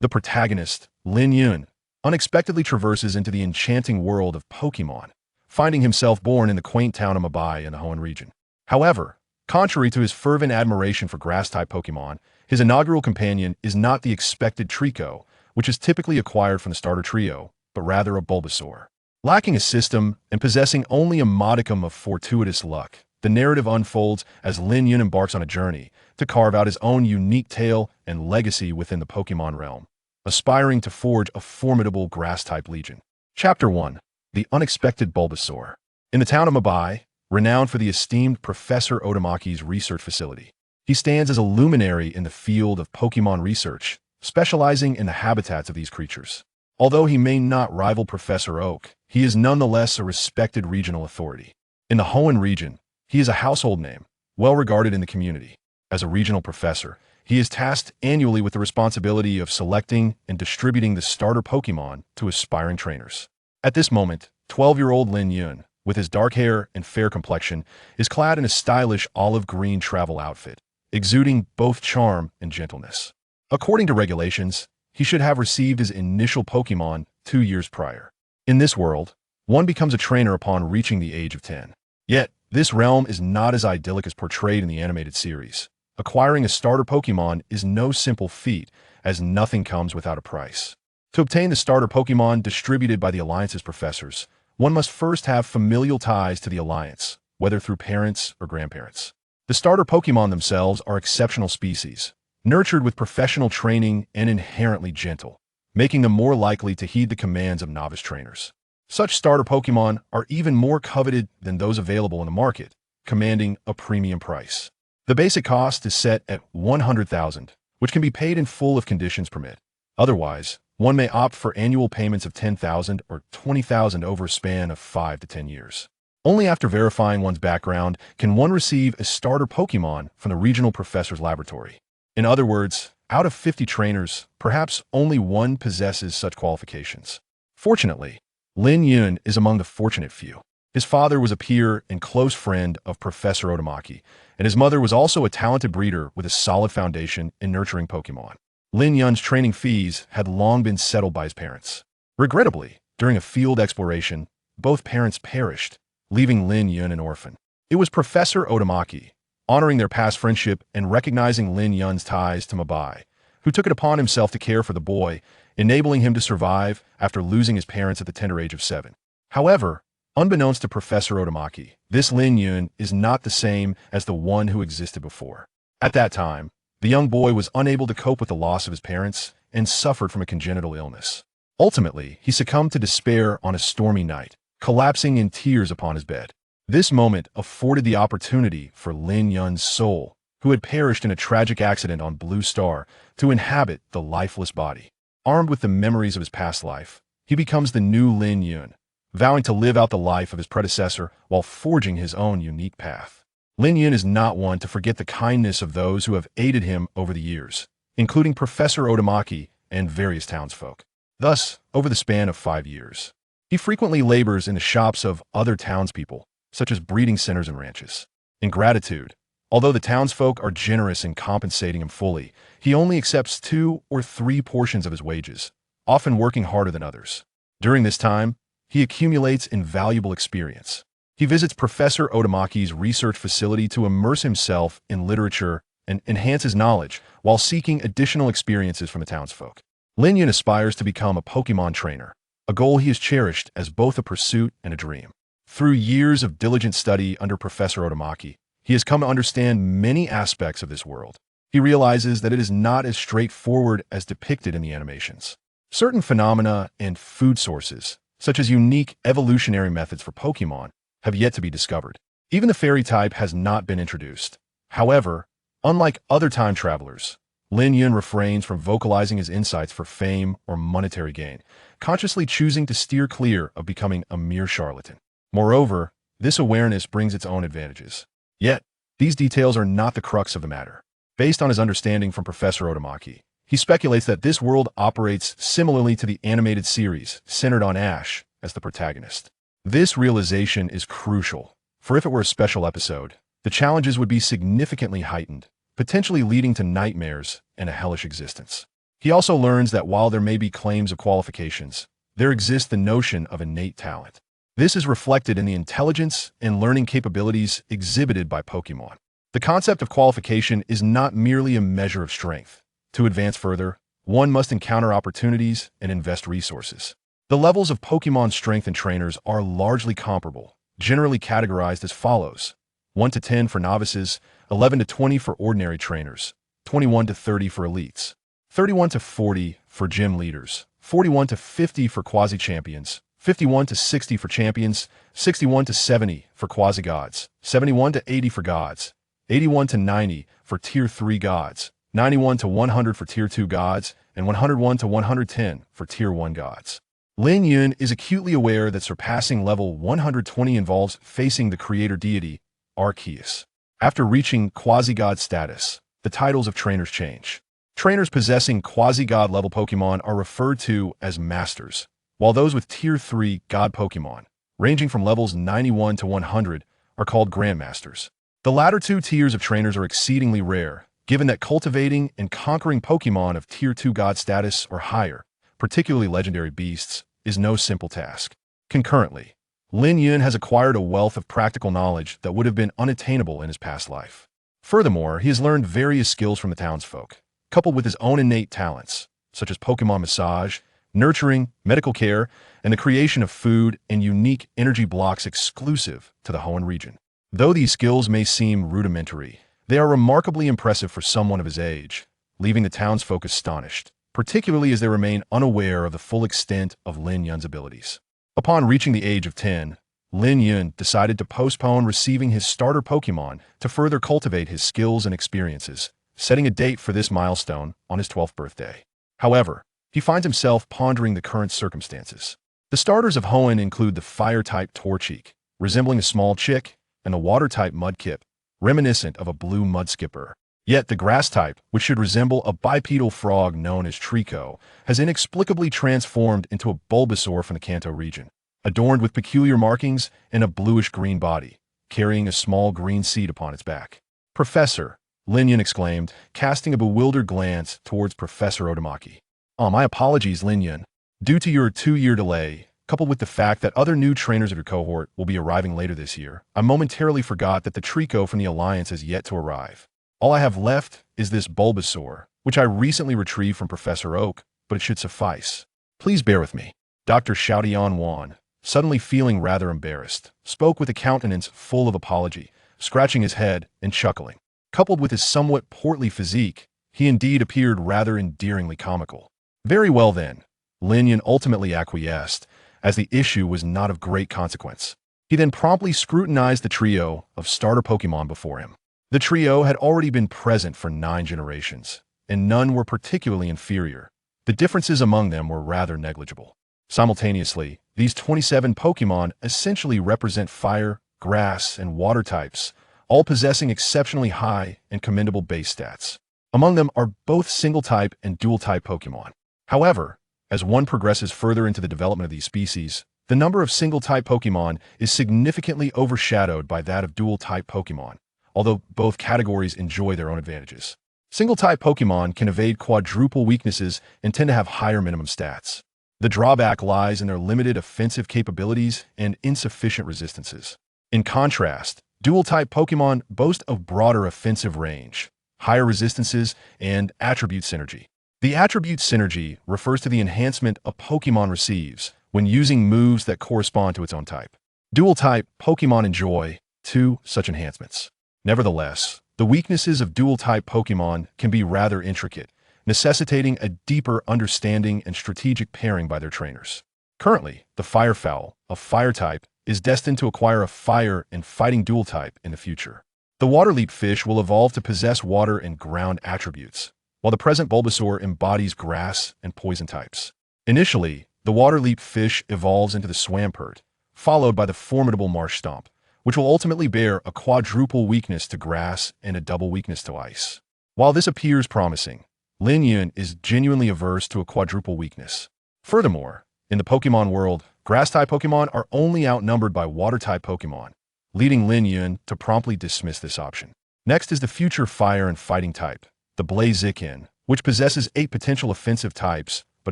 The protagonist, Lin Yun, unexpectedly traverses into the enchanting world of Pokémon, finding himself born in the quaint town of Mabai in the Hoenn region. However, contrary to his fervent admiration for Grass-Type Pokémon, his inaugural companion is not the expected Trico, which is typically acquired from the starter trio, but rather a Bulbasaur. Lacking a system and possessing only a modicum of fortuitous luck, the narrative unfolds as Lin Yun embarks on a journey to carve out his own unique tale and legacy within the Pokémon realm, aspiring to forge a formidable Grass-type legion. Chapter 1. The Unexpected Bulbasaur. In the town of Mabai, renowned for the esteemed Professor Otamaki's research facility, he stands as a luminary in the field of Pokémon research, specializing in the habitats of these creatures. Although he may not rival Professor Oak, he is nonetheless a respected regional authority. In the Hoenn region, he is a household name, well regarded in the community. As a regional professor, he is tasked annually with the responsibility of selecting and distributing the starter Pokémon to aspiring trainers. At this moment, 12-year-old Lin Yun, with his dark hair and fair complexion, is clad in a stylish olive green travel outfit, exuding both charm and gentleness. According to regulations, he should have received his initial Pokémon 2 years prior. In this world, one becomes a trainer upon reaching the age of 10. Yet, this realm is not as idyllic as portrayed in the animated series. Acquiring a starter Pokémon is no simple feat, as nothing comes without a price. To obtain the starter Pokémon distributed by the Alliance's professors, one must first have familial ties to the Alliance, whether through parents or grandparents. The starter Pokémon themselves are exceptional species, nurtured with professional training and inherently gentle, making them more likely to heed the commands of novice trainers. Such starter Pokémon are even more coveted than those available in the market, commanding a premium price. The basic cost is set at 100,000, which can be paid in full if conditions permit. Otherwise, one may opt for annual payments of 10,000 or 20,000 over a span of 5 to 10 years. Only after verifying one's background can one receive a starter Pokémon from the regional professor's laboratory. In other words, out of 50 trainers, perhaps only one possesses such qualifications. Fortunately, Lin Yun is among the fortunate few. His father was a peer and close friend of Professor Otamaki, and his mother was also a talented breeder with a solid foundation in nurturing Pokémon. Lin Yun's training fees had long been settled by his parents. Regrettably, during a field exploration, both parents perished, leaving Lin Yun an orphan. It was Professor Otamaki, honoring their past friendship and recognizing Lin Yun's ties to Mabai, who took it upon himself to care for the boy, enabling him to survive after losing his parents at the tender age of 7. However, unbeknownst to Professor Otamaki, this Lin Yun is not the same as the one who existed before. At that time, the young boy was unable to cope with the loss of his parents and suffered from a congenital illness. Ultimately, he succumbed to despair on a stormy night, collapsing in tears upon his bed. This moment afforded the opportunity for Lin Yun's soul, who had perished in a tragic accident on Blue Star, to inhabit the lifeless body. Armed with the memories of his past life, he becomes the new Lin Yun, vowing to live out the life of his predecessor while forging his own unique path. Lin Yun is not one to forget the kindness of those who have aided him over the years, including Professor Otamaki and various townsfolk. Thus, over the span of 5 years, he frequently labors in the shops of other townspeople, such as breeding centers and ranches. In gratitude, although the townsfolk are generous in compensating him fully, he only accepts 2 or 3 portions of his wages, often working harder than others. During this time, he accumulates invaluable experience. He visits Professor Otamaki's research facility to immerse himself in literature and enhance his knowledge while seeking additional experiences from the townsfolk. Lin Yun aspires to become a Pokémon trainer, a goal he has cherished as both a pursuit and a dream. Through years of diligent study under Professor Otamaki, he has come to understand many aspects of this world. He realizes that it is not as straightforward as depicted in the animations. Certain phenomena and food sources, such as unique evolutionary methods for Pokémon, have yet to be discovered. Even the fairy type has not been introduced. However, unlike other time travelers, Lin Yun refrains from vocalizing his insights for fame or monetary gain, consciously choosing to steer clear of becoming a mere charlatan. Moreover, this awareness brings its own advantages. Yet, these details are not the crux of the matter. Based on his understanding from Professor Otamaki, he speculates that this world operates similarly to the animated series, centered on Ash as the protagonist. This realization is crucial, for if it were a special episode, the challenges would be significantly heightened, potentially leading to nightmares and a hellish existence. He also learns that while there may be claims of qualifications, there exists the notion of innate talent. This is reflected in the intelligence and learning capabilities exhibited by Pokémon. The concept of qualification is not merely a measure of strength. To advance further, one must encounter opportunities and invest resources. The levels of Pokémon strength and trainers are largely comparable, generally categorized as follows: 1 to 10 for novices, 11 to 20 for ordinary trainers, 21 to 30 for elites, 31 to 40 for gym leaders, 41 to 50 for quasi-champions, 51 to 60 for champions, 61 to 70 for quasi-gods, 71 to 80 for gods, 81 to 90 for Tier 3 gods, 91 to 100 for Tier 2 gods, and 101 to 110 for Tier 1 gods. Lin Yun is acutely aware that surpassing level 120 involves facing the creator deity, Arceus. After reaching quasi-god status, the titles of trainers change. Trainers possessing quasi-god level Pokémon are referred to as Masters, while those with Tier 3 God Pokémon, ranging from levels 91 to 100, are called Grandmasters. The latter two tiers of trainers are exceedingly rare, given that cultivating and conquering Pokémon of Tier 2 God status or higher, particularly legendary beasts, is no simple task. Concurrently, Lin Yun has acquired a wealth of practical knowledge that would have been unattainable in his past life. Furthermore, he has learned various skills from the townsfolk, coupled with his own innate talents, such as Pokémon massage, nurturing, medical care, and the creation of food and unique energy blocks exclusive to the Hoenn region. Though these skills may seem rudimentary, they are remarkably impressive for someone of his age, leaving the townsfolk astonished, particularly as they remain unaware of the full extent of Lin Yun's abilities. Upon reaching the age of 10, Lin Yun decided to postpone receiving his starter Pokémon to further cultivate his skills and experiences, setting a date for this milestone on his 12th birthday. However, he finds himself pondering the current circumstances. The starters of Hoenn include the Fire-type Torchic, resembling a small chick, and the Water-type Mudkip, reminiscent of a blue mudskipper. Yet the Grass-type, which should resemble a bipedal frog known as Trico, has inexplicably transformed into a Bulbasaur from the Kanto region, adorned with peculiar markings and a bluish-green body, carrying a small green seed upon its back. "Professor," Lin Yun exclaimed, casting a bewildered glance towards Professor Otomaki. My apologies, Lin Yun. Due to your 2-year delay, coupled with the fact that other new trainers of your cohort will be arriving later this year, I momentarily forgot that the Trico from the Alliance has yet to arrive. All I have left is this Bulbasaur, which I recently retrieved from Professor Oak, but it should suffice. Please bear with me." Dr. Xiaotian Wan, suddenly feeling rather embarrassed, spoke with a countenance full of apology, scratching his head and chuckling. Coupled with his somewhat portly physique, he indeed appeared rather endearingly comical. Very well then, Lin Yun ultimately acquiesced, as the issue was not of great consequence. He then promptly scrutinized the trio of starter Pokémon before him. The trio had already been present for 9 generations, and none were particularly inferior. The differences among them were rather negligible. Simultaneously, these 27 Pokémon essentially represent fire, grass, and water types, all possessing exceptionally high and commendable base stats. Among them are both single-type and dual-type Pokémon. However, as one progresses further into the development of these species, the number of single-type Pokémon is significantly overshadowed by that of dual-type Pokémon, although both categories enjoy their own advantages. Single-type Pokémon can evade quadruple weaknesses and tend to have higher minimum stats. The drawback lies in their limited offensive capabilities and insufficient resistances. In contrast, dual-type Pokémon boast a broader offensive range, higher resistances, and attribute synergy. The attribute synergy refers to the enhancement a Pokémon receives when using moves that correspond to its own type. Dual-type Pokémon enjoy 2 such enhancements. Nevertheless, the weaknesses of dual-type Pokémon can be rather intricate, necessitating a deeper understanding and strategic pairing by their trainers. Currently, the Firefowl, a fire-type, is destined to acquire a fire and fighting dual-type in the future. The Waterleap fish will evolve to possess water and ground attributes, while the present Bulbasaur embodies grass and poison types. Initially, the Waterleap fish evolves into the Swampert, followed by the formidable Marsh Stomp, which will ultimately bear a quadruple weakness to grass and a double weakness to ice. While this appears promising, Lin Yun is genuinely averse to a quadruple weakness. Furthermore, in the Pokémon world, Grass-type Pokémon are only outnumbered by Water-type Pokémon, leading Lin Yun to promptly dismiss this option. Next is the future Fire and Fighting type, the Blaziken, which possesses 8 potential offensive types but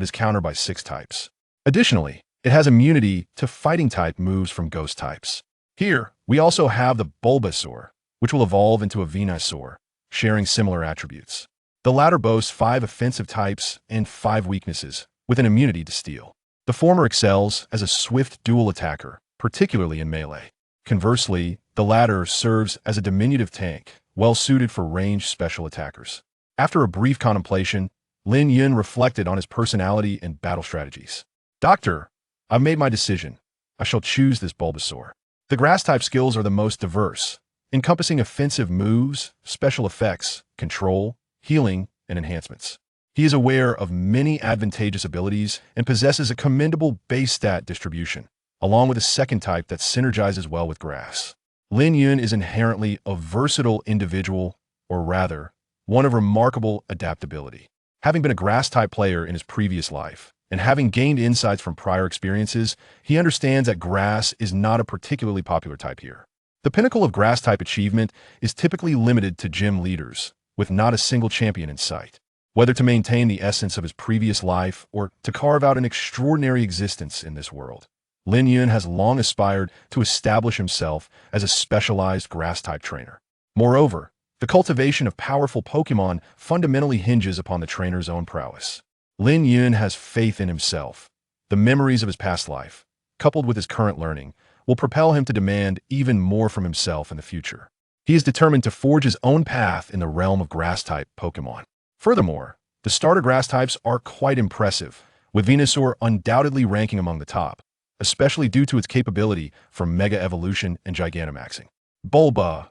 is countered by 6 types. Additionally, it has immunity to fighting-type moves from ghost types. Here, we also have the Bulbasaur, which will evolve into a Venusaur, sharing similar attributes. The latter boasts 5 offensive types and 5 weaknesses, with an immunity to steel. The former excels as a swift dual attacker, particularly in melee. Conversely, the latter serves as a diminutive tank, well-suited for ranged special attackers. After a brief contemplation, Lin Yun reflected on his personality and battle strategies. Doctor, I've made my decision. I shall choose this Bulbasaur. The grass-type skills are the most diverse, encompassing offensive moves, special effects, control, healing, and enhancements. He is aware of many advantageous abilities and possesses a commendable base stat distribution, along with a second type that synergizes well with grass. Lin Yun is inherently a versatile individual, or rather, one of remarkable adaptability. Having been a grass-type player in his previous life, and having gained insights from prior experiences, he understands that grass is not a particularly popular type here. The pinnacle of grass-type achievement is typically limited to gym leaders, with not a single champion in sight. Whether to maintain the essence of his previous life or to carve out an extraordinary existence in this world, Lin Yun has long aspired to establish himself as a specialized grass-type trainer. Moreover, the cultivation of powerful Pokémon fundamentally hinges upon the trainer's own prowess. Lin Yun has faith in himself. The memories of his past life, coupled with his current learning, will propel him to demand even more from himself in the future. He is determined to forge his own path in the realm of grass-type Pokémon. Furthermore, the starter grass types are quite impressive, with Venusaur undoubtedly ranking among the top, especially due to its capability for Mega Evolution and Gigantamaxing. Bulba!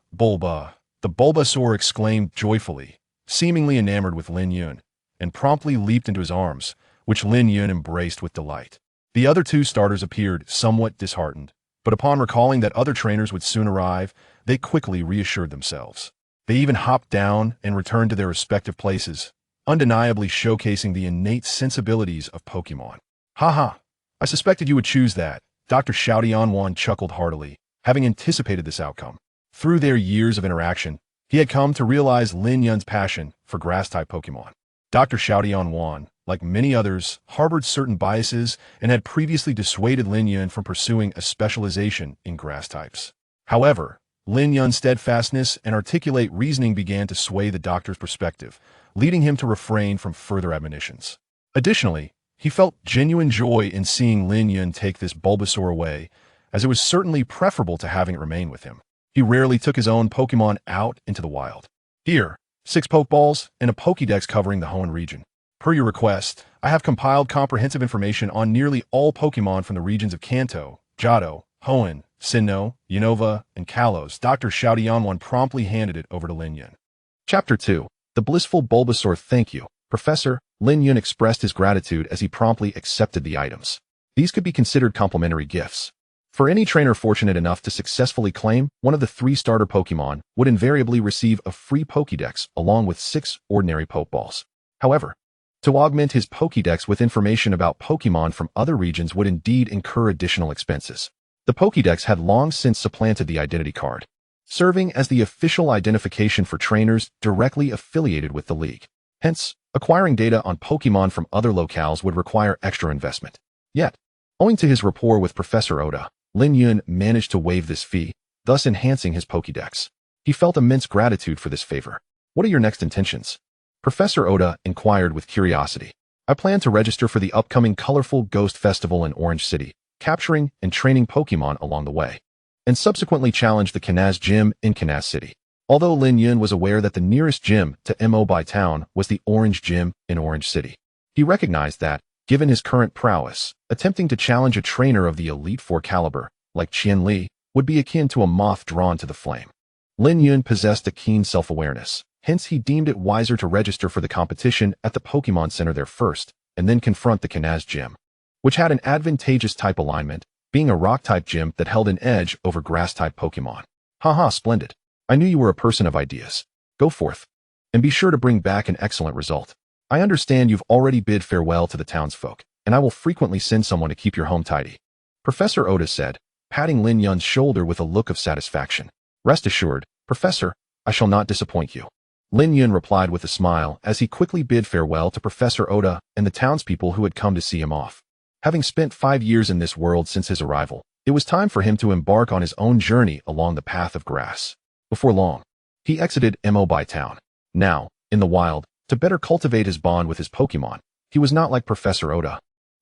The Bulbasaur exclaimed joyfully, seemingly enamored with Lin Yun, and promptly leaped into his arms, which Lin Yun embraced with delight. The other 2 starters appeared somewhat disheartened, but upon recalling that other trainers would soon arrive, they quickly reassured themselves. They even hopped down and returned to their respective places, undeniably showcasing the innate sensibilities of Pokémon. Haha, I suspected you would choose that, Dr. Xiaotianwan chuckled heartily, having anticipated this outcome. Through their years of interaction, he had come to realize Lin Yun's passion for grass-type Pokémon. Dr. Xiaotianwan, like many others, harbored certain biases and had previously dissuaded Lin Yun from pursuing a specialization in grass types. However, Lin Yun's steadfastness and articulate reasoning began to sway the doctor's perspective, leading him to refrain from further admonitions. Additionally, he felt genuine joy in seeing Lin Yun take this Bulbasaur away, as it was certainly preferable to having it remain with him. He rarely took his own Pokémon out into the wild. Here, 6 Pokeballs and a Pokédex covering the Hoenn region. Per your request, I have compiled comprehensive information on nearly all Pokémon from the regions of Kanto, Johto, Hoenn, Sinnoh, Unova, and Kalos. Dr. Xiaotianwan promptly handed it over to Lin Yun. Chapter 2. The Blissful Bulbasaur. Thank you, Professor. Lin Yun expressed his gratitude as he promptly accepted the items. These could be considered complimentary gifts. For any trainer fortunate enough to successfully claim one of the 3 starter Pokémon would invariably receive a free Pokédex along with 6 ordinary Pokeballs. However, to augment his Pokédex with information about Pokémon from other regions would indeed incur additional expenses. The Pokédex had long since supplanted the identity card, serving as the official identification for trainers directly affiliated with the league. Hence, acquiring data on Pokémon from other locales would require extra investment. Yet, owing to his rapport with Professor Oda, Lin Yun managed to waive this fee, thus enhancing his Pokédex. He felt immense gratitude for this favor. What are your next intentions? Professor Oda inquired with curiosity. I plan to register for the upcoming Colorful Ghost Festival in Orange City, capturing and training Pokémon along the way, and subsequently challenge the Canaz Gym in Canaz City. Although Lin Yun was aware that the nearest gym to Mo Bai Town was the Orange Gym in Orange City, he recognized that, given his current prowess, attempting to challenge a trainer of the Elite Four caliber, like Qian Li, would be akin to a moth drawn to the flame. Lin Yun possessed a keen self-awareness, hence he deemed it wiser to register for the competition at the Pokémon Center there first, and then confront the Canaz Gym, which had an advantageous type alignment, being a rock-type gym that held an edge over grass-type Pokémon. Haha, splendid. I knew you were a person of ideas. Go forth, and be sure to bring back an excellent result. I understand you've already bid farewell to the townsfolk, and I will frequently send someone to keep your home tidy. Professor Oda said, patting Lin Yun's shoulder with a look of satisfaction. Rest assured, Professor, I shall not disappoint you. Lin Yun replied with a smile as he quickly bid farewell to Professor Oda and the townspeople who had come to see him off. Having spent 5 years in this world since his arrival, it was time for him to embark on his own journey along the path of grass. Before long, he exited Mobi Town. Now, in the wild, to better cultivate his bond with his Pokémon, he was not like Professor Oda.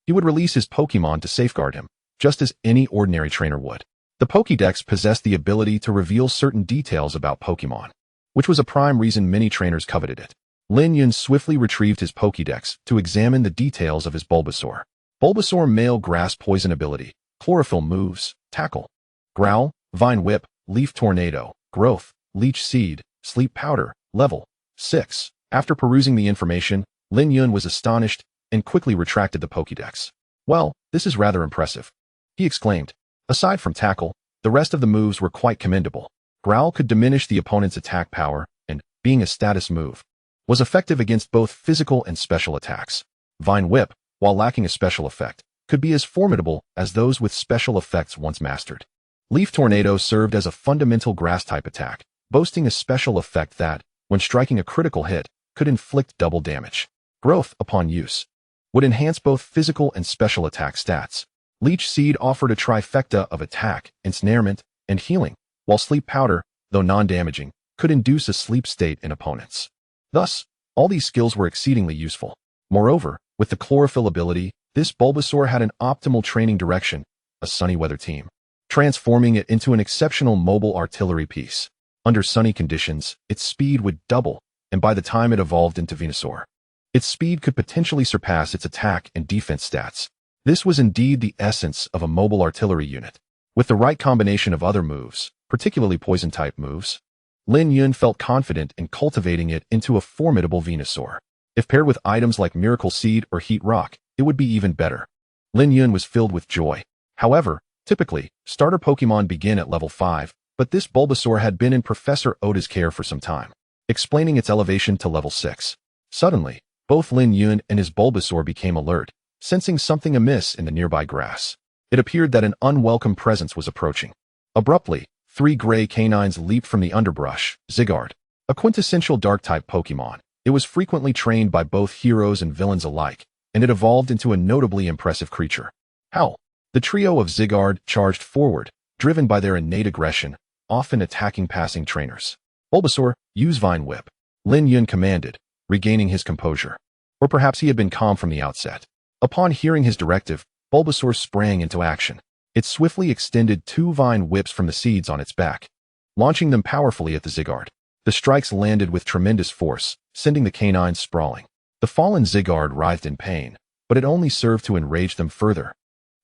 He would release his Pokémon to safeguard him, just as any ordinary trainer would. The Pokédex possessed the ability to reveal certain details about Pokémon, which was a prime reason many trainers coveted it. Lin Yun swiftly retrieved his Pokédex to examine the details of his Bulbasaur. Bulbasaur male grass poison ability, chlorophyll moves, tackle, growl, vine whip, leaf tornado, growth, leech seed, sleep powder, level 6. After perusing the information, Lin Yun was astonished and quickly retracted the Pokédex. Well, this is rather impressive, he exclaimed. Aside from tackle, the rest of the moves were quite commendable. Growl could diminish the opponent's attack power and, being a status move, was effective against both physical and special attacks. Vine whip, while lacking a special effect, could be as formidable as those with special effects once mastered. Leaf Tornado served as a fundamental grass-type attack, boasting a special effect that, when striking a critical hit, could inflict double damage. Growth, upon use, would enhance both physical and special attack stats. Leech Seed offered a trifecta of attack, ensnarement, and healing, while Sleep Powder, though non-damaging, could induce a sleep state in opponents. Thus, all these skills were exceedingly useful. Moreover, with the Chlorophyll ability, this Bulbasaur had an optimal training direction, a sunny weather team, transforming it into an exceptional mobile artillery piece. Under sunny conditions, its speed would double, and by the time it evolved into Venusaur, its speed could potentially surpass its attack and defense stats. This was indeed the essence of a mobile artillery unit. With the right combination of other moves, particularly poison-type moves, Lin Yun felt confident in cultivating it into a formidable Venusaur. If paired with items like Miracle Seed or Heat Rock, it would be even better. Lin Yun was filled with joy. However, typically, starter Pokémon begin at level 5, but this Bulbasaur had been in Professor Oda's care for some time, explaining its elevation to level 6. Suddenly, both Lin Yun and his Bulbasaur became alert, sensing something amiss in the nearby grass. It appeared that an unwelcome presence was approaching. Abruptly, 3 gray canines leaped from the underbrush. Zygarde, a quintessential Dark-type Pokémon. It was frequently trained by both heroes and villains alike, and it evolved into a notably impressive creature. Howl! The trio of Zygarde charged forward, driven by their innate aggression, often attacking passing trainers. Bulbasaur, use Vine Whip, Lin Yun commanded, regaining his composure. Or perhaps he had been calm from the outset. Upon hearing his directive, Bulbasaur sprang into action. It swiftly extended 2 vine whips from the seeds on its back, launching them powerfully at the Zygarde. The strikes landed with tremendous force, sending the canines sprawling. The fallen Zygarde writhed in pain, but it only served to enrage them further,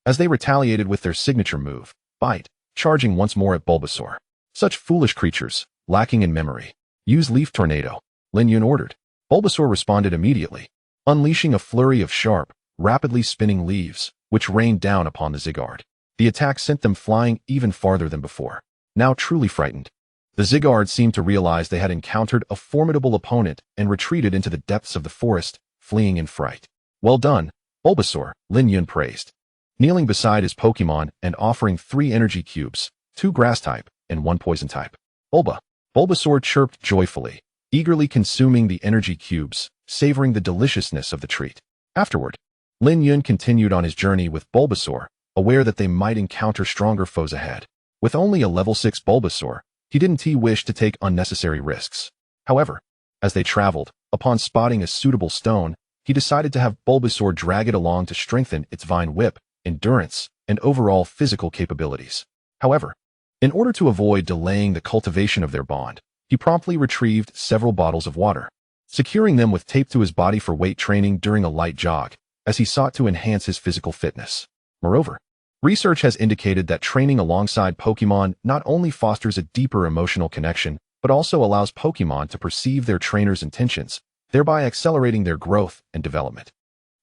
as they retaliated with their signature move, Bite, charging once more at Bulbasaur. Such foolish creatures, lacking in memory. Use Leaf Tornado, Lin Yun ordered. Bulbasaur responded immediately, unleashing a flurry of sharp, rapidly spinning leaves, which rained down upon the Zygarde. The attack sent them flying even farther than before. Now truly frightened, the Zygarde seemed to realize they had encountered a formidable opponent and retreated into the depths of the forest, fleeing in fright. Well done, Bulbasaur, Lin Yun praised, kneeling beside his Pokémon and offering 3 energy cubes, 2 grass-type and 1 poison-type. Bulbasaur chirped joyfully, eagerly consuming the energy cubes, savoring the deliciousness of the treat. Afterward, Lin Yun continued on his journey with Bulbasaur, aware that they might encounter stronger foes ahead. With only a level 6 Bulbasaur, he didn't wish to take unnecessary risks. However, as they traveled, upon spotting a suitable stone, he decided to have Bulbasaur drag it along to strengthen its Vine Whip, endurance, and overall physical capabilities. However, in order to avoid delaying the cultivation of their bond, he promptly retrieved several bottles of water, securing them with tape to his body for weight training during a light jog, as he sought to enhance his physical fitness. Moreover, research has indicated that training alongside Pokémon not only fosters a deeper emotional connection, but also allows Pokémon to perceive their trainer's intentions, thereby accelerating their growth and development.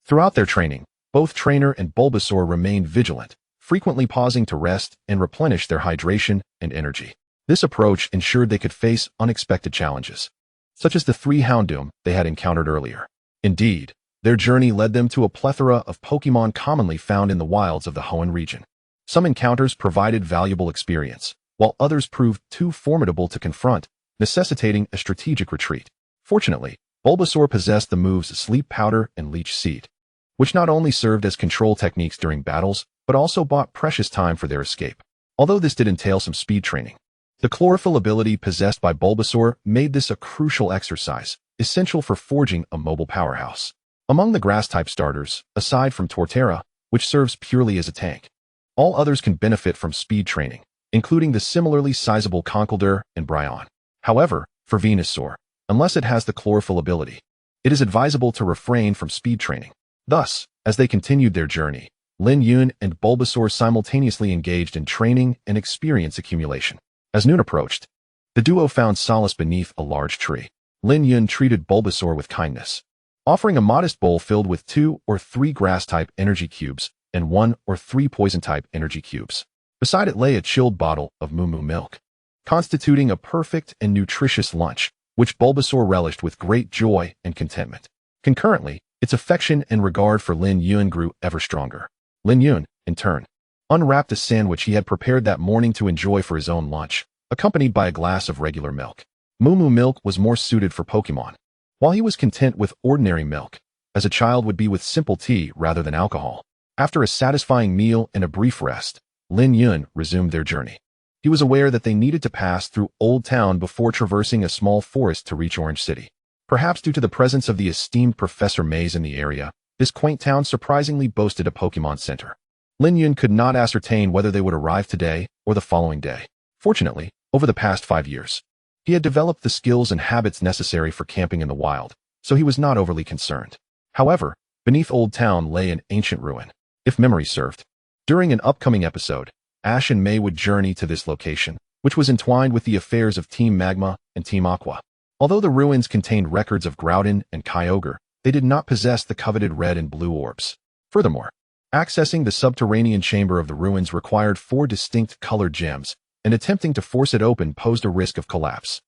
Throughout their training, both trainer and Bulbasaur remained vigilant, frequently pausing to rest and replenish their hydration and energy. This approach ensured they could face unexpected challenges, such as the 3 Houndoom they had encountered earlier. Indeed, their journey led them to a plethora of Pokémon commonly found in the wilds of the Hoenn region. Some encounters provided valuable experience, while others proved too formidable to confront, necessitating a strategic retreat. Fortunately, Bulbasaur possessed the moves Sleep Powder and Leech Seed, which not only served as control techniques during battles, but also bought precious time for their escape. Although this did entail some speed training, the chlorophyll ability possessed by Bulbasaur made this a crucial exercise, essential for forging a mobile powerhouse. Among the grass-type starters, aside from Torterra, which serves purely as a tank, all others can benefit from speed training, including the similarly sizable Conkeldurr and Bryon. However, for Venusaur, unless it has the chlorophyll ability, it is advisable to refrain from speed training. Thus, as they continued their journey, Lin Yun and Bulbasaur simultaneously engaged in training and experience accumulation. As noon approached, the duo found solace beneath a large tree. Lin Yun treated Bulbasaur with kindness, offering a modest bowl filled with 2 or 3 grass-type energy cubes and 1 or 3 poison-type energy cubes. Beside it lay a chilled bottle of Moo Moo milk, constituting a perfect and nutritious lunch, which Bulbasaur relished with great joy and contentment. Concurrently, its affection and regard for Lin Yun grew ever stronger. Lin Yun, in turn, unwrapped a sandwich he had prepared that morning to enjoy for his own lunch, accompanied by a glass of regular milk. Moo Moo milk was more suited for Pokemon, while he was content with ordinary milk, as a child would be with simple tea rather than alcohol. After a satisfying meal and a brief rest, Lin Yun resumed their journey. He was aware that they needed to pass through Old Town before traversing a small forest to reach Orange City. Perhaps due to the presence of the esteemed Professor Maze in the area, this quaint town surprisingly boasted a Pokemon Center. Lin Yun could not ascertain whether they would arrive today or the following day. Fortunately, over the past 5 years, he had developed the skills and habits necessary for camping in the wild, so he was not overly concerned. However, beneath Old Town lay an ancient ruin. If memory served, during an upcoming episode, Ash and May would journey to this location, which was entwined with the affairs of Team Magma and Team Aqua. Although the ruins contained records of Groudon and Kyogre, they did not possess the coveted red and blue orbs. Furthermore, accessing the subterranean chamber of the ruins required 4 distinct colored gems, and attempting to force it open posed a risk of collapse.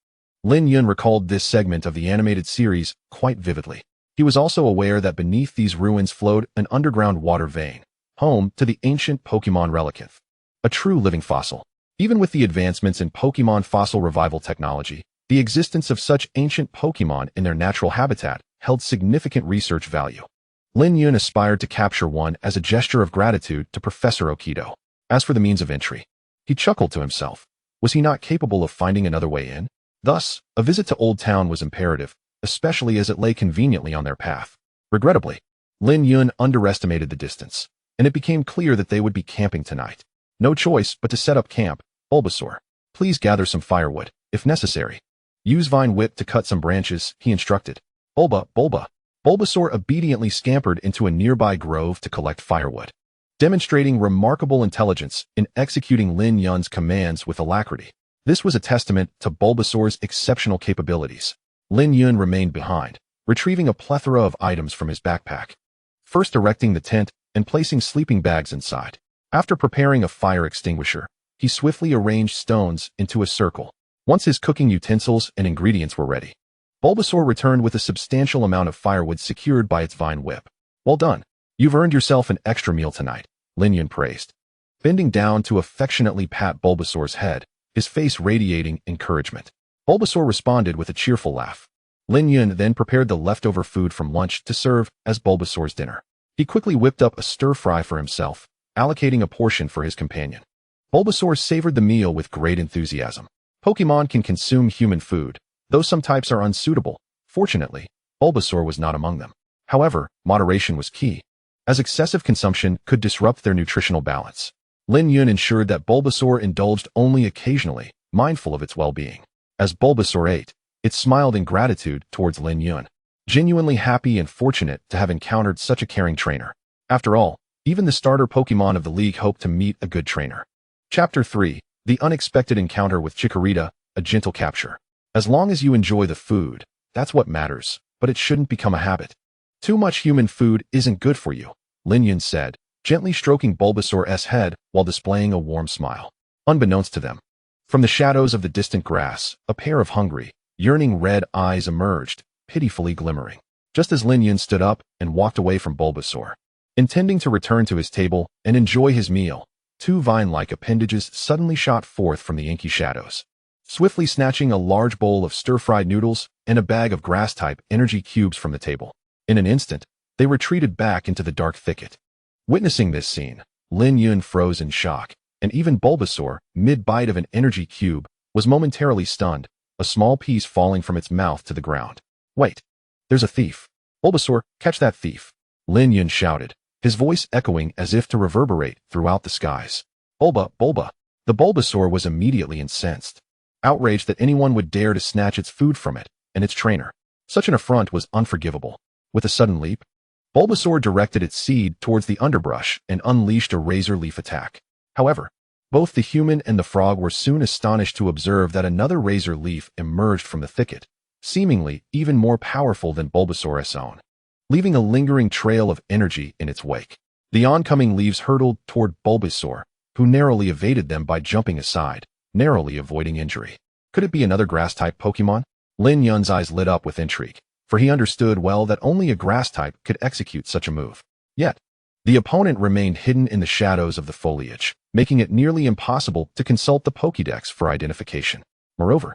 Lin Yun recalled this segment of the animated series quite vividly. He was also aware that beneath these ruins flowed an underground water vein, home to the ancient Pokemon Relicanth, a true living fossil. Even with the advancements in Pokemon fossil revival technology, the existence of such ancient Pokemon in their natural habitat held significant research value. Lin Yun aspired to capture one as a gesture of gratitude to Professor Okido. As for the means of entry, he chuckled to himself. Was he not capable of finding another way in? Thus, a visit to Old Town was imperative, especially as it lay conveniently on their path. Regrettably, Lin Yun underestimated the distance, and it became clear that they would be camping tonight. No choice but to set up camp. Bulbasaur, please gather some firewood, if necessary. Use Vine Whip to cut some branches, he instructed. Bulba. Bulbasaur obediently scampered into a nearby grove to collect firewood, demonstrating remarkable intelligence in executing Lin Yun's commands with alacrity. This was a testament to Bulbasaur's exceptional capabilities. Lin Yun remained behind, retrieving a plethora of items from his backpack, first erecting the tent and placing sleeping bags inside. After preparing a fire extinguisher, he swiftly arranged stones into a circle. Once his cooking utensils and ingredients were ready, Bulbasaur returned with a substantial amount of firewood secured by its Vine Whip. Well done. You've earned yourself an extra meal tonight, Lin Yun praised, bending down to affectionately pat Bulbasaur's head, his face radiating encouragement. Bulbasaur responded with a cheerful laugh. Lin Yun then prepared the leftover food from lunch to serve as Bulbasaur's dinner. He quickly whipped up a stir-fry for himself, allocating a portion for his companion. Bulbasaur savored the meal with great enthusiasm. Pokemon can consume human food, though some types are unsuitable. Fortunately, Bulbasaur was not among them. However, moderation was key, as excessive consumption could disrupt their nutritional balance. Lin Yun ensured that Bulbasaur indulged only occasionally, mindful of its well-being. As Bulbasaur ate, it smiled in gratitude towards Lin Yun, genuinely happy and fortunate to have encountered such a caring trainer. After all, even the starter Pokemon of the league hoped to meet a good trainer. Chapter 3. The Unexpected Encounter with Chikorita, a Gentle Capture. As long as you enjoy the food, that's what matters, but it shouldn't become a habit. Too much human food isn't good for you, Lin Yun said, gently stroking Bulbasaur's head while displaying a warm smile. Unbeknownst to them, from the shadows of the distant grass, a pair of hungry, yearning red eyes emerged, pitifully glimmering. Just as Lin Yun stood up and walked away from Bulbasaur, intending to return to his table and enjoy his meal, 2 vine-like appendages suddenly shot forth from the inky shadows. swiftly snatching a large bowl of stir-fried noodles and a bag of grass-type energy cubes from the table. In an instant, they retreated back into the dark thicket. Witnessing this scene, Lin Yun froze in shock, and even Bulbasaur, mid-bite of an energy cube, was momentarily stunned, a small piece falling from its mouth to the ground. Wait, there's a thief. Bulbasaur, catch that thief. Lin Yun shouted, his voice echoing as if to reverberate throughout the skies. Bulba. The Bulbasaur was immediately incensed, outraged that anyone would dare to snatch its food from it and its trainer. Such an affront was unforgivable. With a sudden leap, Bulbasaur directed its seed towards the underbrush and unleashed a razor leaf attack. However, both the human and the frog were soon astonished to observe that another razor leaf emerged from the thicket, seemingly even more powerful than Bulbasaur's own, leaving a lingering trail of energy in its wake. The oncoming leaves hurtled toward Bulbasaur, who narrowly evaded them by jumping aside, narrowly avoiding injury. Could it be another grass-type Pokémon? Lin Yun's eyes lit up with intrigue, for he understood well that only a grass-type could execute such a move. Yet, the opponent remained hidden in the shadows of the foliage, making it nearly impossible to consult the Pokédex for identification. Moreover,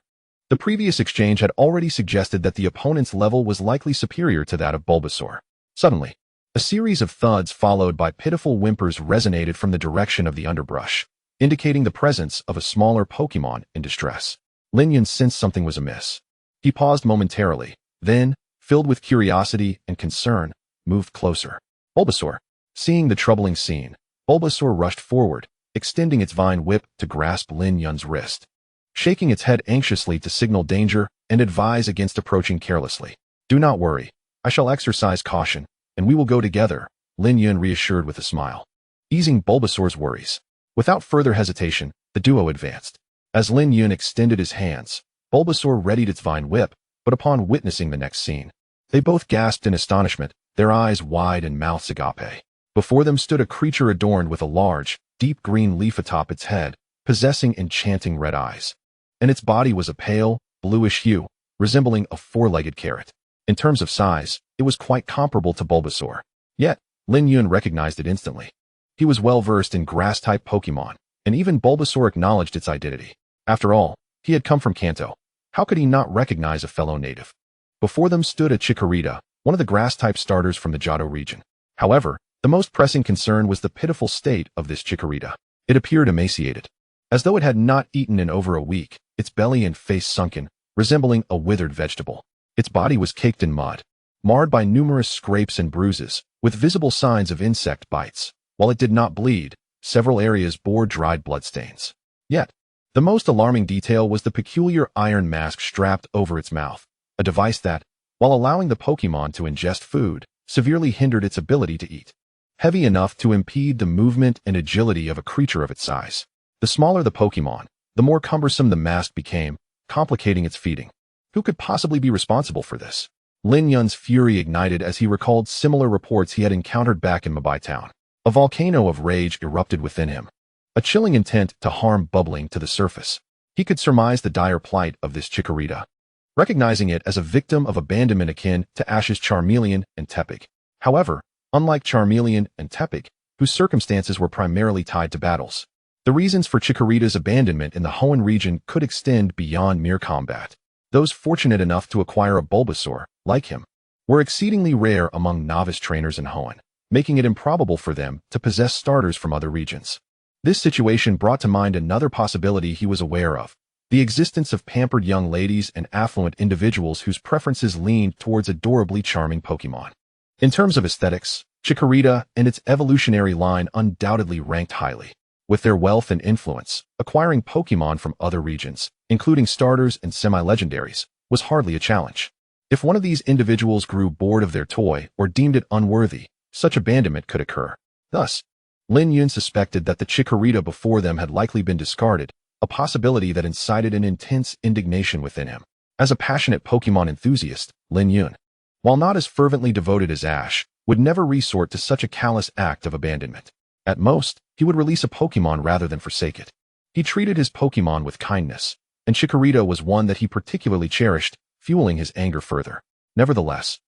the previous exchange had already suggested that the opponent's level was likely superior to that of Bulbasaur. Suddenly, a series of thuds followed by pitiful whimpers resonated from the direction of the underbrush, indicating the presence of a smaller Pokémon in distress. Lin Yun sensed something was amiss. He paused momentarily, then, filled with curiosity and concern, moved closer. Bulbasaur. Seeing the troubling scene, Bulbasaur rushed forward, extending its vine whip to grasp Lin Yun's wrist, shaking its head anxiously to signal danger and advise against approaching carelessly. Do not worry, I shall exercise caution, and we will go together, Lin Yun reassured with a smile, easing Bulbasaur's worries. Without further hesitation, the duo advanced. As Lin Yun extended his hands, Bulbasaur readied its vine whip, but upon witnessing the next scene, they both gasped in astonishment, their eyes wide and mouths agape. Before them stood a creature adorned with a large, deep green leaf atop its head, possessing enchanting red eyes. And its body was a pale, bluish hue, resembling a four-legged carrot. In terms of size, it was quite comparable to Bulbasaur. Yet, Lin Yun recognized it instantly. He was well-versed in grass-type Pokémon, and even Bulbasaur acknowledged its identity. After all, he had come from Kanto. How could he not recognize a fellow native? Before them stood a Chikorita, one of the grass-type starters from the Johto region. However, the most pressing concern was the pitiful state of this Chikorita. It appeared emaciated, as though it had not eaten in over a week, its belly and face sunken, resembling a withered vegetable. Its body was caked in mud, marred by numerous scrapes and bruises, with visible signs of insect bites. While it did not bleed, several areas bore dried bloodstains. Yet, the most alarming detail was the peculiar iron mask strapped over its mouth, a device that, while allowing the Pokémon to ingest food, severely hindered its ability to eat. Heavy enough to impede the movement and agility of a creature of its size. The smaller the Pokémon, the more cumbersome the mask became, complicating its feeding. Who could possibly be responsible for this? Lin Yun's fury ignited as he recalled similar reports he had encountered back in Mabai Town. A volcano of rage erupted within him, a chilling intent to harm bubbling to the surface. He could surmise the dire plight of this Chikorita, recognizing it as a victim of abandonment akin to Ash's Charmeleon and Tepig. However, unlike Charmeleon and Tepig, whose circumstances were primarily tied to battles, the reasons for Chikorita's abandonment in the Hoenn region could extend beyond mere combat. Those fortunate enough to acquire a Bulbasaur, like him, were exceedingly rare among novice trainers in Hoenn, making it improbable for them to possess starters from other regions. This situation brought to mind another possibility he was aware of, the existence of pampered young ladies and affluent individuals whose preferences leaned towards adorably charming Pokémon. In terms of aesthetics, Chikorita and its evolutionary line undoubtedly ranked highly. With their wealth and influence, acquiring Pokémon from other regions, including starters and semi-legendaries, was hardly a challenge. If one of these individuals grew bored of their toy or deemed it unworthy, such abandonment could occur. Thus, Lin Yun suspected that the Chikorita before them had likely been discarded, a possibility that incited an intense indignation within him. As a passionate Pokémon enthusiast, Lin Yun, while not as fervently devoted as Ash, would never resort to such a callous act of abandonment. At most, he would release a Pokémon rather than forsake it. He treated his Pokémon with kindness, and Chikorita was one that he particularly cherished, fueling his anger further. Nevertheless,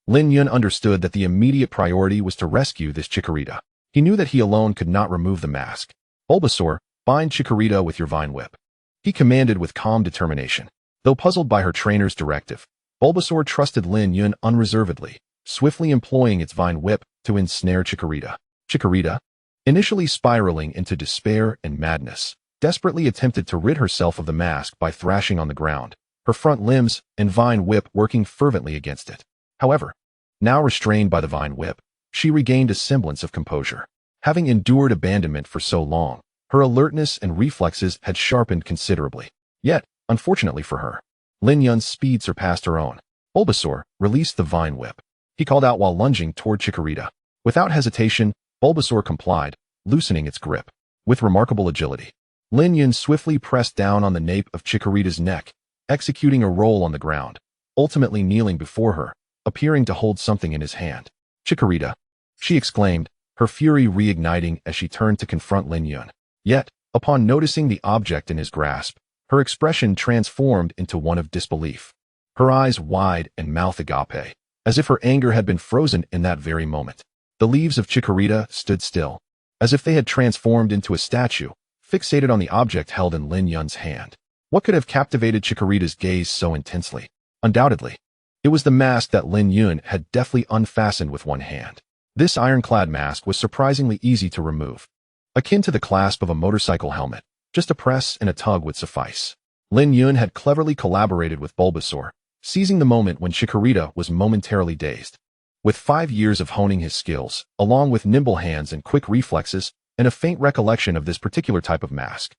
Lin Yun understood that the immediate priority was to rescue this Chikorita. He knew that he alone could not remove the mask. Bulbasaur, bind Chikorita with your vine whip. he commanded with calm determination. Though puzzled by her trainer's directive, Bulbasaur trusted Lin Yun unreservedly, swiftly employing its vine whip to ensnare Chikorita. Chikorita, initially spiraling into despair and madness, desperately attempted to rid herself of the mask by thrashing on the ground, her front limbs and vine whip working fervently against it. However, now restrained by the vine whip, she regained a semblance of composure. Having endured abandonment for so long, her alertness and reflexes had sharpened considerably. Yet, unfortunately for her, Lin Yun's speed surpassed her own. Bulbasaur released the vine whip. He called out while lunging toward Chikorita. Without hesitation, Bulbasaur complied, loosening its grip. With remarkable agility, Lin Yun swiftly pressed down on the nape of Chikorita's neck, executing a roll on the ground, ultimately kneeling before her, appearing to hold something in his hand. Chikorita, she exclaimed, her fury reigniting as she turned to confront Lin Yun. Yet, upon noticing the object in his grasp, her expression transformed into one of disbelief. Her eyes wide and mouth agape, as if her anger had been frozen in that very moment. The leaves of Chikorita stood still, as if they had transformed into a statue, fixated on the object held in Lin Yun's hand. What could have captivated Chikorita's gaze so intensely? Undoubtedly, it was the mask that Lin Yun had deftly unfastened with one hand. This ironclad mask was surprisingly easy to remove. Akin to the clasp of a motorcycle helmet, just a press and a tug would suffice. Lin Yun had cleverly collaborated with Bulbasaur, seizing the moment when Chikorita was momentarily dazed. With 5 years of honing his skills, along with nimble hands and quick reflexes, and a faint recollection of this particular type of mask,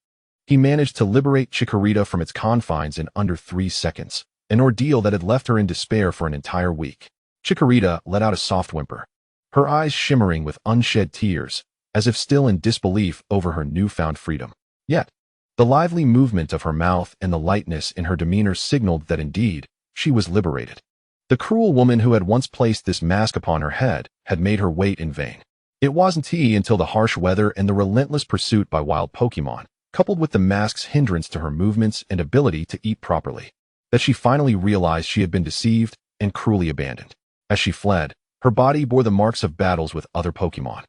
he managed to liberate Chikorita from its confines in under 3 seconds, an ordeal that had left her in despair for an entire week. Chikorita let out a soft whimper, her eyes shimmering with unshed tears, as if still in disbelief over her newfound freedom. Yet, the lively movement of her mouth and the lightness in her demeanor signaled that indeed, she was liberated. The cruel woman who had once placed this mask upon her head had made her wait in vain. It wasn't until the harsh weather and the relentless pursuit by wild Pokémon, coupled with the mask's hindrance to her movements and ability to eat properly, that she finally realized she had been deceived and cruelly abandoned. As she fled, her body bore the marks of battles with other Pokémon,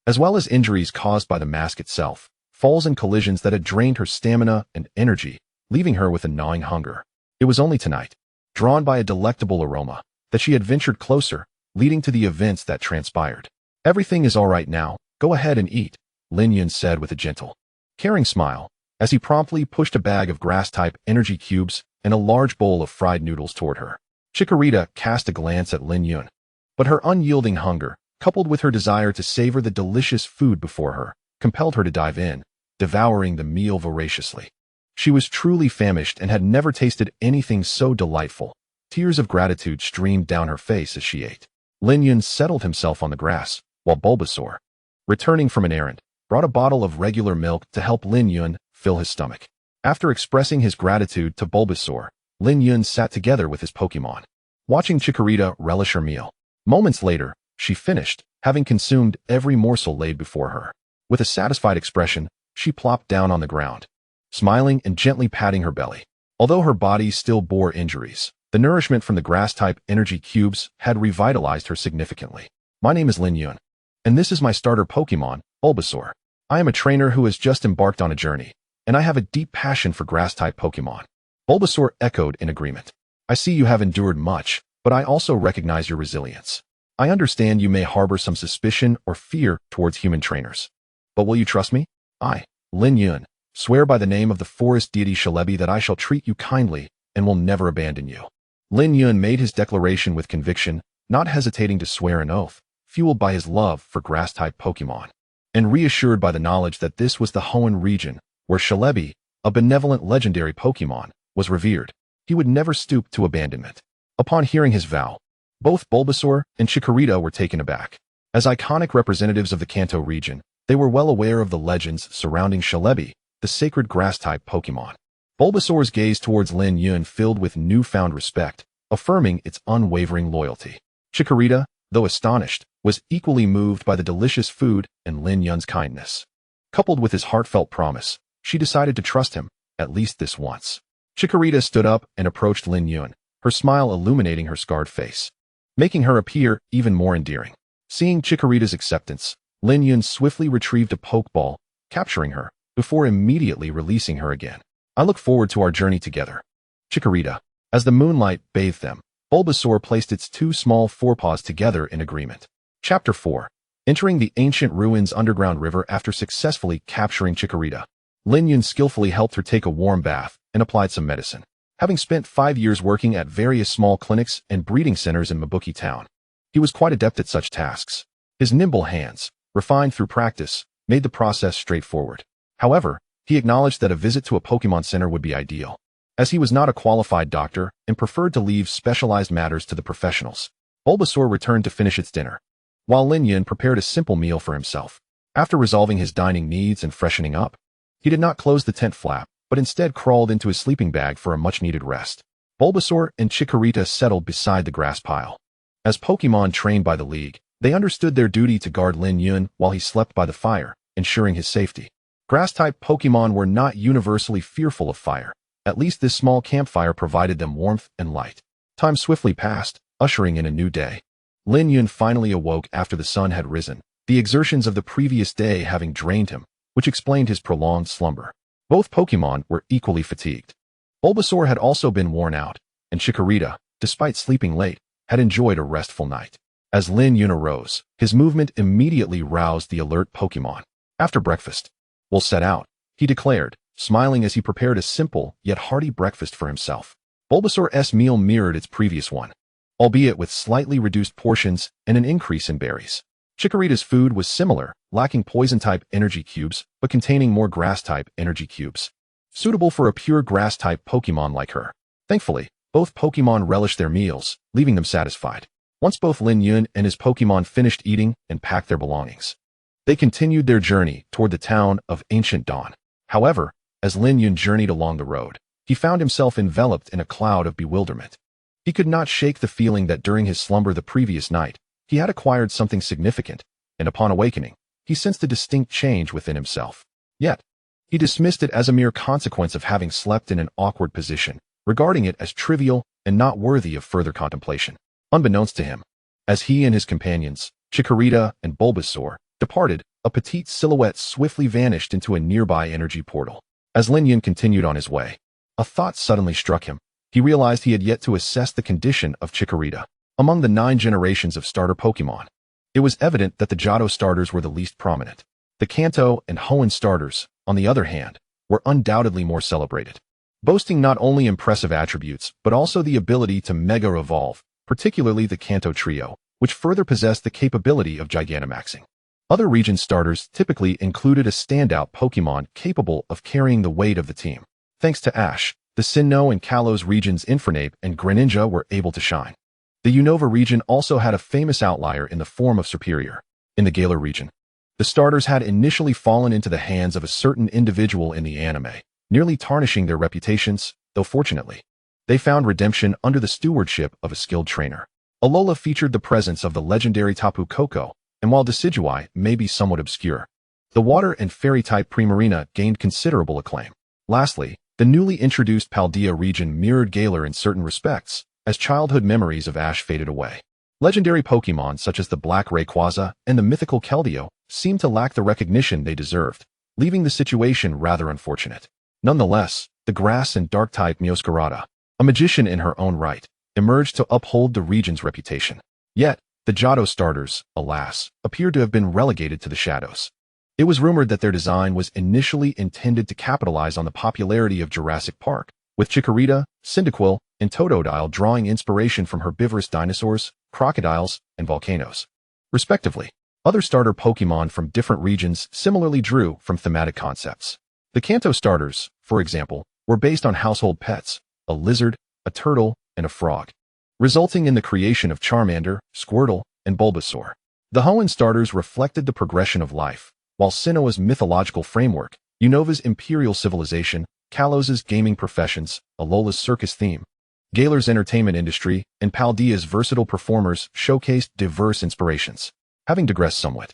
as well as injuries caused by the mask itself, falls and collisions that had drained her stamina and energy, leaving her with a gnawing hunger. It was only tonight, drawn by a delectable aroma, that she had ventured closer, leading to the events that transpired. Everything is all right now, go ahead and eat, Lin Yun said with a gentle, caring smile, as he promptly pushed a bag of grass-type energy cubes and a large bowl of fried noodles toward her. Chikorita cast a glance at Lin Yun, but her unyielding hunger, coupled with her desire to savor the delicious food before her, compelled her to dive in, devouring the meal voraciously. She was truly famished and had never tasted anything so delightful. Tears of gratitude streamed down her face as she ate. Lin Yun settled himself on the grass, while Bulbasaur, returning from an errand, brought a bottle of regular milk to help Lin Yun fill his stomach. After expressing his gratitude to Bulbasaur, Lin Yun sat together with his Pokémon, watching Chikorita relish her meal. Moments later, she finished, having consumed every morsel laid before her. With a satisfied expression, she plopped down on the ground, smiling and gently patting her belly. Although her body still bore injuries, the nourishment from the grass-type energy cubes had revitalized her significantly. My name is Lin Yun, and this is my starter Pokémon, Bulbasaur. I am a trainer who has just embarked on a journey, and I have a deep passion for grass-type Pokémon. Bulbasaur echoed in agreement. I see you have endured much, but I also recognize your resilience. I understand you may harbor some suspicion or fear towards human trainers. But will you trust me? I, Lin Yun, swear by the name of the forest deity Shalebi that I shall treat you kindly and will never abandon you. Lin Yun made his declaration with conviction, not hesitating to swear an oath, fueled by his love for grass-type Pokémon, and reassured by the knowledge that this was the Hoenn region, where Shalebi, a benevolent legendary Pokémon, was revered. He would never stoop to abandonment. Upon hearing his vow, both Bulbasaur and Chikorita were taken aback. As iconic representatives of the Kanto region, they were well aware of the legends surrounding Shalebi, the sacred grass-type Pokémon. Bulbasaur's gaze towards Lin Yun filled with newfound respect, affirming its unwavering loyalty. Chikorita, though astonished, was equally moved by the delicious food and Lin Yun's kindness. Coupled with his heartfelt promise, she decided to trust him, at least this once. Chikorita stood up and approached Lin Yun, her smile illuminating her scarred face, making her appear even more endearing. Seeing Chikorita's acceptance, Lin Yun swiftly retrieved a Pokeball, capturing her, before immediately releasing her again. I look forward to our journey together. Chikorita. As the moonlight bathed them, Bulbasaur placed its two small forepaws together in agreement. Chapter 4. Entering the ancient ruins underground river after successfully capturing Chikorita. Lin Yun skillfully helped her take a warm bath and applied some medicine. Having spent 5 years working at various small clinics and breeding centers in Mabuki Town, he was quite adept at such tasks. His nimble hands, refined through practice, made the process straightforward. However, he acknowledged that a visit to a Pokemon Center would be ideal, as he was not a qualified doctor and preferred to leave specialized matters to the professionals. Bulbasaur returned to finish its dinner, while Lin Yun prepared a simple meal for himself. After resolving his dining needs and freshening up, he did not close the tent flap, but instead crawled into his sleeping bag for a much-needed rest. Bulbasaur and Chikorita settled beside the grass pile. As Pokemon trained by the League, they understood their duty to guard Lin Yun while he slept by the fire, ensuring his safety. Grass-type Pokemon were not universally fearful of fire. At least this small campfire provided them warmth and light. Time swiftly passed, ushering in a new day. Lin Yun finally awoke after the sun had risen, the exertions of the previous day having drained him, which explained his prolonged slumber. Both Pokemon were equally fatigued. Bulbasaur had also been worn out, and Chikorita, despite sleeping late, had enjoyed a restful night. As Lin Yun arose, his movement immediately roused the alert Pokemon. After breakfast, "We'll set out," he declared, smiling as he prepared a simple yet hearty breakfast for himself. Bulbasaur's meal mirrored its previous one, albeit with slightly reduced portions and an increase in berries. Chikorita's food was similar, lacking poison-type energy cubes, but containing more grass-type energy cubes, suitable for a pure grass-type Pokemon like her. Thankfully, both Pokemon relished their meals, leaving them satisfied. Once both Lin Yun and his Pokemon finished eating and packed their belongings, they continued their journey toward the town of Ancient Dawn. However, as Lin Yun journeyed along the road, he found himself enveloped in a cloud of bewilderment. He could not shake the feeling that during his slumber the previous night, he had acquired something significant, and upon awakening, he sensed a distinct change within himself. Yet, he dismissed it as a mere consequence of having slept in an awkward position, regarding it as trivial and not worthy of further contemplation. Unbeknownst to him, as he and his companions, Chikorita and Bulbasaur, departed, a petite silhouette swiftly vanished into a nearby energy portal. As Lin Yun continued on his way, a thought suddenly struck him. He realized he had yet to assess the condition of Chikorita. Among the 9 generations of starter Pokemon, it was evident that the Johto starters were the least prominent. The Kanto and Hoenn starters, on the other hand, were undoubtedly more celebrated, boasting not only impressive attributes but also the ability to Mega Evolve, particularly the Kanto trio, which further possessed the capability of Gigantamaxing. Other region starters typically included a standout Pokemon capable of carrying the weight of the team. Thanks to Ash, the Sinnoh and Kalos regions Infernape and Greninja were able to shine. The Unova region also had a famous outlier in the form of Serperior. In the Galar region, the starters had initially fallen into the hands of a certain individual in the anime, nearly tarnishing their reputations, though fortunately, they found redemption under the stewardship of a skilled trainer. Alola featured the presence of the legendary Tapu Koko, and while Decidueye may be somewhat obscure, the water and fairy-type Primarina gained considerable acclaim. Lastly, the newly introduced Paldea region mirrored Galar in certain respects, as childhood memories of Ash faded away. Legendary Pokemon such as the Black Rayquaza and the mythical Keldeo seemed to lack the recognition they deserved, leaving the situation rather unfortunate. Nonetheless, the grass and dark-type Meowscarada, a magician in her own right, emerged to uphold the region's reputation. Yet, the Johto starters, alas, appeared to have been relegated to the shadows. It was rumored that their design was initially intended to capitalize on the popularity of Jurassic Park, with Chikorita, Cyndaquil, and Totodile drawing inspiration from herbivorous dinosaurs, crocodiles, and volcanoes, respectively. Other starter Pokemon from different regions similarly drew from thematic concepts. The Kanto starters, for example, were based on household pets, a lizard, a turtle, and a frog, resulting in the creation of Charmander, Squirtle, and Bulbasaur. The Hoenn starters reflected the progression of life, while Sinnoh's mythological framework, Unova's imperial civilization, Kalos's gaming professions, Alola's circus theme, Galar's entertainment industry, and Paldea's versatile performers showcased diverse inspirations. Having digressed somewhat,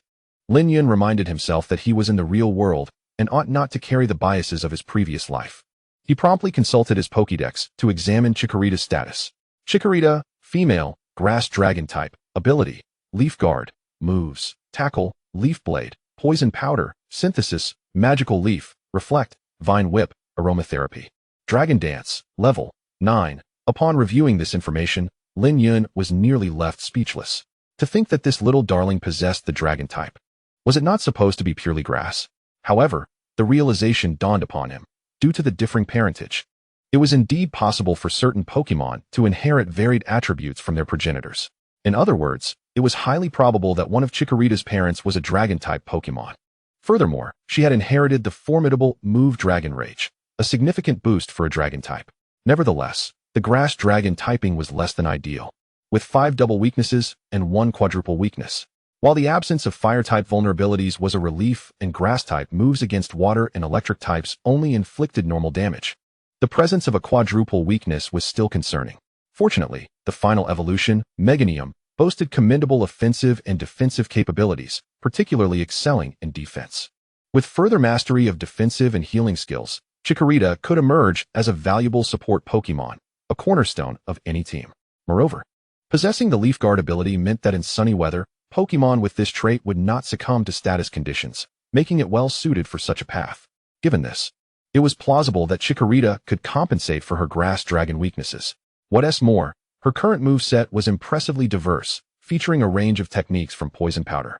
Lin Yun reminded himself that he was in the real world and ought not to carry the biases of his previous life. He promptly consulted his Pokédex to examine Chikorita's status. Chikorita, female, grass dragon type, ability, Leaf Guard, moves, tackle, Leaf Blade, poison powder, synthesis, magical leaf, reflect, vine whip, aromatherapy. Dragon Dance, level 9. Upon reviewing this information, Lin Yun was nearly left speechless. To think that this little darling possessed the dragon type. Was it not supposed to be purely grass? However, the realization dawned upon him. Due to the differing parentage, it was indeed possible for certain Pokémon to inherit varied attributes from their progenitors. In other words, it was highly probable that one of Chikorita's parents was a dragon-type Pokémon. Furthermore, she had inherited the formidable move Dragon Rage, a significant boost for a dragon type. Nevertheless, the grass dragon typing was less than ideal, with 5 double weaknesses and 1 quadruple weakness. While the absence of fire-type vulnerabilities was a relief and grass-type moves against water and electric types only inflicted normal damage, the presence of a quadruple weakness was still concerning. Fortunately, the final evolution, Meganium, boasted commendable offensive and defensive capabilities, particularly excelling in defense. With further mastery of defensive and healing skills, Chikorita could emerge as a valuable support Pokémon, a cornerstone of any team. Moreover, possessing the Leaf Guard ability meant that in sunny weather, Pokémon with this trait would not succumb to status conditions, making it well suited for such a path. Given this, it was plausible that Chikorita could compensate for her grass dragon weaknesses. What's more, her current moveset was impressively diverse, featuring a range of techniques from Poison Powder,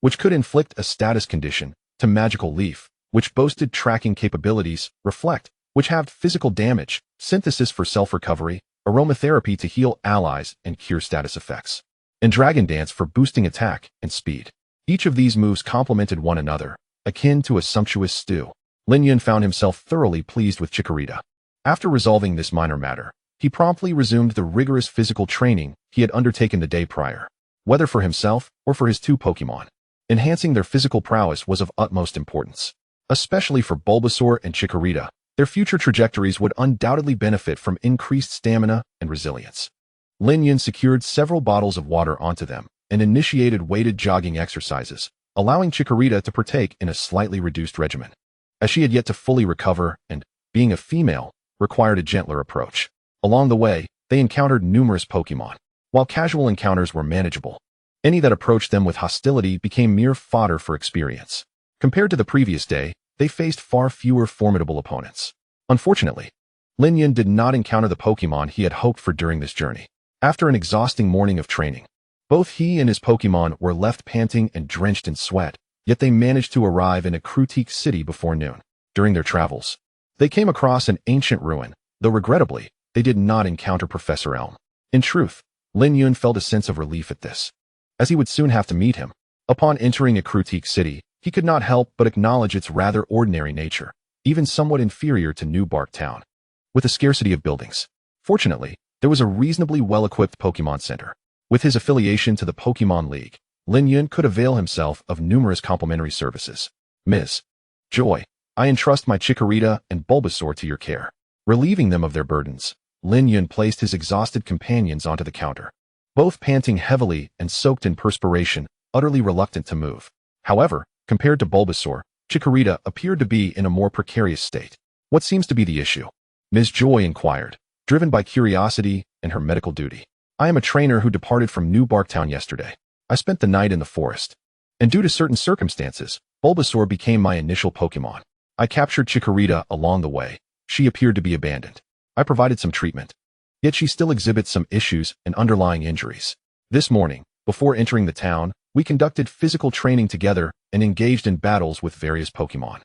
which could inflict a status condition, to Magical Leaf, which boasted tracking capabilities, Reflect, which halved physical damage, Synthesis for self-recovery, Aromatherapy to heal allies and cure status effects, and Dragon Dance for boosting attack and speed. Each of these moves complemented one another, akin to a sumptuous stew. Lin Yun found himself thoroughly pleased with Chikorita. After resolving this minor matter, he promptly resumed the rigorous physical training he had undertaken the day prior, whether for himself or for his 2 Pokémon. Enhancing their physical prowess was of utmost importance. Especially for Bulbasaur and Chikorita, their future trajectories would undoubtedly benefit from increased stamina and resilience. Lin Yun secured several bottles of water onto them and initiated weighted jogging exercises, allowing Chikorita to partake in a slightly reduced regimen, as she had yet to fully recover and, being a female, required a gentler approach. Along the way, they encountered numerous Pokémon. While casual encounters were manageable, any that approached them with hostility became mere fodder for experience. Compared to the previous day, they faced far fewer formidable opponents. Unfortunately, Lin Yun did not encounter the Pokémon he had hoped for during this journey. After an exhausting morning of training, both he and his Pokémon were left panting and drenched in sweat, yet they managed to arrive in a Critique city before noon. During their travels, they came across an ancient ruin, though regrettably, they did not encounter Professor Elm. In truth, Lin Yun felt a sense of relief at this, as he would soon have to meet him. Upon entering a Critique city, he could not help but acknowledge its rather ordinary nature, even somewhat inferior to New Bark Town, with a scarcity of buildings. Fortunately, there was a reasonably well-equipped Pokémon Center. With his affiliation to the Pokémon League, Lin Yun could avail himself of numerous complimentary services. Ms. Joy, I entrust my Chikorita and Bulbasaur to your care. Relieving them of their burdens, Lin Yun placed his exhausted companions onto the counter, both panting heavily and soaked in perspiration, utterly reluctant to move. However, compared to Bulbasaur, Chikorita appeared to be in a more precarious state. What seems to be the issue? Ms. Joy inquired, driven by curiosity and her medical duty. I am a trainer who departed from New Barktown yesterday. I spent the night in the forest, and due to certain circumstances, Bulbasaur became my initial Pokémon. I captured Chikorita along the way. She appeared to be abandoned. I provided some treatment, yet she still exhibits some issues and underlying injuries. This morning, before entering the town, we conducted physical training together and engaged in battles with various Pokémon.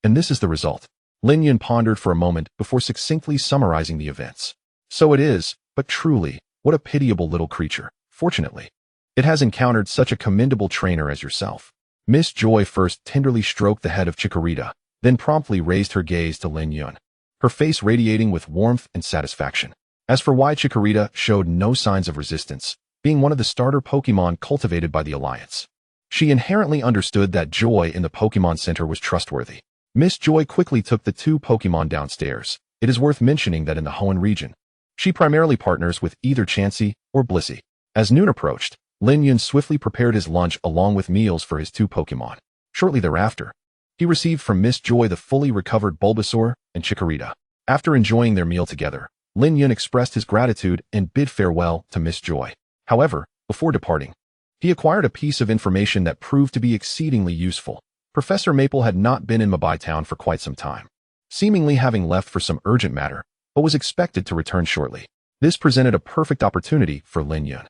And this is the result. Lin Yun pondered for a moment before succinctly summarizing the events. So it is, but truly, what a pitiable little creature. Fortunately, it has encountered such a commendable trainer as yourself. Miss Joy first tenderly stroked the head of Chikorita, then promptly raised her gaze to Lin Yun, her face radiating with warmth and satisfaction. As for why Chikorita showed no signs of resistance, being one of the starter Pokémon cultivated by the Alliance, she inherently understood that Joy in the Pokémon Center was trustworthy. Miss Joy quickly took the 2 Pokémon downstairs. It is worth mentioning that in the Hoenn region, she primarily partners with either Chansey or Blissey. As noon approached, Lin Yun swiftly prepared his lunch along with meals for his 2 Pokémon. Shortly thereafter, he received from Miss Joy the fully recovered Bulbasaur and Chikorita. After enjoying their meal together, Lin Yun expressed his gratitude and bid farewell to Miss Joy. However, before departing, he acquired a piece of information that proved to be exceedingly useful. Professor Maple had not been in Mabai Town for quite some time. seemingly having left for some urgent matter, but was expected to return shortly. This presented a perfect opportunity for Lin Yun.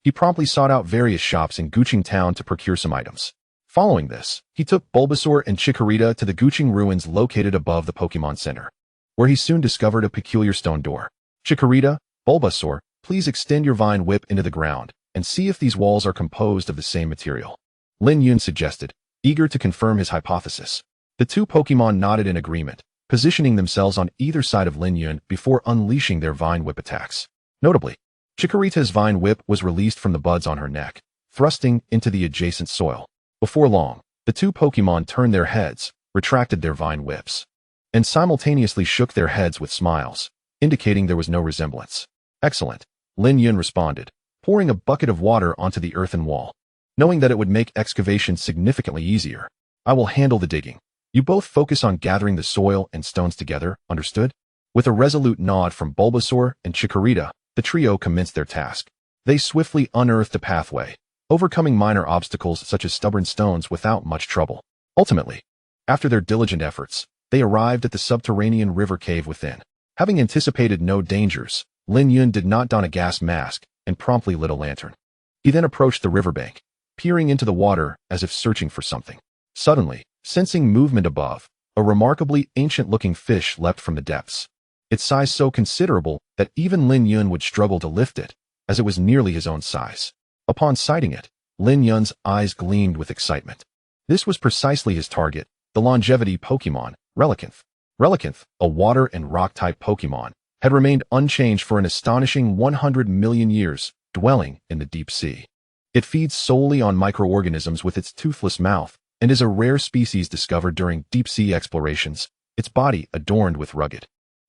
He promptly sought out various shops in Guqing Town to procure some items. Following this, he took Bulbasaur and Chikorita to the Guqing ruins located above the Pokemon Center, where he soon discovered a peculiar stone door. Chikorita, Bulbasaur, please extend your vine whip into the ground and see if these walls are composed of the same material, Lin Yun suggested, eager to confirm his hypothesis. The two Pokemon nodded in agreement, positioning themselves on either side of Lin Yun before unleashing their vine whip attacks. Notably, Chikorita's vine whip was released from the buds on her neck, thrusting into the adjacent soil. Before long, the two Pokemon turned their heads, retracted their vine whips, and simultaneously shook their heads with smiles, indicating there was no resemblance. Excellent, Lin Yun responded, pouring a bucket of water onto the earthen wall. Knowing that it would make excavation significantly easier, I will handle the digging. You both focus on gathering the soil and stones together, understood? With a resolute nod from Bulbasaur and Chikorita, the trio commenced their task. They swiftly unearthed a pathway, overcoming minor obstacles such as stubborn stones without much trouble. Ultimately, after their diligent efforts, they arrived at the subterranean river cave within. Having anticipated no dangers, Lin Yun did not don a gas mask and promptly lit a lantern. He then approached the riverbank, peering into the water as if searching for something. Suddenly, sensing movement above, a remarkably ancient-looking fish leapt from the depths. Its size so considerable that even Lin Yun would struggle to lift it, as it was nearly his own size. Upon sighting it, Lin Yun's eyes gleamed with excitement. This was precisely his target, the longevity Pokemon, Relicanth. Relicanth, a water and rock-type Pokemon, had remained unchanged for an astonishing 100 million years, dwelling in the deep sea. It feeds solely on microorganisms with its toothless mouth and is a rare species discovered during deep-sea explorations, its body adorned with rugged,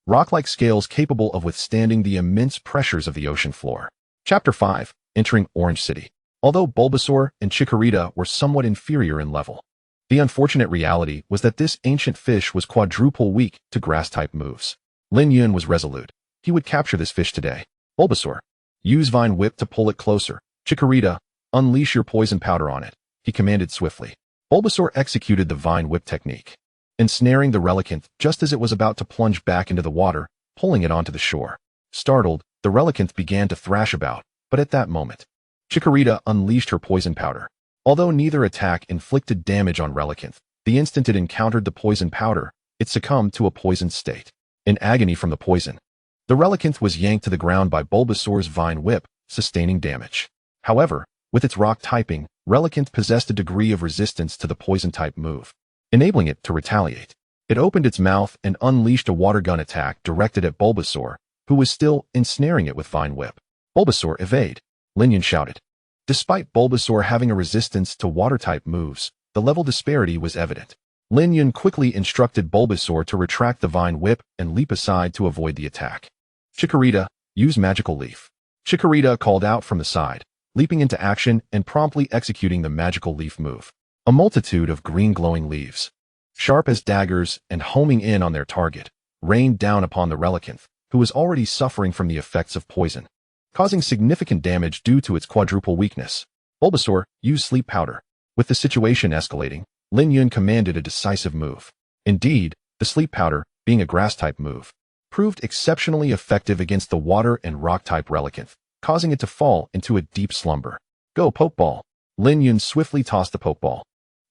rock-like scales capable of withstanding the immense pressures of the ocean floor. Chapter 5. Entering Orange City. Although Bulbasaur and Chikorita were somewhat inferior in level, the unfortunate reality was that this ancient fish was quadruple weak to grass-type moves. Lin Yun was resolute. He would capture this fish today. Bulbasaur, use Vine Whip to pull it closer. Chikorita, unleash your poison powder on it, he commanded swiftly. Bulbasaur executed the Vine Whip technique, ensnaring the Relicanth just as it was about to plunge back into the water, pulling it onto the shore. Startled, the Relicanth began to thrash about, but at that moment, Chikorita unleashed her poison powder. Although neither attack inflicted damage on Relicanth, the instant it encountered the poison powder, it succumbed to a poisoned state. In agony from the poison, the Relicanth was yanked to the ground by Bulbasaur's Vine Whip, sustaining damage. However, with its rock typing, Relicanth possessed a degree of resistance to the poison-type move, enabling it to retaliate. It opened its mouth and unleashed a water gun attack directed at Bulbasaur, who was still ensnaring it with Vine Whip. Bulbasaur, evade, Lin Yun shouted. Despite Bulbasaur having a resistance to water-type moves, the level disparity was evident. Lin Yun quickly instructed Bulbasaur to retract the Vine Whip and leap aside to avoid the attack. Chikorita, use Magical Leaf. Chikorita called out from the side, leaping into action and promptly executing the Magical Leaf move. A multitude of green glowing leaves, sharp as daggers and homing in on their target, rained down upon the Relicanth, who was already suffering from the effects of poison, causing significant damage due to its quadruple weakness. Bulbasaur, use Sleep Powder. With the situation escalating, Lin Yun commanded a decisive move. Indeed, the Sleep Powder, being a grass-type move, proved exceptionally effective against the water and rock-type Relicanth, causing it to fall into a deep slumber. Go Pokeball. Lin Yun swiftly tossed the Pokeball,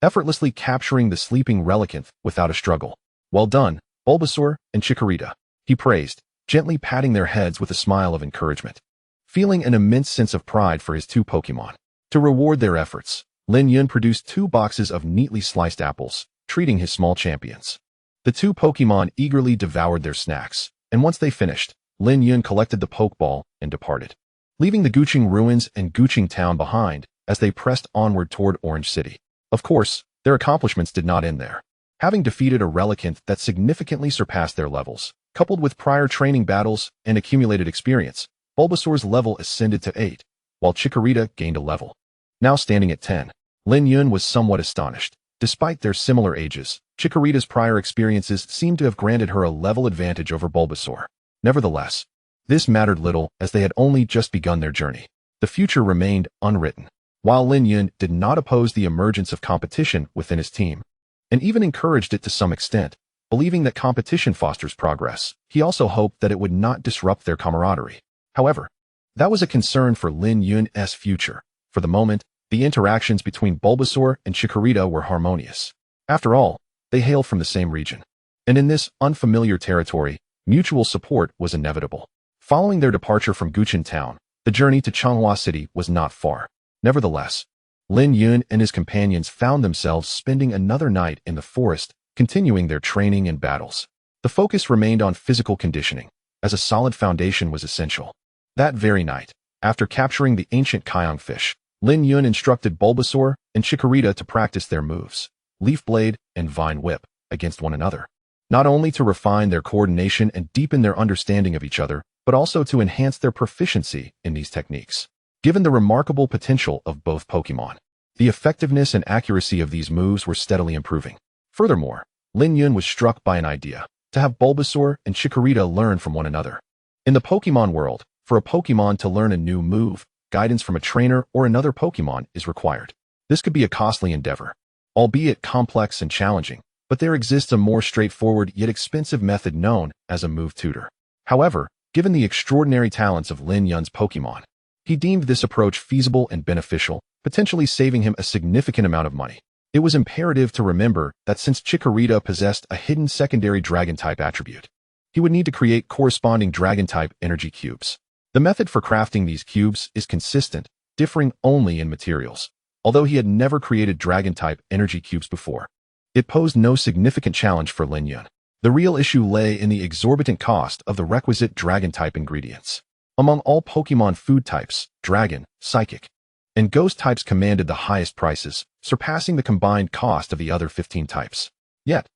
effortlessly capturing the sleeping Relicanth without a struggle. Well done, Bulbasaur and Chikorita, he praised, gently patting their heads with a smile of encouragement, feeling an immense sense of pride for his two Pokemon. To reward their efforts, Lin Yun produced 2 boxes of neatly sliced apples, treating his small champions. The two Pokemon eagerly devoured their snacks, and once they finished, Lin Yun collected the Pokeball and departed, leaving the Guqing ruins and Guqing town behind as they pressed onward toward Orange City. Of course, their accomplishments did not end there. Having defeated a Relicanth that significantly surpassed their levels, coupled with prior training battles and accumulated experience, Bulbasaur's level ascended to 8, while Chikorita gained a level, now standing at 10. Lin Yun was somewhat astonished. Despite their similar ages, Chikorita's prior experiences seemed to have granted her a level advantage over Bulbasaur. Nevertheless, this mattered little as they had only just begun their journey. The future remained unwritten. While Lin Yun did not oppose the emergence of competition within his team, and even encouraged it to some extent, Believing that competition fosters progress, he also hoped that it would not disrupt their camaraderie. However, that was a concern for Lin Yun's future. For the moment, the interactions between Bulbasaur and Chikorita were harmonious. After all, they hailed from the same region. And in this unfamiliar territory, mutual support was inevitable. Following their departure from Guchin Town, the journey to Changhua City was not far. Nevertheless, Lin Yun and his companions found themselves spending another night in the forest, continuing their training and battles. The focus remained on physical conditioning, as a solid foundation was essential. That very night, after capturing the ancient Kyong fish, Lin Yun instructed Bulbasaur and Chikorita to practice their moves, Leaf Blade and Vine Whip, against one another. Not only to refine their coordination and deepen their understanding of each other, but also to enhance their proficiency in these techniques. Given the remarkable potential of both Pokémon, the effectiveness and accuracy of these moves were steadily improving. Furthermore, Lin Yun was struck by an idea, to have Bulbasaur and Chikorita learn from one another. In the Pokémon world, for a Pokémon to learn a new move, guidance from a trainer or another Pokémon is required. This could be a costly endeavor, albeit complex and challenging, but there exists a more straightforward yet expensive method known as a move tutor. However, given the extraordinary talents of Lin Yun's Pokémon, he deemed this approach feasible and beneficial, potentially saving him a significant amount of money. It was imperative to remember that since Chikorita possessed a hidden secondary Dragon-type attribute, he would need to create corresponding Dragon-type energy cubes. The method for crafting these cubes is consistent, differing only in materials. Although he had never created Dragon-type energy cubes before, it posed no significant challenge for Lin Yun. The real issue lay in the exorbitant cost of the requisite Dragon-type ingredients. Among all Pokémon food types, Dragon, Psychic, and Ghost types commanded the highest prices, surpassing the combined cost of the other 15 types. Yet,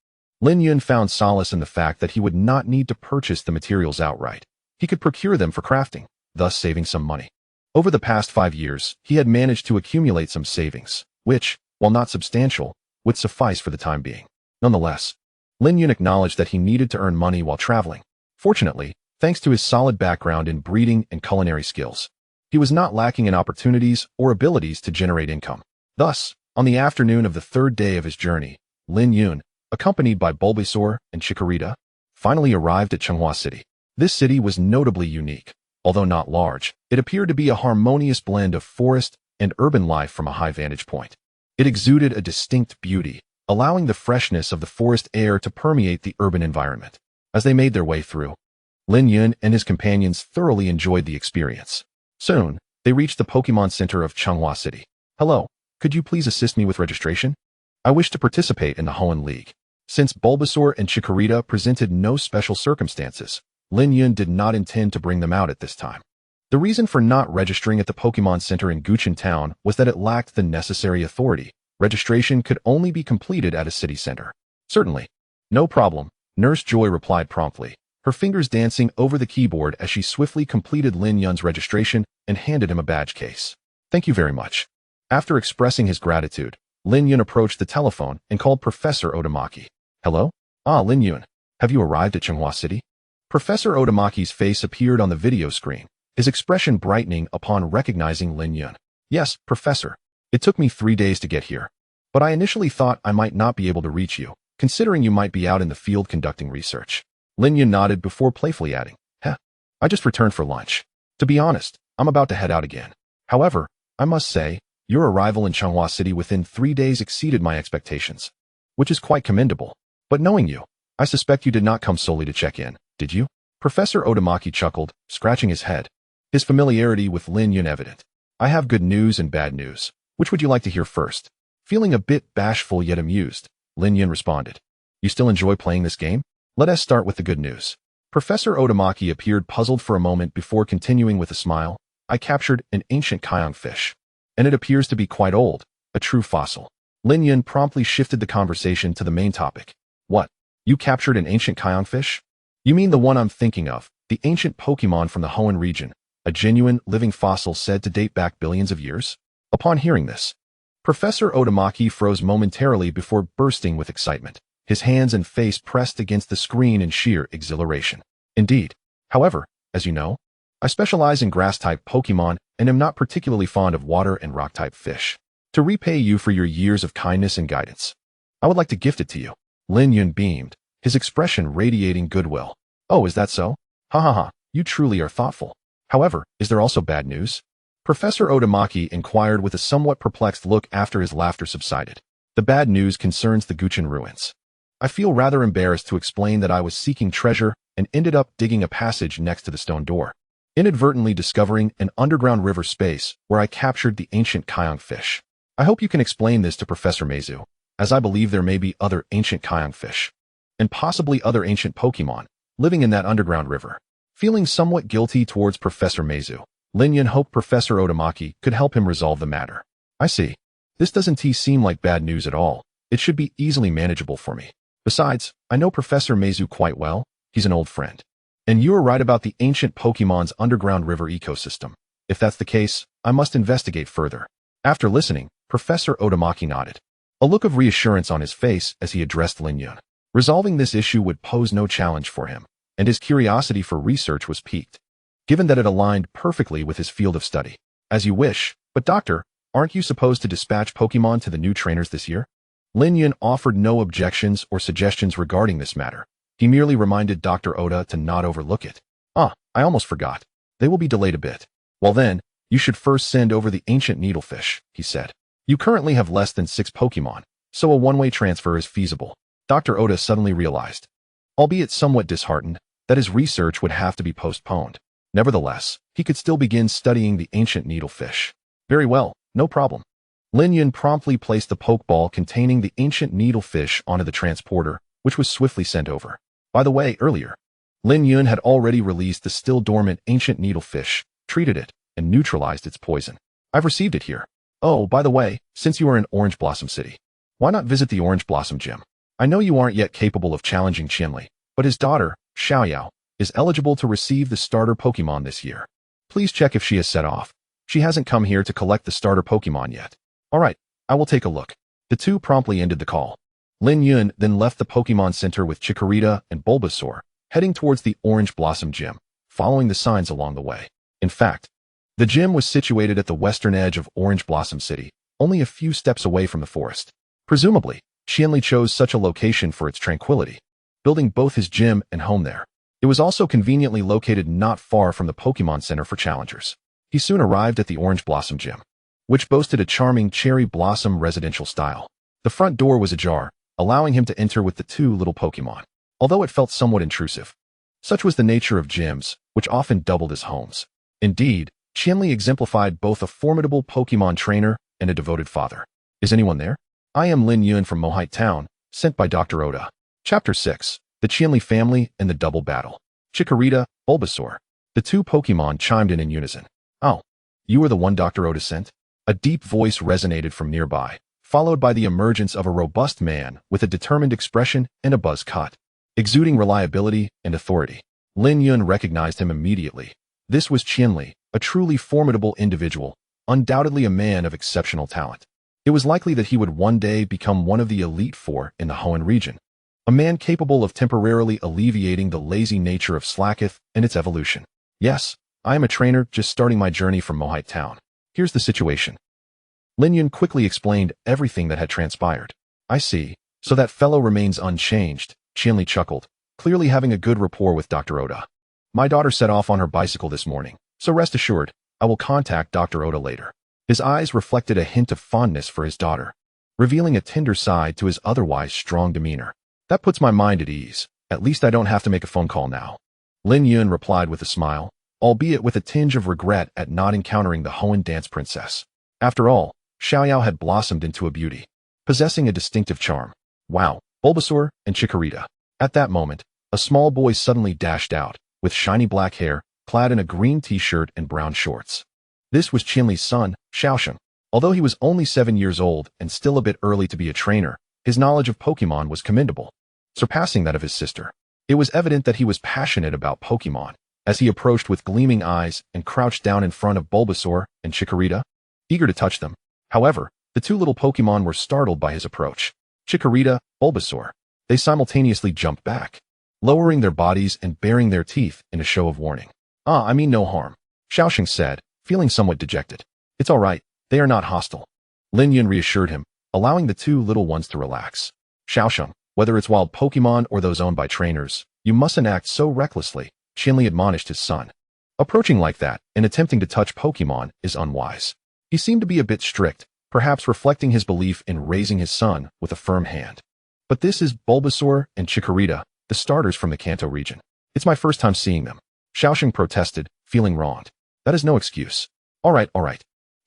Lin Yun found solace in the fact that he would not need to purchase the materials outright. He could procure them for crafting, thus saving some money. Over the past 5 years, he had managed to accumulate some savings, which, while not substantial, would suffice for the time being. Nonetheless, Lin Yun acknowledged that he needed to earn money while traveling. Fortunately, thanks to his solid background in breeding and culinary skills, he was not lacking in opportunities or abilities to generate income. Thus, on the afternoon of the third day of his journey, Lin Yun, accompanied by Bulbasaur and Chikorita, finally arrived at Changhua City. This city was notably unique. Although not large, it appeared to be a harmonious blend of forest and urban life from a high vantage point. It exuded a distinct beauty, allowing the freshness of the forest air to permeate the urban environment. As they made their way through, Lin Yun and his companions thoroughly enjoyed the experience. Soon, they reached the Pokémon Center of Changhua City. Hello, could you please assist me with registration? I wish to participate in the Hoenn League. Since Bulbasaur and Chikorita presented no special circumstances, Lin Yun did not intend to bring them out at this time. The reason for not registering at the Pokémon Center in Guchin Town was that it lacked the necessary authority. Registration could only be completed at a city center. Certainly. No problem, Nurse Joy replied promptly, her fingers dancing over the keyboard as she swiftly completed Lin Yun's registration and handed him a badge case. Thank you very much. After expressing his gratitude, Lin Yun approached the telephone and called Professor Otamaki. Hello? Ah, Lin Yun. Have you arrived at Changhua City? Professor Otamaki's face appeared on the video screen, his expression brightening upon recognizing Lin Yun. Yes, Professor. It took me 3 days to get here, but I initially thought I might not be able to reach you, considering you might be out in the field conducting research. Lin Yun nodded before playfully adding, I just returned for lunch. To be honest, I'm about to head out again. However, I must say, your arrival in Changhua City within 3 days exceeded my expectations, which is quite commendable. But knowing you, I suspect you did not come solely to check in, did you? Professor Otamaki chuckled, scratching his head, his familiarity with Lin Yun evident. I have good news and bad news. Which would you like to hear first? Feeling a bit bashful yet amused, Lin Yun responded. You still enjoy playing this game? Let us start with the good news. Professor Otamaki appeared puzzled for a moment before continuing with a smile. I captured an ancient Kyong fish, and it appears to be quite old, a true fossil. Lin Yun promptly shifted the conversation to the main topic. What? You captured an ancient Kyong fish? You mean the one I'm thinking of, the ancient Pokémon from the Hoenn region, a genuine, living fossil said to date back billions of years? Upon hearing this, Professor Otamaki froze momentarily before bursting with excitement, his hands and face pressed against the screen in sheer exhilaration. Indeed. However, as you know, I specialize in grass-type Pokémon and am not particularly fond of water and rock-type fish. To repay you for your years of kindness and guidance, I would like to gift it to you. Lin Yun beamed, his expression radiating goodwill. Oh, is that so? Ha ha ha, you truly are thoughtful. However, is there also bad news? Professor Otamaki inquired with a somewhat perplexed look after his laughter subsided. The bad news concerns the Guchin ruins. I feel rather embarrassed to explain that I was seeking treasure and ended up digging a passage next to the stone door, inadvertently discovering an underground river space where I captured the ancient Kyong fish. I hope you can explain this to Professor Meizu, as I believe there may be other ancient Kyong fish, and possibly other ancient Pokemon, living in that underground river. Feeling somewhat guilty towards Professor Meizu, Lin Yun hoped Professor Otamaki could help him resolve the matter. I see. This doesn't seem like bad news at all. It should be easily manageable for me. Besides, I know Professor Meizu quite well. He's an old friend. And you are right about the ancient Pokemon's underground river ecosystem. If that's the case, I must investigate further. After listening, Professor Otamaki nodded, a look of reassurance on his face as he addressed Lin Yun. Resolving this issue would pose no challenge for him, and his curiosity for research was piqued, given that it aligned perfectly with his field of study. As you wish, but doctor, aren't you supposed to dispatch Pokemon to the new trainers this year? Lin Yun offered no objections or suggestions regarding this matter. He merely reminded Dr. Oda to not overlook it. I almost forgot. They will be delayed a bit. Well then, you should first send over the ancient needlefish, he said. You currently have less than 6 Pokemon, so a one-way transfer is feasible. Dr. Oda suddenly realized, albeit somewhat disheartened, that his research would have to be postponed. Nevertheless, he could still begin studying the ancient needlefish. Very well, no problem. Lin Yun promptly placed the Pokeball containing the ancient needlefish onto the transporter, which was swiftly sent over. By the way, earlier, Lin Yun had already released the still dormant ancient needlefish, treated it, and neutralized its poison. I've received it here. Oh, by the way, since you are in Orange Blossom City, why not visit the Orange Blossom Gym? I know you aren't yet capable of challenging Qianli, but his daughter, Xiaoyao, is eligible to receive the starter Pokemon this year. Please check if she has set off. She hasn't come here to collect the starter Pokemon yet. Alright, I will take a look. The two promptly ended the call. Lin Yun then left the Pokemon Center with Chikorita and Bulbasaur, heading towards the Orange Blossom Gym, following the signs along the way. In fact, the gym was situated at the western edge of Orange Blossom City, only a few steps away from the forest. Presumably, Qianli chose such a location for its tranquility, building both his gym and home there. It was also conveniently located not far from the Pokemon Center for challengers. He soon arrived at the Orange Blossom Gym, which boasted a charming cherry blossom residential style. The front door was ajar, allowing him to enter with the 2 little Pokemon, although it felt somewhat intrusive. Such was the nature of gyms, which often doubled as homes. Indeed, Qianli exemplified both a formidable Pokemon trainer and a devoted father. Is anyone there? I am Lin Yun from Mohite Town, sent by Dr. Oda. Chapter 6. The Qianli Family and the Double Battle. Chikorita, Bulbasaur. The 2 Pokemon chimed in unison. Oh, you are the one Dr. Oda sent? A deep voice resonated from nearby, followed by the emergence of a robust man with a determined expression and a buzz cut, exuding reliability and authority. Lin Yun recognized him immediately. This was Qianli, a truly formidable individual, undoubtedly a man of exceptional talent. It was likely that he would one day become one of the elite 4 in the Hoenn region, a man capable of temporarily alleviating the lazy nature of Slacketh and its evolution. Yes, I am a trainer just starting my journey from Mohite Town. Here's the situation. Lin Yun quickly explained everything that had transpired. I see, so that fellow remains unchanged, Qianli chuckled, clearly having a good rapport with Dr. Oda. My daughter set off on her bicycle this morning, so rest assured, I will contact Dr. Oda later. His eyes reflected a hint of fondness for his daughter, revealing a tender side to his otherwise strong demeanor. That puts my mind at ease. At least I don't have to make a phone call now. Lin Yun replied with a smile, albeit with a tinge of regret at not encountering the Hoenn dance princess. After all, Xiaoyao had blossomed into a beauty, possessing a distinctive charm. Wow, Bulbasaur and Chikorita. At that moment, a small boy suddenly dashed out, with shiny black hair, clad in a green t-shirt and brown shorts. This was Qianli's son, Xiaosheng. Although he was only 7 years old and still a bit early to be a trainer, his knowledge of Pokemon was commendable, surpassing that of his sister. It was evident that he was passionate about Pokemon, as he approached with gleaming eyes and crouched down in front of Bulbasaur and Chikorita, eager to touch them. However, the 2 little Pokemon were startled by his approach. Chikorita, Bulbasaur. They simultaneously jumped back, lowering their bodies and baring their teeth in a show of warning. I mean no harm, Xiaosheng said, feeling somewhat dejected. It's all right, they are not hostile. Lin Yun reassured him, allowing the 2 little ones to relax. Xiaosheng, Whether it's wild Pokemon or those owned by trainers, you mustn't act so recklessly, Qianli admonished his son. Approaching like that and attempting to touch Pokemon is unwise. He seemed to be a bit strict, perhaps reflecting his belief in raising his son with a firm hand. But this is Bulbasaur and Chikorita, the starters from the Kanto region. It's my first time seeing them. Xiaoxing protested, feeling wronged. That is no excuse. All right.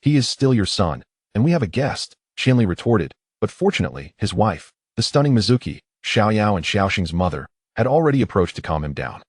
He is still your son, and we have a guest, Qianli retorted, but fortunately, his wife, the stunning Mizuki, Xiaoyao and Xiaoxing's mother, had already approached to calm him down.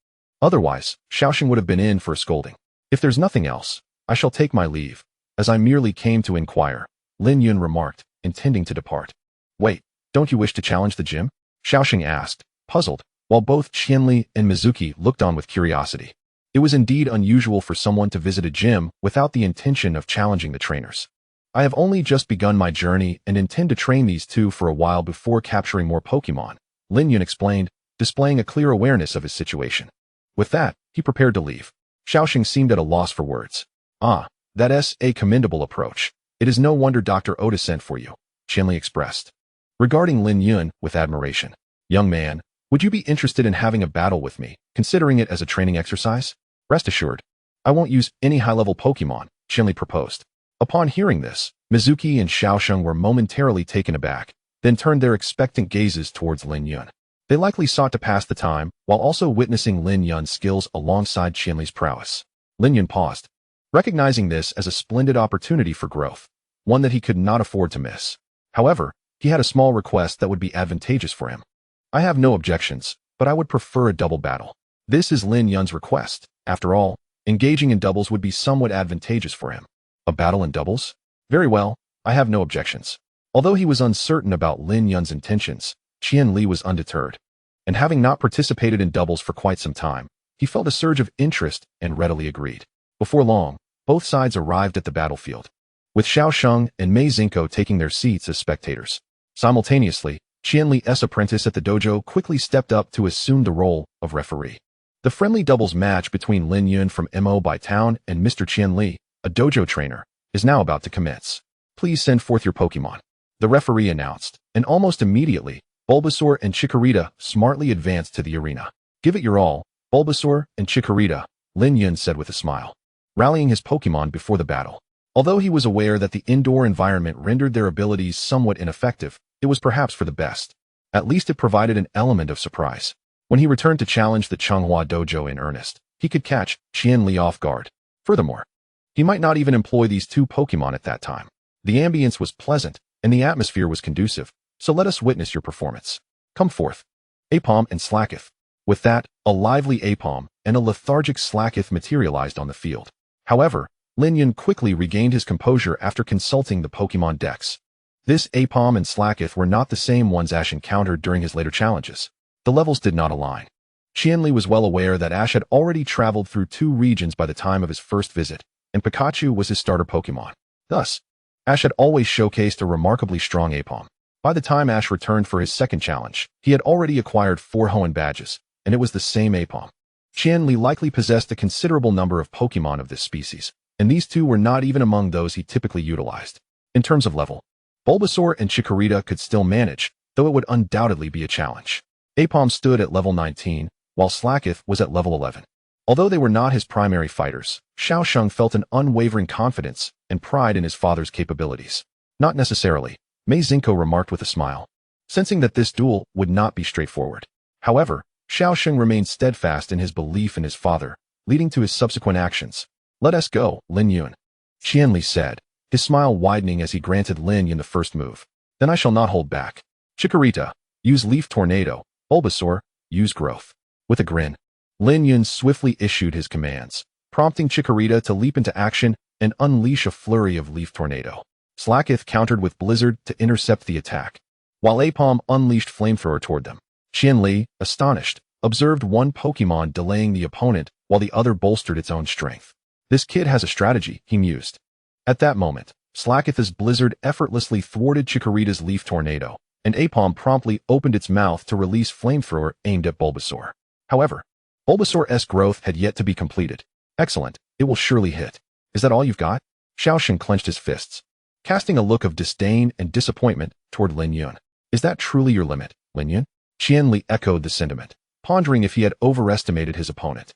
Otherwise, Xiaoxing would have been in for a scolding. If there's nothing else, I shall take my leave, as I merely came to inquire, Lin Yun remarked, intending to depart. Wait, don't you wish to challenge the gym? Xiaoxing asked, puzzled, while both Qianli and Mizuki looked on with curiosity. It was indeed unusual for someone to visit a gym without the intention of challenging the trainers. I have only just begun my journey and intend to train these two for a while before capturing more Pokemon, Lin Yun explained, displaying a clear awareness of his situation. With that, he prepared to leave. Xiaoxing seemed at a loss for words. That's a commendable approach. It is no wonder Dr. Oda sent for you, Qianli expressed. Regarding Lin Yun with admiration. Young man, would you be interested in having a battle with me, considering it as a training exercise? Rest assured, I won't use any high-level Pokemon, Qianli proposed. Upon hearing this, Mizuki and Xiaoxing were momentarily taken aback, then turned their expectant gazes towards Lin Yun. They likely sought to pass the time, while also witnessing Lin Yun's skills alongside Qianli's prowess. Lin Yun paused, recognizing this as a splendid opportunity for growth, one that he could not afford to miss. However, he had a small request that would be advantageous for him. I have no objections, but I would prefer a double battle. This is Lin Yun's request. After all, engaging in doubles would be somewhat advantageous for him. A battle in doubles? Very well, I have no objections. Although he was uncertain about Lin Yun's intentions, Qianli was undeterred. And having not participated in doubles for quite some time, he felt a surge of interest and readily agreed. Before long, both sides arrived at the battlefield, with Xiaoxing and Mei Zinko taking their seats as spectators. Simultaneously, Qianli's apprentice at the dojo quickly stepped up to assume the role of referee. The friendly doubles match between Lin Yun from Mo by Town and Mr. Qianli, a dojo trainer, is now about to commence. Please send forth your Pokemon, the referee announced, and almost immediately, Bulbasaur and Chikorita smartly advanced to the arena. Give it your all, Bulbasaur and Chikorita, Lin Yun said with a smile, rallying his Pokemon before the battle. Although he was aware that the indoor environment rendered their abilities somewhat ineffective, it was perhaps for the best. At least it provided an element of surprise. When he returned to challenge the Changhua dojo in earnest, he could catch Qianli off guard. Furthermore, he might not even employ these two Pokemon at that time. The ambience was pleasant, and the atmosphere was conducive, so let us witness your performance. Come forth. Aipom and Slacketh. With that, a lively Aipom and a lethargic Slacketh materialized on the field. However, Lin Yun quickly regained his composure after consulting the Pokemon Dex. This Aipom and Slacketh were not the same ones Ash encountered during his later challenges. The levels did not align. Qianli was well aware that Ash had already traveled through 2 regions by the time of his first visit, and Pikachu was his starter Pokemon. Thus, Ash had always showcased a remarkably strong Aipom. By the time Ash returned for his second challenge, he had already acquired 4 Hoenn badges, and it was the same Aipom. Qianli likely possessed a considerable number of Pokemon of this species, and these two were not even among those he typically utilized. In terms of level, Bulbasaur and Chikorita could still manage, though it would undoubtedly be a challenge. Aipom stood at level 19, while Slacketh was at level 11. Although they were not his primary fighters, Xiaoxing felt an unwavering confidence and pride in his father's capabilities. Not necessarily, Mei Zinko remarked with a smile, sensing that this duel would not be straightforward. However, Xiaoxing remained steadfast in his belief in his father, leading to his subsequent actions. Let us go, Lin Yun, Qianli said, his smile widening as he granted Lin Yun the first move. Then I shall not hold back. Chikorita, use Leaf Tornado. Bulbasaur, use Growth. With a grin, Lin Yun swiftly issued his commands, prompting Chikorita to leap into action and unleash a flurry of Leaf Tornado. Slacketh countered with Blizzard to intercept the attack, while Aipom unleashed Flamethrower toward them. Qianli, astonished, observed one Pokemon delaying the opponent while the other bolstered its own strength. This kid has a strategy, he mused. At that moment, Slacketh's Blizzard effortlessly thwarted Chikorita's Leaf Tornado, and Aipom promptly opened its mouth to release Flamethrower aimed at Bulbasaur. However, Bulbasaur's growth had yet to be completed. Excellent, it will surely hit. Is that all you've got? Xiaoxing clenched his fists, casting a look of disdain and disappointment toward Lin Yun. Is that truly your limit, Lin Yun? Qianli echoed the sentiment, pondering if he had overestimated his opponent,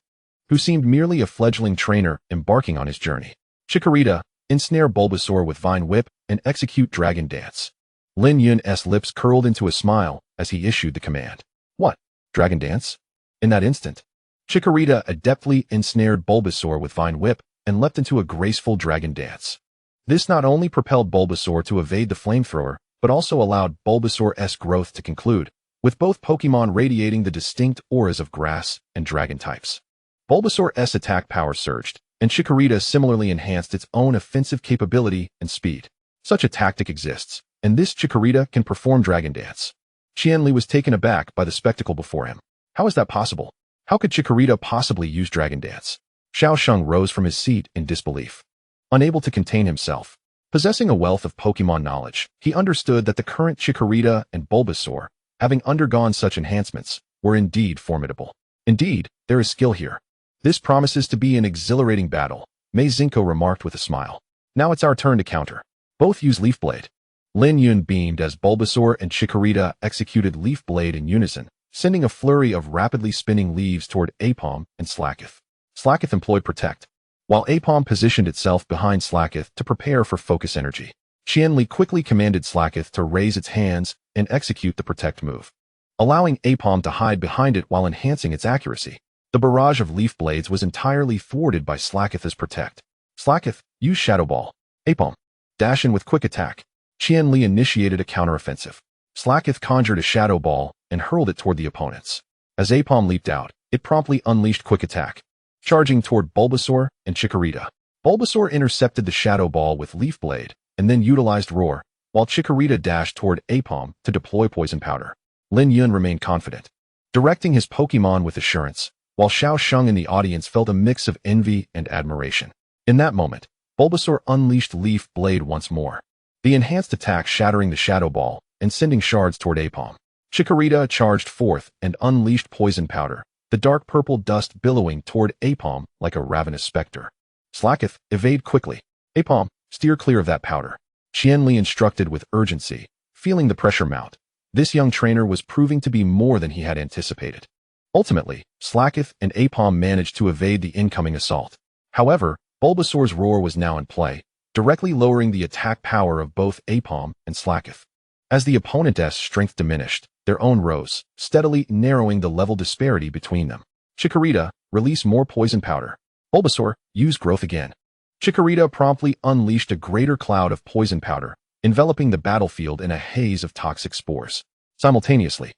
who seemed merely a fledgling trainer embarking on his journey. Chikorita, ensnare Bulbasaur with Vine Whip and execute Dragon Dance. Lin Yun's lips curled into a smile as he issued the command. What? Dragon Dance? In that instant, Chikorita adeptly ensnared Bulbasaur with Vine Whip and leapt into a graceful Dragon Dance. This not only propelled Bulbasaur to evade the flamethrower, but also allowed Bulbasaur's growth to conclude, with both Pokémon radiating the distinct auras of grass and dragon types. Bulbasaur's attack power surged, and Chikorita similarly enhanced its own offensive capability and speed. Such a tactic exists, and this Chikorita can perform Dragon Dance. Qianli was taken aback by the spectacle before him. How is that possible? How could Chikorita possibly use Dragon Dance? Xiao Sheng rose from his seat in disbelief. Unable to contain himself, possessing a wealth of Pokémon knowledge, he understood that the current Chikorita and Bulbasaur, having undergone such enhancements, were indeed formidable. Indeed, there is skill here. This promises to be an exhilarating battle, Mei Zinko remarked with a smile. Now it's our turn to counter. Both use Leaf Blade. Lin Yun beamed as Bulbasaur and Chikorita executed Leaf Blade in unison, sending a flurry of rapidly spinning leaves toward Aipom and Slacketh. Slacketh employed Protect, while Aipom positioned itself behind Slacketh to prepare for focus energy. Qianli quickly commanded Slacketh to raise its hands and execute the Protect move, allowing Aipom to hide behind it while enhancing its accuracy. The barrage of Leaf Blades was entirely thwarted by Slacketh's Protect. Slacketh, use Shadow Ball. Aipom, dash in with Quick Attack. Qianli initiated a counteroffensive. Slacketh conjured a Shadow Ball and hurled it toward the opponents. As Aipom leaped out, it promptly unleashed Quick Attack, charging toward Bulbasaur and Chikorita. Bulbasaur intercepted the Shadow Ball with Leaf Blade and then utilized Roar, while Chikorita dashed toward Aipom to deploy Poison Powder. Lin Yun remained confident, directing his Pokémon with assurance, while Xiao Sheng in the audience felt a mix of envy and admiration. In that moment, Bulbasaur unleashed Leaf Blade once more, the enhanced attack shattering the Shadow Ball and sending shards toward Aipom. Chikorita charged forth and unleashed Poison Powder, the dark purple dust billowing toward Aipom like a ravenous specter. Slacketh, evade quickly. Aipom, steer clear of that powder. Qianli instructed with urgency, feeling the pressure mount. This young trainer was proving to be more than he had anticipated. Ultimately, Slacketh and Aipom managed to evade the incoming assault. However, Bulbasaur's Roar was now in play, directly lowering the attack power of both Aipom and Slacketh. As the opponent's strength diminished, their own rose, steadily narrowing the level disparity between them. Chikorita, release more Poison Powder. Bulbasaur, use Growth again. Chikorita promptly unleashed a greater cloud of Poison Powder, enveloping the battlefield in a haze of toxic spores. Simultaneously,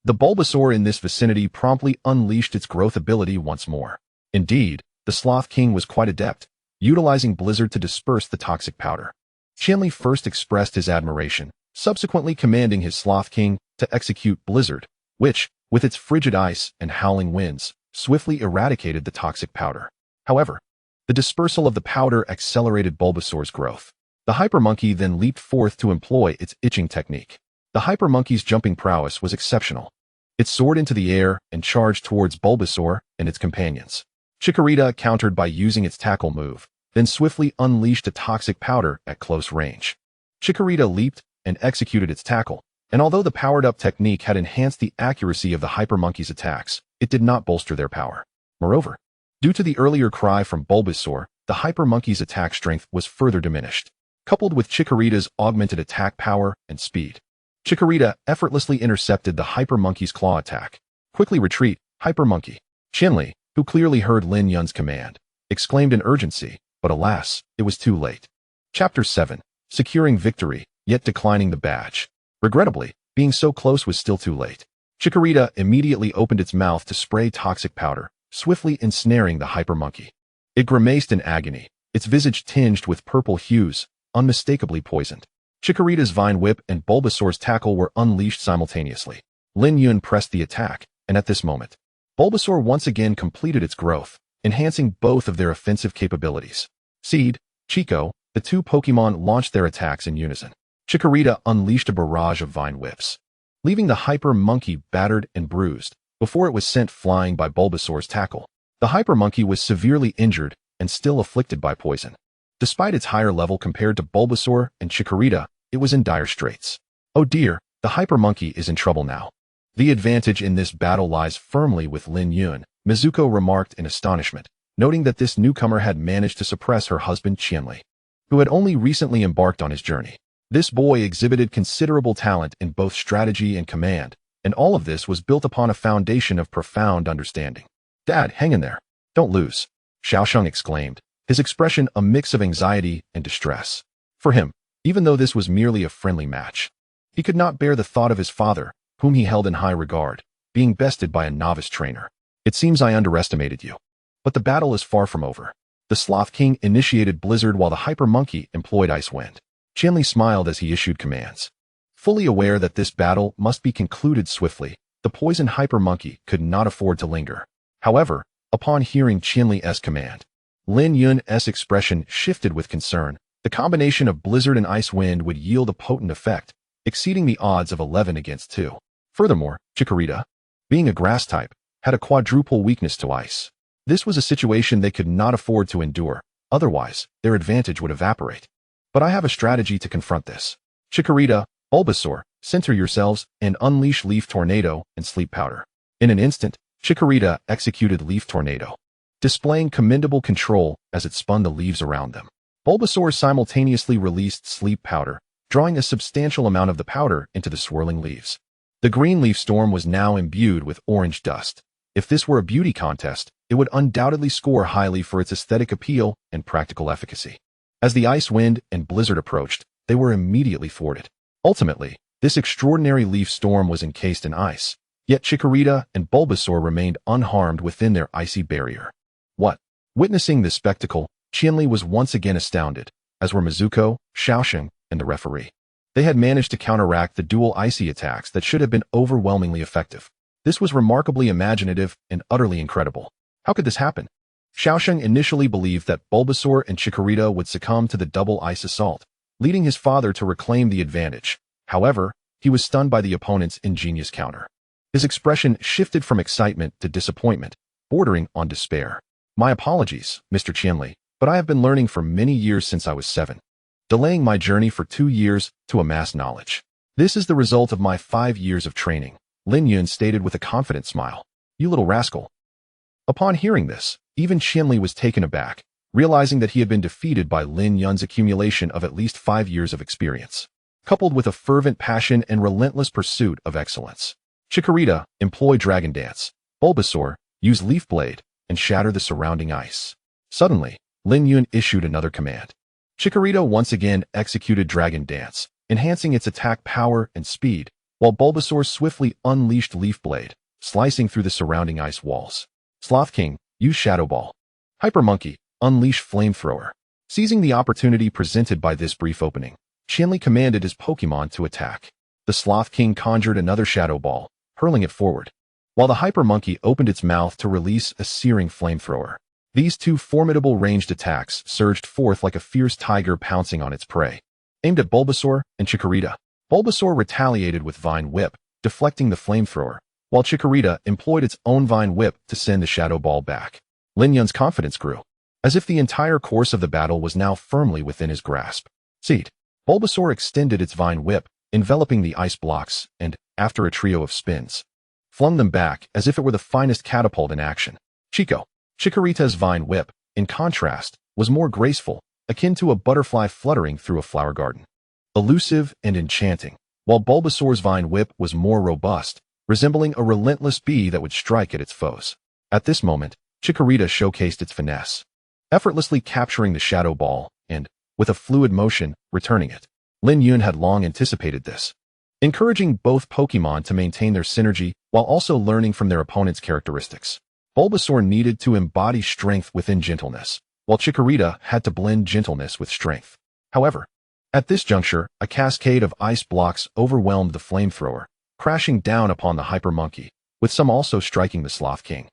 the Bulbasaur in this vicinity promptly unleashed its Growth ability once more. Indeed, the Sloth King was quite adept, utilizing Blizzard to disperse the toxic powder. Qianli first expressed his admiration, subsequently commanding his Sloth King to execute Blizzard, which, with its frigid ice and howling winds, swiftly eradicated the toxic powder. However, the dispersal of the powder accelerated Bulbasaur's growth. The Hyper Monkey then leaped forth to employ its itching technique. The Hyper Monkey's jumping prowess was exceptional. It soared into the air and charged towards Bulbasaur and its companions. Chikorita countered by using its Tackle move, then swiftly unleashed a toxic powder at close range. Chikorita leaped and executed its Tackle, and although the powered-up technique had enhanced the accuracy of the Hyper Monkey's attacks, it did not bolster their power. Moreover, due to the earlier cry from Bulbasaur, the Hyper Monkey's attack strength was further diminished, coupled with Chikorita's augmented attack power and speed. Chikorita effortlessly intercepted the Hyper Monkey's claw attack. Quickly retreat, Hyper Monkey. Qianli, who clearly heard Lin Yun's command, exclaimed in urgency, but alas, it was too late. Chapter 7. Securing victory, yet declining the badge. Regrettably, being so close was still too late. Chikorita immediately opened its mouth to spray toxic powder, swiftly ensnaring the Hyper Monkey. It grimaced in agony, its visage tinged with purple hues, unmistakably poisoned. Chikorita's Vine Whip and Bulbasaur's Tackle were unleashed simultaneously. Lin Yun pressed the attack, and at this moment, Bulbasaur once again completed its growth, enhancing both of their offensive capabilities. Seed, Chico, the two Pokémon launched their attacks in unison. Chikorita unleashed a barrage of Vine Whips, leaving the Hyper Monkey battered and bruised before it was sent flying by Bulbasaur's Tackle. The Hyper Monkey was severely injured and still afflicted by poison. Despite its higher level compared to Bulbasaur and Chikorita, it was in dire straits. Oh dear, the Hyper Monkey is in trouble now. The advantage in this battle lies firmly with Lin Yun, Mizuko remarked in astonishment, noting that this newcomer had managed to suppress her husband Qianli, who had only recently embarked on his journey. This boy exhibited considerable talent in both strategy and command, and all of this was built upon a foundation of profound understanding. "Dad, hang in there. Don't lose," Xiaosheng exclaimed, his expression a mix of anxiety and distress. For him, even though this was merely a friendly match, he could not bear the thought of his father, whom he held in high regard, being bested by a novice trainer. "It seems I underestimated you. But the battle is far from over." The Sloth King initiated Blizzard while the Hyper Monkey employed Ice Wind. Qianli smiled as he issued commands. Fully aware that this battle must be concluded swiftly, the Poison Hyper Monkey could not afford to linger. However, upon hearing Qianli's command, Lin Yun's expression shifted with concern. The combination of Blizzard and Ice Wind would yield a potent effect, exceeding the odds of 11 against 2. Furthermore, Chikorita, being a grass type, had a quadruple weakness to ice. This was a situation they could not afford to endure, otherwise their advantage would evaporate. But I have a strategy to confront this. Chikorita, Bulbasaur, center yourselves and unleash Leaf Tornado and Sleep Powder. In an instant, Chikorita executed Leaf Tornado, displaying commendable control as it spun the leaves around them. Bulbasaur simultaneously released Sleep Powder, drawing a substantial amount of the powder into the swirling leaves. The green leaf storm was now imbued with orange dust. If this were a beauty contest, it would undoubtedly score highly for its aesthetic appeal and practical efficacy. As the Ice Wind and Blizzard approached, they were immediately thwarted. Ultimately, this extraordinary leaf storm was encased in ice, yet Chikorita and Bulbasaur remained unharmed within their icy barrier. What? Witnessing this spectacle, Qianli was once again astounded, as were Mizuko, Xiaosheng, and the referee. They had managed to counteract the dual icy attacks that should have been overwhelmingly effective. This was remarkably imaginative and utterly incredible. How could this happen? Xiaosheng initially believed that Bulbasaur and Chikorita would succumb to the double ice assault, leading his father to reclaim the advantage. However, he was stunned by the opponent's ingenious counter. His expression shifted from excitement to disappointment, bordering on despair. "My apologies, Mr. Qianli, but I have been learning for many years since I was 7, delaying my journey for 2 years to amass knowledge. This is the result of my 5 years of training," Lin Yun stated with a confident smile. "You little rascal." Upon hearing this, even Qianli was taken aback, realizing that he had been defeated by Lin Yun's accumulation of at least 5 years of experience, coupled with a fervent passion and relentless pursuit of excellence. Chikorita, employ Dragon Dance. Bulbasaur, use Leaf Blade, and shatter the surrounding ice. Suddenly, Lin Yun issued another command. Chikorita once again executed Dragon Dance, enhancing its attack power and speed, while Bulbasaur swiftly unleashed Leaf Blade, slicing through the surrounding ice walls. Sloth King, use Shadow Ball. Hyper Monkey, unleash Flamethrower. Seizing the opportunity presented by this brief opening, Qianli commanded his Pokémon to attack. The Sloth King conjured another Shadow Ball, hurling it forward, while the Hyper Monkey opened its mouth to release a searing Flamethrower. These two formidable ranged attacks surged forth like a fierce tiger pouncing on its prey, aimed at Bulbasaur and Chikorita. Bulbasaur retaliated with Vine Whip, deflecting the Flamethrower, while Chikorita employed its own Vine Whip to send the Shadow Ball back. Lin Yun's confidence grew, as if the entire course of the battle was now firmly within his grasp. Seed. Bulbasaur extended its Vine Whip, enveloping the ice blocks, and, after a trio of spins, flung them back as if it were the finest catapult in action. Chikorita's Vine Whip, in contrast, was more graceful, akin to a butterfly fluttering through a flower garden. Elusive and enchanting, while Bulbasaur's Vine Whip was more robust, resembling a relentless bee that would strike at its foes. At this moment, Chikorita showcased its finesse, effortlessly capturing the Shadow Ball and, with a fluid motion, returning it. Lin Yun had long anticipated this, encouraging both Pokémon to maintain their synergy while also learning from their opponent's characteristics. Bulbasaur needed to embody strength within gentleness, while Chikorita had to blend gentleness with strength. However, at this juncture, a cascade of ice blocks overwhelmed the Flamethrower, crashing down upon the Hyper Monkey, with some also striking the Sloth King,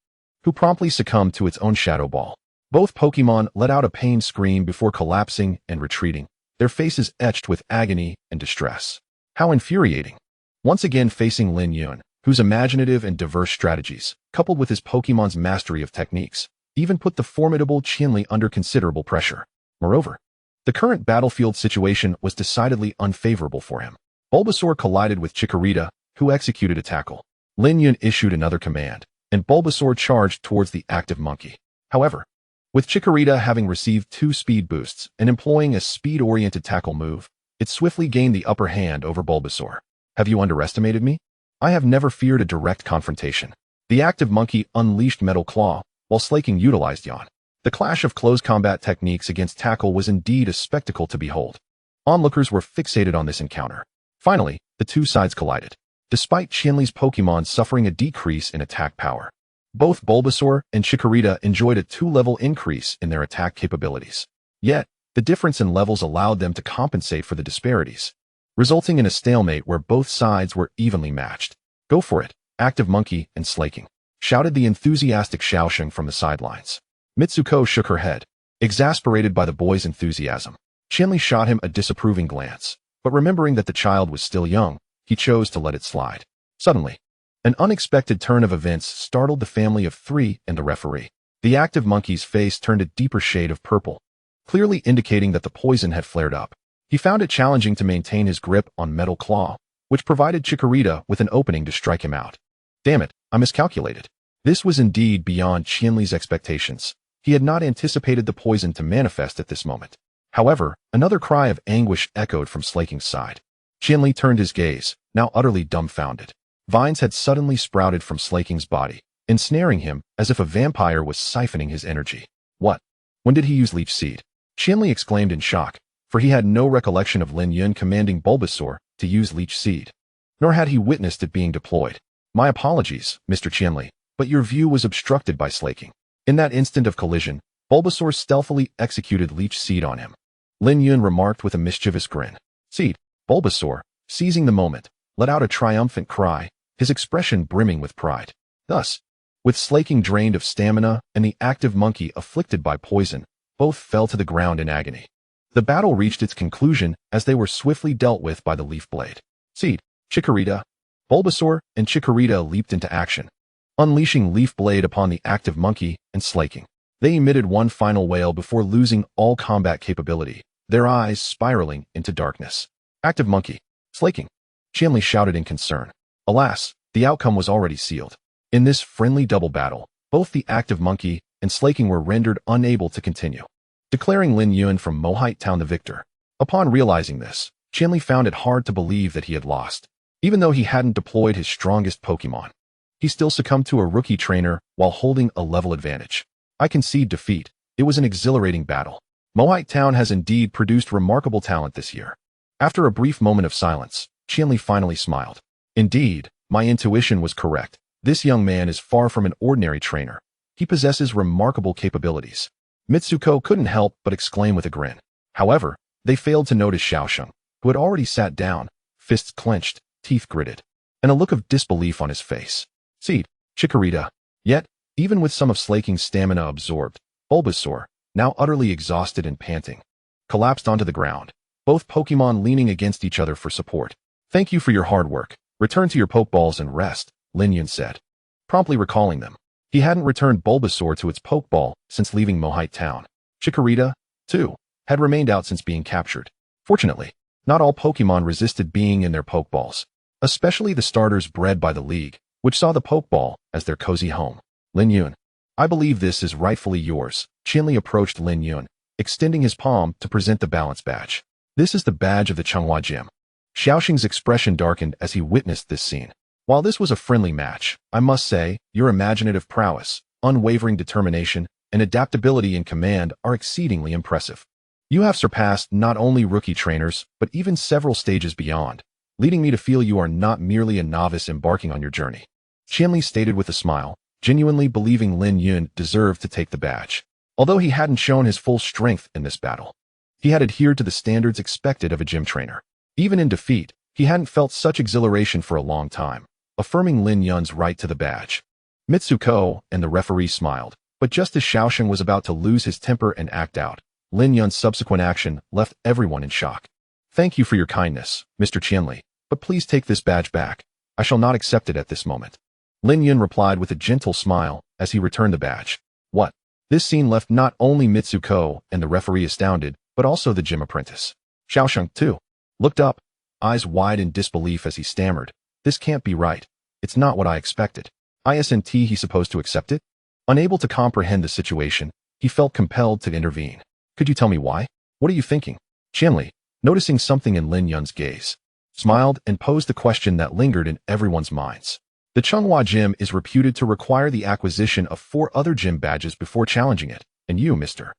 who promptly succumbed to its own Shadow Ball. Both Pokémon let out a pained scream before collapsing and retreating, their faces etched with agony and distress. How infuriating! Once again facing Lin Yun, whose imaginative and diverse strategies, coupled with his Pokémon's mastery of techniques, even put the formidable Qianli under considerable pressure. Moreover, the current battlefield situation was decidedly unfavorable for him. Bulbasaur collided with Chikorita, who executed a tackle. Lin Yun issued another command, and Bulbasaur charged towards the active monkey. However, with Chikorita having received 2 speed boosts and employing a speed-oriented tackle move, it swiftly gained the upper hand over Bulbasaur. Have you underestimated me? I have never feared a direct confrontation. The active monkey unleashed Metal Claw, while Slaking utilized Yawn. The clash of close combat techniques against tackle was indeed a spectacle to behold. Onlookers were fixated on this encounter. Finally, the two sides collided. Despite Qianli's Pokémon suffering a decrease in attack power, both Bulbasaur and Chikorita enjoyed a 2-level increase in their attack capabilities. Yet, the difference in levels allowed them to compensate for the disparities, resulting in a stalemate where both sides were evenly matched. Go for it, active monkey and Slaking, shouted the enthusiastic Xiaosheng from the sidelines. Mitsuko shook her head, exasperated by the boy's enthusiasm. Qianli shot him a disapproving glance, but remembering that the child was still young, he chose to let it slide. Suddenly, an unexpected turn of events startled the family of 3 and the referee. The active monkey's face turned a deeper shade of purple, clearly indicating that the poison had flared up. He found it challenging to maintain his grip on Metal Claw, which provided Chikorita with an opening to strike him out. Damn it, I miscalculated. This was indeed beyond Qianli's expectations. He had not anticipated the poison to manifest at this moment. However, another cry of anguish echoed from Slaking's side. Qianli turned his gaze, now utterly dumbfounded. Vines had suddenly sprouted from Slaking's body, ensnaring him as if a vampire was siphoning his energy. What? When did he use Leech Seed? Qianli exclaimed in shock, for he had no recollection of Lin Yun commanding Bulbasaur to use Leech Seed, nor had he witnessed it being deployed. My apologies, Mr. Qianli, but your view was obstructed by Slaking. In that instant of collision, Bulbasaur stealthily executed Leech Seed on him. Lin Yun remarked with a mischievous grin. Seed. Bulbasaur, seizing the moment, let out a triumphant cry, his expression brimming with pride. Thus, with Slaking drained of stamina and the active monkey afflicted by poison, both fell to the ground in agony. The battle reached its conclusion as they were swiftly dealt with by the Leaf Blade. Seed, Chikorita, Bulbasaur, and Chikorita leaped into action, unleashing Leaf Blade upon the active monkey and Slaking. They emitted one final wail before losing all combat capability, their eyes spiraling into darkness. Active monkey, Slaking, Qianli shouted in concern. Alas, the outcome was already sealed. In this friendly double battle, both the active monkey and Slaking were rendered unable to continue, declaring Lin Yun from Mohite Town the victor. Upon realizing this, Qianli found it hard to believe that he had lost. Even though he hadn't deployed his strongest Pokémon, he still succumbed to a rookie trainer while holding a level advantage. I concede defeat. It was an exhilarating battle. Mohite Town has indeed produced remarkable talent this year. After a brief moment of silence, Qianli finally smiled. Indeed, my intuition was correct. This young man is far from an ordinary trainer. He possesses remarkable capabilities. Mitsuko couldn't help but exclaim with a grin. However, they failed to notice Xiaosheng, who had already sat down, fists clenched, teeth gritted, and a look of disbelief on his face. Seed, Chikorita. Yet, even with some of Slaking's stamina absorbed, Bulbasaur, now utterly exhausted and panting, collapsed onto the ground, both Pokémon leaning against each other for support. Thank you for your hard work. Return to your Pokeballs and rest, Lin Yun said, promptly recalling them. He hadn't returned Bulbasaur to its Pokeball since leaving Mohite Town. Chikorita, too, had remained out since being captured. Fortunately, not all Pokémon resisted being in their Pokeballs, especially the starters bred by the League, which saw the Pokeball as their cozy home. Lin Yun, I believe this is rightfully yours. Qianli approached Lin Yun, extending his palm to present the balance badge. This is the badge of the Changhua Gym. Xiaosheng's expression darkened as he witnessed this scene. While this was a friendly match, I must say, your imaginative prowess, unwavering determination, and adaptability in command are exceedingly impressive. You have surpassed not only rookie trainers, but even several stages beyond, leading me to feel you are not merely a novice embarking on your journey. Qianli stated with a smile, genuinely believing Lin Yun deserved to take the badge. Although he hadn't shown his full strength in this battle, he had adhered to the standards expected of a gym trainer. Even in defeat, he hadn't felt such exhilaration for a long time, affirming Lin Yun's right to the badge. Mitsuko and the referee smiled, but just as Xiaosheng was about to lose his temper and act out, Lin Yun's subsequent action left everyone in shock. Thank you for your kindness, Mr. Qianli, but please take this badge back. I shall not accept it at this moment. Lin Yun replied with a gentle smile as he returned the badge. What? This scene left not only Mitsuko and the referee astounded, but also the gym apprentice. Xiaosheng, too, looked up, eyes wide in disbelief as he stammered, "This can't be right. It's not what I expected. Isn't he supposed to accept it? Unable to comprehend the situation, he felt compelled to intervene. Could you tell me why? What are you thinking? Qianli, noticing something in Lin Yun's gaze, smiled and posed the question that lingered in everyone's minds. The Changhua Gym is reputed to require the acquisition of 4 other gym badges before challenging it, and you, Mr.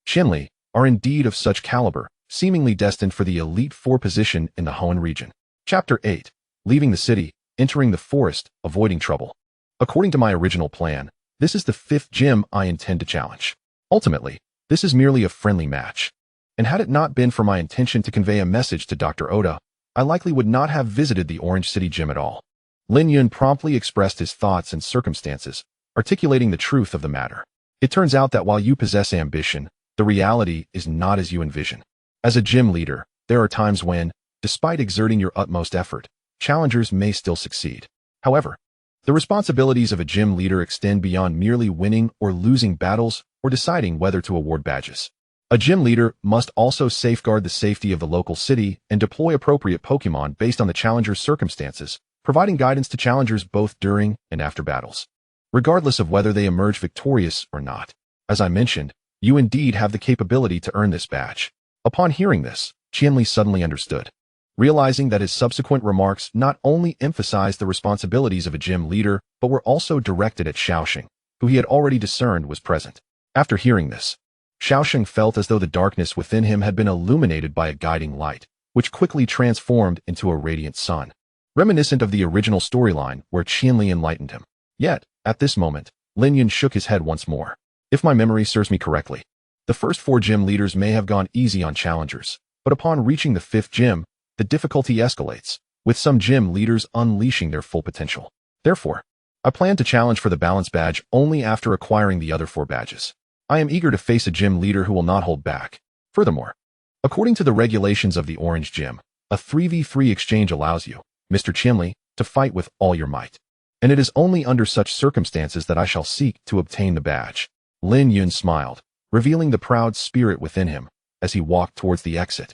Qianli, are indeed of such caliber, seemingly destined for the Elite 4 position in the Hoenn region. Chapter 8. Leaving the city, entering the forest, avoiding trouble. According to my original plan, this is the 5th gym I intend to challenge. Ultimately, this is merely a friendly match. And had it not been for my intention to convey a message to Dr. Oda, I likely would not have visited the Orange City Gym at all. Lin Yun promptly expressed his thoughts and circumstances, articulating the truth of the matter. It turns out that while you possess ambition, the reality is not as you envision. As a gym leader, there are times when, despite exerting your utmost effort, challengers may still succeed. However, the responsibilities of a gym leader extend beyond merely winning or losing battles or deciding whether to award badges. A gym leader must also safeguard the safety of the local city and deploy appropriate Pokémon based on the challenger's circumstances, providing guidance to challengers both during and after battles, regardless of whether they emerge victorious or not. As I mentioned, you indeed have the capability to earn this badge. Upon hearing this, Qianli suddenly understood, realizing that his subsequent remarks not only emphasized the responsibilities of a gym leader, but were also directed at Xiaoxing, who he had already discerned was present. After hearing this, Xiaoxing felt as though the darkness within him had been illuminated by a guiding light, which quickly transformed into a radiant sun, reminiscent of the original storyline where Qianli enlightened him. Yet, at this moment, Lin Yun shook his head once more. If my memory serves me correctly, the first 4 gym leaders may have gone easy on challengers, but upon reaching the 5th gym, the difficulty escalates, with some gym leaders unleashing their full potential. Therefore, I plan to challenge for the balance badge only after acquiring the other 4 badges. I am eager to face a gym leader who will not hold back. Furthermore, according to the regulations of the Orange Gym, a 3v3 exchange allows you, Mr. Qianli, to fight with all your might. And it is only under such circumstances that I shall seek to obtain the badge. Lin Yun smiled, revealing the proud spirit within him, as he walked towards the exit,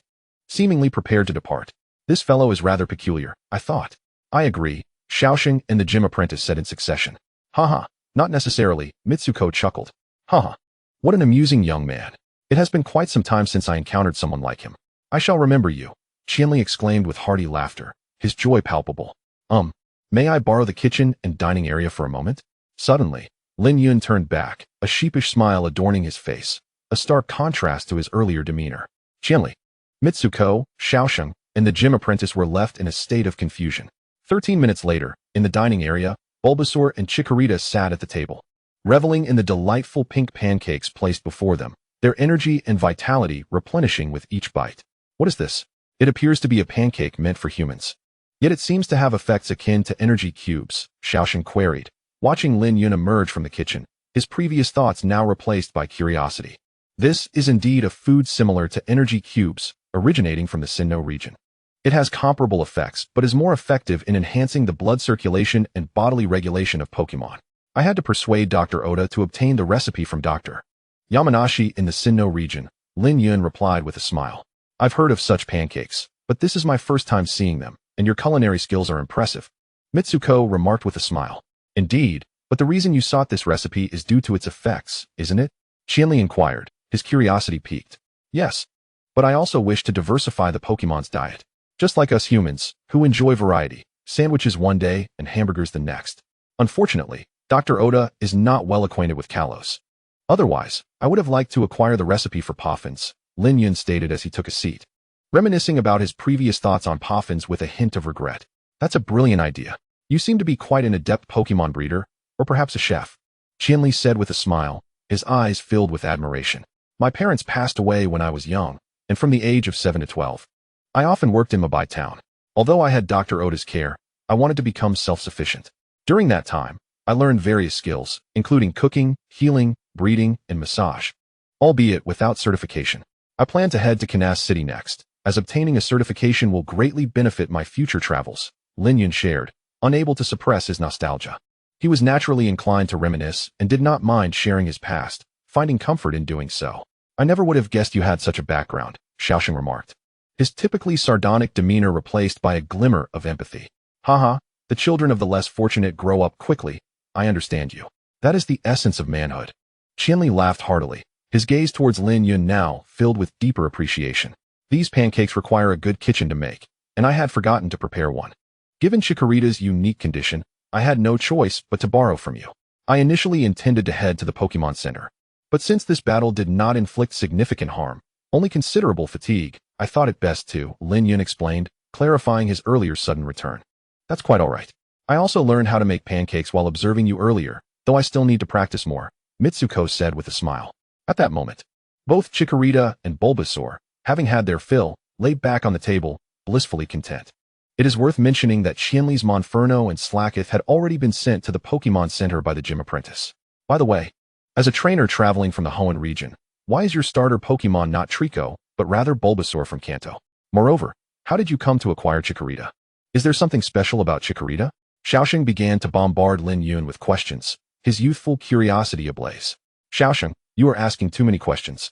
seemingly prepared to depart. This fellow is rather peculiar, I thought. I agree, Xiaoxing and the gym apprentice said in succession. Haha, not necessarily, Mitsuko chuckled. Haha, what an amusing young man. It has been quite some time since I encountered someone like him. I shall remember you, Qianli exclaimed with hearty laughter, his joy palpable. May I borrow the kitchen and dining area for a moment? Suddenly, Lin Yun turned back, a sheepish smile adorning his face, a stark contrast to his earlier demeanor. Qianli, Mitsuko, Xiaoxing, and the gym apprentice were left in a state of confusion. 13 minutes later, in the dining area, Bulbasaur and Chikorita sat at the table, reveling in the delightful pink pancakes placed before them, their energy and vitality replenishing with each bite. What is this? It appears to be a pancake meant for humans. Yet it seems to have effects akin to energy cubes, Xiaoxing queried, watching Lin Yun emerge from the kitchen, his previous thoughts now replaced by curiosity. This is indeed a food similar to energy cubes, originating from the Sinnoh region. It has comparable effects, but is more effective in enhancing the blood circulation and bodily regulation of Pokémon. I had to persuade Dr. Oda to obtain the recipe from Dr. Yamanashi in the Sinnoh region. Lin Yun replied with a smile. I've heard of such pancakes, but this is my first time seeing them, and your culinary skills are impressive. Mitsuko remarked with a smile. Indeed, but the reason you sought this recipe is due to its effects, isn't it? Qianli inquired, his curiosity piqued. Yes, but I also wish to diversify the Pokémon's diet. Just like us humans, who enjoy variety, sandwiches one day and hamburgers the next. Unfortunately, Dr. Oda is not well acquainted with Kalos. Otherwise, I would have liked to acquire the recipe for Poffins, Lin Yun stated as he took a seat, reminiscing about his previous thoughts on Poffins with a hint of regret. That's a brilliant idea. You seem to be quite an adept Pokémon breeder, or perhaps a chef, Qianli said with a smile, his eyes filled with admiration. My parents passed away when I was young, and from the age of 7 to 12. I often worked in Mabai town. Although I had Dr. Oda's care, I wanted to become self-sufficient. During that time, I learned various skills, including cooking, healing, breeding, and massage, albeit without certification. I plan to head to Canas City next, as obtaining a certification will greatly benefit my future travels, Lin Yun shared, unable to suppress his nostalgia. He was naturally inclined to reminisce and did not mind sharing his past, finding comfort in doing so. I never would have guessed you had such a background, Xiaoxing remarked, his typically sardonic demeanor replaced by a glimmer of empathy. Haha, The children of the less fortunate grow up quickly. I understand you. That is the essence of manhood. Qianli laughed heartily, his gaze towards Lin Yun now filled with deeper appreciation. These pancakes require a good kitchen to make, and I had forgotten to prepare one. Given Chikorita's unique condition, I had no choice but to borrow from you. I initially intended to head to the Pokemon Center, but since this battle did not inflict significant harm, only considerable fatigue, I thought it best to, Lin Yun explained, clarifying his earlier sudden return. That's quite all right. I also learned how to make pancakes while observing you earlier, though I still need to practice more, Mitsuko said with a smile. At that moment, both Chikorita and Bulbasaur, having had their fill, lay back on the table, blissfully content. It is worth mentioning that Qianli's Monferno and Slacketh had already been sent to the Pokemon Center by the gym apprentice. By the way, as a trainer traveling from the Hoenn region, why is your starter Pokemon not Trico, but rather Bulbasaur from Kanto? Moreover, how did you come to acquire Chikorita? Is there something special about Chikorita? Xiaoxing began to bombard Lin Yun with questions, his youthful curiosity ablaze. Xiaoxing, you are asking too many questions.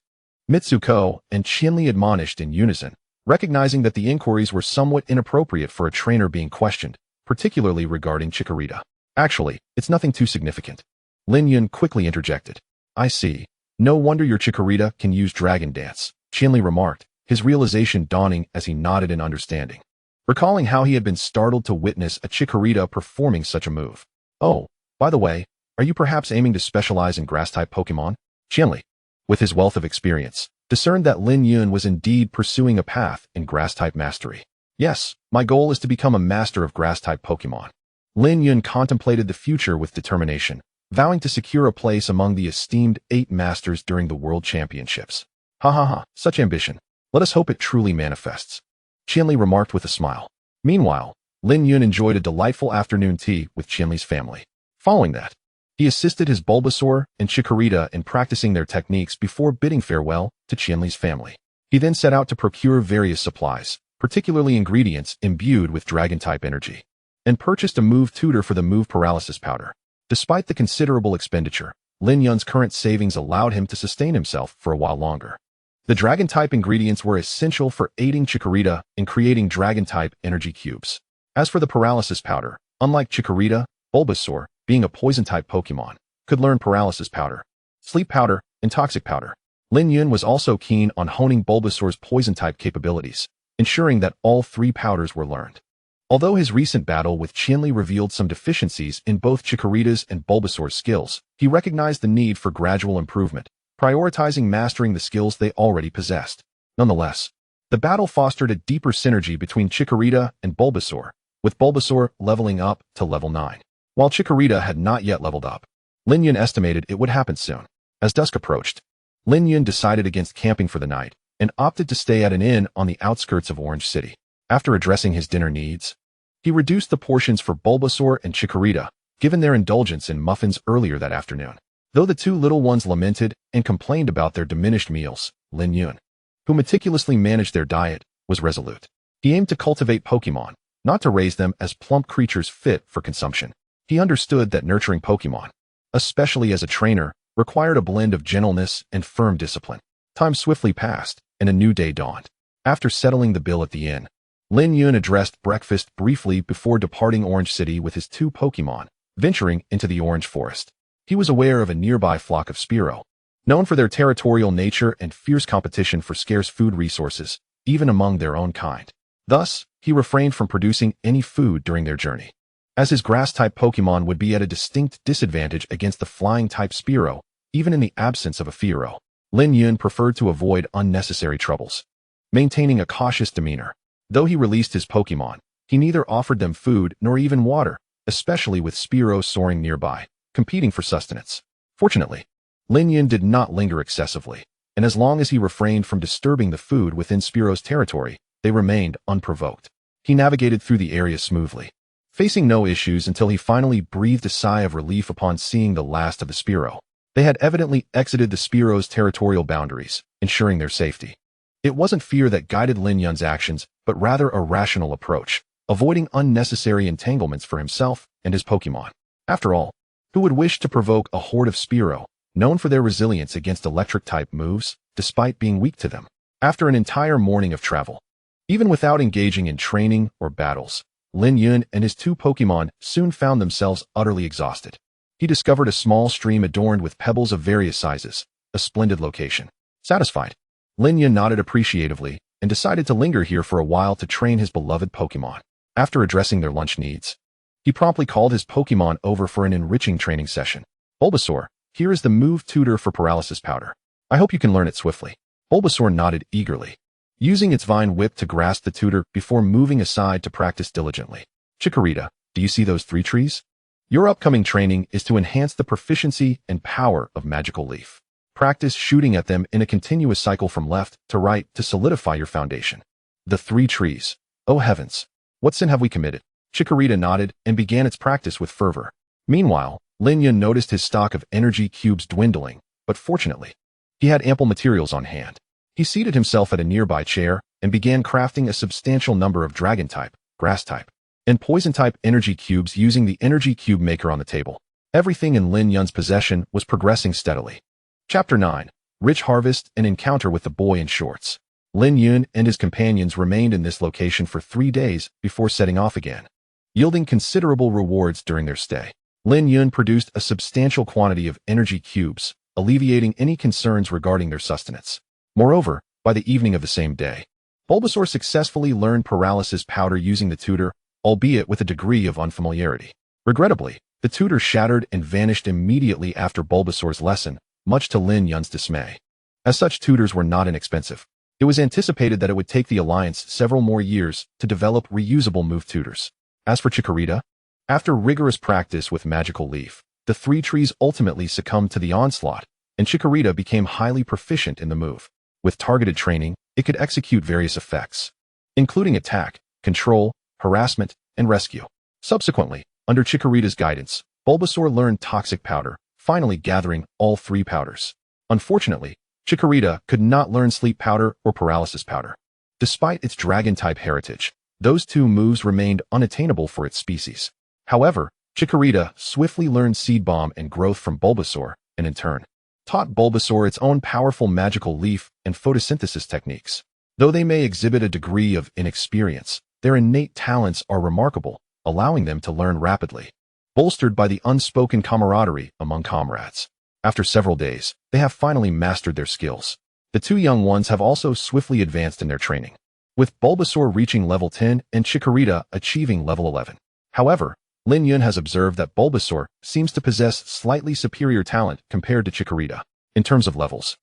Mitsuko and Qianli admonished in unison, recognizing that the inquiries were somewhat inappropriate for a trainer being questioned, particularly regarding Chikorita. Actually, it's nothing too significant. Lin Yun quickly interjected. I see. No wonder your Chikorita can use Dragon Dance, Qianli remarked, his realization dawning as he nodded in understanding, recalling how he had been startled to witness a Chikorita performing such a move. Oh, by the way, are you perhaps aiming to specialize in Grass-Type Pokémon? Qianli, with his wealth of experience, discerned that Lin Yun was indeed pursuing a path in Grass-Type mastery. Yes, my goal is to become a master of Grass-Type Pokémon. Lin Yun contemplated the future with determination, vowing to secure a place among the esteemed 8 masters during the World Championships. Ha ha ha, such ambition. Let us hope it truly manifests. Qianli remarked with a smile. Meanwhile, Lin Yun enjoyed a delightful afternoon tea with Qianli's family. Following that, he assisted his Bulbasaur and Chikorita in practicing their techniques before bidding farewell to Qianli's family. He then set out to procure various supplies, particularly ingredients imbued with Dragon-type energy, and purchased a move tutor for the move paralysis powder. Despite the considerable expenditure, Lin Yun's current savings allowed him to sustain himself for a while longer. The Dragon-type ingredients were essential for aiding Chikorita in creating Dragon-type energy cubes. As for the paralysis powder, unlike Chikorita, Bulbasaur, being a Poison-type Pokemon, could learn paralysis powder, sleep powder, and toxic powder. Lin Yun was also keen on honing Bulbasaur's Poison-type capabilities, ensuring that all 3 powders were learned. Although his recent battle with Qianli revealed some deficiencies in both Chikorita's and Bulbasaur's skills, he recognized the need for gradual improvement, prioritizing mastering the skills they already possessed. Nonetheless, the battle fostered a deeper synergy between Chikorita and Bulbasaur, with Bulbasaur leveling up to level 9. While Chikorita had not yet leveled up, Lin Yun estimated it would happen soon. As dusk approached, Lin Yun decided against camping for the night and opted to stay at an inn on the outskirts of Orange City. After addressing his dinner needs, he reduced the portions for Bulbasaur and Chikorita, given their indulgence in muffins earlier that afternoon. Though the 2 little ones lamented and complained about their diminished meals, Lin Yun, who meticulously managed their diet, was resolute. He aimed to cultivate Pokemon, not to raise them as plump creatures fit for consumption. He understood that nurturing Pokemon, especially as a trainer, required a blend of gentleness and firm discipline. Time swiftly passed, and a new day dawned. After settling the bill at the inn, Lin Yun addressed breakfast briefly before departing Orange City with his 2 Pokemon, venturing into the Orange Forest. He was aware of a nearby flock of Spearow, known for their territorial nature and fierce competition for scarce food resources, even among their own kind. Thus, he refrained from producing any food during their journey, as his Grass-type Pokemon would be at a distinct disadvantage against the Flying-type Spearow, even in the absence of a Fearow. Lin Yun preferred to avoid unnecessary troubles, maintaining a cautious demeanor. Though he released his Pokemon, he neither offered them food nor even water, especially with Spearow soaring nearby, competing for sustenance. Fortunately, Lin Yun did not linger excessively, and as long as he refrained from disturbing the food within Spearow's territory, they remained unprovoked. He navigated through the area smoothly, facing no issues until he finally breathed a sigh of relief upon seeing the last of the Spearow. They had evidently exited the Spearow's territorial boundaries, ensuring their safety. It wasn't fear that guided Lin Yun's actions, but rather a rational approach, avoiding unnecessary entanglements for himself and his Pokemon. After all, who would wish to provoke a horde of Spearow, known for their resilience against electric-type moves, despite being weak to them? After an entire morning of travel, even without engaging in training or battles, Lin Yun and his two Pokémon soon found themselves utterly exhausted. He discovered a small stream adorned with pebbles of various sizes, a splendid location. Satisfied, Lin Yun nodded appreciatively and decided to linger here for a while to train his beloved Pokémon. After addressing their lunch needs, he promptly called his Pokémon over for an enriching training session. Bulbasaur, here is the move tutor for Paralysis Powder. I hope you can learn it swiftly. Bulbasaur nodded eagerly, using its vine whip to grasp the tutor before moving aside to practice diligently. Chikorita, do you see those 3 trees? Your upcoming training is to enhance the proficiency and power of Magical Leaf. Practice shooting at them in a continuous cycle from left to right to solidify your foundation. The 3 trees. Oh heavens! What sin have we committed? Chikorita nodded and began its practice with fervor. Meanwhile, Lin Yun noticed his stock of energy cubes dwindling, but fortunately, he had ample materials on hand. He seated himself at a nearby chair and began crafting a substantial number of Dragon-type, Grass-type, and Poison-type energy cubes using the energy cube maker on the table. Everything in Lin Yun's possession was progressing steadily. Chapter 9. Rich Harvest and Encounter with the Boy in Shorts. Lin Yun and his companions remained in this location for 3 days before setting off again, yielding considerable rewards during their stay. Lin Yun produced a substantial quantity of energy cubes, alleviating any concerns regarding their sustenance. Moreover, by the evening of the same day, Bulbasaur successfully learned Paralysis Powder using the tutor, albeit with a degree of unfamiliarity. Regrettably, the tutor shattered and vanished immediately after Bulbasaur's lesson, much to Lin Yun's dismay. As such tutors were not inexpensive, it was anticipated that it would take the Alliance several more years to develop reusable move tutors. As for Chikorita, after rigorous practice with Magical Leaf, the 3 trees ultimately succumbed to the onslaught, and Chikorita became highly proficient in the move. With targeted training, it could execute various effects, including attack, control, harassment, and rescue. Subsequently, under Chikorita's guidance, Bulbasaur learned Toxic Powder, finally gathering all 3 powders. Unfortunately, Chikorita could not learn Sleep Powder or Paralysis Powder. Despite its Dragon-type heritage, those 2 moves remained unattainable for its species. However, Chikorita swiftly learned Seed Bomb and Growth from Bulbasaur, and in turn, taught Bulbasaur its own powerful Magical Leaf and photosynthesis techniques. Though they may exhibit a degree of inexperience, their innate talents are remarkable, allowing them to learn rapidly, bolstered by the unspoken camaraderie among comrades. After several days, they have finally mastered their skills. The 2 young ones have also swiftly advanced in their training, with Bulbasaur reaching level 10 and Chikorita achieving level 11. However, Lin Yun has observed that Bulbasaur seems to possess slightly superior talent compared to Chikorita. In terms of levels,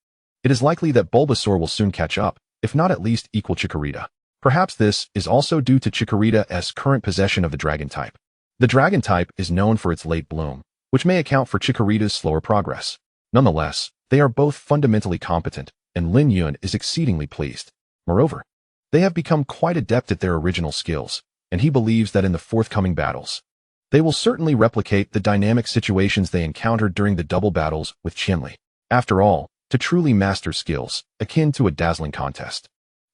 it is likely that Bulbasaur will soon catch up, if not at least equal Chikorita. Perhaps this is also due to Chikorita's current possession of the Dragon-type. The Dragon-type is known for its late bloom, which may account for Chikorita's slower progress. Nonetheless, they are both fundamentally competent, and Lin Yun is exceedingly pleased. Moreover, they have become quite adept at their original skills, and he believes that in the forthcoming battles, they will certainly replicate the dynamic situations they encountered during the double battles with Qianli. After all, to truly master skills, akin to a dazzling contest,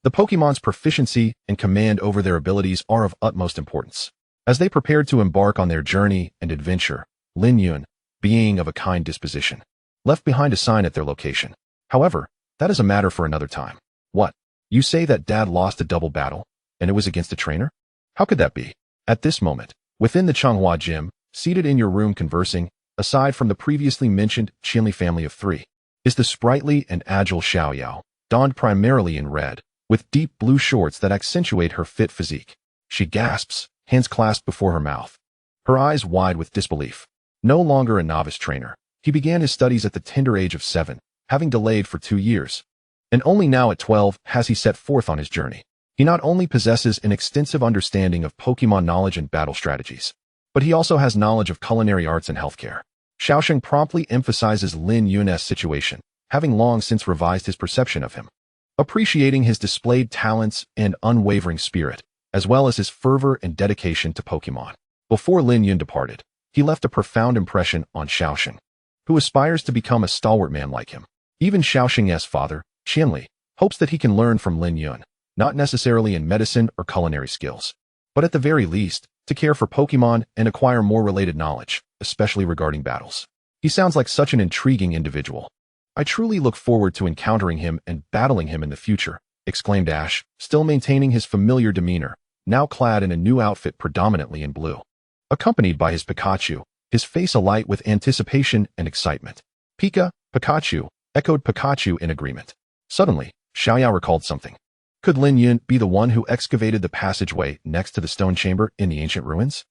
the Pokémon's proficiency and command over their abilities are of utmost importance. As they prepared to embark on their journey and adventure, Lin Yun, being of a kind disposition, left behind a sign at their location. However, that is a matter for another time. What? You say that Dad lost a double battle, and it was against a trainer? How could that be? At this moment, within the Changhua Gym, seated in your room conversing, aside from the previously mentioned Qianli family of 3, is the sprightly and agile Xiaoyao, donned primarily in red, with deep blue shorts that accentuate her fit physique. She gasps, hands clasped before her mouth, her eyes wide with disbelief. No longer a novice trainer, he began his studies at the tender age of 7, having delayed for 2 years. And only now at 12 has he set forth on his journey. He not only possesses an extensive understanding of Pokémon knowledge and battle strategies, but he also has knowledge of culinary arts and healthcare. Xiaosheng promptly emphasizes Lin Yun's situation, having long since revised his perception of him. Appreciating his displayed talents and unwavering spirit, as well as his fervor and dedication to Pokémon. Before Lin Yun departed, he left a profound impression on Xiaosheng, who aspires to become a stalwart man like him. Even Xiaosheng's father, Qianli, hopes that he can learn from Lin Yun, not necessarily in medicine or culinary skills, but at the very least, to care for Pokémon and acquire more related knowledge, especially regarding battles. He sounds like such an intriguing individual. I truly look forward to encountering him and battling him in the future, exclaimed Ash, still maintaining his familiar demeanor, now clad in a new outfit predominantly in blue. Accompanied by his Pikachu, his face alight with anticipation and excitement. "Pika, Pikachu," echoed Pikachu in agreement. Suddenly, Xiaoyao recalled something. Could Lin Yun be the one who excavated the passageway next to the stone chamber in the ancient ruins?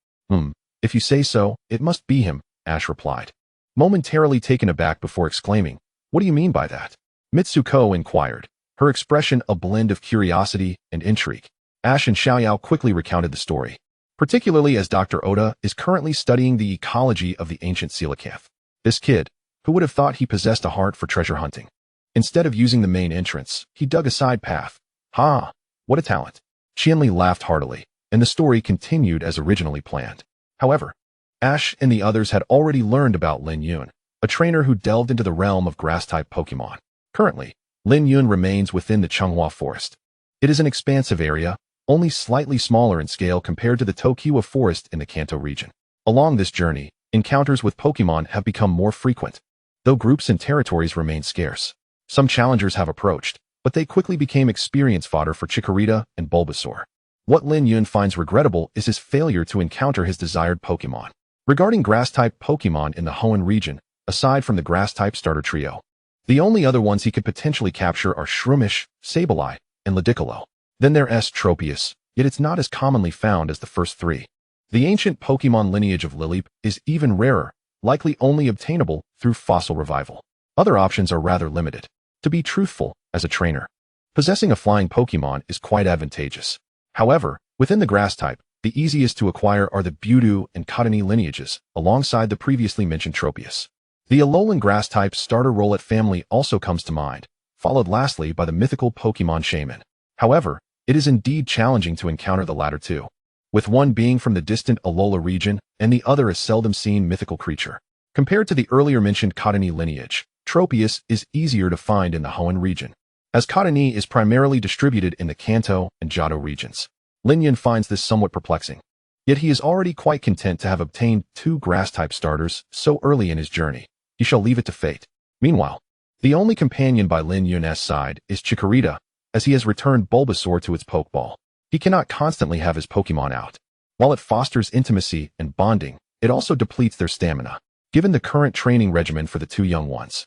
If you say so, it must be him, Ash replied, momentarily taken aback before exclaiming, "What do you mean by that?" Mitsuko inquired, her expression a blend of curiosity and intrigue. Ash and Xiaoyao quickly recounted the story, particularly as Dr. Oda is currently studying the ecology of the ancient coelacanth. This kid, who would have thought he possessed a heart for treasure hunting? Instead of using the main entrance, he dug a side path. Ha! What a talent! Qianli laughed heartily, and the story continued as originally planned. However, Ash and the others had already learned about Lin Yun, a trainer who delved into the realm of grass-type Pokémon. Currently, Lin Yun remains within the Changhua Forest. It is an expansive area, only slightly smaller in scale compared to the Tokiwa Forest in the Kanto region. Along this journey, encounters with Pokémon have become more frequent, though groups and territories remain scarce. Some challengers have approached, but they quickly became experience fodder for Chikorita and Bulbasaur. What Lin Yun finds regrettable is his failure to encounter his desired Pokémon. Regarding grass-type Pokémon in the Hoenn region, aside from the grass-type starter trio, the only other ones he could potentially capture are Shroomish, Sableye, and Ludicolo. Then there's Tropius, yet it's not as commonly found as the first three. The ancient Pokémon lineage of Lileep is even rarer, likely only obtainable through fossil revival. Other options are rather limited. To be truthful, as a trainer, possessing a flying Pokémon is quite advantageous. However, within the grass type, the easiest to acquire are the Budew and Cottonee lineages, alongside the previously mentioned Tropius. The Alolan grass-type starter Rowlet family also comes to mind, followed lastly by the mythical Pokémon Shaman. However, it is indeed challenging to encounter the latter two, with one being from the distant Alola region and the other a seldom-seen mythical creature. Compared to the earlier mentioned Cottonee lineage, Tropius is easier to find in the Hoenn region, as Cottonee is primarily distributed in the Kanto and Johto regions. Lin Yun finds this somewhat perplexing, yet he is already quite content to have obtained two grass-type starters so early in his journey. He shall leave it to fate. Meanwhile, the only companion by Lin Yun's side is Chikorita, as he has returned Bulbasaur to its Pokeball. He cannot constantly have his Pokemon out. While it fosters intimacy and bonding, it also depletes their stamina. Given the current training regimen for the two young ones,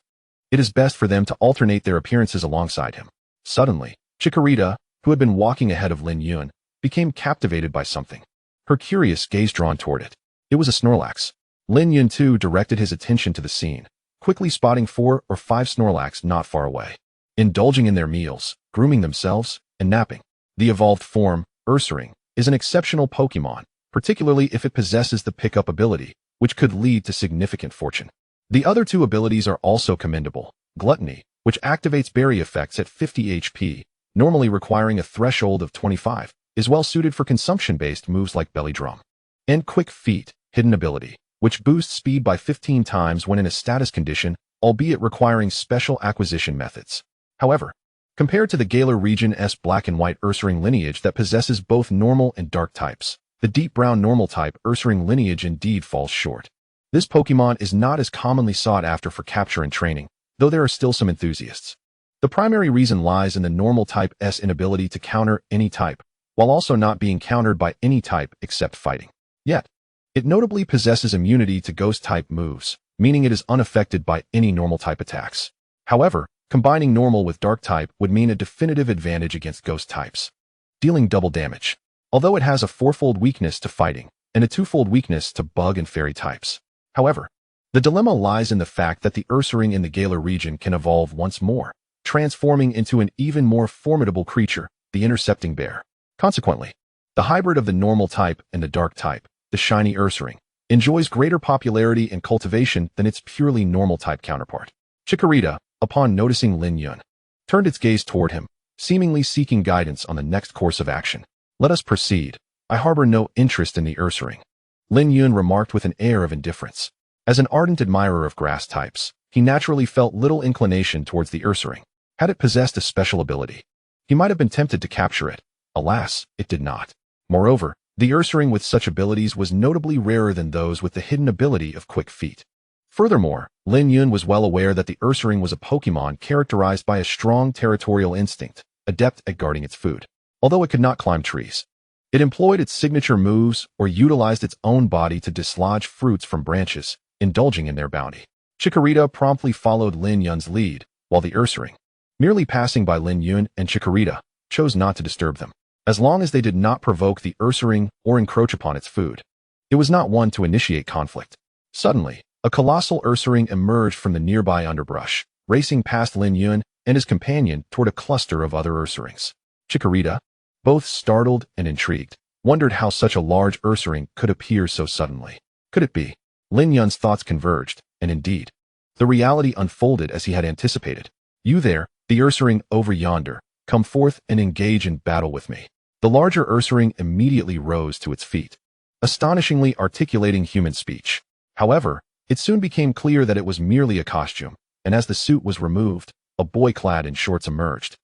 it is best for them to alternate their appearances alongside him. Suddenly, Chikorita, who had been walking ahead of Lin Yun, became captivated by something, her curious gaze drawn toward it. It was a Snorlax. Lin Yun too directed his attention to the scene, quickly spotting 4 or 5 Snorlax not far away, indulging in their meals, grooming themselves, and napping. The evolved form, Ursaring, is an exceptional Pokemon, particularly if it possesses the pickup ability, which could lead to significant fortune. The other two abilities are also commendable. Gluttony, which activates berry effects at 50 HP, normally requiring a threshold of 25, is well suited for consumption-based moves like Belly Drum. And Quick Feet, hidden ability, which boosts speed by 15 times when in a status condition, albeit requiring special acquisition methods. However, compared to the Galar region's black and white Ursaring lineage that possesses both normal and dark types, the deep brown normal type Ursaring lineage indeed falls short. This Pokemon is not as commonly sought after for capture and training, though there are still some enthusiasts. The primary reason lies in the normal type's inability to counter any type, while also not being countered by any type except fighting. Yet, it notably possesses immunity to ghost-type moves, meaning it is unaffected by any normal-type attacks. However, combining normal with dark-type would mean a definitive advantage against ghost types, dealing double damage, although it has a 4-fold weakness to fighting and a 2-fold weakness to bug and fairy types. However, the dilemma lies in the fact that the Ursaring in the Galar region can evolve once more, transforming into an even more formidable creature, the Intercepting Bear. Consequently, the hybrid of the normal type and the dark type, the shiny Ursaring, enjoys greater popularity and cultivation than its purely normal type counterpart. Chikorita, upon noticing Lin Yun, turned its gaze toward him, seemingly seeking guidance on the next course of action. "Let us proceed. I harbor no interest in the Ursaring," Lin Yun remarked with an air of indifference. As an ardent admirer of grass types, he naturally felt little inclination towards the Ursaring. Had it possessed a special ability, he might have been tempted to capture it. Alas, it did not. Moreover, the Ursaring with such abilities was notably rarer than those with the hidden ability of Quick Feet. Furthermore, Lin Yun was well aware that the Ursaring was a Pokemon characterized by a strong territorial instinct, adept at guarding its food. Although it could not climb trees, It employed its signature moves or utilized its own body to dislodge fruits from branches, indulging in their bounty. Chikorita promptly followed Lin Yun's lead, while the Ursaring, merely passing by Lin Yun and Chikorita, chose not to disturb them, as long as they did not provoke the Ursaring or encroach upon its food. It was not one to initiate conflict. Suddenly, a colossal Ursaring emerged from the nearby underbrush, racing past Lin Yun and his companion toward a cluster of other Ursarings. Chikorita, both startled and intrigued, wondered how such a large Ursaring could appear so suddenly. Could it be? Lin Yun's thoughts converged, and indeed, the reality unfolded as he had anticipated. You there, the Ursaring over yonder, come forth and engage in battle with me. The larger Ursaring immediately rose to its feet, astonishingly articulating human speech. However, it soon became clear that it was merely a costume, and as the suit was removed, a boy clad in shorts emerged,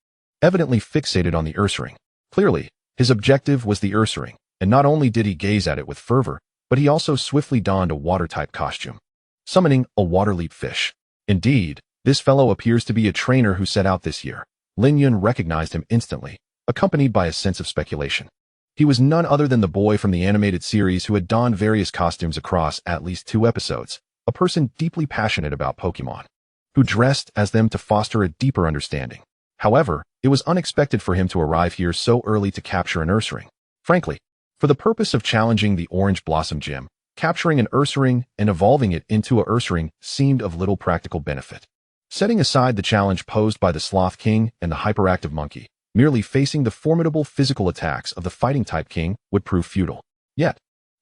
evidently fixated on the Ursaring. Clearly, his objective was the Ursaring, and not only did he gaze at it with fervor, but he also swiftly donned a water-type costume, summoning a water-leap fish. Indeed, this fellow appears to be a trainer who set out this year. Lin Yun recognized him instantly, accompanied by a sense of speculation. He was none other than the boy from the animated series who had donned various costumes across at least 2 episodes, a person deeply passionate about Pokémon, who dressed as them to foster a deeper understanding. However, it was unexpected for him to arrive here so early to capture an Ursaring. Frankly, for the purpose of challenging the Orange Blossom Gym, capturing an Ursaring and evolving it into a Ursaring seemed of little practical benefit. Setting aside the challenge posed by the Sloth King and the hyperactive monkey, merely facing the formidable physical attacks of the Fighting-type King would prove futile. Yet,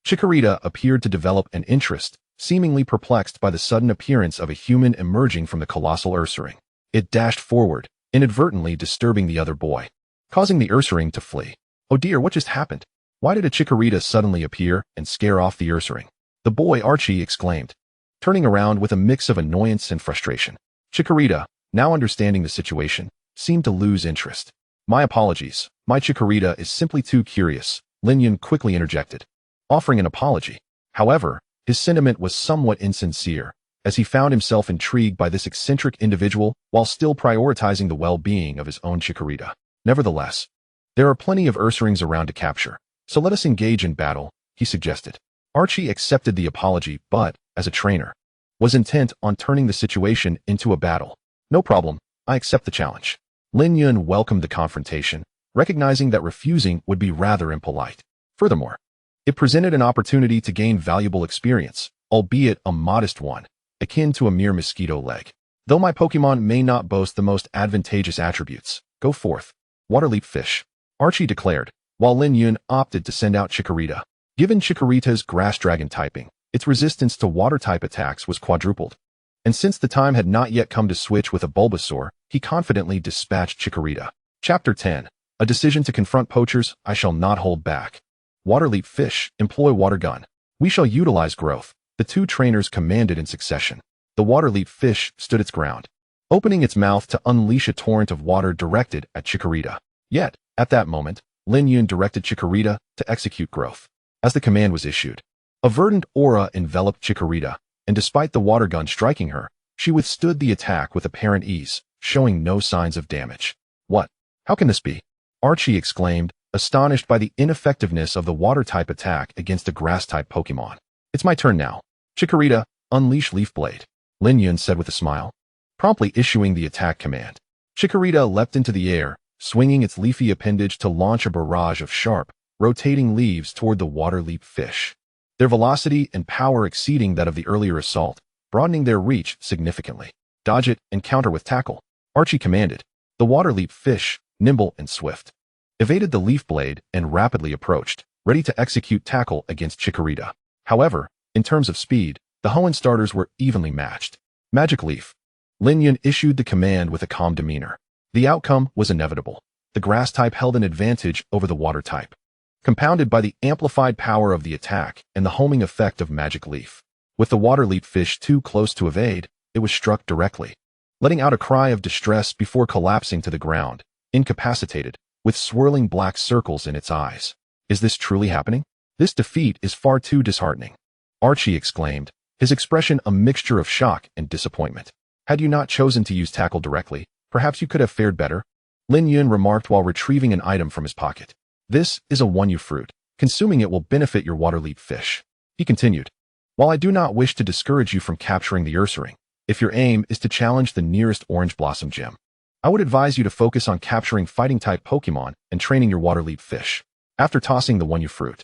Chikorita appeared to develop an interest, seemingly perplexed by the sudden appearance of a human emerging from the colossal Ursaring. It dashed forward, inadvertently disturbing the other boy, causing the Ursaring to flee. Oh dear, what just happened? Why did a Chikorita suddenly appear and scare off the Ursaring? The boy Archie exclaimed, turning around with a mix of annoyance and frustration. Chikorita, now understanding the situation, seemed to lose interest. My apologies, my Chikorita is simply too curious, Lin Yun quickly interjected, offering an apology. However, his sentiment was somewhat insincere, as he found himself intrigued by this eccentric individual while still prioritizing the well-being of his own Chikorita. Nevertheless, there are plenty of Ursarings around to capture, so let us engage in battle, he suggested. Archie accepted the apology but, as a trainer, was intent on turning the situation into a battle. No problem, I accept the challenge. Lin Yun welcomed the confrontation, recognizing that refusing would be rather impolite. Furthermore, it presented an opportunity to gain valuable experience, albeit a modest one, akin to a mere mosquito leg. Though my Pokémon may not boast the most advantageous attributes, go forth, Waterleap Fish, Archie declared, while Lin Yun opted to send out Chikorita. Given Chikorita's Grass Dragon typing, its resistance to water-type attacks was quadrupled. And since the time had not yet come to switch with a Bulbasaur, he confidently dispatched Chikorita. Chapter 10. A decision to confront poachers, I shall not hold back. Waterleap Fish, employ Water Gun. We shall utilize growth, the 2 trainers commanded in succession. The Waterleap Fish stood its ground, opening its mouth to unleash a torrent of water directed at Chikorita. Yet, at that moment, Lin Yun directed Chikorita to execute growth. As the command was issued, a verdant aura enveloped Chikorita, and despite the water gun striking her, she withstood the attack with apparent ease, showing no signs of damage. What? How can this be? Archie exclaimed, astonished by the ineffectiveness of the water-type attack against a grass-type Pokémon. It's my turn now. Chikorita, unleash Leaf Blade, Lin Yun said with a smile, promptly issuing the attack command. Chikorita leapt into the air, swinging its leafy appendage to launch a barrage of sharp, rotating leaves toward the Waterleap Fish, their velocity and power exceeding that of the earlier assault, broadening their reach significantly. Dodge it and counter with tackle, Archie commanded. The Waterleap Fish, nimble and swift, evaded the Leaf Blade and rapidly approached, ready to execute tackle against Chikorita. However, in terms of speed, the Hoenn starters were evenly matched. Magic Leaf. Lin Yun issued the command with a calm demeanor. The outcome was inevitable. The grass type held an advantage over the water type, compounded by the amplified power of the attack and the homing effect of Magic Leaf. With the Waterleap Fish too close to evade, it was struck directly, letting out a cry of distress before collapsing to the ground, incapacitated, with swirling black circles in its eyes. Is this truly happening? This defeat is far too disheartening, Archie exclaimed, his expression a mixture of shock and disappointment. Had you not chosen to use tackle directly, perhaps you could have fared better, Lin Yun remarked while retrieving an item from his pocket. This is a Wonyu fruit. Consuming it will benefit your water-leap fish. He continued. While I do not wish to discourage you from capturing the Ursaring, if your aim is to challenge the nearest orange blossom gem, I would advise you to focus on capturing fighting-type Pokémon and training your water-leap fish. After tossing the Wonyu fruit,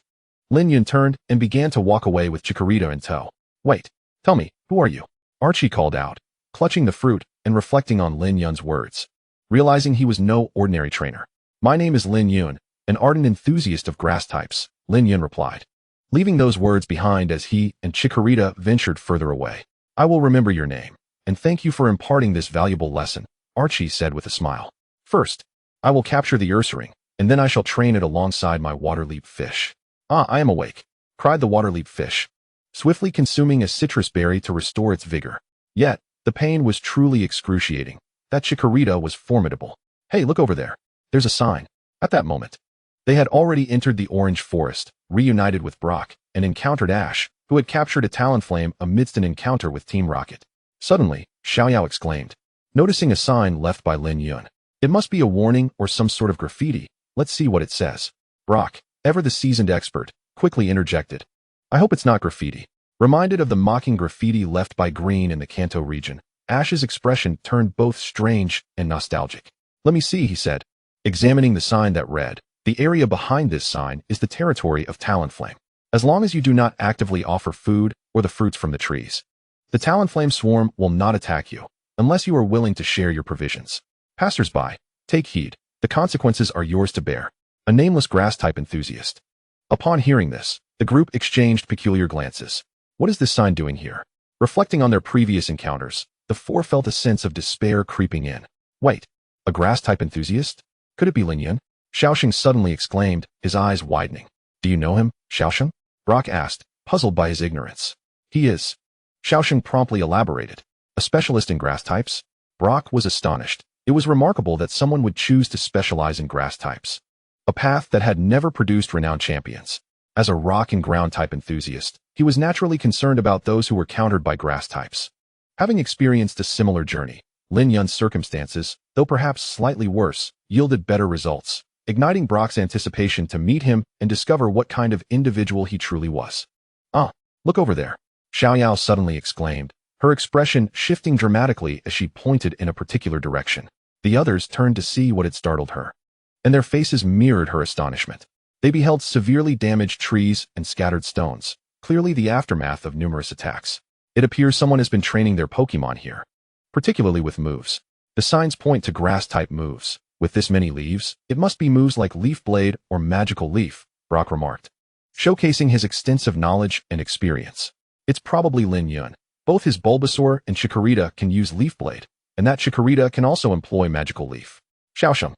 Lin Yun turned and began to walk away with Chikorita in tow. Wait, tell me, who are you? Archie called out, clutching the fruit and reflecting on Lin Yun's words, realizing he was no ordinary trainer. My name is Lin Yun, an ardent enthusiast of grass types, Lin Yun replied, leaving those words behind as he and Chikorita ventured further away. I will remember your name, and thank you for imparting this valuable lesson, Archie said with a smile. First, I will capture the Ursaring, and then I shall train it alongside my water-leap fish. Ah, I am awake, cried the water-leap fish, swiftly consuming a citrus berry to restore its vigor. Yet, the pain was truly excruciating. That Chikorita was formidable. Hey, look over there. There's a sign. At that moment, they had already entered the orange forest, reunited with Brock, and encountered Ash, who had captured a Talonflame amidst an encounter with Team Rocket. Suddenly, Xiaoyao exclaimed, noticing a sign left by Lin Yun. It must be a warning or some sort of graffiti. Let's see what it says. Brock, ever the seasoned expert, quickly interjected. I hope it's not graffiti. Reminded of the mocking graffiti left by Green in the Kanto region, Ash's expression turned both strange and nostalgic. Let me see, he said, examining the sign that read, the area behind this sign is the territory of Talonflame. As long as you do not actively offer food or the fruits from the trees, the Talonflame swarm will not attack you, unless you are willing to share your provisions. Passers-by, take heed. The consequences are yours to bear. A nameless grass-type enthusiast. Upon hearing this, the group exchanged peculiar glances. What is this sign doing here? Reflecting on their previous encounters, the four felt a sense of despair creeping in. Wait, a grass-type enthusiast? Could it be Lin Yun? Xiaoxing suddenly exclaimed, his eyes widening. Do you know him, Xiaoxing? Brock asked, puzzled by his ignorance. He is. Xiaoxing promptly elaborated. A specialist in grass types? Brock was astonished. It was remarkable that someone would choose to specialize in grass types, a path that had never produced renowned champions. As a rock and ground type enthusiast, he was naturally concerned about those who were countered by grass types. Having experienced a similar journey, Lin Yun's circumstances, though perhaps slightly worse, yielded better results, igniting Brock's anticipation to meet him and discover what kind of individual he truly was. Ah, look over there, Xiaoyao suddenly exclaimed, her expression shifting dramatically as she pointed in a particular direction. The others turned to see what had startled her, and their faces mirrored her astonishment. They beheld severely damaged trees and scattered stones, clearly the aftermath of numerous attacks. It appears someone has been training their Pokémon here, particularly with moves. The signs point to grass-type moves. With this many leaves, it must be moves like Leaf Blade or Magical Leaf, Brock remarked, showcasing his extensive knowledge and experience. It's probably Lin Yun. Both his Bulbasaur and Chikorita can use Leaf Blade, and that Chikorita can also employ Magical Leaf. Xiaoxing,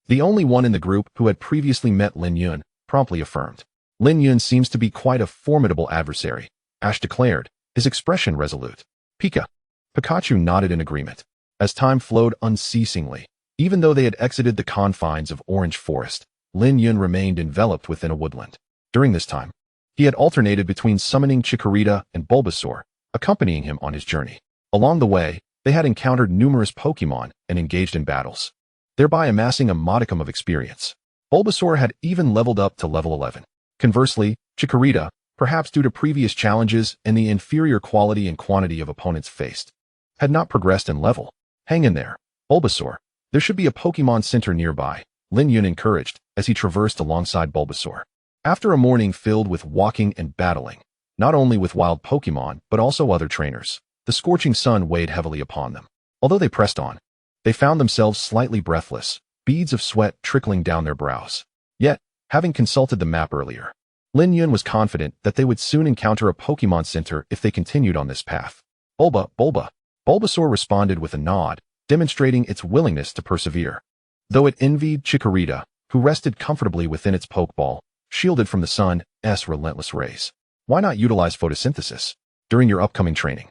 the only one in the group who had previously met Lin Yun, promptly affirmed. Lin Yun seems to be quite a formidable adversary, Ash declared, his expression resolute. Pikachu nodded in agreement. As time flowed unceasingly, even though they had exited the confines of Orange Forest, Lin Yun remained enveloped within a woodland. During this time, he had alternated between summoning Chikorita and Bulbasaur, accompanying him on his journey. Along the way, they had encountered numerous Pokémon and engaged in battles, thereby amassing a modicum of experience. Bulbasaur had even leveled up to level 11. Conversely, Chikorita, perhaps due to previous challenges and the inferior quality and quantity of opponents faced, had not progressed in level. Hang in there, Bulbasaur. There should be a Pokémon Center nearby, Lin Yun encouraged as he traversed alongside Bulbasaur. After a morning filled with walking and battling, not only with wild Pokémon but also other trainers, the scorching sun weighed heavily upon them. Although they pressed on, they found themselves slightly breathless, beads of sweat trickling down their brows. Yet, having consulted the map earlier, Lin Yun was confident that they would soon encounter a Pokémon Center if they continued on this path. Bulbasaur responded with a nod, demonstrating its willingness to persevere. Though it envied Chikorita, who rested comfortably within its Pokeball, shielded from the sun's relentless rays. Why not utilize photosynthesis during your upcoming training?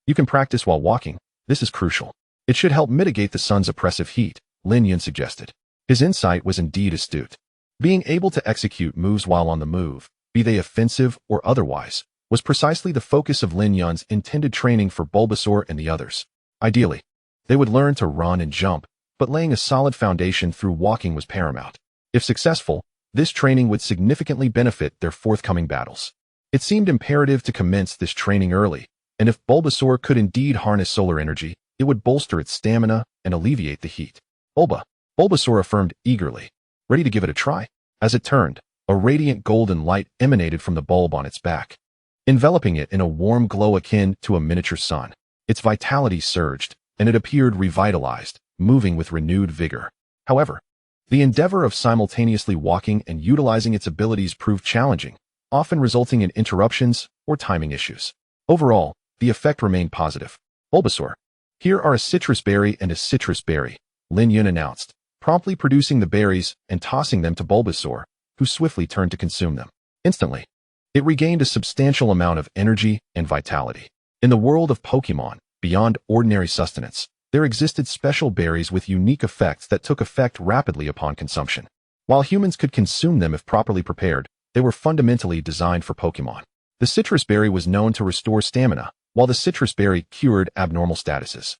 You can practice while walking. This is crucial. It should help mitigate the sun's oppressive heat, Lin Yun suggested. His insight was indeed astute. Being able to execute moves while on the move, be they offensive or otherwise, was precisely the focus of Lin Yun's intended training for Bulbasaur and the others. Ideally, they would learn to run and jump, but laying a solid foundation through walking was paramount. If successful, This training would significantly benefit their forthcoming battles. It seemed imperative to commence this training early, and if Bulbasaur could indeed harness solar energy, it would bolster its stamina and alleviate the heat. Bulbasaur affirmed eagerly, ready to give it a try. As it turned, a radiant golden light emanated from the bulb on its back, enveloping it in a warm glow akin to a miniature sun. Its vitality surged, and it appeared revitalized, moving with renewed vigor. However, the endeavor of simultaneously walking and utilizing its abilities proved challenging, often resulting in interruptions or timing issues. Overall, the effect remained positive. Bulbasaur, here are a citrus berry and a citrus berry, Lin Yun announced, promptly producing the berries and tossing them to Bulbasaur, who swiftly turned to consume them. Instantly, it regained a substantial amount of energy and vitality. In the world of Pokémon, beyond ordinary sustenance, there existed special berries with unique effects that took effect rapidly upon consumption. While humans could consume them if properly prepared, they were fundamentally designed for Pokémon. The citrus berry was known to restore stamina, while the citrus berry cured abnormal statuses.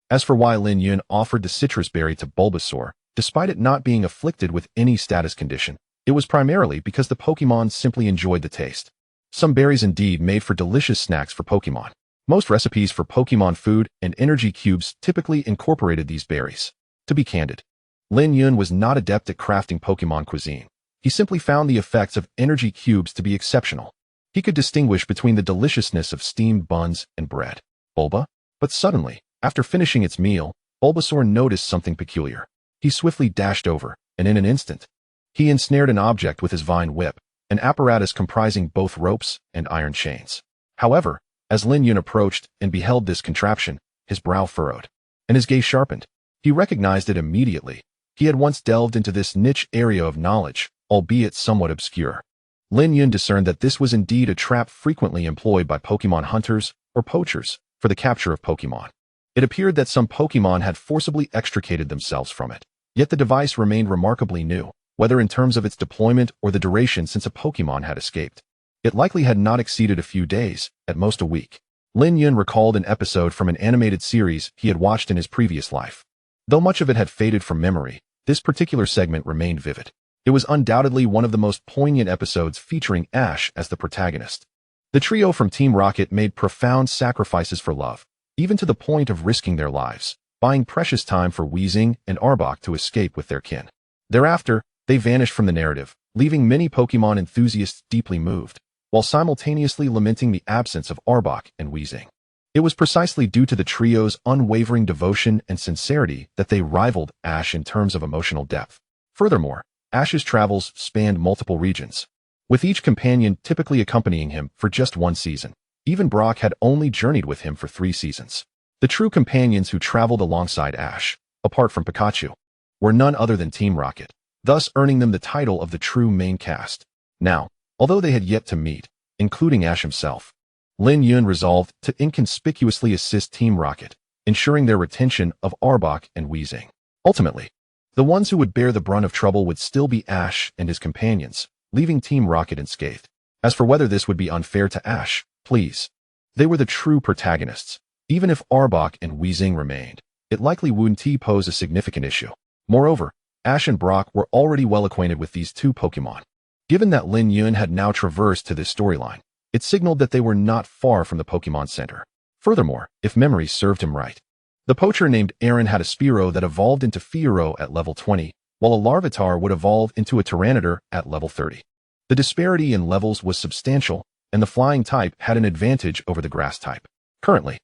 As for why Lin Yun offered the citrus berry to Bulbasaur, despite it not being afflicted with any status condition, it was primarily because the Pokémon simply enjoyed the taste. Some berries indeed made for delicious snacks for Pokémon. Most recipes for Pokémon food and energy cubes typically incorporated these berries. To be candid, Lin Yun was not adept at crafting Pokémon cuisine. He simply found the effects of energy cubes to be exceptional. He could distinguish between the deliciousness of steamed buns and bread. But suddenly, after finishing its meal, Bulbasaur noticed something peculiar. He swiftly dashed over, and in an instant, he ensnared an object with his vine whip, an apparatus comprising both ropes and iron chains. However, as Lin Yun approached and beheld this contraption, his brow furrowed, and his gaze sharpened. He recognized it immediately. He had once delved into this niche area of knowledge, albeit somewhat obscure. Lin Yun discerned that this was indeed a trap frequently employed by Pokémon hunters or poachers for the capture of Pokémon. It appeared that some Pokémon had forcibly extricated themselves from it. Yet the device remained remarkably new, whether in terms of its deployment or the duration since a Pokémon had escaped. It likely had not exceeded a few days, at most a week. Lin Yun recalled an episode from an animated series he had watched in his previous life. Though much of it had faded from memory, this particular segment remained vivid. It was undoubtedly one of the most poignant episodes featuring Ash as the protagonist. The trio from Team Rocket made profound sacrifices for love, even to the point of risking their lives, buying precious time for Weezing and Arbok to escape with their kin. Thereafter, they vanished from the narrative, leaving many Pokémon enthusiasts deeply moved, while simultaneously lamenting the absence of Arbok and Weezing. It was precisely due to the trio's unwavering devotion and sincerity that they rivaled Ash in terms of emotional depth. Furthermore, Ash's travels spanned multiple regions, with each companion typically accompanying him for just one season. Even Brock had only journeyed with him for 3 seasons. The true companions who traveled alongside Ash, apart from Pikachu, were none other than Team Rocket, thus earning them the title of the true main cast. Now, although they had yet to meet, including Ash himself, Lin Yun resolved to inconspicuously assist Team Rocket, ensuring their retention of Arbok and Weezing. Ultimately, the ones who would bear the brunt of trouble would still be Ash and his companions, leaving Team Rocket unscathed. As for whether this would be unfair to Ash, please. They were the true protagonists. Even if Arbok and Weezing remained, it likely wouldn't pose a significant issue. Moreover, Ash and Brock were already well acquainted with these 2 Pokémon. Given that Lin Yun had now traversed to this storyline, it signaled that they were not far from the Pokémon Center. Furthermore, if memory served him right, the poacher named Aaron had a Spearow that evolved into Fearow at level 20, while a Larvitar would evolve into a Tyranitar at level 30. The disparity in levels was substantial, and the flying type had an advantage over the grass type. Currently,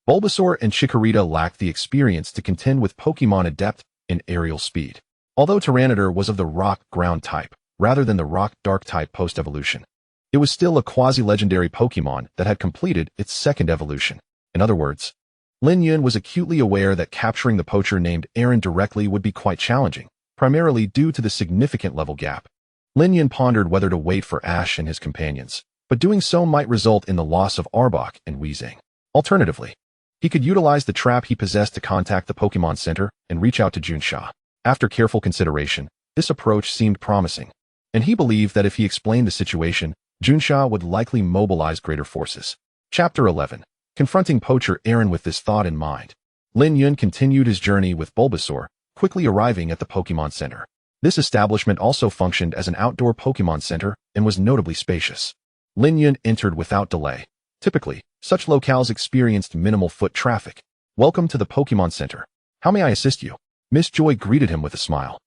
Bulbasaur and Chikorita lacked the experience to contend with Pokémon adept in aerial speed. Although Tyranitar was of the rock-ground type, rather than the rock-dark type post-evolution, it was still a quasi-legendary Pokémon that had completed its 2nd evolution. In other words, Lin Yun was acutely aware that capturing the poacher named Aaron directly would be quite challenging, primarily due to the significant level gap. Lin Yun pondered whether to wait for Ash and his companions, but doing so might result in the loss of Arbok and Weezing. Alternatively, he could utilize the trap he possessed to contact the Pokémon Center and reach out to Junsha. After careful consideration, this approach seemed promising, and he believed that if he explained the situation, Junsha would likely mobilize greater forces. Chapter 11. Confronting Poacher Aaron. With this thought in mind, Lin Yun continued his journey with Bulbasaur, quickly arriving at the Pokémon Center. This establishment also functioned as an outdoor Pokemon center and was notably spacious. Lin Yun entered without delay. Typically, such locales experienced minimal foot traffic. Welcome to the Pokemon Center. How may I assist you? Miss Joy greeted him with a smile.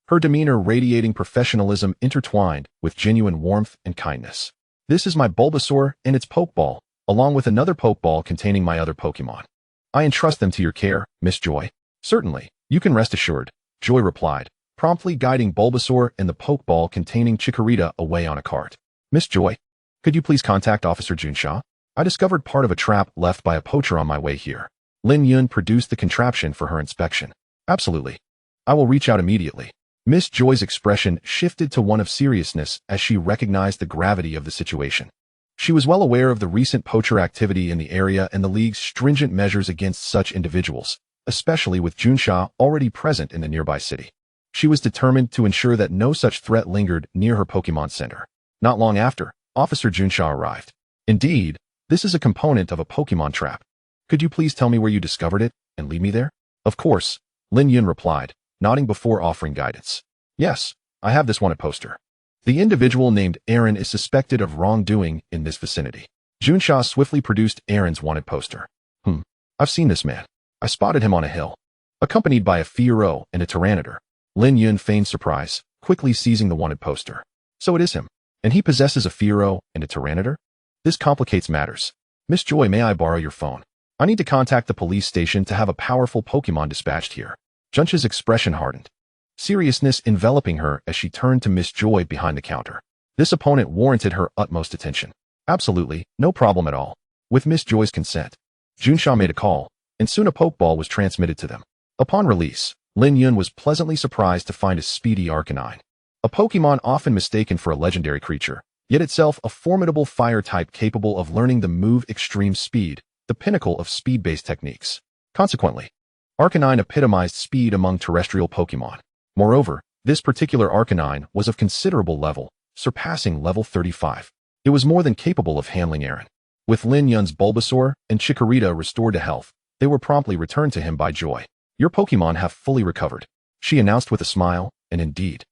Her demeanor radiating professionalism intertwined with genuine warmth and kindness. This is my Bulbasaur and its Pokeball, along with another Pokeball containing my other Pokemon. I entrust them to your care, Miss Joy. Certainly, you can rest assured, Joy replied, promptly guiding Bulbasaur and the Pokeball containing Chikorita away on a cart. Miss Joy, could you please contact Officer Junsha? I discovered part of a trap left by a poacher on my way here. Lin Yun produced the contraption for her inspection. Absolutely. I will reach out immediately. Miss Joy's expression shifted to one of seriousness as she recognized the gravity of the situation. She was well aware of the recent poacher activity in the area and the League's stringent measures against such individuals, especially with Junsha already present in the nearby city. She was determined to ensure that no such threat lingered near her Pokemon Center. Not long after, Officer Junsha arrived. Indeed, this is a component of a Pokemon trap. Could you please tell me where you discovered it and lead me there? Of course, Lin Yun replied, nodding before offering guidance. Yes, I have this wanted poster. The individual named Aaron is suspected of wrongdoing in this vicinity. Junsha swiftly produced Aaron's wanted poster. I've seen this man. I spotted him on a hill, accompanied by a Fiero and a Tyranitar. Lin Yun feigned surprise, quickly seizing the wanted poster. So it is him, and he possesses a Fiero and a Tyranitar? This complicates matters. Miss Joy, may I borrow your phone? I need to contact the police station to have a powerful Pokemon dispatched here. Junsha's expression hardened, seriousness enveloping her as she turned to Miss Joy behind the counter. This opponent warranted her utmost attention. Absolutely, no problem at all. With Miss Joy's consent, Junsha made a call, and soon a Pokeball was transmitted to them. Upon release, Lin Yun was pleasantly surprised to find a speedy Arcanine, a Pokemon often mistaken for a legendary creature, yet itself a formidable fire type capable of learning the move Extreme Speed, the pinnacle of speed-based techniques. Consequently, Arcanine epitomized speed among terrestrial Pokemon. Moreover, this particular Arcanine was of considerable level, surpassing level 35. It was more than capable of handling Aaron. With Lin Yun's Bulbasaur and Chikorita restored to health, they were promptly returned to him by Joy. Your Pokemon have fully recovered, she announced with a smile, and indeed,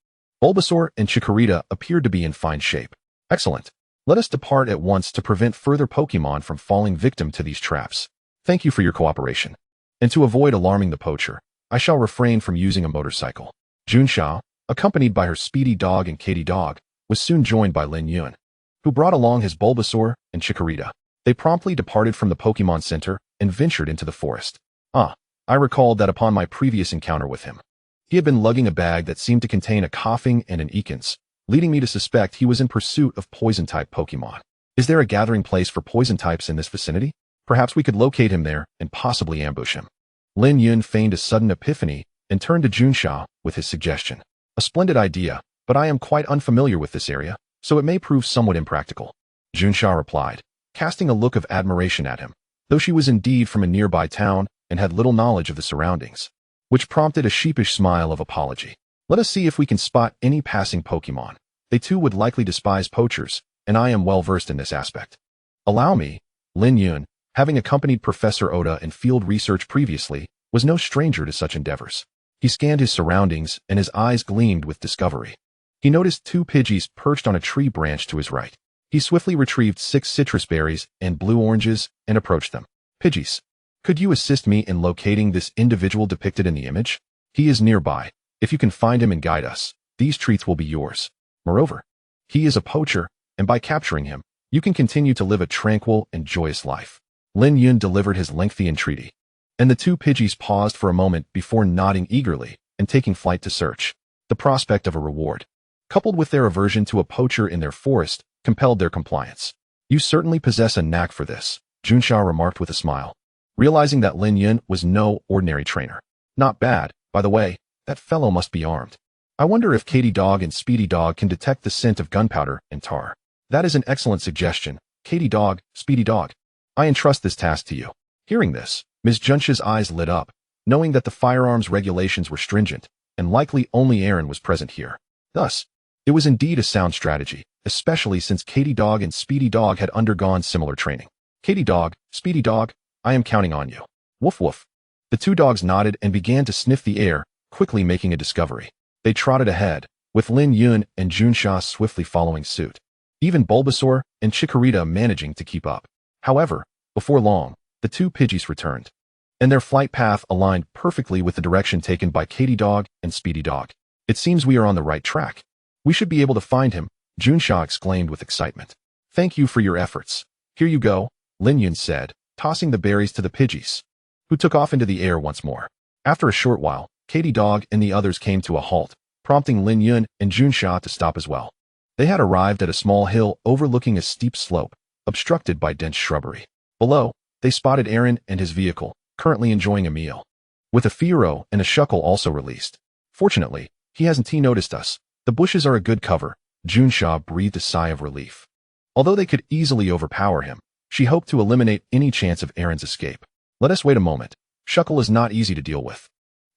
Bulbasaur and Chikorita appeared to be in fine shape. Excellent. Let us depart at once to prevent further Pokemon from falling victim to these traps. Thank you for your cooperation. And to avoid alarming the poacher, I shall refrain from using a motorcycle. Junsha, accompanied by her speedy dog and Katy dog, was soon joined by Lin Yun, who brought along his Bulbasaur and Chikorita. They promptly departed from the Pokemon Center and ventured into the forest. I recalled that upon my previous encounter with him, he had been lugging a bag that seemed to contain a coughing and an Ekans, leading me to suspect he was in pursuit of Poison-type Pokemon. Is there a gathering place for Poison types in this vicinity? Perhaps we could locate him there and possibly ambush him. Lin Yun feigned a sudden epiphany and turned to Junsha with his suggestion. A splendid idea, but I am quite unfamiliar with this area, so it may prove somewhat impractical. Junsha replied, casting a look of admiration at him, though she was indeed from a nearby town and had little knowledge of the surroundings, which prompted a sheepish smile of apology. Let us see if we can spot any passing Pokemon. They too would likely despise poachers, and I am well versed in this aspect. Allow me. Lin Yun, having accompanied Professor Oda in field research previously, was no stranger to such endeavors. He scanned his surroundings, and his eyes gleamed with discovery. He noticed 2 Pidgeys perched on a tree branch to his right. He swiftly retrieved 6 citrus berries and blue oranges and approached them. Pidgeys, could you assist me in locating this individual depicted in the image? He is nearby. If you can find him and guide us, these treats will be yours. Moreover, he is a poacher, and by capturing him, you can continue to live a tranquil and joyous life. Lin Yun delivered his lengthy entreaty, and the 2 Pidgeys paused for a moment before nodding eagerly and taking flight to search. The prospect of a reward, coupled with their aversion to a poacher in their forest, compelled their compliance. You certainly possess a knack for this, Junsha remarked with a smile, realizing that Lin Yun was no ordinary trainer. Not bad, by the way, that fellow must be armed. I wonder if Katy Dog and Speedy Dog can detect the scent of gunpowder and tar. That is an excellent suggestion, Katy Dog, Speedy Dog. I entrust this task to you. Hearing this, Ms. Junsha's eyes lit up, knowing that the firearms regulations were stringent, and likely only Aaron was present here. Thus, it was indeed a sound strategy, especially since Katy Dog and Speedy Dog had undergone similar training. Katy Dog, Speedy Dog, I am counting on you. Woof woof. The 2 dogs nodded and began to sniff the air, quickly making a discovery. They trotted ahead, with Lin Yun and Junsha swiftly following suit. Even Bulbasaur and Chikorita managing to keep up. However, before long, the two Pidgeys returned, and their flight path aligned perfectly with the direction taken by Katy Dog and Speedy Dog. It seems we are on the right track. We should be able to find him, Junsha exclaimed with excitement. Thank you for your efforts. Here you go, Lin Yun said, tossing the berries to the Pidgeys, who took off into the air once more. After a short while, Katy Dog and the others came to a halt, prompting Lin Yun and Junsha to stop as well. They had arrived at a small hill overlooking a steep slope, obstructed by dense shrubbery. Below, they spotted Aaron and his vehicle, currently enjoying a meal, with a Fearow and a Shuckle also released. Fortunately, he hasn't noticed us. The bushes are a good cover. Junsha breathed a sigh of relief. Although they could easily overpower him, she hoped to eliminate any chance of Aaron's escape. Let us wait a moment. Shuckle is not easy to deal with,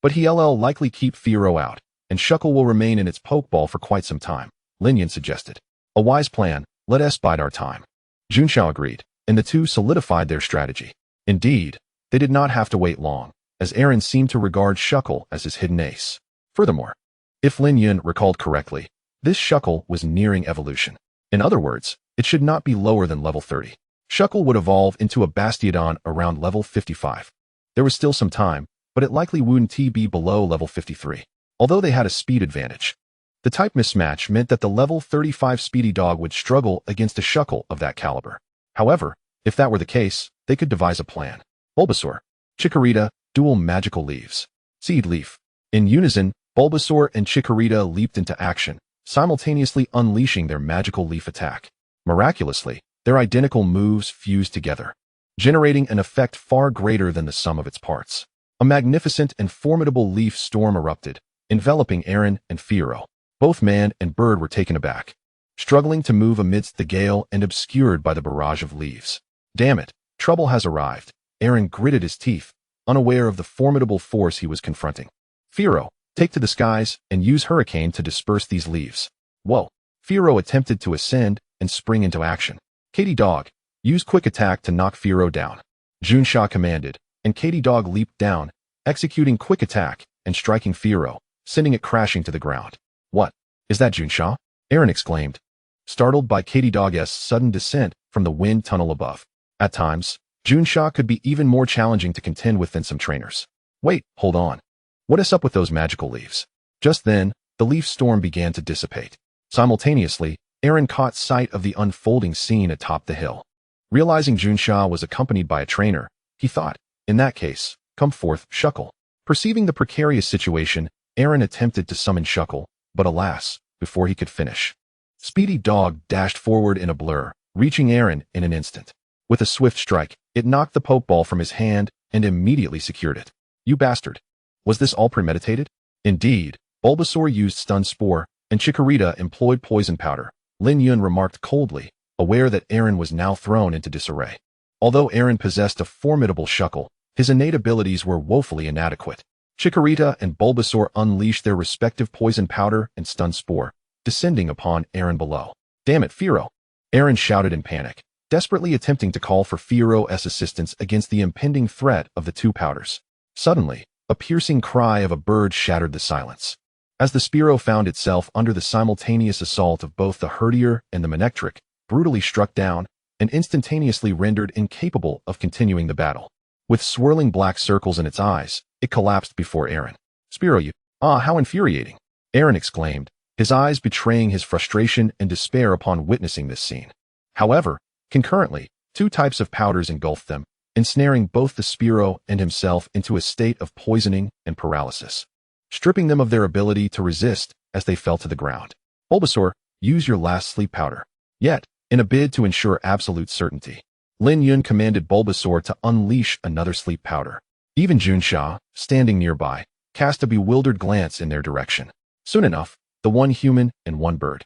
but he'll likely keep Fearow out, and Shuckle will remain in its Pokeball for quite some time, Lin Yun suggested. A wise plan. Let us bide our time. Junsha agreed, and the two solidified their strategy. Indeed, they did not have to wait long, as Aaron seemed to regard Shuckle as his hidden ace. Furthermore, if Lin Yun recalled correctly, this Shuckle was nearing evolution. In other words, it should not be lower than level 30. Shuckle would evolve into a Bastiodon around level 55. There was still some time, but it likely wouldn't be below level 53. Although they had a speed advantage, the type mismatch meant that the level 35 Speedy Dog would struggle against a Shuckle of that caliber. However, if that were the case, they could devise a plan. Bulbasaur, Chikorita, dual magical leaves. Seed Leaf. In unison, Bulbasaur and Chikorita leaped into action, simultaneously unleashing their magical leaf attack. Miraculously, their identical moves fused together, generating an effect far greater than the sum of its parts. A magnificent and formidable leaf storm erupted, enveloping Aaron and Fearow. Both man and bird were taken aback, struggling to move amidst the gale and obscured by the barrage of leaves. Damn it, trouble has arrived. Aaron gritted his teeth, unaware of the formidable force he was confronting. Fearow, take to the skies and use Hurricane to disperse these leaves. Whoa. Fearow attempted to ascend and spring into action. Katy Dog, use Quick Attack to knock Fearow down. Junsha commanded, and Katy Dog leaped down, executing Quick Attack and striking Fearow, sending it crashing to the ground. What? Is that Junsha? Aaron exclaimed, startled by Katy Dog's sudden descent from the wind tunnel above. At times, Junsha could be even more challenging to contend with than some trainers. Wait, hold on. What is up with those magical leaves? Just then, the leaf storm began to dissipate. Simultaneously, Aaron caught sight of the unfolding scene atop the hill. Realizing Junsha was accompanied by a trainer, he thought, in that case, come forth, Shuckle. Perceiving the precarious situation, Aaron attempted to summon Shuckle, but alas, before he could finish, Speedy Dog dashed forward in a blur, reaching Aaron in an instant. With a swift strike, it knocked the Pokeball from his hand and immediately secured it. You bastard. Was this all premeditated? Indeed, Bulbasaur used Stun Spore, and Chikorita employed Poison Powder, Lin Yun remarked coldly, aware that Aaron was now thrown into disarray. Although Aaron possessed a formidable Shuckle, his innate abilities were woefully inadequate. Chikorita and Bulbasaur unleashed their respective Poison Powder and Stun Spore, descending upon Aaron below. Damn it, Fearow! Aaron shouted in panic, desperately attempting to call for Fearow's assistance against the impending threat of the two powders. Suddenly, a piercing cry of a bird shattered the silence. As the Spearow found itself under the simultaneous assault of both the Herdier and the Manectric, brutally struck down and instantaneously rendered incapable of continuing the battle. With swirling black circles in its eyes, it collapsed before Aaron. Spearow, you... Ah, how infuriating! Aaron exclaimed, his eyes betraying his frustration and despair upon witnessing this scene. However, concurrently, two types of powders engulfed them, ensnaring both the Spearow and himself into a state of poisoning and paralysis, stripping them of their ability to resist as they fell to the ground. Bulbasaur, use your last sleep powder. Yet, in a bid to ensure absolute certainty, Lin Yun commanded Bulbasaur to unleash another sleep powder. Even Junsha, standing nearby, cast a bewildered glance in their direction. Soon enough, the one human and one bird,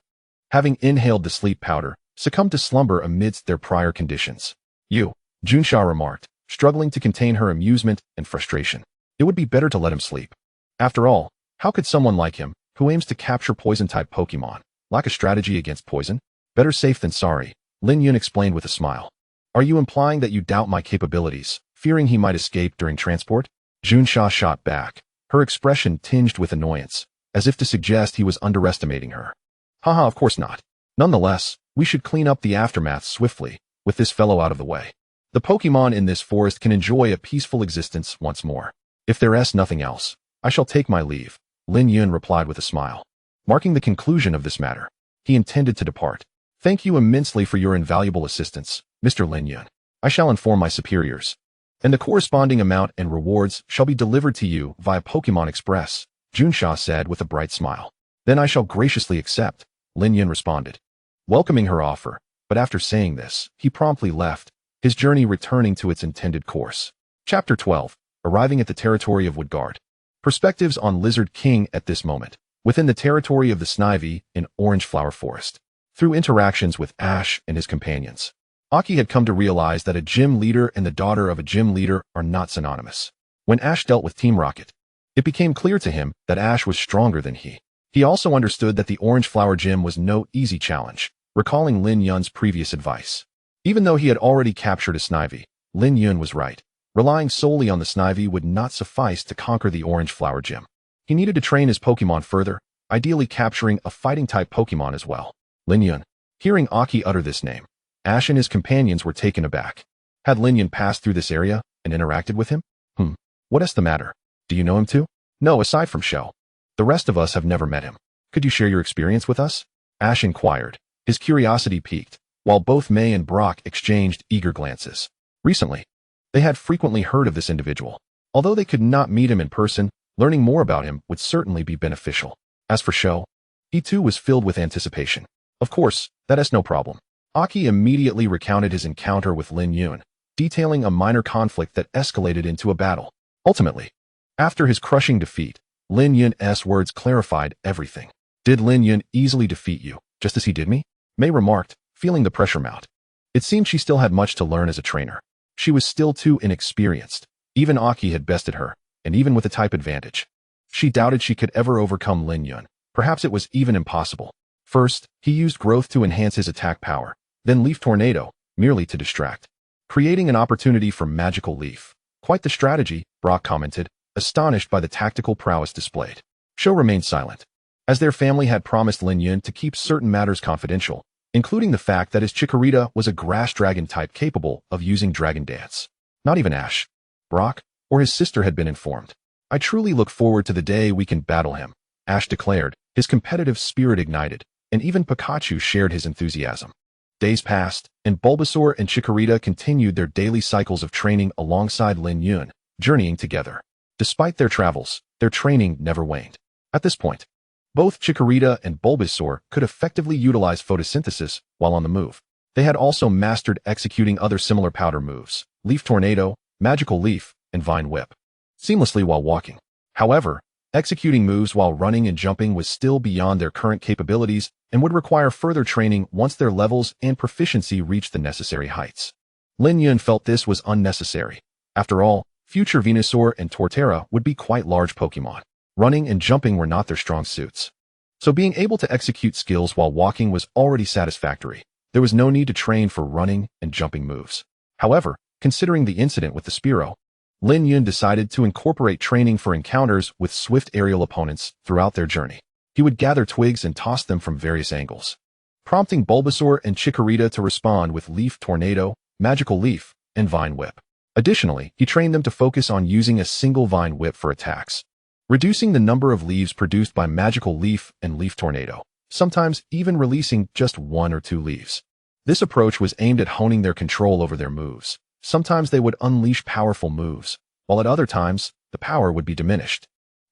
having inhaled the sleep powder, succumbed to slumber amidst their prior conditions. You, Junsha remarked, struggling to contain her amusement and frustration. It would be better to let him sleep. After all, how could someone like him, who aims to capture Poison-type Pokémon, lack a strategy against poison? Better safe than sorry, Lin Yun explained with a smile. Are you implying that you doubt my capabilities, fearing he might escape during transport? Junsha shot back, her expression tinged with annoyance, as if to suggest he was underestimating her. Haha, of course not. Nonetheless, we should clean up the aftermath swiftly, with this fellow out of the way. The Pokémon in this forest can enjoy a peaceful existence once more. If there is nothing else, I shall take my leave, Lin Yun replied with a smile. Marking the conclusion of this matter, he intended to depart. Thank you immensely for your invaluable assistance, Mr. Lin Yun. I shall inform my superiors, and the corresponding amount and rewards shall be delivered to you via Pokémon Express, Junsha said with a bright smile. Then I shall graciously accept, Lin Yun responded, welcoming her offer, but after saying this, he promptly left, his journey returning to its intended course. Chapter 12. Arriving at the territory of Woodguard. Perspectives on Lizard King at this moment, within the territory of the Snivy in Orange Flower Forest. Through interactions with Ash and his companions, Aki had come to realize that a gym leader and the daughter of a gym leader are not synonymous. When Ash dealt with Team Rocket, it became clear to him that Ash was stronger than he. He also understood that the Orange Flower Gym was no easy challenge, recalling Lin Yun's previous advice. Even though he had already captured a Snivy, Lin Yun was right. Relying solely on the Snivy would not suffice to conquer the Orange Flower Gym. He needed to train his Pokémon further, ideally capturing a fighting-type Pokémon as well. Lin Yun. Hearing Aki utter this name, Ash and his companions were taken aback. Had Lin Yun passed through this area and interacted with him? What is the matter? Do you know him too? No, aside from Shell. The rest of us have never met him. Could you share your experience with us? Ash inquired, his curiosity piqued, while both May and Brock exchanged eager glances. Recently, they had frequently heard of this individual. Although they could not meet him in person, learning more about him would certainly be beneficial. As for Shell, he too was filled with anticipation. Of course, that is no problem. Aki immediately recounted his encounter with Lin Yun, detailing a minor conflict that escalated into a battle. Ultimately, after his crushing defeat, Lin Yun's words clarified everything. Did Lin Yun easily defeat you, just as he did me? May remarked, feeling the pressure mount. It seemed she still had much to learn as a trainer. She was still too inexperienced. Even Aki had bested her, and even with a type advantage, she doubted she could ever overcome Lin Yun. Perhaps it was even impossible. First, he used growth to enhance his attack power, then Leaf Tornado, merely to distract, creating an opportunity for Magical Leaf. Quite the strategy, Brock commented, astonished by the tactical prowess displayed. Sho remained silent, as their family had promised Lin Yun to keep certain matters confidential, including the fact that his Chikorita was a grass dragon type capable of using Dragon Dance. Not even Ash, Brock, or his sister had been informed. I truly look forward to the day we can battle him, Ash declared, his competitive spirit ignited, and even Pikachu shared his enthusiasm. Days passed, and Bulbasaur and Chikorita continued their daily cycles of training alongside Lin Yun, journeying together. Despite their travels, their training never waned. At this point, both Chikorita and Bulbasaur could effectively utilize photosynthesis while on the move. They had also mastered executing other similar powder moves, Leaf Tornado, Magical Leaf, and Vine Whip, seamlessly while walking. However, executing moves while running and jumping was still beyond their current capabilities and would require further training once their levels and proficiency reached the necessary heights. Lin Yun felt this was unnecessary. After all, future Venusaur and Torterra would be quite large Pokémon. Running and jumping were not their strong suits. So being able to execute skills while walking was already satisfactory. There was no need to train for running and jumping moves. However, considering the incident with the Spearow, Lin Yun decided to incorporate training for encounters with swift aerial opponents throughout their journey. He would gather twigs and toss them from various angles, prompting Bulbasaur and Chikorita to respond with Leaf Tornado, Magical Leaf, and Vine Whip. Additionally, he trained them to focus on using a single Vine Whip for attacks, reducing the number of leaves produced by Magical Leaf and Leaf Tornado, sometimes even releasing just 1 or 2 leaves. This approach was aimed at honing their control over their moves. Sometimes they would unleash powerful moves, while at other times, the power would be diminished.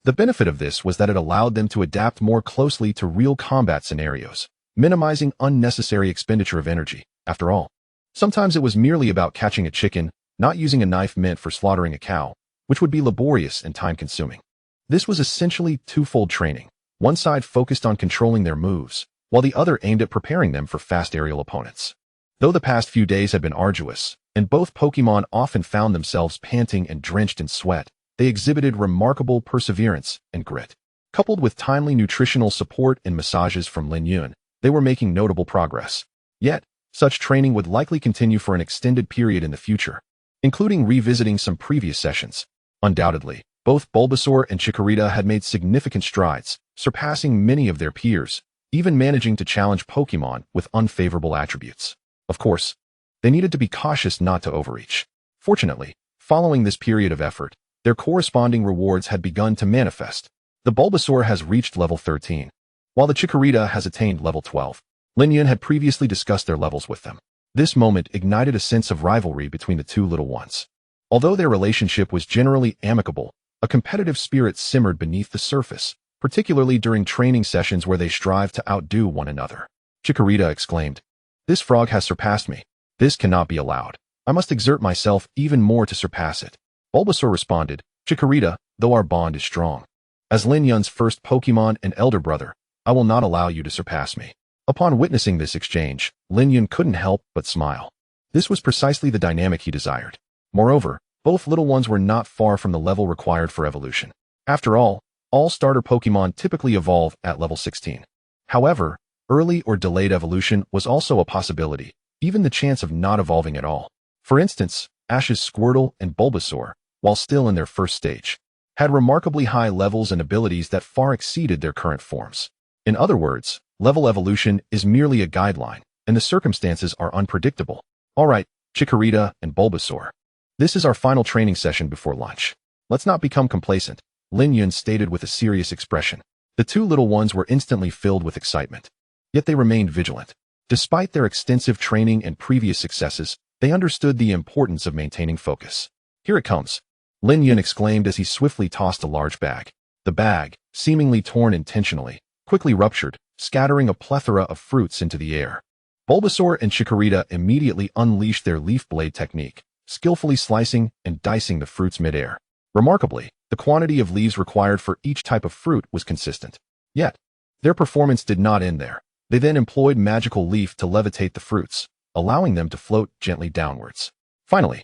The benefit of this was that it allowed them to adapt more closely to real combat scenarios, minimizing unnecessary expenditure of energy. After all, sometimes it was merely about catching a chicken, not using a knife meant for slaughtering a cow, which would be laborious and time-consuming. This was essentially twofold training. One side focused on controlling their moves, while the other aimed at preparing them for fast aerial opponents. Though the past few days had been arduous, and both Pokémon often found themselves panting and drenched in sweat, they exhibited remarkable perseverance and grit. Coupled with timely nutritional support and massages from Lin Yun, they were making notable progress. Yet, such training would likely continue for an extended period in the future, including revisiting some previous sessions. Undoubtedly, both Bulbasaur and Chikorita had made significant strides, surpassing many of their peers, even managing to challenge Pokémon with unfavorable attributes. Of course, they needed to be cautious not to overreach. Fortunately, following this period of effort, their corresponding rewards had begun to manifest. The Bulbasaur has reached level 13, while the Chikorita has attained level 12. Lin Yun had previously discussed their levels with them. This moment ignited a sense of rivalry between the two little ones. Although their relationship was generally amicable, a competitive spirit simmered beneath the surface, particularly during training sessions where they strived to outdo one another. Chikorita exclaimed, "This frog has surpassed me. This cannot be allowed. I must exert myself even more to surpass it." Bulbasaur responded, "Chikorita, though our bond is strong. As Lin Yun's first Pokémon and elder brother, I will not allow you to surpass me." Upon witnessing this exchange, Lin Yun couldn't help but smile. This was precisely the dynamic he desired. Moreover, both little ones were not far from the level required for evolution. After all starter Pokémon typically evolve at level 16. However, early or delayed evolution was also a possibility, even the chance of not evolving at all. For instance, Ash's Squirtle and Bulbasaur, while still in their first stage, had remarkably high levels and abilities that far exceeded their current forms. In other words, level evolution is merely a guideline, and the circumstances are unpredictable. Alright, Chikorita and Bulbasaur. This is our final training session before lunch. Let's not become complacent, Lin Yun stated with a serious expression. The two little ones were instantly filled with excitement. Yet they remained vigilant. Despite their extensive training and previous successes, they understood the importance of maintaining focus. "Here it comes," Lin Yun exclaimed as he swiftly tossed a large bag. The bag, seemingly torn intentionally, quickly ruptured, scattering a plethora of fruits into the air. Bulbasaur and Chikorita immediately unleashed their leaf blade technique, skillfully slicing and dicing the fruits mid-air. Remarkably, the quantity of leaves required for each type of fruit was consistent. Yet, their performance did not end there. They then employed magical leaf to levitate the fruits, allowing them to float gently downwards. Finally,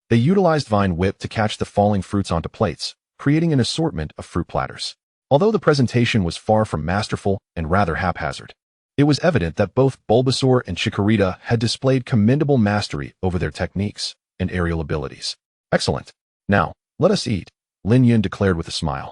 they utilized Vine Whip to catch the falling fruits onto plates, creating an assortment of fruit platters. Although the presentation was far from masterful and rather haphazard, it was evident that both Bulbasaur and Chikorita had displayed commendable mastery over their techniques and aerial abilities. "Excellent. Now, let us eat," Lin Yun declared with a smile,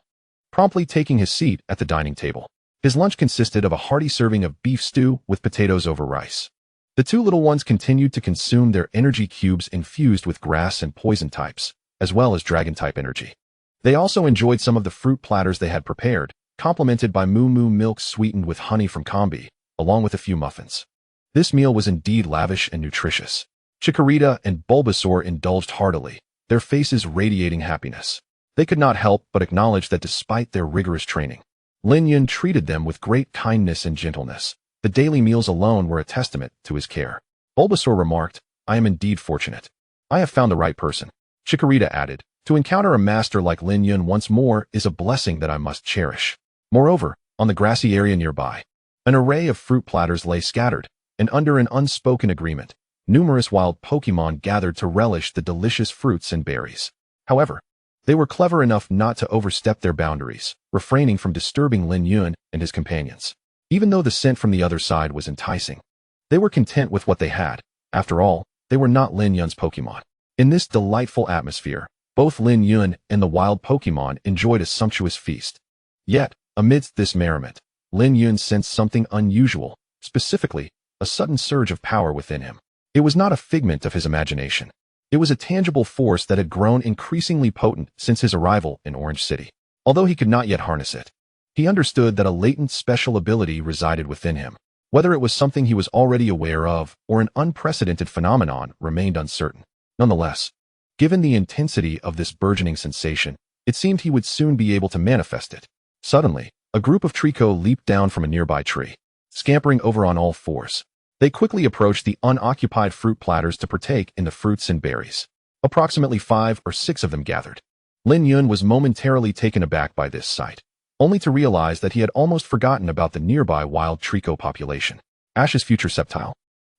promptly taking his seat at the dining table. His lunch consisted of a hearty serving of beef stew with potatoes over rice. The two little ones continued to consume their energy cubes infused with grass and poison types, as well as dragon-type energy. They also enjoyed some of the fruit platters they had prepared, complemented by moo moo milk sweetened with honey from Combi, along with a few muffins. This meal was indeed lavish and nutritious. Chikorita and Bulbasaur indulged heartily, their faces radiating happiness. They could not help but acknowledge that despite their rigorous training, Lin Yun treated them with great kindness and gentleness. The daily meals alone were a testament to his care. Bulbasaur remarked, "I am indeed fortunate. I have found the right person." Chikorita added, "To encounter a master like Lin Yun once more is a blessing that I must cherish." Moreover, on the grassy area nearby, an array of fruit platters lay scattered, and under an unspoken agreement, numerous wild Pokémon gathered to relish the delicious fruits and berries. However, they were clever enough not to overstep their boundaries, refraining from disturbing Lin Yun and his companions. Even though the scent from the other side was enticing, they were content with what they had. After all, they were not Lin Yun's Pokémon. In this delightful atmosphere, both Lin Yun and the wild Pokémon enjoyed a sumptuous feast. Yet, amidst this merriment, Lin Yun sensed something unusual, specifically, a sudden surge of power within him. It was not a figment of his imagination. It was a tangible force that had grown increasingly potent since his arrival in Orange City. Although he could not yet harness it, he understood that a latent special ability resided within him. Whether it was something he was already aware of or an unprecedented phenomenon remained uncertain. Nonetheless, given the intensity of this burgeoning sensation, it seemed he would soon be able to manifest it. Suddenly, a group of Trico leaped down from a nearby tree, scampering over on all fours. They quickly approached the unoccupied fruit platters to partake in the fruits and berries. Approximately 5 or 6 of them gathered. Lin Yun was momentarily taken aback by this sight, only to realize that he had almost forgotten about the nearby wild Trico population. Ash's future Sceptile,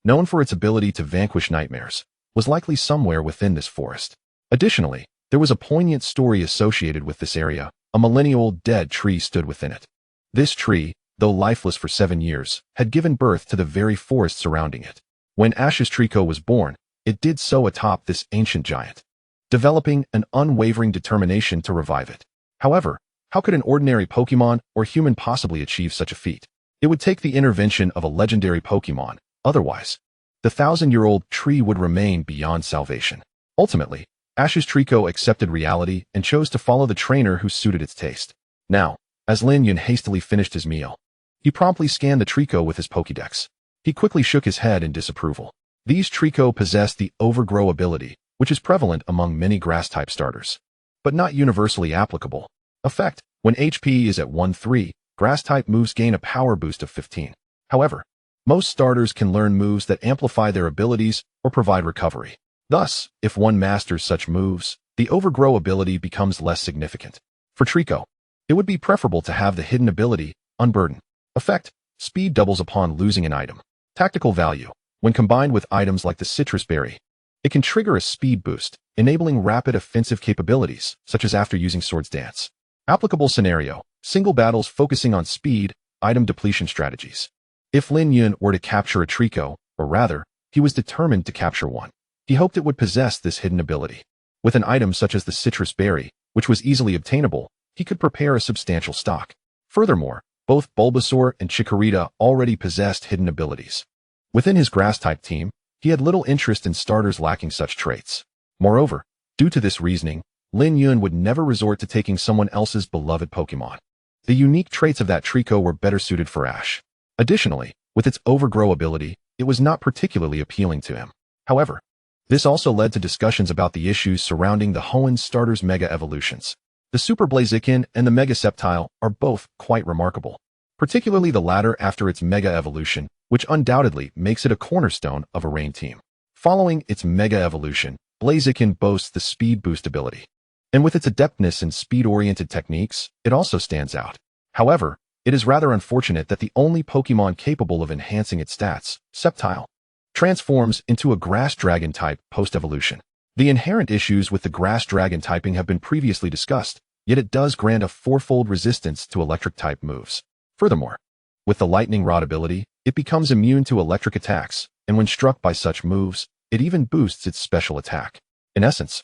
known for its ability to vanquish nightmares, was likely somewhere within this forest. Additionally, there was a poignant story associated with this area. A millennia-old dead tree stood within it. This tree, though lifeless for 7 years, had given birth to the very forest surrounding it. When Ash's Trico was born, it did so atop this ancient giant, developing an unwavering determination to revive it. However, How could an ordinary Pokemon or human possibly achieve such a feat? It would take the intervention of a legendary Pokemon. Otherwise, the 1,000-year-old tree would remain beyond salvation. Ultimately, Ash's Trico accepted reality and chose to follow the trainer who suited its taste. Now, as Lin Yun hastily finished his meal, he promptly scanned the Trico with his Pokédex. He quickly shook his head in disapproval. These Trico possess the overgrow ability, which is prevalent among many grass-type starters, but not universally applicable. Effect: when HP is at 1-3, grass-type moves gain a power boost of 15. However, most starters can learn moves that amplify their abilities or provide recovery. Thus, if one masters such moves, the overgrow ability becomes less significant. For Trico, it would be preferable to have the hidden ability, Unburden. Effect: speed doubles upon losing an item. Tactical value: when combined with items like the citrus berry, it can trigger a speed boost, enabling rapid offensive capabilities, such as after using Swords Dance. Applicable scenario: single battles focusing on speed, item depletion strategies. If Lin Yun were to capture a Trico, or rather, he was determined to capture one, he hoped it would possess this hidden ability. With an item such as the citrus berry, which was easily obtainable, he could prepare a substantial stock. Furthermore, both Bulbasaur and Chikorita already possessed hidden abilities. Within his grass-type team, he had little interest in starters lacking such traits. Moreover, due to this reasoning, Lin Yun would never resort to taking someone else's beloved Pokemon. The unique traits of that Trico were better suited for Ash. Additionally, with its overgrow ability, it was not particularly appealing to him. However, this also led to discussions about the issues surrounding the Hoenn starters' Mega Evolutions. The Super Blaziken and the Mega Sceptile are both quite remarkable, particularly the latter after its Mega Evolution, which undoubtedly makes it a cornerstone of a Rain team. Following its Mega Evolution, Blaziken boasts the Speed Boost ability, and with its adeptness in speed-oriented techniques, it also stands out. However, it is rather unfortunate that the only Pokemon capable of enhancing its stats, Sceptile, transforms into a Grass Dragon type post-evolution. The inherent issues with the Grass Dragon typing have been previously discussed, yet it does grant a fourfold resistance to electric-type moves. Furthermore, with the Lightning Rod ability, it becomes immune to electric attacks, and when struck by such moves, it even boosts its special attack. In essence,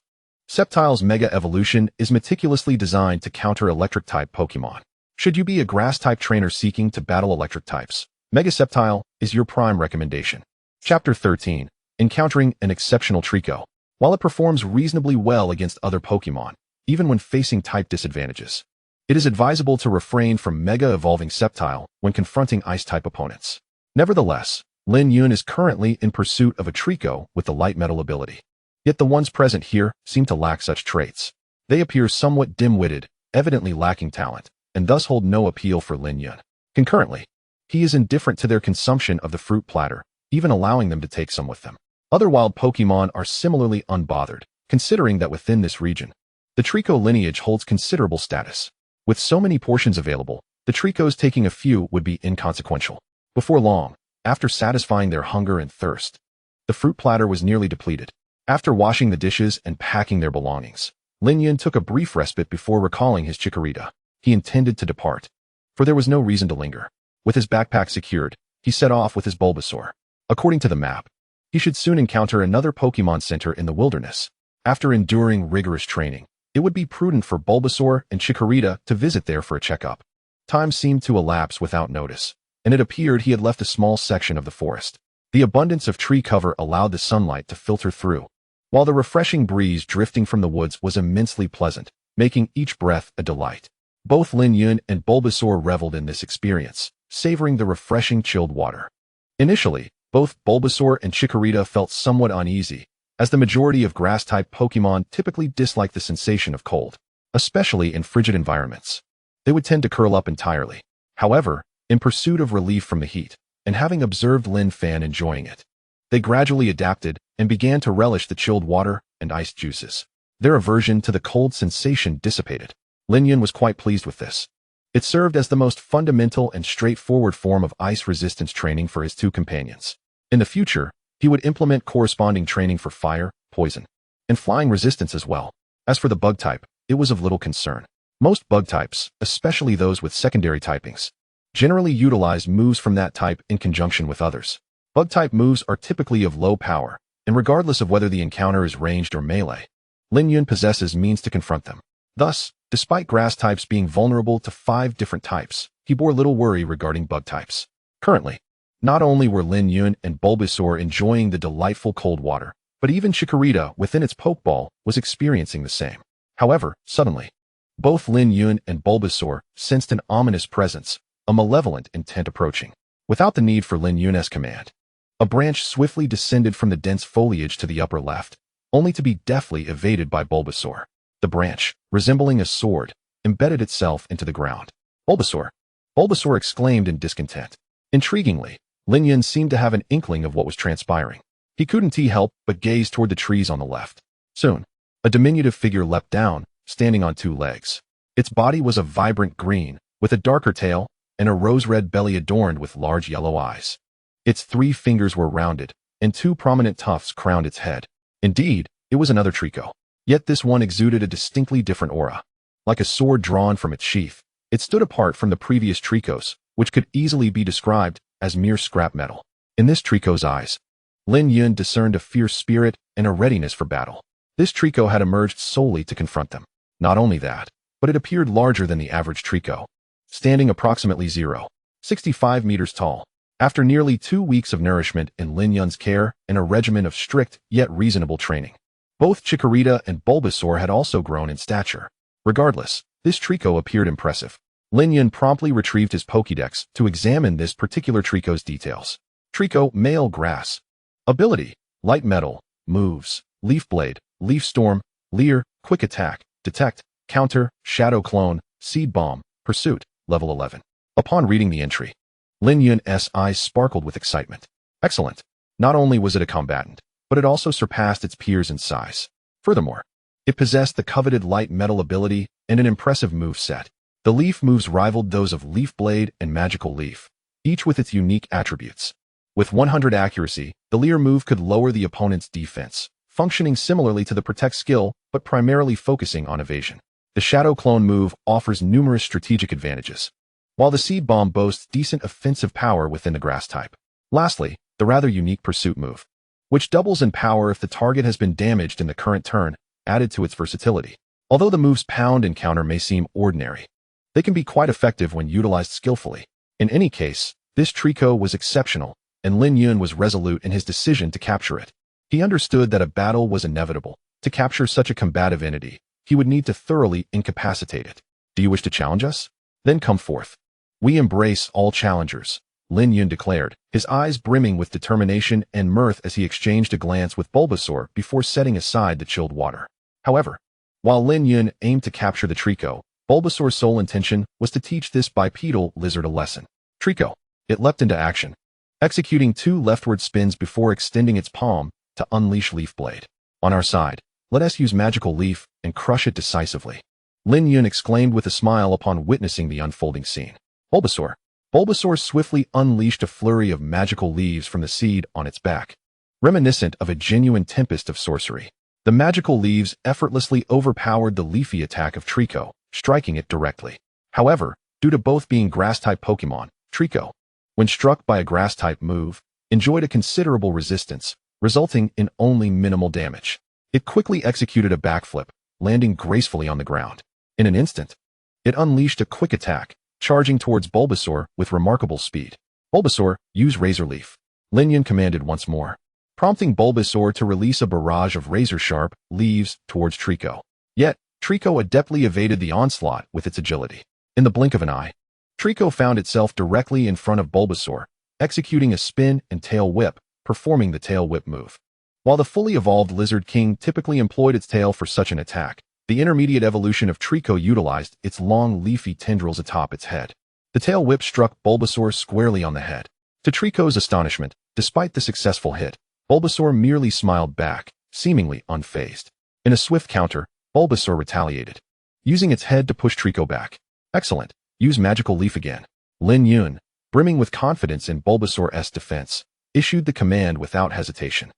Sceptile's Mega Evolution is meticulously designed to counter electric-type Pokemon. Should you be a Grass-type trainer seeking to battle electric types, Mega Sceptile is your prime recommendation. Chapter 13. Encountering an Exceptional Trico. While it performs reasonably well against other Pokemon, even when facing type disadvantages, it is advisable to refrain from Mega Evolving Sceptile when confronting Ice-type opponents. Nevertheless, Lin Yun is currently in pursuit of a Trico with the Light Metal ability. Yet the ones present here seem to lack such traits. They appear somewhat dim-witted, evidently lacking talent, and thus hold no appeal for Lin Yun. Concurrently, he is indifferent to their consumption of the fruit platter, even allowing them to take some with them. Other wild Pokemon are similarly unbothered, considering that within this region, the Trico lineage holds considerable status. With so many portions available, the Tricos taking a few would be inconsequential. Before long, after satisfying their hunger and thirst, the fruit platter was nearly depleted. After washing the dishes and packing their belongings, Lin Yun took a brief respite before recalling his Chikorita. He intended to depart, for there was no reason to linger. With his backpack secured, he set off with his Bulbasaur. According to the map, he should soon encounter another Pokemon Center in the wilderness. After enduring rigorous training, it would be prudent for Bulbasaur and Chikorita to visit there for a checkup. Time seemed to elapse without notice, and it appeared he had left a small section of the forest. The abundance of tree cover allowed the sunlight to filter through, while the refreshing breeze drifting from the woods was immensely pleasant, making each breath a delight. Both Lin Yun and Bulbasaur reveled in this experience, savoring the refreshing chilled water. Initially, both Bulbasaur and Chikorita felt somewhat uneasy, as the majority of Grass-type Pokemon typically dislike the sensation of cold, especially in frigid environments. They would tend to curl up entirely. However, in pursuit of relief from the heat, and having observed Lin Fan enjoying it, they gradually adapted and began to relish the chilled water and iced juices. Their aversion to the cold sensation dissipated. Lin Yun was quite pleased with this. It served as the most fundamental and straightforward form of ice resistance training for his two companions. In the future, he would implement corresponding training for fire, poison, and flying resistance as well. As for the bug type, it was of little concern. Most bug types, especially those with secondary typings, generally utilize moves from that type in conjunction with others. Bug type moves are typically of low power, and regardless of whether the encounter is ranged or melee, Lin Yun possesses means to confront them. Thus, despite grass types being vulnerable to 5 different types, he bore little worry regarding bug types. Currently, not only were Lin Yun and Bulbasaur enjoying the delightful cold water, but even Chikorita within its Pokeball was experiencing the same. However, suddenly, both Lin Yun and Bulbasaur sensed an ominous presence, a malevolent intent approaching. Without the need for Lin Yun's command, a branch swiftly descended from the dense foliage to the upper left, only to be deftly evaded by Bulbasaur. The branch, resembling a sword, embedded itself into the ground. Bulbasaur! Bulbasaur exclaimed in discontent. Intriguingly, Lin Yun seemed to have an inkling of what was transpiring. He couldn't help but gaze toward the trees on the left. Soon, a diminutive figure leapt down, standing on 2 legs. Its body was a vibrant green, with a darker tail and a rose-red belly adorned with large yellow eyes. Its 3 fingers were rounded, and 2 prominent tufts crowned its head. Indeed, it was another Trico. Yet this one exuded a distinctly different aura. Like a sword drawn from its sheath, it stood apart from the previous Tricos, which could easily be described as mere scrap metal. In this Trico's eyes, Lin Yun discerned a fierce spirit and a readiness for battle. This Trico had emerged solely to confront them. Not only that, but it appeared larger than the average Trico, standing approximately 0.65 meters tall. After nearly 2 weeks of nourishment in Lin Yun's care and a regimen of strict yet reasonable training, both Chikorita and Bulbasaur had also grown in stature. Regardless, this Trico appeared impressive. Lin Yun promptly retrieved his Pokédex to examine this particular Trico's details. Trico Male Grass. Ability: Light Metal. Moves: Leaf Blade, Leaf Storm, Leer, Quick Attack, Detect, Counter, Shadow Clone, Seed Bomb, Pursuit, Level 11. Upon reading the entry, Lin Yun's eyes sparkled with excitement. Excellent. Not only was it a combatant, but it also surpassed its peers in size. Furthermore, it possessed the coveted light metal ability and an impressive move set. The leaf moves rivaled those of Leaf Blade and Magical Leaf, each with its unique attributes. With 100 accuracy, the Leer move could lower the opponent's defense, functioning similarly to the Protect skill, but primarily focusing on evasion. The Shadow Clone move offers numerous strategic advantages, while the Seed Bomb boasts decent offensive power within the Grass type. Lastly, the rather unique Pursuit move, which doubles in power if the target has been damaged in the current turn, added to its versatility. Although the moves Pound and Counter may seem ordinary, they can be quite effective when utilized skillfully. In any case, this Trico was exceptional, and Lin Yun was resolute in his decision to capture it. He understood that a battle was inevitable. To capture such a combative entity, he would need to thoroughly incapacitate it. Do you wish to challenge us? Then come forth. We embrace all challengers, Lin Yun declared, his eyes brimming with determination and mirth as he exchanged a glance with Bulbasaur before setting aside the chilled water. However, while Lin Yun aimed to capture the Trico, Bulbasaur's sole intention was to teach this bipedal lizard a lesson. Trico. It leapt into action, executing 2 leftward spins before extending its palm to unleash Leaf Blade. On our side, let us use Magical Leaf and crush it decisively, Lin Yun exclaimed with a smile upon witnessing the unfolding scene. Bulbasaur. Bulbasaur swiftly unleashed a flurry of magical leaves from the seed on its back, reminiscent of a genuine tempest of sorcery. The magical leaves effortlessly overpowered the leafy attack of Trico, striking it directly. However, due to both being Grass-Type Pokémon, Trico, when struck by a Grass-Type move, enjoyed a considerable resistance, resulting in only minimal damage. It quickly executed a backflip, landing gracefully on the ground. In an instant, it unleashed a quick attack, charging towards Bulbasaur with remarkable speed. Bulbasaur, use Razor Leaf, Lin Yun commanded once more, prompting Bulbasaur to release a barrage of razor-sharp leaves towards Trico. Yet, Trico adeptly evaded the onslaught with its agility. In the blink of an eye, Trico found itself directly in front of Bulbasaur, executing a spin and tail whip, performing the tail whip move. While the fully evolved Lizard King typically employed its tail for such an attack, the intermediate evolution of Trico utilized its long leafy tendrils atop its head. The tail whip struck Bulbasaur squarely on the head. To Trico's astonishment, despite the successful hit, Bulbasaur merely smiled back, seemingly unfazed. In a swift counter, Bulbasaur retaliated, using its head to push Trico back. Excellent. Use Magical Leaf again. Lin Yun, brimming with confidence in Bulbasaur's defense, issued the command without hesitation.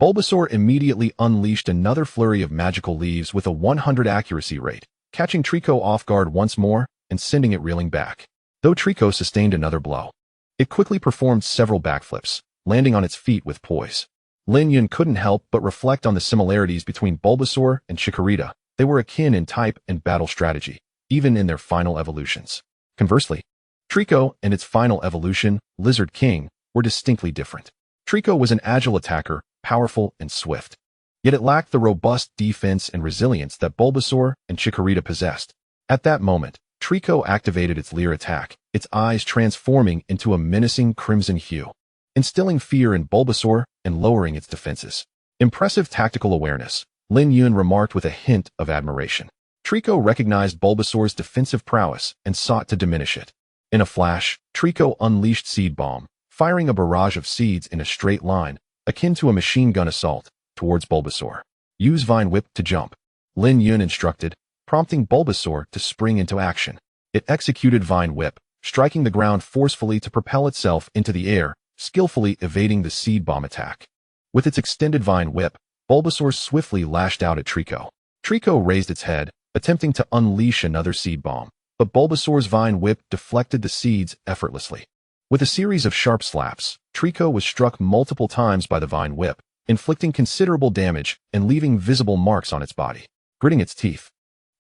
Bulbasaur immediately unleashed another flurry of magical leaves with a 100 accuracy rate, catching Trico off guard once more and sending it reeling back. Though Trico sustained another blow, it quickly performed several backflips, landing on its feet with poise. Lin Yun couldn't help but reflect on the similarities between Bulbasaur and Chikorita, They were akin in type and battle strategy, even in their final evolutions. Conversely, Trico and its final evolution, Lizard King, were distinctly different. Trico was an agile attacker, powerful and swift. Yet it lacked the robust defense and resilience that Bulbasaur and Chikorita possessed. At that moment, Trico activated its Leer attack, its eyes transforming into a menacing crimson hue, instilling fear in Bulbasaur and lowering its defenses. Impressive tactical awareness, Lin Yun remarked with a hint of admiration. Trico recognized Bulbasaur's defensive prowess and sought to diminish it. In a flash, Trico unleashed Seed Bomb, firing a barrage of seeds in a straight line, akin to a machine gun assault, towards Bulbasaur. Use Vine Whip to jump, Lin Yun instructed, prompting Bulbasaur to spring into action. It executed Vine Whip, striking the ground forcefully to propel itself into the air, skillfully evading the Seed Bomb attack. With its extended Vine Whip, Bulbasaur swiftly lashed out at Trico. Trico raised its head, attempting to unleash another Seed Bomb, but Bulbasaur's Vine Whip deflected the seeds effortlessly. With a series of sharp slaps, Trico was struck multiple times by the Vine Whip, inflicting considerable damage and leaving visible marks on its body. Gritting its teeth,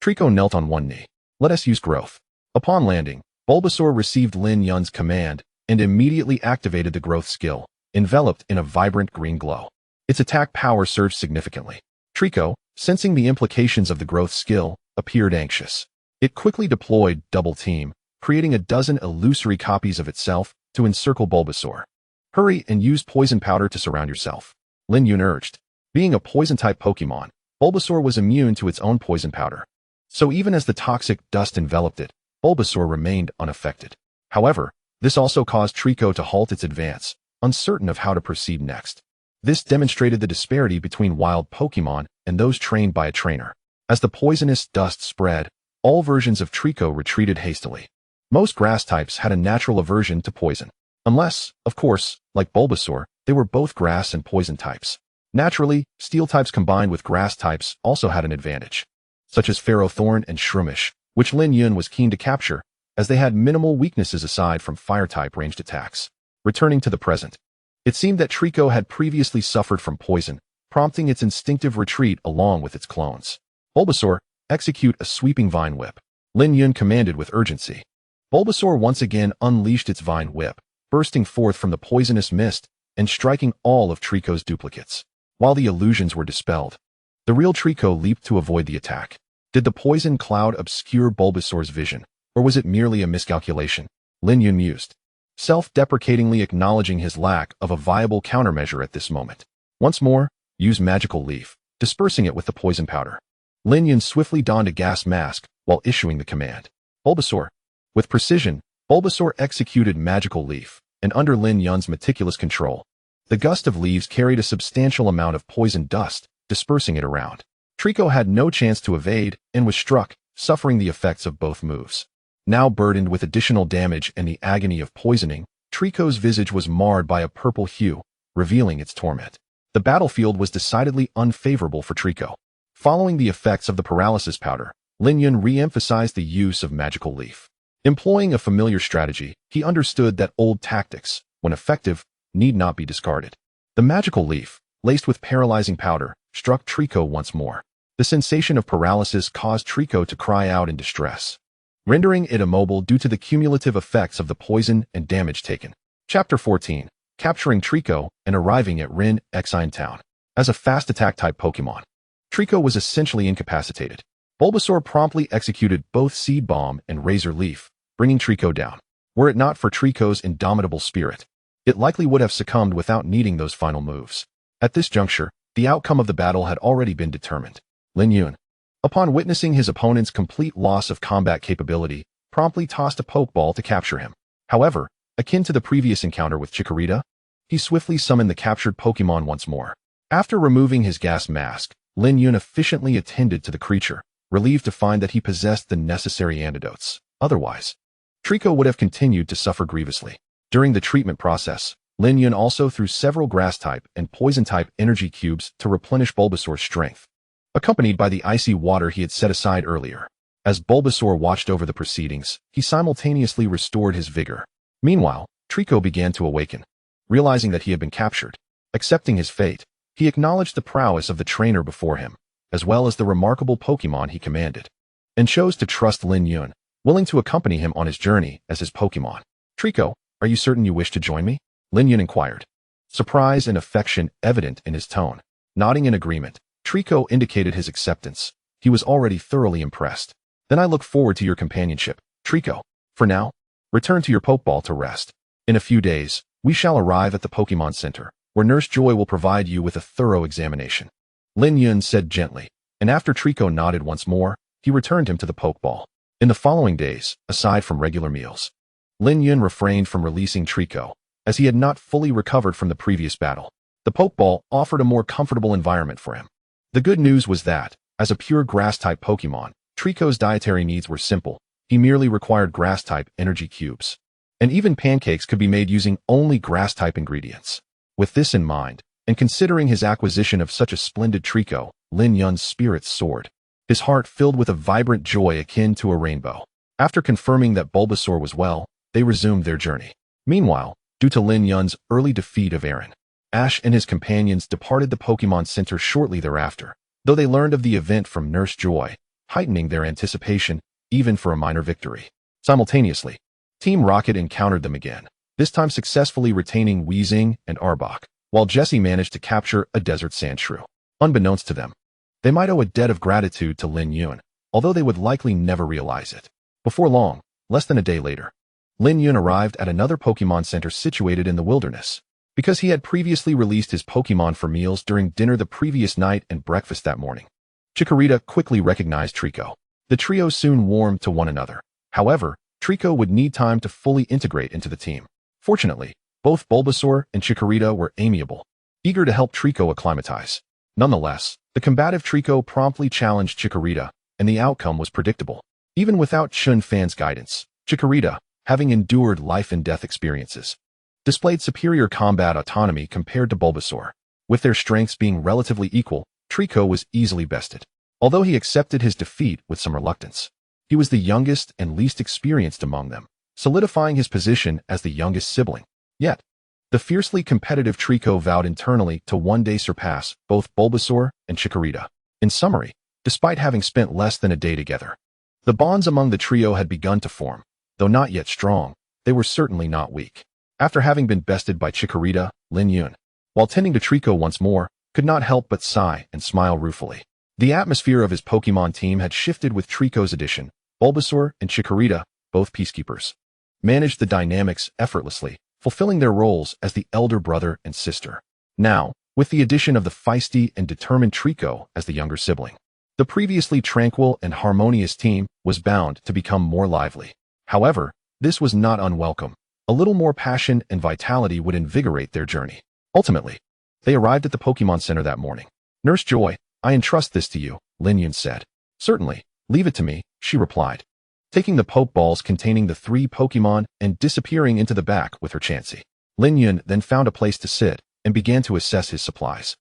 Trico knelt on one knee. Let us use growth. Upon landing, Bulbasaur received Lin Yun's command and immediately activated the growth skill, enveloped in a vibrant green glow. Its attack power surged significantly. Trico, sensing the implications of the growth skill, appeared anxious. It quickly deployed Double Team, creating a dozen illusory copies of itself to encircle Bulbasaur. Hurry and use poison powder to surround yourself, Lin Yun urged. Being a poison-type Pokémon, Bulbasaur was immune to its own poison powder. So even as the toxic dust enveloped it, Bulbasaur remained unaffected. However, this also caused Trico to halt its advance, uncertain of how to proceed next. This demonstrated the disparity between wild Pokémon and those trained by a trainer. As the poisonous dust spread, all versions of Trico retreated hastily. Most grass types had a natural aversion to poison. Unless, of course, like Bulbasaur, they were both grass and poison types. Naturally, steel types combined with grass types also had an advantage, such as Ferrothorn and Shroomish, which Lin Yun was keen to capture, as they had minimal weaknesses aside from fire-type ranged attacks. Returning to the present, it seemed that Trico had previously suffered from poison, prompting its instinctive retreat along with its clones. Bulbasaur, execute a sweeping Vine Whip, Lin Yun commanded with urgency. Bulbasaur once again unleashed its Vine Whip, bursting forth from the poisonous mist and striking all of Trico's duplicates. While the illusions were dispelled, the real Trico leaped to avoid the attack. Did the poison cloud obscure Bulbasaur's vision, or was it merely a miscalculation? Lin Yun mused, self-deprecatingly acknowledging his lack of a viable countermeasure at this moment. Once more, use Magical Leaf, dispersing it with the poison powder. Lin Yun swiftly donned a gas mask while issuing the command. Bulbasaur. With precision, Bulbasaur executed Magical Leaf, and under Lin Yun's meticulous control, the gust of leaves carried a substantial amount of poison dust, dispersing it around. Trico had no chance to evade and was struck, suffering the effects of both moves. Now burdened with additional damage and the agony of poisoning, Trico's visage was marred by a purple hue, revealing its torment. The battlefield was decidedly unfavorable for Trico. Following the effects of the paralysis powder, Lin Yun re-emphasized the use of Magical Leaf. Employing a familiar strategy, he understood that old tactics, when effective, need not be discarded. The Magical Leaf, laced with paralyzing powder, struck Trico once more. The sensation of paralysis caused Trico to cry out in distress, rendering it immobile due to the cumulative effects of the poison and damage taken. Chapter 14. Capturing Trico and arriving at Rin Exine Town. As a fast attack-type Pokémon, Trico was essentially incapacitated. Bulbasaur promptly executed both Seed Bomb and Razor Leaf, bringing Trico down. Were it not for Trico's indomitable spirit, it likely would have succumbed without needing those final moves. At this juncture, the outcome of the battle had already been determined. Lin Yun, upon witnessing his opponent's complete loss of combat capability, promptly tossed a Pokeball to capture him. However, akin to the previous encounter with Chikorita, he swiftly summoned the captured Pokémon once more. After removing his gas mask, Lin Yun efficiently attended to the creature, relieved to find that he possessed the necessary antidotes. Otherwise, Trico would have continued to suffer grievously. During the treatment process, Lin Yun also threw several Grass-type and Poison-type energy cubes to replenish Bulbasaur's strength, accompanied by the icy water he had set aside earlier. As Bulbasaur watched over the proceedings, he simultaneously restored his vigor. Meanwhile, Trico began to awaken. Realizing that he had been captured, accepting his fate, he acknowledged the prowess of the trainer before him. as well as the remarkable Pokémon he commanded, and chose to trust Lin Yun, willing to accompany him on his journey as his Pokémon. Trico, are you certain you wish to join me? Lin Yun inquired, surprise and affection evident in his tone. Nodding in agreement, Trico indicated his acceptance. He was already thoroughly impressed. Then I look forward to your companionship, Trico. For now, return to your Pokeball to rest. In a few days, we shall arrive at the Pokemon Center, where Nurse Joy will provide you with a thorough examination. Lin Yun said gently, and after Trico nodded once more, he returned him to the Pokeball. In the following days, aside from regular meals, Lin Yun refrained from releasing Trico, as he had not fully recovered from the previous battle. The Pokeball offered a more comfortable environment for him. The good news was that, as a pure Grass-Type Pokemon, Trico's dietary needs were simple. He merely required Grass-Type energy cubes. And even pancakes could be made using only Grass-Type ingredients. With this in mind, and considering his acquisition of such a splendid Trico, Lin Yun's spirits soared, his heart filled with a vibrant joy akin to a rainbow. After confirming that Bulbasaur was well, they resumed their journey. Meanwhile, due to Lin Yun's early defeat of Aaron, Ash and his companions departed the Pokemon Center shortly thereafter, though they learned of the event from Nurse Joy, heightening their anticipation, even for a minor victory. Simultaneously, Team Rocket encountered them again, this time successfully retaining Weezing and Arbok, while Jessie managed to capture a desert sandshrew. Unbeknownst to them, they might owe a debt of gratitude to Lin Yun, although they would likely never realize it. Before long, less than a day later, Lin Yun arrived at another Pokemon Center situated in the wilderness. Because he had previously released his Pokemon for meals during dinner the previous night and breakfast that morning, Chikorita quickly recognized Trico. The trio soon warmed to one another. However, Trico would need time to fully integrate into the team. Fortunately, both Bulbasaur and Chikorita were amiable, eager to help Trico acclimatize. Nonetheless, the combative Trico promptly challenged Chikorita, and the outcome was predictable. Even without Chun Fan's guidance, Chikorita, having endured life-and-death experiences, displayed superior combat autonomy compared to Bulbasaur. With their strengths being relatively equal, Trico was easily bested. Although he accepted his defeat with some reluctance, he was the youngest and least experienced among them, solidifying his position as the youngest sibling. Yet, the fiercely competitive Trico vowed internally to one day surpass both Bulbasaur and Chikorita. In summary, despite having spent less than a day together, the bonds among the trio had begun to form. Though not yet strong, they were certainly not weak. After having been bested by Chikorita, Lin Yun, while tending to Trico once more, could not help but sigh and smile ruefully. The atmosphere of his Pokemon team had shifted with Trico's addition. Bulbasaur and Chikorita, both peacekeepers, managed the dynamics effortlessly, fulfilling their roles as the elder brother and sister. Now, with the addition of the feisty and determined Trico as the younger sibling, the previously tranquil and harmonious team was bound to become more lively. However, this was not unwelcome. A little more passion and vitality would invigorate their journey. Ultimately, they arrived at the Pokemon Center that morning. Nurse Joy, I entrust this to you, Lin Yun said. Certainly, leave it to me, she replied, taking the Pokeballs containing the 3 Pokemon and disappearing into the back with her Chansey. Lin Yun then found a place to sit and began to assess his supplies.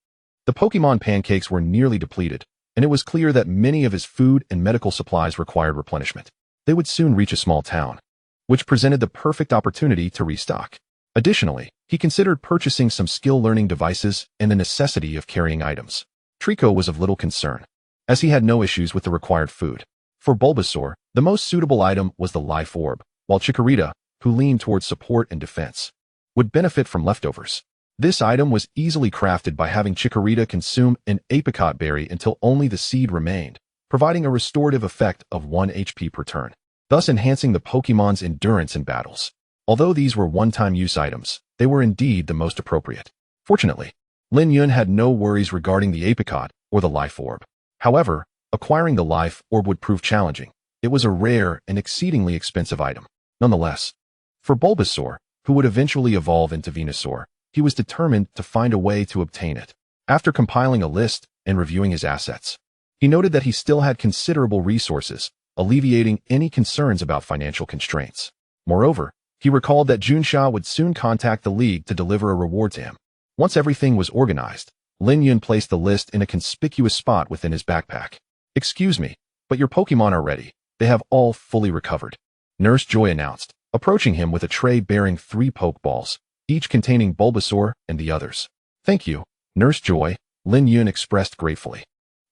The Pokemon pancakes were nearly depleted, and it was clear that many of his food and medical supplies required replenishment. They would soon reach a small town, which presented the perfect opportunity to restock. Additionally, he considered purchasing some skill-learning devices and the necessity of carrying items. Trico was of little concern, as he had no issues with the required food. For Bulbasaur, the most suitable item was the Life Orb, while Chikorita, who leaned towards support and defense, would benefit from leftovers. This item was easily crafted by having Chikorita consume an apricot berry until only the seed remained, providing a restorative effect of 1 HP per turn, thus enhancing the Pokemon's endurance in battles. Although these were one-time use items, they were indeed the most appropriate. Fortunately, Lin Yun had no worries regarding the apricot or the Life Orb. However, acquiring the Life Orb would prove challenging. It was a rare and exceedingly expensive item. Nonetheless, for Bulbasaur, who would eventually evolve into Venusaur, he was determined to find a way to obtain it. After compiling a list and reviewing his assets, he noted that he still had considerable resources, alleviating any concerns about financial constraints. Moreover, he recalled that Junsha would soon contact the League to deliver a reward to him. Once everything was organized, Lin Yun placed the list in a conspicuous spot within his backpack. Excuse me, but your Pokemon are ready. They have all fully recovered, Nurse Joy announced, approaching him with a tray bearing 3 Pokeballs, each containing Bulbasaur and the others. Thank you, Nurse Joy, Lin Yun expressed gratefully.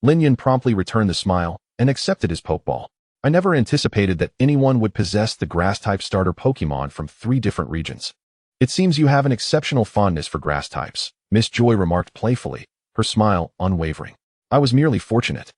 Lin Yun promptly returned the smile and accepted his Pokeball. I never anticipated that anyone would possess the Grass-type starter Pokemon from 3 different regions. It seems you have an exceptional fondness for grass types, Miss Joy remarked playfully, her smile unwavering. I was merely fortunate,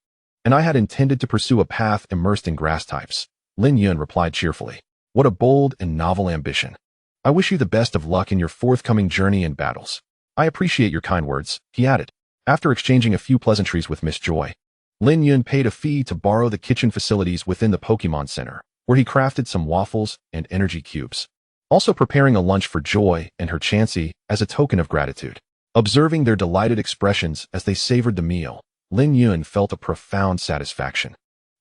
and I had intended to pursue a path immersed in grass types, Lin Yun replied cheerfully. What a bold and novel ambition. I wish you the best of luck in your forthcoming journey and battles. I appreciate your kind words, he added. After exchanging a few pleasantries with Miss Joy, Lin Yun paid a fee to borrow the kitchen facilities within the Pokemon Center, where he crafted some waffles and energy cubes, also preparing a lunch for Joy and her Chansey as a token of gratitude. Observing their delighted expressions as they savored the meal, Lin Yun felt a profound satisfaction.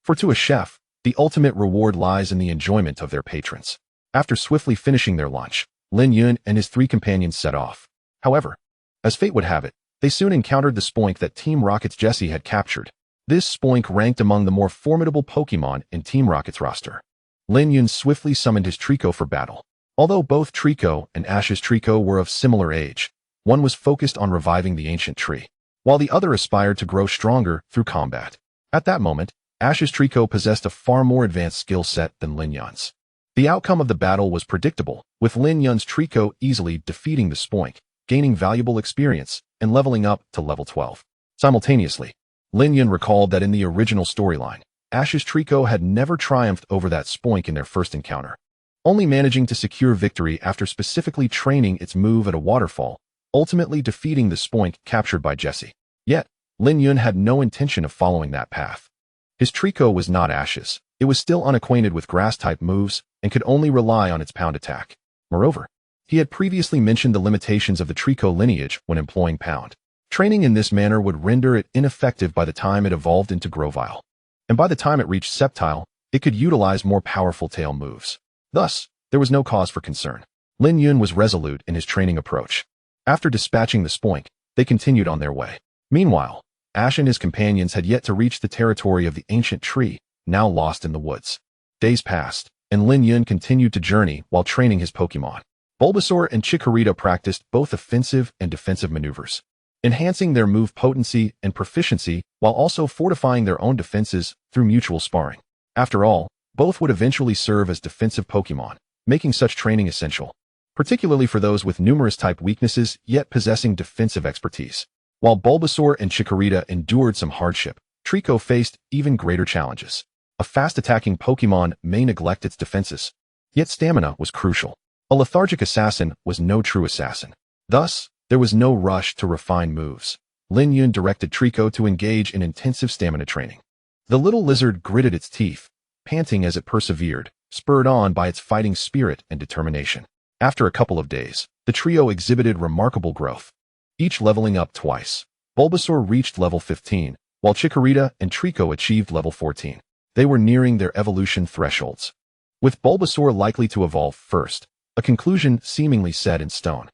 For to a chef, the ultimate reward lies in the enjoyment of their patrons. After swiftly finishing their lunch, Lin Yun and his 3 companions set off. However, as fate would have it, they soon encountered the Spoink that Team Rocket's Jessie had captured. This Spoink ranked among the more formidable Pokemon in Team Rocket's roster. Lin Yun swiftly summoned his Trico for battle. Although both Trico and Ash's Trico were of similar age, one was focused on reviving the ancient tree, while the other aspired to grow stronger through combat. At that moment, Ash's Trico possessed a far more advanced skill set than Lin Yun's. The outcome of the battle was predictable, with Lin Yun's Trico easily defeating the Spoink, gaining valuable experience, and leveling up to level 12. Simultaneously, Lin Yun recalled that in the original storyline, Ash's Trico had never triumphed over that Spoink in their first encounter, only managing to secure victory after specifically training its move at a waterfall, ultimately defeating the Spoink captured by Jessie. Yet, Lin Yun had no intention of following that path. His Trico was not Ash's. It was still unacquainted with grass-type moves and could only rely on its pound attack. Moreover, he had previously mentioned the limitations of the Trico lineage when employing pound. Training in this manner would render it ineffective by the time it evolved into Grovyle, and by the time it reached Sceptile, it could utilize more powerful tail moves. Thus, there was no cause for concern. Lin Yun was resolute in his training approach. After dispatching the Spoink, they continued on their way. Meanwhile, Ash and his companions had yet to reach the territory of the ancient tree, now lost in the woods. Days passed, and Lin Yun continued to journey while training his Pokemon. Bulbasaur and Chikorita practiced both offensive and defensive maneuvers, enhancing their move potency and proficiency while also fortifying their own defenses through mutual sparring. After all, both would eventually serve as defensive Pokemon, making such training essential, particularly for those with numerous type weaknesses yet possessing defensive expertise. While Bulbasaur and Chikorita endured some hardship, Trico faced even greater challenges. A fast-attacking Pokemon may neglect its defenses, yet stamina was crucial. A lethargic assassin was no true assassin. Thus, there was no rush to refine moves. Lin Yun directed Trico to engage in intensive stamina training. The little lizard gritted its teeth, panting as it persevered, spurred on by its fighting spirit and determination. After a couple of days, the trio exhibited remarkable growth, each leveling up twice. Bulbasaur reached level 15, while Chikorita and Trico achieved level 14. They were nearing their evolution thresholds, with Bulbasaur likely to evolve first, a conclusion seemingly set in stone.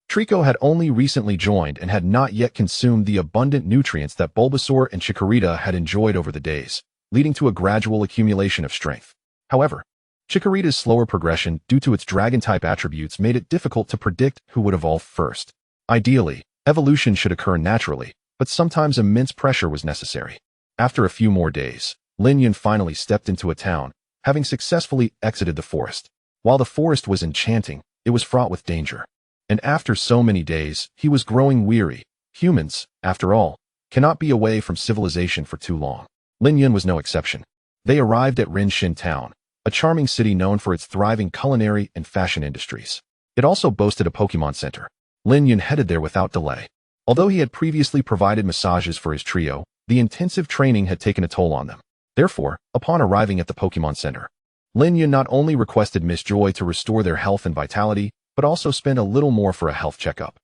Trico had only recently joined and had not yet consumed the abundant nutrients that Bulbasaur and Chikorita had enjoyed over the days, leading to a gradual accumulation of strength. However, Chikorita's slower progression due to its dragon-type attributes made it difficult to predict who would evolve first. Ideally, evolution should occur naturally, but sometimes immense pressure was necessary. After a few more days, Lin Yun finally stepped into a town, having successfully exited the forest. While the forest was enchanting, it was fraught with danger. And after so many days, he was growing weary. Humans, after all, cannot be away from civilization for too long. Lin Yun was no exception. They arrived at Rinshin Town, a charming city known for its thriving culinary and fashion industries. It also boasted a Pokemon Center. Lin Yun headed there without delay. Although he had previously provided massages for his trio, the intensive training had taken a toll on them. Therefore, upon arriving at the Pokemon Center, Lin Yun not only requested Miss Joy to restore their health and vitality, but also spend a little more for a health checkup.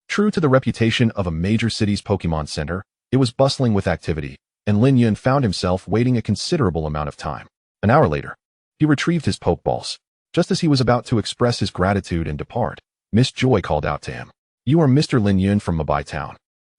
True to the reputation of a major city's Pokemon Center, it was bustling with activity, and Lin Yun found himself waiting a considerable amount of time. An hour later, he retrieved his Pokeballs. Just as he was about to express his gratitude and depart, Miss Joy called out to him. "You are Mr. Lin Yun from Mabai Town,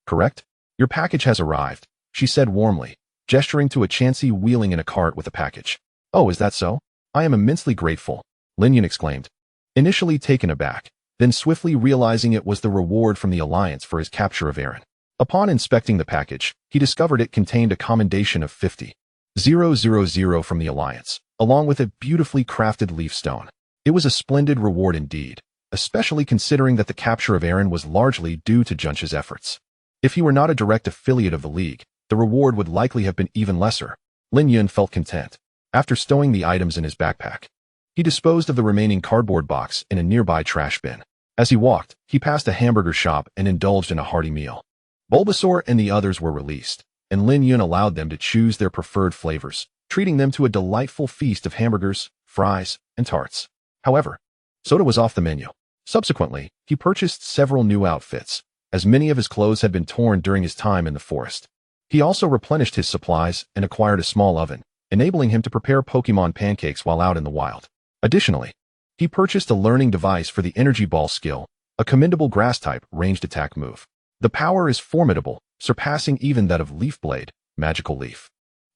correct? Your package has arrived," she said warmly, gesturing to a Chansey wheeling in a cart with a package. "Oh, is that so? I am immensely grateful," Lin Yun exclaimed, initially taken aback, then swiftly realizing it was the reward from the Alliance for his capture of Aaron. Upon inspecting the package, he discovered it contained a commendation of 50,000 from the Alliance, along with a beautifully crafted leaf stone. It was a splendid reward indeed, especially considering that the capture of Aaron was largely due to Junsh's efforts. If he were not a direct affiliate of the League, the reward would likely have been even lesser. Lin Yun felt content. After stowing the items in his backpack, he disposed of the remaining cardboard box in a nearby trash bin. As he walked, he passed a hamburger shop and indulged in a hearty meal. Bulbasaur and the others were released, and Lin Yun allowed them to choose their preferred flavors, treating them to a delightful feast of hamburgers, fries, and tarts. However, soda was off the menu. Subsequently, he purchased several new outfits, as many of his clothes had been torn during his time in the forest. He also replenished his supplies and acquired a small oven, enabling him to prepare Pokemon pancakes while out in the wild. Additionally, he purchased a learning device for the Energy Ball skill, a commendable Grass-type ranged attack move. The power is formidable, surpassing even that of Leaf Blade, Magical Leaf,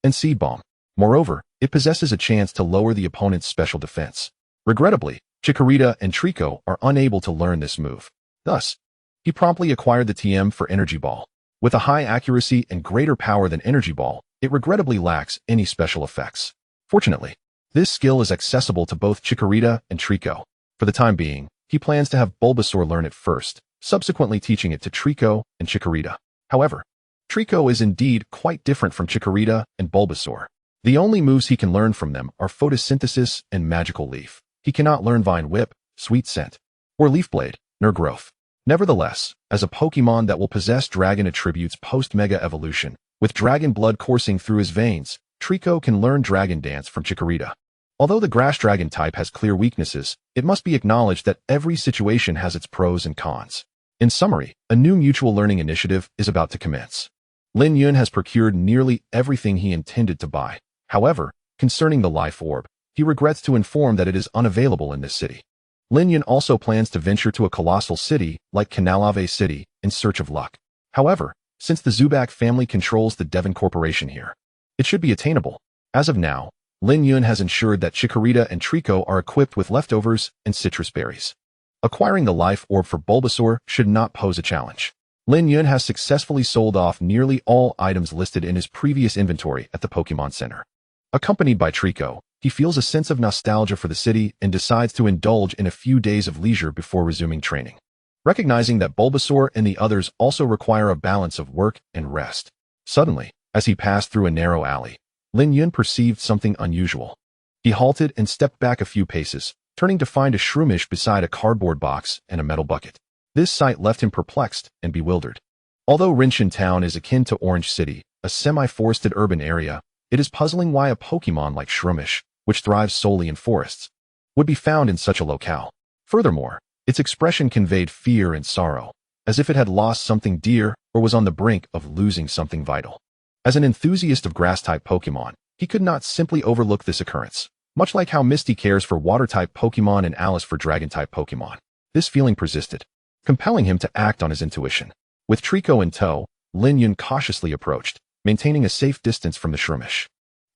and Seed Bomb. Moreover, it possesses a chance to lower the opponent's special defense. Regrettably, Chikorita and Trico are unable to learn this move. Thus, he promptly acquired the TM for Energy Ball. With a high accuracy and greater power than Energy Ball, it regrettably lacks any special effects. Fortunately, this skill is accessible to both Chikorita and Trico. For the time being, he plans to have Bulbasaur learn it first, subsequently teaching it to Trico and Chikorita. However, Trico is indeed quite different from Chikorita and Bulbasaur. The only moves he can learn from them are Photosynthesis and Magical Leaf. He cannot learn Vine Whip, Sweet Scent, or Leaf Blade, nor Growth. Nevertheless, as a Pokemon that will possess dragon attributes post-Mega Evolution, with dragon blood coursing through his veins, Trico can learn Dragon Dance from Chikorita. Although the Grass Dragon type has clear weaknesses, it must be acknowledged that every situation has its pros and cons. In summary, a new mutual learning initiative is about to commence. Lin Yun has procured nearly everything he intended to buy. However, concerning the Life Orb, he regrets to inform that it is unavailable in this city. Lin Yun also plans to venture to a colossal city like Canalave City in search of luck. However, since the Zubat family controls the Devon Corporation here, it should be attainable. As of now, Lin Yun has ensured that Chikorita and Trico are equipped with leftovers and citrus berries. Acquiring the Life Orb for Bulbasaur should not pose a challenge. Lin Yun has successfully sold off nearly all items listed in his previous inventory at the Pokemon Center. Accompanied by Trico, he feels a sense of nostalgia for the city and decides to indulge in a few days of leisure before resuming training. Recognizing that Bulbasaur and the others also require a balance of work and rest. Suddenly, as he passed through a narrow alley, Lin Yun perceived something unusual. He halted and stepped back a few paces, turning to find a Shroomish beside a cardboard box and a metal bucket. This sight left him perplexed and bewildered. Although Rinshin Town is akin to Orange City, a semi-forested urban area, it is puzzling why a Pokemon like Shroomish, which thrives solely in forests, would be found in such a locale. Furthermore, its expression conveyed fear and sorrow, as if it had lost something dear or was on the brink of losing something vital. As an enthusiast of Grass-type Pokemon, he could not simply overlook this occurrence. Much like how Misty cares for Water-type Pokemon and Alice for Dragon-type Pokemon, this feeling persisted, compelling him to act on his intuition. With Trico in tow, Lin Yun cautiously approached, maintaining a safe distance from the Shroomish.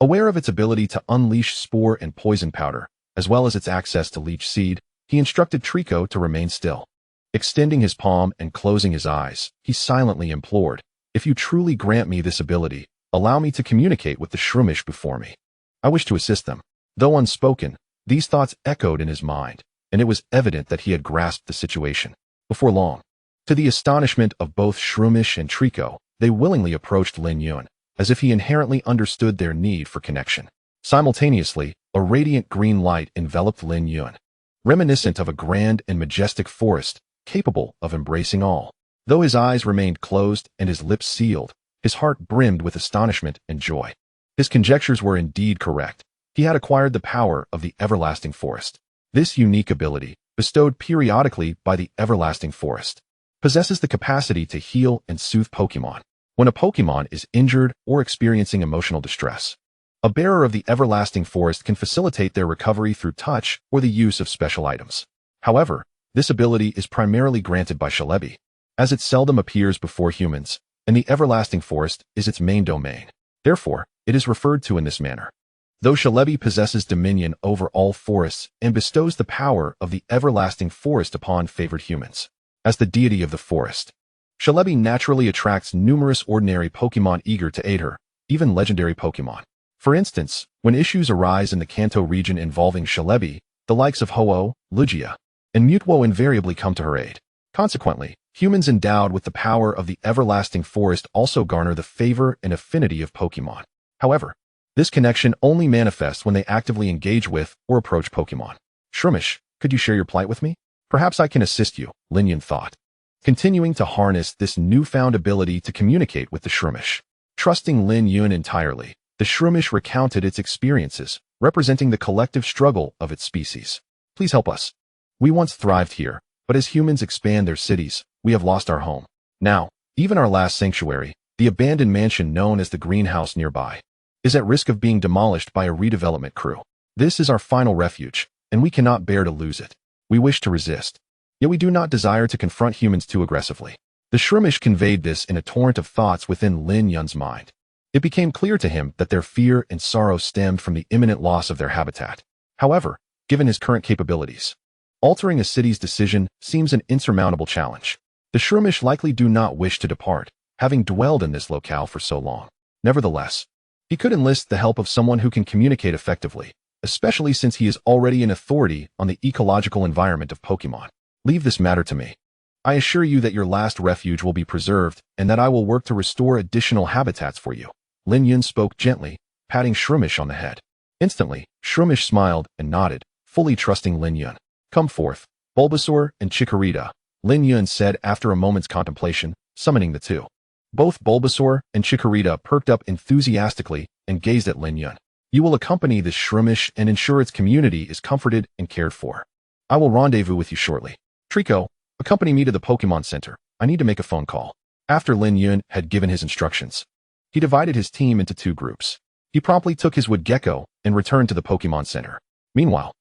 Aware of its ability to unleash Spore and Poison Powder, as well as its access to Leech Seed, he instructed Trico to remain still. Extending his palm and closing his eyes, he silently implored, "If you truly grant me this ability, allow me to communicate with the Shroomish before me. I wish to assist them." Though unspoken, these thoughts echoed in his mind, and it was evident that he had grasped the situation. Before long, to the astonishment of both Shroomish and Trico, they willingly approached Lin Yun, as if he inherently understood their need for connection. Simultaneously, a radiant green light enveloped Lin Yun, reminiscent of a grand and majestic forest, capable of embracing all. Though his eyes remained closed and his lips sealed, his heart brimmed with astonishment and joy. His conjectures were indeed correct. He had acquired the power of the Everlasting Forest. This unique ability, bestowed periodically by the Everlasting Forest, possesses the capacity to heal and soothe Pokemon when a Pokemon is injured or experiencing emotional distress. A bearer of the Everlasting Forest can facilitate their recovery through touch or the use of special items. However, this ability is primarily granted by Celebi, as it seldom appears before humans, and the Everlasting Forest is its main domain. Therefore, it is referred to in this manner. Though Celebi possesses dominion over all forests and bestows the power of the Everlasting Forest upon favored humans, as the deity of the forest, Shalebi naturally attracts numerous ordinary Pokémon eager to aid her, even legendary Pokémon. For instance, when issues arise in the Kanto region involving Shalebi, the likes of Ho-Oh, Lugia, and Mutwo invariably come to her aid. Consequently, humans endowed with the power of the everlasting forest also garner the favor and affinity of Pokémon. However, this connection only manifests when they actively engage with or approach Pokémon. Shroomish, could you share your plight with me? Perhaps I can assist you, Lin Yun thought, continuing to harness this newfound ability to communicate with the Shroomish. Trusting Lin Yun entirely, the Shroomish recounted its experiences, representing the collective struggle of its species. Please help us. We once thrived here, but as humans expand their cities, we have lost our home. Now, even our last sanctuary, the abandoned mansion known as the greenhouse nearby, is at risk of being demolished by a redevelopment crew. This is our final refuge, and we cannot bear to lose it. We wish to resist, yet we do not desire to confront humans too aggressively. The Shroomish conveyed this in a torrent of thoughts within Lin Yun's mind. It became clear to him that their fear and sorrow stemmed from the imminent loss of their habitat. However, given his current capabilities, altering a city's decision seems an insurmountable challenge. The Shroomish likely do not wish to depart, having dwelled in this locale for so long. Nevertheless, he could enlist the help of someone who can communicate effectively, especially since he is already an authority on the ecological environment of Pokémon. Leave this matter to me. I assure you that your last refuge will be preserved and that I will work to restore additional habitats for you. Lin Yun spoke gently, patting Shroomish on the head. Instantly, Shroomish smiled and nodded, fully trusting Lin Yun. Come forth, Bulbasaur and Chikorita, Lin Yun said after a moment's contemplation, summoning the two. Both Bulbasaur and Chikorita perked up enthusiastically and gazed at Lin Yun. You will accompany this Shroomish and ensure its community is comforted and cared for. I will rendezvous with you shortly. Trico, accompany me to the Pokémon Center. I need to make a phone call. After Lin Yun had given his instructions, he divided his team into two groups. He promptly took his wood gecko and returned to the Pokémon Center. Meanwhile,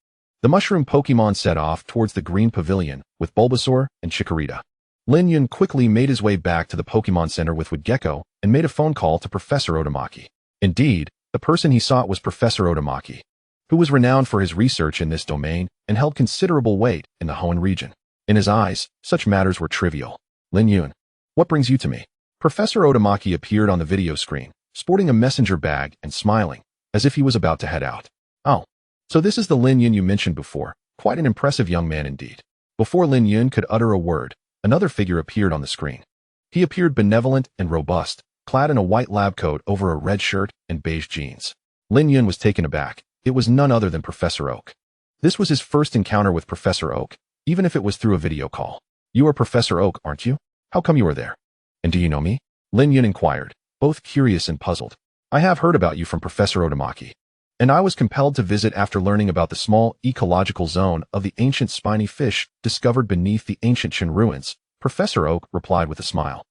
the mushroom Pokémon set off towards the green pavilion with Bulbasaur and Chikorita. Lin Yun quickly made his way back to the Pokémon Center with wood gecko and made a phone call to Professor Otamaki. Indeed, the person he sought was Professor Otamaki, who was renowned for his research in this domain and held considerable weight in the Hoenn region. In his eyes, such matters were trivial. Lin Yun, what brings you to me? Professor Otamaki appeared on the video screen, sporting a messenger bag and smiling, as if he was about to head out. Oh, so this is the Lin Yun you mentioned before. Quite an impressive young man indeed. Before Lin Yun could utter a word, another figure appeared on the screen. He appeared benevolent and robust, clad in a white lab coat over a red shirt and beige jeans. Lin Yun was taken aback. It was none other than Professor Oak. This was his first encounter with Professor Oak, even if it was through a video call. You are Professor Oak, aren't you? How come you are there? And do you know me? Lin Yun inquired, both curious and puzzled. I have heard about you from Professor Otamaki, and I was compelled to visit after learning about the small ecological zone of the ancient spiny fish discovered beneath the ancient Shin ruins, Professor Oak replied with a smile.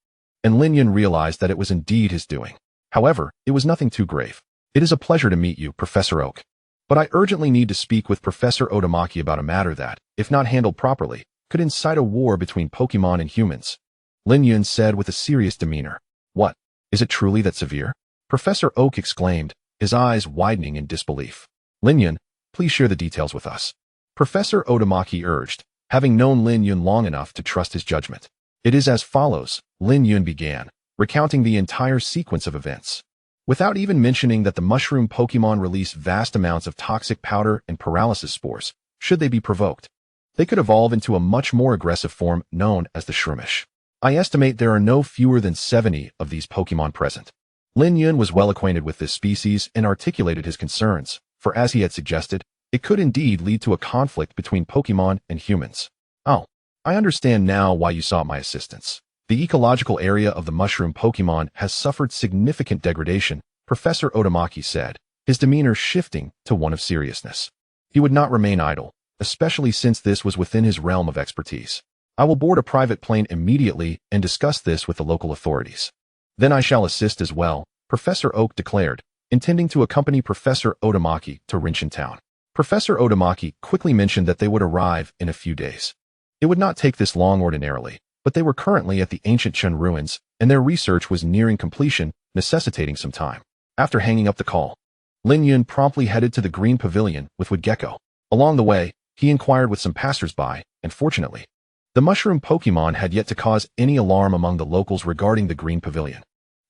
And Lin Yun realized that it was indeed his doing. However, it was nothing too grave. It is a pleasure to meet you, Professor Oak. But I urgently need to speak with Professor Otamaki about a matter that, if not handled properly, could incite a war between Pokémon and humans. Lin Yun said with a serious demeanor. What? Is it truly that severe? Professor Oak exclaimed, his eyes widening in disbelief. Lin Yun, please share the details with us. Professor Otamaki urged, having known Lin Yun long enough to trust his judgment. It is as follows, Lin Yun began, recounting the entire sequence of events. Without even mentioning that the mushroom Pokémon release vast amounts of toxic powder and paralysis spores, should they be provoked. They could evolve into a much more aggressive form known as the Shroomish. I estimate there are no fewer than 70 of these Pokémon present. Lin Yun was well acquainted with this species and articulated his concerns, for as he had suggested, it could indeed lead to a conflict between Pokémon and humans. Oh, I understand now why you sought my assistance. The ecological area of the mushroom Pokémon has suffered significant degradation, Professor Otamaki said, his demeanor shifting to one of seriousness. He would not remain idle, especially since this was within his realm of expertise. I will board a private plane immediately and discuss this with the local authorities. Then I shall assist as well, Professor Oak declared, intending to accompany Professor Otamaki to Rinchin Town. Professor Otamaki quickly mentioned that they would arrive in a few days. It would not take this long ordinarily, but they were currently at the ancient Chen ruins, and their research was nearing completion, necessitating some time. After hanging up the call, Lin Yun promptly headed to the green pavilion with Wood Gecko. Along the way, he inquired with some passers-by, and fortunately, The mushroom Pokémon had yet to cause any alarm among the locals regarding the Green Pavilion.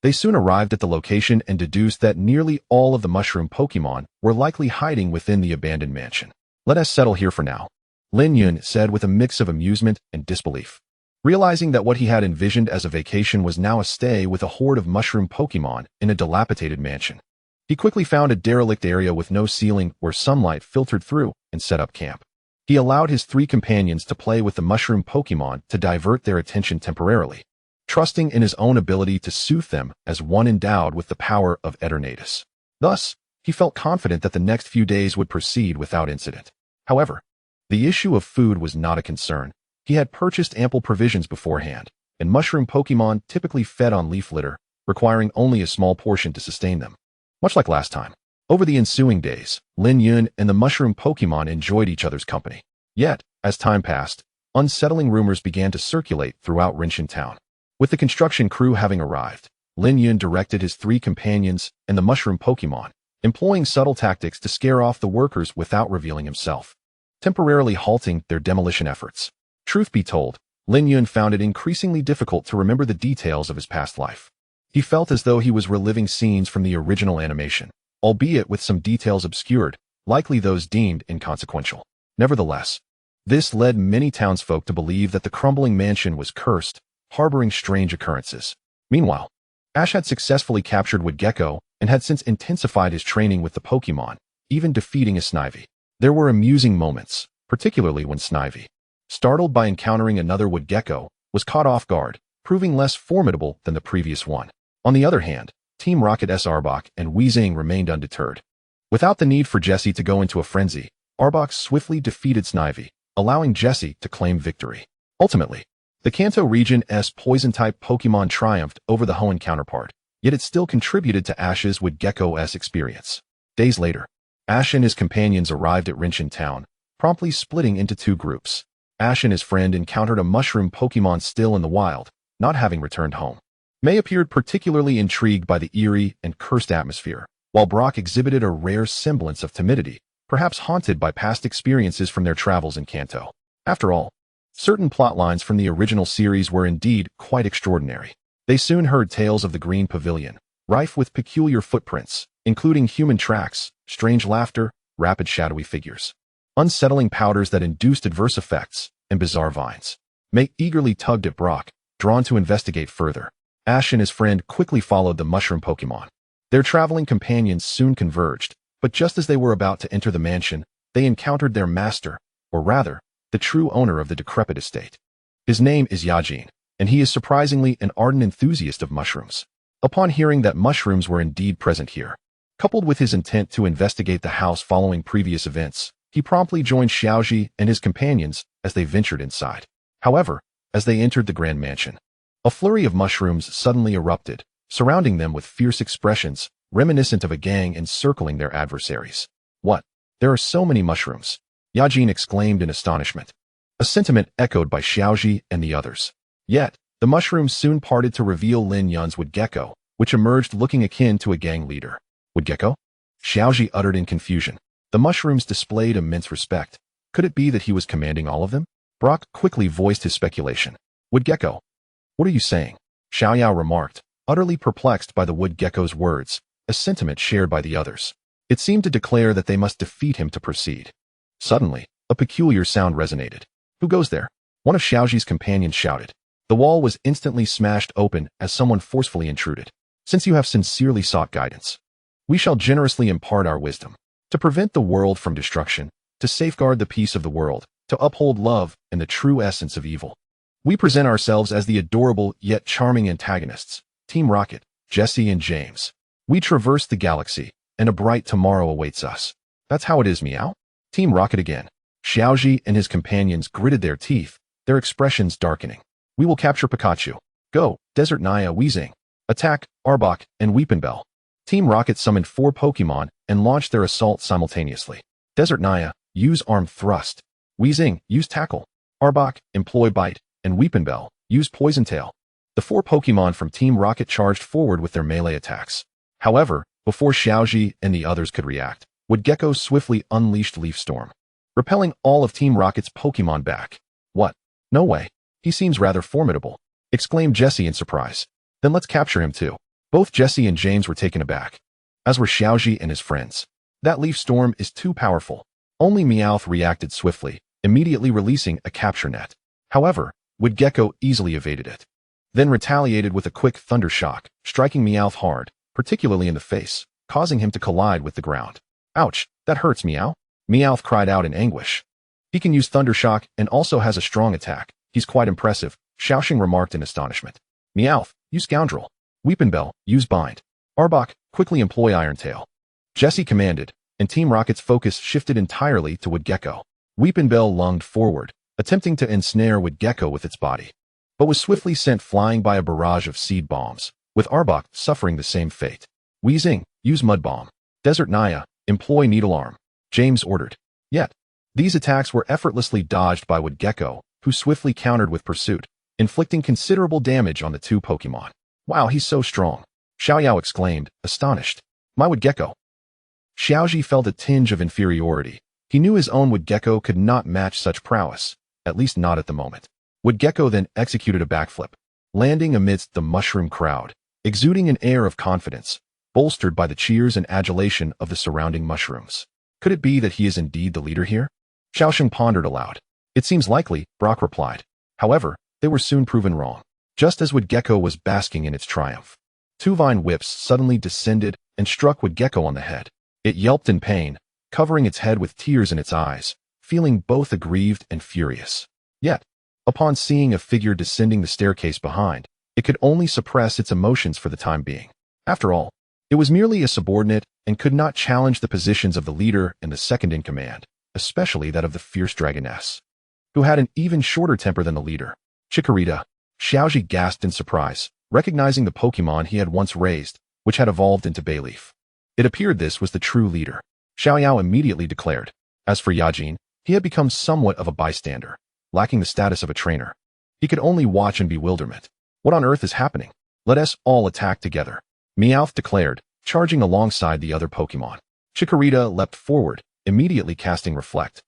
They soon arrived at the location and deduced that nearly all of the mushroom Pokémon were likely hiding within the abandoned mansion. "Let us settle here for now," Lin Yun said with a mix of amusement and disbelief. Realizing that what he had envisioned as a vacation was now a stay with a horde of mushroom Pokémon in a dilapidated mansion. He quickly found a derelict area with no ceiling where sunlight filtered through and set up camp. He allowed his 3 companions to play with the mushroom Pokémon to divert their attention temporarily, trusting in his own ability to soothe them as one endowed with the power of Eternatus. Thus, he felt confident that the next few days would proceed without incident. However, the issue of food was not a concern. He had purchased ample provisions beforehand, and mushroom Pokémon typically fed on leaf litter, requiring only a small portion to sustain them. Much like last time. Over the ensuing days, Lin Yun and the mushroom Pokémon enjoyed each other's company. Yet, as time passed, unsettling rumors began to circulate throughout Rinshan town. With the construction crew having arrived, Lin Yun directed his 3 companions and the mushroom Pokémon, employing subtle tactics to scare off the workers without revealing himself, temporarily halting their demolition efforts. Truth be told, Lin Yun found it increasingly difficult to remember the details of his past life. He felt as though he was reliving scenes from the original animation, albeit with some details obscured, likely those deemed inconsequential. Nevertheless, this led many townsfolk to believe that the crumbling mansion was cursed, harboring strange occurrences. Meanwhile, Ash had successfully captured Woodgecko and had since intensified his training with the Pokémon, even defeating a Snivy. There were amusing moments, particularly when Snivy, startled by encountering another Woodgecko, was caught off guard, proving less formidable than the previous one. On the other hand, Team Rocket's Arbok and Weezing remained undeterred. Without the need for Jessie to go into a frenzy, Arbok swiftly defeated Snivy, allowing Jessie to claim victory. Ultimately, the Kanto region's Poison-type Pokémon triumphed over the Hoenn counterpart, yet it still contributed to Ash's Woodgecko's experience. Days later, Ash and his companions arrived at Rinshan town, promptly splitting into 2 groups. Ash and his friend encountered a mushroom Pokémon still in the wild, not having returned home. May appeared particularly intrigued by the eerie and cursed atmosphere, while Brock exhibited a rare semblance of timidity, perhaps haunted by past experiences from their travels in Kanto. After all, certain plot lines from the original series were indeed quite extraordinary. They soon heard tales of the Green Pavilion, rife with peculiar footprints, including human tracks, strange laughter, rapid shadowy figures, unsettling powders that induced adverse effects, and bizarre vines. May eagerly tugged at Brock, drawn to investigate further. Ash and his friend quickly followed the mushroom Pokémon. Their traveling companions soon converged, but just as they were about to enter the mansion, they encountered their master, or rather, the true owner of the decrepit estate. His name is Yajin, and he is surprisingly an ardent enthusiast of mushrooms. Upon hearing that mushrooms were indeed present here, coupled with his intent to investigate the house following previous events, he promptly joined Xiaoji and his companions as they ventured inside. However, as they entered the grand mansion, a flurry of mushrooms suddenly erupted, surrounding them with fierce expressions, reminiscent of a gang encircling their adversaries. "What? There are so many mushrooms!" Yajin exclaimed in astonishment, a sentiment echoed by Xiaoji and the others. Yet, the mushrooms soon parted to reveal Lin Yun's Woodgecko, which emerged looking akin to a gang leader. "Woodgecko?" Xiaoji uttered in confusion. The mushrooms displayed immense respect. Could it be that he was commanding all of them? Brock quickly voiced his speculation. "Woodgecko, what are you saying?" Xiaoyao remarked, utterly perplexed by the Woodgecko's words, a sentiment shared by the others. It seemed to declare that they must defeat him to proceed. Suddenly, a peculiar sound resonated. "Who goes there?" One of Xiaoji's companions shouted. The wall was instantly smashed open as someone forcefully intruded. "Since you have sincerely sought guidance, we shall generously impart our wisdom. To prevent the world from destruction, to safeguard the peace of the world, to uphold love and the true essence of evil. We present ourselves as the adorable yet charming antagonists, Team Rocket, Jessie and James. We traverse the galaxy, and a bright tomorrow awaits us. That's how it is, meow." Team Rocket again. Xiaoji and his companions gritted their teeth, their expressions darkening. "We will capture Pikachu. Go, Desert Naya Weezing. Attack, Arbok, and Weepinbell." Team Rocket summoned 4 Pokémon and launched their assault simultaneously. Desert Naya, use Arm Thrust. Weezing, use Tackle. Arbok, employ Bite, and Weepinbell, use Poison Tail. The 4 Pokémon from Team Rocket charged forward with their melee attacks. However, before Xiaoji and the others could react, Woodgecko swiftly unleashed Leaf Storm, repelling all of Team Rocket's Pokémon back. "What? No way." He seems rather formidable, exclaimed Jesse in surprise. Then let's capture him too. Both Jesse and James were taken aback, as were Xiaoji and his friends. That leaf storm is too powerful. Only Meowth reacted swiftly, immediately releasing a capture net. However, Wood Gecko easily evaded it, then retaliated with a quick thunder shock, striking Meowth hard, particularly in the face, causing him to collide with the ground. Ouch, that hurts, Meow. Meowth cried out in anguish. He can use thunder shock and also has a strong attack. He's quite impressive, Xiaoxing remarked in astonishment. Meowth, you scoundrel. Weepinbell, use bind. Arbok, quickly employ Iron Tail. Jesse commanded, and Team Rocket's focus shifted entirely to Wood Gecko. Weepinbell lunged forward, attempting to ensnare Wood Gecko with its body, but was swiftly sent flying by a barrage of seed bombs, with Arbok suffering the same fate. Weezing, use Mud Bomb. Desert Naya, employ Needle Arm. James ordered. Yet, these attacks were effortlessly dodged by Wood Gecko, who swiftly countered with Pursuit, inflicting considerable damage on the two Pokemon. Wow, he's so strong. Xiaoyao exclaimed, astonished. My Wood Gecko. Xiaoji felt a tinge of inferiority. He knew his own Wood Gecko could not match such prowess, at least not at the moment. Wood Gecko then executed a backflip, landing amidst the mushroom crowd, exuding an air of confidence, bolstered by the cheers and adulation of the surrounding mushrooms. Could it be that he is indeed the leader here? Xiaoxing pondered aloud. It seems likely, Brock replied. However, they were soon proven wrong. Just as Wood Gecko was basking in its triumph, two vine whips suddenly descended and struck Wood Gecko on the head. It yelped in pain, covering its head with tears in its eyes, feeling both aggrieved and furious. Yet, upon seeing a figure descending the staircase behind, it could only suppress its emotions for the time being. After all, it was merely a subordinate and could not challenge the positions of the leader and the second-in-command, especially that of the fierce dragoness, who had an even shorter temper than the leader. Chikorita. Xiaoji gasped in surprise, recognizing the Pokemon he had once raised, which had evolved into Bayleaf. It appeared this was the true leader. Xiaoyao immediately declared. As for Yajin, he had become somewhat of a bystander, lacking the status of a trainer. He could only watch in bewilderment. What on earth is happening? Let us all attack together, Meowth declared, charging alongside the other Pokemon. Chikorita leapt forward, immediately casting Reflect,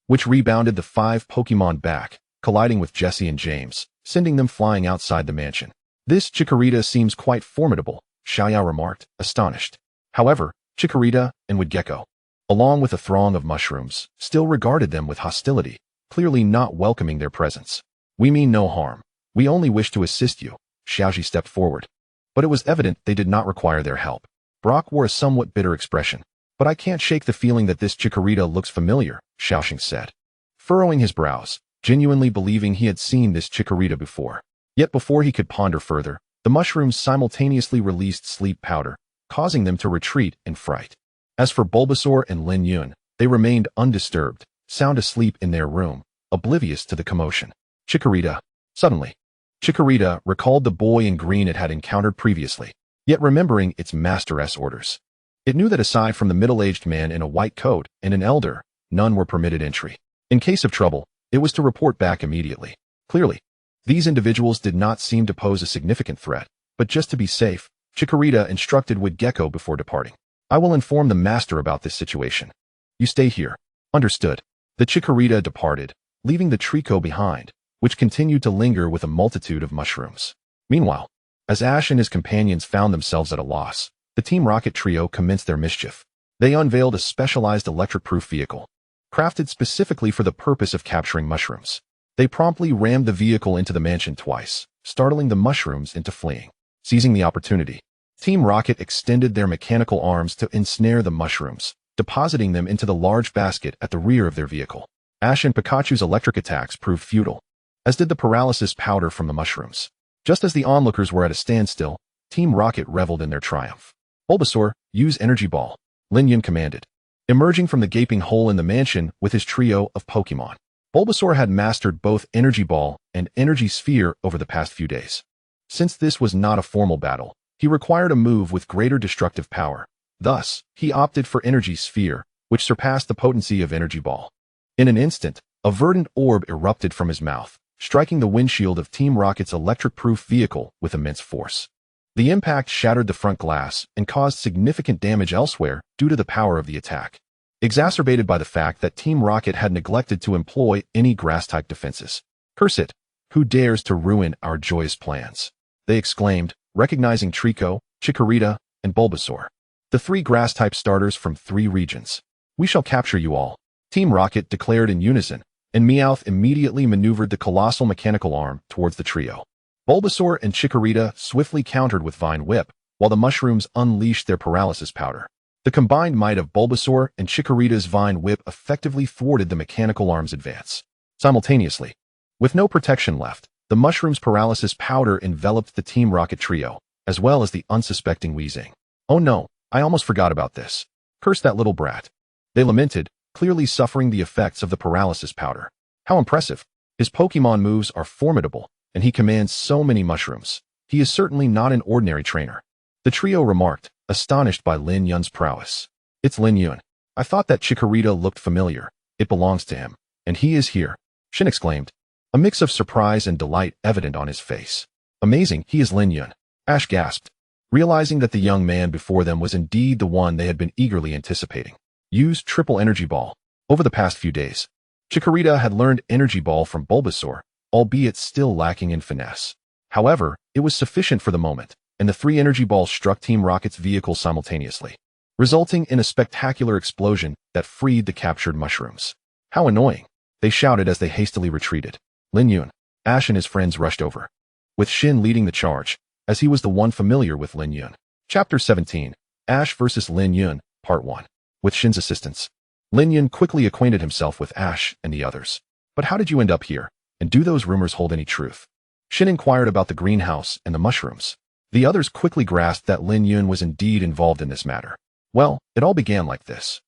which rebounded the 5 Pokemon back, colliding with Jesse and James, sending them flying outside the mansion. This Chikorita seems quite formidable, Xiaoyao remarked, astonished. However, Chikorita and Wood Gecko, along with a throng of mushrooms, still regarded them with hostility, clearly not welcoming their presence. We mean no harm. We only wish to assist you. Xiaoji stepped forward. But it was evident they did not require their help. Brock wore a somewhat bitter expression. But I can't shake the feeling that this Chikorita looks familiar, Xiaoxing said, furrowing his brows, genuinely believing he had seen this Chikorita before. Yet before he could ponder further, the mushrooms simultaneously released sleep powder, causing them to retreat in fright. As for Bulbasaur and Lin Yun, they remained undisturbed, sound asleep in their room, oblivious to the commotion. Chikorita. Suddenly, Chikorita recalled the boy in green it had encountered previously, yet remembering its master's orders. It knew that aside from the middle-aged man in a white coat and an elder, none were permitted entry. In case of trouble, it was to report back immediately. Clearly, these individuals did not seem to pose a significant threat, but just to be safe, Chikorita instructed Wood Gecko before departing. I will inform the master about this situation. You stay here. Understood. The Chikorita departed, leaving the Trico behind, which continued to linger with a multitude of mushrooms. Meanwhile, as Ash and his companions found themselves at a loss, the Team Rocket trio commenced their mischief. They unveiled a specialized electric-proof vehicle, crafted specifically for the purpose of capturing mushrooms. They promptly rammed the vehicle into the mansion twice, startling the mushrooms into fleeing. Seizing the opportunity, Team Rocket extended their mechanical arms to ensnare the mushrooms, depositing them into the large basket at the rear of their vehicle. Ash and Pikachu's electric attacks proved futile, as did the paralysis powder from the mushrooms. Just as the onlookers were at a standstill, Team Rocket reveled in their triumph. Bulbasaur, use Energy Ball, Lin Yun commanded, emerging from the gaping hole in the mansion with his trio of Pokemon. Bulbasaur had mastered both Energy Ball and Energy Sphere over the past few days. Since this was not a formal battle, he required a move with greater destructive power. Thus, he opted for Energy Sphere, which surpassed the potency of Energy Ball. In an instant, a verdant orb erupted from his mouth, striking the windshield of Team Rocket's electric-proof vehicle with immense force. The impact shattered the front glass and caused significant damage elsewhere due to the power of the attack, exacerbated by the fact that Team Rocket had neglected to employ any grass-type defenses. Curse it! Who dares to ruin our joyous plans? They exclaimed, recognizing Trico, Chikorita, and Bulbasaur. The 3 grass-type starters from 3 regions. We shall capture you all. Team Rocket declared in unison, and Meowth immediately maneuvered the colossal mechanical arm towards the trio. Bulbasaur and Chikorita swiftly countered with Vine Whip, while the mushrooms unleashed their paralysis powder. The combined might of Bulbasaur and Chikorita's Vine Whip effectively thwarted the mechanical arm's advance. Simultaneously, with no protection left, the mushroom's paralysis powder enveloped the Team Rocket trio, as well as the unsuspecting Weezing. Oh no, I almost forgot about this. Curse that little brat. They lamented, clearly suffering the effects of the paralysis powder. How impressive. His Pokemon moves are formidable, and he commands so many mushrooms. He is certainly not an ordinary trainer. The trio remarked, astonished by Lin Yun's prowess. It's Lin Yun. I thought that Chikorita looked familiar. It belongs to him. And he is here. Shin exclaimed, a mix of surprise and delight evident on his face. Amazing, he is Lin Yun. Ash gasped, realizing that the young man before them was indeed the one they had been eagerly anticipating. Used Triple Energy Ball. Over the past few days, Chikorita had learned Energy Ball from Bulbasaur, albeit still lacking in finesse. However, it was sufficient for the moment, and the 3 energy balls struck Team Rocket's vehicle simultaneously, resulting in a spectacular explosion that freed the captured mushrooms. How annoying, they shouted as they hastily retreated. Lin Yun, Ash and his friends rushed over, with Shin leading the charge, as he was the one familiar with Lin Yun. Chapter 17, Ash vs. Lin Yun, Part 1. With Shin's assistance, Lin Yun quickly acquainted himself with Ash and the others. But how did you end up here, and do those rumors hold any truth? Shin inquired about the greenhouse and the mushrooms. The others quickly grasped that Lin Yun was indeed involved in this matter. Well, it all began like this.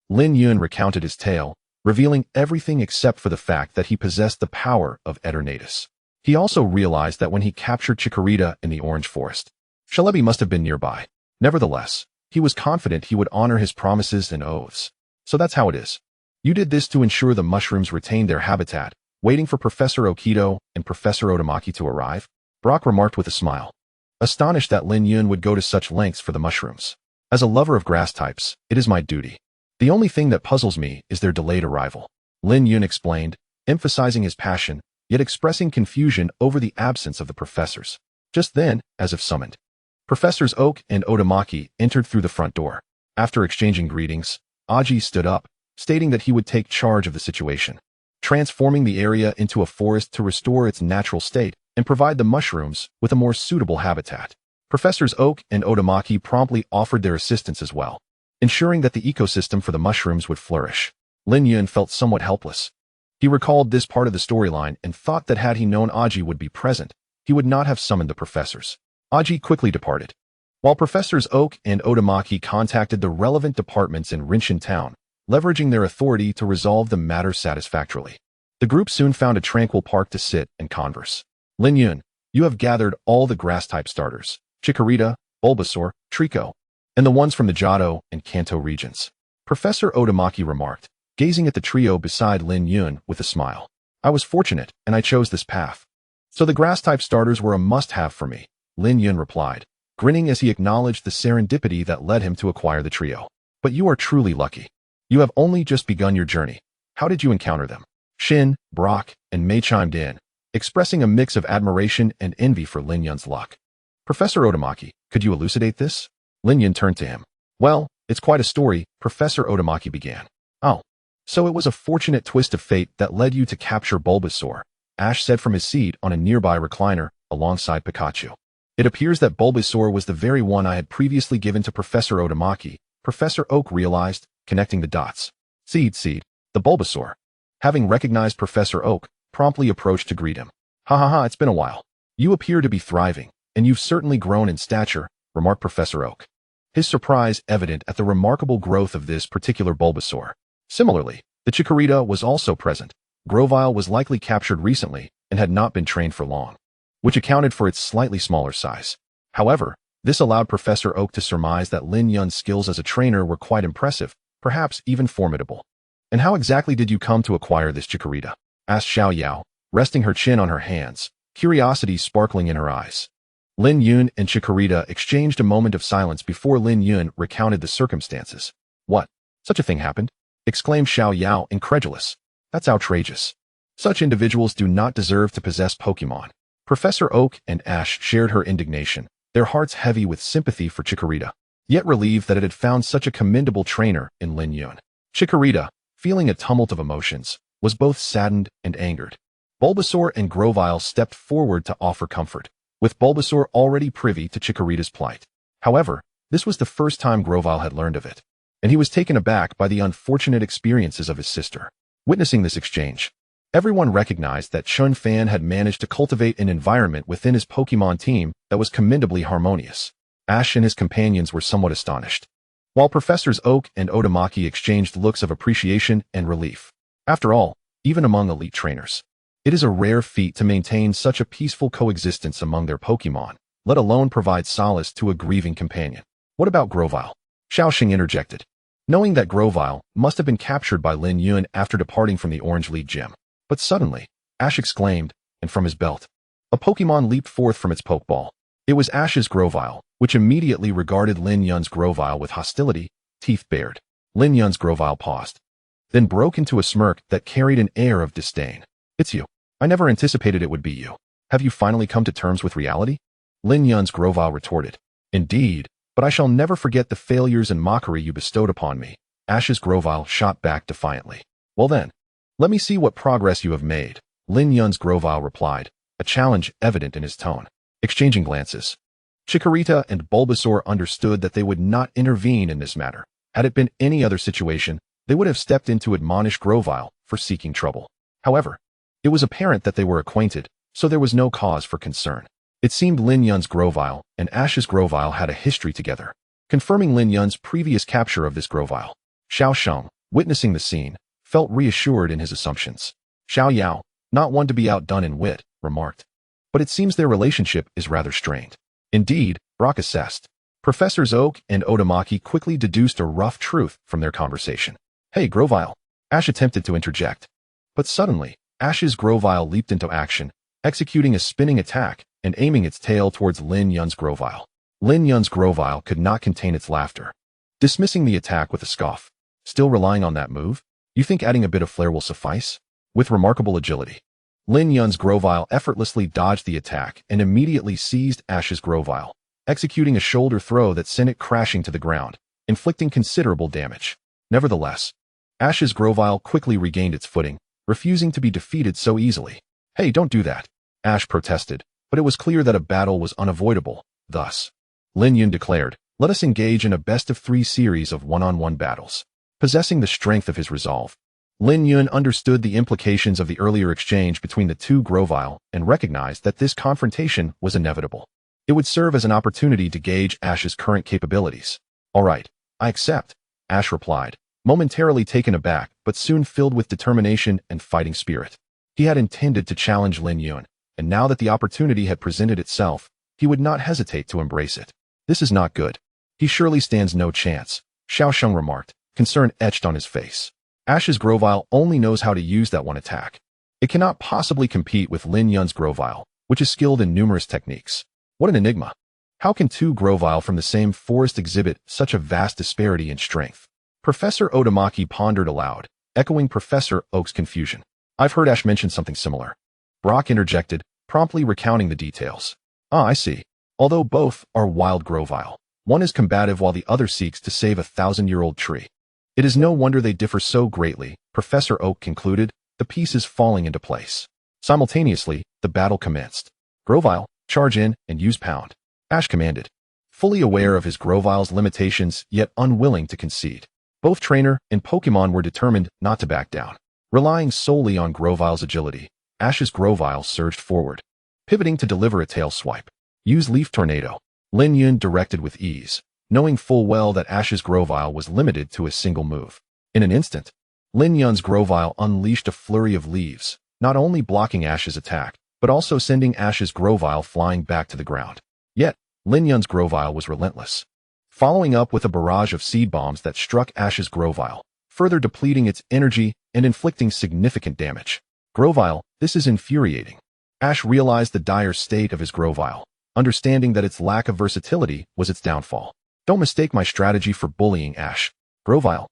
Lin Yun recounted his tale, revealing everything except for the fact that he possessed the power of Eternatus. He also realized that when he captured Chikorita in the Orange Forest, Celebi must have been nearby. Nevertheless, he was confident he would honor his promises and oaths. So that's how it is. You did this to ensure the mushrooms retained their habitat, waiting for Professor Okito and Professor Otomaki to arrive? Brock remarked with a smile, astonished that Lin Yun would go to such lengths for the mushrooms. As a lover of grass types, it is my duty. The only thing that puzzles me is their delayed arrival. Lin Yun explained, emphasizing his passion, yet expressing confusion over the absence of the professors. Just then, as if summoned, Professors Oak and Otomaki entered through the front door. After exchanging greetings, Aji stood up, stating that he would take charge of the situation, transforming the area into a forest to restore its natural state and provide the mushrooms with a more suitable habitat. Professors Oak and Otomaki promptly offered their assistance as well, ensuring that the ecosystem for the mushrooms would flourish. Lin Yun felt somewhat helpless. He recalled this part of the storyline and thought that had he known Aji would be present, he would not have summoned the professors. Aji quickly departed, while Professors Oak and Otomaki contacted the relevant departments in Rinshin Town, leveraging their authority to resolve the matter satisfactorily. The group soon found a tranquil park to sit and converse. Lin Yun, you have gathered all the grass-type starters, Chikorita, Bulbasaur, Trico, and the ones from the Johto and Kanto regions. Professor Otomaki remarked, gazing at the trio beside Lin Yun with a smile. I was fortunate, and I chose this path. So the grass-type starters were a must-have for me, Lin Yun replied, grinning as he acknowledged the serendipity that led him to acquire the trio. But you are truly lucky. You have only just begun your journey. How did you encounter them? Shin, Brock, and Mei chimed in, expressing a mix of admiration and envy for Lin Yun's luck. Professor Otomaki, could you elucidate this? Lin Yun turned to him. Well, it's quite a story, Professor Otomaki began. Oh, so it was a fortunate twist of fate that led you to capture Bulbasaur, Ash said from his seat on a nearby recliner, alongside Pikachu. It appears that Bulbasaur was the very one I had previously given to Professor Otomaki, Professor Oak realized, connecting the dots. Seed, the Bulbasaur. Having recognized Professor Oak, promptly approached to greet him. Ha ha ha, it's been a while. You appear to be thriving, and you've certainly grown in stature, remarked Professor Oak, his surprise evident at the remarkable growth of this particular Bulbasaur. Similarly, the Chikorita was also present. Grovyle was likely captured recently and had not been trained for long, which accounted for its slightly smaller size. However, this allowed Professor Oak to surmise that Lin Yun's skills as a trainer were quite impressive, perhaps even formidable. And how exactly did you come to acquire this Chikorita? Asked Xiao Yao, resting her chin on her hands, curiosity sparkling in her eyes. Lin Yun and Chikorita exchanged a moment of silence before Lin Yun recounted the circumstances. What? Such a thing happened? Exclaimed Xiao Yao, incredulous. That's outrageous. Such individuals do not deserve to possess Pokémon. Professor Oak and Ash shared her indignation, their hearts heavy with sympathy for Chikorita, yet relieved that it had found such a commendable trainer in Lin Yun. Chikorita, feeling a tumult of emotions, was both saddened and angered. Bulbasaur and Grovyle stepped forward to offer comfort, with Bulbasaur already privy to Chikorita's plight. However, this was the first time Grovyle had learned of it, and he was taken aback by the unfortunate experiences of his sister. Witnessing this exchange, everyone recognized that Chun Fan had managed to cultivate an environment within his Pokémon team that was commendably harmonious. Ash and his companions were somewhat astonished, while Professors Oak and Otamaki exchanged looks of appreciation and relief. After all, even among elite trainers, it is a rare feat to maintain such a peaceful coexistence among their Pokémon, let alone provide solace to a grieving companion. What about Grovyle? Xiaoxing interjected, knowing that Grovyle must have been captured by Lin Yun after departing from the Orange League gym. But suddenly, Ash exclaimed, and from his belt, a Pokémon leaped forth from its Pokeball. It was Ash's Grovyle, which immediately regarded Lin Yun's Grovyle with hostility, teeth bared. Lin Yun's Grovyle paused, then broke into a smirk that carried an air of disdain. It's you. I never anticipated it would be you. Have you finally come to terms with reality? Lin Yun's Grovyle retorted. Indeed, but I shall never forget the failures and mockery you bestowed upon me. Ash's Grovyle shot back defiantly. Well then, let me see what progress you have made, Lin Yun's Grovyle replied, a challenge evident in his tone. Exchanging glances, Chikorita and Bulbasaur understood that they would not intervene in this matter. Had it been any other situation, they would have stepped in to admonish Grovyle for seeking trouble. However, it was apparent that they were acquainted, so there was no cause for concern. It seemed Lin Yun's Grovyle and Ash's Grovyle had a history together, confirming Lin Yun's previous capture of this Grovyle. Xiaoxing, witnessing the scene, felt reassured in his assumptions. Xiao Yao, not one to be outdone in wit, remarked. But it seems their relationship is rather strained. Indeed, Brock assessed. Professors Oak and Otamaki quickly deduced a rough truth from their conversation. Hey, Grovyle. Ash attempted to interject. But suddenly, Ash's Grovyle leaped into action, executing a spinning attack and aiming its tail towards Lin Yun's Grovyle. Lin Yun's Grovyle could not contain its laughter, dismissing the attack with a scoff. Still relying on that move? You think adding a bit of flair will suffice? With remarkable agility, Lin Yun's Grovyle effortlessly dodged the attack and immediately seized Ash's Grovyle, executing a shoulder throw that sent it crashing to the ground, inflicting considerable damage. Nevertheless, Ash's Grovyle quickly regained its footing, refusing to be defeated so easily. Hey, don't do that, Ash protested, but it was clear that a battle was unavoidable. Thus, Lin Yun declared, let us engage in a best-of-3 series of one-on-one battles. Possessing the strength of his resolve, Lin Yun understood the implications of the earlier exchange between the two Grovyle and recognized that this confrontation was inevitable. It would serve as an opportunity to gauge Ash's current capabilities. All right, I accept, Ash replied, momentarily taken aback but soon filled with determination and fighting spirit. He had intended to challenge Lin Yun, and now that the opportunity had presented itself, he would not hesitate to embrace it. This is not good. He surely stands no chance, Xiaoxing remarked, concern etched on his face. Ash's Grovyle only knows how to use that one attack. It cannot possibly compete with Lin Yun's Grovyle, which is skilled in numerous techniques. What an enigma. How can two Grovyle from the same forest exhibit such a vast disparity in strength? Professor Otamaki pondered aloud, echoing Professor Oak's confusion. I've heard Ash mention something similar. Brock interjected, promptly recounting the details. Ah, I see. Although both are wild Grovyle, one is combative while the other seeks to save a 1,000-year-old tree. It is no wonder they differ so greatly, Professor Oak concluded, the pieces falling into place. Simultaneously, the battle commenced. Grovyle, charge in and use pound, Ash commanded, fully aware of his Grovyle's limitations yet unwilling to concede. Both trainer and Pokémon were determined not to back down. Relying solely on Grovyle's agility, Ash's Grovyle surged forward, pivoting to deliver a tail swipe. Use Leaf Tornado, Lin Yun directed with ease, knowing full well that Ash's Grovyle was limited to a single move. In an instant, Lin Yun's Grovyle unleashed a flurry of leaves, not only blocking Ash's attack, but also sending Ash's Grovyle flying back to the ground. Yet, Lin Yun's Grovyle was relentless, following up with a barrage of seed bombs that struck Ash's Grovyle, further depleting its energy and inflicting significant damage. Grovyle, this is infuriating. Ash realized the dire state of his Grovyle, understanding that its lack of versatility was its downfall. Don't mistake my strategy for bullying, Ash. Grovyle,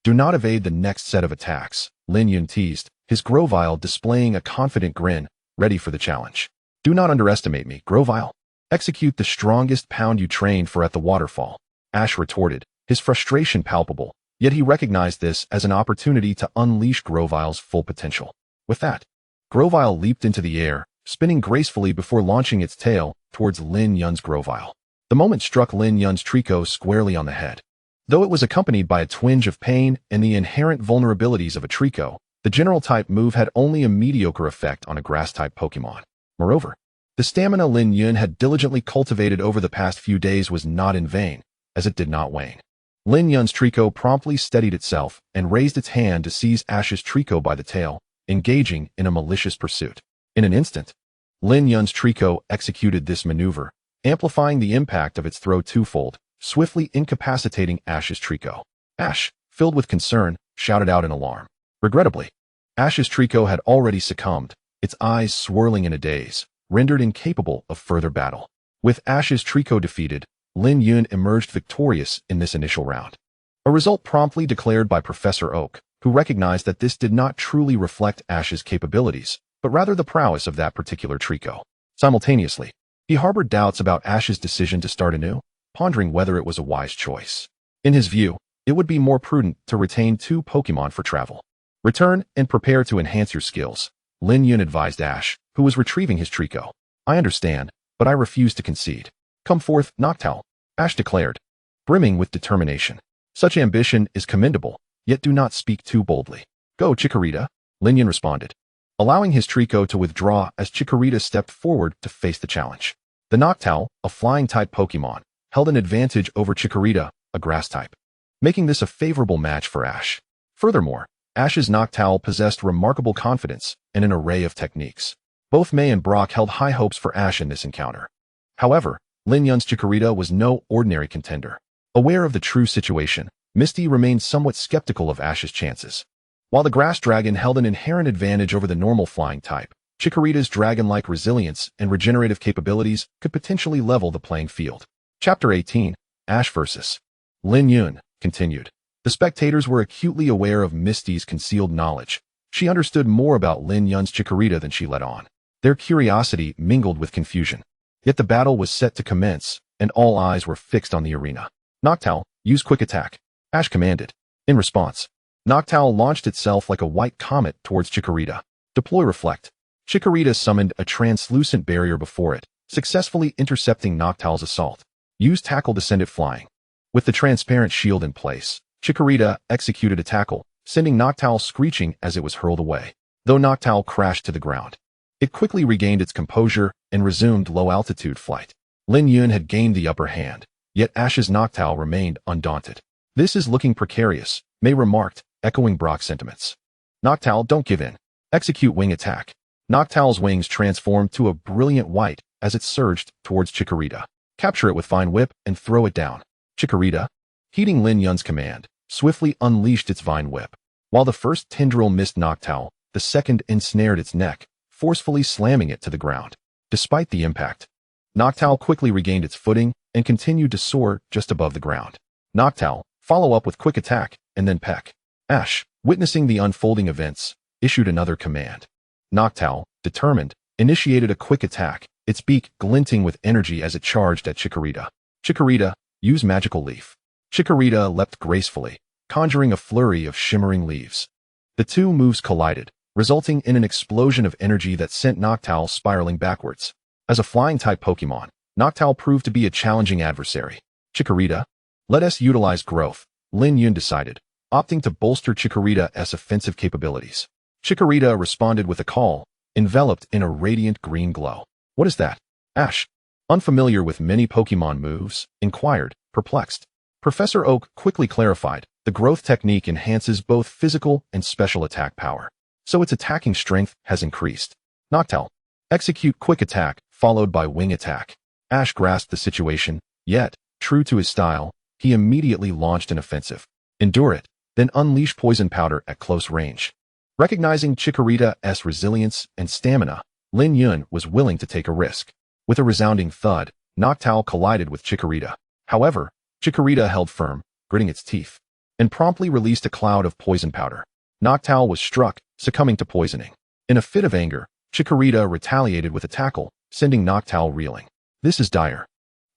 do not evade the next set of attacks, Lin Yun teased, his Grovyle displaying a confident grin, ready for the challenge. Do not underestimate me, Grovyle. Execute the strongest pound you trained for at the waterfall. Ash retorted, his frustration palpable, yet he recognized this as an opportunity to unleash Grovyle's full potential. With that, Grovyle leaped into the air, spinning gracefully before launching its tail towards Lin Yun's Grovyle. The moment struck Lin Yun's Trico squarely on the head. Though it was accompanied by a twinge of pain and the inherent vulnerabilities of a Trico, the general type move had only a mediocre effect on a Grass-Type Pokémon. Moreover, the stamina Lin Yun had diligently cultivated over the past few days was not in vain, as it did not wane. Lin Yun's Trico promptly steadied itself and raised its hand to seize Ash's Trico by the tail, engaging in a malicious pursuit. In an instant, Lin Yun's Trico executed this maneuver, amplifying the impact of its throw twofold, swiftly incapacitating Ash's Trico. Ash, filled with concern, shouted out in alarm. Regrettably, Ash's Trico had already succumbed, its eyes swirling in a daze, rendered incapable of further battle. With Ash's Trico defeated, Lin Yun emerged victorious in this initial round. A result promptly declared by Professor Oak, who recognized that this did not truly reflect Ash's capabilities, but rather the prowess of that particular Trico. Simultaneously, he harbored doubts about Ash's decision to start anew, pondering whether it was a wise choice. In his view, it would be more prudent to retain 2 Pokémon for travel. Return and prepare to enhance your skills, Lin Yun advised Ash, who was retrieving his Trico. I understand, but I refuse to concede. Come forth, Noctowl, Ash declared, brimming with determination. Such ambition is commendable, yet do not speak too boldly. Go, Chikorita, Lin Yun responded, allowing his Trico to withdraw as Chikorita stepped forward to face the challenge. The Noctowl, a flying-type Pokémon, held an advantage over Chikorita, a grass-type, making this a favorable match for Ash. Furthermore, Ash's Noctowl possessed remarkable confidence and an array of techniques. Both May and Brock held high hopes for Ash in this encounter. However, Lin Yun's Chikorita was no ordinary contender. Aware of the true situation, Misty remained somewhat skeptical of Ash's chances. While the Grass Dragon held an inherent advantage over the normal flying type, Chikorita's dragon-like resilience and regenerative capabilities could potentially level the playing field. Chapter 18, Ash vs. Lin Yun, continued. The spectators were acutely aware of Misty's concealed knowledge. She understood more about Lin Yun's Chikorita than she let on. Their curiosity mingled with confusion. Yet the battle was set to commence, and all eyes were fixed on the arena. Noctowl, use Quick Attack, Ash commanded. In response, Noctowl launched itself like a white comet towards Chikorita. Deploy Reflect. Chikorita summoned a translucent barrier before it, successfully intercepting Noctowl's assault. Use Tackle to send it flying. With the transparent shield in place, Chikorita executed a tackle, sending Noctowl screeching as it was hurled away. Though Noctowl crashed to the ground, it quickly regained its composure and resumed low-altitude flight. Lin Yun had gained the upper hand, yet Ash's Noctowl remained undaunted. This is looking precarious, May remarked, echoing Brock's sentiments. Noctowl, don't give in. Execute Wing Attack. Noctowl's wings transformed to a brilliant white as it surged towards Chikorita. Capture it with Vine Whip and throw it down. Chikorita, heeding Lin Yun's command, swiftly unleashed its Vine Whip. While the first tendril missed Noctowl, the second ensnared its neck, forcefully slamming it to the ground. Despite the impact, Noctowl quickly regained its footing and continued to soar just above the ground. Noctowl, follow up with Quick Attack, and then Peck. Ash, witnessing the unfolding events, issued another command. Noctowl, determined, initiated a Quick Attack, its beak glinting with energy as it charged at Chikorita. Chikorita, use Magical Leaf. Chikorita leapt gracefully, conjuring a flurry of shimmering leaves. The two moves collided, resulting in an explosion of energy that sent Noctowl spiraling backwards. As a flying-type Pokémon, Noctowl proved to be a challenging adversary. Chikorita, let us utilize growth, Lin Yun decided, opting to bolster Chikorita's offensive capabilities. Chikorita responded with a call, enveloped in a radiant green glow. What is that? Ash, unfamiliar with many Pokémon moves, inquired, perplexed. Professor Oak quickly clarified, the growth technique enhances both physical and special attack power, so its attacking strength has increased. Noctowl, execute Quick Attack, followed by Wing Attack. Ash grasped the situation, yet, true to his style, he immediately launched an offensive. Endure it, then unleash Poison Powder at close range. Recognizing Chikorita's resilience and stamina, Lin Yun was willing to take a risk. With a resounding thud, Noctowl collided with Chikorita. However, Chikorita held firm, gritting its teeth, and promptly released a cloud of Poison Powder. Noctowl was struck, succumbing to poisoning. In a fit of anger, Chikorita retaliated with a tackle, sending Noctowl reeling. This is dire.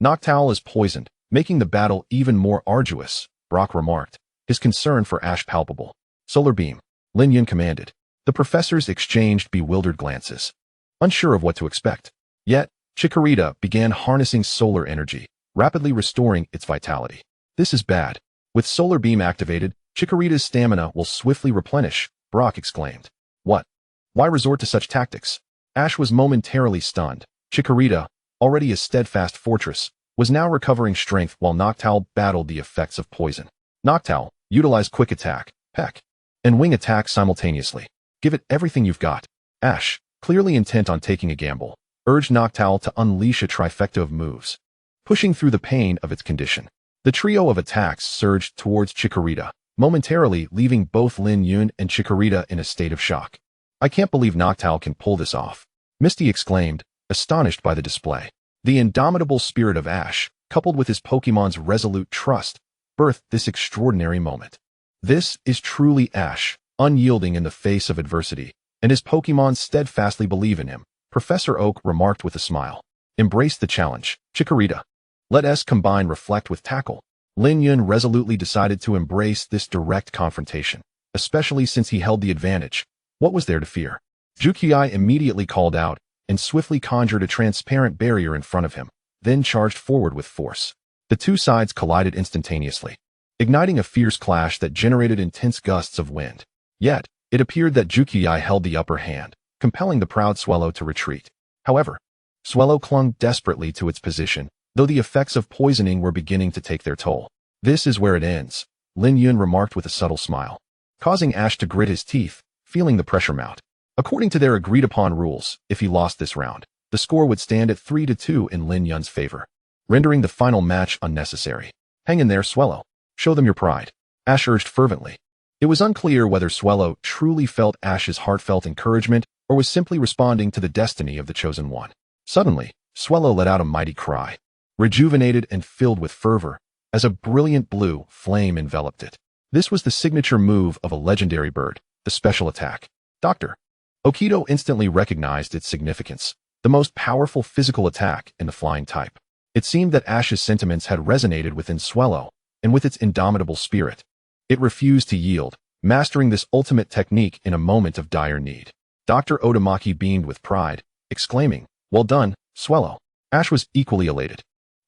Noctowl is poisoned, making the battle even more arduous, Brock remarked, his concern for Ash palpable. Solar Beam, Lin Yun commanded. The professors exchanged bewildered glances, unsure of what to expect. Yet, Chikorita began harnessing solar energy, rapidly restoring its vitality. This is bad. With Solar Beam activated, Chikorita's stamina will swiftly replenish, Brock exclaimed. What? Why resort to such tactics? Ash was momentarily stunned. Chikorita, already a steadfast fortress, was now recovering strength while Noctowl battled the effects of poison. Noctowl, utilize Quick Attack, Peck, and Wing Attack simultaneously. Give it everything you've got. Ash, clearly intent on taking a gamble, urged Noctowl to unleash a trifecta of moves, pushing through the pain of its condition. The trio of attacks surged towards Chikorita, momentarily leaving both Lin Yun and Chikorita in a state of shock. I can't believe Noctowl can pull this off, Misty exclaimed, astonished by the display. The indomitable spirit of Ash, coupled with his Pokemon's resolute trust, birthed this extraordinary moment. This is truly Ash, unyielding in the face of adversity, and his Pokemon steadfastly believe in him, Professor Oak remarked with a smile. Embrace the challenge, Chikorita. Let us combine reflect with tackle. Lin Yun resolutely decided to embrace this direct confrontation, especially since he held the advantage. What was there to fear? Jukiai immediately called out and swiftly conjured a transparent barrier in front of him, then charged forward with force. The two sides collided instantaneously, igniting a fierce clash that generated intense gusts of wind. Yet, it appeared that Jukiai held the upper hand, compelling the proud Swellow to retreat. However, Swellow clung desperately to its position, though the effects of poisoning were beginning to take their toll. This is where it ends, Lin Yun remarked with a subtle smile, causing Ash to grit his teeth, feeling the pressure mount. According to their agreed-upon rules, if he lost this round, the score would stand at 3-2 in Lin Yun's favor, rendering the final match unnecessary. Hang in there, Swellow. Show them your pride, Ash urged fervently. It was unclear whether Swellow truly felt Ash's heartfelt encouragement or was simply responding to the destiny of the chosen one. Suddenly, Swellow let out a mighty cry, rejuvenated and filled with fervor, as a brilliant blue flame enveloped it. This was the signature move of a legendary bird, the special attack. Dr. Okito instantly recognized its significance, the most powerful physical attack in the flying type. It seemed that Ash's sentiments had resonated within Swellow, and with its indomitable spirit, it refused to yield, mastering this ultimate technique in a moment of dire need. Dr. Otomaki beamed with pride, exclaiming, "Well done, Swellow." Ash was equally elated.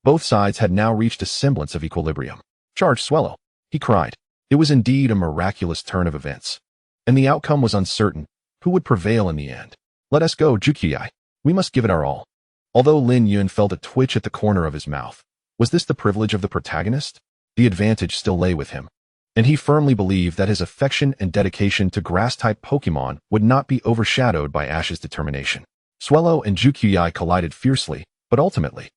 Both sides had now reached a semblance of equilibrium. "Charge, Swellow," he cried. It was indeed a miraculous turn of events, and the outcome was uncertain. Who would prevail in the end? Let us go, Jukiai. We must give it our all. Although Lin Yun felt a twitch at the corner of his mouth, was this the privilege of the protagonist? The advantage still lay with him, and he firmly believed that his affection and dedication to Grass-Type Pokémon would not be overshadowed by Ash's determination. Swellow and Jukiai collided fiercely, but ultimately,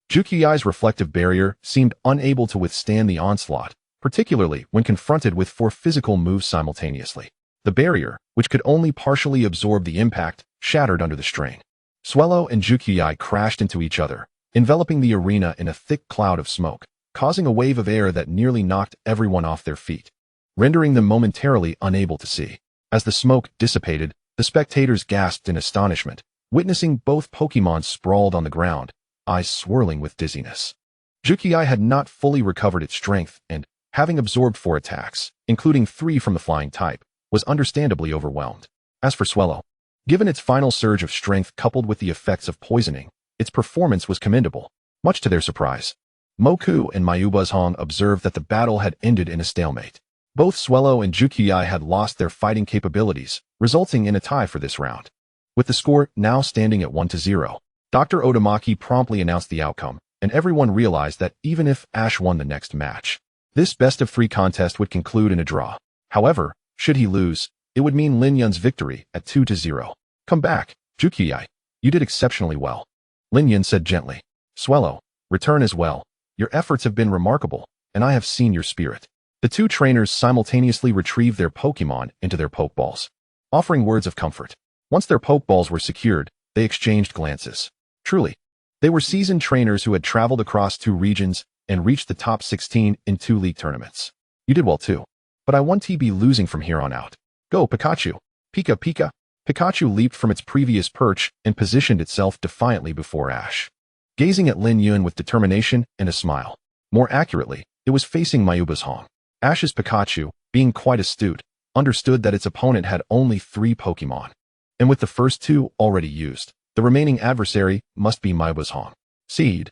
Jukiai's reflective barrier seemed unable to withstand the onslaught, particularly when confronted with 4 physical moves simultaneously. The barrier, which could only partially absorb the impact, shattered under the strain. Swellow and Jukiai crashed into each other, enveloping the arena in a thick cloud of smoke, causing a wave of air that nearly knocked everyone off their feet, rendering them momentarily unable to see. As the smoke dissipated, the spectators gasped in astonishment, witnessing both Pokémon sprawled on the ground, eyes swirling with dizziness. Jukiai had not fully recovered its strength and, having absorbed 4 attacks, including 3 from the flying type, was understandably overwhelmed. As for Swellow, given its final surge of strength coupled with the effects of poisoning, its performance was commendable. Much to their surprise, Moku and Mayubazhong observed that the battle had ended in a stalemate. Both Swellow and Jukiai had lost their fighting capabilities, resulting in a tie for this round. With the score now standing at 1-0, Dr. Otomaki promptly announced the outcome, and everyone realized that even if Ash won the next match, this best-of-3 contest would conclude in a draw. However, should he lose, it would mean Lin Yun's victory at 2-0. Come back, Jukiai. You did exceptionally well, Lin Yun said gently. Swellow, return as well. Your efforts have been remarkable, and I have seen your spirit. The 2 trainers simultaneously retrieved their Pokémon into their Pokeballs, offering words of comfort. Once their Pokeballs were secured, they exchanged glances. Truly, they were seasoned trainers who had traveled across 2 regions and reached the top 16 in 2 league tournaments. You did well too, but I want to be losing from here on out, Go, Pikachu! Pika Pika! Pikachu leaped from its previous perch and positioned itself defiantly before Ash, gazing at Lin Yun with determination and a smile. More accurately, it was facing Bulbasaur. Ash's Pikachu, being quite astute, understood that its opponent had only 3 Pokémon, and with the first 2 already used, the remaining adversary must be Bulbasaur. Seed,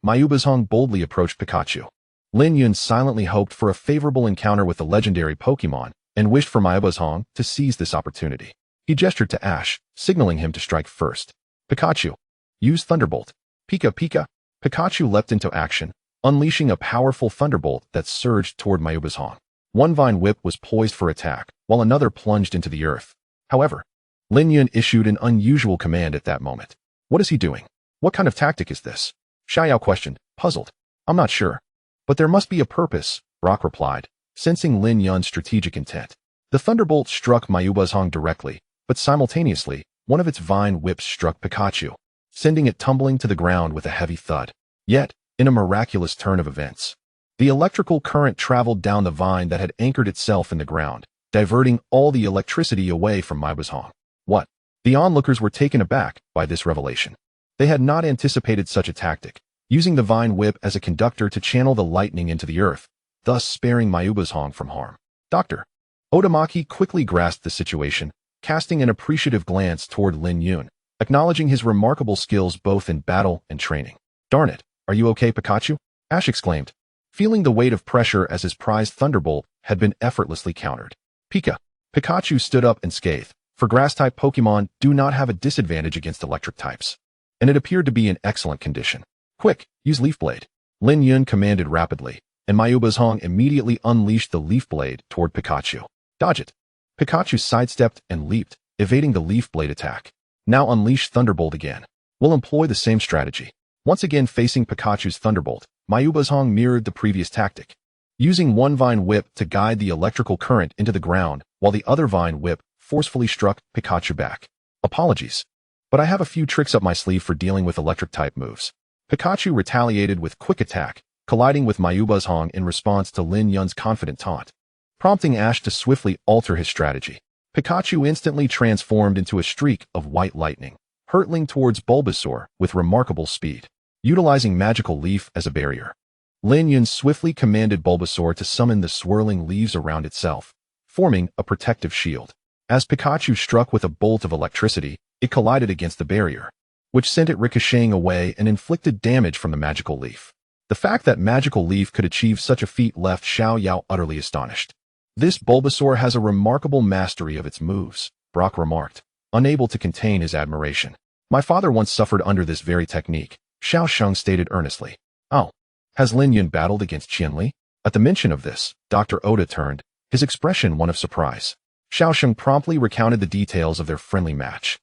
Bulbasaur boldly approached Pikachu. Lin Yun silently hoped for a favorable encounter with the legendary Pokémon and wished for Bulbasaur to seize this opportunity. He gestured to Ash, signaling him to strike first. Pikachu, use Thunderbolt. Pika Pika! Pikachu leapt into action, unleashing a powerful thunderbolt that surged toward Bulbasaur. One vine whip was poised for attack, while another plunged into the earth. However, Lin Yun issued an unusual command at that moment. What is he doing? What kind of tactic is this? Xiaoyao questioned, puzzled. I'm not sure. But there must be a purpose, Brock replied, sensing Lin Yun's strategic intent. The thunderbolt struck Bulbasaur directly, but simultaneously, one of its vine whips struck Pikachu, sending it tumbling to the ground with a heavy thud. Yet, in a miraculous turn of events, the electrical current traveled down the vine that had anchored itself in the ground, diverting all the electricity away from Bulbasaur. What? The onlookers were taken aback by this revelation. They had not anticipated such a tactic, using the vine whip as a conductor to channel the lightning into the earth, thus sparing Bulbasaur from harm. Dr. Otamaki quickly grasped the situation, casting an appreciative glance toward Lin Yun, acknowledging his remarkable skills both in battle and training. Darn it, are you okay, Pikachu? Ash exclaimed, feeling the weight of pressure as his prized thunderbolt had been effortlessly countered. Pika! Pikachu stood up and scathed, for grass-type Pokémon do not have a disadvantage against electric types, and it appeared to be in excellent condition. Quick, use Leaf Blade! Lin Yun commanded rapidly, and Bulbasaur immediately unleashed the Leaf Blade toward Pikachu. Dodge it! Pikachu sidestepped and leaped, evading the Leaf Blade attack. Now unleash Thunderbolt again. We'll employ the same strategy. Once again facing Pikachu's Thunderbolt, Bulbasaur mirrored the previous tactic, using one vine whip to guide the electrical current into the ground, while the other vine whip forcefully struck Pikachu back. Apologies, but I have a few tricks up my sleeve for dealing with electric-type moves. Pikachu retaliated with quick attack, colliding with Bulbasaur in response to Lin Yun's confident taunt, prompting Ash to swiftly alter his strategy. Pikachu instantly transformed into a streak of white lightning, hurtling towards Bulbasaur with remarkable speed. Utilizing Magical Leaf as a barrier, Lin Yun swiftly commanded Bulbasaur to summon the swirling leaves around itself, forming a protective shield. As Pikachu struck with a bolt of electricity, it collided against the barrier, which sent it ricocheting away and inflicted damage from the Magical Leaf. The fact that Magical Leaf could achieve such a feat left Xiaoyao utterly astonished. This Bulbasaur has a remarkable mastery of its moves, Brock remarked, unable to contain his admiration. My father once suffered under this very technique, Xiao Sheng stated earnestly. Oh, has Lin Yun battled against Qianli? At the mention of this, Dr. Oda turned, his expression one of surprise. Xiao Sheng promptly recounted the details of their friendly match.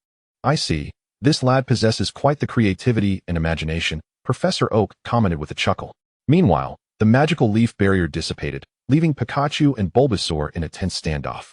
I see, this lad possesses quite the creativity and imagination, Professor Oak commented with a chuckle. Meanwhile, the magical leaf barrier dissipated, leaving Pikachu and Bulbasaur in a tense standoff.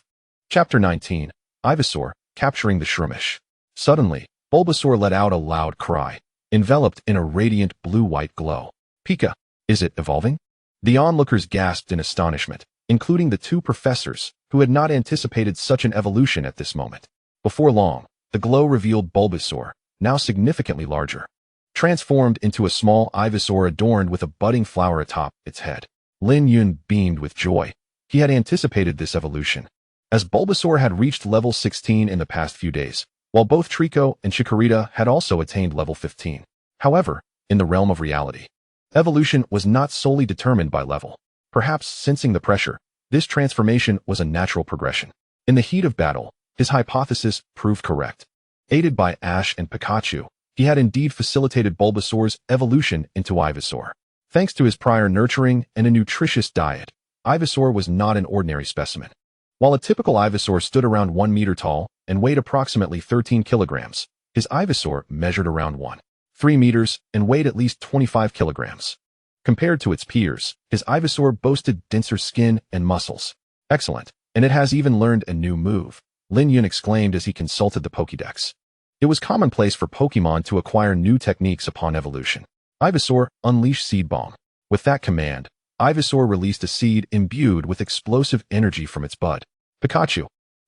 Chapter 19, Ivysaur, capturing the Shroomish. Suddenly, Bulbasaur let out a loud cry, enveloped in a radiant blue-white glow. Pika, is it evolving? The onlookers gasped in astonishment, including the 2 professors, who had not anticipated such an evolution at this moment. Before long, the glow revealed Bulbasaur, now significantly larger, transformed into a small Ivysaur adorned with a budding flower atop its head. Lin Yun beamed with joy. He had anticipated this evolution, as Bulbasaur had reached level 16 in the past few days, while both Trico and Chikorita had also attained level 15. However, in the realm of reality, evolution was not solely determined by level. Perhaps sensing the pressure, this transformation was a natural progression. In the heat of battle, his hypothesis proved correct. Aided by Ash and Pikachu, he had indeed facilitated Bulbasaur's evolution into Ivysaur. Thanks to his prior nurturing and a nutritious diet, Ivysaur was not an ordinary specimen. While a typical Ivysaur stood around 1 meter tall and weighed approximately 13 kilograms, his Ivysaur measured around 1.3 meters and weighed at least 25 kilograms. Compared to its peers, his Ivysaur boasted denser skin and muscles. Excellent, and it has even learned a new move, Lin Yun exclaimed as he consulted the Pokédex. It was commonplace for Pokémon to acquire new techniques upon evolution. Ivysaur, unleash Seed Bomb. With that command, Ivysaur released a seed imbued with explosive energy from its bud. Pikachu,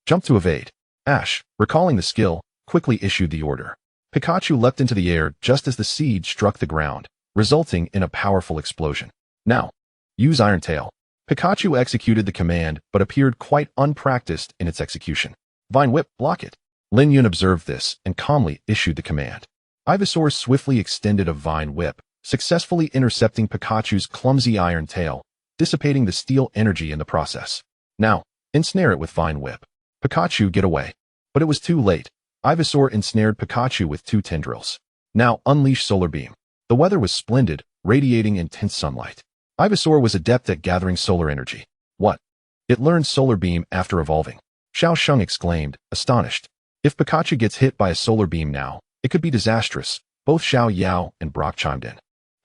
Jump to evade. Ash, recalling the skill, quickly issued the order. Pikachu leapt into the air just as the seed struck the ground, resulting in a powerful explosion. Now, use Iron Tail. Pikachu executed the command but appeared quite unpracticed in its execution. Vine Whip, block it. Lin Yun observed this and calmly issued the command. Ivysaur swiftly extended a Vine Whip, successfully intercepting Pikachu's clumsy Iron Tail, dissipating the steel energy in the process. Now, ensnare it with Vine Whip. Pikachu, get away. But it was too late. Ivysaur ensnared Pikachu with 2 tendrils. Now unleash Solar Beam. The weather was splendid, radiating intense sunlight. Ivysaur was adept at gathering solar energy. What? It learned Solar Beam after evolving. Xiao Sheng exclaimed, astonished. If Pikachu gets hit by a Solar Beam now, it could be disastrous. Both Xiao Yao and Brock chimed in.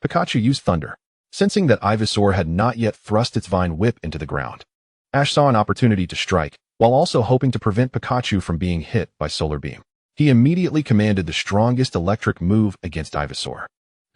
Pikachu used Thunder. Sensing that Ivysaur had not yet thrust its Vine Whip into the ground, Ash saw an opportunity to strike, while also hoping to prevent Pikachu from being hit by Solar Beam. He immediately commanded the strongest electric move against Ivysaur.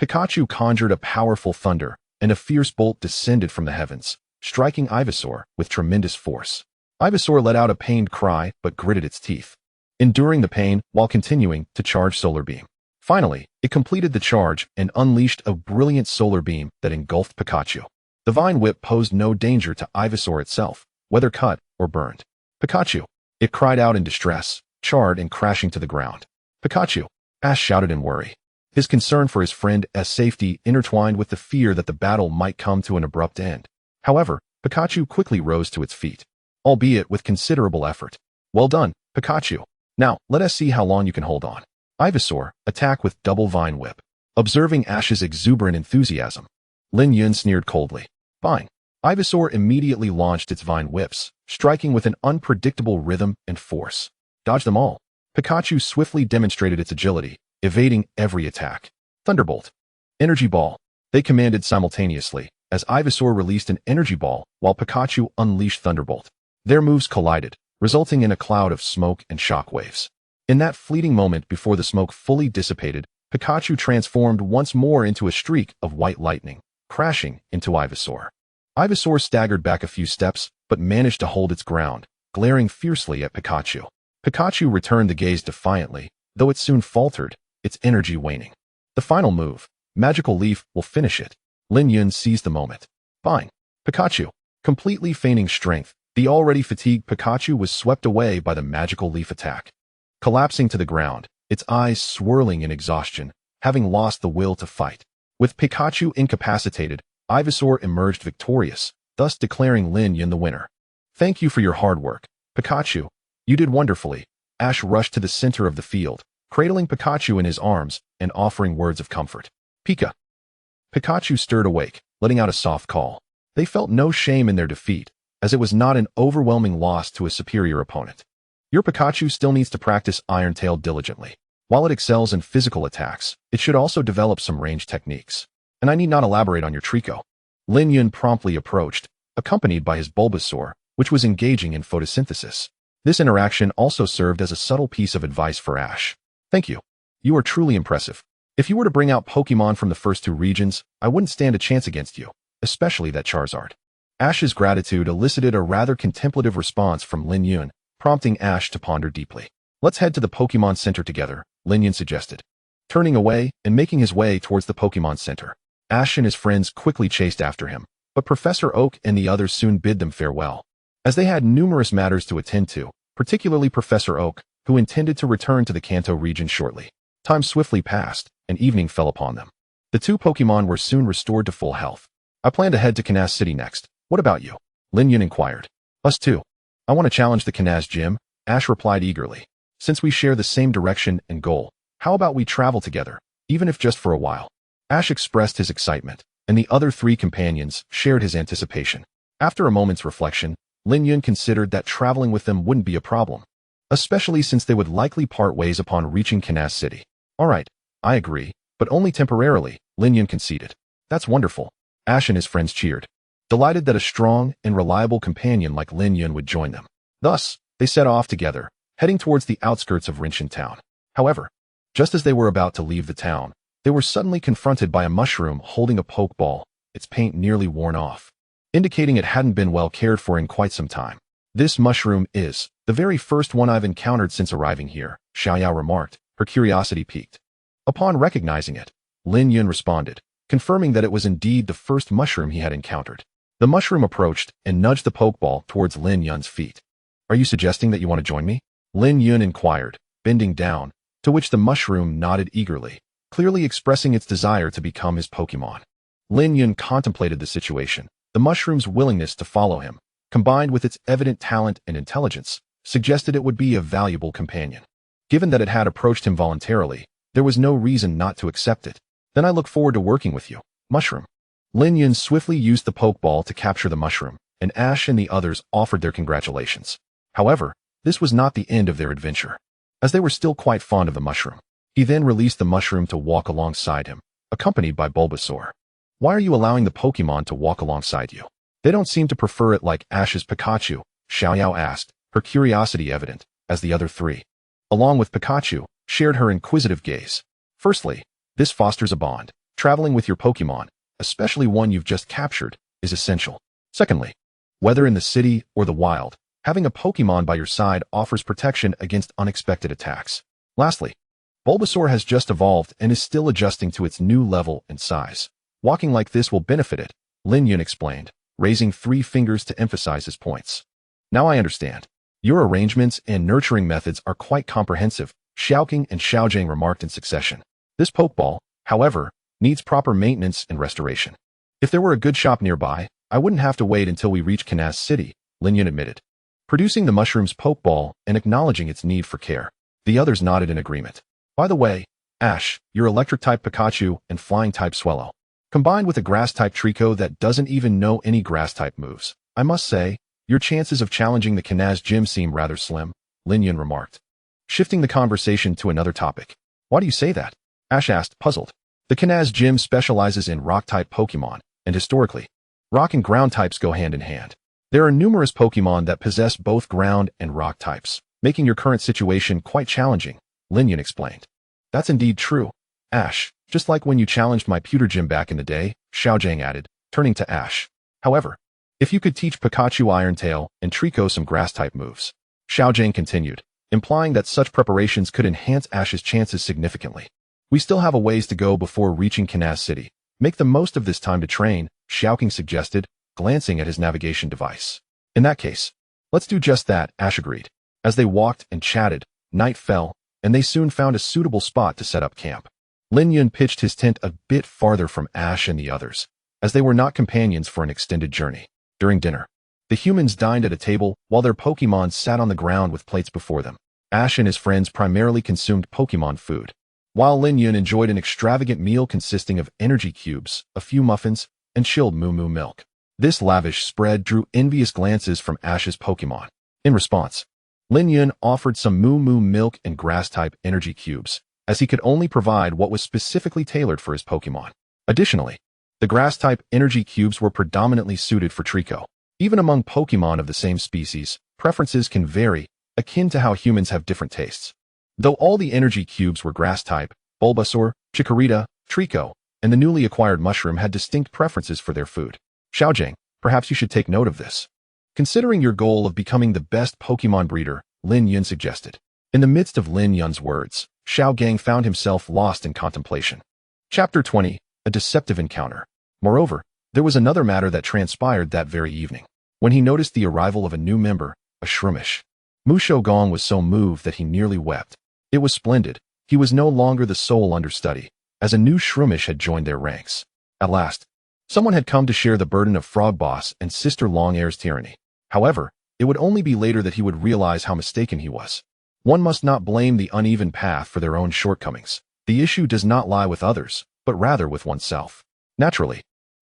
Pikachu conjured a powerful thunder, and a fierce bolt descended from the heavens, striking Ivysaur with tremendous force. Ivysaur let out a pained cry but gritted its teeth, enduring the pain while continuing to charge Solar Beam. Finally, it completed the charge and unleashed a brilliant Solar Beam that engulfed Pikachu. The Vine Whip posed no danger to Ivysaur itself, whether cut or burned. Pikachu! It cried out in distress, charred and crashing to the ground. Pikachu! Ash shouted in worry. His concern for his friend's safety intertwined with the fear that the battle might come to an abrupt end. However, Pikachu quickly rose to its feet, albeit with considerable effort. Well done, Pikachu. Now, let us see how long you can hold on. Ivysaur, attack with double Vine Whip. Observing Ash's exuberant enthusiasm, Lin Yun sneered coldly. Fine. Ivysaur immediately launched its Vine Whips, striking with an unpredictable rhythm and force. Dodge them all. Pikachu swiftly demonstrated its agility, evading every attack. Thunderbolt. Energy Ball. They commanded simultaneously, as Ivysaur released an Energy Ball while Pikachu unleashed Thunderbolt. Their moves collided, resulting in a cloud of smoke and shockwaves. In that fleeting moment before the smoke fully dissipated, Pikachu transformed once more into a streak of white lightning, crashing into Ivysaur. Ivysaur staggered back a few steps, but managed to hold its ground, glaring fiercely at Pikachu. Pikachu returned the gaze defiantly, though it soon faltered, its energy waning. The final move, Magical Leaf, will finish it. Lin Yun seized the moment. Fine. Pikachu. Completely feigning strength, the already fatigued Pikachu was swept away by the Magical Leaf attack. Collapsing to the ground, its eyes swirling in exhaustion, having lost the will to fight. With Pikachu incapacitated, Ivysaur emerged victorious, thus declaring Lin Yun the winner. Thank you for your hard work, Pikachu. You did wonderfully. Ash rushed to the center of the field, cradling Pikachu in his arms and offering words of comfort. Pika. Pikachu stirred awake, letting out a soft call. They felt no shame in their defeat, as it was not an overwhelming loss to a superior opponent. Your Pikachu still needs to practice Iron Tail diligently. While it excels in physical attacks, it should also develop some range techniques. And I need not elaborate on your Trico. Lin Yun promptly approached, accompanied by his Bulbasaur, which was engaging in photosynthesis. This interaction also served as a subtle piece of advice for Ash. Thank you. You are truly impressive. If you were to bring out Pokemon from the first 2 regions, I wouldn't stand a chance against you, especially that Charizard. Ash's gratitude elicited a rather contemplative response from Lin Yun, prompting Ash to ponder deeply. Let's head to the Pokemon Center together, Lin Yun suggested. Turning away and making his way towards the Pokemon Center, Ash and his friends quickly chased after him, but Professor Oak and the others soon bid them farewell. As they had numerous matters to attend to, particularly Professor Oak, who intended to return to the Kanto region shortly. Time swiftly passed, and evening fell upon them. The 2 Pokemon were soon restored to full health. I plan to head to Kanaz City next. What about you? Lin Yun inquired. Us too. I want to challenge the Kanaz gym, Ash replied eagerly. Since we share the same direction and goal, how about we travel together, even if just for a while? Ash expressed his excitement, and the other 3 companions shared his anticipation. After a moment's reflection, Lin Yun considered that traveling with them wouldn't be a problem, especially since they would likely part ways upon reaching Kanaz City. All right, I agree, but only temporarily, Lin Yun conceded. That's wonderful. Ash and his friends cheered, delighted that a strong and reliable companion like Lin Yun would join them. Thus, they set off together, heading towards the outskirts of Rinshan town. However, just as they were about to leave the town, they were suddenly confronted by a mushroom holding a pokeball, its paint nearly worn off, indicating it hadn't been well cared for in quite some time. This mushroom is The very first one I've encountered since arriving here, Xiaoyao remarked, her curiosity piqued. Upon recognizing it, Lin Yun responded, confirming that it was indeed the first mushroom he had encountered. The mushroom approached and nudged the Pokeball towards Lin Yun's feet. Are you suggesting that you want to join me? Lin Yun inquired, bending down, to which the mushroom nodded eagerly, clearly expressing its desire to become his Pokemon. Lin Yun contemplated the situation. The mushroom's willingness to follow him, combined with its evident talent and intelligence, suggested it would be a valuable companion. Given that it had approached him voluntarily, there was no reason not to accept it. Then I look forward to working with you, mushroom. Lin Yun swiftly used the Pokeball to capture the mushroom, and Ash and the others offered their congratulations. However, this was not the end of their adventure, as they were still quite fond of the mushroom. He then released the mushroom to walk alongside him, accompanied by Bulbasaur. Why are you allowing the Pokemon to walk alongside you? They don't seem to prefer it like Ash's Pikachu, Xiaoyao asked, her curiosity evident, as the other three, along with Pikachu, shared her inquisitive gaze. Firstly, this fosters a bond. Traveling with your Pokemon, especially one you've just captured, is essential. Secondly, whether in the city or the wild, having a Pokemon by your side offers protection against unexpected attacks. Lastly, Bulbasaur has just evolved and is still adjusting to its new level and size. Walking like this will benefit it, Lin Yun explained, raising 3 fingers to emphasize his points. Now I understand. Your arrangements and nurturing methods are quite comprehensive, Xiaoqing and Xiaojing remarked in succession. This Pokeball, however, needs proper maintenance and restoration. If there were a good shop nearby, I wouldn't have to wait until we reach Canaz City, Lin Yun admitted. Producing the mushroom's Pokeball and acknowledging its need for care. The others nodded in agreement. By the way, Ash, your electric-type Pikachu and flying-type Swellow, combined with a grass-type Trico that doesn't even know any grass-type moves. I must say, your chances of challenging the Canaz gym seem rather slim, Lin Yun remarked. Shifting the conversation to another topic. Why do you say that? Ash asked, puzzled. The Canaz gym specializes in rock-type Pokemon, and historically, rock and ground types go hand in hand. There are numerous Pokemon that possess both ground and rock types, making your current situation quite challenging, Lin Yun explained. That's indeed true, Ash, just like when you challenged my pewter gym back in the day, Xiaojing added, turning to Ash. However, if you could teach Pikachu Iron Tail and Trico some grass-type moves, Xiaojing continued, implying that such preparations could enhance Ash's chances significantly. We still have a ways to go before reaching Canaz City. Make the most of this time to train, Xiaoqing suggested, glancing at his navigation device. In that case, let's do just that, Ash agreed. As they walked and chatted, night fell, and they soon found a suitable spot to set up camp. Lin Yun pitched his tent a bit farther from Ash and the others, as they were not companions for an extended journey. During dinner, the humans dined at a table while their Pokemon sat on the ground with plates before them. Ash and his friends primarily consumed Pokemon food, while Lin Yun enjoyed an extravagant meal consisting of energy cubes, a few muffins, and chilled Moo Moo milk. This lavish spread drew envious glances from Ash's Pokemon. In response, Lin Yun offered some Moo Moo milk and grass-type energy cubes, as he could only provide what was specifically tailored for his Pokemon. Additionally, the grass-type energy cubes were predominantly suited for Trico. Even among Pokemon of the same species, preferences can vary, akin to how humans have different tastes. Though all the energy cubes were grass-type, Bulbasaur, Chikorita, Trico, and the newly acquired mushroom had distinct preferences for their food. Xiaojing, perhaps you should take note of this. Considering your goal of becoming the best Pokemon breeder, Lin Yun suggested. In the midst of Lin Yun's words, Xiaogang found himself lost in contemplation. Chapter 20, A Deceptive Encounter. Moreover, there was another matter that transpired that very evening, when he noticed the arrival of a new member, a Shroomish. Musho Gong was so moved that he nearly wept. It was splendid. He was no longer the sole understudy, as a new Shroomish had joined their ranks. At last, someone had come to share the burden of Frog Boss and Sister Longair's tyranny. However, it would only be later that he would realize how mistaken he was. One must not blame the uneven path for their own shortcomings. The issue does not lie with others, but rather with oneself. Naturally,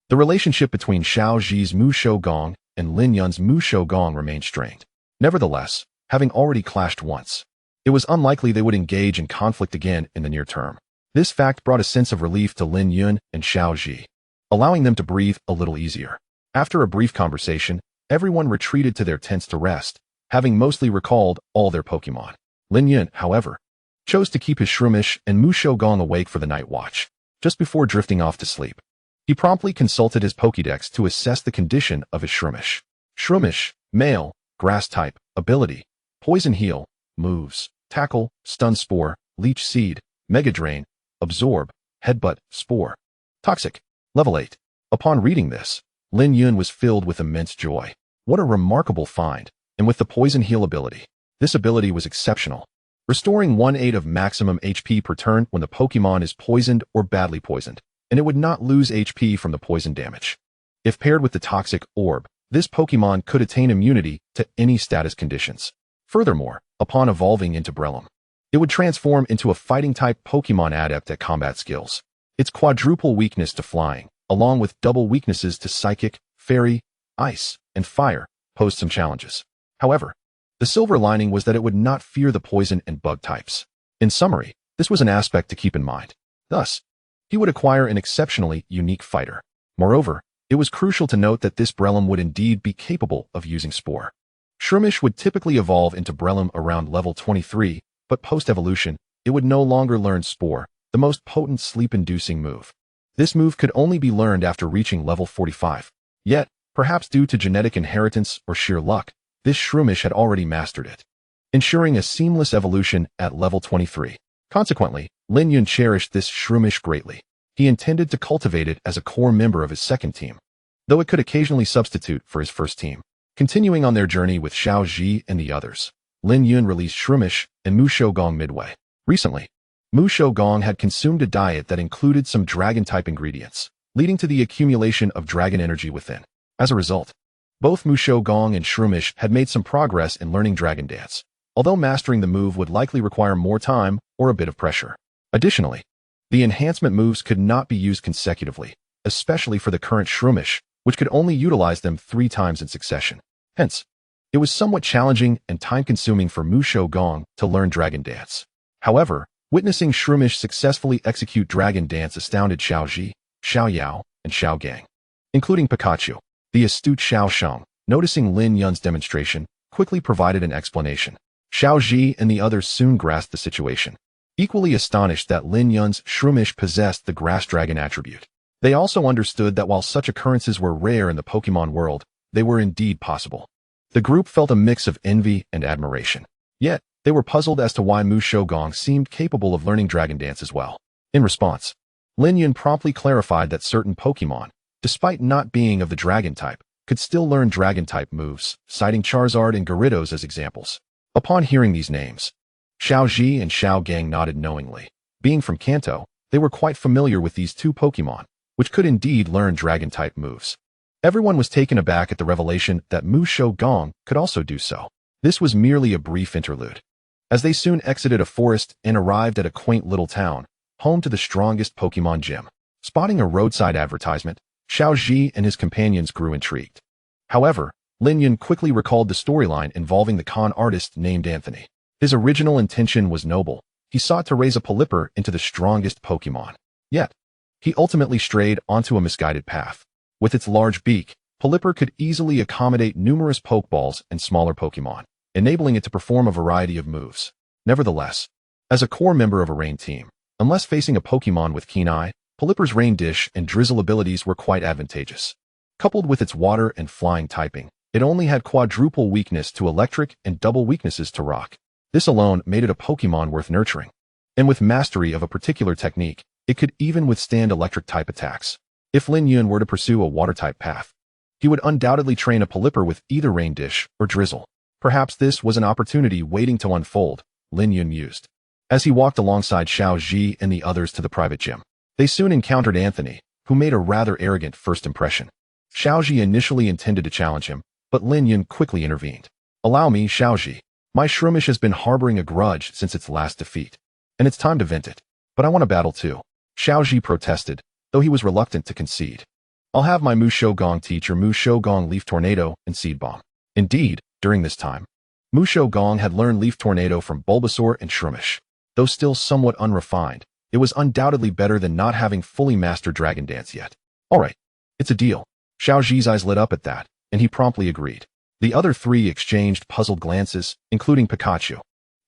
the relationship between Xiao Zhi's Musho Gong and Lin Yun's Musho Gong remained strained. Nevertheless, having already clashed once, it was unlikely they would engage in conflict again in the near term. This fact brought a sense of relief to Lin Yun and Xiao Zhi, allowing them to breathe a little easier. After a brief conversation, everyone retreated to their tents to rest, having mostly recalled all their Pokemon. Lin Yun, however, chose to keep his Shroomish and Musho Gong awake for the night watch. Just before drifting off to sleep, he promptly consulted his Pokédex to assess the condition of his Shroomish. Shroomish, male, grass type, ability, Poison Heal, Moves, Tackle, Stun Spore, Leech Seed, Mega Drain, Absorb, Headbutt, Spore. Toxic. Level 8. Upon reading this, Lin Yun was filled with immense joy. What a remarkable find, and with the Poison Heal ability. This ability was exceptional, restoring 1/8 of maximum HP per turn when the Pokemon is poisoned or badly poisoned, and it would not lose HP from the poison damage. If paired with the Toxic Orb, this Pokemon could attain immunity to any status conditions. Furthermore, upon evolving into Breloom, it would transform into a Fighting-type Pokemon adept at combat skills. Its quadruple weakness to flying, along with double weaknesses to Psychic, Fairy, Ice, and Fire, posed some challenges. However, the silver lining was that it would not fear the poison and bug types. In summary, this was an aspect to keep in mind. Thus, he would acquire an exceptionally unique fighter. Moreover, it was crucial to note that this Breloom would indeed be capable of using Spore. Shroomish would typically evolve into Breloom around level 23, but post-evolution, it would no longer learn Spore, the most potent sleep-inducing move. This move could only be learned after reaching level 45. Yet, perhaps due to genetic inheritance or sheer luck, this Shroomish had already mastered it, ensuring a seamless evolution at level 23. Consequently, Lin Yun cherished this Shroomish greatly. He intended to cultivate it as a core member of his second team, though it could occasionally substitute for his first team. Continuing on their journey with Xiao Ji and the others, Lin Yun released Shroomish and Mu Shou-Gong midway. Recently, Mu Shou-Gong had consumed a diet that included some dragon-type ingredients, leading to the accumulation of dragon energy within. As a result, both Mu Shou-Gong and Shroomish had made some progress in learning Dragon Dance, although mastering the move would likely require more time or a bit of pressure. Additionally, the enhancement moves could not be used consecutively, especially for the current Shroomish, which could only utilize them 3 times in succession. Hence, it was somewhat challenging and time-consuming for Mu Shou-Gong to learn Dragon Dance. However, witnessing Shroomish successfully execute Dragon Dance astounded Xiao Ji, Xiao Yao, and Xiao Gang, including Pikachu. The astute Xiao Shang, noticing Lin Yun's demonstration, quickly provided an explanation. Xiao Ji and the others soon grasped the situation, equally astonished that Lin Yun's Shroomish possessed the Grass Dragon attribute. They also understood that while such occurrences were rare in the Pokemon world, they were indeed possible. The group felt a mix of envy and admiration. Yet, they were puzzled as to why Mu Shou-Gong seemed capable of learning Dragon Dance as well. In response, Lin Yun promptly clarified that certain Pokemon, despite not being of the Dragon type, could still learn Dragon-type moves, citing Charizard and Gyarados as examples. Upon hearing these names, Xiao Ji and Xiao Gang nodded knowingly. Being from Kanto, they were quite familiar with these 2 Pokemon, which could indeed learn Dragon-type moves. Everyone was taken aback at the revelation that Mu Shou-Gong could also do so. This was merely a brief interlude, as they soon exited a forest and arrived at a quaint little town, home to the strongest Pokemon gym. Spotting a roadside advertisement, Xiao Ji and his companions grew intrigued. However, Lin Yun quickly recalled the storyline involving the con artist named Anthony. His original intention was noble. He sought to raise a Pelipper into the strongest Pokemon. Yet, he ultimately strayed onto a misguided path. With its large beak, Pelipper could easily accommodate numerous Pokeballs and smaller Pokemon, enabling it to perform a variety of moves. Nevertheless, as a core member of a Rain team, unless facing a Pokemon with Keen Eye, Pelipper's Rain Dish and Drizzle abilities were quite advantageous. Coupled with its water and flying typing, it only had quadruple weakness to electric and double weaknesses to rock. This alone made it a Pokemon worth nurturing. And with mastery of a particular technique, it could even withstand electric-type attacks. If Lin Yun were to pursue a water-type path, he would undoubtedly train a Pelipper with either Rain Dish or Drizzle. Perhaps this was an opportunity waiting to unfold, Lin Yun mused. As he walked alongside Xiao Ji and the others to the private gym, they soon encountered Anthony, who made a rather arrogant first impression. Xiao Ji initially intended to challenge him, but Lin Yun quickly intervened. "Allow me, Xiao Ji. My Shroomish has been harboring a grudge since its last defeat, and it's time to vent it. But I want to battle too." Xiao Ji protested, though he was reluctant to concede. "I'll have my Mu Shou-Gong teach your Mu Shou-Gong Leaf Tornado and Seed Bomb." Indeed, during this time, Mu Shou-Gong had learned Leaf Tornado from Bulbasaur and Shroomish. Though still somewhat unrefined, it was undoubtedly better than not having fully mastered Dragon Dance yet. "Alright, it's a deal." Xiao Ji's eyes lit up at that, and he promptly agreed. The other 3 exchanged puzzled glances, including Pikachu.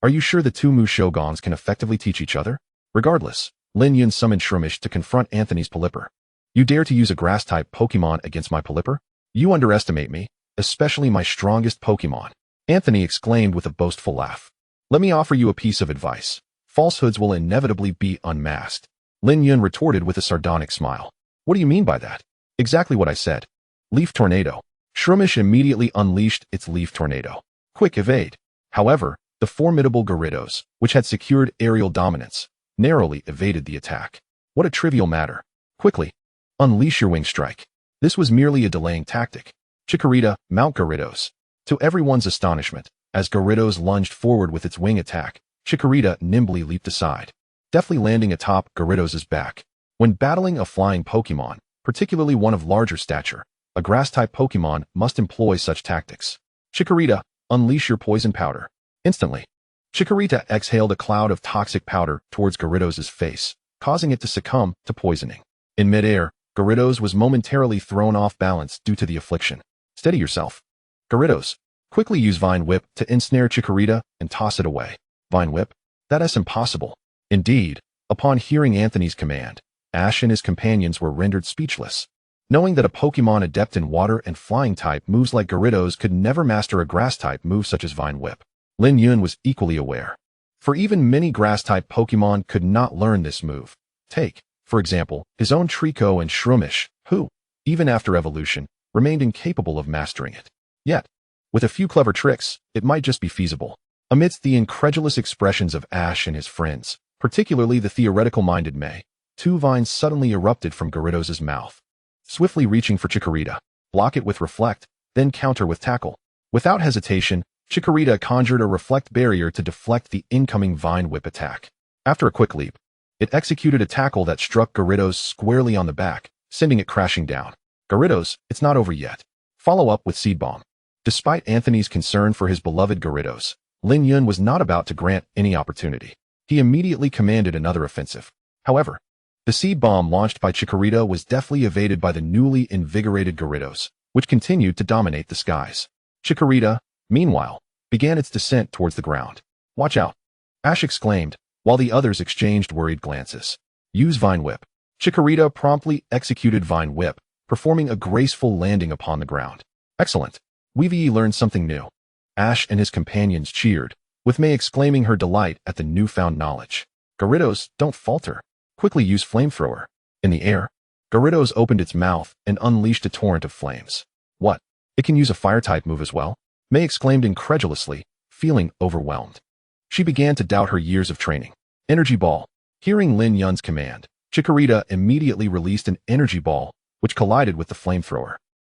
"Are you sure the 2 Mu Shou-Gongs can effectively teach each other?" Regardless, Lin Yun summoned Shroomish to confront Anthony's Pelipper. "You dare to use a Grass-type Pokemon against my Pelipper? You underestimate me, especially my strongest Pokemon." Anthony exclaimed with a boastful laugh. Let me offer you a piece of advice. Falsehoods will inevitably be unmasked. Lin Yun retorted with a sardonic smile. What do you mean by that? Exactly what I said. Leaf Tornado. Shroomish immediately unleashed its Leaf Tornado. Quick evade. However, the formidable Gyarados, which had secured aerial dominance, narrowly evaded the attack. What a trivial matter. Quickly. Unleash your Wing Strike. This was merely a delaying tactic. Chikorita, mount Gyarados. To everyone's astonishment, as Gyarados lunged forward with its wing attack, Chikorita nimbly leaped aside, deftly landing atop Gyarados' back. When battling a flying Pokémon, particularly one of larger stature, a Grass-Type Pokémon must employ such tactics. Chikorita, unleash your Poison Powder. Instantly, Chikorita exhaled a cloud of toxic powder towards Gyarados' face, causing it to succumb to poisoning. In midair, Gyarados was momentarily thrown off balance due to the affliction. Steady yourself. Gyarados, quickly use Vine Whip to ensnare Chikorita and toss it away. Vine Whip? That is impossible. Indeed, upon hearing Anthony's command, Ash and his companions were rendered speechless. Knowing that a Pokémon adept in water and flying type moves like Gyarados could never master a grass-type move such as Vine Whip, Lin Yun was equally aware. For even many grass-type Pokémon could not learn this move. Take, for example, his own Trico and Shroomish, who, even after evolution, remained incapable of mastering it. Yet, with a few clever tricks, it might just be feasible. Amidst the incredulous expressions of Ash and his friends, particularly the theoretical-minded May, two vines suddenly erupted from Gyarados' mouth. Swiftly reaching for Chikorita, block it with Reflect, then counter with Tackle. Without hesitation, Chikorita conjured a Reflect barrier to deflect the incoming Vine Whip attack. After a quick leap, it executed a tackle that struck Gyarados squarely on the back, sending it crashing down. Gyarados, it's not over yet. Follow up with Seed Bomb. Despite Anthony's concern for his beloved Gyarados, Lin Yun was not about to grant any opportunity. He immediately commanded another offensive. However, the Seed Bomb launched by Chikorita was deftly evaded by the newly invigorated Gyarados, which continued to dominate the skies. Chikorita, meanwhile, began its descent towards the ground. Watch out! Ash exclaimed, while the others exchanged worried glances. Use Vine Whip. Chikorita promptly executed Vine Whip, performing a graceful landing upon the ground. Excellent! Weavy learned something new. Ash and his companions cheered, with May exclaiming her delight at the newfound knowledge. Gyarados, don't falter. Quickly use Flamethrower. In the air, Gyarados opened its mouth and unleashed a torrent of flames. What? It can use a Fire-type move as well? May exclaimed incredulously, feeling overwhelmed. She began to doubt her years of training. Energy Ball. Hearing Lin Yun's command, Chikorita immediately released an Energy Ball, which collided with the Flamethrower,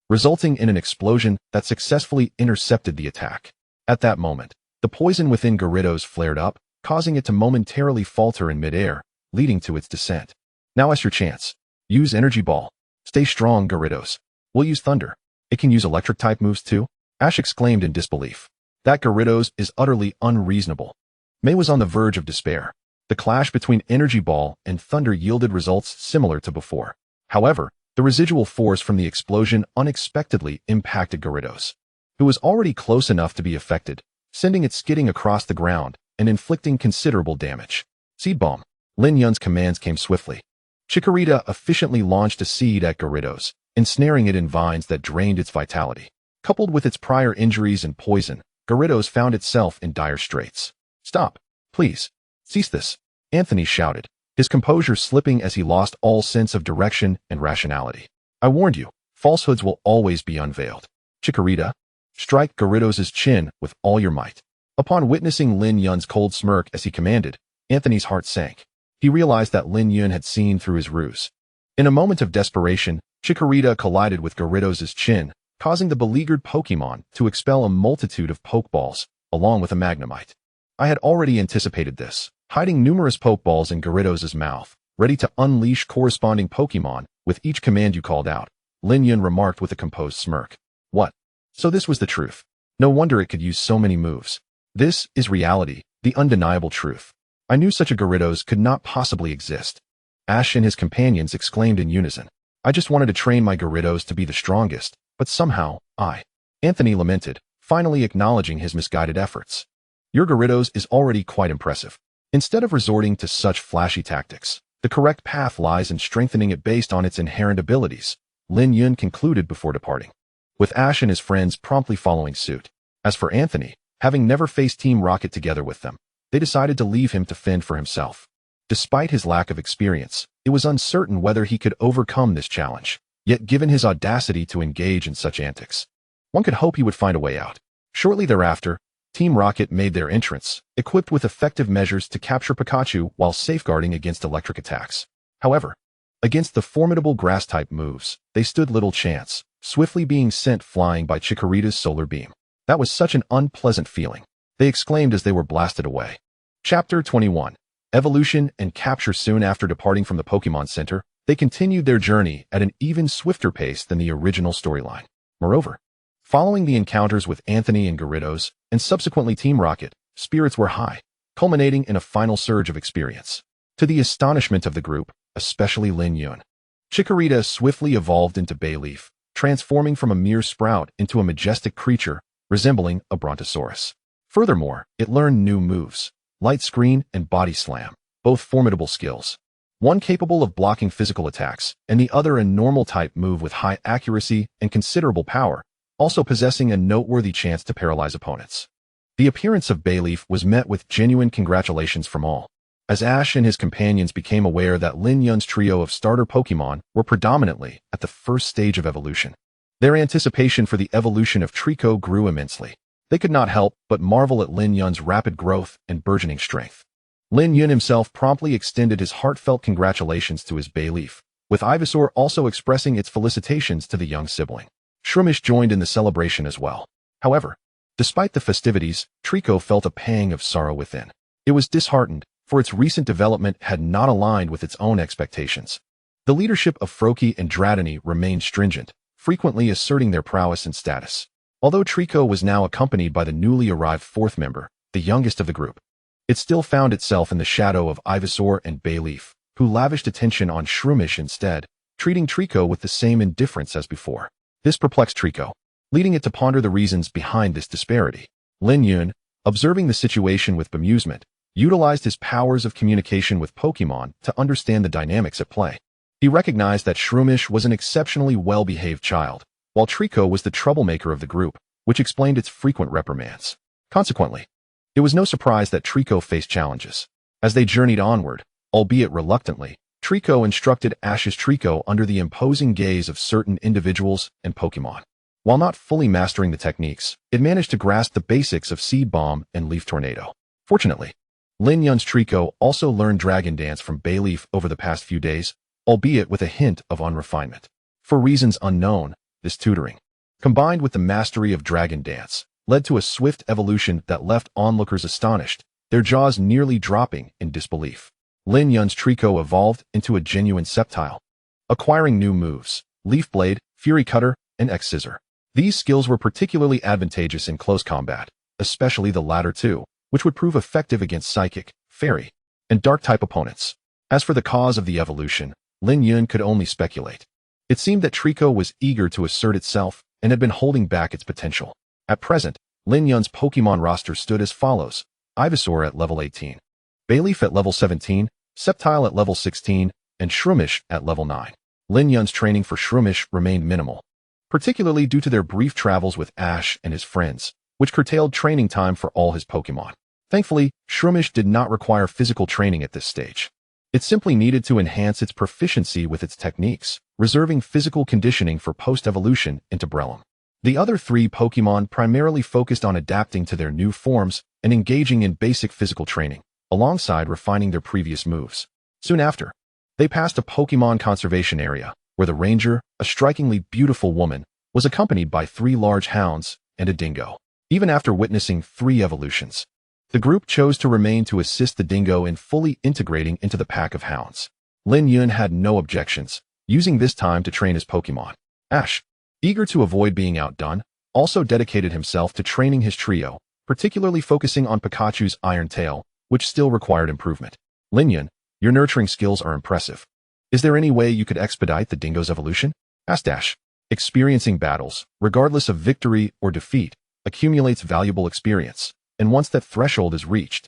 resulting in an explosion that successfully intercepted the attack. At that moment, the poison within Gyarados flared up, causing it to momentarily falter in midair, leading to its descent. Now is your chance. Use Energy Ball. Stay strong, Gyarados. We'll use Thunder. It can use Electric-type moves too? Ash exclaimed in disbelief. That Gyarados is utterly unreasonable. May was on the verge of despair. The clash between Energy Ball and Thunder yielded results similar to before. However, the residual force from the explosion unexpectedly impacted Gyarados, who was already close enough to be affected, sending it skidding across the ground and inflicting considerable damage. Seed Bomb. Lin Yun's commands came swiftly. Chikorita efficiently launched a seed at Gyarados, ensnaring it in vines that drained its vitality. Coupled with its prior injuries and poison, Gyarados found itself in dire straits. Stop, please. Cease this, Anthony shouted, his composure slipping as he lost all sense of direction and rationality. I warned you, falsehoods will always be unveiled. Chikorita, strike Gyarados' chin with all your might. Upon witnessing Lin Yun's cold smirk as he commanded, Anthony's heart sank. He realized that Lin Yun had seen through his ruse. In a moment of desperation, Chikorita collided with Gyarados' chin, causing the beleaguered Pokémon to expel a multitude of Pokeballs, along with a Magnemite. I had already anticipated this, hiding numerous Pokeballs in Gyarados' mouth, ready to unleash corresponding Pokémon with each command you called out, Lin Yun remarked with a composed smirk. What? So this was the truth. No wonder it could use so many moves. This is reality, the undeniable truth. I knew such a Gyarados could not possibly exist. Ash and his companions exclaimed in unison. I just wanted to train my Gyarados to be the strongest, but somehow, Anthony lamented, finally acknowledging his misguided efforts. Your Gyarados is already quite impressive. Instead of resorting to such flashy tactics, the correct path lies in strengthening it based on its inherent abilities, Lin Yun concluded before departing, with Ash and his friends promptly following suit. As for Anthony, Having never faced Team Rocket together with them, they decided to leave him to fend for himself. Despite his lack of experience, it was uncertain whether he could overcome this challenge. Yet given his audacity to engage in such antics, one could hope he would find a way out. Shortly thereafter, Team Rocket made their entrance, equipped with effective measures to capture Pikachu while safeguarding against electric attacks. However, against the formidable grass-type moves, they stood little chance, swiftly being sent flying by Chikorita's solar beam. That was such an unpleasant feeling, they exclaimed as they were blasted away. Chapter 21. Evolution and Capture. Soon after departing from the Pokemon Center, they continued their journey at an even swifter pace than the original storyline. Moreover, following the encounters with Anthony and Gyarados, and subsequently Team Rocket, spirits were high, culminating in a final surge of experience. To the astonishment of the group, especially Lin Yun, Chikorita swiftly evolved into Bayleaf, transforming from a mere sprout into a majestic creature resembling a Brontosaurus. Furthermore, it learned new moves, Light Screen and Body Slam, both formidable skills. One capable of blocking physical attacks, and the other a normal-type move with high accuracy and considerable power, also possessing a noteworthy chance to paralyze opponents. The appearance of Bayleaf was met with genuine congratulations from all, as Ash and his companions became aware that Lin Yun's trio of starter Pokemon were predominantly at the first stage of evolution. Their anticipation for the evolution of Trico grew immensely. They could not help but marvel at Lin Yun's rapid growth and burgeoning strength. Lin Yun himself promptly extended his heartfelt congratulations to his Bayleaf, with Ivysaur also expressing its felicitations to the young sibling. Shroomish joined in the celebration as well. However, despite the festivities, Trico felt a pang of sorrow within. It was disheartened, for its recent development had not aligned with its own expectations. The leadership of Froakie and Dratini remained stringent, frequently asserting their prowess and status. Although Trico was now accompanied by the newly arrived fourth member, the youngest of the group, it still found itself in the shadow of Ivysaur and Bayleaf, who lavished attention on Shroomish instead, treating Trico with the same indifference as before. This perplexed Trico, leading it to ponder the reasons behind this disparity. Lin Yun, observing the situation with bemusement, utilized his powers of communication with Pokemon to understand the dynamics at play. He recognized that Shroomish was an exceptionally well-behaved child, while Trico was the troublemaker of the group, which explained its frequent reprimands. Consequently, it was no surprise that Trico faced challenges. As they journeyed onward, albeit reluctantly, Trico instructed Ash's Trico under the imposing gaze of certain individuals and Pokemon. While not fully mastering the techniques, it managed to grasp the basics of Seed Bomb and Leaf Tornado. Fortunately, Lin Yun's Trico also learned Dragon Dance from Bayleaf over the past few days, albeit with a hint of unrefinement. For reasons unknown, this tutoring, combined with the mastery of Dragon Dance, led to a swift evolution that left onlookers astonished, their jaws nearly dropping in disbelief. Lin Yun's Trico evolved into a genuine Sceptile, acquiring new moves, Leaf Blade, Fury Cutter, and X-Scissor. These skills were particularly advantageous in close combat, especially the latter two, which would prove effective against Psychic, Fairy, and Dark-type opponents. As for the cause of the evolution, Lin Yun could only speculate. It seemed that Trico was eager to assert itself and had been holding back its potential. At present, Lin Yun's Pokemon roster stood as follows: Ivysaur at level 18, Bayleaf at level 17, Sceptile at level 16, and Shroomish at level 9. Lin Yun's training for Shroomish remained minimal, particularly due to their brief travels with Ash and his friends, which curtailed training time for all his Pokemon. Thankfully, Shroomish did not require physical training at this stage. It simply needed to enhance its proficiency with its techniques, reserving physical conditioning for post-evolution into Breloom. The other three Pokemon primarily focused on adapting to their new forms and engaging in basic physical training, alongside refining their previous moves. Soon after, they passed a Pokemon conservation area, where the ranger, a strikingly beautiful woman, was accompanied by 3 large hounds and a dingo. Even after witnessing 3 evolutions, the group chose to remain to assist the dingo in fully integrating into the pack of hounds. Lin Yun had no objections, using this time to train his Pokemon. Ash, eager to avoid being outdone, also dedicated himself to training his trio, particularly focusing on Pikachu's Iron Tail, which still required improvement. Lin Yun, your nurturing skills are impressive. Is there any way you could expedite the dingo's evolution? Asked Ash. Experiencing battles, regardless of victory or defeat, accumulates valuable experience, and once that threshold is reached,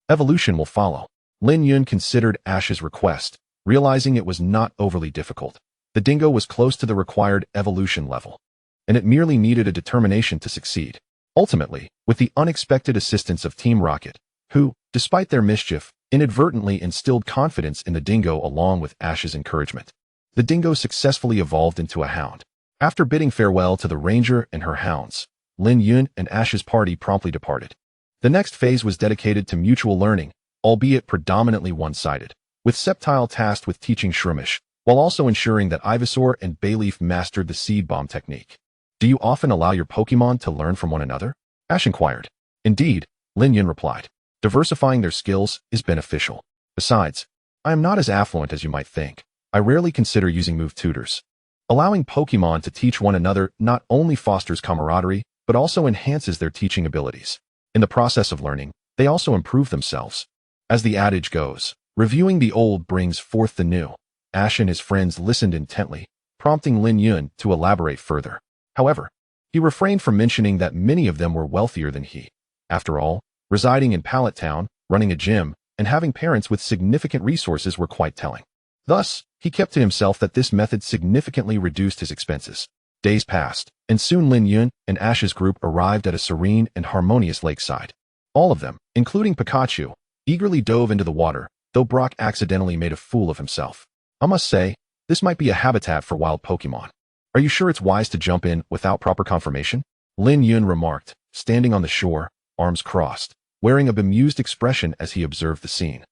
evolution will follow. Lin Yun considered Ash's request, realizing it was not overly difficult. The dingo was close to the required evolution level, and it merely needed a determination to succeed. Ultimately, with the unexpected assistance of Team Rocket, who, despite their mischief, inadvertently instilled confidence in the dingo along with Ash's encouragement, the dingo successfully evolved into a hound. After bidding farewell to the ranger and her hounds, Lin Yun and Ash's party promptly departed. The next phase was dedicated to mutual learning, albeit predominantly one-sided, with Sceptile tasked with teaching Shroomish, while also ensuring that Ivysaur and Bayleaf mastered the seed bomb technique. Do you often allow your Pokémon to learn from one another? Ash inquired. Indeed, Lin Yun replied. Diversifying their skills is beneficial. Besides, I am not as affluent as you might think. I rarely consider using move tutors. Allowing Pokémon to teach one another not only fosters camaraderie, but also enhances their teaching abilities. In the process of learning, they also improve themselves. As the adage goes, reviewing the old brings forth the new. Ash and his friends listened intently, prompting Lin Yun to elaborate further. However, he refrained from mentioning that many of them were wealthier than he. After all, residing in Pallet Town, running a gym, and having parents with significant resources were quite telling. Thus, he kept to himself that this method significantly reduced his expenses. Days passed, and soon Lin Yun and Ash's group arrived at a serene and harmonious lakeside. All of them, including Pikachu, eagerly dove into the water, though Brock accidentally made a fool of himself. I must say, this might be a habitat for wild Pokémon. Are you sure it's wise to jump in without proper confirmation? Lin Yun remarked, standing on the shore, arms crossed, wearing a bemused expression as he observed the scene.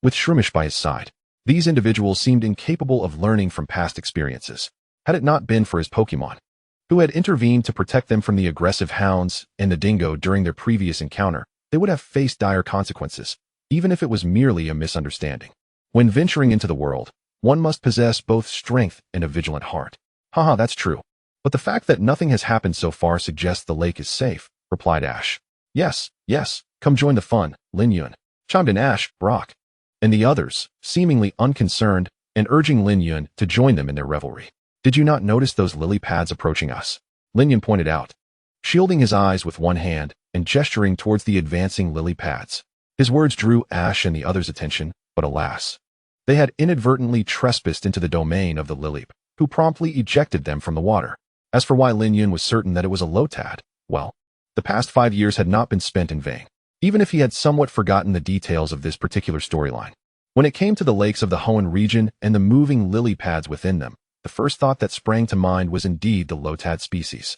With Shroomish by his side, these individuals seemed incapable of learning from past experiences. Had it not been for his Pokémon, who had intervened to protect them from the aggressive hounds and the dingo during their previous encounter, they would have faced dire consequences, even if it was merely a misunderstanding. When venturing into the world, one must possess both strength and a vigilant heart. Haha, that's true. But the fact that nothing has happened so far suggests the lake is safe, replied Ash. Yes, come join the fun, Lin Yun, chimed in Ash, Brock, and the others, seemingly unconcerned, and urging Lin Yun to join them in their revelry. Did you not notice those lily pads approaching us? Lin Yun pointed out, shielding his eyes with one hand and gesturing towards the advancing lily pads. His words drew Ash and the others' attention, but alas, they had inadvertently trespassed into the domain of the lily, who promptly ejected them from the water. As for why Lin Yun was certain that it was a Lotad, well, the past 5 years had not been spent in vain, even if he had somewhat forgotten the details of this particular storyline. When it came to the lakes of the Hoenn region and the moving lily pads within them, the first thought that sprang to mind was indeed the Lotad species.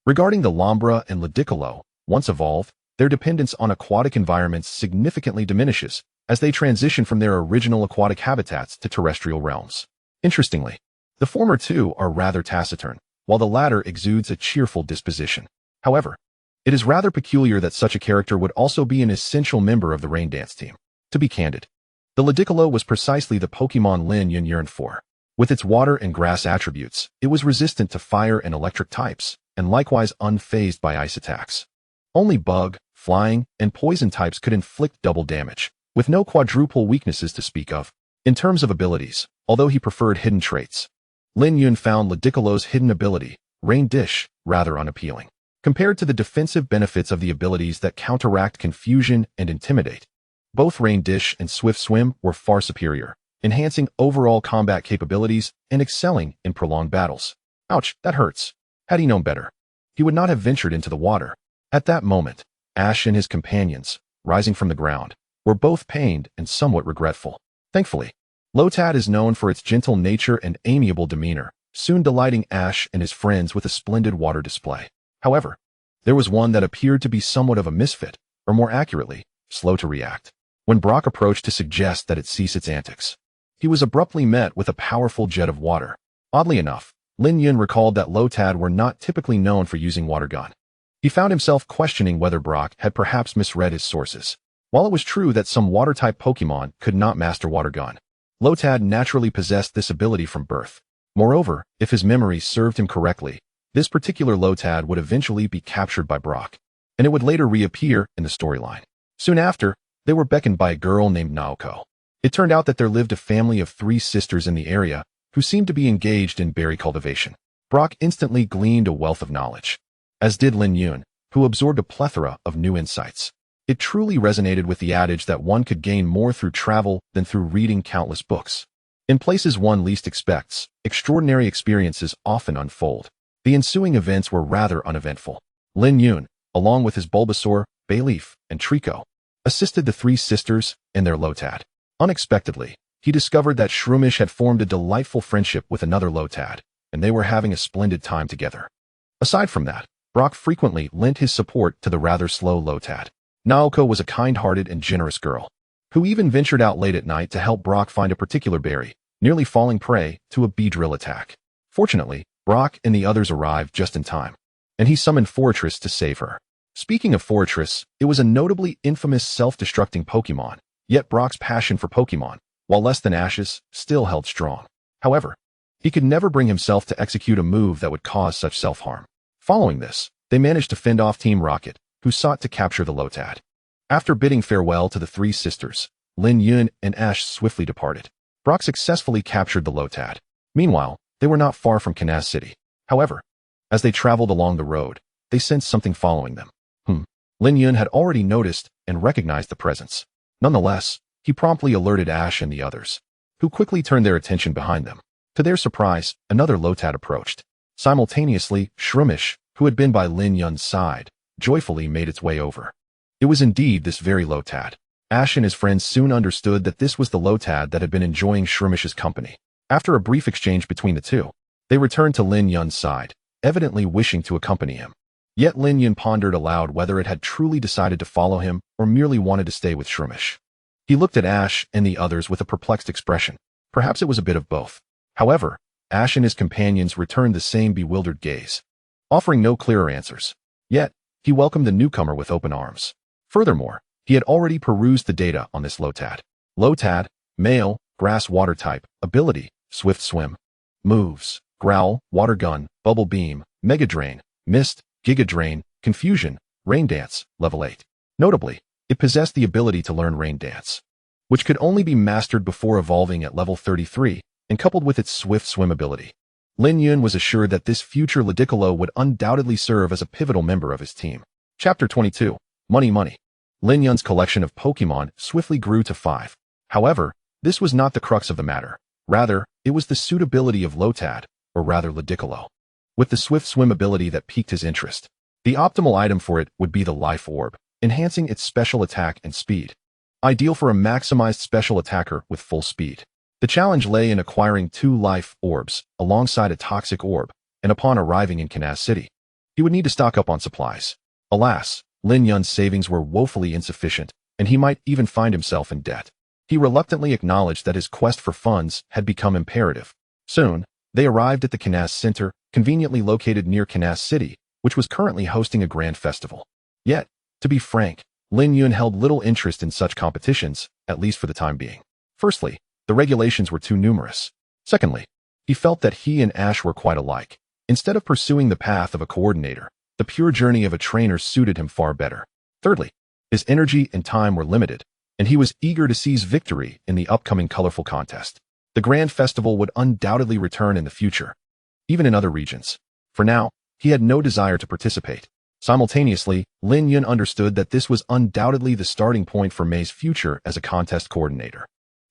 Regarding the Lombra and Ludicolo, once evolved, their dependence on aquatic environments significantly diminishes as they transition from their original aquatic habitats to terrestrial realms. Interestingly, the former two are rather taciturn, while the latter exudes a cheerful disposition. However, it is rather peculiar that such a character would also be an essential member of the Rain Dance team. To be candid, the Ludicolo was precisely the Pokémon Lin Yun yearned for. With its water and grass attributes, it was resistant to fire and electric types, and likewise unfazed by ice attacks. Only bug, flying, and poison types could inflict double damage, with no quadruple weaknesses to speak of. In terms of abilities, although he preferred hidden traits, Lin Yun found Ludicolo's hidden ability, Rain Dish, rather unappealing. Compared to the defensive benefits of the abilities that counteract confusion and intimidate, both Rain Dish and Swift Swim were far superior, enhancing overall combat capabilities and excelling in prolonged battles. Ouch, that hurts. Had he known better, he would not have ventured into the water. At that moment, Ash and his companions, rising from the ground, were both pained and somewhat regretful. Thankfully, Lotad is known for its gentle nature and amiable demeanor, soon delighting Ash and his friends with a splendid water display. However, there was one that appeared to be somewhat of a misfit, or more accurately, slow to react. When Brock approached to suggest that it cease its antics, he was abruptly met with a powerful jet of water. Oddly enough, Lin Yun recalled that Lotad were not typically known for using water gun. He found himself questioning whether Brock had perhaps misread his sources. While it was true that some water-type Pokémon could not master water gun, Lotad naturally possessed this ability from birth. Moreover, if his memory served him correctly, this particular Lotad would eventually be captured by Brock, and it would later reappear in the storyline. Soon after, they were beckoned by a girl named Naoko. It turned out that there lived a family of 3 sisters in the area who seemed to be engaged in berry cultivation. Brock instantly gleaned a wealth of knowledge, as did Lin Yun, who absorbed a plethora of new insights. It truly resonated with the adage that one could gain more through travel than through reading countless books. In places one least expects, extraordinary experiences often unfold. The ensuing events were rather uneventful. Lin Yun, along with his Bulbasaur, Bayleaf, and Trico, assisted the three sisters in their Lotad. Unexpectedly, he discovered that Shroomish had formed a delightful friendship with another Lotad, and they were having a splendid time together. Aside from that, Brock frequently lent his support to the rather slow Lotad. Naoko was a kind-hearted and generous girl, who even ventured out late at night to help Brock find a particular berry, nearly falling prey to a Beedrill attack. Fortunately, Brock and the others arrived just in time, and he summoned Fortress to save her. Speaking of Fortress, it was a notably infamous self-destructing Pokémon, yet Brock's passion for Pokémon, while less than Ash's, still held strong. However, he could never bring himself to execute a move that would cause such self-harm. Following this, they managed to fend off Team Rocket, who sought to capture the Lotad. After bidding farewell to the three sisters, Lin Yun and Ash swiftly departed. Brock successfully captured the Lotad. Meanwhile, they were not far from Canas City. However, as they traveled along the road, they sensed something following them. Lin Yun had already noticed and recognized the presence. Nonetheless, he promptly alerted Ash and the others, who quickly turned their attention behind them. To their surprise, another Lotad approached. Simultaneously, Shroomish, who had been by Lin Yun's side, joyfully made its way over. It was indeed this very Lotad. Ash and his friends soon understood that this was the Lotad that had been enjoying Shroomish's company. After a brief exchange between the two, they returned to Lin Yun's side, evidently wishing to accompany him. Yet Lin Yun pondered aloud whether it had truly decided to follow him or merely wanted to stay with Shroomish. He looked at Ash and the others with a perplexed expression. Perhaps it was a bit of both. However, Ash and his companions returned the same bewildered gaze, offering no clearer answers. Yet, he welcomed the newcomer with open arms. Furthermore, he had already perused the data on this Lotad. Lotad, male, grass water type, ability, swift swim. Moves, growl, water gun, bubble beam, mega drain, mist, giga drain, confusion, rain dance, level 8. Notably, it possessed the ability to learn rain dance, which could only be mastered before evolving at level 33, and coupled with its swift swim ability. Lin Yun was assured that this future Ludicolo would undoubtedly serve as a pivotal member of his team. Chapter 22. Money. Lin Yun's collection of Pokémon swiftly grew to 5. However, this was not the crux of the matter. Rather, it was the suitability of Lotad, or rather Ludicolo, with the swift swim ability that piqued his interest. The optimal item for it would be the Life Orb, enhancing its special attack and speed. Ideal for a maximized special attacker with full speed. The challenge lay in acquiring 2 Life Orbs, alongside a Toxic Orb, and upon arriving in Canas City, he would need to stock up on supplies. Alas, Lin Yun's savings were woefully insufficient, and he might even find himself in debt. He reluctantly acknowledged that his quest for funds had become imperative. Soon, they arrived at the Canas Center, conveniently located near Canas City, which was currently hosting a grand festival. Yet, to be frank, Lin Yun held little interest in such competitions, at least for the time being. Firstly, the regulations were too numerous. Secondly, he felt that he and Ash were quite alike. Instead of pursuing the path of a coordinator, the pure journey of a trainer suited him far better. Thirdly, his energy and time were limited, and he was eager to seize victory in the upcoming colorful contest. The grand festival would undoubtedly return in the future, even in other regions. For now, he had no desire to participate. Simultaneously, Lin Yun understood that this was undoubtedly the starting point for May's future as a contest coordinator.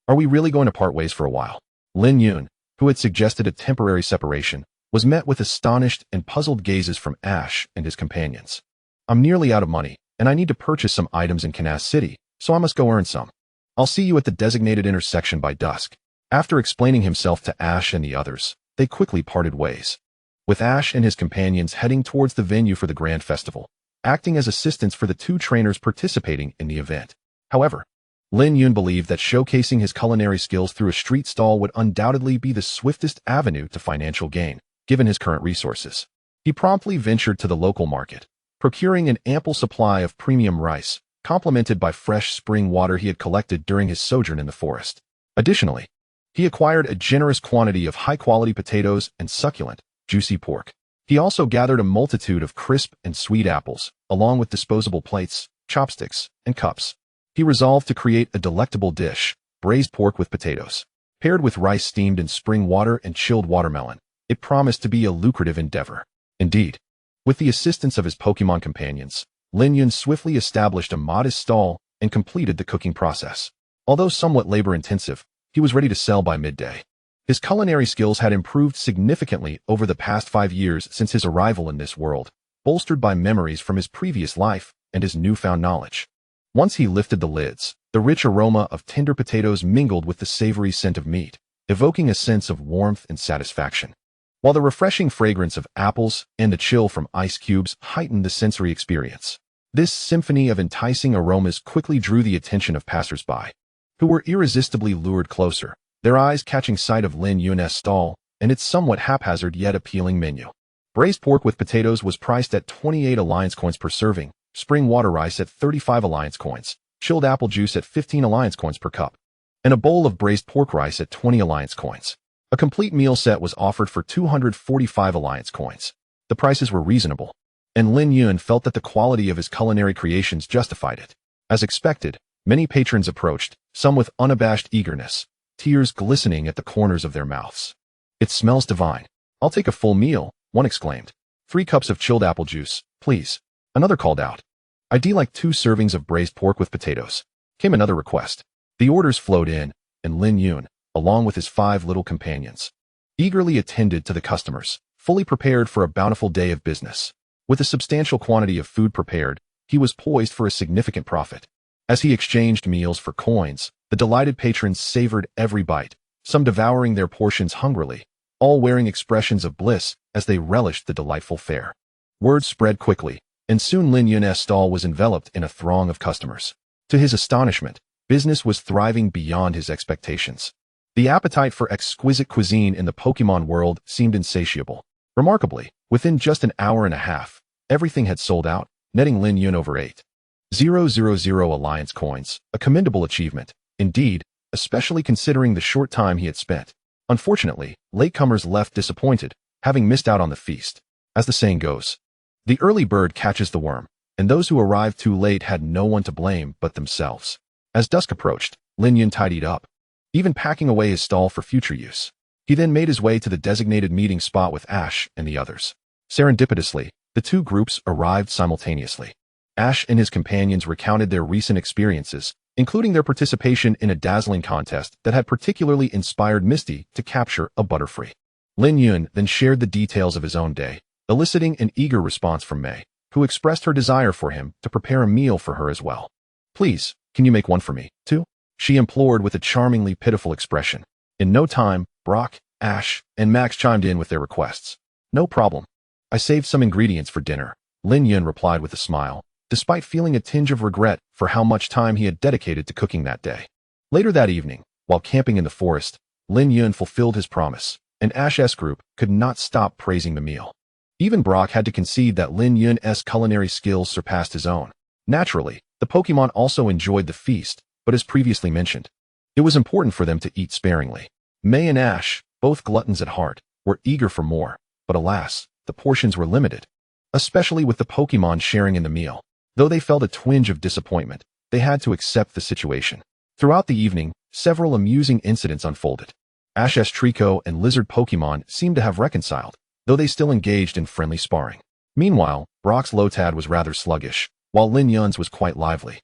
Are we really going to part ways for a while? Lin Yun, who had suggested a temporary separation, was met with astonished and puzzled gazes from Ash and his companions. I'm nearly out of money, and I need to purchase some items in Canas City, so I must go earn some. I'll see you at the designated intersection by dusk. After explaining himself to Ash and the others, they quickly parted ways, with Ash and his companions heading towards the venue for the grand festival, acting as assistants for the 2 trainers participating in the event. However, Lin Yun believed that showcasing his culinary skills through a street stall would undoubtedly be the swiftest avenue to financial gain, given his current resources. He promptly ventured to the local market, procuring an ample supply of premium rice, complemented by fresh spring water he had collected during his sojourn in the forest. Additionally, he acquired a generous quantity of high-quality potatoes and succulent, juicy pork. He also gathered a multitude of crisp and sweet apples, along with disposable plates, chopsticks, and cups. He resolved to create a delectable dish, braised pork with potatoes, paired with rice steamed in spring water and chilled watermelon. It promised to be a lucrative endeavor. Indeed, with the assistance of his Pokémon companions, Lin Yun swiftly established a modest stall and completed the cooking process. Although somewhat labor-intensive, he was ready to sell by midday. His culinary skills had improved significantly over the past 5 years since his arrival in this world, bolstered by memories from his previous life and his newfound knowledge. Once he lifted the lids, the rich aroma of tender potatoes mingled with the savory scent of meat, evoking a sense of warmth and satisfaction. While the refreshing fragrance of apples and the chill from ice cubes heightened the sensory experience. This symphony of enticing aromas quickly drew the attention of passers-by, who were irresistibly lured closer, their eyes catching sight of Lin Yun's stall and its somewhat haphazard yet appealing menu. Braised pork with potatoes was priced at 28 alliance coins per serving, spring water rice at 35 alliance coins, chilled apple juice at 15 alliance coins per cup, and a bowl of braised pork rice at 20 alliance coins. A complete meal set was offered for 245 alliance coins. The prices were reasonable, and Lin Yun felt that the quality of his culinary creations justified it. As expected, many patrons approached, some with unabashed eagerness, tears glistening at the corners of their mouths. "It smells divine. I'll take a full meal," one exclaimed. "3 cups of chilled apple juice, please," another called out. "I'd like 2 servings of braised pork with potatoes," came another request. The orders flowed in, and Lin Yun, along with his 5 little companions, eagerly attended to the customers, fully prepared for a bountiful day of business. With a substantial quantity of food prepared, he was poised for a significant profit. As he exchanged meals for coins, the delighted patrons savored every bite, some devouring their portions hungrily, all wearing expressions of bliss as they relished the delightful fare. Word spread quickly, and soon Lin Yun's stall was enveloped in a throng of customers. To his astonishment, business was thriving beyond his expectations. The appetite for exquisite cuisine in the Pokémon world seemed insatiable. Remarkably, within just an hour and a half, everything had sold out, netting Lin Yun over 8,000 alliance coins, a commendable achievement, indeed, especially considering the short time he had spent. Unfortunately, latecomers left disappointed, having missed out on the feast. As the saying goes, the early bird catches the worm, and those who arrived too late had no one to blame but themselves. As dusk approached, Lin Yun tidied up, even packing away his stall for future use. He then made his way to the designated meeting spot with Ash and the others. Serendipitously, the 2 groups arrived simultaneously. Ash and his companions recounted their recent experiences, including their participation in a dazzling contest that had particularly inspired Misty to capture a Butterfree. Lin Yun then shared the details of his own day, eliciting an eager response from Mei, who expressed her desire for him to prepare a meal for her as well. "Please, can you make one for me, too?" she implored with a charmingly pitiful expression. In no time, Brock, Ash, and Max chimed in with their requests. "No problem. I saved some ingredients for dinner," Lin Yun replied with a smile, despite feeling a tinge of regret for how much time he had dedicated to cooking that day. Later that evening, while camping in the forest, Lin Yun fulfilled his promise, and Ash's group could not stop praising the meal. Even Brock had to concede that Lin Yun's culinary skills surpassed his own. Naturally, the Pokémon also enjoyed the feast, but as previously mentioned, it was important for them to eat sparingly. Mei and Ash, both gluttons at heart, were eager for more, but alas, the portions were limited, especially with the Pokémon sharing in the meal. Though they felt a twinge of disappointment, they had to accept the situation. Throughout the evening, several amusing incidents unfolded. Ash's Trico and Lizard Pokémon seemed to have reconciled, though they still engaged in friendly sparring. Meanwhile, Brock's Lotad was rather sluggish, while Lin Yun's was quite lively,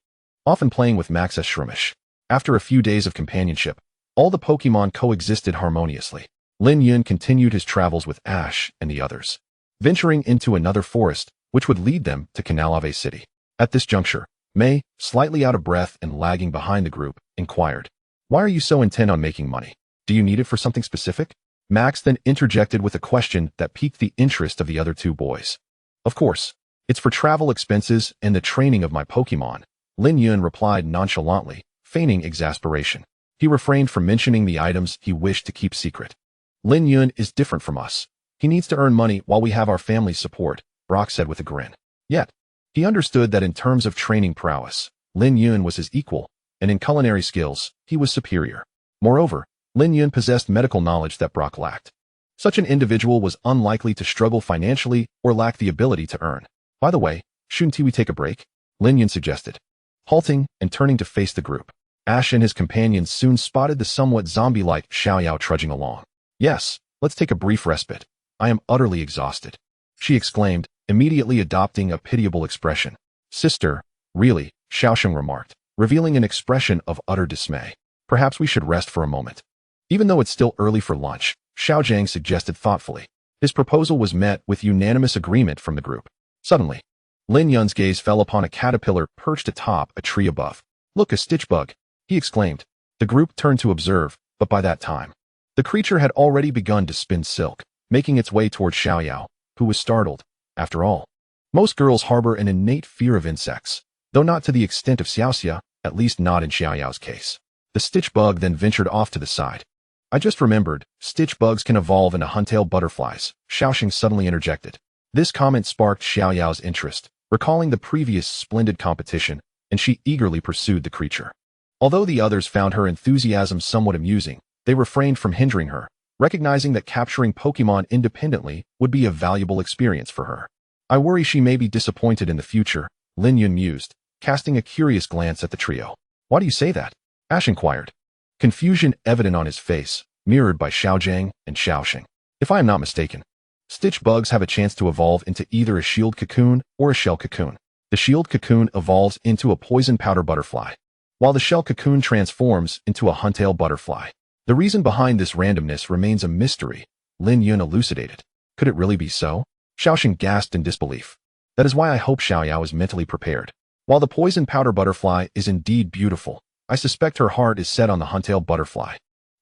often playing with Max's Shroomish. After a few days of companionship, all the Pokémon coexisted harmoniously. Lin Yun continued his travels with Ash and the others, venturing into another forest, which would lead them to Canalave City. At this juncture, Mei, slightly out of breath and lagging behind the group, inquired, "Why are you so intent on making money? Do you need it for something specific?" Max then interjected with a question that piqued the interest of the other 2 boys. "Of course, it's for travel expenses and the training of my Pokémon," Lin Yun replied nonchalantly, feigning exasperation. He refrained from mentioning the items he wished to keep secret. "Lin Yun is different from us. He needs to earn money while we have our family's support," Brock said with a grin. Yet, he understood that in terms of training prowess, Lin Yun was his equal, and in culinary skills, he was superior. Moreover, Lin Yun possessed medical knowledge that Brock lacked. Such an individual was unlikely to struggle financially or lack the ability to earn. "By the way, shouldn't we take a break?" Lin Yun suggested. Halting and turning to face the group, Ash and his companions soon spotted the somewhat zombie-like Xiaoyao trudging along. "Yes, let's take a brief respite. I am utterly exhausted," she exclaimed, immediately adopting a pitiable expression. "Sister, really," Xiaosheng remarked, revealing an expression of utter dismay. "Perhaps we should rest for a moment." Even though it's still early for lunch, Xiaojiang suggested thoughtfully. His proposal was met with unanimous agreement from the group. Suddenly, Lin Yun's gaze fell upon a caterpillar perched atop a tree above. "Look, a stitch bug," he exclaimed. The group turned to observe, but by that time, the creature had already begun to spin silk, making its way toward Xiaoyao, who was startled. After all, most girls harbor an innate fear of insects, though not to the extent of Xiaoxia, at least not in Xiaoyao's case. The stitch bug then ventured off to the side. "I just remembered, stitch bugs can evolve into huntail butterflies," Xiaoxing suddenly interjected. This comment sparked Xiaoyao's interest, recalling the previous splendid competition, and she eagerly pursued the creature. Although the others found her enthusiasm somewhat amusing, they refrained from hindering her, recognizing that capturing Pokémon independently would be a valuable experience for her. "I worry she may be disappointed in the future," Lin Yun mused, casting a curious glance at the trio. "Why do you say that?" Ash inquired, confusion evident on his face, mirrored by Xiaojiang and Xiaoxing. "If I am not mistaken, stitch bugs have a chance to evolve into either a shield cocoon or a shell cocoon. The shield cocoon evolves into a poison powder butterfly, while the shell cocoon transforms into a huntail butterfly. The reason behind this randomness remains a mystery," Lin Yun elucidated. "Could it really be so?" Xiaoxing gasped in disbelief. "That is why I hope Xiaoyao is mentally prepared. While the poison powder butterfly is indeed beautiful, I suspect her heart is set on the huntail butterfly,"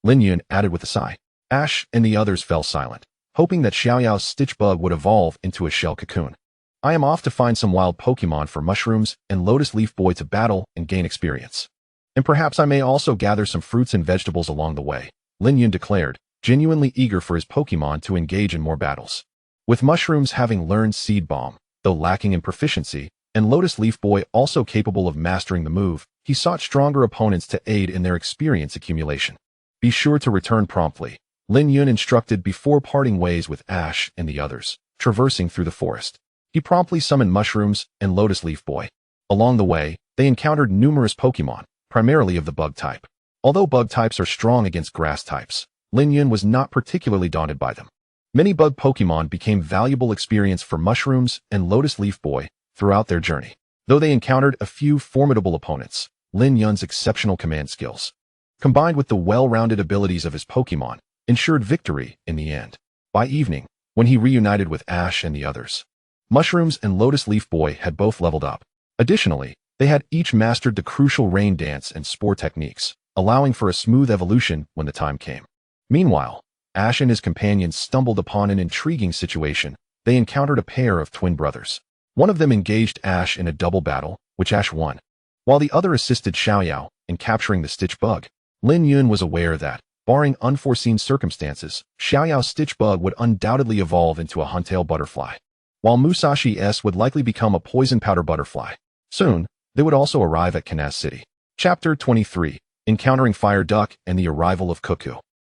Lin Yun added with a sigh. Ash and the others fell silent, hoping that Xiaoyao's stitch bug would evolve into a shell cocoon. "I am off to find some wild Pokémon for Mushrooms and Lotus Leaf Boy to battle and gain experience. And perhaps I may also gather some fruits and vegetables along the way," Lin Yun declared, genuinely eager for his Pokémon to engage in more battles. With Mushrooms having learned Seed Bomb, though lacking in proficiency, and Lotus Leaf Boy also capable of mastering the move, he sought stronger opponents to aid in their experience accumulation. "Be sure to return promptly," Lin Yun instructed before parting ways with Ash and the others, traversing through the forest. He promptly summoned Mushrooms and Lotus Leaf Boy. Along the way, they encountered numerous Pokémon, primarily of the bug type. Although bug types are strong against grass types, Lin Yun was not particularly daunted by them. Many bug Pokémon became valuable experience for Mushrooms and Lotus Leaf Boy throughout their journey. Though they encountered a few formidable opponents, Lin Yun's exceptional command skills, combined with the well-rounded abilities of his Pokémon, ensured victory in the end. By evening, when he reunited with Ash and the others, Mushrooms and Lotus Leaf Boy had both leveled up. Additionally, they had each mastered the crucial rain dance and spore techniques, allowing for a smooth evolution when the time came. Meanwhile, Ash and his companions stumbled upon an intriguing situation. They encountered a pair of twin brothers. One of them engaged Ash in a double battle, which Ash won, while the other assisted Xiaoyao in capturing the stitch bug. Lin Yun was aware that, barring unforeseen circumstances, Xiaoyao's stitch bug would undoubtedly evolve into a huntail butterfly, while Musashi's would likely become a poison powder butterfly. Soon, they would also arrive at Canas City. Chapter 23, Encountering Fire Duck and the Arrival of Cuckoo.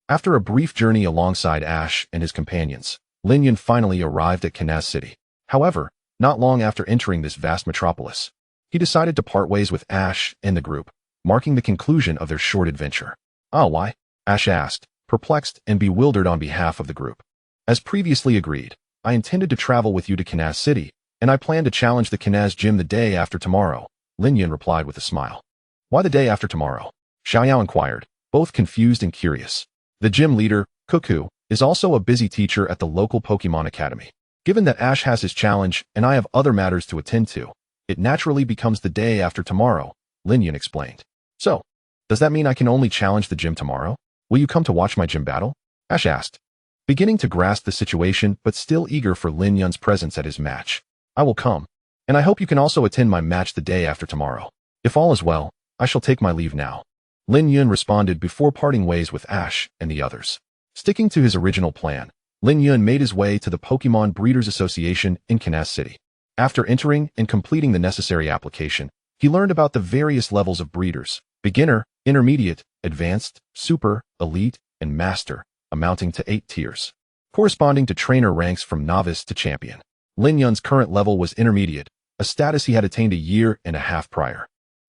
After a brief journey alongside Ash and his companions, Lin Yun finally arrived at Canas City. However, not long after entering this vast metropolis, he decided to part ways with Ash and the group, marking the conclusion of their short adventure. "Ah, why?" Ash asked, perplexed and bewildered on behalf of the group. "As previously agreed, I intended to travel with you to Canas City, and I plan to challenge the Canas gym the day after tomorrow," Lin Yun replied with a smile. "Why the day after tomorrow?" Xiaoyao inquired, both confused and curious. The gym leader, Cuckoo, is also a busy teacher at the local Pokémon Academy. Given that Ash has his challenge and I have other matters to attend to, it naturally becomes the day after tomorrow, Lin Yun explained. "So, does that mean I can only challenge the gym tomorrow? Will you come to watch my gym battle?" Ash asked, beginning to grasp the situation but still eager for Lin Yun's presence at his match. "I will come, and I hope you can also attend my match the day after tomorrow. If all is well, I shall take my leave now," Lin Yun responded before parting ways with Ash and the others. Sticking to his original plan, Lin Yun made his way to the Pokémon Breeders Association in Canas City. After entering and completing the necessary application, he learned about the various levels of breeders: beginner, intermediate, advanced, super, elite, and master, amounting to 8 tiers, corresponding to trainer ranks from novice to champion. Lin Yun's current level was intermediate, a status he had attained a year and a half prior,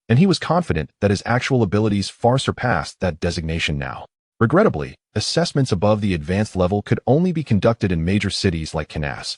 and he was confident that his actual abilities far surpassed that designation now. Regrettably, assessments above the advanced level could only be conducted in major cities like Canas.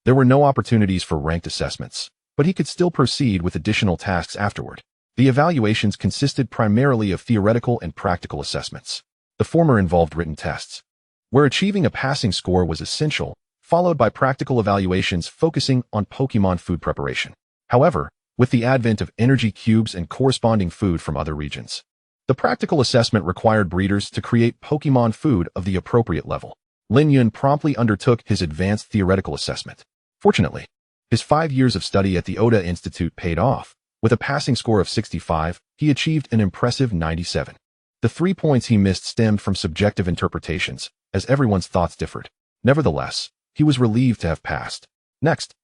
There were no opportunities for ranked assessments, but he could still proceed with additional tasks afterward. The evaluations consisted primarily of theoretical and practical assessments. The former involved written tests, where achieving a passing score was essential followed by practical evaluations focusing on Pokemon food preparation. However, with the advent of energy cubes and corresponding food from other regions, the practical assessment required breeders to create Pokemon food of the appropriate level. Lin Yun promptly undertook his advanced theoretical assessment. Fortunately, his 5 years of study at the Oda Institute paid off. With a passing score of 65, he achieved an impressive 97. The 3 points he missed stemmed from subjective interpretations, as everyone's thoughts differed. Nevertheless, he was relieved to have passed. Next,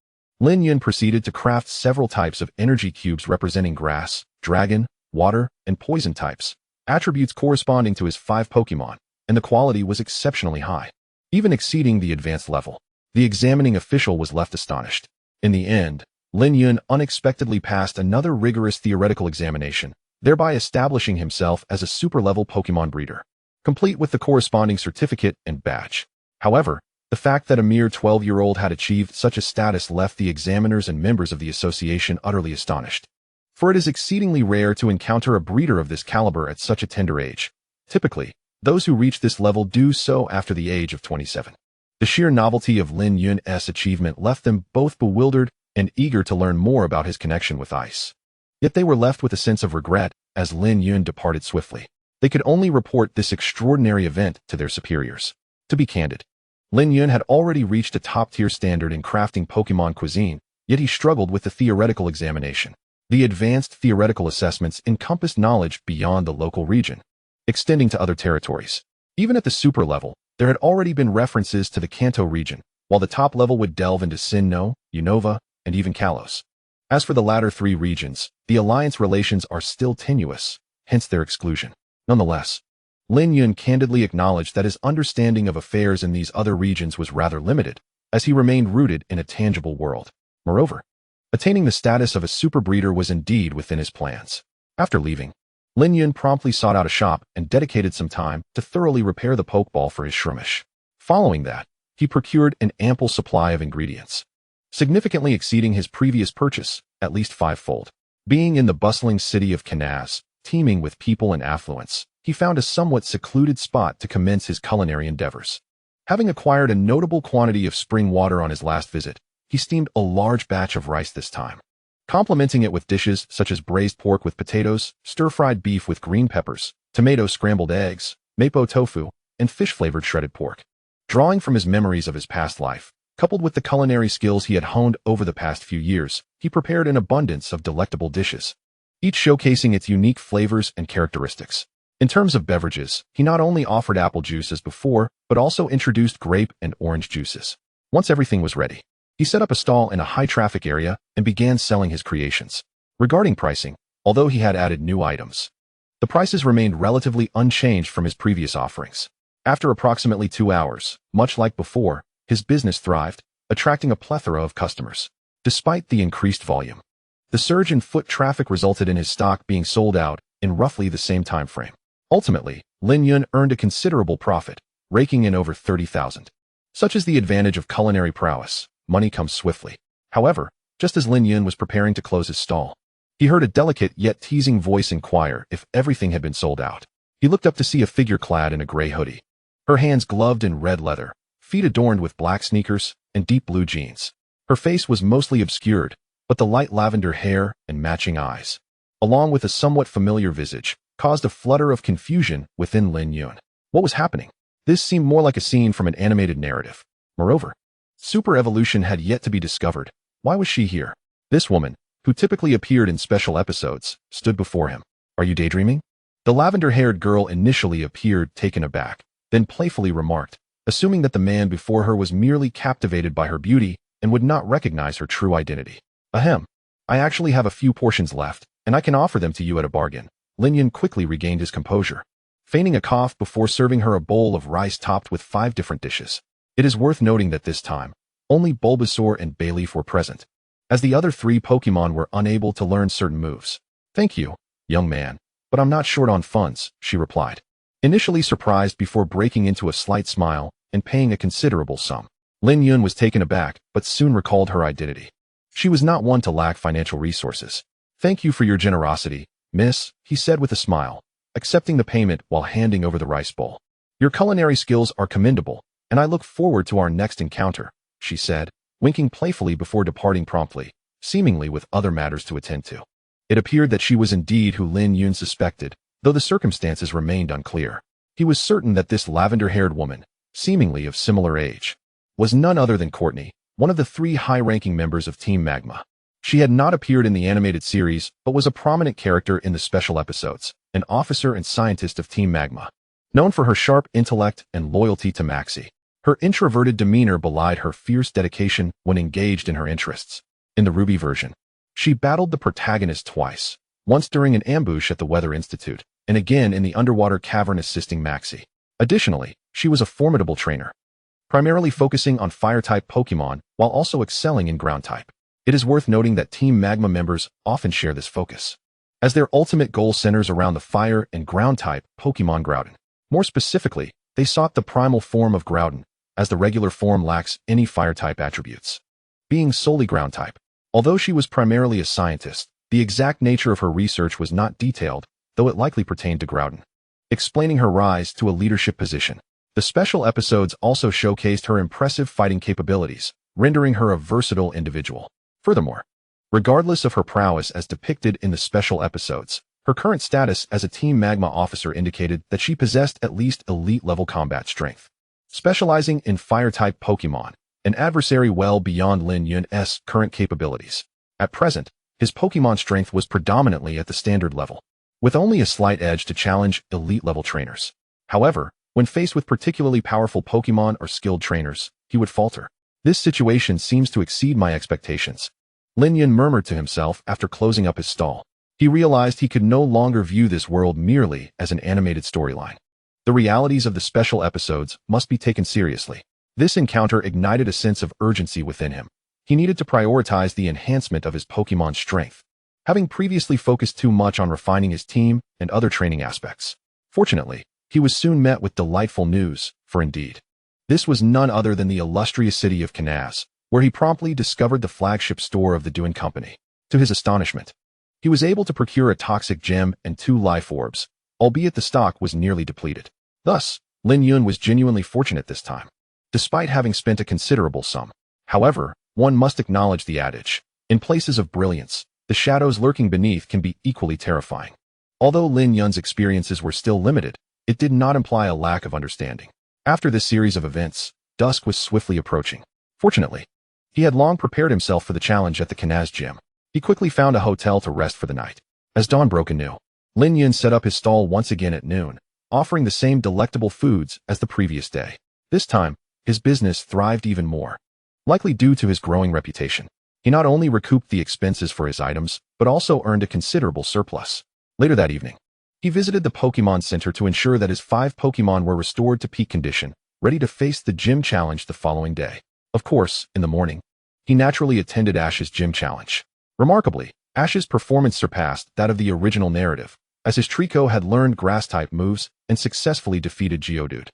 Lin Yun proceeded to craft several types of energy cubes representing grass, dragon, water, and poison types, attributes corresponding to his 5 Pokemon, and the quality was exceptionally high, even exceeding the advanced level. The examining official was left astonished. In the end, Lin Yun unexpectedly passed another rigorous theoretical examination, thereby establishing himself as a super-level Pokemon breeder, complete with the corresponding certificate and badge. However, the fact that a mere 12-year-old had achieved such a status left the examiners and members of the association utterly astonished. For it is exceedingly rare to encounter a breeder of this caliber at such a tender age. Typically, those who reach this level do so after the age of 27. The sheer novelty of Lin Yun's achievement left them both bewildered and eager to learn more about his connection with ice. Yet they were left with a sense of regret as Lin Yun departed swiftly. They could only report this extraordinary event to their superiors. To be candid, Lin Yun had already reached a top-tier standard in crafting Pokemon cuisine, yet he struggled with the theoretical examination. The advanced theoretical assessments encompassed knowledge beyond the local region, extending to other territories. Even at the super level, there had already been references to the Kanto region, while the top level would delve into Sinnoh, Unova, and even Kalos. As for the latter 3 regions, the alliance relations are still tenuous, hence their exclusion. Nonetheless, Lin Yun candidly acknowledged that his understanding of affairs in these other regions was rather limited, as he remained rooted in a tangible world. Moreover, attaining the status of a super breeder was indeed within his plans. After leaving, Lin Yun promptly sought out a shop and dedicated some time to thoroughly repair the Pokeball for his Shroomish. Following that, he procured an ample supply of ingredients, significantly exceeding his previous purchase, at least 5-fold. Being in the bustling city of Kanaz, teeming with people and affluence, he found a somewhat secluded spot to commence his culinary endeavors. Having acquired a notable quantity of spring water on his last visit, he steamed a large batch of rice this time, complementing it with dishes such as braised pork with potatoes, stir-fried beef with green peppers, tomato scrambled eggs, mapo tofu, and fish-flavored shredded pork. Drawing from his memories of his past life, coupled with the culinary skills he had honed over the past few years, he prepared an abundance of delectable dishes, each showcasing its unique flavors and characteristics. In terms of beverages, he not only offered apple juice as before, but also introduced grape and orange juices. Once everything was ready, he set up a stall in a high-traffic area and began selling his creations. Regarding pricing, although he had added new items, the prices remained relatively unchanged from his previous offerings. After approximately 2 hours, much like before, his business thrived, attracting a plethora of customers. Despite the increased volume, the surge in foot traffic resulted in his stock being sold out in roughly the same time frame. Ultimately, Lin Yun earned a considerable profit, raking in over 30,000. Such is the advantage of culinary prowess. Money comes swiftly. However, just as Lin Yun was preparing to close his stall, he heard a delicate yet teasing voice inquire if everything had been sold out. He looked up to see a figure clad in a gray hoodie, her hands gloved in red leather, feet adorned with black sneakers and deep blue jeans. Her face was mostly obscured, but the light lavender hair and matching eyes, along with a somewhat familiar visage, caused a flutter of confusion within Lin Yun. What was happening? This seemed more like a scene from an animated narrative. Moreover, super evolution had yet to be discovered. Why was she here? This woman, who typically appeared in special episodes, stood before him. Are you daydreaming? The lavender-haired girl initially appeared taken aback, then playfully remarked, assuming that the man before her was merely captivated by her beauty and would not recognize her true identity. Ahem. I actually have a few portions left, and I can offer them to you at a bargain. Lin Yun quickly regained his composure, feigning a cough before serving her a bowl of rice topped with 5 different dishes. It is worth noting that this time, only Bulbasaur and Bayleaf were present, as the other 3 Pokemon were unable to learn certain moves. Thank you, young man, but I'm not short on funds, she replied, initially surprised before breaking into a slight smile and paying a considerable sum. Lin Yun was taken aback, but soon recalled her identity. She was not one to lack financial resources. Thank you for your generosity, miss, he said with a smile, accepting the payment while handing over the rice bowl. Your culinary skills are commendable, and I look forward to our next encounter. she said, winking playfully before departing promptly, seemingly with other matters to attend to. It appeared that she was indeed who Lin Yun suspected, though the circumstances remained unclear. He was certain that this lavender-haired woman, seemingly of similar age, was none other than Courtney, one of the 3 high-ranking members of Team Magma. She had not appeared in the animated series, but was a prominent character in the special episodes, an officer and scientist of Team Magma. Known for her sharp intellect and loyalty to Maxie, her introverted demeanor belied her fierce dedication when engaged in her interests. In the Ruby version, she battled the protagonist twice, once during an ambush at the Weather Institute, and again in the underwater cavern assisting Maxie. Additionally, she was a formidable trainer, primarily focusing on Fire-type Pokémon while also excelling in Ground-type. It is worth noting that Team Magma members often share this focus, as their ultimate goal centers around the Fire and Ground-type Pokémon Groudon. More specifically, they sought the primal form of Groudon, as the regular form lacks any Fire-type attributes, being solely Ground-type. Although she was primarily a scientist, the exact nature of her research was not detailed, though it likely pertained to Groudon, explaining her rise to a leadership position. The special episodes also showcased her impressive fighting capabilities, rendering her a versatile individual. Furthermore, regardless of her prowess as depicted in the special episodes, her current status as a Team Magma officer indicated that she possessed at least elite-level combat strength. Specializing in Fire-type Pokémon, an adversary well beyond Lin Yun's current capabilities. At present, his Pokémon strength was predominantly at the standard level, with only a slight edge to challenge elite-level trainers. However, when faced with particularly powerful Pokémon or skilled trainers, he would falter. This situation seems to exceed my expectations, Lin Yun murmured to himself after closing up his stall. He realized he could no longer view this world merely as an animated storyline. The realities of the special episodes must be taken seriously. This encounter ignited a sense of urgency within him. He needed to prioritize the enhancement of his Pokémon strength, having previously focused too much on refining his team and other training aspects. Fortunately, he was soon met with delightful news, for indeed, this was none other than the illustrious city of Canaz, where he promptly discovered the flagship store of the Duin Company. To his astonishment, he was able to procure a toxic gem and 2 life orbs, albeit the stock was nearly depleted. Thus, Lin Yun was genuinely fortunate this time, despite having spent a considerable sum. However, one must acknowledge the adage, in places of brilliance, the shadows lurking beneath can be equally terrifying. Although Lin Yun's experiences were still limited, it did not imply a lack of understanding. After this series of events, dusk was swiftly approaching. Fortunately, he had long prepared himself for the challenge at the Canaz gym. He quickly found a hotel to rest for the night. As dawn broke anew, Lin Yun set up his stall once again at noon, offering the same delectable foods as the previous day. This time, his business thrived even more, likely due to his growing reputation. He not only recouped the expenses for his items, but also earned a considerable surplus. Later that evening, he visited the Pokémon Center to ensure that his 5 Pokémon were restored to peak condition, ready to face the gym challenge the following day. Of course, in the morning, he naturally attended Ash's gym challenge. Remarkably, Ash's performance surpassed that of the original narrative, as his Trico had learned Grass-type moves and successfully defeated Geodude,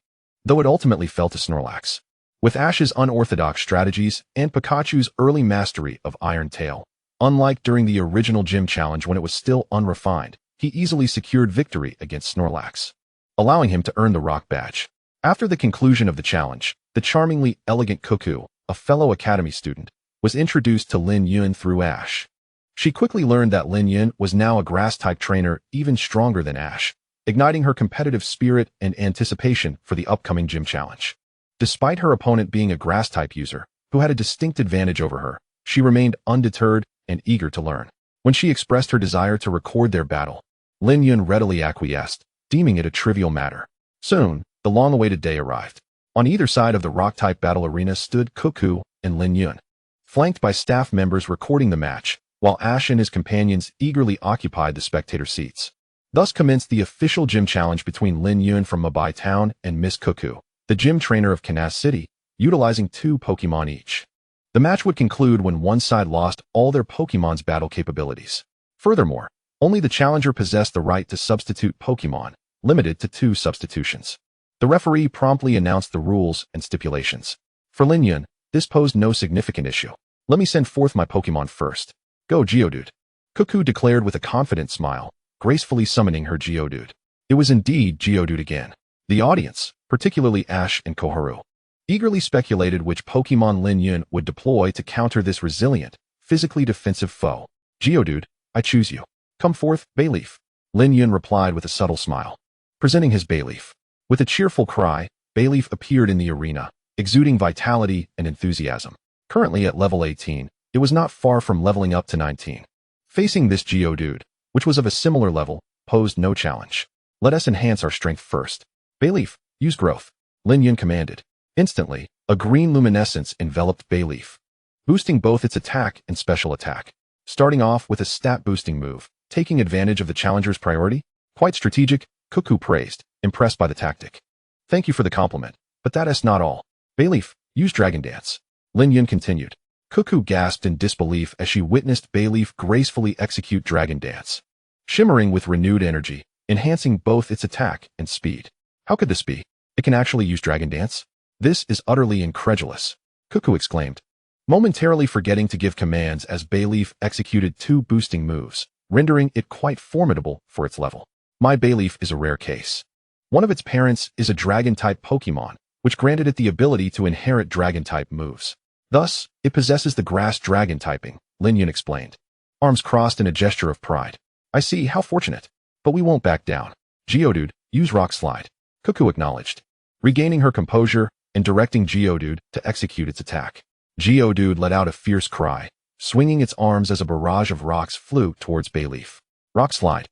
though it ultimately fell to Snorlax. With Ash's unorthodox strategies and Pikachu's early mastery of Iron Tail, unlike during the original gym challenge when it was still unrefined, he easily secured victory against Snorlax, allowing him to earn the Rock Badge. After the conclusion of the challenge, the charmingly elegant Cuckoo, a fellow academy student, was introduced to Lin Yun through Ash. She quickly learned that Lin Yun was now a Grass-type trainer even stronger than Ash, igniting her competitive spirit and anticipation for the upcoming gym challenge. Despite her opponent being a Grass-type user, who had a distinct advantage over her, she remained undeterred and eager to learn. When she expressed her desire to record their battle, Lin Yun readily acquiesced, deeming it a trivial matter. Soon, the long-awaited day arrived. On either side of the rock-type battle arena stood Cuckoo and Lin Yun, flanked by staff members recording the match, while Ash and his companions eagerly occupied the spectator seats. Thus commenced the official gym challenge between Lin Yun from Mabai Town and Miss Cuckoo, the gym trainer of Canaz City, utilizing 2 Pokémon each. The match would conclude when one side lost all their Pokémon's battle capabilities. Furthermore, only the challenger possessed the right to substitute Pokémon, limited to 2 substitutions. The referee promptly announced the rules and stipulations. For Lin Yun, this posed no significant issue. "Let me send forth my Pokémon first. Go, Geodude," Cuckoo declared with a confident smile, gracefully summoning her Geodude. It was indeed Geodude again. The audience, particularly Ash and Koharu, eagerly speculated which Pokemon Lin Yun would deploy to counter this resilient, physically defensive foe. Geodude, I choose you. Come forth, Bayleaf. Lin Yun replied with a subtle smile, presenting his Bayleaf. With a cheerful cry, Bayleaf appeared in the arena, exuding vitality and enthusiasm. Currently at level 18, it was not far from leveling up to 19. Facing this Geodude, which was of a similar level, posed no challenge. Let us enhance our strength first. Bayleaf, use growth. Lin Yun commanded. Instantly, a green luminescence enveloped Bayleaf, boosting both its attack and special attack. Starting off with a stat-boosting move, taking advantage of the challenger's priority? Quite strategic, Cuckoo praised, impressed by the tactic. Thank you for the compliment, but that is not all. Bayleaf, use Dragon Dance. Lin Yun continued. Cuckoo gasped in disbelief as she witnessed Bayleaf gracefully execute Dragon Dance, shimmering with renewed energy, enhancing both its attack and speed. How could this be? It can actually use Dragon Dance? This is utterly incredulous, Cuckoo exclaimed, momentarily forgetting to give commands as Bayleaf executed two boosting moves, rendering it quite formidable for its level. My Bayleaf is a rare case. One of its parents is a Dragon-type Pokemon, which granted it the ability to inherit Dragon-type moves. Thus, it possesses the Grass Dragon typing, Lin Yun explained, arms crossed in a gesture of pride. I see, how fortunate. But we won't back down. Geodude, use Rock Slide. Cuckoo acknowledged, regaining her composure and directing Geodude to execute its attack. Geodude let out a fierce cry, swinging its arms as a barrage of rocks flew towards Bayleaf. Rock Slide.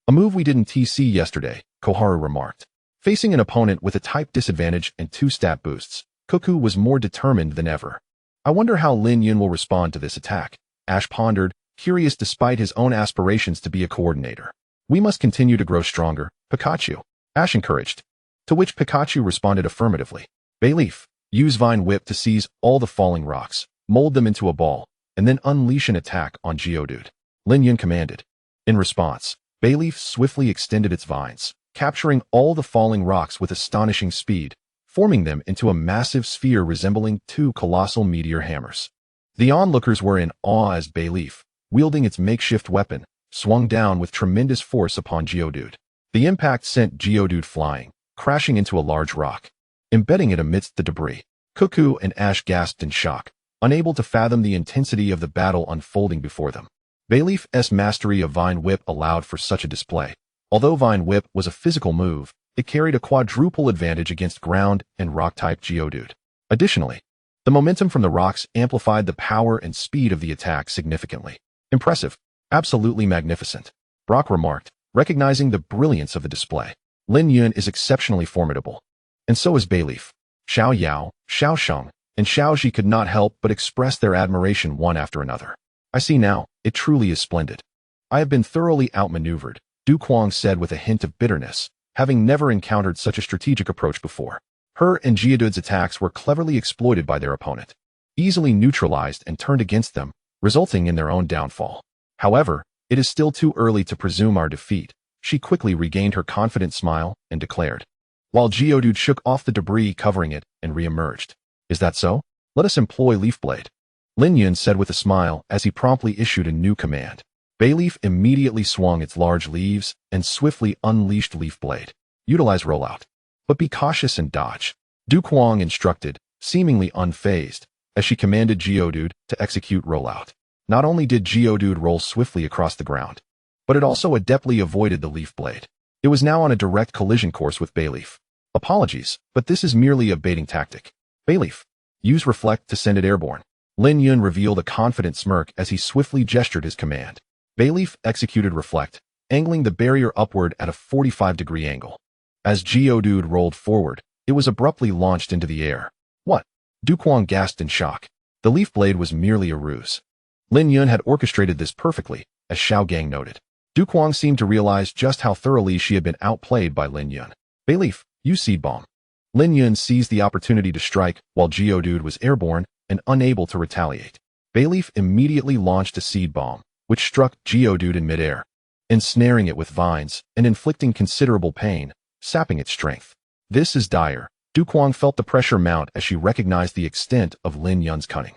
A move we didn't TC yesterday, Koharu remarked. Facing an opponent with a type disadvantage and two stat boosts, Cuckoo was more determined than ever. I wonder how Lin Yun will respond to this attack, Ash pondered, curious despite his own aspirations to be a coordinator. We must continue to grow stronger, Pikachu, Ash encouraged. To which Pikachu responded affirmatively. Bayleaf, use Vine Whip to seize all the falling rocks, mold them into a ball, and then unleash an attack on Geodude. Lin Yun commanded. In response, Bayleaf swiftly extended its vines, capturing all the falling rocks with astonishing speed, forming them into a massive sphere resembling two colossal meteor hammers. The onlookers were in awe as Bayleaf, wielding its makeshift weapon, swung down with tremendous force upon Geodude. The impact sent Geodude flying, crashing into a large rock, embedding it amidst the debris. Cuckoo and Ash gasped in shock, unable to fathom the intensity of the battle unfolding before them. Bayleaf's mastery of Vine Whip allowed for such a display. Although Vine Whip was a physical move, it carried a quadruple advantage against ground and rock-type Geodude. Additionally, the momentum from the rocks amplified the power and speed of the attack significantly. Impressive. Absolutely magnificent, Brock remarked, recognizing the brilliance of the display. Lin Yun is exceptionally formidable. And so is Bayleaf. Xiao Yao, Xiao Sheng, and Xiao Ji could not help but express their admiration one after another. I see now, it truly is splendid. I have been thoroughly outmaneuvered, Du Kuang said with a hint of bitterness, having never encountered such a strategic approach before. Her and Geodude's attacks were cleverly exploited by their opponent, easily neutralized and turned against them, resulting in their own downfall. However, it is still too early to presume our defeat. She quickly regained her confident smile and declared, while Geodude shook off the debris covering it and re-emerged. Is that so? Let us employ Leaf Blade. Lin Yun said with a smile as he promptly issued a new command. Bayleaf immediately swung its large leaves and swiftly unleashed Leaf Blade. Utilize Rollout. But be cautious and dodge, Du Kuang instructed, seemingly unfazed, as she commanded Geodude to execute Rollout. Not only did Geodude roll swiftly across the ground, but it also adeptly avoided the Leaf Blade. It was now on a direct collision course with Bayleaf. Apologies, but this is merely a baiting tactic. Bayleaf, use Reflect to send it airborne. Lin Yun revealed a confident smirk as he swiftly gestured his command. Bayleaf executed Reflect, angling the barrier upward at a 45-degree angle. As Geodude rolled forward, it was abruptly launched into the air. What? Du Kuang gasped in shock. The Leaf Blade was merely a ruse. Lin Yun had orchestrated this perfectly, as Xiao Gang noted. Du Kuang seemed to realize just how thoroughly she had been outplayed by Lin Yun. Bayleaf, use Seed Bomb. Lin Yun seized the opportunity to strike while Geodude was airborne and unable to retaliate. Bayleaf immediately launched a Seed Bomb, which struck Geodude in midair, ensnaring it with vines and inflicting considerable pain, sapping its strength. This is dire. Du Kuang felt the pressure mount as she recognized the extent of Lin Yun's cunning.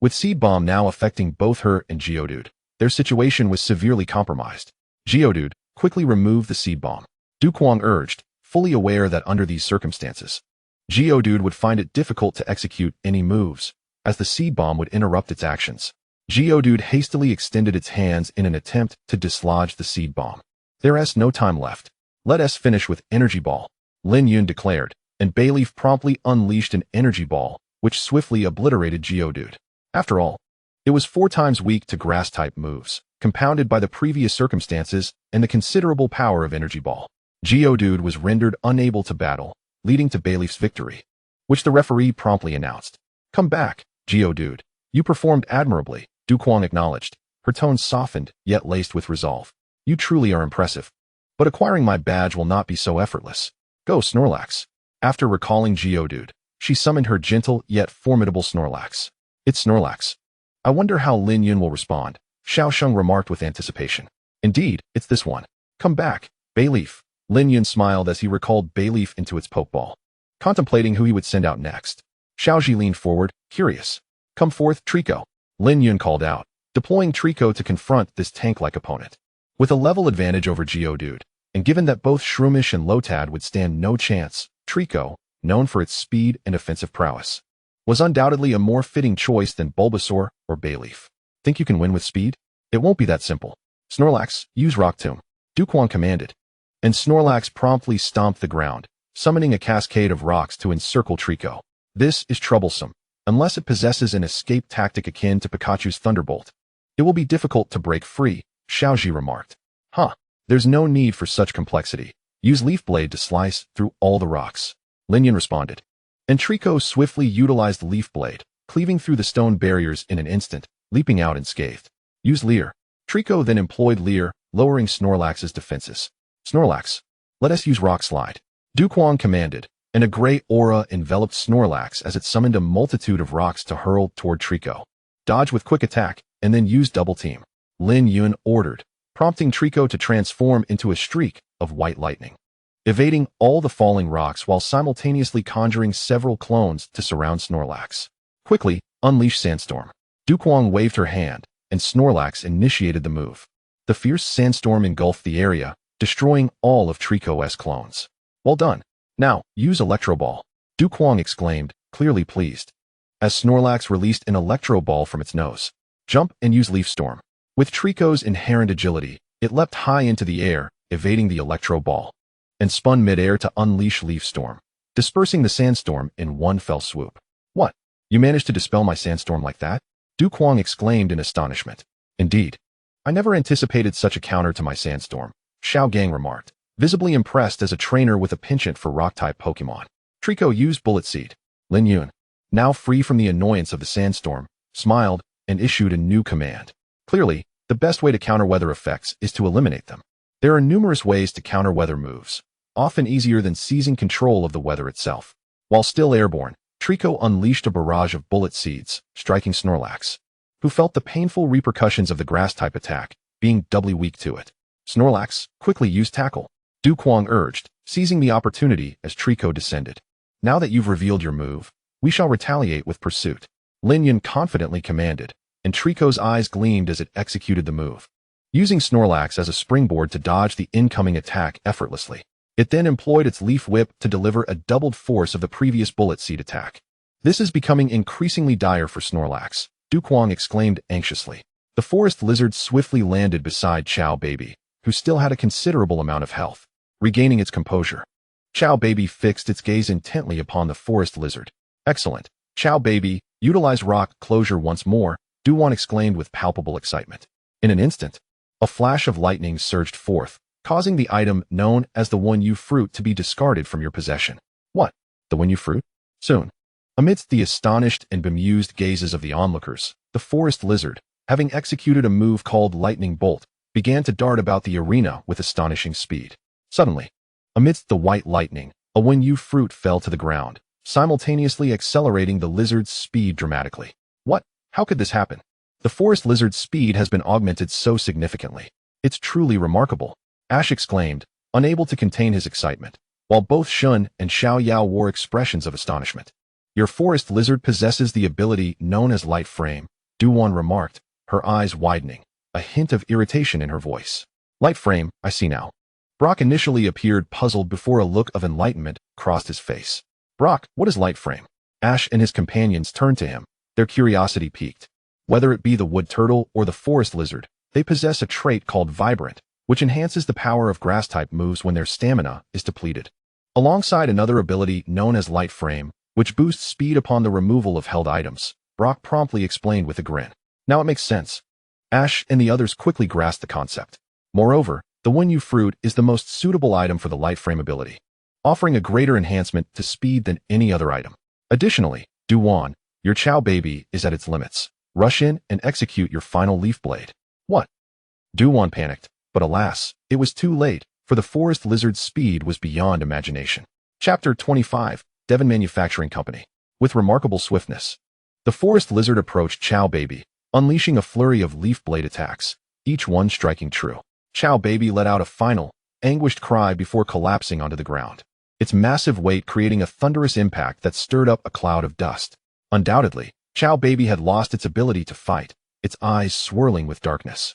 With Seed Bomb now affecting both her and Geodude, their situation was severely compromised. Geodude, quickly remove the Seed Bomb, Du Kuang urged, fully aware that under these circumstances, Geodude would find it difficult to execute any moves, as the seed bomb would interrupt its actions. Geodude hastily extended its hands in an attempt to dislodge the seed bomb. There's no time left. Let us finish with Energy Ball, Lin Yun declared, and Bayleaf promptly unleashed an Energy Ball, which swiftly obliterated Geodude. After all, it was 4 times weak to Grass-type moves, compounded by the previous circumstances and the considerable power of Energy Ball. Geodude was rendered unable to battle, leading to Bayleaf's victory, which the referee promptly announced. "Come back, Geodude. You performed admirably," Duquang acknowledged, her tone softened yet laced with resolve. "You truly are impressive. But acquiring my badge will not be so effortless. Go, Snorlax." After recalling Geodude, she summoned her gentle yet formidable Snorlax. "It's Snorlax. I wonder how Lin Yun will respond," Xiaosheng remarked with anticipation. "Indeed, it's this one. Come back, Bayleaf." Lin Yun smiled as he recalled Bayleaf into its Pokeball. Contemplating who he would send out next, Xiaoji leaned forward, curious. "Come forth, Trico," Lin Yun called out, deploying Trico to confront this tank-like opponent. With a level advantage over Geodude, and given that both Shroomish and Lotad would stand no chance, Trico, known for its speed and offensive prowess, was undoubtedly a more fitting choice than Bulbasaur or Bayleaf. "Think you can win with speed? It won't be that simple. Snorlax, use Rock Tomb," Duquang commanded. And Snorlax promptly stomped the ground, summoning a cascade of rocks to encircle Trico. "This is troublesome. Unless it possesses an escape tactic akin to Pikachu's Thunderbolt, it will be difficult to break free," Xiaoji remarked. There's no need for such complexity. Use Leaf Blade to slice through all the rocks," Lin Yun responded. And Trico swiftly utilized Leaf Blade, cleaving through the stone barriers in an instant, leaping out unscathed. "Use Leer." Trico then employed Leer, lowering Snorlax's defenses. "Snorlax, let us use Rock Slide," Duquang commanded, and a gray aura enveloped Snorlax as it summoned a multitude of rocks to hurl toward Trico. "Dodge with Quick Attack, and then use Double Team," Lin Yun ordered, prompting Trico to transform into a streak of white lightning, evading all the falling rocks while simultaneously conjuring several clones to surround Snorlax. "Quickly, unleash Sandstorm." Duquang waved her hand, and Snorlax initiated the move. The fierce sandstorm engulfed the area, destroying all of Trico's clones. "Well done. Now, use Electro Ball," Duquang exclaimed, clearly pleased, as Snorlax released an Electro Ball from its nose. "Jump and use Leaf Storm." With Trico's inherent agility, it leapt high into the air, evading the Electro Ball, and spun mid-air to unleash Leaf Storm, dispersing the sandstorm in one fell swoop. "What? You managed to dispel my sandstorm like that?" Duquang exclaimed in astonishment. "Indeed. I never anticipated such a counter to my sandstorm," Xiao Gang remarked, visibly impressed as a trainer with a penchant for rock-type Pokémon. Trico used Bullet Seed. Lin Yun, now free from the annoyance of the sandstorm, smiled and issued a new command. Clearly, the best way to counter weather effects is to eliminate them. There are numerous ways to counter weather moves, often easier than seizing control of the weather itself. While still airborne, Trico unleashed a barrage of bullet seeds, striking Snorlax, who felt the painful repercussions of the grass-type attack, being doubly weak to it. "Snorlax, quickly use Tackle," Duquang urged, seizing the opportunity as Trico descended. "Now that you've revealed your move, we shall retaliate with Pursuit," Lin Yun confidently commanded, and Trico's eyes gleamed as it executed the move, using Snorlax as a springboard to dodge the incoming attack effortlessly. It then employed its Leaf Whip to deliver a doubled force of the previous Bullet Seed attack. "This is becoming increasingly dire for Snorlax," Duquang exclaimed anxiously. The forest lizard swiftly landed beside Chow Baby, who still had a considerable amount of health, regaining its composure. Chow Baby fixed its gaze intently upon the forest lizard. "Excellent. Chow Baby, utilize Rock Closure once more," Duquang exclaimed with palpable excitement. In an instant, a flash of lightning surged forth, causing the item known as the One-U Fruit to be discarded from your possession. "What? The One-U Fruit? Soon." Amidst the astonished and bemused gazes of the onlookers, the forest lizard, having executed a move called Lightning Bolt, began to dart about the arena with astonishing speed. Suddenly, amidst the white lightning, a One-U Fruit fell to the ground, simultaneously accelerating the lizard's speed dramatically. "What? How could this happen? The forest lizard's speed has been augmented so significantly. It's truly remarkable," Ash exclaimed, unable to contain his excitement, while both Shun and Xiao Yao wore expressions of astonishment. "Your forest lizard possesses the ability known as Light Frame," Duquang remarked, her eyes widening, a hint of irritation in her voice. "Light Frame, I see now." Brock initially appeared puzzled before a look of enlightenment crossed his face. Brock, what is light frame? Ash and his companions turned to him, their curiosity piqued. Whether it be the wood turtle or the forest lizard, they possess a trait called Vibrant, which enhances the power of grass-type moves when their stamina is depleted. Alongside another ability known as Light Frame, which boosts speed upon the removal of held items, Brock promptly explained with a grin. Now it makes sense. Ash and the others quickly grasped the concept. Moreover, the Lin Yun fruit is the most suitable item for the Light Frame ability, offering a greater enhancement to speed than any other item. Additionally, Duwan, your Chow baby is at its limits. Rush in and execute your final leaf blade. What? Duwan panicked, but alas, it was too late, for the forest lizard's speed was beyond imagination. Chapter 25, Devon Manufacturing Company. With remarkable swiftness, the forest lizard approached Chow baby, unleashing a flurry of leaf blade attacks, each one striking true. Chow baby let out a final, anguished cry before collapsing onto the ground, its massive weight creating a thunderous impact that stirred up a cloud of dust. Undoubtedly, Chow baby had lost its ability to fight, its eyes swirling with darkness.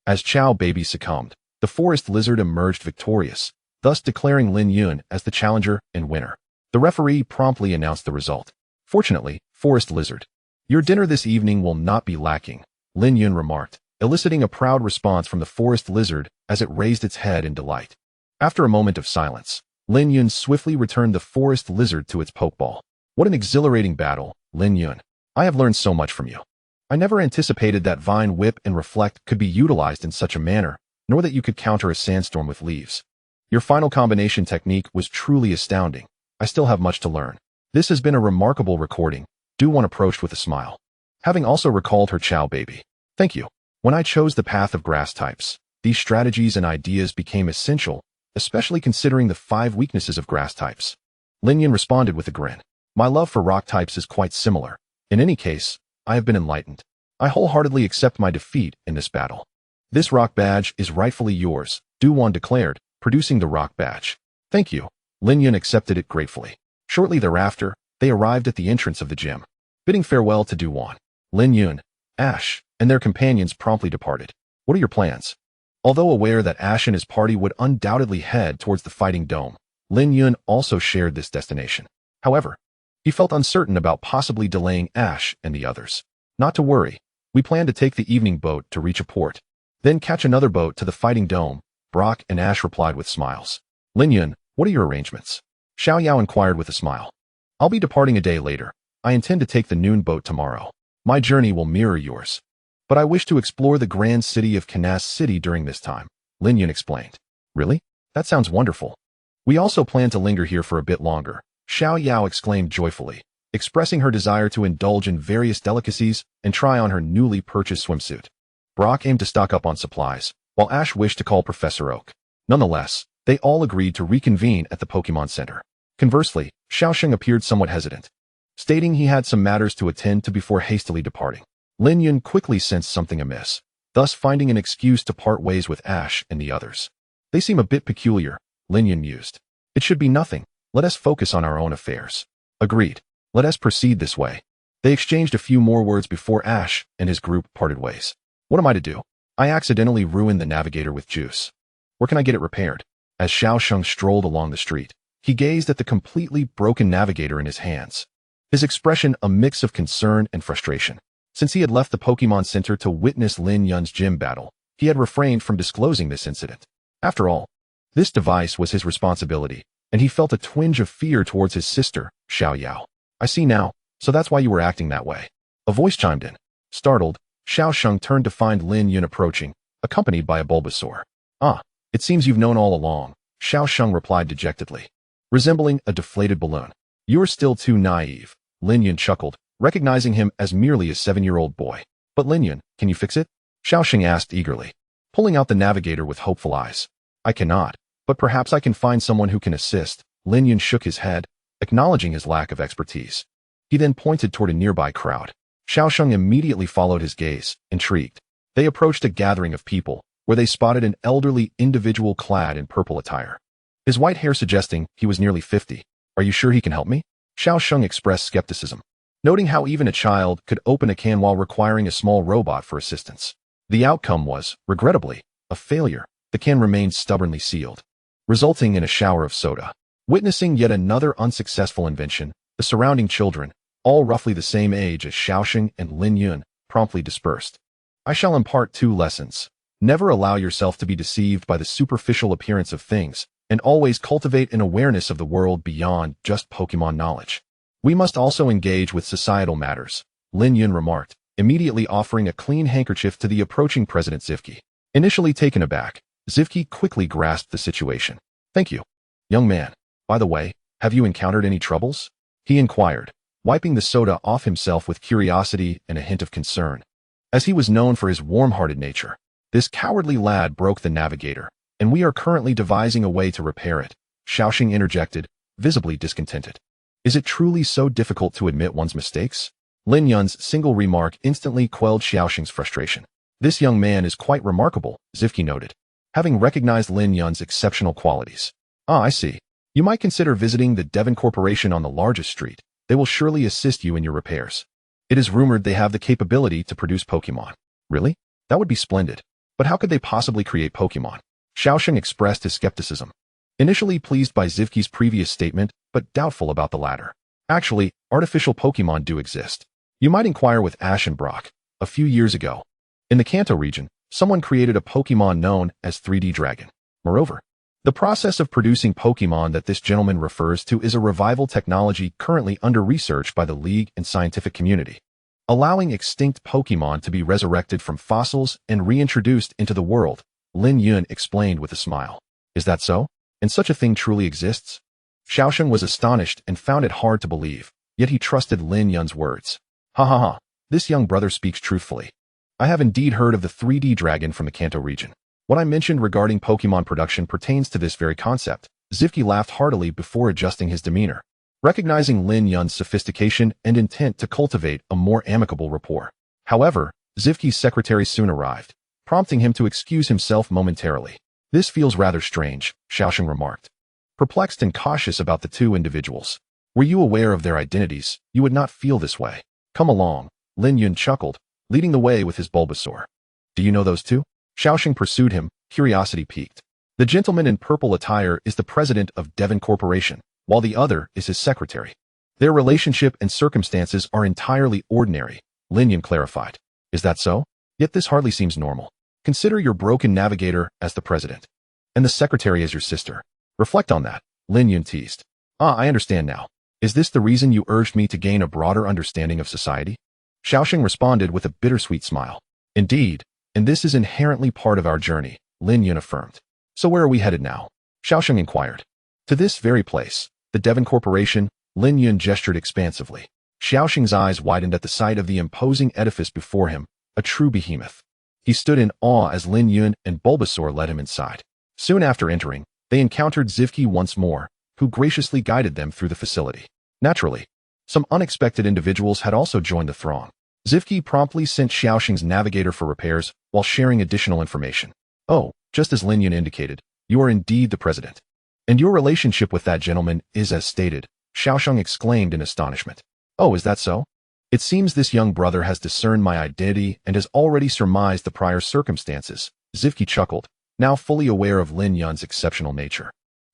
As Chow baby succumbed, the forest lizard emerged victorious, thus declaring Lin Yun as the challenger and winner. The referee promptly announced the result. Fortunately, forest lizard, your dinner this evening will not be lacking, Lin Yun remarked, eliciting a proud response from the forest lizard as it raised its head in delight. After a moment of silence, Lin Yun swiftly returned the forest lizard to its pokeball. What an exhilarating battle, Lin Yun. I have learned so much from you. I never anticipated that Vine Whip and Reflect could be utilized in such a manner, nor that you could counter a sandstorm with leaves. Your final combination technique was truly astounding. I still have much to learn. This has been a remarkable recording, Duwan approached with a smile, having also recalled her Chow baby. Thank you. When I chose the path of grass types, these strategies and ideas became essential, especially considering the 5 weaknesses of grass types. Lin Yun responded with a grin. My love for rock types is quite similar. In any case, I have been enlightened. I wholeheartedly accept my defeat in this battle. This rock badge is rightfully yours, Duwan declared, producing the rock badge. Thank you. Lin Yun accepted it gratefully. Shortly thereafter, they arrived at the entrance of the gym. Bidding farewell to Duwan, Lin Yun, Ash, and their companions promptly departed. What are your plans? Although aware that Ash and his party would undoubtedly head towards the Fighting Dome, Lin Yun also shared this destination. However, he felt uncertain about possibly delaying Ash and the others. Not to worry. We plan to take the evening boat to reach a port, then catch another boat to the Fighting Dome, Brock and Ash replied with smiles. Lin Yun, what are your arrangements? Xiao Yao inquired with a smile. I'll be departing a day later. I intend to take the noon boat tomorrow. My journey will mirror yours. But I wish to explore the grand city of Canas City during this time, Lin Yun explained. Really? That sounds wonderful. We also plan to linger here for a bit longer, Xiao Yao exclaimed joyfully, expressing her desire to indulge in various delicacies and try on her newly purchased swimsuit. Brock aimed to stock up on supplies, while Ash wished to call Professor Oak. Nonetheless, they all agreed to reconvene at the Pokemon Center. Conversely, Xiaosheng appeared somewhat hesitant, stating he had some matters to attend to before hastily departing. Lin Yun quickly sensed something amiss, thus finding an excuse to part ways with Ash and the others. They seem a bit peculiar, Lin Yun mused. It should be nothing. Let us focus on our own affairs. Agreed. Let us proceed this way. They exchanged a few more words before Ash and his group parted ways. What am I to do? I accidentally ruined the navigator with juice. Where can I get it repaired? As Xiaosheng strolled along the street, he gazed at the completely broken navigator in his hands, his expression a mix of concern and frustration. Since he had left the Pokemon Center to witness Lin Yun's gym battle, he had refrained from disclosing this incident. After all, this device was his responsibility, and he felt a twinge of fear towards his sister, Xiao Yao. I see now, so that's why you were acting that way. A voice chimed in. Startled, Xiaosheng turned to find Lin Yun approaching, accompanied by a Bulbasaur. Ah, it seems you've known all along, Xiaosheng replied dejectedly, resembling a deflated balloon. You're still too naive, Lin Yun chuckled, recognizing him as merely a 7-year-old boy. But Lin Yun, can you fix it? Xiaosheng asked eagerly, pulling out the navigator with hopeful eyes. I cannot, but perhaps I can find someone who can assist. Lin Yun shook his head, acknowledging his lack of expertise. He then pointed toward a nearby crowd. Xiaosheng immediately followed his gaze, intrigued. They approached a gathering of people, where they spotted an elderly individual clad in purple attire, his white hair suggesting he was nearly 50. Are you sure he can help me? Xiaosheng expressed skepticism, noting how even a child could open a can while requiring a small robot for assistance. The outcome was, regrettably, a failure. The can remained stubbornly sealed, resulting in a shower of soda. Witnessing yet another unsuccessful invention, the surrounding children, all roughly the same age as Xiaoxing and Lin Yun, promptly dispersed. I shall impart 2 lessons. Never allow yourself to be deceived by the superficial appearance of things, and always cultivate an awareness of the world beyond just Pokemon knowledge. We must also engage with societal matters, Lin Yun remarked, immediately offering a clean handkerchief to the approaching President Zivki. Initially taken aback, Zivki quickly grasped the situation. Thank you. Young man, by the way, have you encountered any troubles? He inquired, wiping the soda off himself with curiosity and a hint of concern. As he was known for his warm-hearted nature, this cowardly lad broke the navigator, and we are currently devising a way to repair it, Xiaoxing interjected, visibly discontented. Is it truly so difficult to admit one's mistakes? Lin Yun's single remark instantly quelled Xiaoxing's frustration. This young man is quite remarkable, Zivki noted, having recognized Lin Yun's exceptional qualities. Ah, I see. You might consider visiting the Devon Corporation on the largest street. They will surely assist you in your repairs. It is rumored they have the capability to produce Pokemon. Really? That would be splendid. But how could they possibly create Pokemon? Xiaoxing expressed his skepticism. Initially pleased by Zivki's previous statement, but doubtful about the latter. Actually, artificial Pokemon do exist. You might inquire with Ash and Brock. A few years ago, in the Kanto region, someone created a Pokemon known as 3D Dragon. Moreover, the process of producing Pokemon that this gentleman refers to is a revival technology currently under research by the League and scientific community, allowing extinct Pokemon to be resurrected from fossils and reintroduced into the world, Lin Yun explained with a smile. Is that so? And such a thing truly exists? Xiaoxing was astonished and found it hard to believe, yet he trusted Lin Yun's words. Ha ha ha, this young brother speaks truthfully. I have indeed heard of the 3D Dragon from the Kanto region. What I mentioned regarding Pokemon production pertains to this very concept. Zivki laughed heartily before adjusting his demeanor, recognizing Lin Yun's sophistication and intent to cultivate a more amicable rapport. However, Zivki's secretary soon arrived, prompting him to excuse himself momentarily. This feels rather strange, Xiaoxing remarked, perplexed and cautious about the 2 individuals. Were you aware of their identities, you would not feel this way. Come along, Lin Yun chuckled, leading the way with his Bulbasaur. Do you know those 2? Xiaoxing pursued him, curiosity piqued. The gentleman in purple attire is the president of Devon Corporation, while the other is his secretary. Their relationship and circumstances are entirely ordinary, Lin Yun clarified. Is that so? Yet this hardly seems normal. Consider your broken navigator as the president, and the secretary as your sister. Reflect on that, Lin Yun teased. Ah, I understand now. Is this the reason you urged me to gain a broader understanding of society? Xiaoxing responded with a bittersweet smile. Indeed, and this is inherently part of our journey, Lin Yun affirmed. So where are we headed now? Xiaoxing inquired. To this very place, the Devon Corporation, Lin Yun gestured expansively. Xiaoxing's eyes widened at the sight of the imposing edifice before him, a true behemoth. He stood in awe as Lin Yun and Bulbasaur led him inside. Soon after entering, they encountered Zivki once more, who graciously guided them through the facility. Naturally, some unexpected individuals had also joined the throng. Zivki promptly sent Xiaoxing's navigator for repairs while sharing additional information. Oh, just as Lin Yun indicated, you are indeed the president. And your relationship with that gentleman is as stated, Xiaoxing exclaimed in astonishment. Oh, is that so? It seems this young brother has discerned my identity and has already surmised the prior circumstances, Zivki chuckled, now fully aware of Lin Yun's exceptional nature.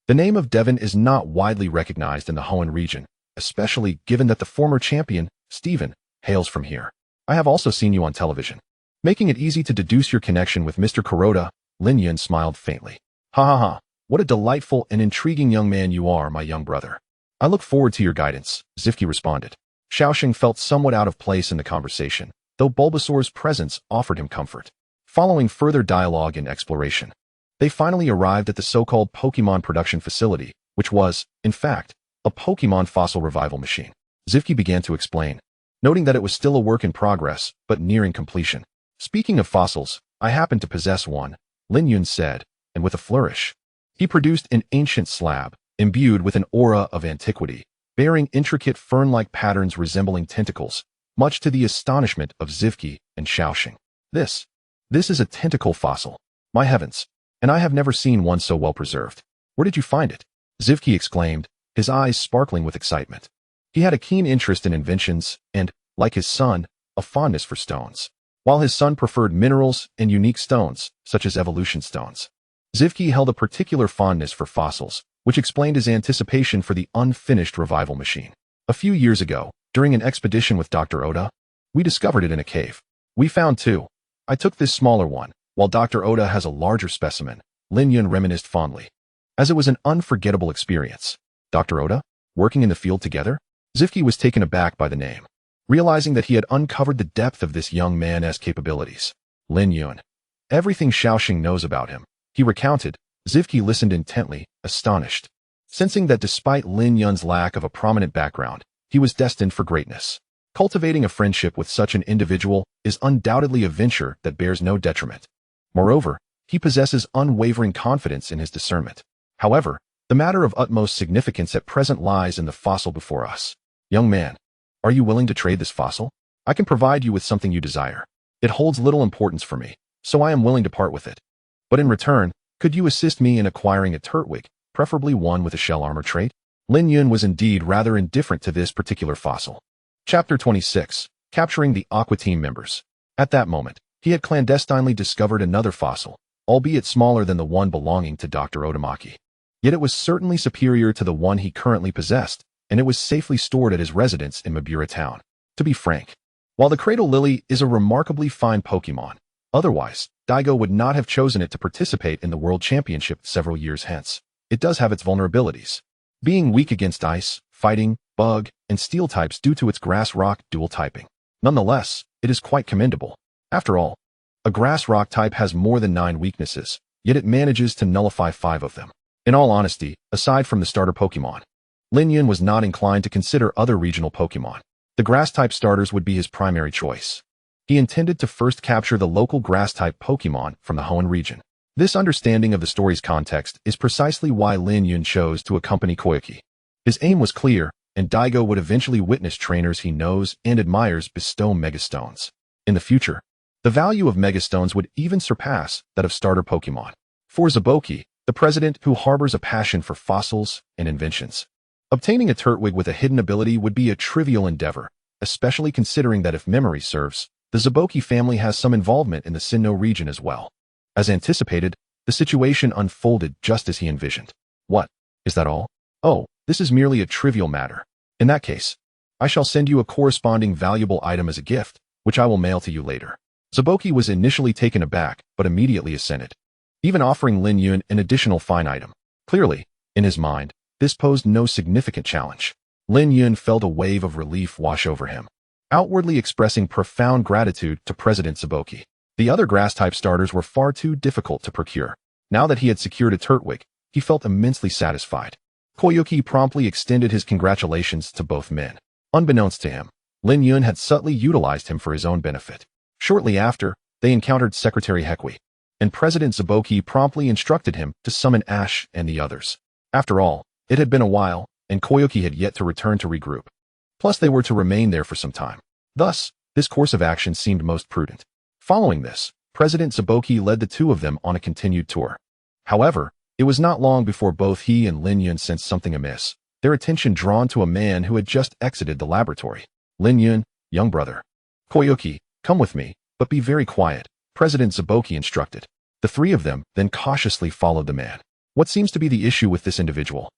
The name of Devon is not widely recognized in the Hoenn region, especially given that the former champion, Steven, hails from here. I have also seen you on television, making it easy to deduce your connection with Mr. Kuroda. Lin Yun smiled faintly. Ha ha ha, what a delightful and intriguing young man you are, my young brother. I look forward to your guidance, Zivki responded. Xiaoxing felt somewhat out of place in the conversation, though Bulbasaur's presence offered him comfort. Following further dialogue and exploration, they finally arrived at the so-called Pokemon production facility, which was, in fact, a Pokemon fossil revival machine. Zivki began to explain, noting that it was still a work in progress, but nearing completion. Speaking of fossils, I happen to possess one, Lin Yun said, and with a flourish, he produced an ancient slab, imbued with an aura of antiquity, bearing intricate fern-like patterns resembling tentacles, much to the astonishment of Zivki and Xiaoxing. This is a tentacle fossil. My heavens, and I have never seen one so well preserved. Where did you find it? Zivki exclaimed, his eyes sparkling with excitement. He had a keen interest in inventions and, like his son, a fondness for stones. While his son preferred minerals and unique stones, such as evolution stones, Zivki held a particular fondness for fossils, which explained his anticipation for the unfinished revival machine. A few years ago, during an expedition with Dr. Oda, we discovered it in a cave. We found two. I took this smaller one, while Dr. Oda has a larger specimen, Lin Yun reminisced fondly. As it was an unforgettable experience. Dr. Oda? Working in the field together? Zivki was taken aback by the name, realizing that he had uncovered the depth of this young man's capabilities. Lin Yun. Everything Xiaoxing knows about him, he recounted. Zivki listened intently, astonished, sensing that despite Lin Yun's lack of a prominent background, he was destined for greatness. Cultivating a friendship with such an individual is undoubtedly a venture that bears no detriment. Moreover, he possesses unwavering confidence in his discernment. However, the matter of utmost significance at present lies in the fossil before us. Young man, are you willing to trade this fossil? I can provide you with something you desire. It holds little importance for me, so I am willing to part with it. But in return, could you assist me in acquiring a Turtwig, preferably one with a shell armor trait? Lin Yun was indeed rather indifferent to this particular fossil. Chapter 26. Capturing the Aqua Team members. At that moment, he had clandestinely discovered another fossil, albeit smaller than the one belonging to Dr. Otamaki. Yet it was certainly superior to the one he currently possessed, and it was safely stored at his residence in Mabura Town. To be frank, while the Cradle Lily is a remarkably fine Pokémon, otherwise, Daigo would not have chosen it to participate in the World Championship several years hence. It does have its vulnerabilities, being weak against ice, fighting, bug, and steel types due to its grass-rock dual typing. Nonetheless, it is quite commendable. After all, a grass-rock type has more than 9 weaknesses, yet it manages to nullify 5 of them. In all honesty, aside from the starter Pokémon, Lin Yun was not inclined to consider other regional Pokémon. The grass-type starters would be his primary choice. He intended to first capture the local grass-type Pokémon from the Hoenn region. This understanding of the story's context is precisely why Lin Yun chose to accompany Koyuki. His aim was clear, and Daigo would eventually witness trainers he knows and admires bestow Megastones. In the future, the value of Megastones would even surpass that of starter Pokémon. For Zaboki, the president who harbors a passion for fossils and inventions, obtaining a Turtwig with a hidden ability would be a trivial endeavor, especially considering that if memory serves, the Zaboki family has some involvement in the Sinnoh region as well. As anticipated, the situation unfolded just as he envisioned. What? Is that all? Oh, this is merely a trivial matter. In that case, I shall send you a corresponding valuable item as a gift, which I will mail to you later. Zaboki was initially taken aback, but immediately assented, even offering Lin Yun an additional fine item. Clearly, in his mind, this posed no significant challenge. Lin Yun felt a wave of relief wash over him, outwardly expressing profound gratitude to President Zaboki. The other grass-type starters were far too difficult to procure. Now that he had secured a Turtwig, he felt immensely satisfied. Koyuki promptly extended his congratulations to both men. Unbeknownst to him, Lin Yun had subtly utilized him for his own benefit. Shortly after, they encountered Secretary Hekui, and President Zaboki promptly instructed him to summon Ash and the others. After all, it had been a while, and Koyuki had yet to return to regroup. Plus, they were to remain there for some time. Thus, this course of action seemed most prudent. Following this, President Zaboki led the two of them on a continued tour. However, it was not long before both he and Lin Yun sensed something amiss, their attention drawn to a man who had just exited the laboratory. Lin Yun, young brother. Koyuki, come with me, but be very quiet, President Zaboki instructed. The three of them then cautiously followed the man. What seems to be the issue with this individual?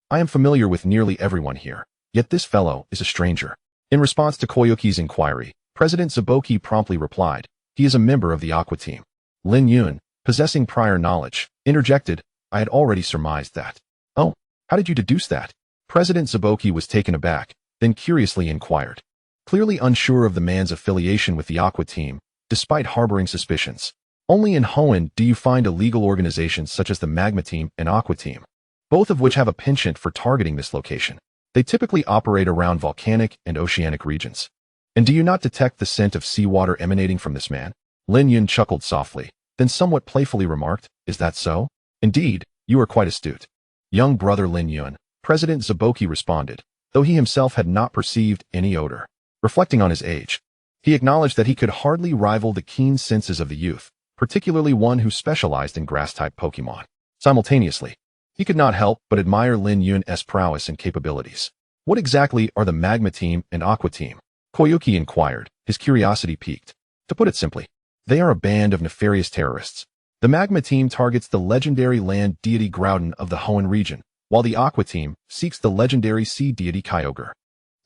I am familiar with nearly everyone here, yet this fellow is a stranger. In response to Koyuki's inquiry, President Zaboki promptly replied, he is a member of the Aqua Team. Lin Yun, possessing prior knowledge, interjected, I had already surmised that. Oh, how did you deduce that? President Zaboki was taken aback, then curiously inquired, clearly unsure of the man's affiliation with the Aqua Team, despite harboring suspicions. Only in Hoenn do you find a legal organization such as the Magma Team and Aqua Team, both of which have a penchant for targeting this location. They typically operate around volcanic and oceanic regions. And do you not detect the scent of seawater emanating from this man? Lin Yun chuckled softly, then somewhat playfully remarked, is that so? Indeed, you are quite astute. Young brother Lin Yun, President Zaboki responded, though he himself had not perceived any odor. Reflecting on his age, he acknowledged that he could hardly rival the keen senses of the youth, particularly one who specialized in grass-type Pokémon. Simultaneously, he could not help but admire Lin Yun's prowess and capabilities. What exactly are the Magma Team and Aqua Team? Koyuki inquired, his curiosity piqued. To put it simply, they are a band of nefarious terrorists. The Magma team targets the legendary land deity Groudon of the Hoenn region, while the Aqua team seeks the legendary sea deity Kyogre.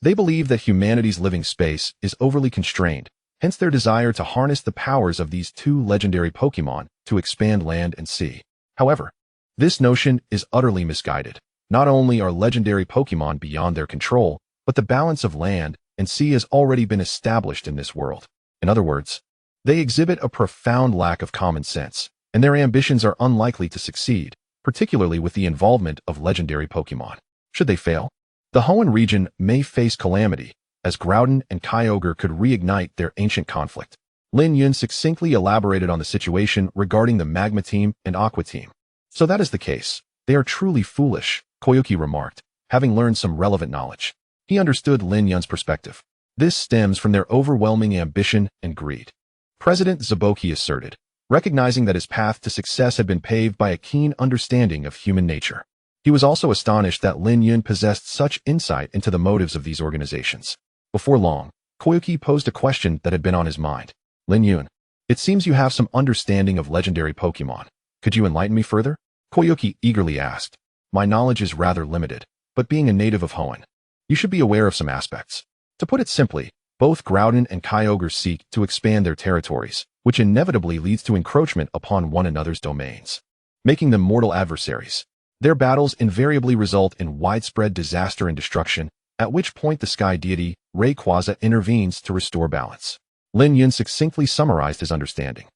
They believe that humanity's living space is overly constrained, hence their desire to harness the powers of these two legendary Pokémon to expand land and sea. However, this notion is utterly misguided. Not only are legendary Pokémon beyond their control, but the balance of land and sea has already been established in this world. In other words, they exhibit a profound lack of common sense, and their ambitions are unlikely to succeed, particularly with the involvement of legendary Pokémon. Should they fail, the Hoenn region may face calamity, as Groudon and Kyogre could reignite their ancient conflict. Lin Yun succinctly elaborated on the situation regarding the Magma team and Aqua team. So that is the case. They are truly foolish, Koyuki remarked, having learned some relevant knowledge. He understood Lin Yun's perspective. This stems from their overwhelming ambition and greed. President Zaboki asserted, recognizing that his path to success had been paved by a keen understanding of human nature. He was also astonished that Lin Yun possessed such insight into the motives of these organizations. Before long, Koyuki posed a question that had been on his mind. Lin Yun, it seems you have some understanding of legendary Pokémon. Could you enlighten me further? Koyuki eagerly asked. My knowledge is rather limited, but being a native of Hoenn, you should be aware of some aspects. To put it simply, both Groudon and Kyogre seek to expand their territories, which inevitably leads to encroachment upon one another's domains, making them mortal adversaries. Their battles invariably result in widespread disaster and destruction, at which point the sky deity, Rayquaza, intervenes to restore balance. Lin Yun succinctly summarized his understanding.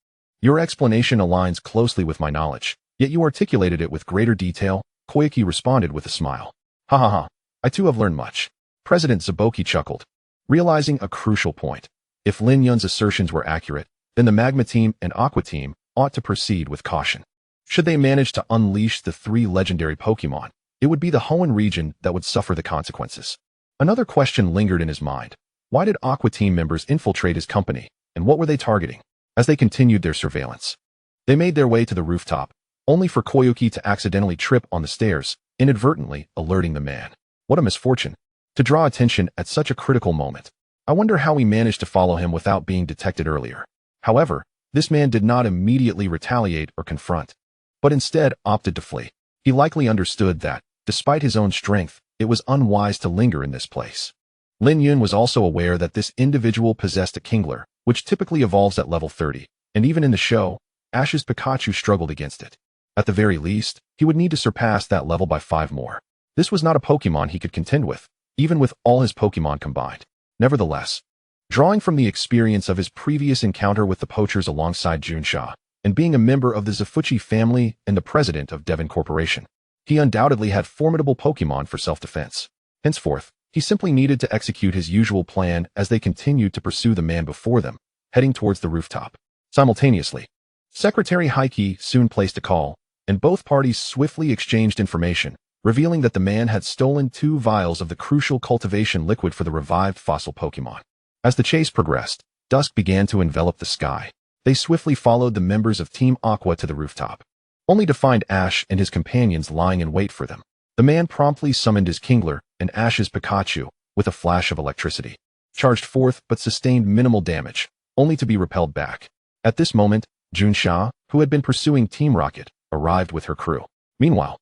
Your explanation aligns closely with my knowledge, yet you articulated it with greater detail, Koyuki responded with a smile. Ha ha ha, I too have learned much. President Zaboki chuckled, realizing a crucial point. If Lin Yun's assertions were accurate, then the Magma team and Aqua team ought to proceed with caution. Should they manage to unleash the three legendary Pokémon, it would be the Hoenn region that would suffer the consequences. Another question lingered in his mind. Why did Aqua team members infiltrate his company, and what were they targeting? As they continued their surveillance, they made their way to the rooftop, only for Koyuki to accidentally trip on the stairs, inadvertently alerting the man. What a misfortune, to draw attention at such a critical moment. I wonder how he managed to follow him without being detected earlier. However, this man did not immediately retaliate or confront, but instead opted to flee. He likely understood that, despite his own strength, it was unwise to linger in this place. Lin Yun was also aware that this individual possessed a Kingler, which typically evolves at level 30, and even in the show, Ash's Pikachu struggled against it. At the very least, he would need to surpass that level by 5 more. This was not a Pokemon he could contend with, even with all his Pokemon combined. Nevertheless, drawing from the experience of his previous encounter with the poachers alongside Junsha, and being a member of the Zafuchi family and the president of Devon Corporation, he undoubtedly had formidable Pokemon for self-defense. Henceforth, he simply needed to execute his usual plan as they continued to pursue the man before them, heading towards the rooftop. Simultaneously, Secretary Heike soon placed a call, and both parties swiftly exchanged information, revealing that the man had stolen 2 vials of the crucial cultivation liquid for the revived fossil Pokemon. As the chase progressed, dusk began to envelop the sky. They swiftly followed the members of Team Aqua to the rooftop, only to find Ash and his companions lying in wait for them. The man promptly summoned his Kingler and Ash's Pikachu with a flash of electricity, charged forth but sustained minimal damage, only to be repelled back. At this moment, Junsha, who had been pursuing Team Rocket, arrived with her crew. Meanwhile,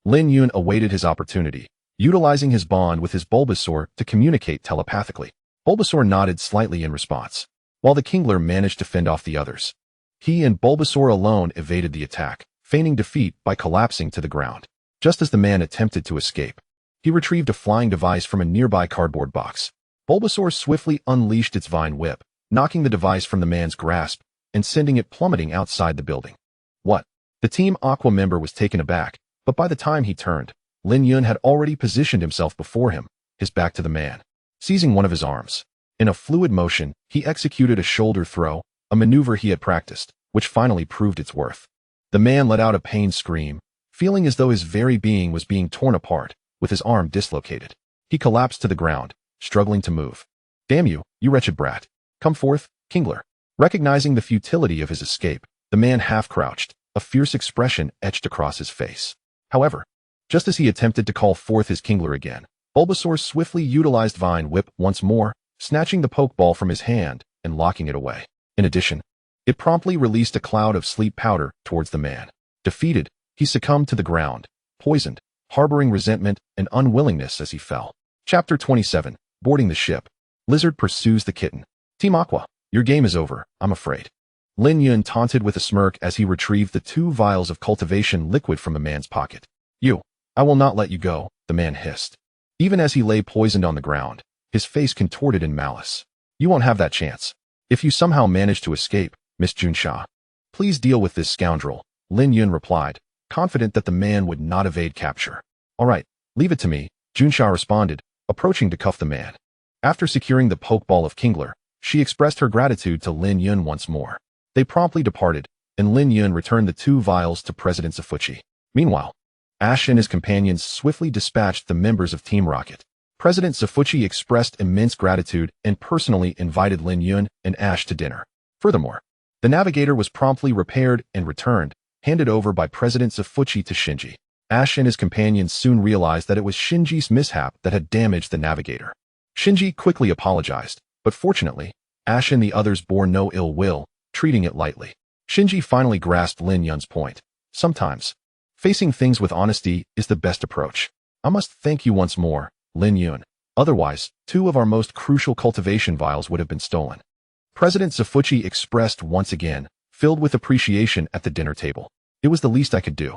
Lin Yun awaited his opportunity, utilizing his bond with his Bulbasaur to communicate telepathically. Bulbasaur nodded slightly in response, while the Kingler managed to fend off the others. He and Bulbasaur alone evaded the attack, feigning defeat by collapsing to the ground. Just as the man attempted to escape, he retrieved a flying device from a nearby cardboard box. Bulbasaur swiftly unleashed its vine whip, knocking the device from the man's grasp and sending it plummeting outside the building. What? The Team Aqua member was taken aback, but by the time he turned, Lin Yun had already positioned himself before him, his back to the man. Seizing one of his arms, in a fluid motion, he executed a shoulder throw, a maneuver he had practiced, which finally proved its worth. The man let out a pained scream, feeling as though his very being was being torn apart, with his arm dislocated. He collapsed to the ground, struggling to move. Damn you, you wretched brat. Come forth, Kingler. Recognizing the futility of his escape, the man half-crouched, a fierce expression etched across his face. However, just as he attempted to call forth his Kingler again, Bulbasaur swiftly utilized Vine Whip once more, snatching the Pokeball from his hand and locking it away. In addition, It promptly released a cloud of sleep powder towards the man. Defeated, he succumbed to the ground, poisoned, harboring resentment and unwillingness as he fell. Chapter 27. Boarding the ship. Lizard pursues the kitten. Team Aqua, your game is over, I'm afraid. Lin Yun taunted with a smirk as he retrieved the 2 vials of cultivation liquid from the man's pocket. I will not let you go, the man hissed. Even as he lay poisoned on the ground, his face contorted in malice. You won't have that chance. If you somehow manage to escape, Miss Junsha, please deal with this scoundrel, Lin Yun replied, confident that the man would not evade capture. All right, leave it to me, Junsha responded, approaching to cuff the man. After securing the Pokeball of Kingler, she expressed her gratitude to Lin Yun once more. They promptly departed, and Lin Yun returned the 2 vials to President Zafuchi. Meanwhile, Ash and his companions swiftly dispatched the members of Team Rocket. President Zafuchi expressed immense gratitude and personally invited Lin Yun and Ash to dinner. Furthermore, the navigator was promptly repaired and returned, handed over by President Zafuchi to Shinji. Ash and his companions soon realized that it was Shinji's mishap that had damaged the navigator. Shinji quickly apologized, but fortunately, Ash and the others bore no ill will, treating it lightly. Shinji finally grasped Lin Yun's point. Sometimes, facing things with honesty is the best approach. I must thank you once more, Lin Yun. Otherwise, 2 of our most crucial cultivation vials would have been stolen. President Zafuchi expressed once again, filled with appreciation at the dinner table. It was the least I could do.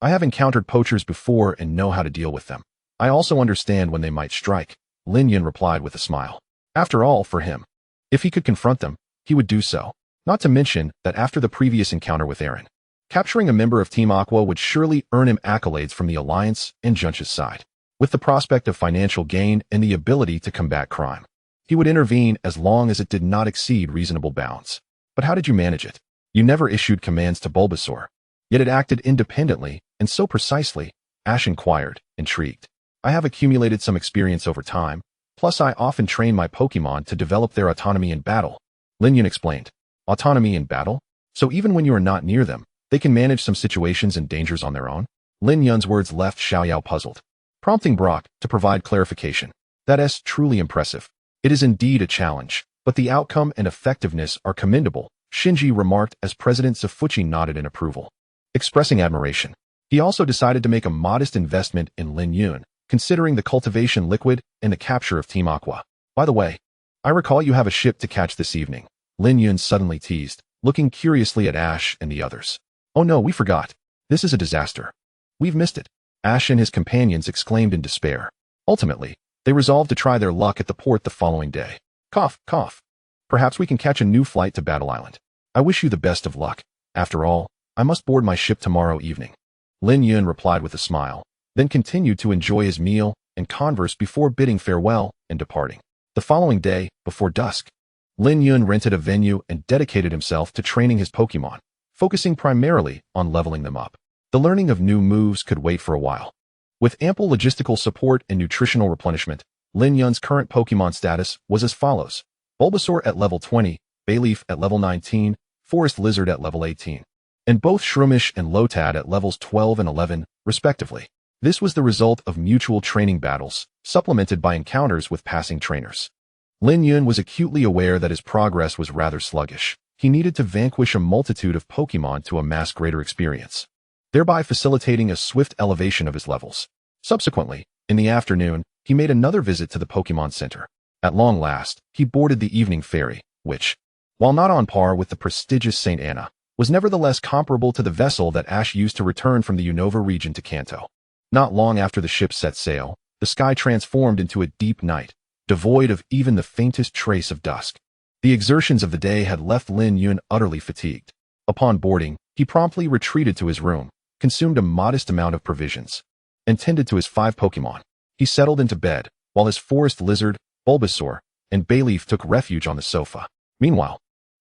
I have encountered poachers before and know how to deal with them. I also understand when they might strike, Lin Yun replied with a smile. After all, for him, if he could confront them, he would do so. Not to mention that after the previous encounter with Eren, capturing a member of Team Aqua would surely earn him accolades from the Alliance and Junsh's side. With the prospect of financial gain and the ability to combat crime, he would intervene as long as it did not exceed reasonable bounds. But how did you manage it? You never issued commands to Bulbasaur, yet it acted independently and so precisely, Ash inquired, intrigued. I have accumulated some experience over time, plus I often train my Pokémon to develop their autonomy in battle, Lin Yun explained. Autonomy in battle? So even when you are not near them, they can manage some situations and dangers on their own? Lin Yun's words left Xiaoyao puzzled, prompting Brock to provide clarification. That's truly impressive. It is indeed a challenge, but the outcome and effectiveness are commendable, Shinji remarked as President Zafuchi nodded in approval. Expressing admiration, he also decided to make a modest investment in Lin Yun, considering the cultivation liquid and the capture of Team Aqua. By the way, I recall you have a ship to catch this evening, Lin Yun suddenly teased, looking curiously at Ash and the others. Oh no, we forgot. This is a disaster. We've missed it, Ash and his companions exclaimed in despair. Ultimately, they resolved to try their luck at the port the following day. Cough, cough. Perhaps we can catch a new flight to Battle Island. I wish you the best of luck. After all, I must board my ship tomorrow evening. Lin Yun replied with a smile, then continued to enjoy his meal and converse before bidding farewell and departing. The following day, before dusk, Lin Yun rented a venue and dedicated himself to training his Pokémon, focusing primarily on leveling them up. The learning of new moves could wait for a while. With ample logistical support and nutritional replenishment, Lin Yun's current Pokémon status was as follows. Bulbasaur at level 20, Bayleaf at level 19, Forest Lizard at level 18, and both Shroomish and Lotad at levels 12 and 11, respectively. This was the result of mutual training battles, supplemented by encounters with passing trainers. Lin Yun was acutely aware that his progress was rather sluggish. He needed to vanquish a multitude of Pokémon to amass greater experience, thereby facilitating a swift elevation of his levels. Subsequently, in the afternoon, he made another visit to the Pokémon Center. At long last, he boarded the evening ferry, which, while not on par with the prestigious St. Anna, was nevertheless comparable to the vessel that Ash used to return from the Unova region to Kanto. Not long after the ship set sail, the sky transformed into a deep night, devoid of even the faintest trace of dusk. The exertions of the day had left Lin Yun utterly fatigued. Upon boarding, he promptly retreated to his room, consumed a modest amount of provisions, and tended to his 5 Pokémon. He settled into bed, while his Forest Lizard, Bulbasaur, and Bayleaf took refuge on the sofa. Meanwhile,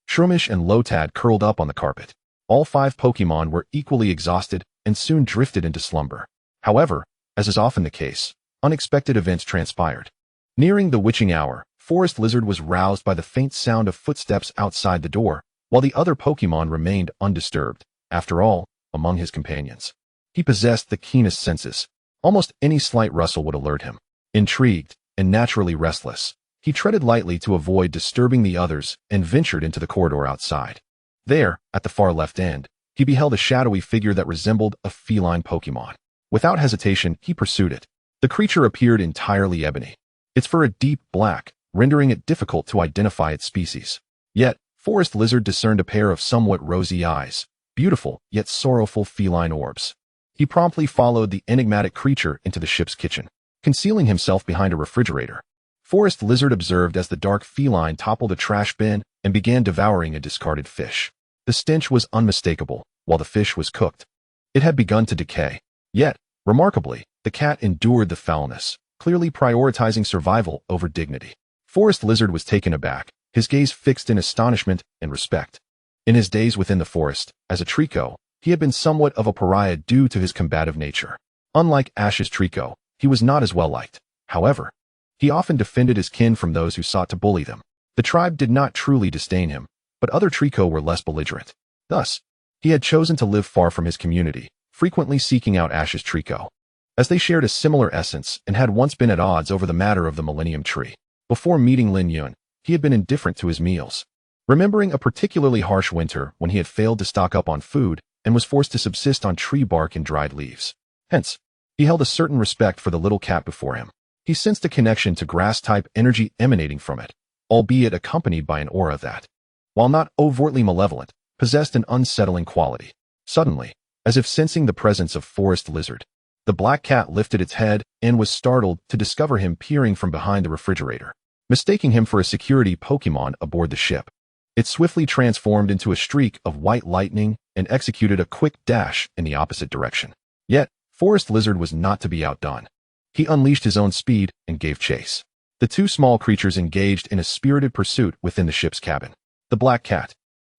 Shroomish and Lotad curled up on the carpet. All 5 Pokémon were equally exhausted and soon drifted into slumber. However, as is often the case, unexpected events transpired. Nearing the witching hour, Forest Lizard was roused by the faint sound of footsteps outside the door, while the other Pokémon remained undisturbed. After all, among his companions, he possessed the keenest senses. Almost any slight rustle would alert him. Intrigued and naturally restless, he treaded lightly to avoid disturbing the others and ventured into the corridor outside. There, at the far left end, he beheld a shadowy figure that resembled a feline Pokémon. Without hesitation, he pursued it. The creature appeared entirely ebony, its fur a deep black, rendering it difficult to identify its species. Yet, Forest Lizard discerned a pair of somewhat rosy eyes, beautiful yet sorrowful feline orbs. He promptly followed the enigmatic creature into the ship's kitchen, concealing himself behind a refrigerator. Forest Lizard observed as the dark feline toppled a trash bin and began devouring a discarded fish. The stench was unmistakable, while the fish was cooked. It had begun to decay. Yet, remarkably, the cat endured the foulness, clearly prioritizing survival over dignity. Forest Lizard was taken aback, his gaze fixed in astonishment and respect. In his days within the forest, as a Trico, he had been somewhat of a pariah due to his combative nature. Unlike Ash's Trico, he was not as well liked. However, he often defended his kin from those who sought to bully them. The tribe did not truly disdain him, but other Trico were less belligerent. Thus, he had chosen to live far from his community, frequently seeking out Ash's Trico, as they shared a similar essence and had once been at odds over the matter of the Millennium Tree. Before meeting Lin Yun, he had been indifferent to his meals. Remembering a particularly harsh winter when he had failed to stock up on food and was forced to subsist on tree bark and dried leaves. Hence, he held a certain respect for the little cat before him. He sensed a connection to grass-type energy emanating from it, albeit accompanied by an aura that, while not overtly malevolent, possessed an unsettling quality. Suddenly, as if sensing the presence of Forest Lizard, the black cat lifted its head and was startled to discover him peering from behind the refrigerator. Mistaking him for a security Pokémon aboard the ship, it swiftly transformed into a streak of white lightning and executed a quick dash in the opposite direction. Yet, Forest Lizard was not to be outdone. He unleashed his own speed and gave chase. The two small creatures engaged in a spirited pursuit within the ship's cabin. The black cat,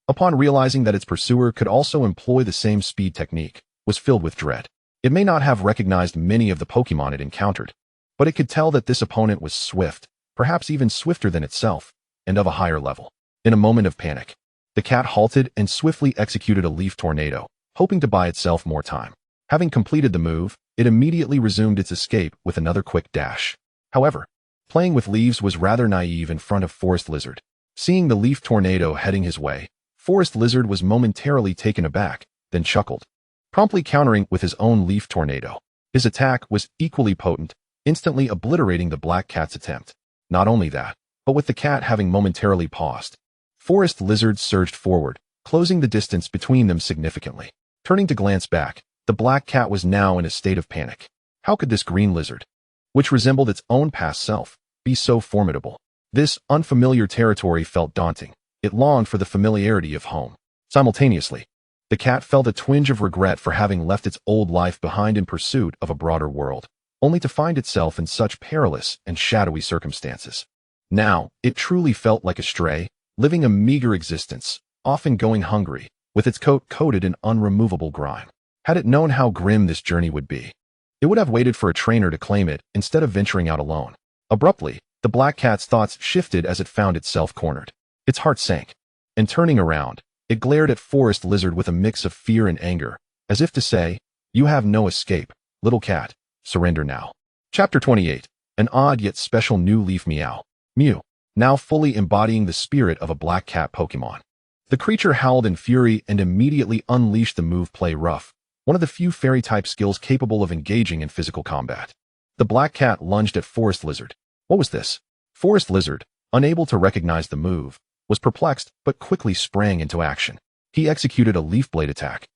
upon realizing that its pursuer could also employ the same speed technique, was filled with dread. It may not have recognized many of the Pokémon it encountered, but it could tell that this opponent was swift, perhaps even swifter than itself, and of a higher level. In a moment of panic, the cat halted and swiftly executed a leaf tornado, hoping to buy itself more time. Having completed the move, it immediately resumed its escape with another quick dash. However, playing with leaves was rather naive in front of Forest Lizard. Seeing the leaf tornado heading his way, Forest Lizard was momentarily taken aback, then chuckled, promptly countering with his own leaf tornado. His attack was equally potent, instantly obliterating the black cat's attempt. Not only that, but with the cat having momentarily paused, Forest Lizard surged forward, closing the distance between them significantly. Turning to glance back, the black cat was now in a state of panic. How could this green lizard, which resembled its own past self, be so formidable? This unfamiliar territory felt daunting. It longed for the familiarity of home. Simultaneously, the cat felt a twinge of regret for having left its old life behind in pursuit of a broader world, only to find itself in such perilous and shadowy circumstances. Now, it truly felt like a stray, living a meager existence, often going hungry, with its coat coated in unremovable grime. Had it known how grim this journey would be, it would have waited for a trainer to claim it instead of venturing out alone. Abruptly, the black cat's thoughts shifted as it found itself cornered. Its heart sank, and turning around, it glared at Forest Lizard with a mix of fear and anger, as if to say, "You have no escape, little cat, surrender now." Chapter 28. An odd yet special new leaf meow. Mew, now fully embodying the spirit of a black cat Pokémon. The creature howled in fury and immediately unleashed the move Play Rough, one of the few fairy-type skills capable of engaging in physical combat. The black cat lunged at Forest Lizard. What was this? Forest Lizard, unable to recognize the move, was perplexed but quickly sprang into action. He executed a leaf blade attack,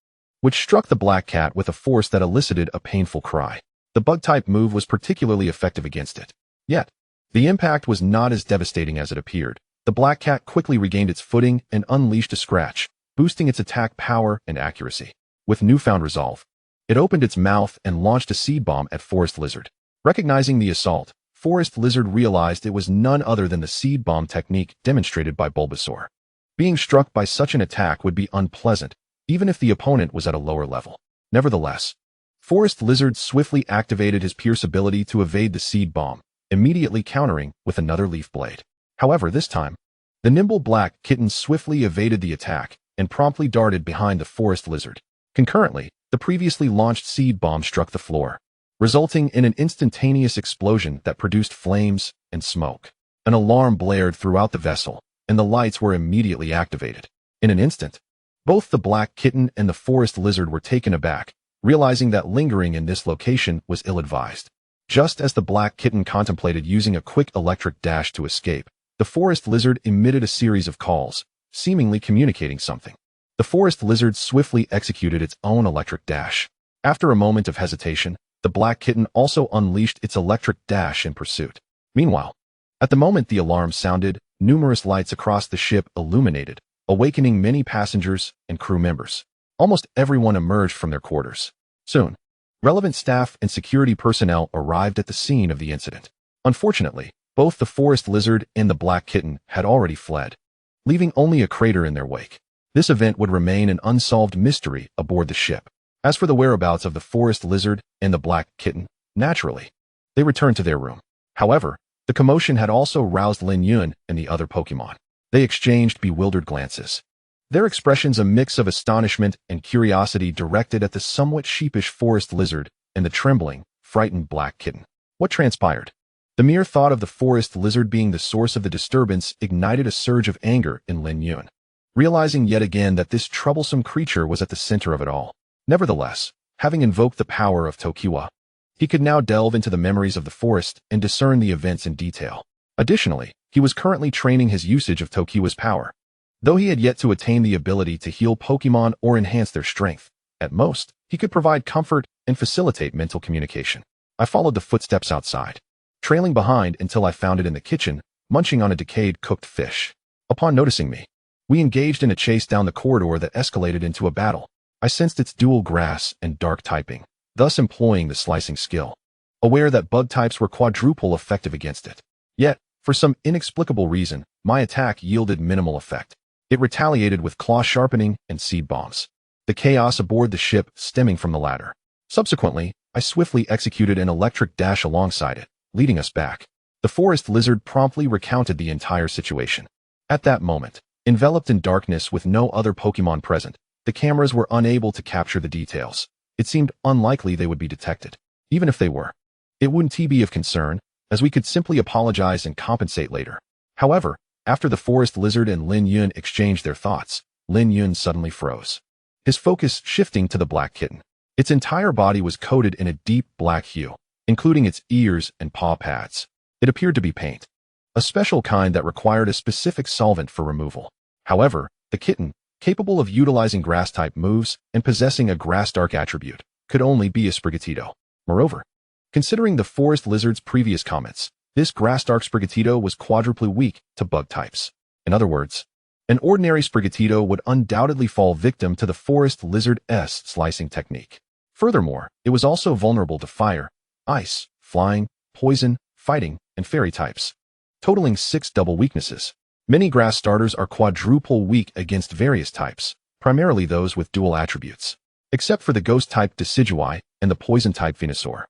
which struck the black cat with a force that elicited a painful cry. The bug-type move was particularly effective against it. Yet, the impact was not as devastating as it appeared. The black cat quickly regained its footing and unleashed a scratch, boosting its attack power and accuracy. With newfound resolve, it opened its mouth and launched a seed bomb at Forest Lizard. Recognizing the assault, Forest Lizard realized it was none other than the seed bomb technique demonstrated by Bulbasaur. Being struck by such an attack would be unpleasant, even if the opponent was at a lower level. Nevertheless, Forest Lizard swiftly activated his pierce ability to evade the seed bomb, immediately countering with another leaf blade. However, this time, the nimble black kitten swiftly evaded the attack and promptly darted behind the Forest Lizard. Concurrently, the previously launched seed bomb struck the floor, resulting in an instantaneous explosion that produced flames and smoke. An alarm blared throughout the vessel, and the lights were immediately activated. In an instant, Both the black kitten and the forest lizard were taken aback, realizing that lingering in this location was ill-advised. Just as the black kitten contemplated using a quick electric dash to escape, the forest lizard emitted a series of calls, seemingly communicating something. The forest lizard swiftly executed its own electric dash. After a moment of hesitation, the black kitten also unleashed its electric dash in pursuit. Meanwhile, at the moment the alarm sounded, numerous lights across the ship illuminated, awakening many passengers and crew members. Almost everyone emerged from their quarters. Soon, relevant staff and security personnel arrived at the scene of the incident. Unfortunately, both the forest lizard and the black kitten had already fled, leaving only a crater in their wake. This event would remain an unsolved mystery aboard the ship. As for the whereabouts of the forest lizard and the black kitten, naturally, they returned to their room. However, the commotion had also roused Lin Yun and the other Pokémon. They exchanged bewildered glances, their expressions a mix of astonishment and curiosity directed at the somewhat sheepish forest lizard and the trembling, frightened black kitten. What transpired? The mere thought of the forest lizard being the source of the disturbance ignited a surge of anger in Lin Yun, realizing yet again that this troublesome creature was at the center of it all. Nevertheless, having invoked the power of Tokiwa, he could now delve into the memories of the forest and discern the events in detail. Additionally, he was currently training his usage of Tokiwa's power. Though he had yet to attain the ability to heal Pokémon or enhance their strength, at most, he could provide comfort and facilitate mental communication. I followed the footsteps outside, trailing behind until I found it in the kitchen, munching on a decayed cooked fish. Upon noticing me, we engaged in a chase down the corridor that escalated into a battle. I sensed its dual grass and dark typing, thus employing the slicing skill, aware that bug types were quadruple effective against it. Yet, for some inexplicable reason, my attack yielded minimal effect. It retaliated with claw sharpening and seed bombs, the chaos aboard the ship stemming from the latter. Subsequently, I swiftly executed an electric dash alongside it, leading us back. The forest lizard promptly recounted the entire situation. At that moment, enveloped in darkness with no other Pokémon present, the cameras were unable to capture the details. It seemed unlikely they would be detected. Even if they were, it wouldn't be of concern, as we could simply apologize and compensate later. However, after the forest lizard and Lin Yun exchanged their thoughts, Lin Yun suddenly froze, his focus shifting to the black kitten. Its entire body was coated in a deep black hue, including its ears and paw pads. It appeared to be paint, a special kind that required a specific solvent for removal. However, the kitten, capable of utilizing grass-type moves and possessing a grass-dark attribute, could only be a Sprigatito. Moreover, considering the forest lizard's previous comments, this grass-dark Sprigatito was quadruply weak to bug types. In other words, an ordinary Sprigatito would undoubtedly fall victim to the forest lizard's slicing technique. Furthermore, it was also vulnerable to fire, ice, flying, poison, fighting, and fairy types, totaling 6 double weaknesses. Many grass starters are quadruple weak against various types, primarily those with dual attributes. Except for the ghost-type Decidueye and the poison-type Venusaur,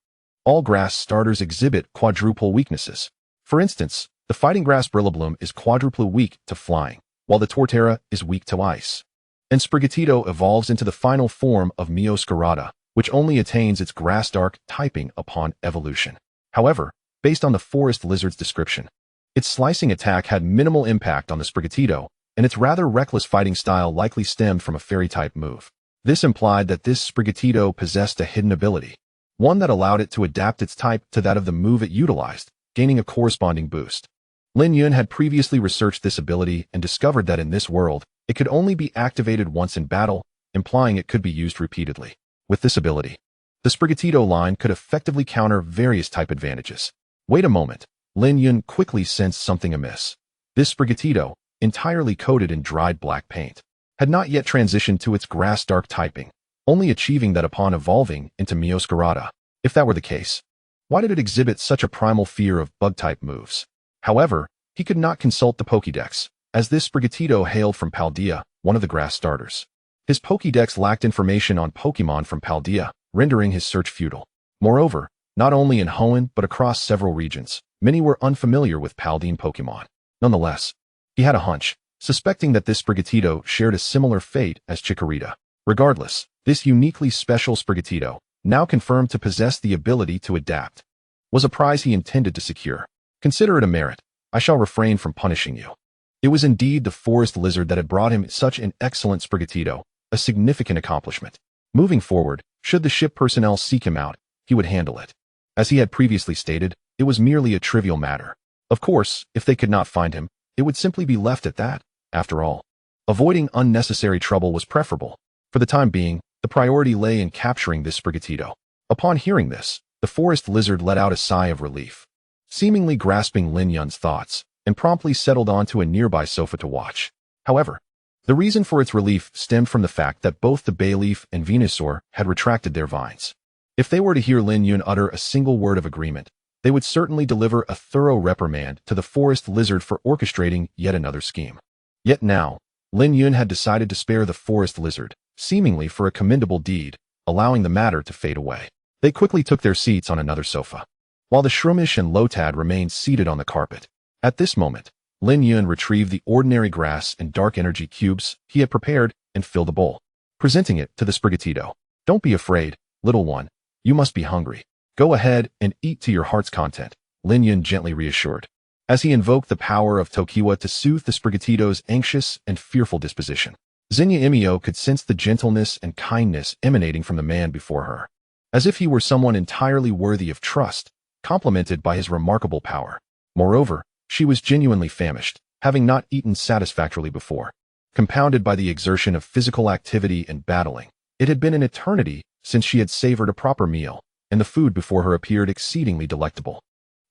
all grass starters exhibit quadruple weaknesses. For instance, the fighting grass Brillabloom is quadruple weak to flying, while the Torterra is weak to ice. And Sprigatito evolves into the final form of Meowscarada, which only attains its grass-dark typing upon evolution. However, based on the forest lizard's description, its slicing attack had minimal impact on the Sprigatito, and its rather reckless fighting style likely stemmed from a fairy-type move. This implied that this Sprigatito possessed a hidden ability, one that allowed it to adapt its type to that of the move it utilized, gaining a corresponding boost. Lin Yun had previously researched this ability and discovered that in this world, it could only be activated once in battle, implying it could be used repeatedly. With this ability, the Sprigatito line could effectively counter various type advantages. Wait a moment. Lin Yun quickly sensed something amiss. This Sprigatito, entirely coated in dried black paint, had not yet transitioned to its grass-dark typing, only achieving that upon evolving into Meowscarada. If that were the case, why did it exhibit such a primal fear of bug-type moves? However, he could not consult the Pokédex, as this Sprigatito hailed from Paldea, one of the grass starters. His Pokédex lacked information on Pokémon from Paldea, rendering his search futile. Moreover, not only in Hoenn but across several regions, many were unfamiliar with Paldean Pokémon. Nonetheless, he had a hunch, suspecting that this Sprigatito shared a similar fate as Chikorita. Regardless, this uniquely special Sprigatito, now confirmed to possess the ability to adapt, was a prize he intended to secure. Consider it a merit. I shall refrain from punishing you. It was indeed the forest lizard that had brought him such an excellent Sprigatito, a significant accomplishment. Moving forward, should the ship personnel seek him out, he would handle it. As he had previously stated, it was merely a trivial matter. Of course, if they could not find him, it would simply be left at that. After all, avoiding unnecessary trouble was preferable. For the time being, the priority lay in capturing this Sprigatito. Upon hearing this, the forest lizard let out a sigh of relief, seemingly grasping Lin Yun's thoughts, and promptly settled onto a nearby sofa to watch. However, the reason for its relief stemmed from the fact that both the Bayleaf and Venusaur had retracted their vines. If they were to hear Lin Yun utter a single word of agreement, they would certainly deliver a thorough reprimand to the forest lizard for orchestrating yet another scheme. Yet now, Lin Yun had decided to spare the forest lizard, seemingly for a commendable deed, allowing the matter to fade away. They quickly took their seats on another sofa, while the Shroomish and Lotad remained seated on the carpet. At this moment, Lin Yun retrieved the ordinary grass and dark energy cubes he had prepared and filled the bowl, presenting it to the Sprigatito. "Don't be afraid, little one. You must be hungry. Go ahead and eat to your heart's content," Lin Yun gently reassured, as he invoked the power of Tokiwa to soothe the Sprigatito's anxious and fearful disposition. Xenia Imio could sense the gentleness and kindness emanating from the man before her, as if he were someone entirely worthy of trust, complemented by his remarkable power. Moreover, she was genuinely famished, having not eaten satisfactorily before. Compounded by the exertion of physical activity and battling, it had been an eternity since she had savored a proper meal, and the food before her appeared exceedingly delectable.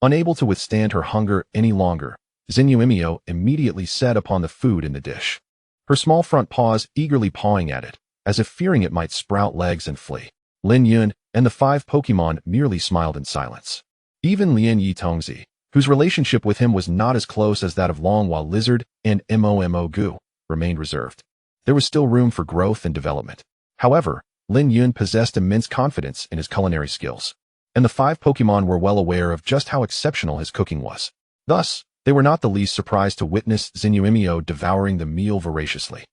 Unable to withstand her hunger any longer, Xenia Imio immediately set upon the food in the dish, her small front paws eagerly pawing at it, as if fearing it might sprout legs and flee. Lin Yun and the 5 Pokémon merely smiled in silence. Even Lien Yitongzi, whose relationship with him was not as close as that of Longhua Lizard and Momo Gu, remained reserved. There was still room for growth and development. However, Lin Yun possessed immense confidence in his culinary skills, and the 5 Pokémon were well aware of just how exceptional his cooking was. Thus, they were not the least surprised to witness Xenia Imio devouring the meal voraciously.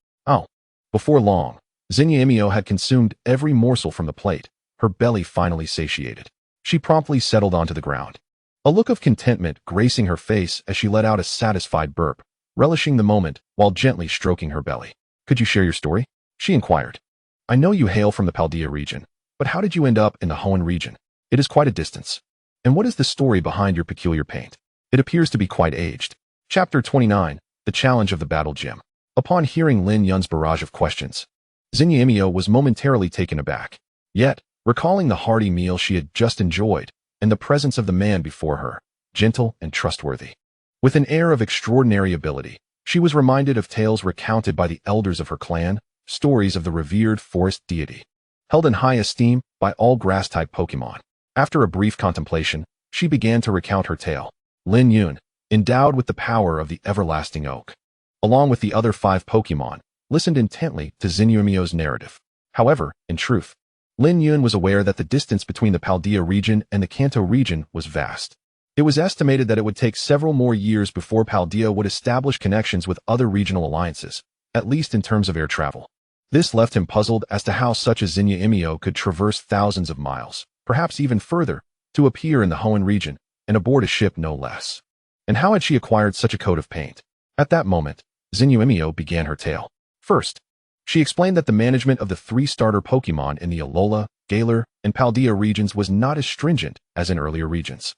Before long, Xenia Imio had consumed every morsel from the plate, her belly finally satiated. She promptly settled onto the ground, a look of contentment gracing her face as she let out a satisfied burp, relishing the moment while gently stroking her belly. "Could you share your story?" she inquired. "I know you hail from the Paldea region, but how did you end up in the Hoenn region? It is quite a distance. And what is the story behind your peculiar paint? It appears to be quite aged." Chapter 29, The Challenge of the Battle Gym. Upon hearing Lin Yun's barrage of questions, Xenia Imio was momentarily taken aback. Yet, recalling the hearty meal she had just enjoyed, and the presence of the man before her, gentle and trustworthy, with an air of extraordinary ability, she was reminded of tales recounted by the elders of her clan, stories of the revered forest deity, held in high esteem by all grass-type Pokémon. After a brief contemplation, she began to recount her tale. Lin Yun, endowed with the power of the everlasting oak, along with the other 5 Pokémon, listened intently to Xenia Imio's narrative. However, in truth, Lin Yun was aware that the distance between the Paldea region and the Kanto region was vast. It was estimated that it would take several more years before Paldea would establish connections with other regional alliances, at least in terms of air travel. This left him puzzled as to how such a Xenia Imio could traverse thousands of miles, perhaps even further, to appear in the Hoenn region, and aboard a ship no less. And how had she acquired such a coat of paint? At that moment, Xenia Imio began her tale. First, she explained that the management of the 3 starter Pokémon in the Alola, Galar, and Paldea regions was not as stringent as in earlier regions.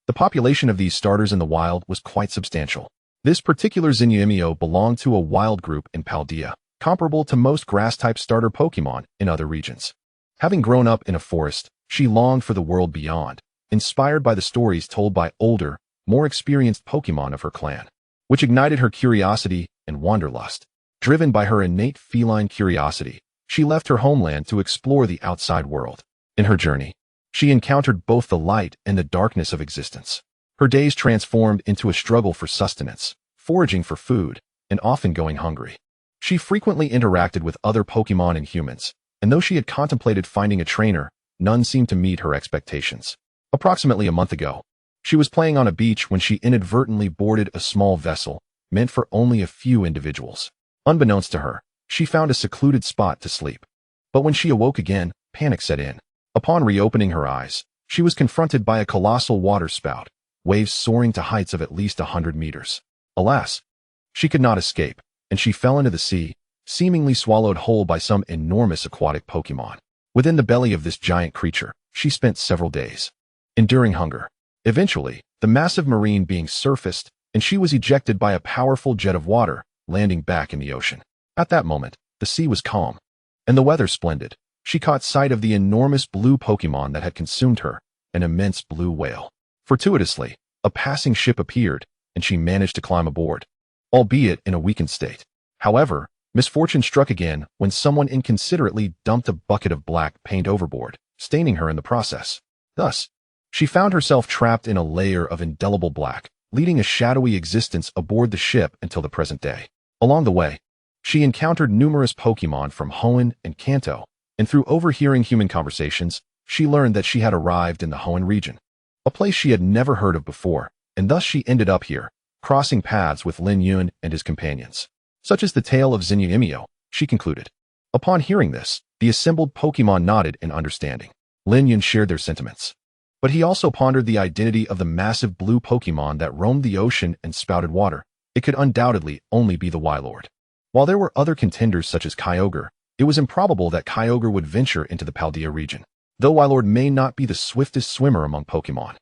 The population of these starters in the wild was quite substantial. This particular Xenia Imio belonged to a wild group in Paldea, comparable to most grass-type starter Pokémon in other regions. Having grown up in a forest, she longed for the world beyond, inspired by the stories told by older, more experienced Pokémon of her clan, which ignited her curiosity and wanderlust. Driven by her innate feline curiosity, she left her homeland to explore the outside world. In her journey, she encountered both the light and the darkness of existence. Her days transformed into a struggle for sustenance, foraging for food, and often going hungry. She frequently interacted with other Pokémon and humans, and though she had contemplated finding a trainer, none seemed to meet her expectations. Approximately a month ago, she was playing on a beach when she inadvertently boarded a small vessel meant for only a few individuals. Unbeknownst to her, she found a secluded spot to sleep. But when she awoke again, panic set in. Upon reopening her eyes, she was confronted by a colossal water spout, waves soaring to heights of at least 100 meters. Alas, She could not escape, and she fell into the sea, seemingly swallowed whole by some enormous aquatic Pokémon. Within the belly of this giant creature, she spent several days, enduring hunger. Eventually, the massive marine being surfaced, and she was ejected by a powerful jet of water, landing back in the ocean. At that moment, the sea was calm, and the weather splendid. She caught sight of the enormous blue Pokémon that had consumed her, an immense blue whale. Fortuitously, a passing ship appeared, and she managed to climb aboard, albeit in a weakened state. However, misfortune struck again when someone inconsiderately dumped a bucket of black paint overboard, staining her in the process. Thus, she found herself trapped in a layer of indelible black, leading a shadowy existence aboard the ship until the present day. Along the way, she encountered numerous Pokémon from Hoenn and Kanto, and through overhearing human conversations, she learned that she had arrived in the Hoenn region, a place she had never heard of before, and thus she ended up here, crossing paths with Lin Yun and his companions. Such is the tale of Xinyu Imio, she concluded. Upon hearing this, the assembled Pokémon nodded in understanding. Lin Yun shared their sentiments. But he also pondered the identity of the massive blue Pokémon that roamed the ocean and spouted water. It could undoubtedly only be the Wylord. While there were other contenders such as Kyogre, it was improbable that Kyogre would venture into the Paldea region. Though Wylord may not be the swiftest swimmer among Pokémon,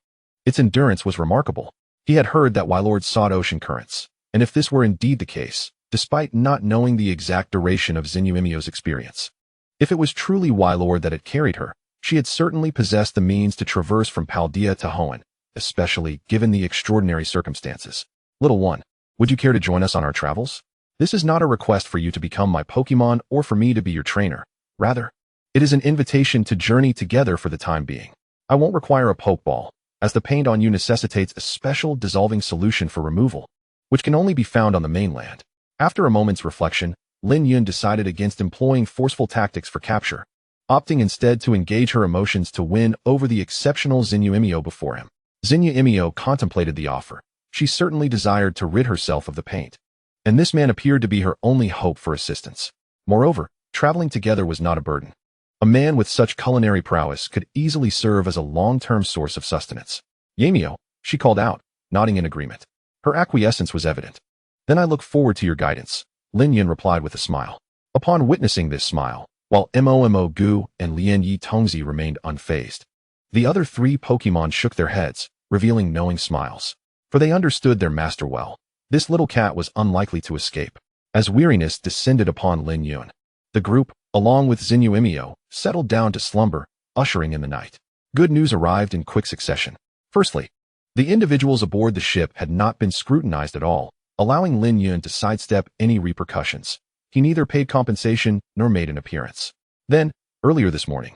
its endurance was remarkable. He had heard that Wylord sought ocean currents, and if this were indeed the case, despite not knowing the exact duration of Xinyu Imio's experience, if it was truly Wylord that had carried her, she had certainly possessed the means to traverse from Paldea to Hoenn, especially given the extraordinary circumstances. Little one, would you care to join us on our travels? This is not a request for you to become my Pokémon or for me to be your trainer. Rather, it is an invitation to journey together for the time being. I won't require a Pokeball, as the paint on you necessitates a special dissolving solution for removal, which can only be found on the mainland. After a moment's reflection, Lin Yun decided against employing forceful tactics for capture, opting instead to engage her emotions to win over the exceptional Xinyu Imio before him. Xinyu Imio contemplated the offer. She certainly desired to rid herself of the paint, and this man appeared to be her only hope for assistance. Moreover, traveling together was not a burden. A man with such culinary prowess could easily serve as a long-term source of sustenance. Yamio, she called out, nodding in agreement. Her acquiescence was evident. Then I look forward to your guidance, Lin Yun replied with a smile. Upon witnessing this smile, while Momo Gu and Lien Yi Tongzi remained unfazed, the other three Pokémon shook their heads, revealing knowing smiles. For they understood their master well. This little cat was unlikely to escape. As weariness descended upon Lin Yun, the group, along with Xinyu Imio, settled down to slumber, ushering in the night. Good news arrived in quick succession. Firstly, the individuals aboard the ship had not been scrutinized at all, allowing Lin Yun to sidestep any repercussions. He neither paid compensation nor made an appearance. Then, earlier this morning,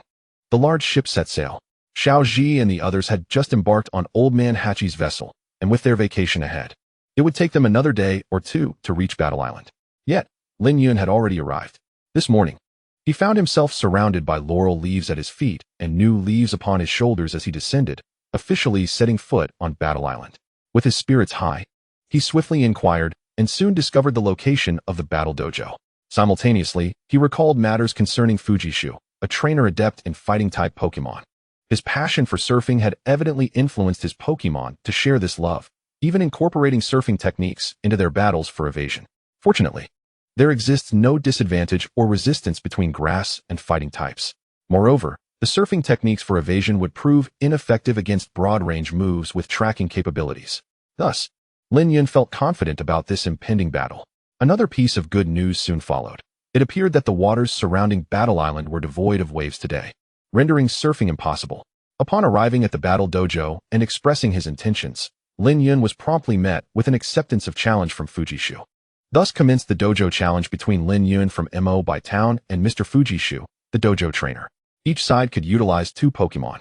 the large ship set sail. Xiao Ji and the others had just embarked on Old Man Hachi's vessel, and with their vacation ahead, it would take them another day or two to reach Battle Island. Yet, Lin Yun had already arrived. This morning, he found himself surrounded by laurel leaves at his feet and new leaves upon his shoulders as he descended, officially setting foot on Battle Island. With his spirits high, he swiftly inquired and soon discovered the location of the Battle Dojo. Simultaneously, he recalled matters concerning Fujishu, a trainer adept in fighting-type Pokémon. His passion for surfing had evidently influenced his Pokémon to share this love, even incorporating surfing techniques into their battles for evasion. Fortunately, there exists no disadvantage or resistance between grass and fighting types. Moreover, the surfing techniques for evasion would prove ineffective against broad-range moves with tracking capabilities. Thus, Lin Yun felt confident about this impending battle. Another piece of good news soon followed. It appeared that the waters surrounding Battle Island were devoid of waves today, rendering surfing impossible. Upon arriving at the Battle Dojo and expressing his intentions, Lin Yun was promptly met with an acceptance of challenge from Fujishu. Thus commenced the dojo challenge between Lin Yun from Mo by Town and Mr. Fujishu, the dojo trainer. Each side could utilize 2 Pokémon,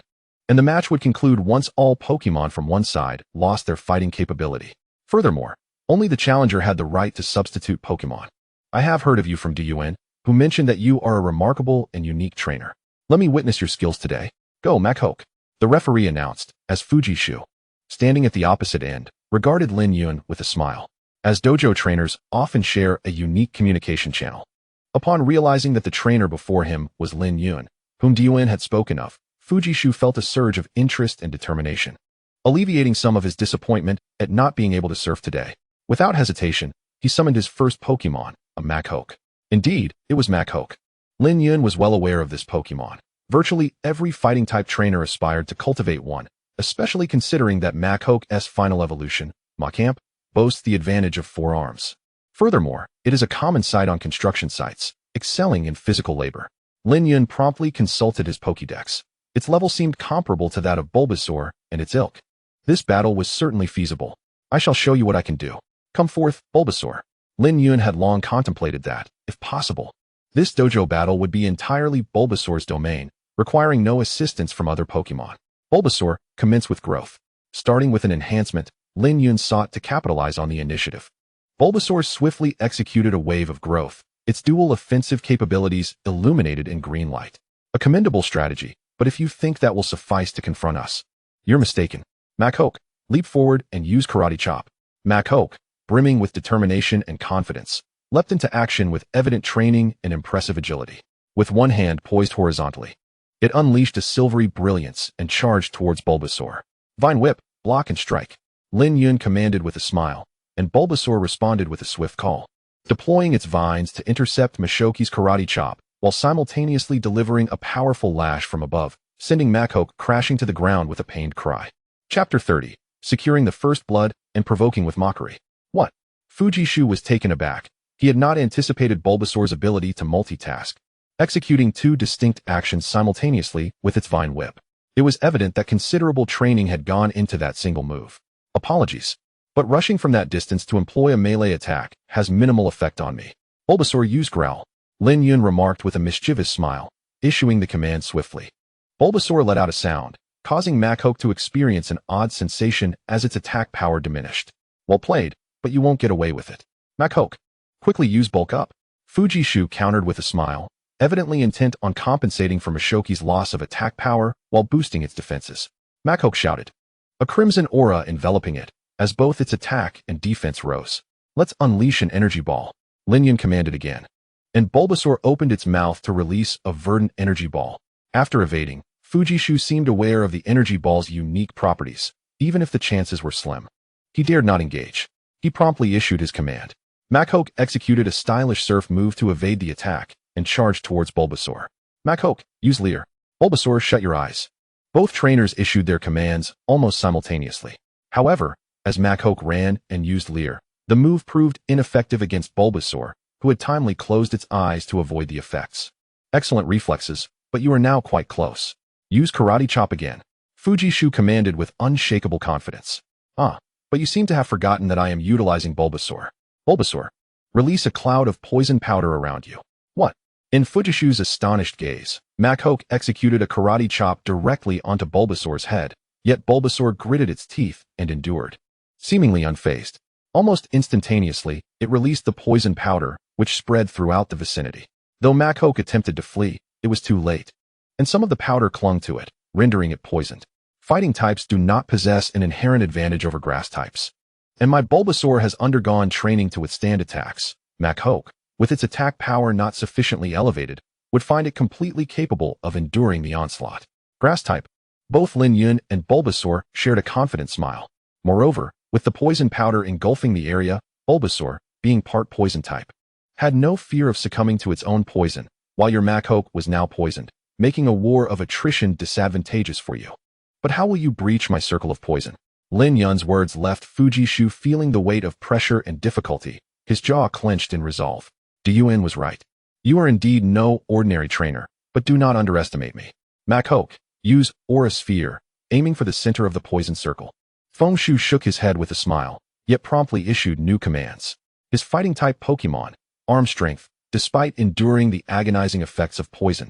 and the match would conclude once all Pokémon from one side lost their fighting capability. Furthermore, only the challenger had the right to substitute Pokémon. I have heard of you from Duyuan, who mentioned that you are a remarkable and unique trainer. Let me witness your skills today. Go, Makhok, the referee announced, as Fujishu, standing at the opposite end, regarded Lin Yun with a smile, as dojo trainers often share a unique communication channel. Upon realizing that the trainer before him was Lin Yun, whom Duyuan had spoken of, Fujishu felt a surge of interest and determination, alleviating some of his disappointment at not being able to surf today. Without hesitation, he summoned his first Pokemon, a Machoke. Indeed, it was Machoke. Lin Yun was well aware of this Pokemon. Virtually every fighting-type trainer aspired to cultivate one, especially considering that Machoke's final evolution, Machamp, boasts the advantage of 4 arms. Furthermore, it is a common sight on construction sites, excelling in physical labor. Lin Yun promptly consulted his Pokédex. Its level seemed comparable to that of Bulbasaur and its ilk. This battle was certainly feasible. I shall show you what I can do. Come forth, Bulbasaur. Lin Yun had long contemplated that, if possible, this dojo battle would be entirely Bulbasaur's domain, requiring no assistance from other Pokemon. Bulbasaur commenced with growth. Starting with an enhancement, Lin Yun sought to capitalize on the initiative. Bulbasaur swiftly executed a wave of growth, its dual offensive capabilities illuminated in green light. A commendable strategy, but if you think that will suffice to confront us, you're mistaken. Machoke, leap forward and use Karate Chop. Machoke, brimming with determination and confidence, leapt into action with evident training and impressive agility. With one hand poised horizontally, it unleashed a silvery brilliance and charged towards Bulbasaur. Vine Whip, block and strike. Lin Yun commanded with a smile, and Bulbasaur responded with a swift call, deploying its vines to intercept Machoke's Karate Chop, while simultaneously delivering a powerful lash from above, sending Machoke crashing to the ground with a pained cry. Chapter 30. Securing the first blood and provoking with mockery. What? Fujishu was taken aback. He had not anticipated Bulbasaur's ability to multitask, executing 2 distinct actions simultaneously with its Vine Whip. It was evident that considerable training had gone into that single move. Apologies, but rushing from that distance to employ a melee attack has minimal effect on me. Bulbasaur used Growl. Lin Yun remarked with a mischievous smile, issuing the command swiftly. Bulbasaur let out a sound, causing Machoke to experience an odd sensation as its attack power diminished. Well played, but you won't get away with it. Machoke, quickly use Bulk Up. Fujishu countered with a smile, evidently intent on compensating for Machoke's loss of attack power while boosting its defenses. Machoke shouted, a crimson aura enveloping it, as both its attack and defense rose. Let's unleash an energy ball. Lin Yun commanded again, and Bulbasaur opened its mouth to release a verdant energy ball. After evading, Fujishu seemed aware of the energy ball's unique properties, even if the chances were slim. He dared not engage. He promptly issued his command. Machoke executed a stylish surf move to evade the attack and charged towards Bulbasaur. Machoke, use Leer. Bulbasaur, shut your eyes. Both trainers issued their commands almost simultaneously. However, as Machoke ran and used Leer, the move proved ineffective against Bulbasaur, who had timely closed its eyes to avoid the effects. Excellent reflexes, but you are now quite close. Use Karate Chop again. Fujishu commanded with unshakable confidence. But you seem to have forgotten that I am utilizing Bulbasaur. Bulbasaur, release a cloud of poison powder around you. What? In Fujishu's astonished gaze, Machoke executed a Karate Chop directly onto Bulbasaur's head, yet Bulbasaur gritted its teeth and endured. Seemingly unfazed. Almost instantaneously, it released the poison powder, which spread throughout the vicinity. Though Machoke attempted to flee, it was too late, and some of the powder clung to it, rendering it poisoned. Fighting types do not possess an inherent advantage over grass types, and my Bulbasaur has undergone training to withstand attacks. Machoke, with its attack power not sufficiently elevated, would find it completely capable of enduring the onslaught. Grass type. Both Lin Yun and Bulbasaur shared a confident smile. Moreover, with the poison powder engulfing the area, Bulbasaur, being part poison type, had no fear of succumbing to its own poison, while your Machoke was now poisoned, making a war of attrition disadvantageous for you. But how will you breach my circle of poison? Lin Yun's words left Fujishu feeling the weight of pressure and difficulty, his jaw clenched in resolve. Yun was right. You are indeed no ordinary trainer, but do not underestimate me. Machoke, use Aura Sphere, aiming for the center of the poison circle. Fengshu shook his head with a smile, yet promptly issued new commands. His fighting-type Pokemon, Arm Strength, despite enduring the agonizing effects of poison,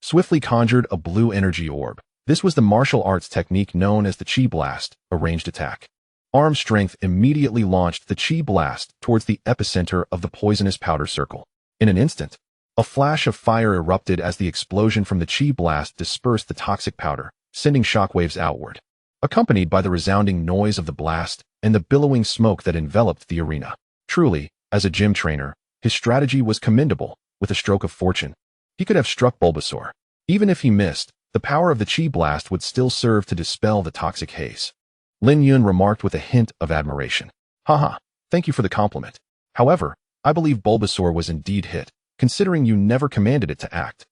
swiftly conjured a blue energy orb. This was the martial arts technique known as the Chi Blast, a ranged attack. Arm Strength immediately launched the Chi Blast towards the epicenter of the poisonous powder circle. In an instant, a flash of fire erupted as the explosion from the Chi Blast dispersed the toxic powder, sending shockwaves outward, accompanied by the resounding noise of the blast and the billowing smoke that enveloped the arena. Truly, as a gym trainer, his strategy was commendable. With a stroke of fortune, he could have struck Bulbasaur. Even if he missed, the power of the Chi Blast would still serve to dispel the toxic haze. Lin Yun remarked with a hint of admiration. Haha, thank you for the compliment. However, I believe Bulbasaur was indeed hit, considering you never commanded it to act.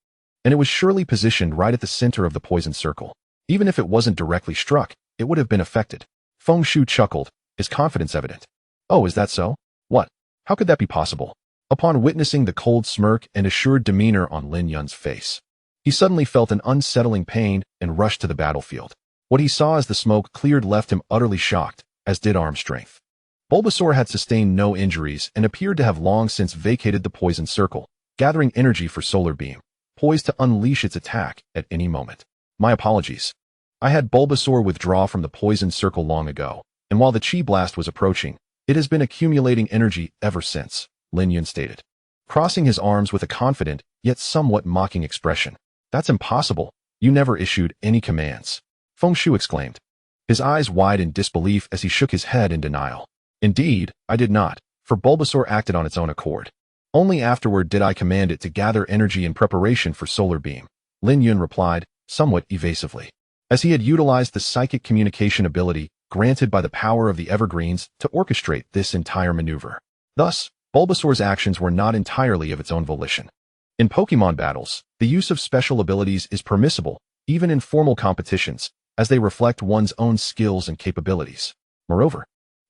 And it was surely positioned right at the center of the poison circle. Even if it wasn't directly struck, it would have been affected. Fengshu chuckled, his confidence evident. Oh, is that so? What? How could that be possible? Upon witnessing the cold smirk and assured demeanor on Lin Yun's face, he suddenly felt an unsettling pain and rushed to the battlefield. What he saw as the smoke cleared left him utterly shocked, as did arm strength. Bulbasaur had sustained no injuries and appeared to have long since vacated the poison circle, gathering energy for Solar Beam, poised to unleash its attack at any moment. My apologies. I had Bulbasaur withdraw from the poison circle long ago, and while the Chi Blast was approaching, it has been accumulating energy ever since, Lin Yun stated, crossing his arms with a confident, yet somewhat mocking expression. That's impossible. You never issued any commands. Fengshu exclaimed, his eyes wide in disbelief as he shook his head in denial. Indeed, I did not, for Bulbasaur acted on its own accord. Only afterward did I command it to gather energy in preparation for Solar Beam, Lin Yun replied, somewhat evasively, as he had utilized the psychic communication ability granted by the power of the Evergreens to orchestrate this entire maneuver. Thus, Bulbasaur's actions were not entirely of its own volition. In Pokemon battles, the use of special abilities is permissible, even in formal competitions, as they reflect one's own skills and capabilities. Moreover,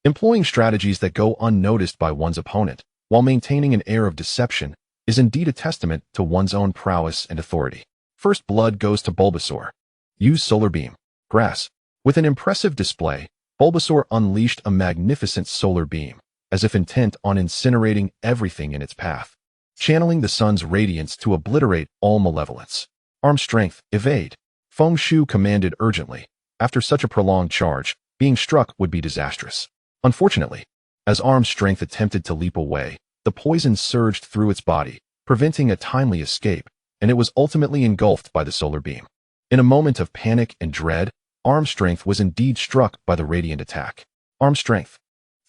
employing strategies that go unnoticed by one's opponent, while maintaining an air of deception, is indeed a testament to one's own prowess and authority. First blood goes to Bulbasaur. Use Solar Beam. Grass. With an impressive display, Bulbasaur unleashed a magnificent Solar Beam, as if intent on incinerating everything in its path, channeling the sun's radiance to obliterate all malevolence. Arm strength, evade. Fengshu commanded urgently. After such a prolonged charge, being struck would be disastrous. Unfortunately, as arm strength attempted to leap away, the poison surged through its body, preventing a timely escape, and it was ultimately engulfed by the Solar Beam. In a moment of panic and dread, arm strength was indeed struck by the radiant attack. Arm strength.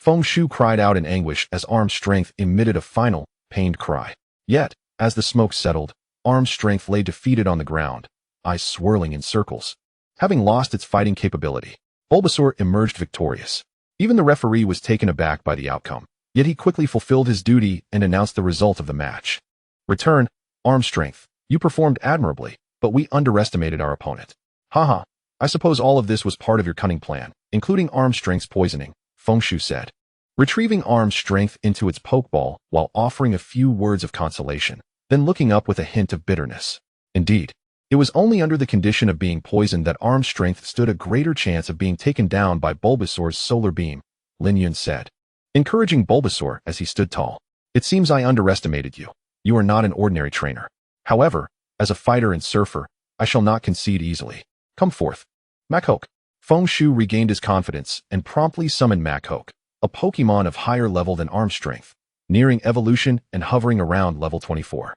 Fengshu cried out in anguish as arm strength emitted a final, pained cry. Yet, as the smoke settled, arm strength lay defeated on the ground, eyes swirling in circles. Having lost its fighting capability, Bulbasaur emerged victorious. Even the referee was taken aback by the outcome, yet he quickly fulfilled his duty and announced the result of the match. Return, arm strength. You performed admirably, but we underestimated our opponent. Haha, I suppose all of this was part of your cunning plan, including arm strength's poisoning, Fengshu said, retrieving arm strength into its pokeball while offering a few words of consolation, then looking up with a hint of bitterness. Indeed, it was only under the condition of being poisoned that arm strength stood a greater chance of being taken down by Bulbasaur's Solar Beam, Lin Yun said, encouraging Bulbasaur as he stood tall. It seems I underestimated you. You are not an ordinary trainer. However, as a fighter and surfer, I shall not concede easily. Come forth. Machoke. Fengshu regained his confidence and promptly summoned Machoke, a Pokemon of higher level than arm strength, nearing evolution and hovering around level 24.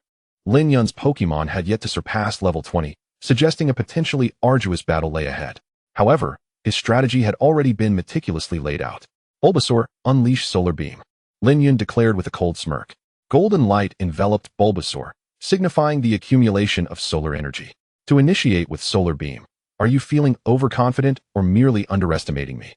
Lin Yun's Pokemon had yet to surpass level 20, suggesting a potentially arduous battle lay ahead. However, his strategy had already been meticulously laid out. Bulbasaur, unleash Solar Beam, Lin Yun declared with a cold smirk. Golden light enveloped Bulbasaur, signifying the accumulation of solar energy. To initiate with Solar Beam, are you feeling overconfident or merely underestimating me?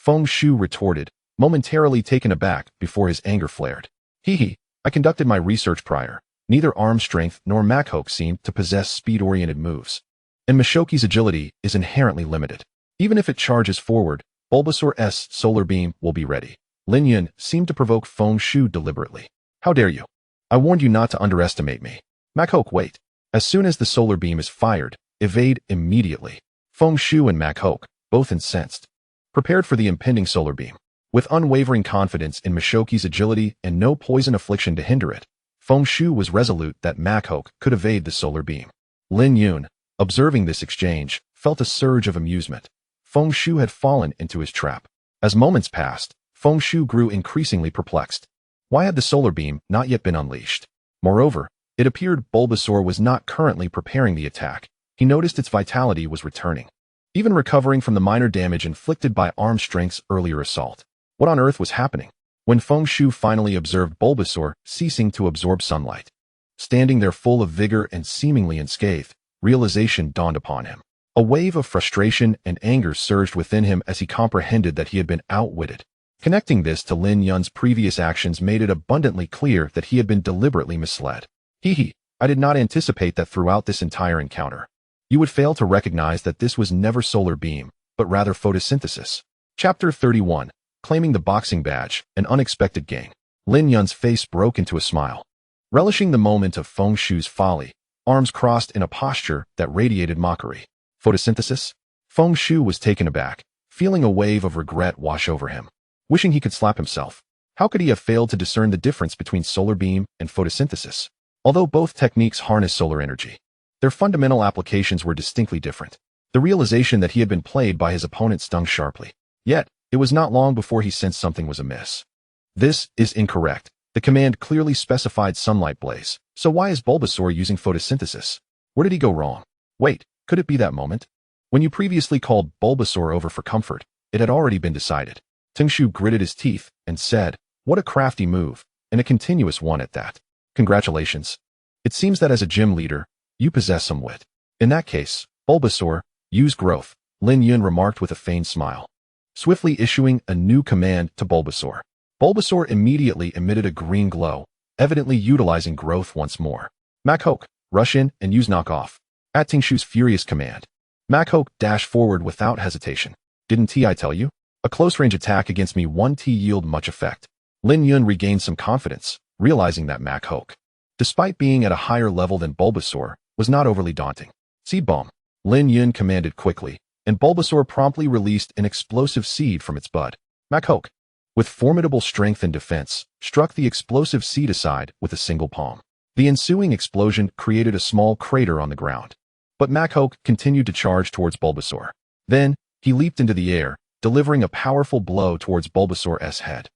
Fengshu retorted, momentarily taken aback before his anger flared. Hee, I conducted my research prior. Neither arm strength nor Machoke seemed to possess speed-oriented moves, and Mashoki's agility is inherently limited. Even if it charges forward, Bulbasaur's Solar Beam will be ready. Lin Yun seemed to provoke Fengshu deliberately. How dare you? I warned you not to underestimate me. Machoke, wait. As soon as the Solar Beam is fired, evade immediately. Fengshu and Machoke, both incensed, prepared for the impending Solar Beam. With unwavering confidence in Mashoki's agility and no poison affliction to hinder it, Fengshu was resolute that Machoke could evade the Solar Beam. Lin Yun, observing this exchange, felt a surge of amusement. Fengshu had fallen into his trap. As moments passed, Fengshu grew increasingly perplexed. Why had the Solar Beam not yet been unleashed? Moreover, it appeared Bulbasaur was not currently preparing the attack. He noticed its vitality was returning, even recovering from the minor damage inflicted by arm strength's earlier assault. What on earth was happening? When Fengshu finally observed Bulbasaur ceasing to absorb sunlight, standing there full of vigor and seemingly unscathed, realization dawned upon him. A wave of frustration and anger surged within him as he comprehended that he had been outwitted. Connecting this to Lin Yun's previous actions made it abundantly clear that he had been deliberately misled. I did not anticipate that throughout this entire encounter, you would fail to recognize that this was never solar beam, but rather photosynthesis. Chapter 31, Claiming the Boxing Badge, an Unexpected Gain. Lin Yun's face broke into a smile. Relishing the moment of Feng Shu's folly, arms crossed in a posture that radiated mockery. Photosynthesis? Feng Shu was taken aback, feeling a wave of regret wash over him. Wishing he could slap himself. How could he have failed to discern the difference between solar beam and photosynthesis? Although both techniques harness solar energy, their fundamental applications were distinctly different. The realization that he had been played by his opponent stung sharply. Yet, it was not long before he sensed something was amiss. This is incorrect. The command clearly specified sunlight blaze, so why is Bulbasaur using photosynthesis? Where did he go wrong? Wait, could it be that moment? When you previously called Bulbasaur over for comfort, it had already been decided. Tingshu gritted his teeth and said, "What a crafty move, and a continuous one at that. Congratulations. It seems that as a gym leader, you possess some wit. In that case, Bulbasaur, use growth," Lin Yun remarked with a feigned smile, swiftly issuing a new command to Bulbasaur. Bulbasaur immediately emitted a green glow, evidently utilizing growth once more. Machoke, rush in and use knockoff. At Tingshu's furious command, Machoke dashed forward without hesitation. "Didn't I tell you? A close-range attack against me won't yield much effect." Lin Yun regained some confidence, realizing that Machoke, despite being at a higher level than Bulbasaur, was not overly daunting. "Seed Bomb," Lin Yun commanded quickly, and Bulbasaur promptly released an explosive seed from its bud. Machoke, with formidable strength and defense, struck the explosive seed aside with a single palm. The ensuing explosion created a small crater on the ground. But Machoke continued to charge towards Bulbasaur. Then, he leaped into the air, delivering a powerful blow towards Bulbasaur's head.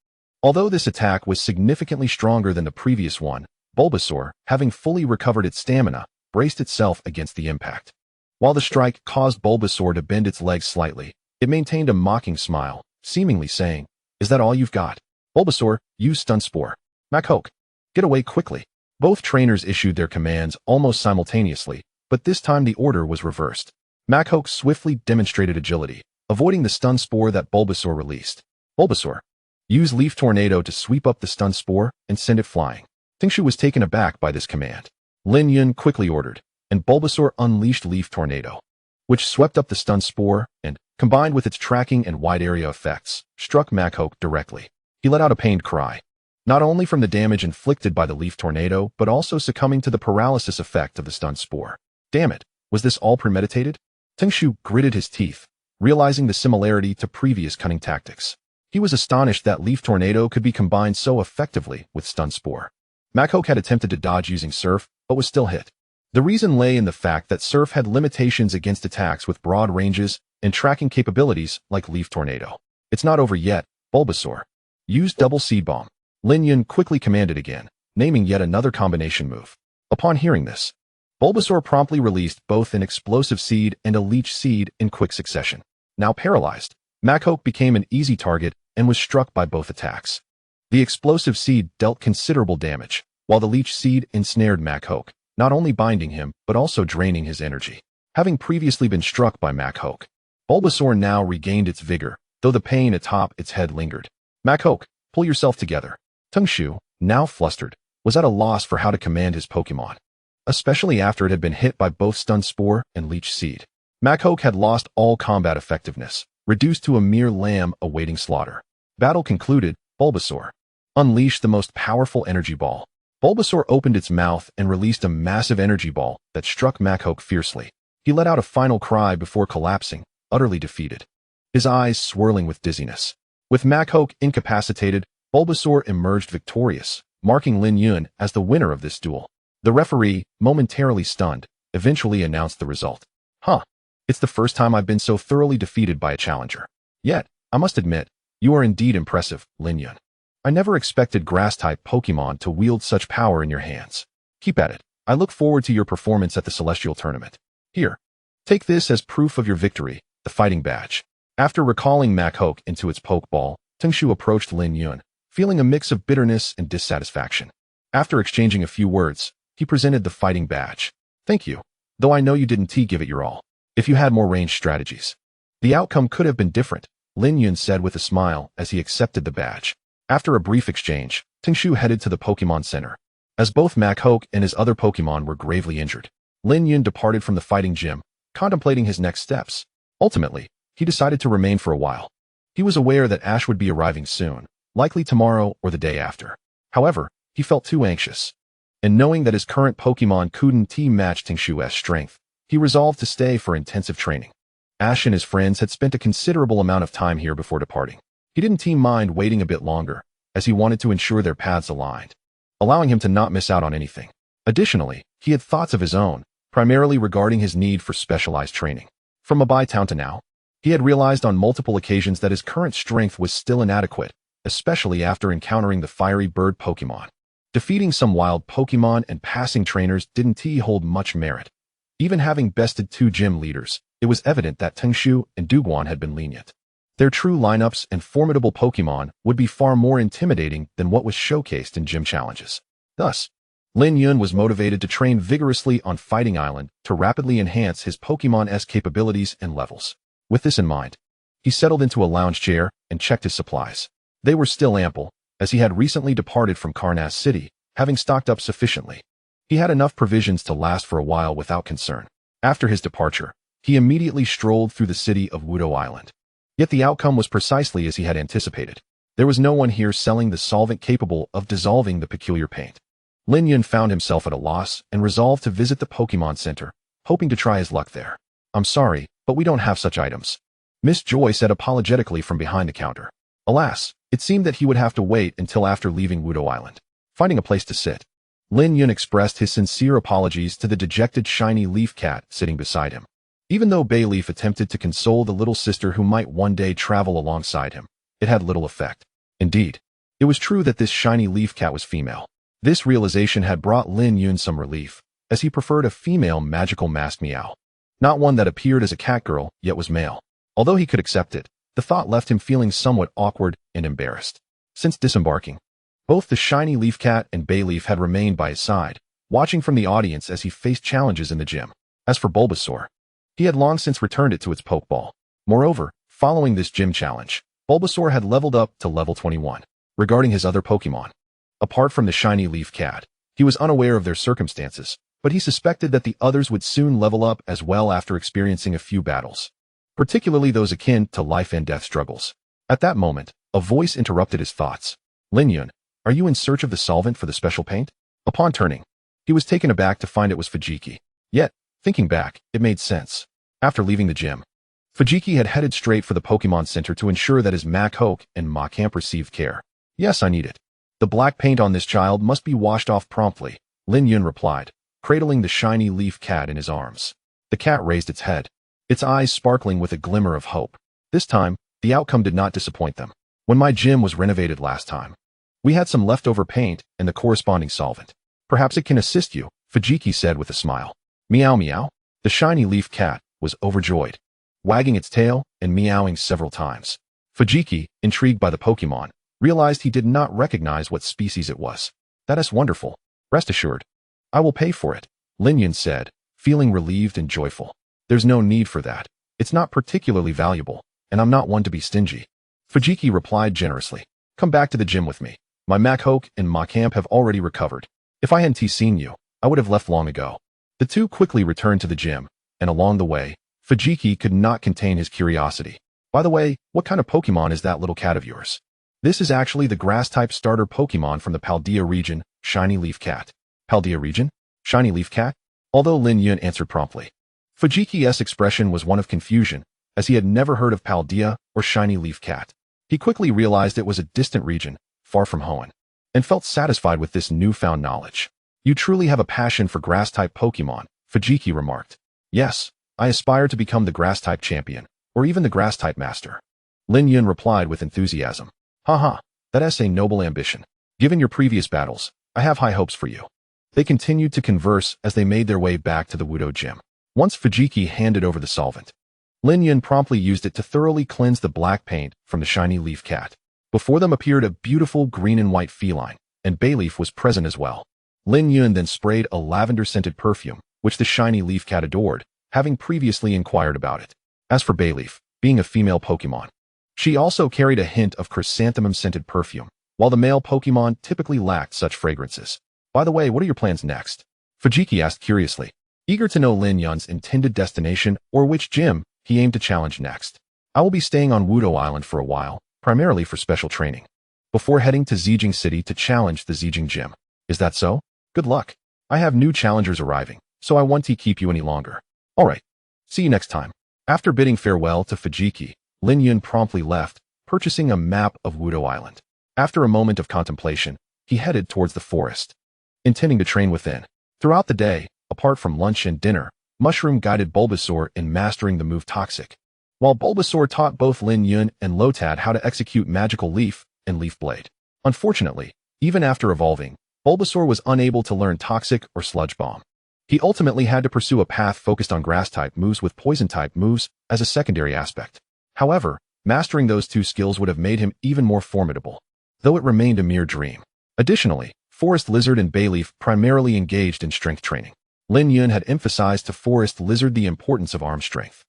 Although this attack was significantly stronger than the previous one, Bulbasaur, having fully recovered its stamina, braced itself against the impact. While the strike caused Bulbasaur to bend its legs slightly, it maintained a mocking smile, seemingly saying, "Is that all you've got? Bulbasaur, use Stun Spore. Machoke, get away quickly." Both trainers issued their commands almost simultaneously, but this time the order was reversed. Machoke swiftly demonstrated agility, avoiding the Stun Spore that Bulbasaur released. "Bulbasaur, use Leaf Tornado to sweep up the Stun Spore and send it flying." Tingshu was taken aback by this command. Lin Yun quickly ordered, and Bulbasaur unleashed Leaf Tornado, which swept up the Stun Spore and, combined with its tracking and wide area effects, struck Machoke directly. He let out a pained cry, not only from the damage inflicted by the Leaf Tornado, but also succumbing to the paralysis effect of the Stun Spore. Damn it, was this all premeditated? Tingshu gritted his teeth, realizing the similarity to previous cunning tactics. He was astonished that Leaf Tornado could be combined so effectively with Stun Spore. Machoke had attempted to dodge using Surf, but was still hit. The reason lay in the fact that Surf had limitations against attacks with broad ranges and tracking capabilities like Leaf Tornado. "It's not over yet, Bulbasaur. Use Double Seed Bomb." Lin Yun quickly commanded again, naming yet another combination move. Upon hearing this, Bulbasaur promptly released both an explosive seed and a leech seed in quick succession. Now paralyzed, Machoke became an easy target and was struck by both attacks. The explosive seed dealt considerable damage, while the leech seed ensnared Machoke, not only binding him, but also draining his energy. Having previously been struck by Machoke, Bulbasaur now regained its vigor, though the pain atop its head lingered. "Machoke, pull yourself together." Tingshu, now flustered, was at a loss for how to command his Pokémon, especially after it had been hit by both Stun Spore and Leech Seed. Machoke had lost all combat effectiveness, reduced to a mere lamb awaiting slaughter. Battle concluded, Bulbasaur unleashed the most powerful energy ball. Bulbasaur opened its mouth and released a massive energy ball that struck Machoke fiercely. He let out a final cry before collapsing, utterly defeated, his eyes swirling with dizziness. With Machoke incapacitated, Bulbasaur emerged victorious, marking Lin Yun as the winner of this duel. The referee, momentarily stunned, eventually announced the result. It's the first time I've been so thoroughly defeated by a challenger. Yet, I must admit, you are indeed impressive, Lin Yun. I never expected Grass-Type Pokémon to wield such power in your hands. Keep at it. I look forward to your performance at the Celestial Tournament. Here, take this as proof of your victory, the fighting badge. After recalling Machoke into its Pokeball, Tingshu approached Lin Yun, feeling a mix of bitterness and dissatisfaction. After exchanging a few words, he presented the fighting badge. "Thank you, though I know you didn't give it your all. If you had more ranged strategies, the outcome could have been different," Lin Yun said with a smile as he accepted the badge. After a brief exchange, Tingshu headed to the Pokemon Center. As both Machoke and his other Pokemon were gravely injured, Lin Yun departed from the fighting gym, contemplating his next steps. Ultimately, he decided to remain for a while. He was aware that Ash would be arriving soon, likely tomorrow or the day after. However, he felt too anxious. And knowing that his current Pokemon couldn't match Tingshu's strength, he resolved to stay for intensive training. Ash and his friends had spent a considerable amount of time here before departing. He didn't mind waiting a bit longer, as he wanted to ensure their paths aligned, allowing him to not miss out on anything. Additionally, he had thoughts of his own, primarily regarding his need for specialized training. From Mabai Town to now, he had realized on multiple occasions that his current strength was still inadequate, especially after encountering the fiery bird Pokemon. Defeating some wild Pokemon and passing trainers didn't hold much merit. Even having bested 2 gym leaders, it was evident that Tingshu and Duguan had been lenient. Their true lineups and formidable Pokemon would be far more intimidating than what was showcased in gym challenges. Thus, Lin Yun was motivated to train vigorously on Fighting Island to rapidly enhance his Pokemon's capabilities and levels. With this in mind, he settled into a lounge chair and checked his supplies. They were still ample, as he had recently departed from Karnas City, having stocked up sufficiently. He had enough provisions to last for a while without concern. After his departure, he immediately strolled through the city of Wudo Island. Yet the outcome was precisely as he had anticipated. There was no one here selling the solvent capable of dissolving the peculiar paint. Lin Yun found himself at a loss and resolved to visit the Pokemon Center, hoping to try his luck there. "I'm sorry, but we don't have such items," Miss Joy said apologetically from behind the counter. Alas, it seemed that he would have to wait until after leaving Wudo Island. Finding a place to sit, Lin Yun expressed his sincere apologies to the dejected shiny leaf cat sitting beside him. Even though Bayleaf attempted to console the little sister who might one day travel alongside him, it had little effect. Indeed, it was true that this shiny leaf cat was female. This realization had brought Lin Yun some relief, as he preferred a female magical masked meow. Not one that appeared as a cat girl, yet was male. Although he could accept it, the thought left him feeling somewhat awkward and embarrassed. Since disembarking, both the shiny leaf cat and Bayleaf had remained by his side, watching from the audience as he faced challenges in the gym. As for Bulbasaur, he had long since returned it to its Pokeball. Moreover, following this gym challenge, Bulbasaur had leveled up to level 21. Regarding his other Pokemon, apart from the shiny leaf cat, he was unaware of their circumstances, but he suspected that the others would soon level up as well after experiencing a few battles, particularly those akin to life and death struggles. At that moment, a voice interrupted his thoughts. "Lin Yun, are you in search of the solvent for the special paint?" Upon turning, he was taken aback to find it was Fujiki. Yet, thinking back, it made sense. After leaving the gym, Fujiki had headed straight for the Pokemon Center to ensure that his Machoke and Machamp received care. "Yes, I need it. The black paint on this child must be washed off promptly," Lin Yun replied, cradling the shiny leaf cat in his arms. The cat raised its head, its eyes sparkling with a glimmer of hope. This time, the outcome did not disappoint them. "When my gym was renovated last time, we had some leftover paint and the corresponding solvent. Perhaps it can assist you," Fujiki said with a smile. "Meow meow." The shiny leaf cat was overjoyed, wagging its tail and meowing several times. Fujiki, intrigued by the Pokemon, realized he did not recognize what species it was. "That is wonderful. Rest assured, I will pay for it," Lin Yun said, feeling relieved and joyful. "There's no need for that. It's not particularly valuable, and I'm not one to be stingy." Fujiki replied generously. "Come back to the gym with me. My Machoke and Machamp have already recovered. If I hadn't seen you, I would have left long ago." The two quickly returned to the gym, and along the way, Fujiki could not contain his curiosity. "By the way, what kind of Pokemon is that little cat of yours?" "This is actually the Grass-type starter Pokemon from the Paldea region, Shiny Leaf Cat." "Paldea region? Shiny Leaf Cat?" Although Lin Yun answered promptly, Fujiki's expression was one of confusion, as he had never heard of Paldea or Shiny Leaf Cat. He quickly realized it was a distant region, far from Hoenn, and felt satisfied with this newfound knowledge. "You truly have a passion for Grass-type Pokemon," Fujiki remarked. "Yes, I aspire to become the Grass-type champion, or even the Grass-type master," Lin Yun replied with enthusiasm. "Haha, that is a noble ambition. Given your previous battles, I have high hopes for you." They continued to converse as they made their way back to the Wudo gym. Once Fujiki handed over the solvent, Lin Yun promptly used it to thoroughly cleanse the black paint from the shiny leaf cat. Before them appeared a beautiful green and white feline, and Bayleaf was present as well. Lin Yun then sprayed a lavender-scented perfume, which the shiny leaf cat adored, having previously inquired about it. As for Bayleaf, being a female Pokemon, She also carried a hint of chrysanthemum-scented perfume, while the male Pokemon typically lacked such fragrances. By the way, what are your plans next? Fujiki asked curiously, eager to know Lin Yun's intended destination or which gym he aimed to challenge next. I will be staying on Wudo Island for a while, primarily for special training, before heading to Zijing City to challenge the Zijing Gym. Is that so? Good luck. I have new challengers arriving, so I won't keep you any longer. Alright. See you next time. After bidding farewell to Fujiki, Lin Yun promptly left, purchasing a map of Wudo Island. After a moment of contemplation, he headed towards the forest, intending to train within. Throughout the day, apart from lunch and dinner, Mushroom guided Bulbasaur in mastering the move Toxic, while Bulbasaur taught both Lin Yun and Lotad how to execute Magical Leaf and Leaf Blade. Unfortunately, even after evolving, Bulbasaur was unable to learn Toxic or Sludge Bomb. He ultimately had to pursue a path focused on Grass-type moves with Poison-type moves as a secondary aspect. However, mastering those two skills would have made him even more formidable, though it remained a mere dream. Additionally, Forest Lizard and Bayleaf primarily engaged in strength training. Lin Yun had emphasized to Forest Lizard the importance of arm strength,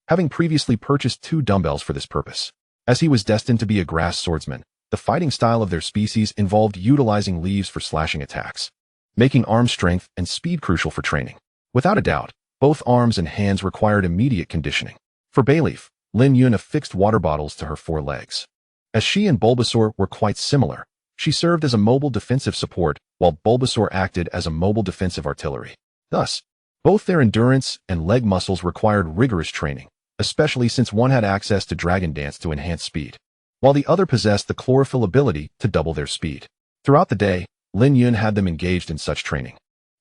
having previously purchased 2 dumbbells for this purpose. As he was destined to be a grass swordsman, the fighting style of their species involved utilizing leaves for slashing attacks, making arm strength and speed crucial for training. Without a doubt, both arms and hands required immediate conditioning. For Bayleaf, Lin Yun affixed water bottles to her 4 legs. As she and Bulbasaur were quite similar, she served as a mobile defensive support, while Bulbasaur acted as a mobile defensive artillery. Thus, both their endurance and leg muscles required rigorous training, especially since one had access to Dragon Dance to enhance speed, while the other possessed the Chlorophyll ability to double their speed. Throughout the day, Lin Yun had them engaged in such training,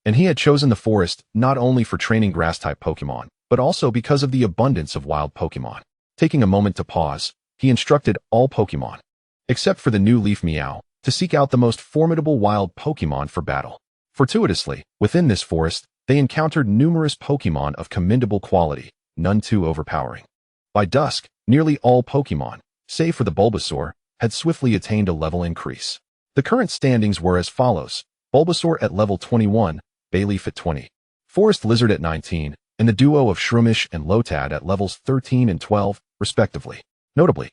and he had chosen the forest not only for training Grass-type Pokémon, but also because of the abundance of wild Pokémon. Taking a moment to pause, he instructed all Pokémon, except for the new Leaf Meow, to seek out the most formidable wild Pokémon for battle. Fortuitously, within this forest, they encountered numerous Pokémon of commendable quality, none too overpowering. By dusk, nearly all Pokémon, save for the Bulbasaur, had swiftly attained a level increase. The current standings were as follows: Bulbasaur at level 21, Bayleaf at 20, Forest Lizard at 19, and the duo of Shroomish and Lotad at levels 13 and 12, respectively. Notably,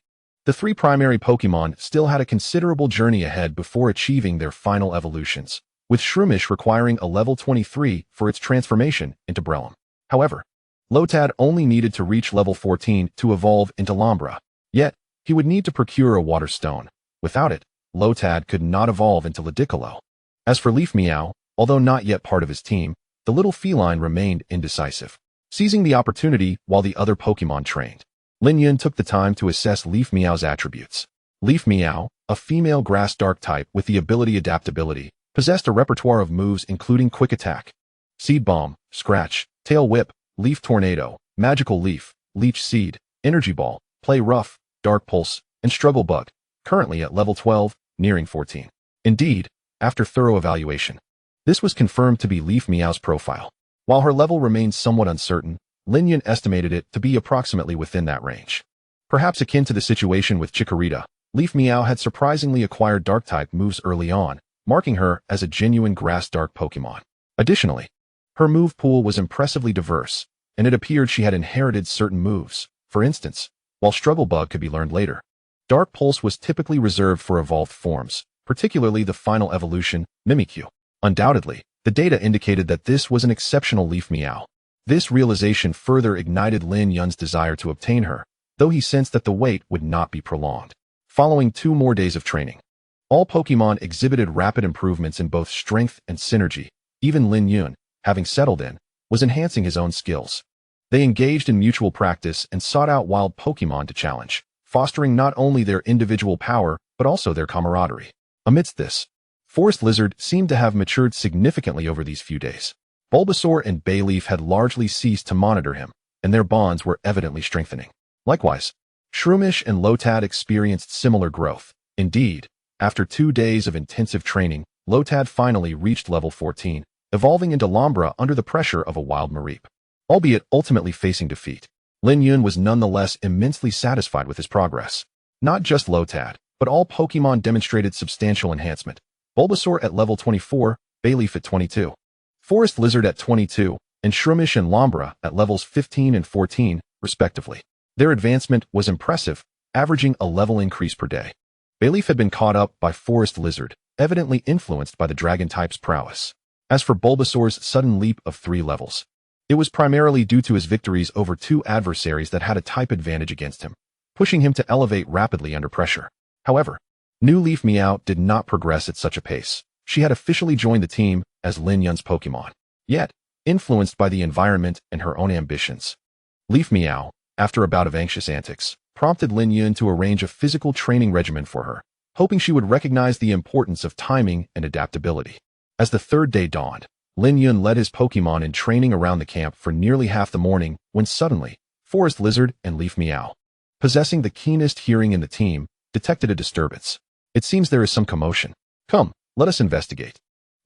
the 3 primary Pokémon still had a considerable journey ahead before achieving their final evolutions, with Shroomish requiring a level 23 for its transformation into Breloom. However, Lotad only needed to reach level 14 to evolve into Lombra, yet he would need to procure a Water Stone. Without it, Lotad could not evolve into Ludicolo. As for Leaf Meow, although not yet part of his team, the little feline remained indecisive. Seizing the opportunity while the other Pokémon trained, Lin Yun took the time to assess Leaf Meow's attributes. Leaf Meow, a female grass dark type with the ability Adaptability, possessed a repertoire of moves including Quick Attack, Seed Bomb, Scratch, Tail Whip, Leaf Tornado, Magical Leaf, Leech Seed, Energy Ball, Play Rough, Dark Pulse, and Struggle Bug, currently at level 12, nearing 14. Indeed, after thorough evaluation, this was confirmed to be Leaf Meow's profile. While her level remains somewhat uncertain, Lin Yun estimated it to be approximately within that range. Perhaps akin to the situation with Chikorita, Leaf Meow had surprisingly acquired Dark-type moves early on, marking her as a genuine Grass-Dark Pokémon. Additionally, her move pool was impressively diverse, and it appeared she had inherited certain moves. For instance, while Struggle Bug could be learned later, Dark Pulse was typically reserved for evolved forms, particularly the final evolution, Mimikyu. Undoubtedly, the data indicated that this was an exceptional Leaf Meow. This realization further ignited Lin Yun's desire to obtain her, though he sensed that the wait would not be prolonged. Following 2 more days of training, all Pokémon exhibited rapid improvements in both strength and synergy. Even Lin Yun, having settled in, was enhancing his own skills. They engaged in mutual practice and sought out wild Pokémon to challenge, fostering not only their individual power, but also their camaraderie. Amidst this, Forest Lizard seemed to have matured significantly over these few days. Bulbasaur and Bayleaf had largely ceased to monitor him, and their bonds were evidently strengthening. Likewise, Shroomish and Lotad experienced similar growth. Indeed, after 2 days of intensive training, Lotad finally reached level 14, evolving into Lombra under the pressure of a wild Mareep. Albeit ultimately facing defeat, Lin Yun was nonetheless immensely satisfied with his progress. Not just Lotad, but all Pokémon demonstrated substantial enhancement. Bulbasaur at level 24, Bayleaf at 22, Forest Lizard at 22, and Shroomish and Lombra at levels 15 and 14, respectively. Their advancement was impressive, averaging a level increase per day. Bayleaf had been caught up by Forest Lizard, evidently influenced by the dragon type's prowess. As for Bulbasaur's sudden leap of 3 levels, it was primarily due to his victories over 2 adversaries that had a type advantage against him, pushing him to elevate rapidly under pressure. However, New Leaf Meow did not progress at such a pace. She had officially joined the team as Lin Yun's Pokémon, yet influenced by the environment and her own ambitions. Leaf Meow, after a bout of anxious antics, prompted Lin Yun to arrange a physical training regimen for her, hoping she would recognize the importance of timing and adaptability. As the 3rd day dawned, Lin Yun led his Pokémon in training around the camp for nearly half the morning when suddenly, Forest Lizard and Leaf Meow, possessing the keenest hearing in the team, detected a disturbance. It seems there is some commotion. Come, let us investigate.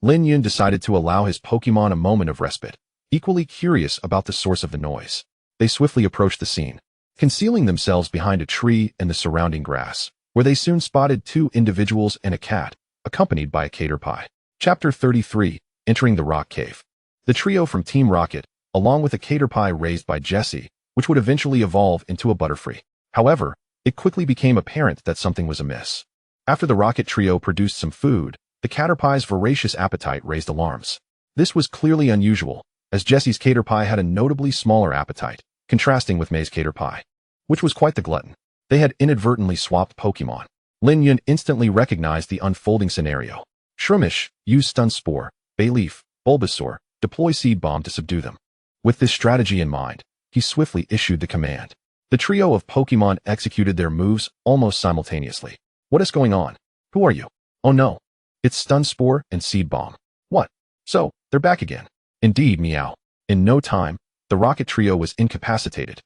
Lin Yun decided to allow his Pokémon a moment of respite, equally curious about the source of the noise. They swiftly approached the scene, concealing themselves behind a tree and the surrounding grass, where they soon spotted 2 individuals and a cat, accompanied by a caterpie. Chapter 33, Entering the Rock Cave. The trio from Team Rocket, along with a caterpie raised by Jessie, which would eventually evolve into a Butterfree. However, it quickly became apparent that something was amiss. After the Rocket trio produced some food, the caterpie's voracious appetite raised alarms. This was clearly unusual, as Jessie's caterpie had a notably smaller appetite, contrasting with May's caterpie, which was quite the glutton. They had inadvertently swapped Pokémon. Lin Yun instantly recognized the unfolding scenario. Shroomish, use Stun Spore. Bayleaf, Bulbasaur, deploy Seed Bomb to subdue them. With this strategy in mind, he swiftly issued the command. The trio of Pokémon executed their moves almost simultaneously. What is going on? Who are you? Oh no. It's Stun Spore and Seed Bomb. What? So, they're back again. Indeed, Meow. In no time, the Rocket trio was incapacitated,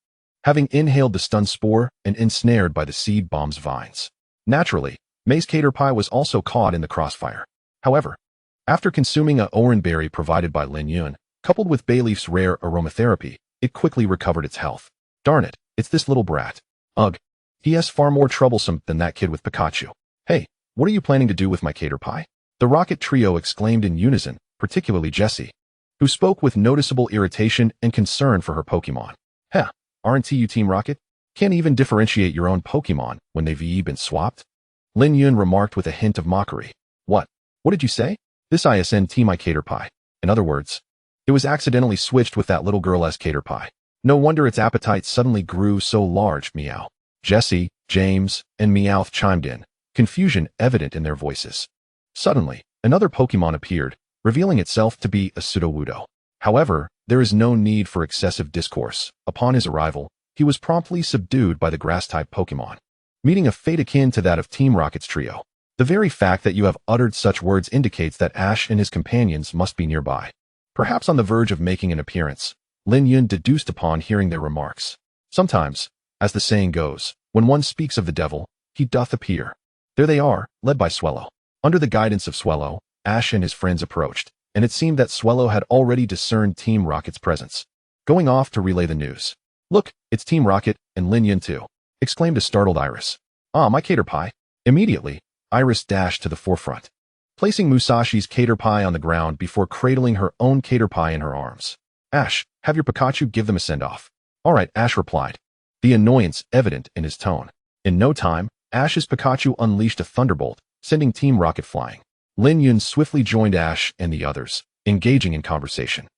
having inhaled the Stun Spore and ensnared by the Seed Bomb's vines. Naturally, May's caterpie was also caught in the crossfire. However, after consuming a orange berry provided by Lin Yun, coupled with Bayleaf's rare aromatherapy, it quickly recovered its health. Darn it, it's this little brat. Ugh. He has far more troublesome than that kid with Pikachu. Hey, what are you planning to do with my caterpie? The Rocket trio exclaimed in unison, particularly Jessie, who spoke with noticeable irritation and concern for her Pokémon. Heh, aren't you Team Rocket? Can't even differentiate your own Pokémon when they've been swapped? Lin Yun remarked with a hint of mockery. What? What did you say? This ISN Team caterpie. In other words, it was accidentally switched with that little girl's caterpie. No wonder its appetite suddenly grew so large, Meow. Jessie, James, and Meowth chimed in, confusion evident in their voices. Suddenly, another Pokémon appeared, revealing itself to be a Sudowoodo. However, there is no need for excessive discourse. Upon his arrival, he was promptly subdued by the Grass-Type Pokémon, meeting a fate akin to that of Team Rocket's trio. The very fact that you have uttered such words indicates that Ash and his companions must be nearby, perhaps on the verge of making an appearance, Lin Yun deduced upon hearing their remarks. Sometimes, as the saying goes, when one speaks of the devil, he doth appear. There they are, led by Swellow. Under the guidance of Swellow, Ash and his friends approached, and it seemed that Swellow had already discerned Team Rocket's presence, going off to relay the news. Look, it's Team Rocket, and Lin Yun too, exclaimed a startled Iris. Ah, my caterpie. Immediately, Iris dashed to the forefront, placing Musashi's caterpie on the ground before cradling her own caterpie in her arms. Ash, have your Pikachu give them a send-off. All right, Ash replied, the annoyance evident in his tone. In no time, Ash's Pikachu unleashed a thunderbolt, sending Team Rocket flying. Lin Yun swiftly joined Ash and the others, engaging in conversation.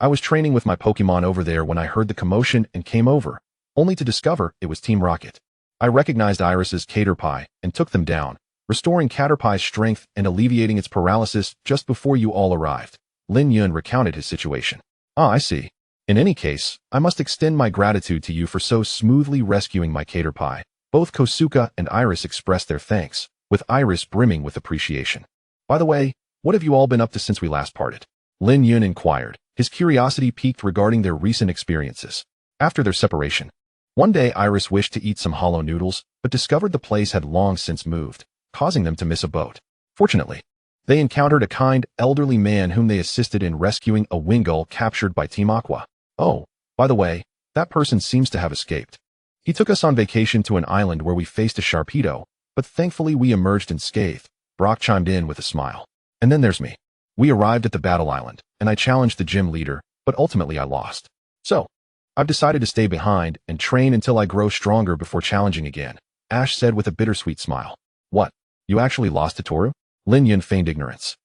I was training with my Pokémon over there when I heard the commotion and came over, only to discover it was Team Rocket. I recognized Iris's caterpie and took them down, restoring Caterpie's strength and alleviating its paralysis just before you all arrived. Lin Yun recounted his situation. Ah, I see. In any case, I must extend my gratitude to you for so smoothly rescuing my caterpie. Both Kosuka and Iris expressed their thanks, with Iris brimming with appreciation. By the way, what have you all been up to since we last parted? Lin Yun inquired, his curiosity piqued regarding their recent experiences. After their separation, one day Iris wished to eat some hollow noodles, but discovered the place had long since moved, causing them to miss a boat. Fortunately, they encountered a kind, elderly man whom they assisted in rescuing a Wingull captured by Team Aqua. Oh, by the way, that person seems to have escaped. He took us on vacation to an island where we faced a Sharpedo, but thankfully we emerged unscathed. Brock chimed in with a smile. And then there's me. We arrived at the battle island, and I challenged the gym leader, but ultimately I lost. So, I've decided to stay behind and train until I grow stronger before challenging again. Ash said with a bittersweet smile. What? You actually lost to Toru? Lin Yun feigned ignorance,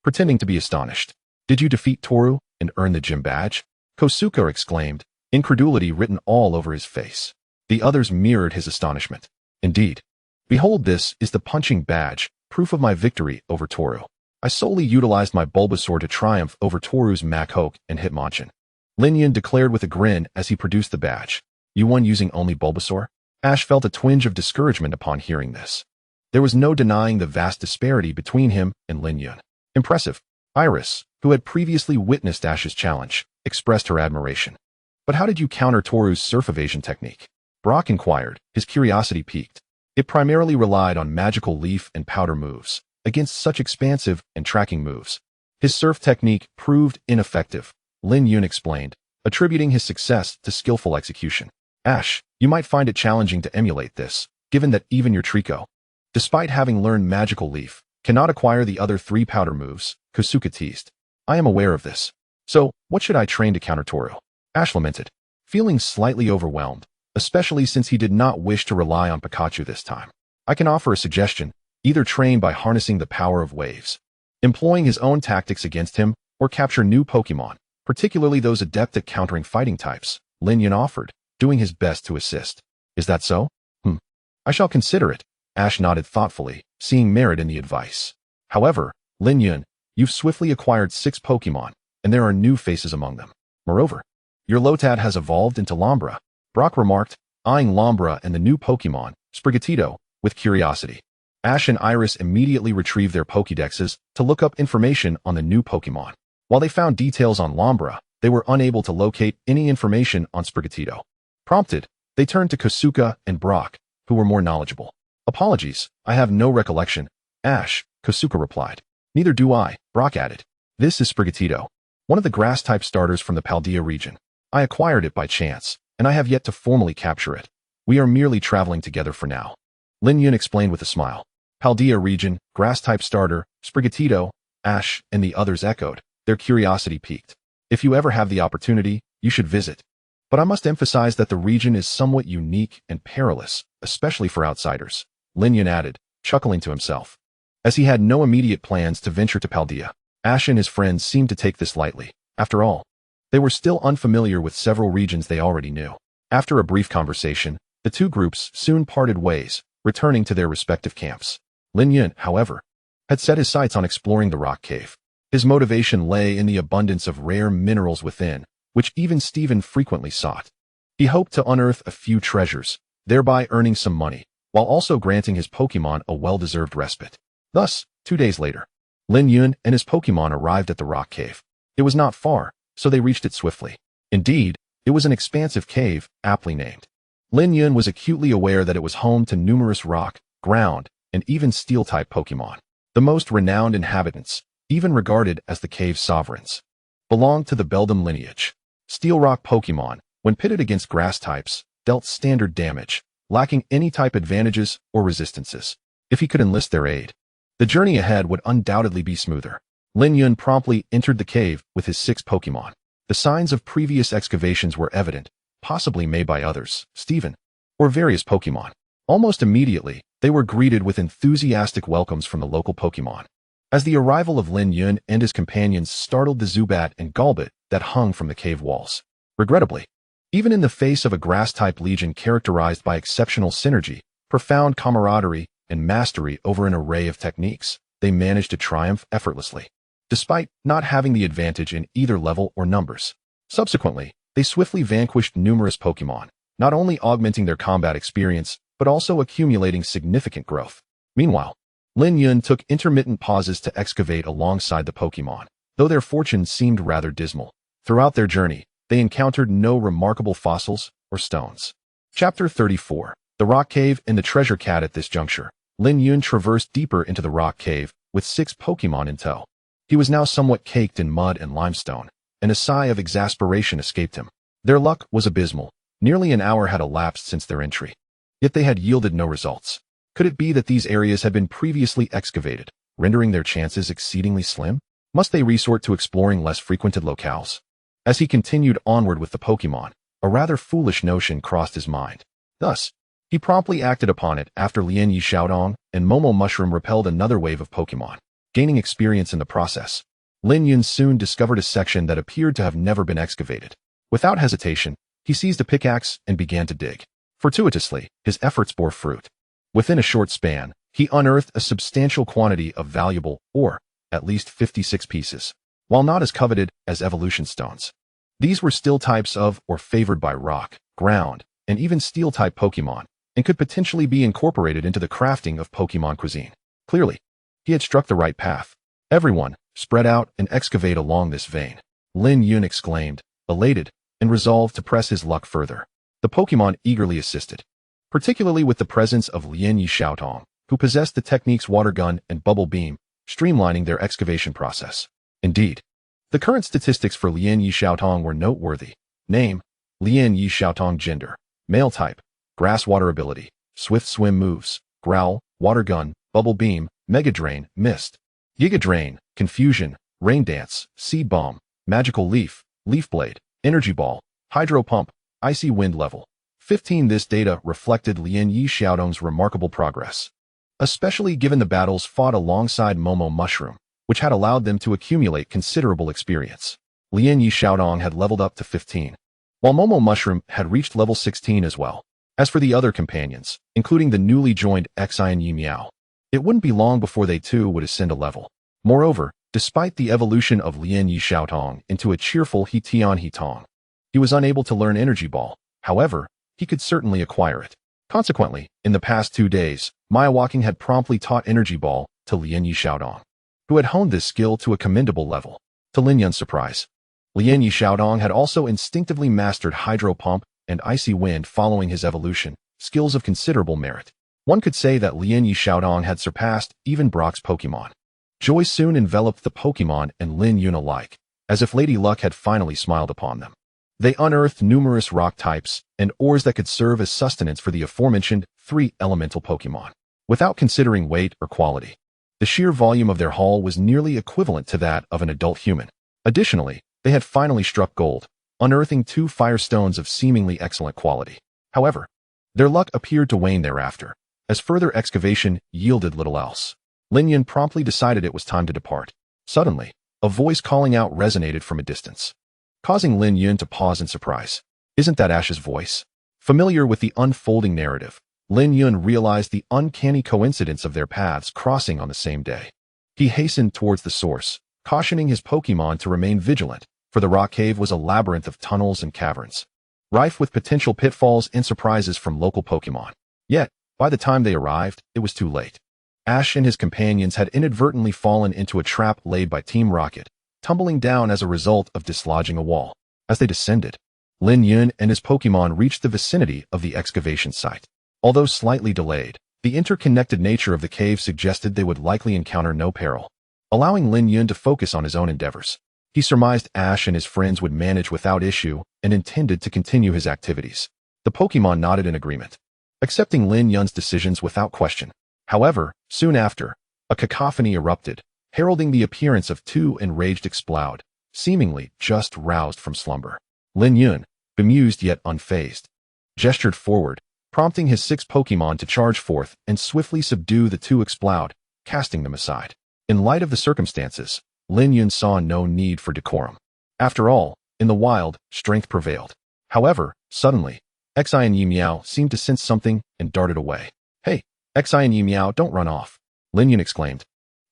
pretending to be astonished. Did you defeat Toru and earn the gym badge? Kosuke exclaimed, incredulity written all over his face. The others mirrored his astonishment. Indeed. Behold, this is the punching badge, proof of my victory over Toru. I solely utilized my Bulbasaur to triumph over Toru's Machoke and Hitmonchan. Lin Yun declared with a grin as he produced the badge. You won using only Bulbasaur? Ash felt a twinge of discouragement upon hearing this. There was no denying the vast disparity between him and Lin Yun. Impressive. Iris, who had previously witnessed Ash's challenge, expressed her admiration. But how did you counter Toru's surf evasion technique? Brock inquired, his curiosity piqued. It primarily relied on magical leaf and powder moves, against such expansive and tracking moves. His surf technique proved ineffective, Lin Yun explained, attributing his success to skillful execution. Ash, you might find it challenging to emulate this, given that even your Trico, despite having learned magical leaf, cannot acquire the other 3 powder moves, Kosuke teased. I am aware of this. So, what should I train to counter Toru? Ash lamented, feeling slightly overwhelmed, especially since he did not wish to rely on Pikachu this time. I can offer a suggestion, either train by harnessing the power of waves, employing his own tactics against him, or capture new Pokemon, particularly those adept at countering fighting types, Lin Yun offered, doing his best to assist. Is that so? I shall consider it, Ash nodded thoughtfully, seeing merit in the advice. However, Lin Yun, you've swiftly acquired 6 Pokemon, and there are new faces among them. Moreover, your Lotad has evolved into Lombra, Brock remarked, eyeing Lombra and the new Pokemon, Sprigatito, with curiosity. Ash and Iris immediately retrieved their Pokédexes to look up information on the new Pokemon. While they found details on Lombra, they were unable to locate any information on Sprigatito. Prompted, they turned to Kosuke and Brock, who were more knowledgeable. Apologies, I have no recollection. Ash, Kosuke replied. Neither do I, Brock added. This is Sprigatito, one of the grass-type starters from the Paldea region. I acquired it by chance, and I have yet to formally capture it. We are merely traveling together for now. Lin Yun explained with a smile. Paldea region, grass-type starter, Sprigatito, Ash, and the others echoed, their curiosity piqued. If you ever have the opportunity, you should visit. But I must emphasize that the region is somewhat unique and perilous, especially for outsiders, Lin Yun added, chuckling to himself. As he had no immediate plans to venture to Paldea, Ash and his friends seemed to take this lightly. After all, they were still unfamiliar with several regions they already knew. After a brief conversation, the two groups soon parted ways, returning to their respective camps. Lin Yun, however, had set his sights on exploring the rock cave. His motivation lay in the abundance of rare minerals within, which even Steven frequently sought. He hoped to unearth a few treasures, thereby earning some money, while also granting his Pokemon a well-deserved respite. Thus, 2 days later, Lin Yun and his Pokemon arrived at the rock cave. It was not far, so they reached it swiftly. Indeed, it was an expansive cave, aptly named. Lin Yun was acutely aware that it was home to numerous rock, ground, and even steel-type Pokemon. The most renowned inhabitants, even regarded as the cave's sovereigns, belonged to the Beldum lineage. Steel rock Pokemon, when pitted against grass types, dealt standard damage, lacking any type advantages or resistances. If he could enlist their aid, the journey ahead would undoubtedly be smoother. Lin Yun promptly entered the cave with his 6 Pokemon. The signs of previous excavations were evident, possibly made by others, Steven, or various Pokemon. Almost immediately, they were greeted with enthusiastic welcomes from the local Pokemon. As the arrival of Lin Yun and his companions startled the Zubat and Golbat that hung from the cave walls. Regrettably, even in the face of a grass-type legion characterized by exceptional synergy, profound camaraderie, and mastery over an array of techniques, they managed to triumph effortlessly, despite not having the advantage in either level or numbers. Subsequently, they swiftly vanquished numerous Pokemon, not only augmenting their combat experience, but also accumulating significant growth. Meanwhile, Lin Yun took intermittent pauses to excavate alongside the Pokemon, though their fortunes seemed rather dismal. Throughout their journey, they encountered no remarkable fossils or stones. Chapter 34. The Rock Cave and the Treasure Cat. At this juncture, Lin Yun traversed deeper into the rock cave, with 6 Pokemon in tow. He was now somewhat caked in mud and limestone, and a sigh of exasperation escaped him. Their luck was abysmal. Nearly an hour had elapsed since their entry, yet they had yielded no results. Could it be that these areas had been previously excavated, rendering their chances exceedingly slim? Must they resort to exploring less frequented locales? As he continued onward with the Pokemon, a rather foolish notion crossed his mind. Thus, He promptly acted upon it after Lin Xiaodong and Momo Mushroom repelled another wave of Pokemon, gaining experience in the process. Lin Yun soon discovered a section that appeared to have never been excavated. Without hesitation, he seized a pickaxe and began to dig. Fortuitously, his efforts bore fruit. Within a short span, he unearthed a substantial quantity of valuable ore, at least 56 pieces, while not as coveted as evolution stones. These were still types of or favored by rock, ground, and even steel-type Pokemon, and could potentially be incorporated into the crafting of Pokemon cuisine. Clearly, he had struck the right path. Everyone, spread out and excavate along this vein, Lin Yun exclaimed, elated, and resolved to press his luck further. The Pokemon eagerly assisted, particularly with the presence of Lin Xiaotong, who possessed the techniques Water Gun and Bubble Beam, streamlining their excavation process. Indeed, the current statistics for Lin Xiaotong were noteworthy. Name: Lin Xiaotong. Gender: male type. Grass Water ability: Swift Swim moves: Growl, Water Gun, Bubble Beam, Mega Drain, Mist. Giga Drain, Confusion, Rain Dance, Seed Bomb, Magical Leaf, Leaf Blade, Energy Ball, Hydro Pump, Icy Wind level 15. This data reflected Lin Xiaodong's remarkable progress, especially given the battles fought alongside Momo Mushroom, which had allowed them to accumulate considerable experience. Lin Xiaodong had leveled up to 15, while Momo Mushroom had reached level 16 as well. As for the other companions, including the newly joined Xi and Yi Meow, it wouldn't be long before they too would ascend a level. Moreover, despite the evolution of Lin Xiaotong into a cheerful Hitong, he was unable to learn Energy Ball. However, he could certainly acquire it. Consequently, in the past 2 days, Miyawaki had promptly taught Energy Ball to Lin Xiaodong, who had honed this skill to a commendable level. To Lin Yun's surprise, Lin Xiaodong had also instinctively mastered Hydro Pump and Icy Wind following his evolution, skills of considerable merit. One could say that Lin Xiaodong had surpassed even Brock's Pokemon. Joy soon enveloped the Pokemon and Lin Yun alike, as if Lady Luck had finally smiled upon them. They unearthed numerous rock types and ores that could serve as sustenance for the aforementioned 3 elemental Pokemon, without considering weight or quality. The sheer volume of their haul was nearly equivalent to that of an adult human. Additionally, they had finally struck gold, unearthing 2 firestones of seemingly excellent quality. However, their luck appeared to wane thereafter, as further excavation yielded little else. Lin Yun promptly decided it was time to depart. Suddenly, a voice calling out resonated from a distance, causing Lin Yun to pause in surprise. Isn't that Ash's voice? Familiar with the unfolding narrative, Lin Yun realized the uncanny coincidence of their paths crossing on the same day. He hastened towards the source, cautioning his Pokemon to remain vigilant, for the rock cave was a labyrinth of tunnels and caverns, rife with potential pitfalls and surprises from local Pokemon. Yet, by the time they arrived, it was too late. Ash and his companions had inadvertently fallen into a trap laid by Team Rocket, tumbling down as a result of dislodging a wall. As they descended, Lin Yun and his Pokemon reached the vicinity of the excavation site. Although slightly delayed, the interconnected nature of the cave suggested they would likely encounter no peril, allowing Lin Yun to focus on his own endeavors. He surmised Ash and his friends would manage without issue and intended to continue his activities. The Pokemon nodded in agreement, accepting Lin Yun's decisions without question. However, soon after, a cacophony erupted, heralding the appearance of 2 enraged Exploud, seemingly just roused from slumber. Lin Yun, bemused yet unfazed, gestured forward, prompting his 6 Pokemon to charge forth and swiftly subdue the 2 Exploud, casting them aside. In light of the circumstances, Lin Yun saw no need for decorum. After all, in the wild, strength prevailed. However, suddenly, Xi and Yi Meow seemed to sense something and darted away. Hey, Xi and Yi Meow, don't run off, Lin Yun exclaimed,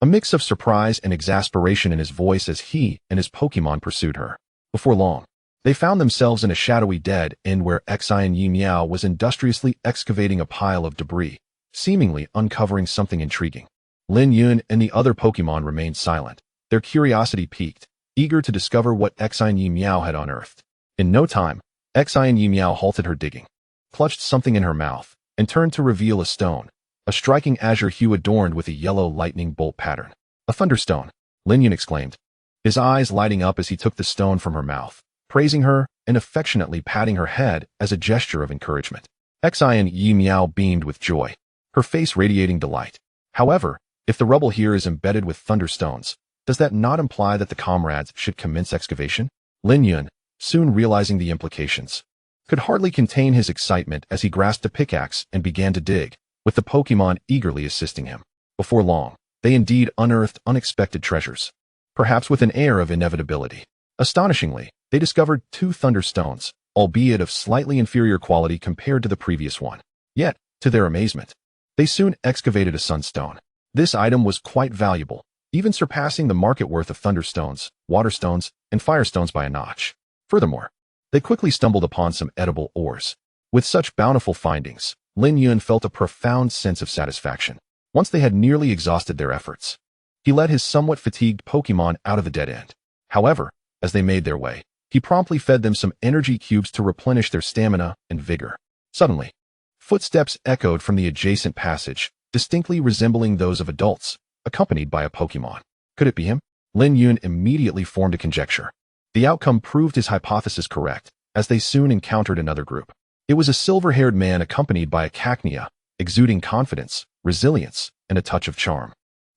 a mix of surprise and exasperation in his voice as he and his Pokemon pursued her. Before long, they found themselves in a shadowy dead end where Xi and Yi Meow was industriously excavating a pile of debris, seemingly uncovering something intriguing. Lin Yun and the other Pokemon remained silent, their curiosity piqued, eager to discover what Xi and Yi Meow had unearthed. In no time, Xi and Yi Meow halted her digging, clutched something in her mouth, and turned to reveal a stone, a striking azure hue adorned with a yellow lightning bolt pattern. A thunderstone, Lin Yun exclaimed, his eyes lighting up as he took the stone from her mouth, praising her and affectionately patting her head as a gesture of encouragement. Xi and Yi Meow beamed with joy, her face radiating delight. However, if the rubble here is embedded with thunderstones, does that not imply that the comrades should commence excavation? Lin Yun, soon realizing the implications, could hardly contain his excitement as he grasped a pickaxe and began to dig, with the Pokémon eagerly assisting him. Before long, they indeed unearthed unexpected treasures, perhaps with an air of inevitability. Astonishingly, they discovered 2 Thunderstones, albeit of slightly inferior quality compared to the previous one. Yet, to their amazement, they soon excavated a Sunstone. This item was quite valuable, even surpassing the market worth of Thunderstones, Waterstones, and Firestones by a notch. Furthermore, they quickly stumbled upon some edible ores. With such bountiful findings, Lin Yun felt a profound sense of satisfaction. Once they had nearly exhausted their efforts, he led his somewhat fatigued Pokémon out of the dead end. However, as they made their way, he promptly fed them some energy cubes to replenish their stamina and vigor. Suddenly, footsteps echoed from the adjacent passage, distinctly resembling those of adults, accompanied by a Pokémon. Could it be him? Lin Yun immediately formed a conjecture. The outcome proved his hypothesis correct, as they soon encountered another group. It was a silver-haired man accompanied by a Cacnea, exuding confidence, resilience, and a touch of charm.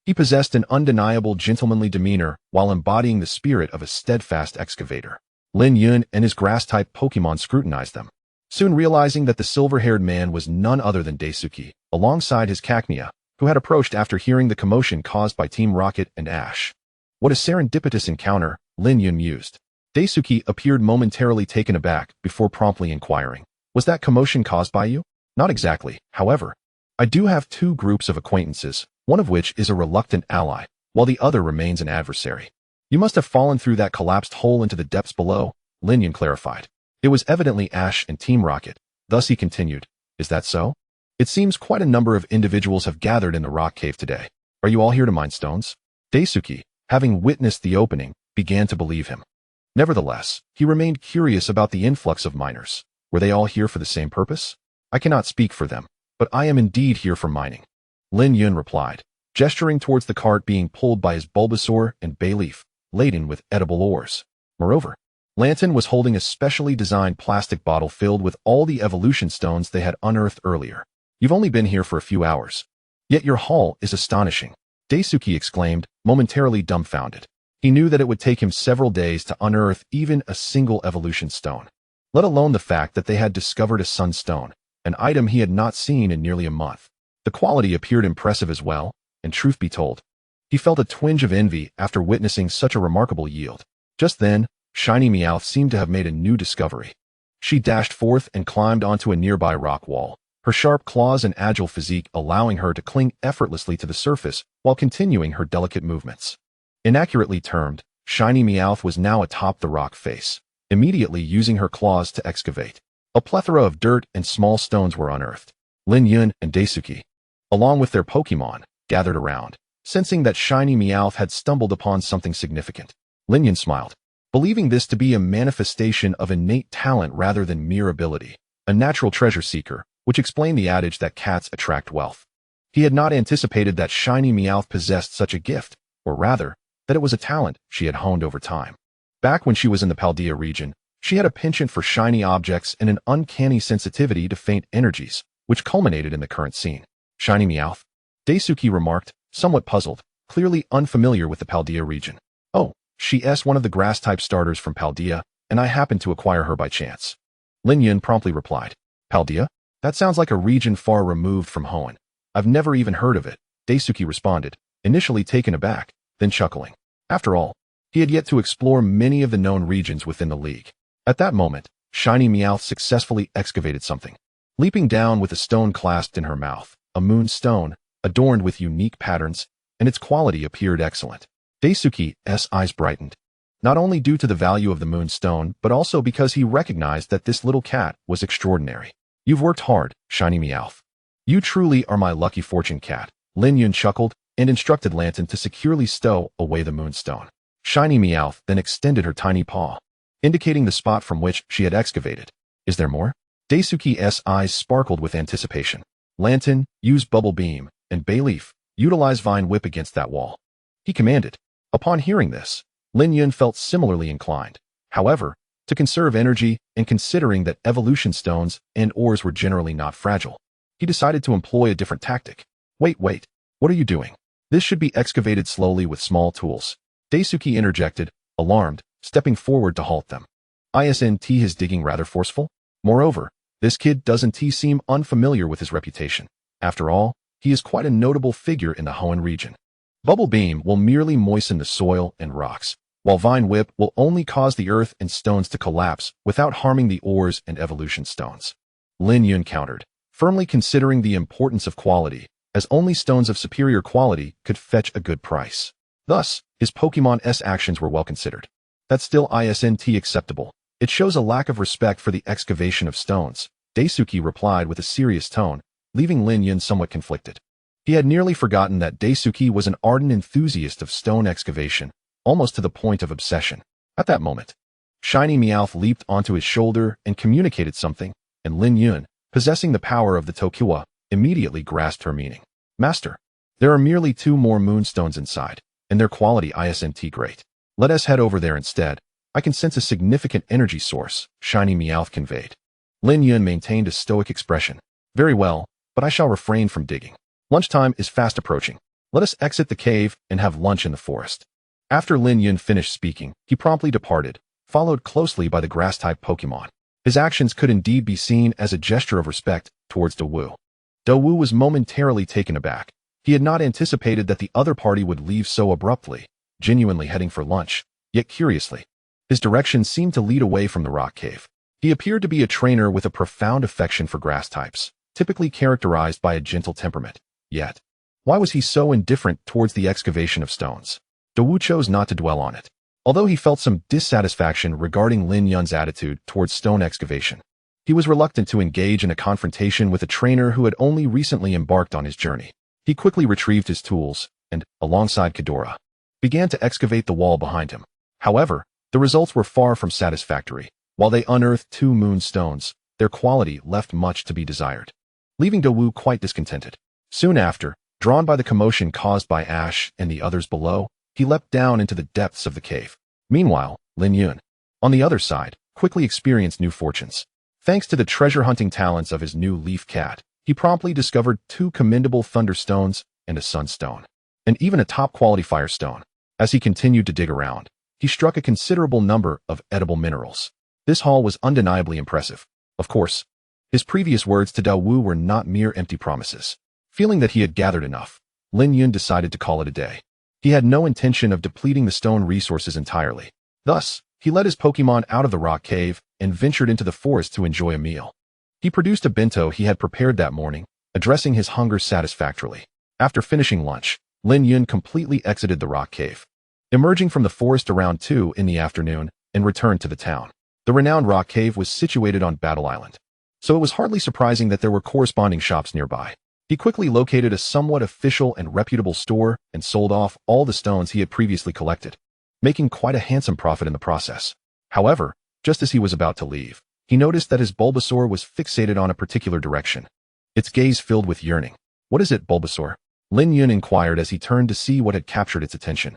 He possessed an undeniable gentlemanly demeanor while embodying the spirit of a steadfast excavator. Lin Yun and his grass-type Pokémon scrutinized them, soon realizing that the silver-haired man was none other than Daisuke, alongside his Cacnea, who had approached after hearing the commotion caused by Team Rocket and Ash. What a serendipitous encounter, Lin Yun mused. Daisuke appeared momentarily taken aback before promptly inquiring, "Was that commotion caused by you?" "Not exactly, however. I do have 2 groups of acquaintances, one of which is a reluctant ally, while the other remains an adversary." "You must have fallen through that collapsed hole into the depths below," Lin Yun clarified. It was evidently Ash and Team Rocket. Thus he continued, "Is that so? It seems quite a number of individuals have gathered in the rock cave today. Are you all here to mine stones?" Daisuke, having witnessed the opening, began to believe him. Nevertheless, he remained curious about the influx of miners. Were they all here for the same purpose? "I cannot speak for them, but I am indeed here for mining," Lin Yun replied, gesturing towards the cart being pulled by his Bulbasaur and Bayleaf, laden with edible ores. Moreover, Lantern was holding a specially designed plastic bottle filled with all the evolution stones they had unearthed earlier. "You've only been here for a few hours, yet your haul is astonishing," Daisuke exclaimed, momentarily dumbfounded. He knew that it would take him several days to unearth even a single evolution stone, let alone the fact that they had discovered a sunstone, an item he had not seen in nearly a month. The quality appeared impressive as well, and truth be told, he felt a twinge of envy after witnessing such a remarkable yield. Just then, Shiny Meowth seemed to have made a new discovery. She dashed forth and climbed onto a nearby rock wall, her sharp claws and agile physique allowing her to cling effortlessly to the surface while continuing her delicate movements. Inaccurately termed, Shiny Meowth was now atop the rock face, immediately using her claws to excavate. A plethora of dirt and small stones were unearthed. Lin Yun and Daisuke, along with their Pokémon, gathered around, sensing that Shiny Meowth had stumbled upon something significant. Lin Yun smiled, believing this to be a manifestation of innate talent rather than mere ability, a natural treasure seeker, which explained the adage that cats attract wealth. He had not anticipated that Shiny Meowth possessed such a gift, or rather, that it was a talent she had honed over time. Back when she was in the Paldea region, she had a penchant for shiny objects and an uncanny sensitivity to faint energies, which culminated in the current scene. "Shiny Meowth?" Daisuke remarked, somewhat puzzled, clearly unfamiliar with the Paldea region. "Oh, she's one of the grass-type starters from Paldea, and I happened to acquire her by chance," Lin Yun promptly replied. "Paldea? That sounds like a region far removed from Hoenn. I've never even heard of it," Daisuke responded, initially taken aback, then chuckling. After all, he had yet to explore many of the known regions within the league. At that moment, Shiny Meowth successfully excavated something. Leaping down with a stone clasped in her mouth, a moonstone, adorned with unique patterns, and its quality appeared excellent. Daisuke's eyes brightened, not only due to the value of the moonstone, but also because he recognized that this little cat was extraordinary. "You've worked hard, Shiny Meowth. You truly are my lucky fortune cat," Lin Yun chuckled and instructed Lantern to securely stow away the moonstone. Shiny Meowth then extended her tiny paw, indicating the spot from which she had excavated. "Is there more?" Daisuke's eyes sparkled with anticipation. "Lantern, use Bubble Beam, and Bayleaf, utilize Vine Whip against that wall," he commanded. Upon hearing this, Lin Yun felt similarly inclined. However, to conserve energy and considering that evolution stones and ores were generally not fragile, he decided to employ a different tactic. Wait, what are you doing? This should be excavated slowly with small tools," Daisuke interjected, alarmed, stepping forward to halt them. "Isn't his digging rather forceful?" Moreover, this kid doesn't seem unfamiliar with his reputation. After all, he is quite a notable figure in the Hoenn region. Bubble Beam will merely moisten the soil and rocks, while Vine Whip will only cause the earth and stones to collapse without harming the ores and evolution stones. Lin Yun countered, firmly considering the importance of quality, as only stones of superior quality could fetch a good price. Thus, his Pokemon's actions were well considered. That's still isn't acceptable. It shows a lack of respect for the excavation of stones, Daisuke replied with a serious tone, leaving Lin Yun somewhat conflicted. He had nearly forgotten that Daisuke was an ardent enthusiast of stone excavation, almost to the point of obsession. At that moment, Shiny Meowth leaped onto his shoulder and communicated something, and Lin Yun, possessing the power of the Tokiwa, immediately grasped her meaning. Master, there are merely 2 more moonstones inside, and their quality isn't great. Let us head over there instead. I can sense a significant energy source, Shiny Meowth conveyed. Lin Yun maintained a stoic expression. Very well, but I shall refrain from digging. Lunchtime is fast approaching. Let us exit the cave and have lunch in the forest. After Lin Yun finished speaking, he promptly departed, followed closely by the Grass-Type Pokémon. His actions could indeed be seen as a gesture of respect towards Dawu. Dawu was momentarily taken aback. He had not anticipated that the other party would leave so abruptly, genuinely heading for lunch, yet curiously, his direction seemed to lead away from the rock cave. He appeared to be a trainer with a profound affection for grass types, typically characterized by a gentle temperament. Yet, why was he so indifferent towards the excavation of stones? Dawu chose not to dwell on it, although he felt some dissatisfaction regarding Lin Yun's attitude towards stone excavation. He was reluctant to engage in a confrontation with a trainer who had only recently embarked on his journey. He quickly retrieved his tools and, alongside Kadora, began to excavate the wall behind him. However, the results were far from satisfactory. While they unearthed 2 moonstones, their quality left much to be desired, leaving Dawu quite discontented. Soon after, drawn by the commotion caused by Ash and the others below, he leapt down into the depths of the cave. Meanwhile, Lin Yun, on the other side, quickly experienced new fortunes. Thanks to the treasure-hunting talents of his new leaf cat, he promptly discovered 2 commendable thunderstones and a sunstone, and even a top-quality firestone. As he continued to dig around, he struck a considerable number of edible minerals. This haul was undeniably impressive. Of course, his previous words to Dawu were not mere empty promises. Feeling that he had gathered enough, Lin Yun decided to call it a day. He had no intention of depleting the stone resources entirely. Thus, he led his Pokémon out of the rock cave and ventured into the forest to enjoy a meal. He produced a bento he had prepared that morning, addressing his hunger satisfactorily. After finishing lunch, Lin Yun completely exited the rock cave, emerging from the forest around 2 in the afternoon, and returned to the town. The renowned rock cave was situated on Battle Island, so it was hardly surprising that there were corresponding shops nearby. He quickly located a somewhat official and reputable store and sold off all the stones he had previously collected, making quite a handsome profit in the process. However, just as he was about to leave, he noticed that his Bulbasaur was fixated on a particular direction, its gaze filled with yearning. What is it, Bulbasaur? Lin Yun inquired as he turned to see what had captured its attention,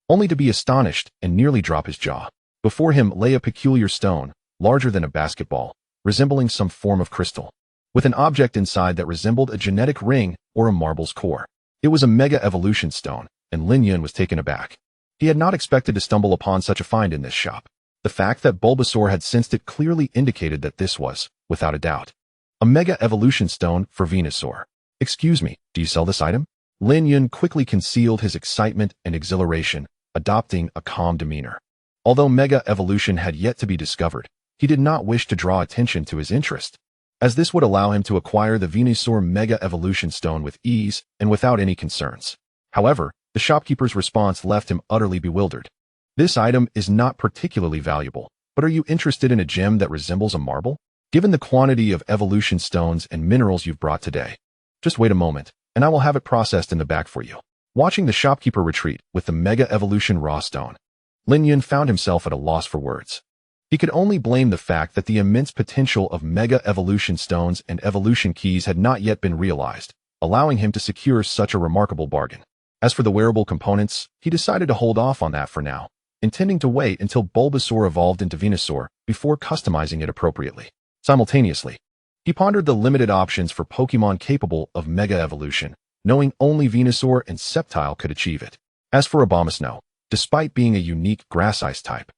only to be astonished and nearly drop his jaw. Before him lay a peculiar stone, larger than a basketball, resembling some form of crystal, with an object inside that resembled a genetic ring or a marble's core. It was a Mega Evolution Stone, and Lin Yun was taken aback. He had not expected to stumble upon such a find in this shop. The fact that Bulbasaur had sensed it clearly indicated that this was, without a doubt, a Mega Evolution Stone for Venusaur. Excuse me, do you sell this item? Lin Yun quickly concealed his excitement and exhilaration, adopting a calm demeanor. Although Mega Evolution had yet to be discovered, he did not wish to draw attention to his interest, as this would allow him to acquire the Venusaur Mega Evolution Stone with ease and without any concerns. However, the shopkeeper's response left him utterly bewildered. This item is not particularly valuable, but are you interested in a gem that resembles a marble? Given the quantity of evolution stones and minerals you've brought today, just wait a moment, and I will have it processed in the back for you. Watching the shopkeeper retreat with the Mega Evolution Raw Stone, Lin Yun found himself at a loss for words. He could only blame the fact that the immense potential of Mega Evolution Stones and Evolution Keys had not yet been realized, allowing him to secure such a remarkable bargain. As for the wearable components, he decided to hold off on that for now, intending to wait until Bulbasaur evolved into Venusaur before customizing it appropriately. Simultaneously, he pondered the limited options for Pokémon capable of Mega Evolution, knowing only Venusaur and Sceptile could achieve it. As for Abomasnow, despite being a unique grass-ice type,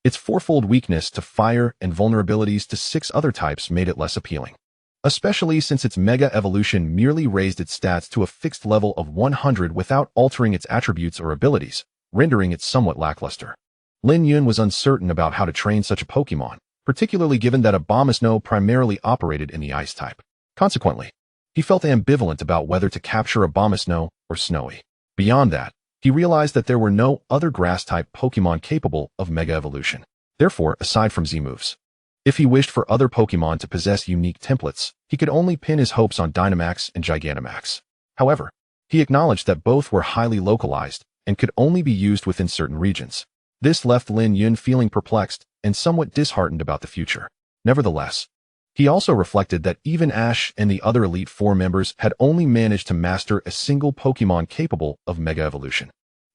Its fourfold weakness to fire and vulnerabilities to 6 other types made it less appealing, especially since its Mega Evolution merely raised its stats to a fixed level of 100 without altering its attributes or abilities, rendering it somewhat lackluster. Lin Yun was uncertain about how to train such a Pokémon, particularly given that Bulbasaur primarily operated in the Ice type. Consequently, he felt ambivalent about whether to capture Bulbasaur or Snowy. Beyond that, he realized that there were no other Grass-type Pokémon capable of Mega Evolution. Therefore, aside from Z-moves, if he wished for other Pokémon to possess unique templates, he could only pin his hopes on Dynamax and Gigantamax. However, he acknowledged that both were highly localized and could only be used within certain regions. This left Lin Yun feeling perplexed and somewhat disheartened about the future. Nevertheless, he also reflected that even Ash and the other Elite Four members had only managed to master a single Pokémon capable of Mega Evolution,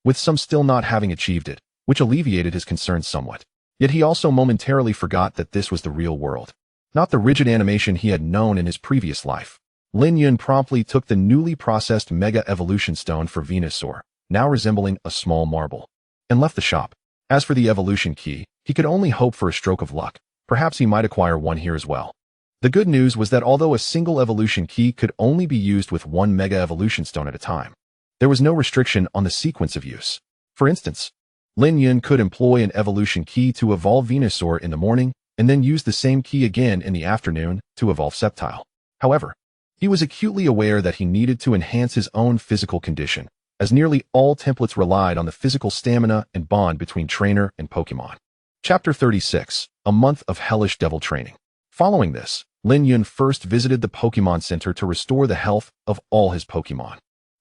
with some still not having achieved it, which alleviated his concerns somewhat. Yet he also momentarily forgot that this was the real world, not the rigid animation he had known in his previous life. Lin Yun promptly took the newly processed Mega Evolution Stone for Venusaur, now resembling a small marble, and left the shop. As for the evolution key, he could only hope for a stroke of luck. Perhaps he might acquire one here as well. The good news was that although a single evolution key could only be used with one Mega Evolution Stone at a time, there was no restriction on the sequence of use. For instance, Lin Yun could employ an evolution key to evolve Venusaur in the morning, and then use the same key again in the afternoon to evolve Sceptile. However, he was acutely aware that he needed to enhance his own physical condition, as nearly all templates relied on the physical stamina and bond between trainer and Pokémon. Chapter 36, A Month of Hellish Devil Training. Following this, Lin Yun first visited the Pokémon Center to restore the health of all his Pokémon.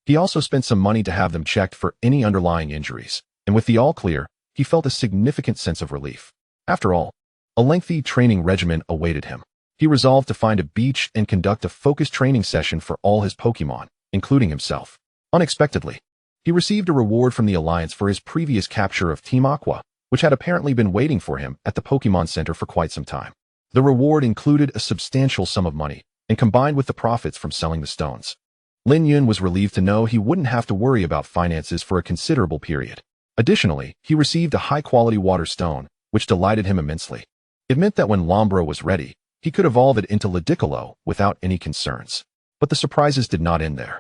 He also spent some money to have them checked for any underlying injuries, and with the all clear, he felt a significant sense of relief. After all, a lengthy training regimen awaited him. He resolved to find a beach and conduct a focused training session for all his Pokémon, including himself. Unexpectedly, he received a reward from the Alliance for his previous capture of Team Aqua, which had apparently been waiting for him at the Pokémon Center for quite some time. The reward included a substantial sum of money, and combined with the profits from selling the stones, Lin Yun was relieved to know he wouldn't have to worry about finances for a considerable period. Additionally, he received a high-quality water stone, which delighted him immensely. It meant that when Lombro was ready, he could evolve it into Ludicolo without any concerns. But the surprises did not end there.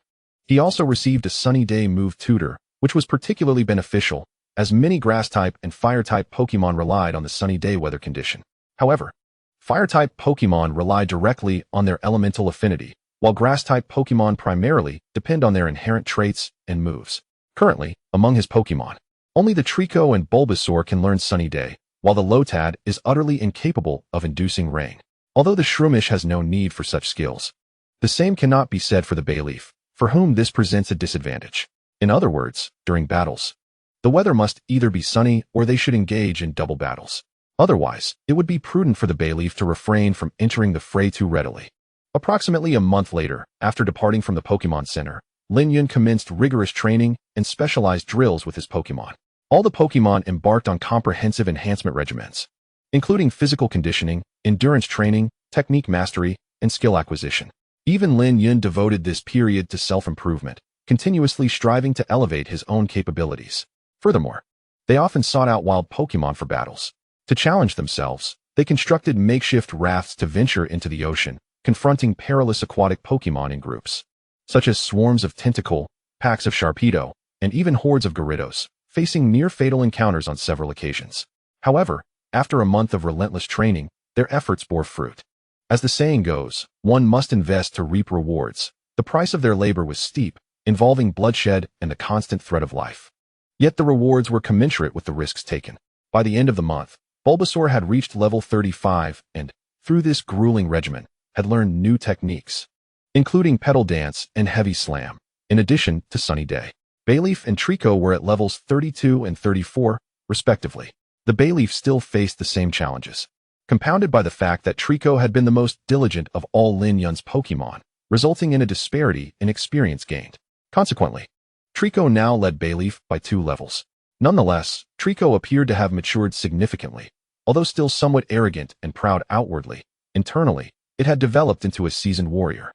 He also received a Sunny Day move tutor, which was particularly beneficial, as many Grass-type and Fire-type Pokémon relied on the Sunny Day weather condition. However, Fire-type Pokémon rely directly on their elemental affinity, while Grass-type Pokémon primarily depend on their inherent traits and moves. Currently, among his Pokémon, only the Trico and Bulbasaur can learn Sunny Day, while the Lotad is utterly incapable of inducing rain. Although the Shroomish has no need for such skills, the same cannot be said for the Bayleaf, for whom this presents a disadvantage. In other words, during battles, the weather must either be sunny or they should engage in double battles. Otherwise, it would be prudent for the Bayleaf to refrain from entering the fray too readily. Approximately a month later, after departing from the Pokémon Center, Lin Yun commenced rigorous training and specialized drills with his Pokémon. All the Pokémon embarked on comprehensive enhancement regimens, including physical conditioning, endurance training, technique mastery, and skill acquisition. Even Lin Yun devoted this period to self-improvement, continuously striving to elevate his own capabilities. Furthermore, they often sought out wild Pokémon for battles. To challenge themselves, they constructed makeshift rafts to venture into the ocean, confronting perilous aquatic Pokémon in groups, such as swarms of Tentacle, packs of Sharpedo, and even hordes of Gyarados, facing near-fatal encounters on several occasions. However, after a month of relentless training, their efforts bore fruit. As the saying goes, one must invest to reap rewards. The price of their labor was steep, involving bloodshed and the constant threat of life. Yet the rewards were commensurate with the risks taken. By the end of the month, Bulbasaur had reached level 35 and, through this grueling regimen, had learned new techniques, including Petal Dance and Heavy Slam, in addition to Sunny Day. Bayleaf and Trico were at levels 32 and 34, respectively. The Bayleaf still faced the same challenges, compounded by the fact that Trico had been the most diligent of all Lin Yun's Pokémon, resulting in a disparity in experience gained. Consequently, Trico now led Bayleaf by 2 levels. Nonetheless, Trico appeared to have matured significantly. Although still somewhat arrogant and proud outwardly, internally, it had developed into a seasoned warrior.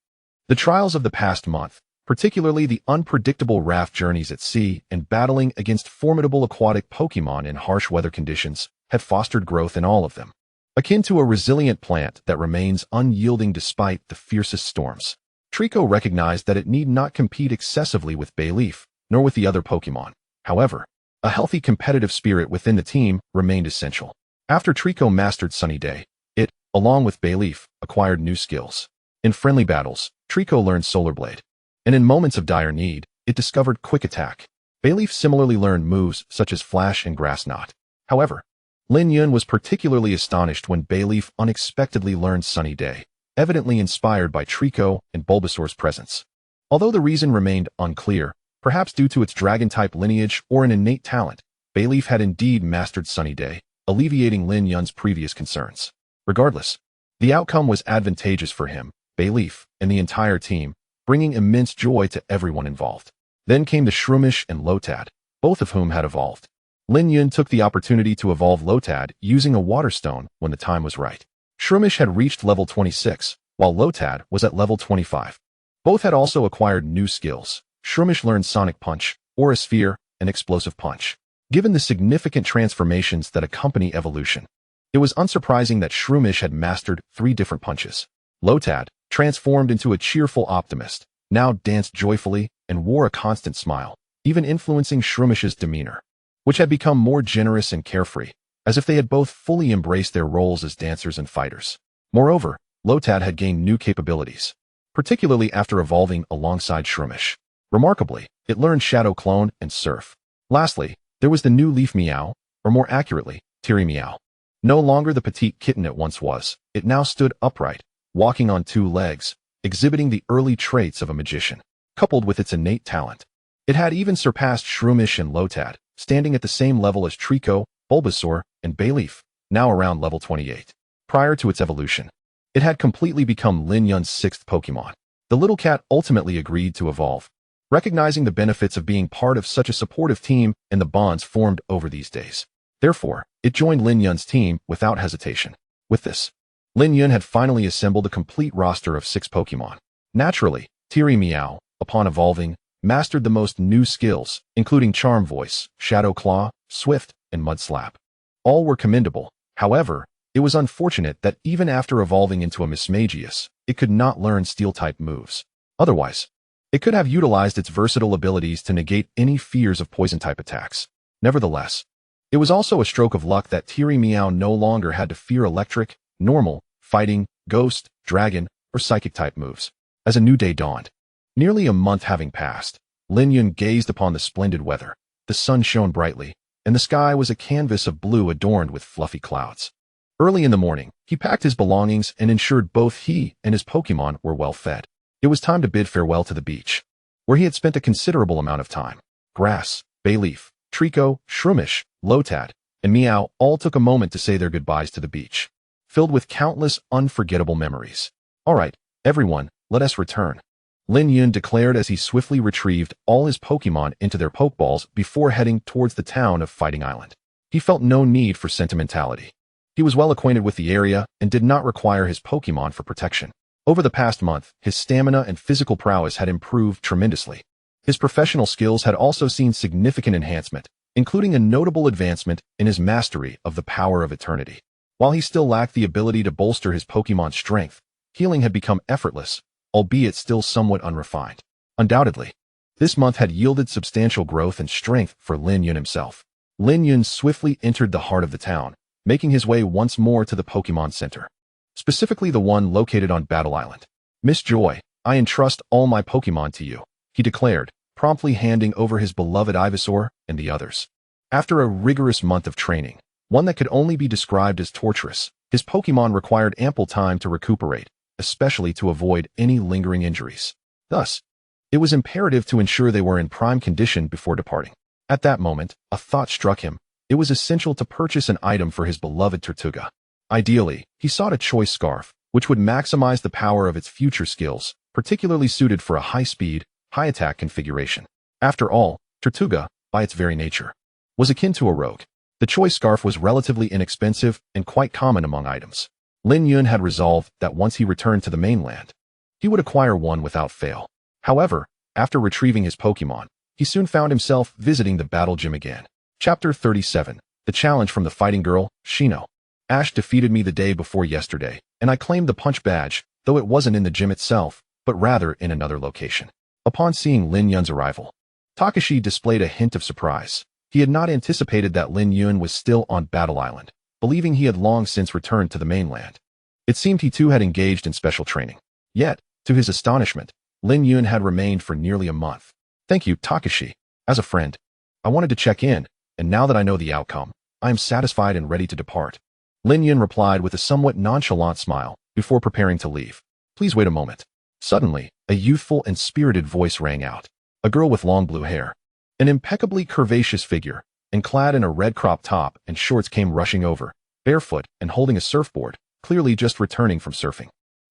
The trials of the past month, particularly the unpredictable raft journeys at sea and battling against formidable aquatic Pokémon in harsh weather conditions, had fostered growth in all of them, akin to a resilient plant that remains unyielding despite the fiercest storms. Trico recognized that it need not compete excessively with Bayleaf, nor with the other Pokémon. However, a healthy competitive spirit within the team remained essential. After Trico mastered Sunny Day, it, along with Bayleaf, acquired new skills. In friendly battles, Trico learned Solar Blade, and in moments of dire need, it discovered Quick Attack. Bayleaf similarly learned moves such as Flash and Grass Knot. However, Lin Yun was particularly astonished when Bayleaf unexpectedly learned Sunny Day, evidently inspired by Trico and Bulbasaur's presence. Although the reason remained unclear, perhaps due to its dragon-type lineage or an innate talent, Bayleaf had indeed mastered Sunny Day, alleviating Lin Yun's previous concerns. Regardless, the outcome was advantageous for him, Bayleaf, and the entire team, bringing immense joy to everyone involved. Then came the Shroomish and Lotad, both of whom had evolved. Lin Yun took the opportunity to evolve Lotad using a water stone when the time was right. Shroomish had reached level 26, while Lotad was at level 25. Both had also acquired new skills. Shroomish learned Sonic Punch, Aura Sphere, and Explosive Punch. Given the significant transformations that accompany evolution, it was unsurprising that Shroomish had mastered 3 different punches. Lotad, transformed into a cheerful optimist, now danced joyfully and wore a constant smile, even influencing Shroomish's demeanor, which had become more generous and carefree, as if they had both fully embraced their roles as dancers and fighters. Moreover, Lotad had gained new capabilities, particularly after evolving alongside Shroomish. Remarkably, it learned Shadow Clone and Surf. Lastly, there was the new Leaf Meow, or more accurately, Teary Meow. No longer the petite kitten it once was, it now stood upright, walking on 2 legs, exhibiting the early traits of a magician, coupled with its innate talent. It had even surpassed Shroomish and Lotad, standing at the same level as Trico, Bulbasaur, and Bayleaf, now around level 28. Prior to its evolution, it had completely become Lin Yun's 6th Pokémon. The little cat ultimately agreed to evolve, recognizing the benefits of being part of such a supportive team and the bonds formed over these days. Therefore, it joined Lin Yun's team without hesitation. With this, Lin Yun had finally assembled a complete roster of 6 Pokémon. Naturally, Teary Meow, upon evolving, mastered the most new skills, including Charm Voice, Shadow Claw, Swift, and Mud Slap. All were commendable. However, it was unfortunate that even after evolving into a Mismagius, it could not learn Steel-type moves. Otherwise, it could have utilized its versatile abilities to negate any fears of Poison-type attacks. Nevertheless, it was also a stroke of luck that Teary Meow no longer had to fear electric, normal, fighting, ghost, dragon, or psychic-type moves. As a new day dawned, nearly a month having passed, Lin Yun gazed upon the splendid weather. The sun shone brightly, and the sky was a canvas of blue adorned with fluffy clouds. Early in the morning, he packed his belongings and ensured both he and his Pokémon were well fed. It was time to bid farewell to the beach, where he had spent a considerable amount of time. Grass, Bayleaf, Trico, Shroomish, Lotad, and Meow all took a moment to say their goodbyes to the beach, filled with countless unforgettable memories. "All right, everyone, let us return," Lin Yun declared as he swiftly retrieved all his Pokémon into their Pokeballs before heading towards the town of Fighting Island. He felt no need for sentimentality. He was well acquainted with the area and did not require his Pokémon for protection. Over the past month, his stamina and physical prowess had improved tremendously. His professional skills had also seen significant enhancement, including a notable advancement in his mastery of the power of eternity. While he still lacked the ability to bolster his Pokémon's strength, healing had become effortless, albeit still somewhat unrefined. Undoubtedly, this month had yielded substantial growth and strength for Lin Yun himself. Lin Yun swiftly entered the heart of the town, making his way once more to the Pokémon Center, specifically the one located on Battle Island. "Miss Joy, I entrust all my Pokémon to you," he declared, promptly handing over his beloved Ivysaur and the others. After a rigorous month of training, one that could only be described as torturous, his Pokémon required ample time to recuperate, especially to avoid any lingering injuries. Thus, it was imperative to ensure they were in prime condition before departing. At that moment, a thought struck him. It was essential to purchase an item for his beloved Tortuga. Ideally, he sought a choice scarf, which would maximize the power of its future skills, particularly suited for a high-speed, high-attack configuration. After all, Tortuga, by its very nature, was akin to a rogue. The choice scarf was relatively inexpensive and quite common among items. Lin Yun had resolved that once he returned to the mainland, he would acquire one without fail. However, after retrieving his Pokémon, he soon found himself visiting the battle gym again. Chapter 37. The challenge from the fighting girl, Shino. Ash defeated me the day before yesterday, and I claimed the punch badge, though it wasn't in the gym itself, but rather in another location. Upon seeing Lin Yun's arrival, Takashi displayed a hint of surprise. He had not anticipated that Lin Yun was still on Battle Island, believing he had long since returned to the mainland. It seemed he too had engaged in special training. Yet, to his astonishment, Lin Yun had remained for nearly a month. Thank you, Takashi. As a friend, I wanted to check in, and now that I know the outcome, I am satisfied and ready to depart. Lin Yun replied with a somewhat nonchalant smile before preparing to leave. Please wait a moment. Suddenly, a youthful and spirited voice rang out. A girl with long blue hair, an impeccably curvaceous figure, and clad in a red crop top and shorts came rushing over, barefoot and holding a surfboard, clearly just returning from surfing.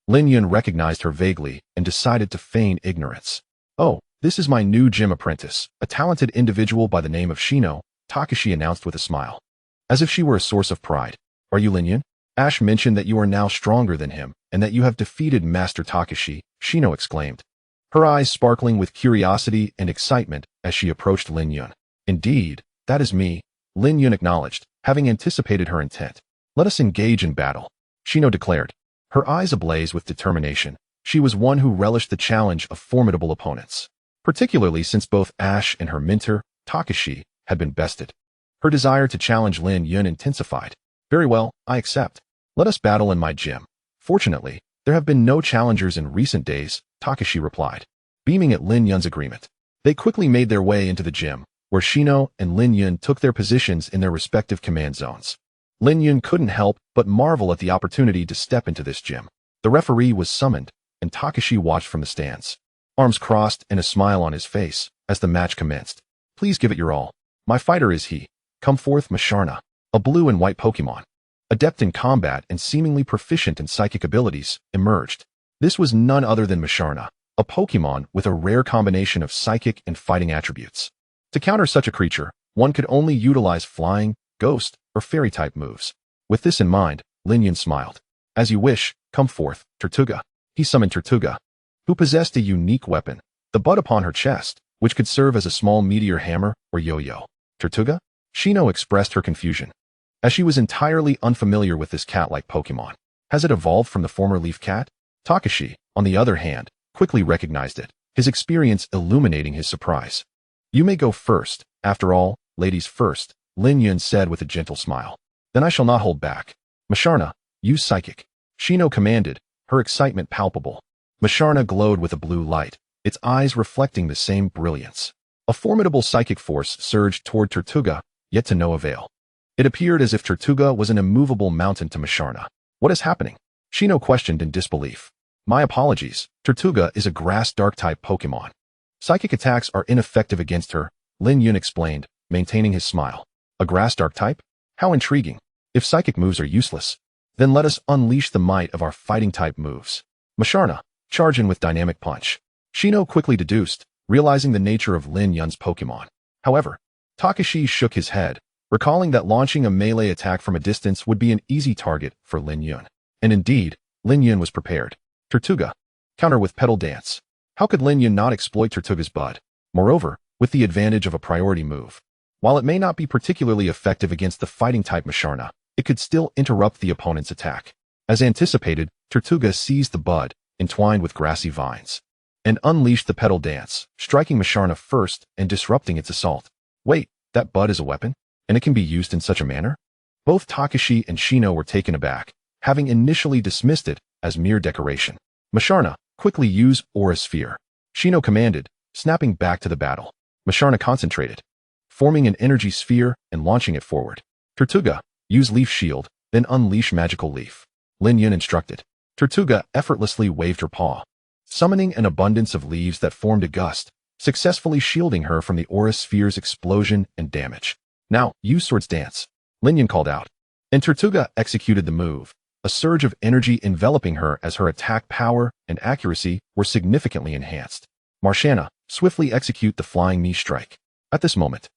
Lin Yun recognized her vaguely and decided to feign ignorance. Oh, this is my new gym apprentice, a talented individual by the name of Shino, Takashi announced with a smile. As if she were a source of pride. Are you Lin Yun? Ash mentioned that you are now stronger than him, and that you have defeated Master Takashi, Shino exclaimed, her eyes sparkling with curiosity and excitement as she approached Lin Yun. Indeed, that is me, Lin Yun acknowledged, having anticipated her intent. Let us engage in battle, Shino declared, her eyes ablaze with determination. She was one who relished the challenge of formidable opponents, particularly since both Ash and her mentor, Takashi, had been bested. Her desire to challenge Lin Yun intensified. Very well, I accept. Let us battle in my gym. Fortunately, there have been no challengers in recent days, Takashi replied, beaming at Lin Yun's agreement. They quickly made their way into the gym, where Shino and Lin Yun took their positions in their respective command zones. Lin Yun couldn't help but marvel at the opportunity to step into this gym. The referee was summoned, and Takashi watched from the stands, arms crossed and a smile on his face, as the match commenced. Please give it your all. My fighter is he. Come forth, Masharna, a blue and white Pokémon, adept in combat and seemingly proficient in psychic abilities, emerged. This was none other than Masharna, a Pokémon with a rare combination of psychic and fighting attributes. To counter such a creature, one could only utilize flying, ghost, or fairy-type moves. With this in mind, Lin Yun smiled. As you wish, come forth, Tortuga. He summoned Tortuga, who possessed a unique weapon, the bud upon her chest, which could serve as a small meteor hammer or yo-yo. Tortuga? Shino expressed her confusion, as she was entirely unfamiliar with this cat-like Pokémon. Has it evolved from the former leaf cat? Takashi, on the other hand, quickly recognized it, his experience illuminating his surprise. You may go first. After all, ladies first, Lin Yun said with a gentle smile. Then I shall not hold back. Masharna, use psychic. Shino commanded, her excitement palpable. Masharna glowed with a blue light, its eyes reflecting the same brilliance. A formidable psychic force surged toward Tortuga, yet to no avail. It appeared as if Tortuga was an immovable mountain to Masharna. What is happening? Shino questioned in disbelief. My apologies, Tortuga is a Grass-Type Pokémon. Psychic attacks are ineffective against her, Lin Yun explained, maintaining his smile. A Grass-Type? How intriguing. If psychic moves are useless, then let us unleash the might of our fighting-type moves. Masharna, charge in with Dynamic Punch. Shino quickly deduced, realizing the nature of Lin Yun's Pokémon. However, Takashi shook his head, recalling that launching a melee attack from a distance would be an easy target for Lin Yun. And indeed, Lin Yun was prepared. Tortuga, counter with Petal Dance. How could Lin Yun not exploit Tortuga's bud? Moreover, with the advantage of a priority move. While it may not be particularly effective against the fighting-type Masharna, it could still interrupt the opponent's attack. As anticipated, Tortuga seized the bud, entwined with grassy vines, and unleashed the Petal Dance, striking Masharna first and disrupting its assault. Wait, that bud is a weapon? And it can be used in such a manner? Both Takashi and Shino were taken aback, having initially dismissed it as mere decoration. Masharna, quickly use Aura Sphere. Shino commanded, snapping back to the battle. Masharna concentrated, forming an energy sphere and launching it forward. Tortuga, use Leaf Shield, then unleash Magical Leaf. Lin Yun instructed. Tortuga effortlessly waved her paw, summoning an abundance of leaves that formed a gust, successfully shielding her from the Aura Sphere's explosion and damage. Now, use Swords Dance, Lin Yun called out. And Tortuga executed the move, a surge of energy enveloping her as her attack power and accuracy were significantly enhanced. Marshana, swiftly execute the Flying Knee Strike. At this moment,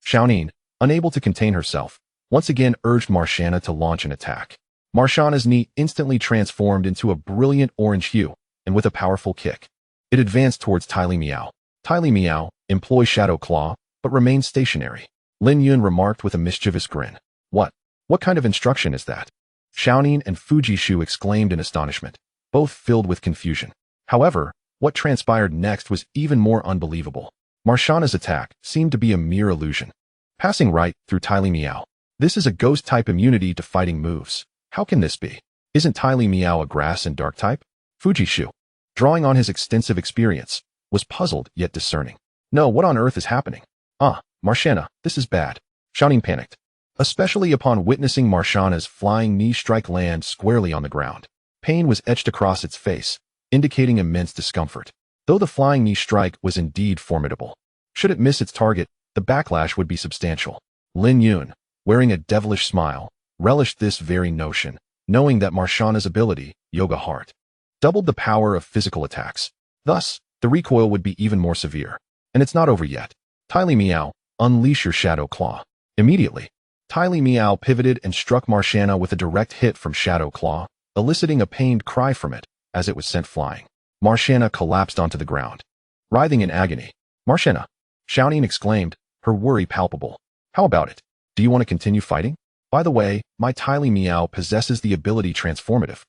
Xiaonin, unable to contain herself, once again urged Marshana to launch an attack. Marshana's knee instantly transformed into a brilliant orange hue, and with a powerful kick, it advanced towards Tylee Meow. Tylee Meow, employ Shadow Claw, but remained stationary. Lin Yun remarked with a mischievous grin. What? What kind of instruction is that? Xiaoning and Fujishu exclaimed in astonishment, both filled with confusion. However, what transpired next was even more unbelievable. Marshana's attack seemed to be a mere illusion. Passing right through Tylee Meow. This is a ghost-type immunity to fighting moves. How can this be? Isn't Tylee Meow a grass and dark type? Fujishu, drawing on his extensive experience, was puzzled yet discerning. No, what on earth is happening? Marshana, this is bad. Xiaoning panicked, especially upon witnessing Marshana's flying knee strike land squarely on the ground. Pain was etched across its face, indicating immense discomfort. Though the flying knee strike was indeed formidable, should it miss its target, the backlash would be substantial. Lin Yun, wearing a devilish smile, relished this very notion, knowing that Marshana's ability, Yoga Heart, doubled the power of physical attacks. Thus, the recoil would be even more severe. And it's not over yet. Tylee Meow, unleash your Shadow Claw. Immediately, Tylee Meow pivoted and struck Marshana with a direct hit from Shadow Claw, eliciting a pained cry from it as it was sent flying. Marshana collapsed onto the ground, writhing in agony. Marshana, Xiaoning exclaimed, her worry palpable. How about it? Do you want to continue fighting? By the way, my Tylee Meow possesses the ability Transformative,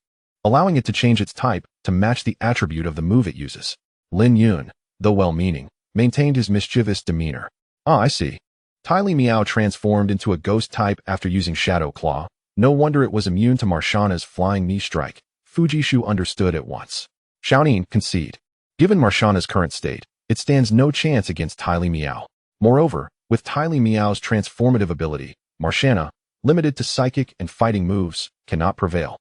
allowing it to change its type to match the attribute of the move it uses. Lin Yun, though well-meaning, maintained his mischievous demeanor. I see. Tylee Meow transformed into a ghost type after using Shadow Claw. No wonder it was immune to Marshana's flying knee strike. Fujishu understood at once. Xiaoning, concede. Given Marshana's current state, it stands no chance against Tylee Meow. Moreover, with Tylee Meow's transformative ability, Marshana, limited to psychic and fighting moves, cannot prevail.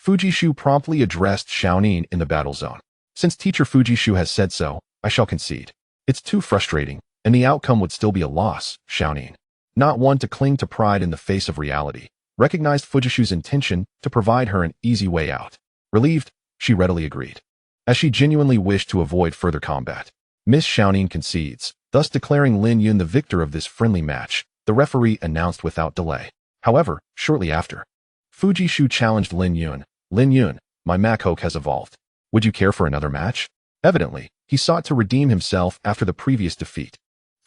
Fujishu promptly addressed Xiaoning in the battle zone. Since Teacher Fujishu has said so, I shall concede. It's too frustrating, and the outcome would still be a loss, Xiaoning, not one to cling to pride in the face of reality, recognized Fujishu's intention to provide her an easy way out. Relieved, she readily agreed, as she genuinely wished to avoid further combat. Miss Xiaoning concedes, thus declaring Lin Yun the victor of this friendly match, the referee announced without delay. However, shortly after, Fujishu challenged Lin Yun. Lin Yun, my Machoke has evolved. Would you care for another match? Evidently, he sought to redeem himself after the previous defeat.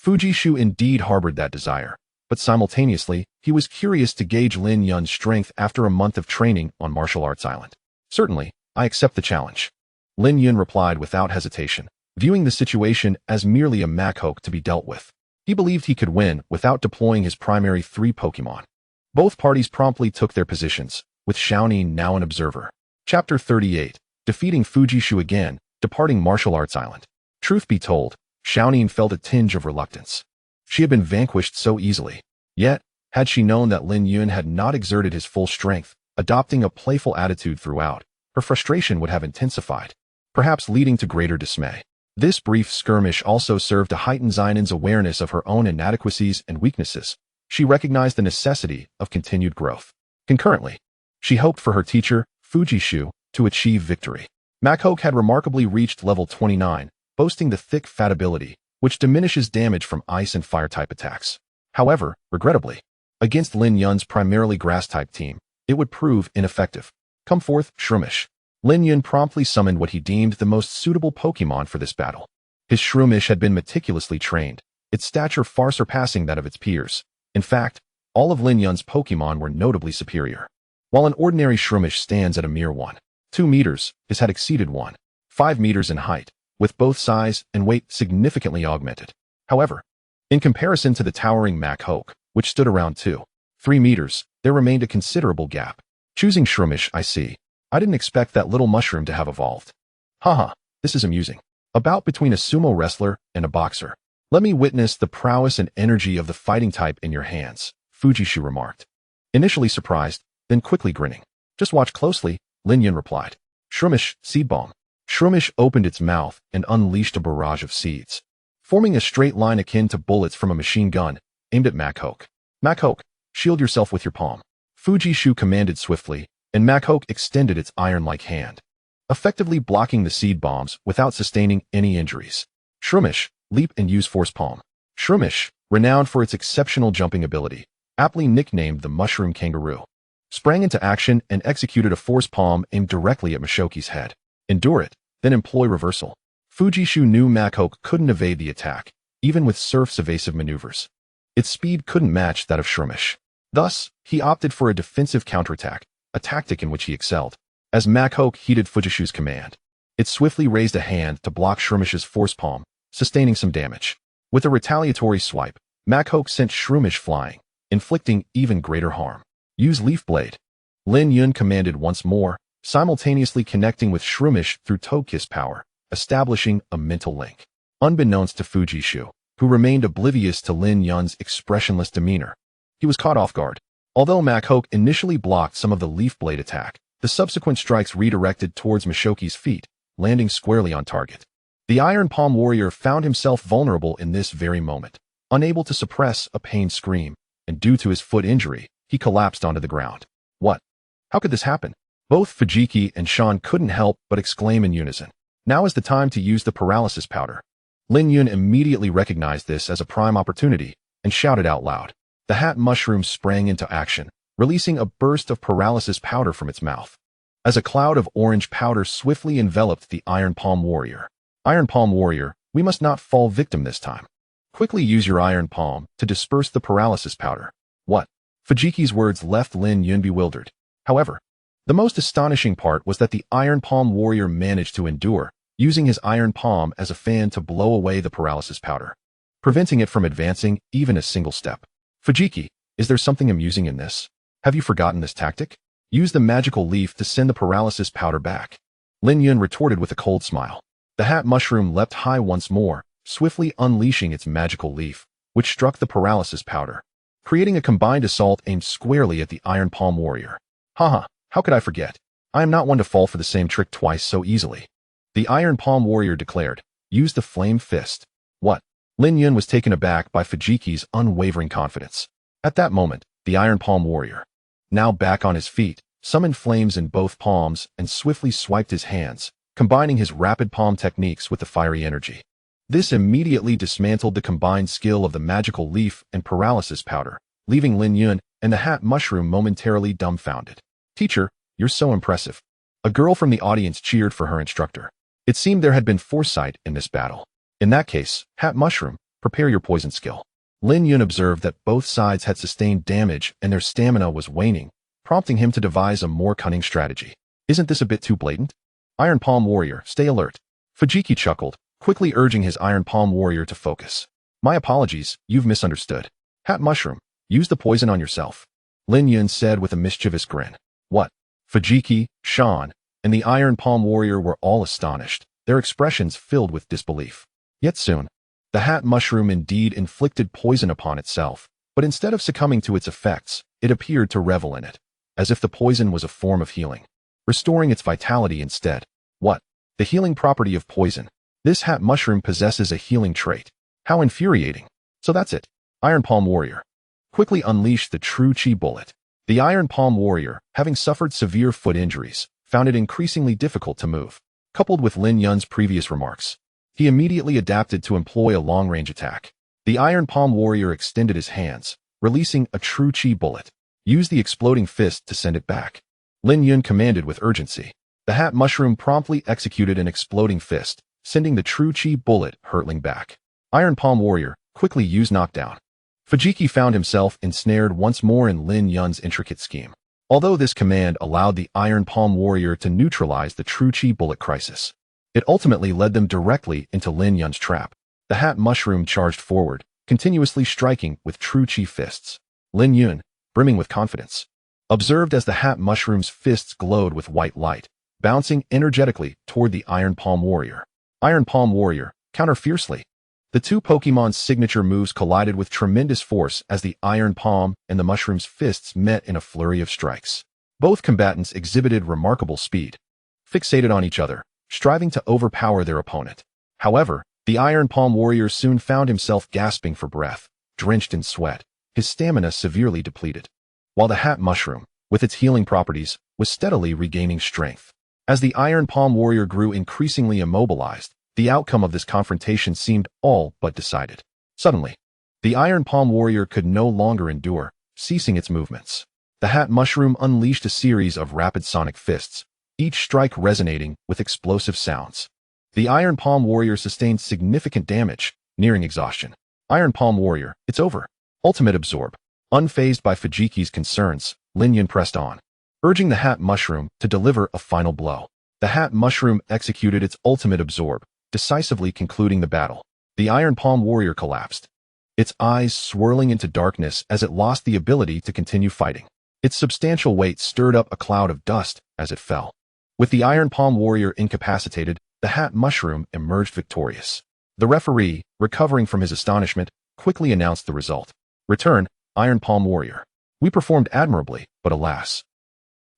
Fujishu indeed harbored that desire, but simultaneously, he was curious to gauge Lin Yun's strength after a month of training on Martial Arts Island. Certainly, I accept the challenge. Lin Yun replied without hesitation, viewing the situation as merely a Machoke to be dealt with. He believed he could win without deploying his primary 3 Pokémon. Both parties promptly took their positions, with Xiaoning now an observer. Chapter 38, defeating Fujishu again, departing Martial Arts Island. Truth be told, Xiaoning felt a tinge of reluctance. She had been vanquished so easily. Yet, had she known that Lin Yun had not exerted his full strength, adopting a playful attitude throughout, her frustration would have intensified, perhaps leading to greater dismay. This brief skirmish also served to heighten Xiaoning's awareness of her own inadequacies and weaknesses. She recognized the necessity of continued growth. Concurrently, she hoped for her teacher, Fujishu, to achieve victory. Machoke had remarkably reached level 29, boasting the thick fat ability, which diminishes damage from ice and fire-type attacks. However, regrettably, against Lin Yun's primarily grass-type team, it would prove ineffective. Come forth, Shroomish. Lin Yun promptly summoned what he deemed the most suitable Pokémon for this battle. His Shroomish had been meticulously trained, its stature far surpassing that of its peers. In fact, all of Lin Yun's Pokémon were notably superior. While an ordinary Shroomish stands at a mere 1.2 meters, his had exceeded 1.5 meters in height, with both size and weight significantly augmented. However, in comparison to the towering Machoke, which stood around 2.3 meters, there remained a considerable gap. Choosing Shroomish, I see. I didn't expect that little mushroom to have evolved. Haha, this is amusing. A bout between a sumo wrestler and a boxer. Let me witness the prowess and energy of the fighting type in your hands, Fujishu remarked. Initially surprised, then quickly grinning. Just watch closely, Lin Yun replied. Shroomish, Seed Bomb. Shroomish opened its mouth and unleashed a barrage of seeds, forming a straight line akin to bullets from a machine gun, aimed at Machoke. Machoke, shield yourself with your palm. Fujishu commanded swiftly, and Machoke extended its iron-like hand, effectively blocking the seed bombs without sustaining any injuries. Shroomish, leap and use Force Palm. Shroomish, renowned for its exceptional jumping ability, aptly nicknamed the Mushroom Kangaroo, sprang into action and executed a Force Palm aimed directly at Mashoki's head. Endure it, then employ reversal. Fujishu knew Machoke couldn't evade the attack, even with Surf's evasive maneuvers. Its speed couldn't match that of Shroomish. Thus, he opted for a defensive counterattack, a tactic in which he excelled. As Machoke heeded Fujishu's command, it swiftly raised a hand to block Shroomis's force palm, sustaining some damage. With a retaliatory swipe, Machoke sent Shroomish flying, inflicting even greater harm. Use Leaf Blade. Lin Yun commanded once more, simultaneously connecting with Shroomish through Toe-Kiss power, establishing a mental link. Unbeknownst to Fujishu, who remained oblivious to Lin Yun's expressionless demeanor, he was caught off guard. Although Machoke initially blocked some of the Leaf Blade attack, the subsequent strikes redirected towards Mishoki's feet, landing squarely on target. The Iron Palm Warrior found himself vulnerable in this very moment, unable to suppress a pained scream, and due to his foot injury, he collapsed onto the ground. What? How could this happen? Both Fujiki and Sean couldn't help but exclaim in unison. Now is the time to use the paralysis powder. Lin Yun immediately recognized this as a prime opportunity and shouted out loud. The hat mushroom sprang into action, releasing a burst of paralysis powder from its mouth. As a cloud of orange powder swiftly enveloped the Iron Palm Warrior. Iron Palm Warrior, we must not fall victim this time. Quickly use your Iron Palm to disperse the paralysis powder. What? Fujiki's words left Lin Yun bewildered. However, the most astonishing part was that the Iron Palm Warrior managed to endure, using his Iron Palm as a fan to blow away the paralysis powder, preventing it from advancing even a single step. Fujiki, is there something amusing in this? Have you forgotten this tactic? Use the magical leaf to send the paralysis powder back. Lin Yun retorted with a cold smile. The hat mushroom leapt high once more, swiftly unleashing its magical leaf, which struck the paralysis powder, creating a combined assault aimed squarely at the Iron Palm Warrior. Haha, how could I forget? I am not one to fall for the same trick twice so easily. The Iron Palm Warrior declared, use the Flame Fist. What? Lin Yun was taken aback by Fujiki's unwavering confidence. At that moment, the Iron Palm Warrior, now back on his feet, summoned flames in both palms and swiftly swiped his hands, combining his rapid palm techniques with the fiery energy. This immediately dismantled the combined skill of the magical leaf and paralysis powder, leaving Lin Yun and the hat mushroom momentarily dumbfounded. Teacher, you're so impressive. A girl from the audience cheered for her instructor. It seemed there had been foresight in this battle. In that case, hat mushroom, prepare your poison skill. Lin Yun observed that both sides had sustained damage and their stamina was waning, prompting him to devise a more cunning strategy. Isn't this a bit too blatant? Iron Palm Warrior, stay alert. Fujiki chuckled, quickly urging his Iron Palm Warrior to focus. My apologies, you've misunderstood. Hat mushroom, use the poison on yourself. Lin Yun said with a mischievous grin. What? Fujiki, Sean, and the Iron Palm Warrior were all astonished, their expressions filled with disbelief. Yet soon, the hat mushroom indeed inflicted poison upon itself, but instead of succumbing to its effects, it appeared to revel in it, as if the poison was a form of healing, restoring its vitality instead. What? The healing property of poison. This hat mushroom possesses a healing trait. How infuriating. So that's it. Iron Palm Warrior, quickly unleash the true Chi bullet. The Iron Palm Warrior, having suffered severe foot injuries, found it increasingly difficult to move. Coupled with Lin Yun's previous remarks, he immediately adapted to employ a long-range attack. The Iron Palm Warrior extended his hands, releasing a true Chi bullet. Use the exploding fist to send it back. Lin Yun commanded with urgency. The hat mushroom promptly executed an exploding fist, sending the true Chi bullet hurtling back. Iron Palm Warrior, quickly use knockdown. Fujiki found himself ensnared once more in Lin Yun's intricate scheme. Although this command allowed the Iron Palm Warrior to neutralize the true Chi bullet crisis, it ultimately led them directly into Lin Yun's trap. The hat mushroom charged forward, continuously striking with true Chi fists. Lin Yun, brimming with confidence, observed as the hat mushroom's fists glowed with white light, bouncing energetically toward the Iron Palm Warrior. Iron Palm Warrior, counter fiercely. The two Pokemon's signature moves collided with tremendous force as the Iron Palm and the mushroom's fists met in a flurry of strikes. Both combatants exhibited remarkable speed, fixated on each other, striving to overpower their opponent. However, the Iron Palm Warrior soon found himself gasping for breath, drenched in sweat, his stamina severely depleted, while the hat mushroom, with its healing properties, was steadily regaining strength. As the Iron Palm Warrior grew increasingly immobilized, the outcome of this confrontation seemed all but decided. Suddenly, the Iron Palm Warrior could no longer endure, ceasing its movements. The hat mushroom unleashed a series of rapid sonic fists, each strike resonating with explosive sounds. The Iron Palm Warrior sustained significant damage, nearing exhaustion. Iron Palm Warrior, it's over. Ultimate Absorb. Unfazed by Fujiki's concerns, Lin Yun pressed on, urging the hat mushroom to deliver a final blow. The hat mushroom executed its ultimate absorb, decisively concluding the battle. The Iron Palm warrior collapsed, its eyes swirling into darkness as it lost the ability to continue fighting. Its substantial weight stirred up a cloud of dust as it fell. With the Iron Palm warrior incapacitated, the hat mushroom emerged victorious. The referee, recovering from his astonishment, quickly announced the result. Return, Iron Palm warrior. We performed admirably, but alas.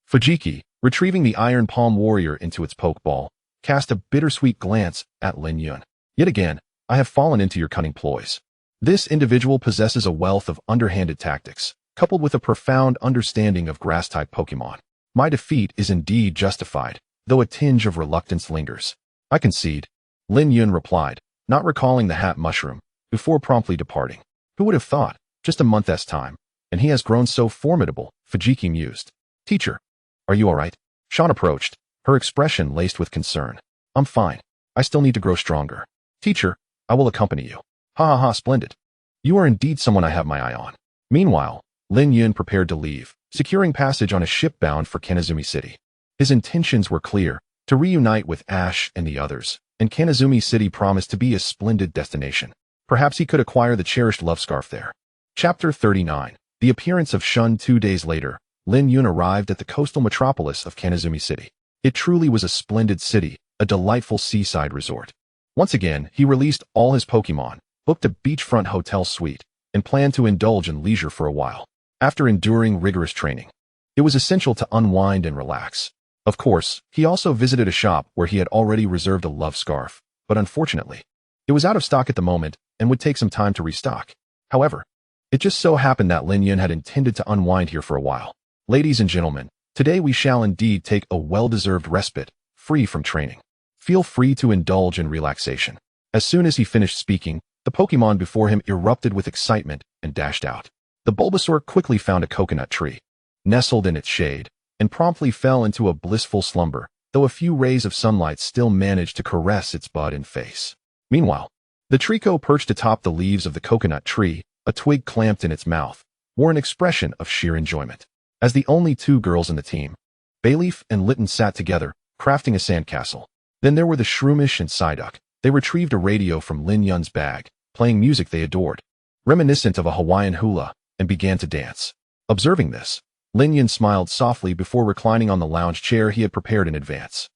Fujiki, retrieving the Iron Palm warrior into its pokeball, cast a bittersweet glance at Lin Yun. Yet again, I have fallen into your cunning ploys. This individual possesses a wealth of underhanded tactics, coupled with a profound understanding of Grass-Type Pokémon. My defeat is indeed justified, though a tinge of reluctance lingers. I concede, Lin Yun replied, not recalling the hat mushroom, before promptly departing. Who would have thought? Just a month's time, and he has grown so formidable, Fujiki mused. Teacher, are you all right? Sean approached, her expression laced with concern. I'm fine. I still need to grow stronger. Teacher, I will accompany you. Ha ha ha, splendid. You are indeed someone I have my eye on. Meanwhile, Lin Yun prepared to leave, securing passage on a ship bound for Kanazumi City. His intentions were clear, to reunite with Ash and the others, and Kanazumi City promised to be a splendid destination. Perhaps he could acquire the cherished love scarf there. Chapter 39. The appearance of Shun 2 days later, Lin Yun arrived at the coastal metropolis of Kanazumi City. It truly was a splendid city, a delightful seaside resort. Once again, he released all his Pokemon, booked a beachfront hotel suite, and planned to indulge in leisure for a while. After enduring rigorous training, it was essential to unwind and relax. Of course, he also visited a shop where he had already reserved a love scarf, but unfortunately, it was out of stock at the moment and would take some time to restock. However, it just so happened that Lin Yun had intended to unwind here for a while. Ladies and gentlemen, today we shall indeed take a well-deserved respite, free from training. Feel free to indulge in relaxation. As soon as he finished speaking, the Pokemon before him erupted with excitement and dashed out. The Bulbasaur quickly found a coconut tree, nestled in its shade, and promptly fell into a blissful slumber, though a few rays of sunlight still managed to caress its bud and face. Meanwhile, the Trico perched atop the leaves of the coconut tree, a twig clamped in its mouth, wore an expression of sheer enjoyment. As the only two girls in the team, Bayleaf and Litten sat together, crafting a sandcastle. Then there were the Shroomish and Psyduck. They retrieved a radio from Lin Yun's bag, playing music they adored, reminiscent of a Hawaiian hula, and began to dance. Observing this, Lin Yun smiled softly before reclining on the lounge chair he had prepared in advance.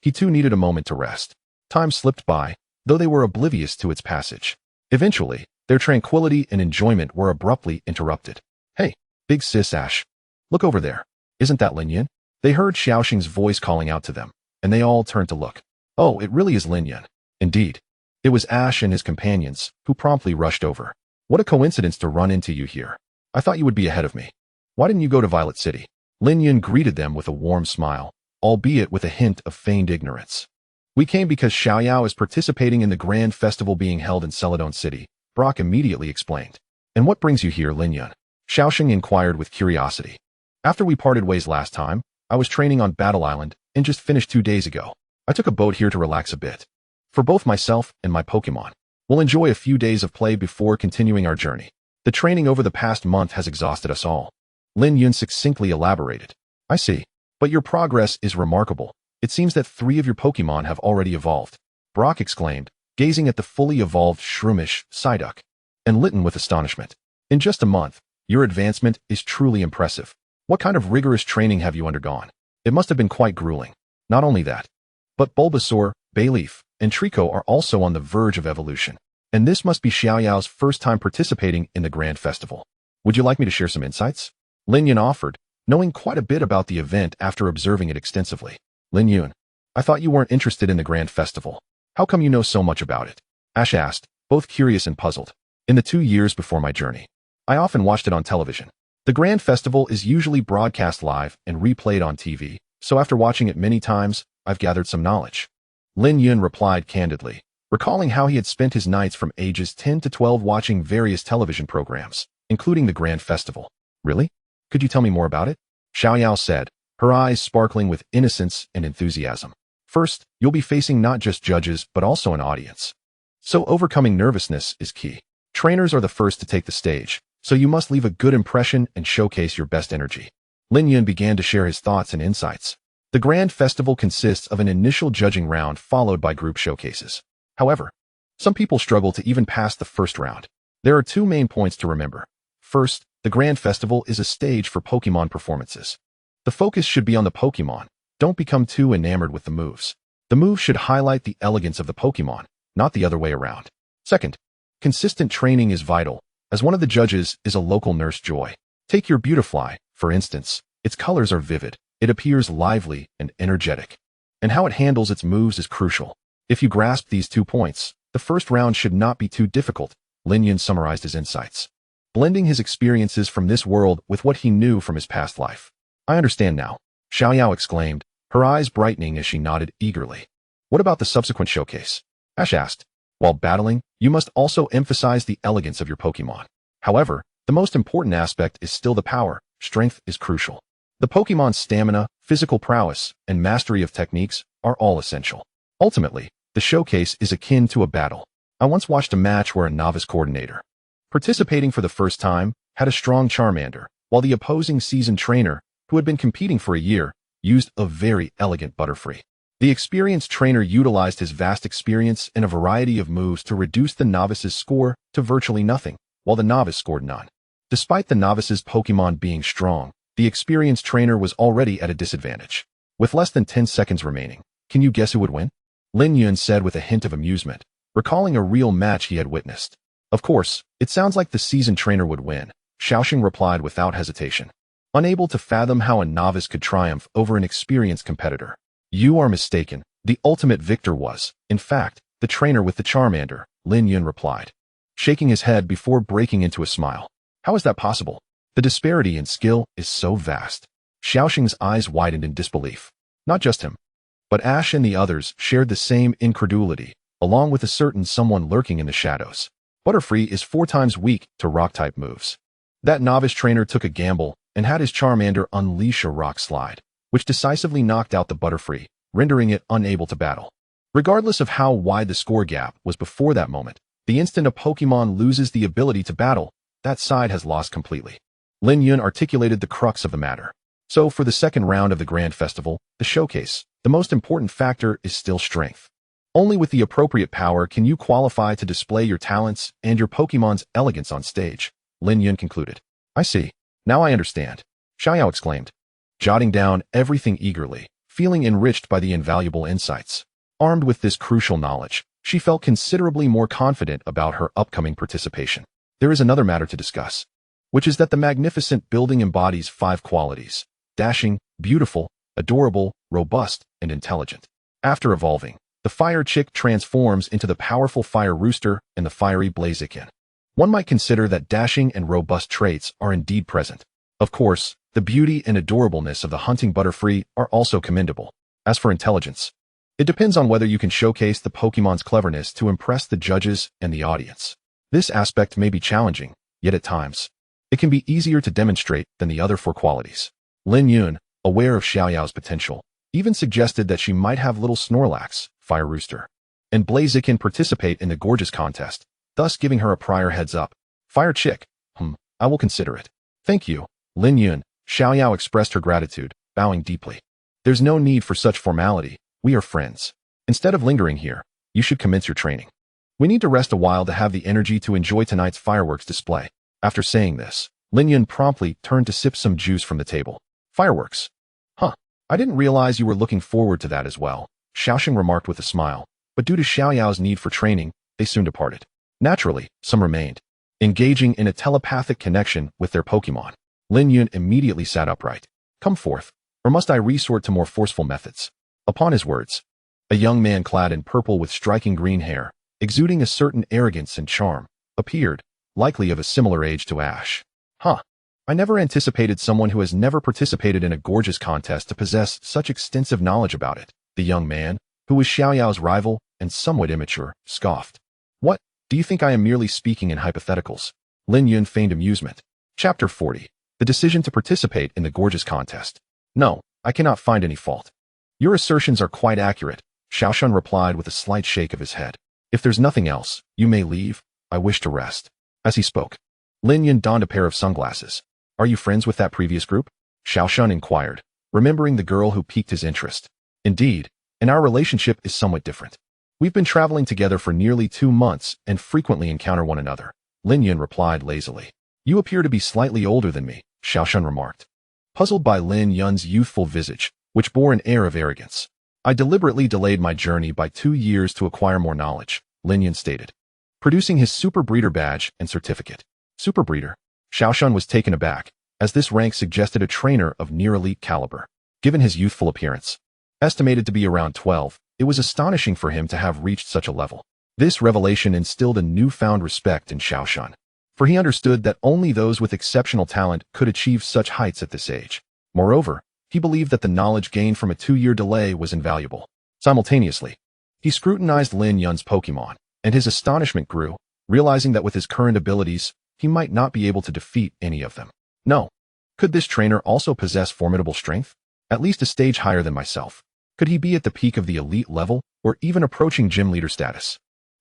He too needed a moment to rest. Time slipped by, though they were oblivious to its passage. Eventually, their tranquility and enjoyment were abruptly interrupted. Hey, big sis Ash. Look over there. Isn't that Lin Yun? They heard Xiaoxing's voice calling out to them, and they all turned to look. Oh, it really is Lin Yun. Indeed. It was Ash and his companions, who promptly rushed over. What a coincidence to run into you here. I thought you would be ahead of me. Why didn't you go to Violet City? Lin Yun greeted them with a warm smile, albeit with a hint of feigned ignorance. We came because Xiaoyao is participating in the grand festival being held in Celadon City, Brock immediately explained. And what brings you here, Lin Yun? Xiaoxing inquired with curiosity. After we parted ways last time, I was training on Battle Island and just finished 2 days ago. I took a boat here to relax a bit. For both myself and my Pokemon, we'll enjoy a few days of play before continuing our journey. The training over the past month has exhausted us all. Lin Yun succinctly elaborated. I see. But your progress is remarkable. It seems that 3 of your Pokemon have already evolved. Brock exclaimed, gazing at the fully evolved Shroomish, Psyduck, and Litten with astonishment. In just a month, your advancement is truly impressive. What kind of rigorous training have you undergone? It must have been quite grueling. Not only that, but Bulbasaur, Bayleaf, and Trico are also on the verge of evolution. And this must be Xiaoyao's first time participating in the Grand Festival. Would you like me to share some insights? Lin Yun offered, knowing quite a bit about the event after observing it extensively. Lin Yun, I thought you weren't interested in the Grand Festival. How come you know so much about it? Ash asked, both curious and puzzled. In the 2 years before my journey, I often watched it on television. The Grand Festival is usually broadcast live and replayed on TV, so after watching it many times, I've gathered some knowledge. Lin Yun replied candidly, recalling how he had spent his nights from ages 10 to 12 watching various television programs, including the Grand Festival. Really? Could you tell me more about it? Xiaoyao said, her eyes sparkling with innocence and enthusiasm. First, you'll be facing not just judges but also an audience. So overcoming nervousness is key. Trainers are the first to take the stage, so you must leave a good impression and showcase your best energy. Lin Yun began to share his thoughts and insights. The Grand Festival consists of an initial judging round followed by group showcases. However, some people struggle to even pass the first round. There are two main points to remember. First, the Grand Festival is a stage for Pokemon performances. The focus should be on the Pokemon. Don't become too enamored with the moves. The moves should highlight the elegance of the Pokemon, not the other way around. Second, consistent training is vital, as one of the judges is a local Nurse Joy. Take your Beautifly, for instance. Its colors are vivid, it appears lively and energetic. And how it handles its moves is crucial. If you grasp these 2 points, the first round should not be too difficult. Lin Yun summarized his insights, blending his experiences from this world with what he knew from his past life. I understand now, Xiaoyao exclaimed, her eyes brightening as she nodded eagerly. What about the subsequent showcase? Ash asked. While battling, you must also emphasize the elegance of your Pokemon. However, the most important aspect is still the power. Strength is crucial. The Pokemon's stamina, physical prowess, and mastery of techniques are all essential. Ultimately, the showcase is akin to a battle. I once watched a match where a novice coordinator, participating for the first time, had a strong Charmander, while the opposing seasoned trainer, who had been competing for a year, used a very elegant Butterfree. The experienced trainer utilized his vast experience in a variety of moves to reduce the novice's score to virtually nothing, while the novice scored none. Despite the novice's Pokemon being strong, the experienced trainer was already at a disadvantage. With less than 10 seconds remaining, can you guess who would win? Lin Yun said with a hint of amusement, recalling a real match he had witnessed. Of course, it sounds like the seasoned trainer would win, Xiaoxing replied without hesitation, unable to fathom how a novice could triumph over an experienced competitor. You are mistaken. The ultimate victor was, in fact, the trainer with the Charmander, Lin Yun replied, shaking his head before breaking into a smile. How is that possible? The disparity in skill is so vast. Xiaoxing's eyes widened in disbelief. Not just him, but Ash and the others shared the same incredulity, along with a certain someone lurking in the shadows. Butterfree is 4 times weak to rock-type moves. That novice trainer took a gamble and had his Charmander unleash a rock slide, which decisively knocked out the Butterfree, rendering it unable to battle. Regardless of how wide the score gap was before that moment, the instant a Pokemon loses the ability to battle, that side has lost completely. Lin Yun articulated the crux of the matter. So for the second round of the Grand Festival, the showcase, the most important factor is still strength. Only with the appropriate power can you qualify to display your talents and your Pokemon's elegance on stage, Lin Yun concluded. I see. Now I understand, Xiaoyao exclaimed, jotting down everything eagerly, feeling enriched by the invaluable insights. Armed with this crucial knowledge, she felt considerably more confident about her upcoming participation. There is another matter to discuss, which is that the magnificent building embodies 5 qualities: dashing, beautiful, adorable, robust, and intelligent. After evolving, the Fire Chick transforms into the powerful Fire Rooster and the fiery Blaziken. One might consider that dashing and robust traits are indeed present. Of course, the beauty and adorableness of the hunting Butterfree are also commendable. As for intelligence, it depends on whether you can showcase the Pokemon's cleverness to impress the judges and the audience. This aspect may be challenging, yet at times, it can be easier to demonstrate than the other 4 qualities. Lin Yun, aware of Xiaoyao's potential, even suggested that she might have little Snorlax, Fire Rooster, and Blaziken participate in the Gorgeous contest, thus giving her a prior heads up. Fire Chick, I will consider it. Thank you, Lin Yun. Xiaoyao expressed her gratitude, bowing deeply. There's no need for such formality, we are friends. Instead of lingering here, you should commence your training. We need to rest a while to have the energy to enjoy tonight's fireworks display. After saying this, Lin Yun promptly turned to sip some juice from the table. Fireworks? I didn't realize you were looking forward to that as well, Xiaoxing remarked with a smile, but due to Xiaoyao's need for training, they soon departed. Naturally, some remained, engaging in a telepathic connection with their Pokemon. Lin Yun immediately sat upright. Come forth, or must I resort to more forceful methods? Upon his words, a young man clad in purple with striking green hair, exuding a certain arrogance and charm, appeared, likely of a similar age to Ash. I never anticipated someone who has never participated in a Gorgeous contest to possess such extensive knowledge about it. The young man, who was Xiaoyao's rival and somewhat immature, scoffed. What, do you think I am merely speaking in hypotheticals? Lin Yun feigned amusement. Chapter 40. The decision to participate in the Gorgeous contest. No, I cannot find any fault. Your assertions are quite accurate, Xiaoxun replied with a slight shake of his head. If there's nothing else, you may leave. I wish to rest. As he spoke, Lin Yun donned a pair of sunglasses. Are you friends with that previous group? Xiao Shun inquired, remembering the girl who piqued his interest. Indeed, and our relationship is somewhat different. We've been traveling together for nearly 2 months and frequently encounter one another. Lin Yun replied lazily. You appear to be slightly older than me, Xiao Shun remarked, puzzled by Lin Yun's youthful visage, which bore an air of arrogance. I deliberately delayed my journey by 2 years to acquire more knowledge, Lin Yun stated, producing his Super Breeder badge and certificate. Super Breeder? Xiao Shun was taken aback, as this rank suggested a trainer of near-elite caliber. Given his youthful appearance, estimated to be around 12, it was astonishing for him to have reached such a level. This revelation instilled a newfound respect in Xiao Shun, for he understood that only those with exceptional talent could achieve such heights at this age. Moreover, he believed that the knowledge gained from a 2-year delay was invaluable. Simultaneously, he scrutinized Lin Yun's Pokémon, and his astonishment grew, realizing that with his current abilities, he might not be able to defeat any of them. No. Could this trainer also possess formidable strength? At least a stage higher than myself. Could he be at the peak of the elite level, or even approaching gym leader status?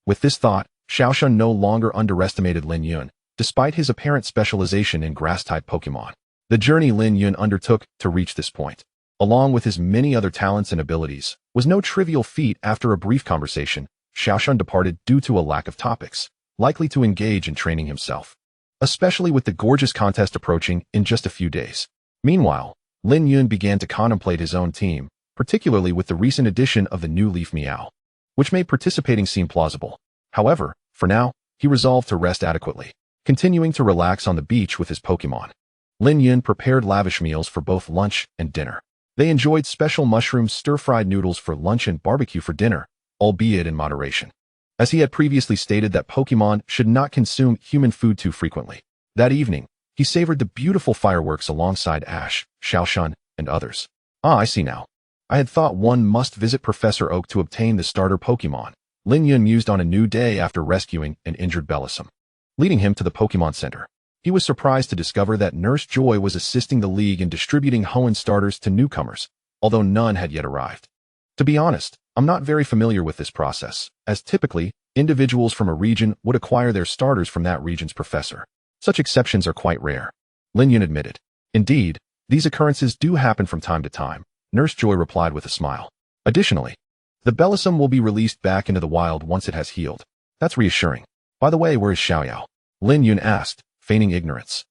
With this thought, Xiao Shun no longer underestimated Lin Yun, despite his apparent specialization in Grass-Type Pokémon. The journey Lin Yun undertook to reach this point, along with his many other talents and abilities, was no trivial feat. After a brief conversation, Xiao Shun departed due to a lack of topics, likely to engage in training himself, especially with the gorgeous contest approaching in just a few days. Meanwhile, Lin Yun began to contemplate his own team, particularly with the recent addition of the new Leaf Meow, which made participating seem plausible. However, for now, he resolved to rest adequately, continuing to relax on the beach with his Pokémon. Lin Yun prepared lavish meals for both lunch and dinner. They enjoyed special mushroom stir-fried noodles for lunch and barbecue for dinner, albeit in moderation, as he had previously stated that Pokémon should not consume human food too frequently. That evening, he savored the beautiful fireworks alongside Ash, Xiao Shun, and others. Ah, I see now. I had thought one must visit Professor Oak to obtain the starter Pokémon. Lin Yun mused on a new day after rescuing an injured Bulbasaur, leading him to the Pokémon Center. He was surprised to discover that Nurse Joy was assisting the League in distributing Hoenn starters to newcomers, although none had yet arrived. To be honest, I'm not very familiar with this process, as typically, individuals from a region would acquire their starters from that region's professor. Such exceptions are quite rare, Lin Yun admitted. Indeed, these occurrences do happen from time to time, Nurse Joy replied with a smile. Additionally, the Bulbasaur will be released back into the wild once it has healed. That's reassuring. By the way, where is Xiaoyao? Lin Yun asked, feigning ignorance,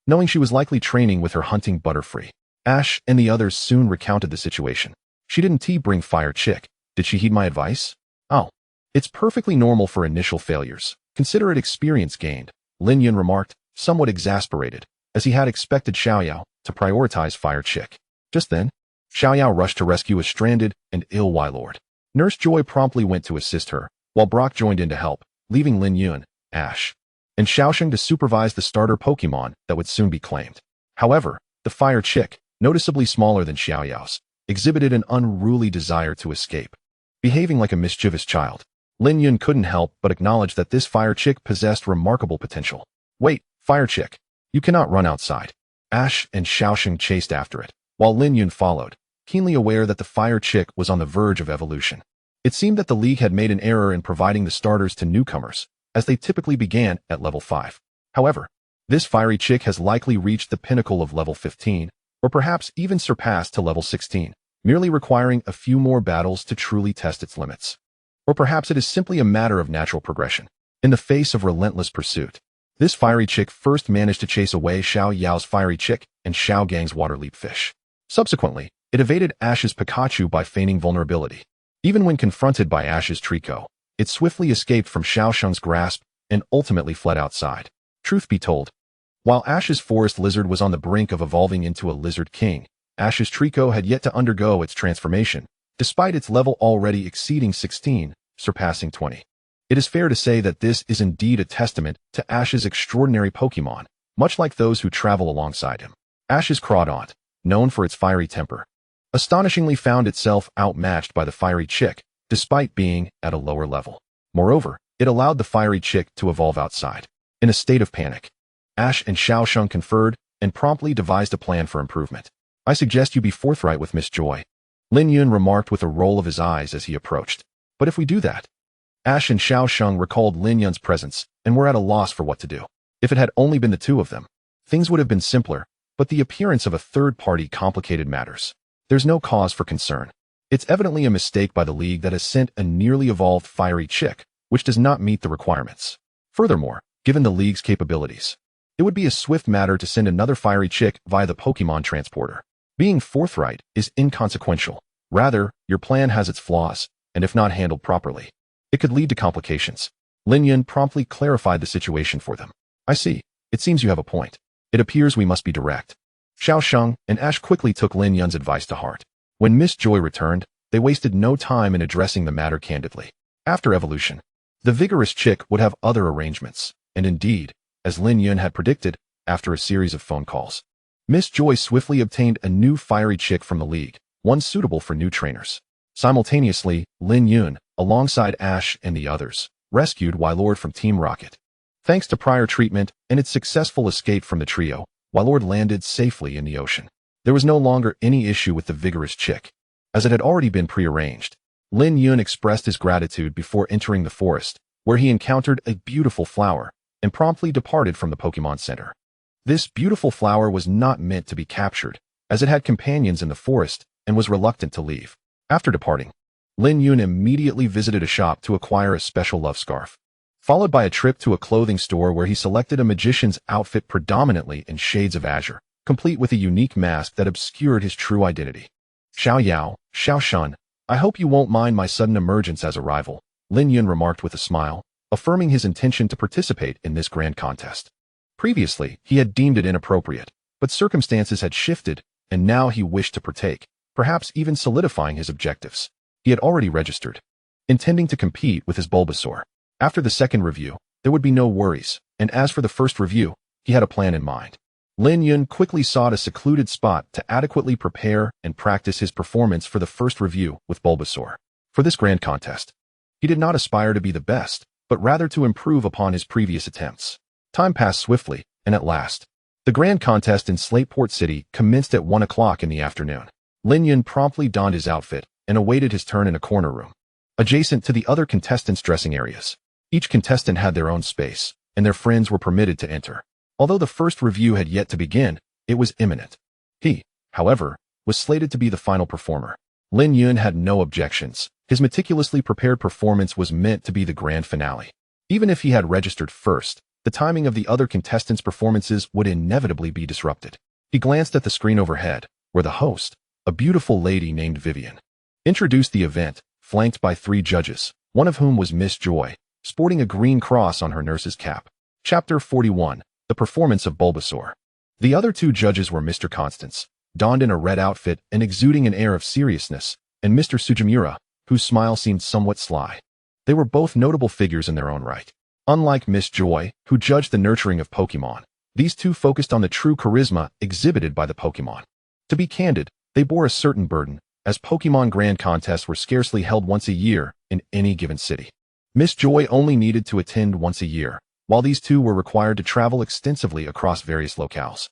knowing she was likely training with her hunting Butterfree. Ash and the others soon recounted the situation. She didn't bring Fire Chick. Did she heed my advice? Oh, it's perfectly normal for initial failures. Consider it experience gained, Lin Yun remarked, somewhat exasperated, as he had expected Xiaoyao to prioritize Fire Chick. Just then, Xiaoyao rushed to rescue a stranded and ill Wylord. Nurse Joy promptly went to assist her, while Brock joined in to help, leaving Lin Yun, Ash, and Xiaosheng to supervise the starter Pokémon that would soon be claimed. However, the Fire Chick, noticeably smaller than Xiaoyao's, exhibited an unruly desire to escape. Behaving like a mischievous child, Lin Yun couldn't help but acknowledge that this Fire Chick possessed remarkable potential. Wait, Fire Chick, you cannot run outside. Ash and Xiaosheng chased after it, while Lin Yun followed, keenly aware that the Fire Chick was on the verge of evolution. It seemed that the League had made an error in providing the starters to newcomers, as they typically began at level 5. However, this Fiery Chick has likely reached the pinnacle of level 15, or perhaps even surpassed to level 16, merely requiring a few more battles to truly test its limits. Or perhaps it is simply a matter of natural progression. In the face of relentless pursuit, this Fiery Chick first managed to chase away Xiao Yao's Fiery Chick and Xiao Gang's Water Leap Fish. Subsequently, it evaded Ash's Pikachu by feigning vulnerability. Even when confronted by Ash's Trico, it swiftly escaped from Xiaosheng's grasp and ultimately fled outside. Truth be told, while Ash's Forest Lizard was on the brink of evolving into a Lizard King, Ash's Trico had yet to undergo its transformation, despite its level already exceeding 16, surpassing 20. It is fair to say that this is indeed a testament to Ash's extraordinary Pokémon, much like those who travel alongside him. Ash's Crawdaunt, known for its fiery temper, astonishingly found itself outmatched by the Fiery Chick, despite being at a lower level. Moreover, it allowed the Fiery Chick to evolve outside. In a state of panic, Ash and Xiaosheng conferred and promptly devised a plan for improvement. I suggest you be forthright with Miss Joy, Lin Yun remarked with a roll of his eyes as he approached. But if we do that? Ash and Xiaosheng recalled Lin Yun's presence and were at a loss for what to do. If it had only been the two of them, things would have been simpler, but the appearance of a third party complicated matters. There's no cause for concern. It's evidently a mistake by the League that has sent a nearly evolved fiery chick, which does not meet the requirements. Furthermore, given the League's capabilities, it would be a swift matter to send another fiery chick via the Pokemon transporter. Being forthright is inconsequential. Rather, your plan has its flaws, and if not handled properly, it could lead to complications. Lin Yun promptly clarified the situation for them. I see. It seems you have a point. It appears we must be direct. Xiao Sheng and Ash quickly took Lin Yun's advice to heart. When Miss Joy returned, they wasted no time in addressing the matter candidly. After evolution, the vigorous chick would have other arrangements, and indeed, as Lin Yun had predicted, after a series of phone calls, Miss Joy swiftly obtained a new fiery chick from the League, one suitable for new trainers. Simultaneously, Lin Yun, alongside Ash and the others, rescued Wylord from Team Rocket. Thanks to prior treatment and its successful escape from the trio, Wylord landed safely in the ocean. There was no longer any issue with the vigorous chick, as it had already been prearranged. Lin Yun expressed his gratitude before entering the forest, where he encountered a beautiful flower, and promptly departed from the Pokemon Center. This beautiful flower was not meant to be captured, as it had companions in the forest and was reluctant to leave. After departing, Lin Yun immediately visited a shop to acquire a special love scarf, followed by a trip to a clothing store where he selected a magician's outfit predominantly in shades of azure, complete with a unique mask that obscured his true identity. Xiao Shun, I hope you won't mind my sudden emergence as a rival, Lin Yun remarked with a smile, affirming his intention to participate in this grand contest. Previously, he had deemed it inappropriate, but circumstances had shifted, and now he wished to partake, perhaps even solidifying his objectives. He had already registered, intending to compete with his Bulbasaur. After the second review, there would be no worries, and as for the first review, he had a plan in mind. Lin Yun quickly sought a secluded spot to adequately prepare and practice his performance for the first review with Bulbasaur. For this grand contest, he did not aspire to be the best, but rather to improve upon his previous attempts. Time passed swiftly, and at last, the grand contest in Slateport City commenced at 1 o'clock in the afternoon. Lin Yun promptly donned his outfit and awaited his turn in a corner room, adjacent to the other contestants' dressing areas. Each contestant had their own space, and their friends were permitted to enter. Although the first review had yet to begin, it was imminent. He, however, was slated to be the final performer. Lin Yun had no objections. His meticulously prepared performance was meant to be the grand finale. Even if he had registered first, the timing of the other contestants' performances would inevitably be disrupted. He glanced at the screen overhead, where the host, a beautiful lady named Vivian, introduced the event, flanked by 3 judges, one of whom was Miss Joy, sporting a green cross on her nurse's cap. Chapter 41, The Performance of Bulbasaur. The other 2 judges were Mr. Constance, donned in a red outfit and exuding an air of seriousness, and Mr. Sujimura, whose smile seemed somewhat sly. They were both notable figures in their own right. Unlike Miss Joy, who judged the nurturing of Pokemon, these 2 focused on the true charisma exhibited by the Pokemon. To be candid, they bore a certain burden, as Pokemon Grand Contests were scarcely held once a year in any given city. Miss Joy only needed to attend once a year, while these 2 were required to travel extensively across various locales,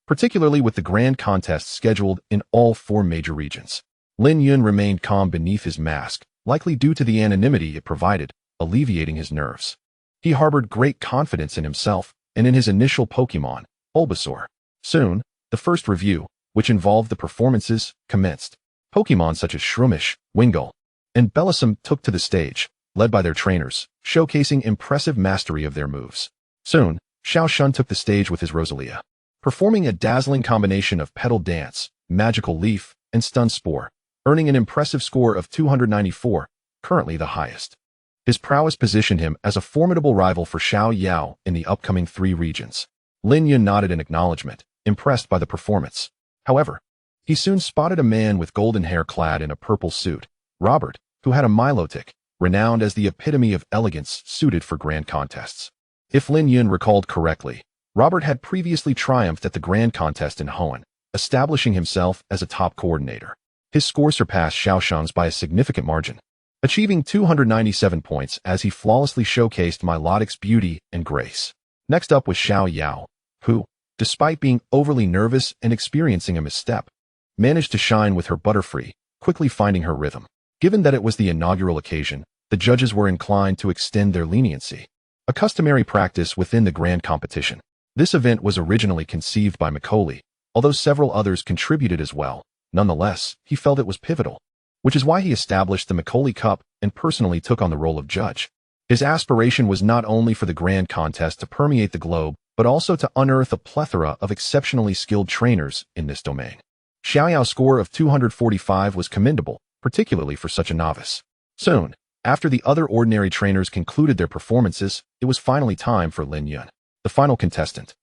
particularly with the Grand Contests scheduled in all 4 major regions. Lin Yun remained calm beneath his mask, likely due to the anonymity it provided, alleviating his nerves. He harbored great confidence in himself and in his initial Pokemon, Bulbasaur. Soon, the first review, which involved the performances, commenced. Pokemon such as Shroomish, Wingull, and Bellossom took to the stage, led by their trainers, showcasing impressive mastery of their moves. Soon, Xiao Shun took the stage with his Rosalia, performing a dazzling combination of Petal Dance, Magical Leaf, and Stun Spore, earning an impressive score of 294, currently the highest. His prowess positioned him as a formidable rival for Xiao Yao in the upcoming 3 regions. Lin Yun nodded in acknowledgement, impressed by the performance. However, he soon spotted a man with golden hair clad in a purple suit, Robert, who had a Milotic, renowned as the epitome of elegance suited for grand contests. If Lin Yun recalled correctly, Robert had previously triumphed at the grand contest in Hoenn, establishing himself as a top coordinator. His score surpassed Xiao Sheng's by a significant margin, achieving 297 points as he flawlessly showcased Milotic's beauty and grace. Next up was Xiao Yao, who, despite being overly nervous and experiencing a misstep, managed to shine with her Butterfree, quickly finding her rhythm. Given that it was the inaugural occasion, the judges were inclined to extend their leniency. a customary practice within the grand competition. This event was originally conceived by Macaulay, although several others contributed as well. Nonetheless, he felt it was pivotal, which is why he established the Macaulay Cup and personally took on the role of judge. His aspiration was not only for the grand contest to permeate the globe, but also to unearth a plethora of exceptionally skilled trainers in this domain. Xiaoyao's score of 245 was commendable, particularly for such a novice. Soon, after the other ordinary trainers concluded their performances, it was finally time for Lin Yun, the final contestant.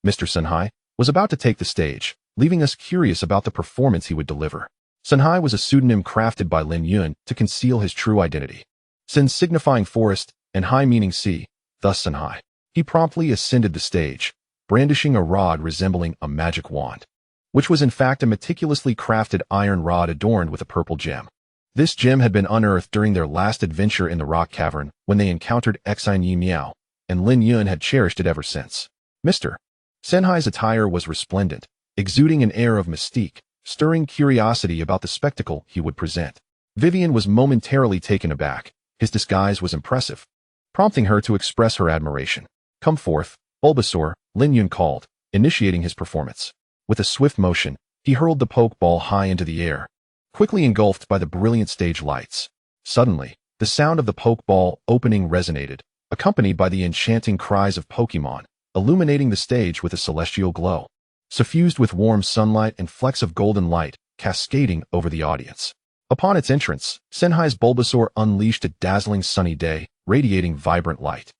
Mr. Sunhai was about to take the stage, leaving us curious about the performance he would deliver. Sunhai was a pseudonym crafted by Lin Yun to conceal his true identity. Sin signifying forest and Hai meaning sea, thus Sunhai. He promptly ascended the stage, brandishing a rod resembling a magic wand, which was in fact a meticulously crafted iron rod adorned with a purple gem. This gem had been unearthed during their last adventure in the rock cavern when they encountered Xine Yi Miao, and Lin Yun had cherished it ever since. Mr. Senhai's attire was resplendent, exuding an air of mystique, stirring curiosity about the spectacle he would present. Vivian was momentarily taken aback. His disguise was impressive, prompting her to express her admiration. "Come forth, Bulbasaur," Lin Yun called, initiating his performance. With a swift motion, he hurled the Pokeball high into the air, quickly engulfed by the brilliant stage lights. Suddenly, the sound of the Pokeball opening resonated, accompanied by the enchanting cries of Pokémon, illuminating the stage with a celestial glow, suffused with warm sunlight and flecks of golden light cascading over the audience. Upon its entrance, Senhai's Bulbasaur unleashed a dazzling sunny day, radiating vibrant light.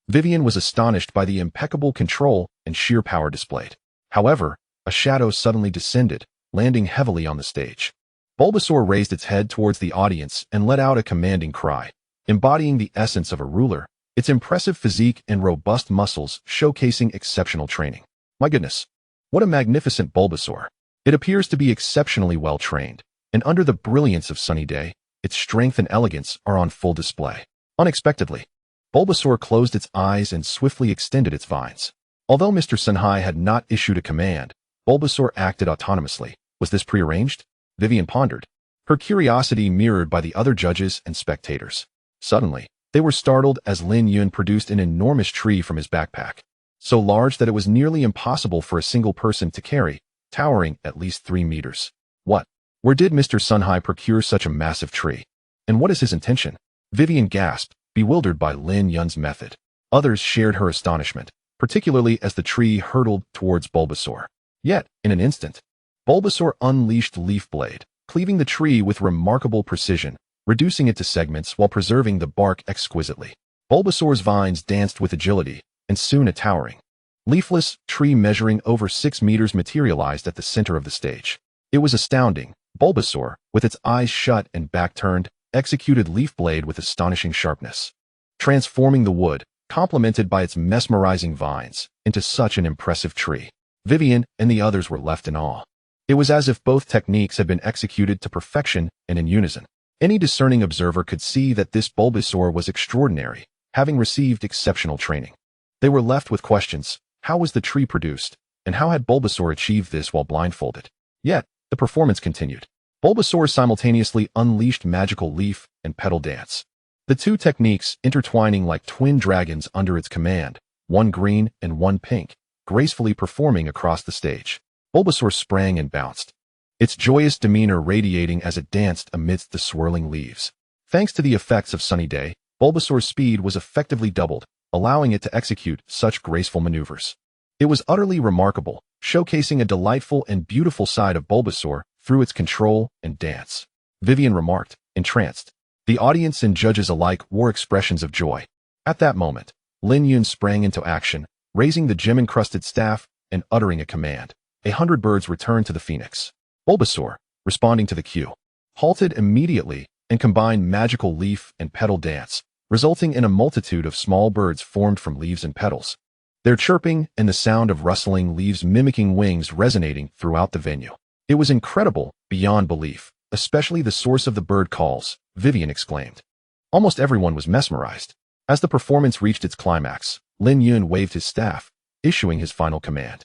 Vivian was astonished by the impeccable control and sheer power displayed. However, a shadow suddenly descended, landing heavily on the stage. Bulbasaur raised its head towards the audience and let out a commanding cry, embodying the essence of a ruler, its impressive physique and robust muscles showcasing exceptional training. My goodness, what a magnificent Bulbasaur! It appears to be exceptionally well trained, and under the brilliance of sunny day, its strength and elegance are on full display. Unexpectedly, Bulbasaur closed its eyes and swiftly extended its vines. Although Mr. Sunhai had not issued a command, Bulbasaur acted autonomously. Was this prearranged? Vivian pondered, her curiosity mirrored by the other judges and spectators. Suddenly, they were startled as Lin Yun produced an enormous tree from his backpack, so large that it was nearly impossible for a single person to carry, towering at least 3 meters. What? Where did Mr. Sunhai procure such a massive tree? And what is his intention? Vivian gasped, bewildered by Lin Yun's method. Others shared her astonishment, particularly as the tree hurtled towards Bulbasaur. Yet, in an instant, Bulbasaur unleashed Leaf Blade, cleaving the tree with remarkable precision, reducing it to segments while preserving the bark exquisitely. Bulbasaur's vines danced with agility, and soon a towering, leafless tree measuring over 6 meters materialized at the center of the stage. It was astounding. Bulbasaur, with its eyes shut and back turned, executed Leaf Blade with astonishing sharpness, transforming the wood, complemented by its mesmerizing vines, into such an impressive tree. Vivian and the others were left in awe. It was as if both techniques had been executed to perfection and in unison. Any discerning observer could see that this Bulbasaur was extraordinary, having received exceptional training. They were left with questions. How was the tree produced? And how had Bulbasaur achieved this while blindfolded? Yet, the performance continued. Bulbasaur simultaneously unleashed magical leaf and petal dance, the two techniques intertwining like twin dragons under its command, one green and one pink, gracefully performing across the stage. Bulbasaur sprang and bounced, its joyous demeanor radiating as it danced amidst the swirling leaves. Thanks to the effects of sunny day, Bulbasaur's speed was effectively doubled, allowing it to execute such graceful maneuvers. It was utterly remarkable, showcasing a delightful and beautiful side of Bulbasaur through its control and dance. Vivian remarked, entranced. The audience and judges alike wore expressions of joy. At that moment, Lin Yun sprang into action, raising the gem-encrusted staff and uttering a command. 100 birds returned to the phoenix. Bulbasaur, responding to the cue, halted immediately and combined magical leaf and petal dance, resulting in a multitude of small birds formed from leaves and petals. Their chirping and the sound of rustling leaves mimicking wings resonating throughout the venue. It was incredible, beyond belief, especially the source of the bird calls, Vivian exclaimed. Almost everyone was mesmerized. As the performance reached its climax, Lin Yun waved his staff, issuing his final command.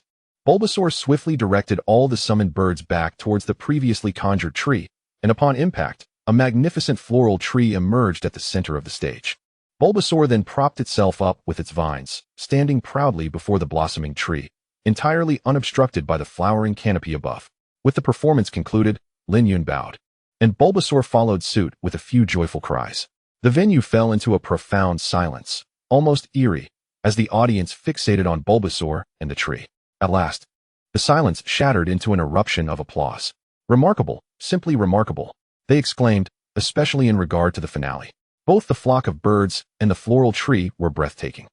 Bulbasaur swiftly directed all the summoned birds back towards the previously conjured tree, and upon impact, a magnificent floral tree emerged at the center of the stage. Bulbasaur then propped itself up with its vines, standing proudly before the blossoming tree, entirely unobstructed by the flowering canopy above. With the performance concluded, Lin Yun bowed, and Bulbasaur followed suit with a few joyful cries. The venue fell into a profound silence, almost eerie, as the audience fixated on Bulbasaur and the tree. At last, the silence shattered into an eruption of applause. "Remarkable, simply remarkable," they exclaimed, especially in regard to the finale. Both the flock of birds and the floral tree were breathtaking.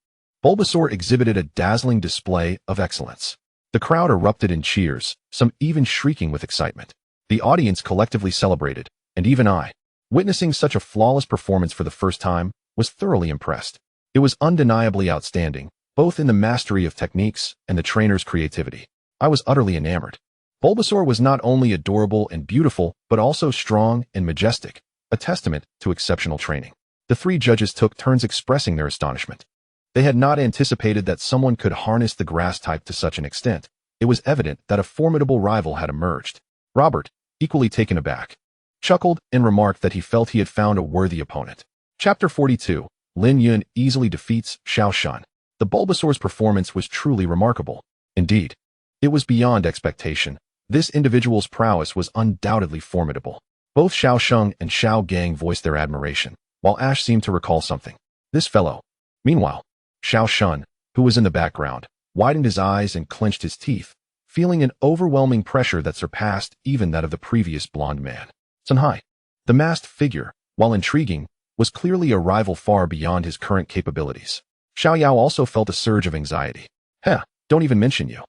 Bulbasaur exhibited a dazzling display of excellence. The crowd erupted in cheers, some even shrieking with excitement. The audience collectively celebrated, and even I, witnessing such a flawless performance for the first time, was thoroughly impressed. It was undeniably outstanding, both in the mastery of techniques and the trainer's creativity. I was utterly enamored. Bulbasaur was not only adorable and beautiful, but also strong and majestic, a testament to exceptional training. The three judges took turns expressing their astonishment. They had not anticipated that someone could harness the grass type to such an extent. It was evident that a formidable rival had emerged. Robert, equally taken aback, chuckled and remarked that he felt he had found a worthy opponent. Chapter 42. Lin Yun easily defeats Xiao Shun. The Bulbasaur's performance was truly remarkable. Indeed, it was beyond expectation. This individual's prowess was undoubtedly formidable. Both Xiao Shun and Xiao Gang voiced their admiration, while Ash seemed to recall something. This fellow. Meanwhile, Xiao Shun, who was in the background, widened his eyes and clenched his teeth, feeling an overwhelming pressure that surpassed even that of the previous blonde man. Sun Hai. The masked figure, while intriguing, was clearly a rival far beyond his current capabilities. Xiao Yao also felt a surge of anxiety. Don't even mention you.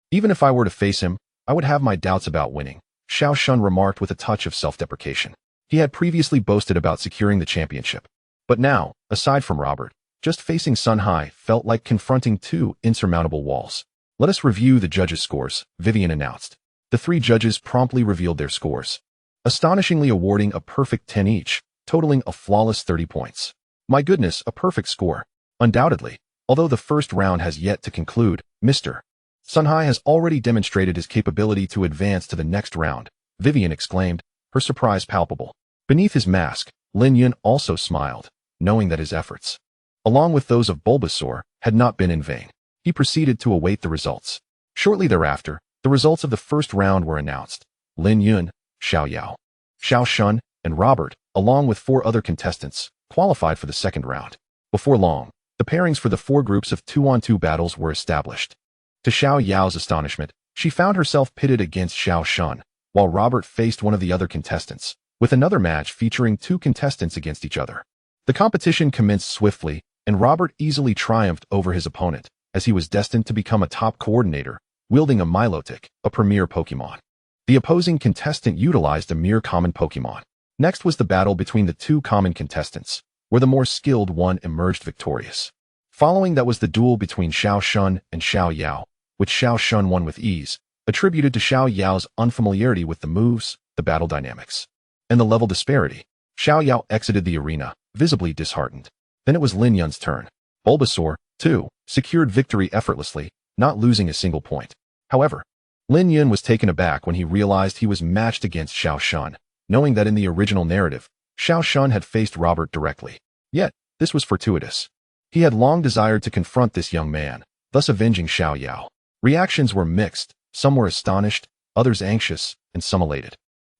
Even if I were to face him, I would have my doubts about winning, Xiao Shun remarked with a touch of self-deprecation. He had previously boasted about securing the championship. But now, aside from Robert, just facing Sun Hai felt like confronting two insurmountable walls. Let us review the judges' scores, Vivian announced. The three judges promptly revealed their scores, astonishingly awarding a perfect 10 each, totaling a flawless 30 points. My goodness, a perfect score. Undoubtedly, although the first round has yet to conclude, Mr. Sun Hai has already demonstrated his capability to advance to the next round, Vivian exclaimed, her surprise palpable. Beneath his mask, Lin Yun also smiled, knowing that his efforts, along with those of Bulbasaur, had not been in vain. He proceeded to await the results. Shortly thereafter, the results of the first round were announced. Lin Yun, Xiao Yao, Xiao Shun, and Robert, along with 4 other contestants, qualified for the second round. Before long, the pairings for the 4 groups of 2-on-2 battles were established. To Xiao Yao's astonishment, she found herself pitted against Xiao Shun, while Robert faced one of the other contestants, with another match featuring 2 contestants against each other. The competition commenced swiftly, and Robert easily triumphed over his opponent, as he was destined to become a top coordinator, wielding a Milotic, a premier Pokémon. The opposing contestant utilized a mere common Pokémon. Next was the battle between the 2 common contestants, where the more skilled one emerged victorious. Following that was the duel between Xiao Shun and Xiao Yao, which Xiao Shun won with ease, attributed to Xiao Yao's unfamiliarity with the moves, the battle dynamics, and the level disparity. Xiao Yao exited the arena, visibly disheartened. Then it was Lin Yun's turn. Bulbasaur, too, secured victory effortlessly, not losing a single point. However, Lin Yun was taken aback when he realized he was matched against Xiao Shun, knowing that in the original narrative, Xiao Shun had faced Robert directly. Yet, this was fortuitous. He had long desired to confront this young man, thus avenging Xiao Yao. Reactions were mixed, some were astonished, others anxious, and some elated.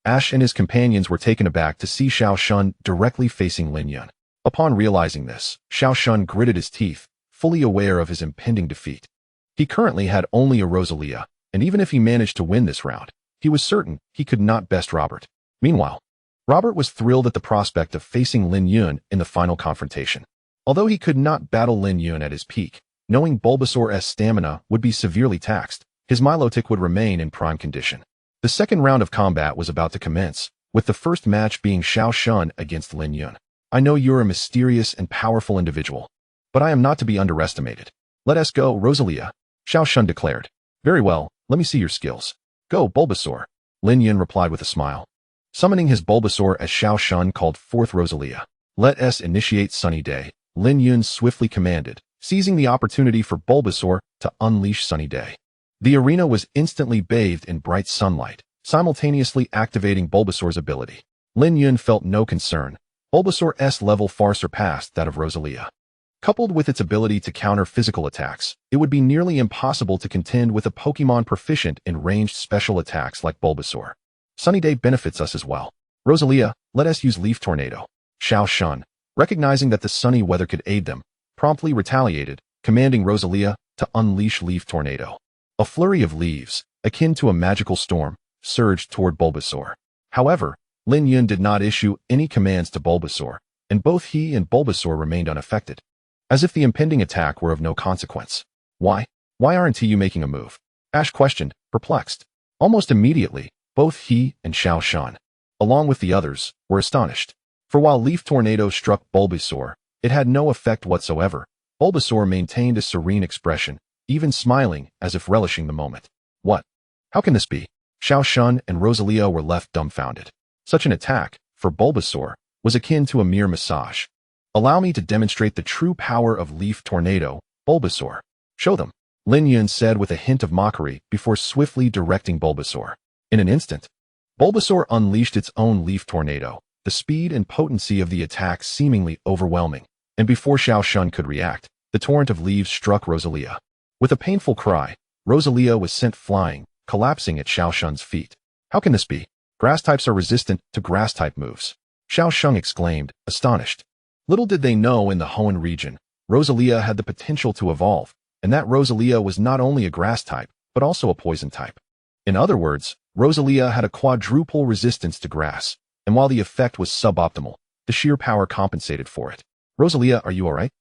Ash and his companions were taken aback to see Xiao Shun directly facing Lin Yun. Upon realizing this, Xiao Shun gritted his teeth, fully aware of his impending defeat. He currently had only a Rosalia, and even if he managed to win this round, he was certain he could not best Robert. Meanwhile, Robert was thrilled at the prospect of facing Lin Yun in the final confrontation. Although he could not battle Lin Yun at his peak, knowing Bulbasaur's stamina would be severely taxed, his Milotic would remain in prime condition. The second round of combat was about to commence, with the first match being Xiao Shun against Lin Yun. I know you're a mysterious and powerful individual, but I am not to be underestimated. Let us go, Rosalia, Xiao Shun declared. Very well, let me see your skills. Go, Bulbasaur, Lin Yun replied with a smile. Summoning his Bulbasaur as Xiao Shun called forth Rosalia. Let us initiate Sunny Day, Lin Yun swiftly commanded, seizing the opportunity for Bulbasaur to unleash Sunny Day. The arena was instantly bathed in bright sunlight, simultaneously activating Bulbasaur's ability. Lin Yun felt no concern, Bulbasaur's level far surpassed that of Rosalia. Coupled with its ability to counter physical attacks, it would be nearly impossible to contend with a Pokémon proficient in ranged special attacks like Bulbasaur. Sunny Day benefits us as well. Rosalia, let us use Leaf Tornado. Xiao Shun, recognizing that the sunny weather could aid them, promptly retaliated, commanding Rosalia to unleash Leaf Tornado. A flurry of leaves, akin to a magical storm, surged toward Bulbasaur. However, Lin Yun did not issue any commands to Bulbasaur, and both he and Bulbasaur remained unaffected, as if the impending attack were of no consequence. Why? Why aren't you making a move? Ash questioned, perplexed. Almost immediately, both he and Xiao Shun, along with the others, were astonished. For while Leaf Tornado struck Bulbasaur, it had no effect whatsoever. Bulbasaur maintained a serene expression, even smiling as if relishing the moment. What? How can this be? Xiao Shun and Rosalia were left dumbfounded. Such an attack, for Bulbasaur, was akin to a mere massage. Allow me to demonstrate the true power of Leaf Tornado, Bulbasaur. Show them, Lin Yun said with a hint of mockery before swiftly directing Bulbasaur. In an instant, Bulbasaur unleashed its own Leaf Tornado, the speed and potency of the attack seemingly overwhelming, and before Xiao Shun could react, the torrent of leaves struck Rosalia. With a painful cry, Rosalia was sent flying, collapsing at Xiao Shun's feet. How can this be? Grass types are resistant to grass-type moves. Xiao Shun exclaimed, astonished. Little did they know in the Hoenn region, Rosalia had the potential to evolve, and that Rosalia was not only a grass type, but also a poison type. In other words, Rosalia had a quadruple resistance to grass, and while the effect was suboptimal, the sheer power compensated for it. Rosalia, are you alright?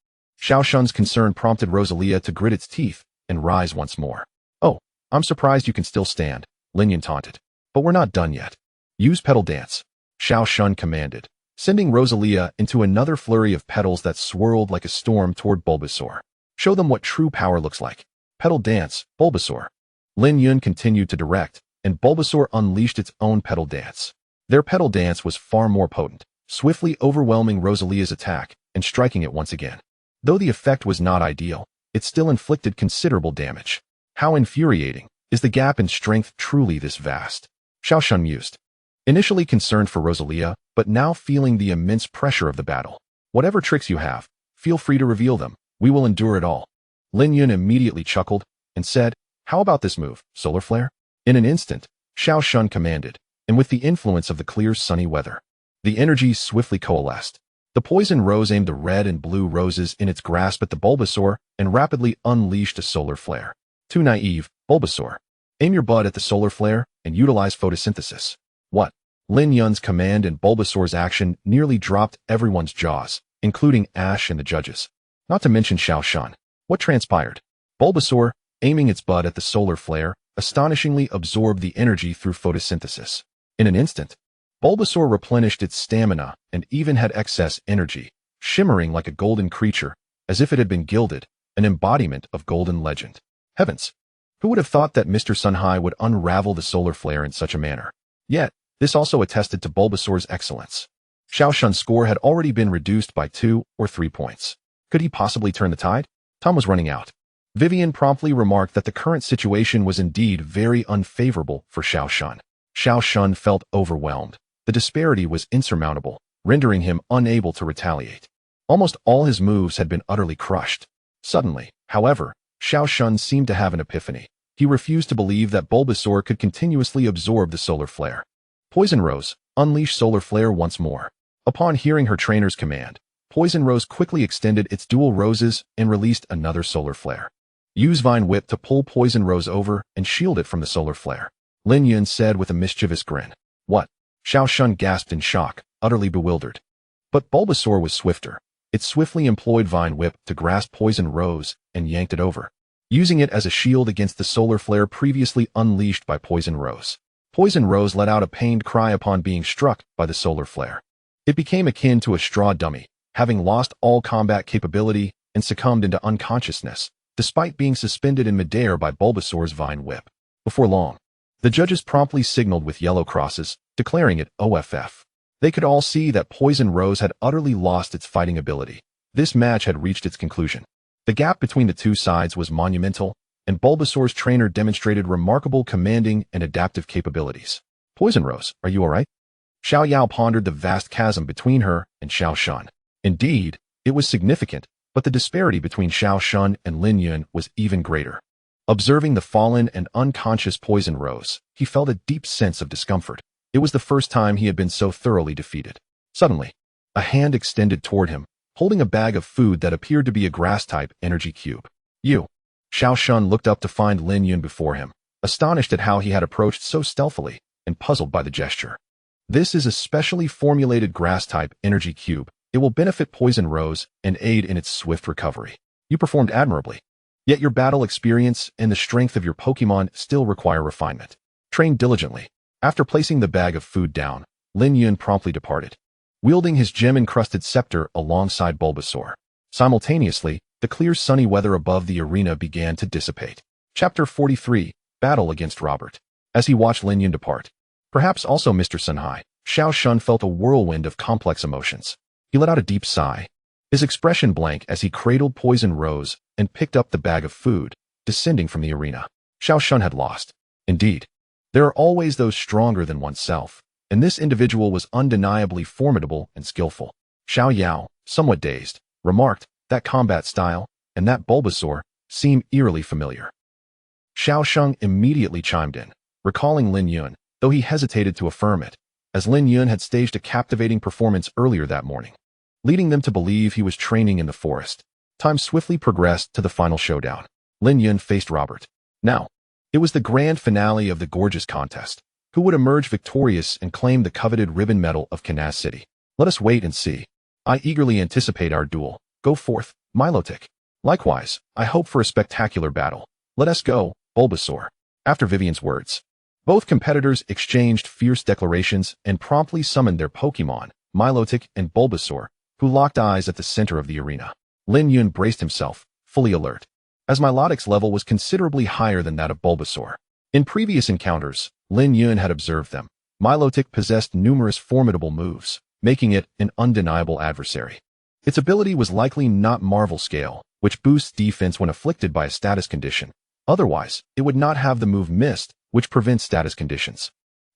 Xiao Shun's concern prompted Rosalia to grit its teeth and rise once more. Oh, I'm surprised you can still stand, Lin Yun taunted. But we're not done yet. Use Petal Dance, Xiao Shun commanded, sending Rosalia into another flurry of petals that swirled like a storm toward Bulbasaur. Show them what true power looks like. Petal Dance, Bulbasaur. Lin Yun continued to direct, and Bulbasaur unleashed its own Petal Dance. Their Petal Dance was far more potent, swiftly overwhelming Rosalia's attack and striking it once again. Though the effect was not ideal, it still inflicted considerable damage. How infuriating. Is the gap in strength truly this vast? Xiao Shun mused. Initially concerned for Rosalia, but now feeling the immense pressure of the battle. Whatever tricks you have, feel free to reveal them. We will endure it all. Lin Yun immediately chuckled and said, how about this move, Solar Flare? In an instant, Xiao Shun commanded, and with the influence of the clear sunny weather, the energies swiftly coalesced. The poison rose aimed the red and blue roses in its grasp at the Bulbasaur and rapidly unleashed a solar flare. Too naive, Bulbasaur. Aim your bud at the solar flare and utilize photosynthesis. What? Lin Yun's command and Bulbasaur's action nearly dropped everyone's jaws, including Ash and the judges. Not to mention Xiao Shun. What transpired? Bulbasaur, aiming its bud at the solar flare, astonishingly absorbed the energy through photosynthesis. In an instant, Bulbasaur replenished its stamina and even had excess energy, shimmering like a golden creature, as if it had been gilded, an embodiment of golden legend. Heavens! Who would have thought that Mr. Sunhai would unravel the solar flare in such a manner? Yet, this also attested to Bulbasaur's excellence. Xiao Shun's score had already been reduced by 2 or 3 points. Could he possibly turn the tide? Time was running out. Vivian promptly remarked that the current situation was indeed very unfavorable for Xiao Shun. Xiao Shun felt overwhelmed. The disparity was insurmountable, rendering him unable to retaliate. Almost all his moves had been utterly crushed. Suddenly, however, Xiao Shun seemed to have an epiphany. He refused to believe that Bulbasaur could continuously absorb the solar flare. Poison Rose, unleash solar flare once more. Upon hearing her trainer's command, Poison Rose quickly extended its dual roses and released another solar flare. Use Vine Whip to pull Poison Rose over and shield it from the solar flare, Lin Yun said with a mischievous grin. What? Xiao Shun gasped in shock, utterly bewildered. But Bulbasaur was swifter. It swiftly employed Vine Whip to grasp Poison Rose and yanked it over, using it as a shield against the solar flare previously unleashed by Poison Rose. Poison Rose let out a pained cry upon being struck by the solar flare. It became akin to a straw dummy, having lost all combat capability and succumbed into unconsciousness, despite being suspended in midair by Bulbasaur's Vine Whip. Before long, the judges promptly signaled with yellow crosses, declaring it OFF. They could all see that Poison Rose had utterly lost its fighting ability. This match had reached its conclusion. The gap between the two sides was monumental, and Bulbasaur's trainer demonstrated remarkable commanding and adaptive capabilities. Poison Rose, are you alright? Xiao Yao pondered the vast chasm between her and Xiao Shun. Indeed, it was significant, but the disparity between Xiao Shun and Lin Yun was even greater. Observing the fallen and unconscious Poison Rose, he felt a deep sense of discomfort. It was the first time he had been so thoroughly defeated. Suddenly, a hand extended toward him, holding a bag of food that appeared to be a grass-type energy cube. You. Xiao Shun looked up to find Lin Yun before him, astonished at how he had approached so stealthily and puzzled by the gesture. This is a specially formulated grass-type energy cube. It will benefit Poison Rose and aid in its swift recovery. You performed admirably. Yet your battle experience and the strength of your Pokémon still require refinement. Train diligently. After placing the bag of food down, Lin Yun promptly departed, wielding his gem-encrusted scepter alongside Bulbasaur. Simultaneously, the clear sunny weather above the arena began to dissipate. Chapter 43, Battle Against Robert. As he watched Lin Yun depart, perhaps also Mr. Sunhai, Xiao Shun felt a whirlwind of complex emotions. He let out a deep sigh, his expression blank as he cradled Poison Rose and picked up the bag of food, descending from the arena. Xiao Shun had lost. Indeed, there are always those stronger than oneself, and this individual was undeniably formidable and skillful. Xiao Yao, somewhat dazed, remarked, that combat style and that Bulbasaur seem eerily familiar. Xiao Shun immediately chimed in, recalling Lin Yun, though he hesitated to affirm it, as Lin Yun had staged a captivating performance earlier that morning, leading them to believe he was training in the forest. Time swiftly progressed to the final showdown. Lin Yun faced Robert. Now, it was the grand finale of the gorgeous contest. Who would emerge victorious and claim the coveted ribbon medal of Canas City? Let us wait and see. I eagerly anticipate our duel. Go forth, Milotic. Likewise, I hope for a spectacular battle. Let us go, Bulbasaur. After Vivian's words, both competitors exchanged fierce declarations and promptly summoned their Pokémon, Milotic and Bulbasaur, who locked eyes at the center of the arena. Lin Yun braced himself, fully alert, as Milotic's level was considerably higher than that of Bulbasaur. In previous encounters, Lin Yun had observed them. Milotic possessed numerous formidable moves, making it an undeniable adversary. Its ability was likely not Marvel scale, which boosts defense when afflicted by a status condition. Otherwise, it would not have the move Mist, which prevents status conditions.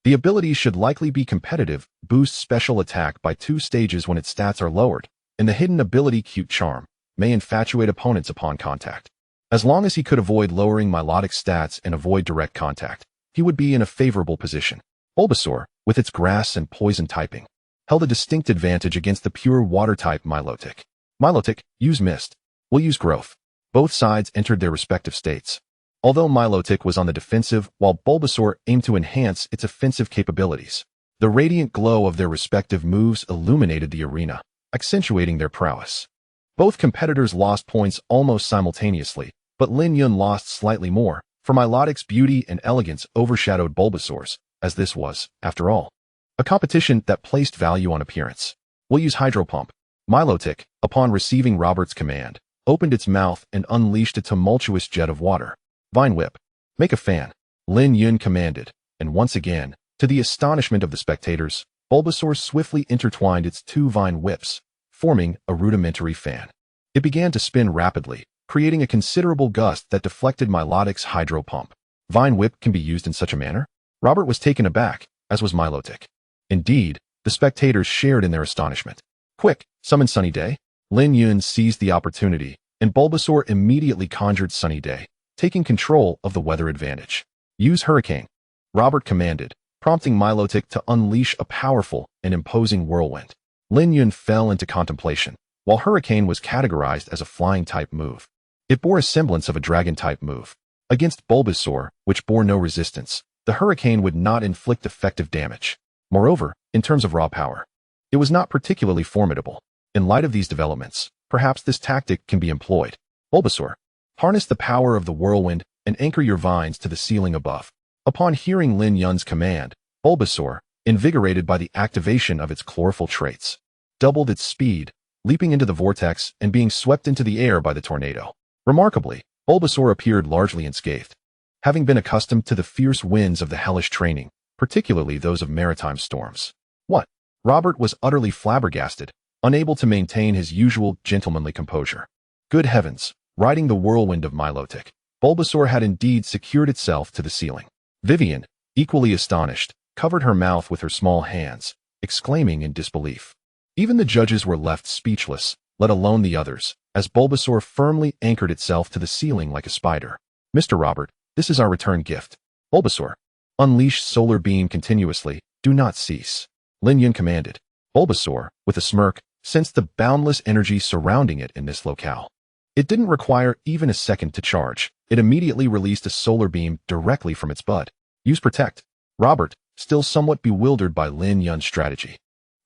The ability should likely be competitive, boosts special attack by 2 stages when its stats are lowered, and the hidden ability Cute Charm may infatuate opponents upon contact. As long as he could avoid lowering Milotic's stats and avoid direct contact, he would be in a favorable position. Bulbasaur, with its grass and poison typing, held a distinct advantage against the pure water-type Milotic. Milotic, use Mist. We'll use Growth. Both sides entered their respective states. Although Milotic was on the defensive, while Bulbasaur aimed to enhance its offensive capabilities, the radiant glow of their respective moves illuminated the arena, accentuating their prowess. Both competitors lost points almost simultaneously, but Lin Yun lost slightly more, for Milotic's beauty and elegance overshadowed Bulbasaur's, as this was, after all, a competition that placed value on appearance. We'll use Hydro Pump. Milotic, upon receiving Robert's command, opened its mouth and unleashed a tumultuous jet of water. Vine Whip. Make a fan. Lin Yun commanded, and once again, to the astonishment of the spectators, Bulbasaur swiftly intertwined its 2 vine whips, forming a rudimentary fan. It began to spin rapidly, creating a considerable gust that deflected Milotic's Hydro Pump. Vine Whip can be used in such a manner? Robert was taken aback, as was Milotic. Indeed, the spectators shared in their astonishment. Quick, summon Sunny Day. Lin Yun seized the opportunity, and Bulbasaur immediately conjured Sunny Day, taking control of the weather advantage. Use Hurricane. Robert commanded, prompting Milotic to unleash a powerful and imposing whirlwind. Lin Yun fell into contemplation, while Hurricane was categorized as a flying-type move. It bore a semblance of a dragon-type move. Against Bulbasaur, which bore no resistance, the Hurricane would not inflict effective damage. Moreover, in terms of raw power, it was not particularly formidable. In light of these developments, perhaps this tactic can be employed. Bulbasaur, harness the power of the whirlwind and anchor your vines to the ceiling above. Upon hearing Lin Yun's command, Bulbasaur, invigorated by the activation of its chlorophyll traits, doubled its speed, leaping into the vortex and being swept into the air by the tornado. Remarkably, Bulbasaur appeared largely unscathed, having been accustomed to the fierce winds of the hellish training, particularly those of maritime storms. What? Robert was utterly flabbergasted, unable to maintain his usual gentlemanly composure. Good heavens, riding the whirlwind of Milotic, Bulbasaur had indeed secured itself to the ceiling. Vivian, equally astonished, covered her mouth with her small hands, exclaiming in disbelief. Even the judges were left speechless, let alone the others, as Bulbasaur firmly anchored itself to the ceiling like a spider. Mr. Robert, this is our return gift. Bulbasaur, unleash Solar Beam continuously, do not cease. Lin Yun commanded. Bulbasaur, with a smirk, sensed the boundless energy surrounding it in this locale. It didn't require even a second to charge. It immediately released a solar beam directly from its bud. Use Protect. Robert, still somewhat bewildered by Lin Yun's strategy,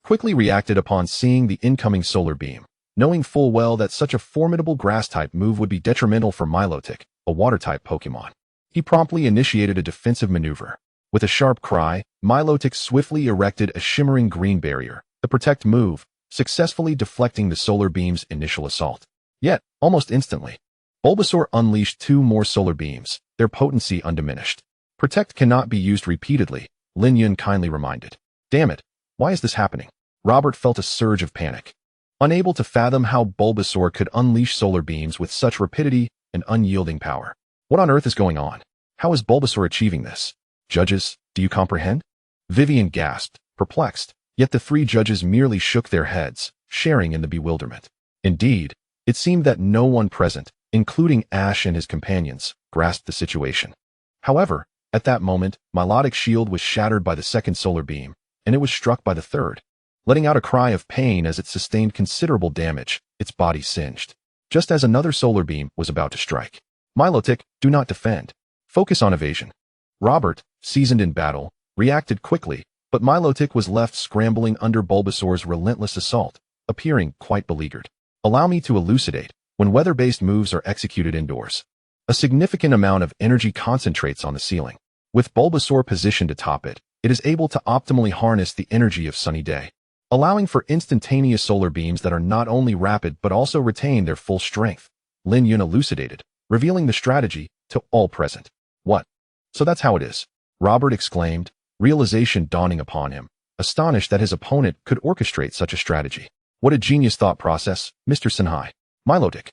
quickly reacted upon seeing the incoming solar beam, knowing full well that such a formidable grass-type move would be detrimental for Milotic, a water-type Pokémon. He promptly initiated a defensive maneuver. With a sharp cry, Milotic swiftly erected a shimmering green barrier, the Protect move, successfully deflecting the solar beam's initial assault. Yet, almost instantly, Bulbasaur unleashed 2 more solar beams, their potency undiminished. Protect cannot be used repeatedly, Lin Yun kindly reminded. Damn it, why is this happening? Robert felt a surge of panic, unable to fathom how Bulbasaur could unleash solar beams with such rapidity and unyielding power. What on earth is going on? How is Bulbasaur achieving this? Judges, do you comprehend? Vivian gasped, perplexed, yet the 3 judges merely shook their heads, sharing in the bewilderment. Indeed, it seemed that no one present, including Ash and his companions, grasped the situation. However, at that moment, Milotic's shield was shattered by the second solar beam, and it was struck by the third. Letting out a cry of pain as it sustained considerable damage, its body singed. Just as another solar beam was about to strike. Milotic, do not defend. Focus on evasion. Robert, seasoned in battle, reacted quickly, but Milotic was left scrambling under Bulbasaur's relentless assault, appearing quite beleaguered. Allow me to elucidate. When weather-based moves are executed indoors, a significant amount of energy concentrates on the ceiling. With Bulbasaur positioned atop it, it is able to optimally harness the energy of sunny day, allowing for instantaneous solar beams that are not only rapid but also retain their full strength. Lin Yun elucidated, revealing the strategy to all present. What? So that's how it is? Robert exclaimed, realization dawning upon him, astonished that his opponent could orchestrate such a strategy. What a genius thought process, Mr. Senhai. Milotic,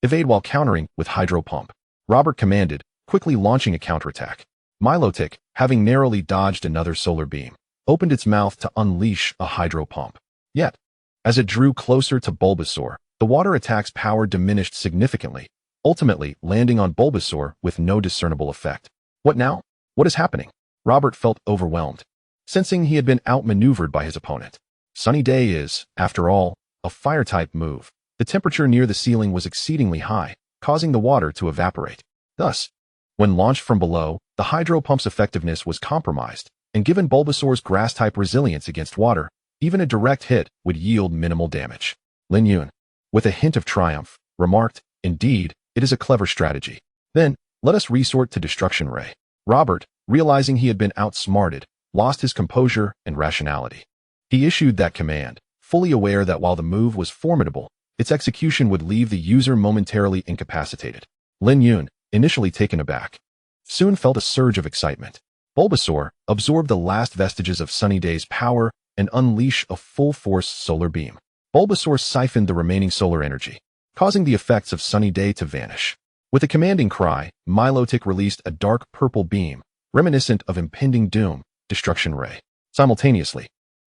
evade while countering with Hydro Pump. Robert commanded, quickly launching a counterattack. Milotic, having narrowly dodged another solar beam, opened its mouth to unleash a Hydro Pump. Yet, as it drew closer to Bulbasaur, the water attack's power diminished significantly, ultimately landing on Bulbasaur with no discernible effect. What now? What is happening? Robert felt overwhelmed, sensing he had been outmaneuvered by his opponent. Sunny Day is, after all, a fire-type move. The temperature near the ceiling was exceedingly high, causing the water to evaporate. Thus, when launched from below, the Hydro Pump's effectiveness was compromised, and given Bulbasaur's grass-type resilience against water, even a direct hit would yield minimal damage. Lin Yun, with a hint of triumph, remarked, indeed, it is a clever strategy. Then, let us resort to Destruction Ray. Robert, realizing he had been outsmarted, lost his composure and rationality. He issued that command, fully aware that while the move was formidable, its execution would leave the user momentarily incapacitated. Lin Yun, initially taken aback, soon felt a surge of excitement. Bulbasaur absorbed the last vestiges of Sunny Day's power and unleashed a full-force solar beam. Bulbasaur siphoned the remaining solar energy, causing the effects of Sunny Day to vanish. With a commanding cry, Milotic released a dark purple beam, reminiscent of impending doom, Destruction Ray. Simultaneously,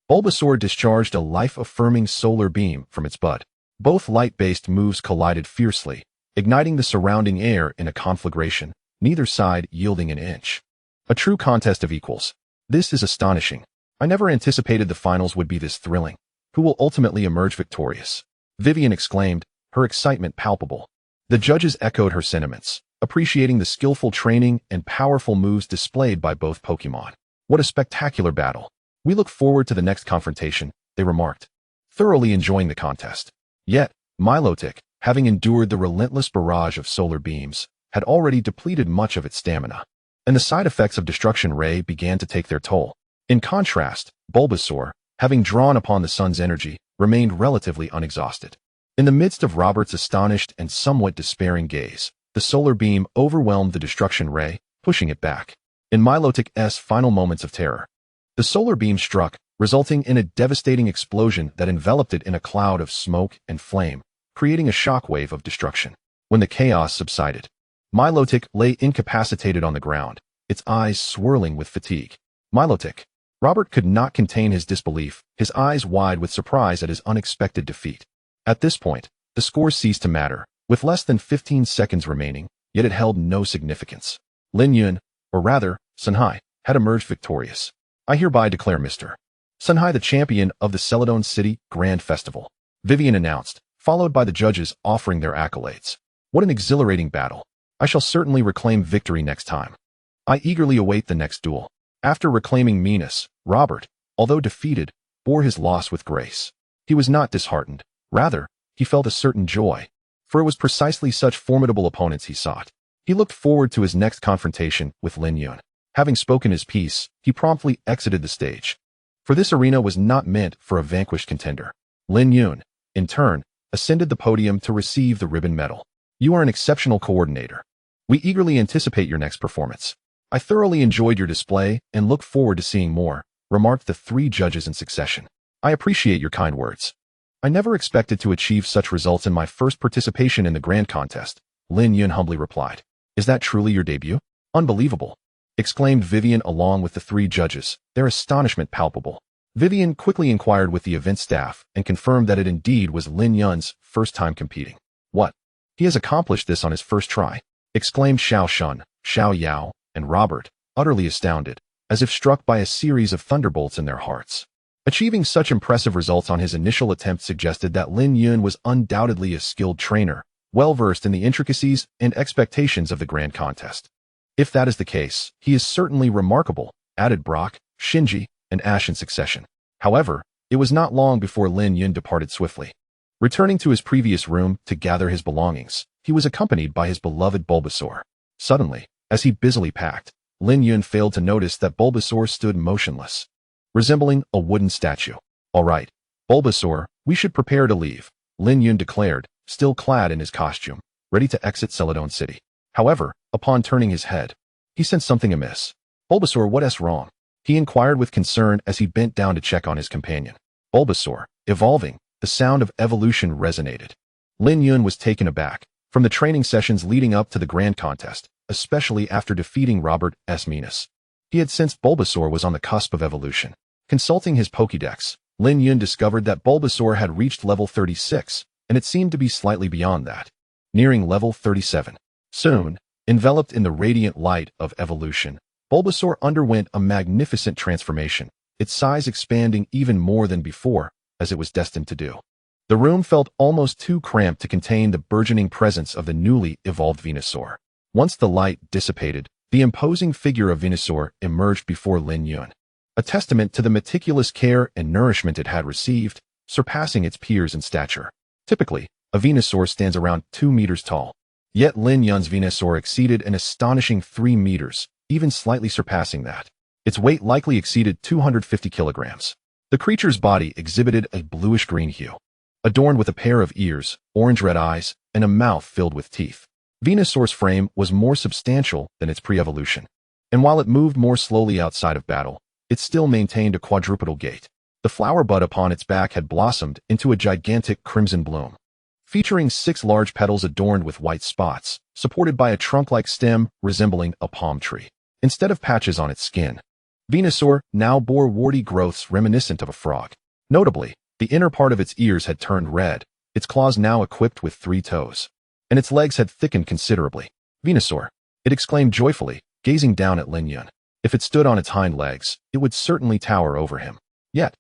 Bulbasaur discharged a life-affirming solar beam from its bud. Both light-based moves collided fiercely, igniting the surrounding air in a conflagration, neither side yielding an inch. A true contest of equals. This is astonishing. I never anticipated the finals would be this thrilling. Who will ultimately emerge victorious? Vivian exclaimed, her excitement palpable. The judges echoed her sentiments, appreciating the skillful training and powerful moves displayed by both Pokémon. What a spectacular battle. We look forward to the next confrontation, they remarked, thoroughly enjoying the contest. Yet, Milotic, having endured the relentless barrage of solar beams, had already depleted much of its stamina, and the side effects of Destruction Ray began to take their toll. In contrast, Bulbasaur, having drawn upon the sun's energy, remained relatively unexhausted. In the midst of Robert's astonished and somewhat despairing gaze, the solar beam overwhelmed the Destruction Ray, pushing it back. In Milotic's final moments of terror, the solar beam struck, resulting in a devastating explosion that enveloped it in a cloud of smoke and flame, creating a shockwave of destruction. When the chaos subsided, Milotic lay incapacitated on the ground, its eyes swirling with fatigue. Milotic, Robert could not contain his disbelief, his eyes wide with surprise at his unexpected defeat. At this point, the score ceased to matter, with less than 15 seconds remaining, yet it held no significance. Lin Yun, or rather, Sunhai, had emerged victorious. I hereby declare Mr. Sunhai the champion of the Celadon City Grand Festival, Vivian announced, followed by the judges offering their accolades. What an exhilarating battle. I shall certainly reclaim victory next time. I eagerly await the next duel. After reclaiming Minas, Robert, although defeated, bore his loss with grace. He was not disheartened. Rather, he felt a certain joy, for it was precisely such formidable opponents he sought. He looked forward to his next confrontation with Lin Yun. Having spoken his piece, he promptly exited the stage. For this arena was not meant for a vanquished contender. Lin Yun, in turn, ascended the podium to receive the ribbon medal. You are an exceptional coordinator. We eagerly anticipate your next performance. I thoroughly enjoyed your display and look forward to seeing more, remarked the 3 judges in succession. I appreciate your kind words. I never expected to achieve such results in my first participation in the grand contest, Lin Yun humbly replied. Is that truly your debut? Unbelievable, exclaimed Vivian along with the 3 judges, their astonishment palpable. Vivian quickly inquired with the event staff and confirmed that it indeed was Lin Yun's first time competing. What? He has accomplished this on his first try, exclaimed Xiao Shun, Xiao Yao, and Robert, utterly astounded, as if struck by a series of thunderbolts in their hearts. Achieving such impressive results on his initial attempt suggested that Lin Yun was undoubtedly a skilled trainer, well-versed in the intricacies and expectations of the grand contest. If that is the case, he is certainly remarkable, added Brock, Shinji, and Ash in succession. However, it was not long before Lin Yun departed swiftly. Returning to his previous room to gather his belongings, he was accompanied by his beloved Bulbasaur. Suddenly, as he busily packed, Lin Yun failed to notice that Bulbasaur stood motionless, resembling a wooden statue. All right, Bulbasaur, we should prepare to leave, Lin Yun declared, still clad in his costume, ready to exit Celadon City. However, upon turning his head, he sensed something amiss. Bulbasaur, what's wrong? He inquired with concern as he bent down to check on his companion. Bulbasaur, evolving, the sound of evolution resonated. Lin Yun was taken aback. From the training sessions leading up to the grand contest, especially after defeating Robert S. Minas, he had sensed Bulbasaur was on the cusp of evolution. Consulting his Pokédex, Lin Yun discovered that Bulbasaur had reached level 36, and it seemed to be slightly beyond that, nearing level 37. Soon, enveloped in the radiant light of evolution, Bulbasaur underwent a magnificent transformation, its size expanding even more than before, as it was destined to do. The room felt almost too cramped to contain the burgeoning presence of the newly evolved Venusaur. Once the light dissipated, the imposing figure of Venusaur emerged before Lin Yun, a testament to the meticulous care and nourishment it had received, surpassing its peers in stature. Typically, a Venusaur stands around 2 meters tall. Yet Lin Yun's Venusaur exceeded an astonishing 3 meters, even slightly surpassing that. Its weight likely exceeded 250 kilograms. The creature's body exhibited a bluish-green hue, adorned with a pair of ears, orange-red eyes, and a mouth filled with teeth. Venusaur's frame was more substantial than its pre-evolution, and while it moved more slowly outside of battle, it still maintained a quadrupedal gait. The flower bud upon its back had blossomed into a gigantic crimson bloom, featuring 6 large petals adorned with white spots, supported by a trunk-like stem resembling a palm tree. Instead of patches on its skin, Venusaur now bore warty growths reminiscent of a frog. Notably, the inner part of its ears had turned red, its claws now equipped with 3 toes, and its legs had thickened considerably. Venusaur, it exclaimed joyfully, gazing down at Lin Yun. If it stood on its hind legs, it would certainly tower over him. Yet,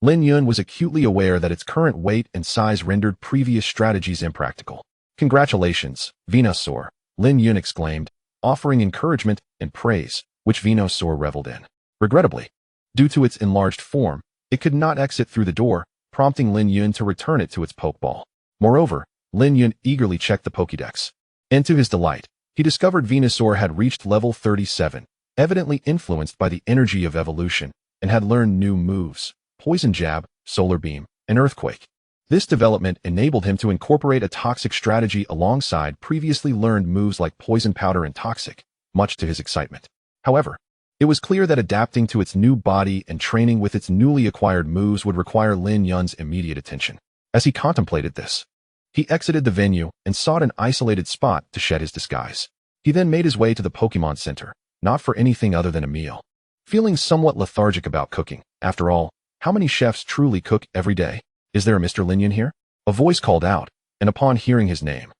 Lin Yun was acutely aware that its current weight and size rendered previous strategies impractical. Congratulations, Venusaur, Lin Yun exclaimed, offering encouragement and praise, which Venusaur reveled in. Regrettably, due to its enlarged form, it could not exit through the door, prompting Lin Yun to return it to its Pokeball. Moreover, Lin Yun eagerly checked the Pokédex, and to his delight, he discovered Venusaur had reached level 37, evidently influenced by the energy of evolution, and had learned new moves: Poison Jab, Solar Beam, and Earthquake. This development enabled him to incorporate a toxic strategy alongside previously learned moves like Poison Powder and Toxic, much to his excitement. However, it was clear that adapting to its new body and training with its newly acquired moves would require Lin Yun's immediate attention. As he contemplated this, he exited the venue and sought an isolated spot to shed his disguise. He then made his way to the Pokemon Center, not for anything other than a meal. feeling somewhat lethargic about cooking. After all, how many chefs truly cook every day? Is there a Mr. Lin Yun here? A voice called out, and upon hearing his name,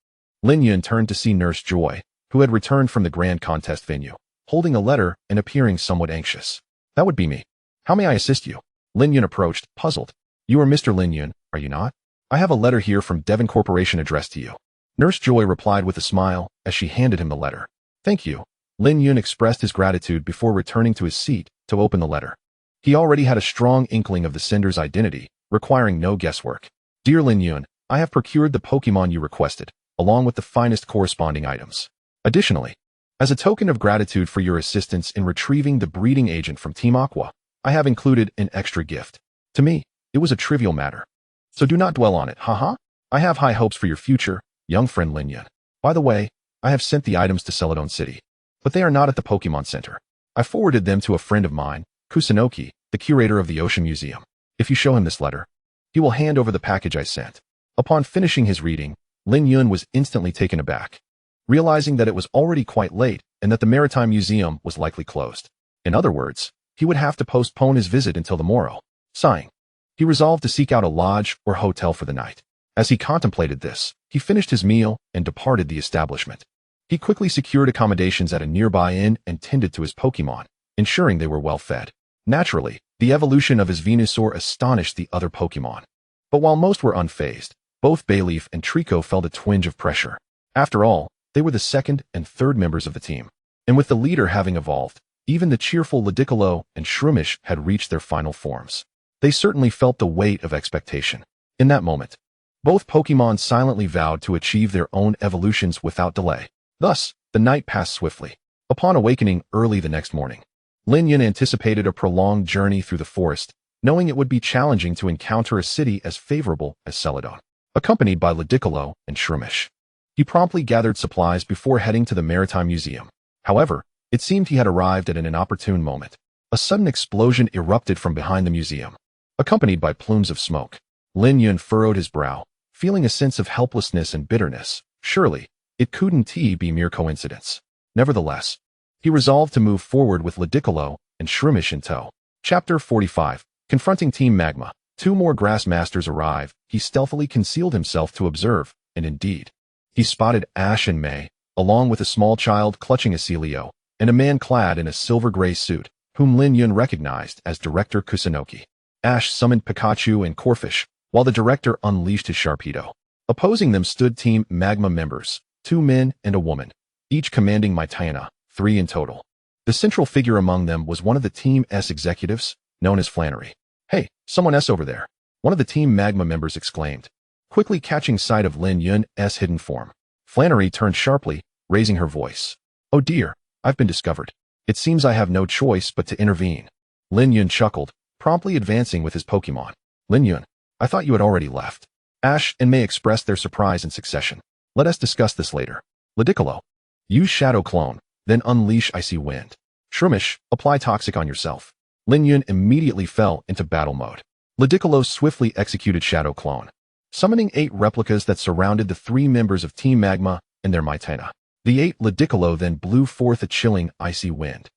Lin Yun turned to see Nurse Joy, who had returned from the grand contest venue, holding a letter and appearing somewhat anxious. That would be me. How may I assist you? Lin Yun approached, puzzled. You are Mr. Lin Yun, are you not? I have a letter here from Devon Corporation addressed to you. Nurse Joy replied with a smile as she handed him the letter. Thank you. Lin Yun expressed his gratitude before returning to his seat to open the letter. He already had a strong inkling of the sender's identity, requiring no guesswork. Dear Lin Yun, I have procured the Pokemon you requested, along with the finest corresponding items. Additionally, as a token of gratitude for your assistance in retrieving the breeding agent from Team Aqua, I have included an extra gift. To me, it was a trivial matter. So do not dwell on it, haha. I have high hopes for your future, young friend Lin Yun. By the way, I have sent the items to Celadon City, but they are not at the Pokemon Center. I forwarded them to a friend of mine, Kusunoki, the curator of the Ocean Museum. If you show him this letter, he will hand over the package I sent. Upon finishing his reading, Lin Yun was instantly taken aback, realizing that it was already quite late and that the Maritime Museum was likely closed. In other words, he would have to postpone his visit until the morrow. Sighing, he resolved to seek out a lodge or hotel for the night. As he contemplated this, he finished his meal and departed the establishment. He quickly secured accommodations at a nearby inn and tended to his Pokemon, ensuring they were well fed. Naturally, the evolution of his Venusaur astonished the other Pokemon. But while most were unfazed, both Bayleaf and Trico felt a twinge of pressure. After all, they were the second and third members of the team. And with the leader having evolved, even the cheerful Ludicolo and Shroomish had reached their final forms. They certainly felt the weight of expectation. In that moment, both Pokemon silently vowed to achieve their own evolutions without delay. Thus, the night passed swiftly. Upon awakening early the next morning, Lin Yun anticipated a prolonged journey through the forest, knowing it would be challenging to encounter a city as favorable as Celadon. Accompanied by Ludicolo and Shroomish, he promptly gathered supplies before heading to the Maritime Museum. However, it seemed he had arrived at an inopportune moment. A sudden explosion erupted from behind the museum. Accompanied by plumes of smoke, Lin Yun furrowed his brow, feeling a sense of helplessness and bitterness. Surely, it couldn't be mere coincidence. Nevertheless, he resolved to move forward with Ludicolo and Shroomish in tow. Chapter 45. Confronting Team Magma. Two more grass masters arrive. He stealthily concealed himself to observe, and indeed, he spotted Ash and May, along with a small child clutching a Celio, and a man clad in a silver-gray suit, whom Lin Yun recognized as Director Kusunoki. Ash summoned Pikachu and Corphish, while the director unleashed his Sharpedo. Opposing them stood Team Magma members, 2 men and a woman, each commanding Mytana, 3 in total. The central figure among them was one of the Team S executives, known as Flannery. Hey, someone S over there, one of the Team Magma members exclaimed, quickly catching sight of Lin Yun's hidden form. Flannery turned sharply, raising her voice. Oh dear, I've been discovered. It seems I have no choice but to intervene. Lin Yun chuckled, promptly advancing with his Pokemon. Lin Yun, I thought you had already left. Ash and May expressed their surprise in succession. Let us discuss this later. Ludicolo, use Shadow Clone, then unleash Icy Wind. Shroomish, apply Toxic on yourself. Lin Yun immediately fell into battle mode. Ludicolo swiftly executed Shadow Clone, summoning 8 replicas that surrounded the 3 members of Team Magma and their Mytana. The 8 Ludicolo then blew forth a chilling Icy Wind,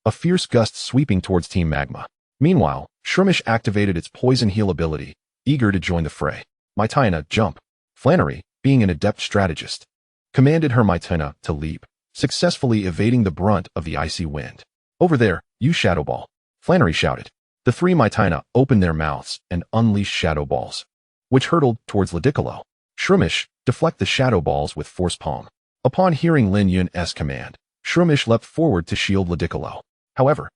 a fierce gust sweeping towards Team Magma. Meanwhile, Shroomish activated its Poison Heal ability, eager to join the fray. Mytana, jump. Flannery, being an adept strategist, commanded her Mytana to leap, successfully evading the brunt of the Icy Wind. Over there, use Shadow Ball. Flannery shouted. The 3 Mytana opened their mouths and unleashed Shadow Balls, which hurtled towards Ludicolo. Shroomish, deflect the Shadow Balls with Force Palm. Upon hearing Lin Yun's command, Shroomish leapt forward to shield Ludicolo. However,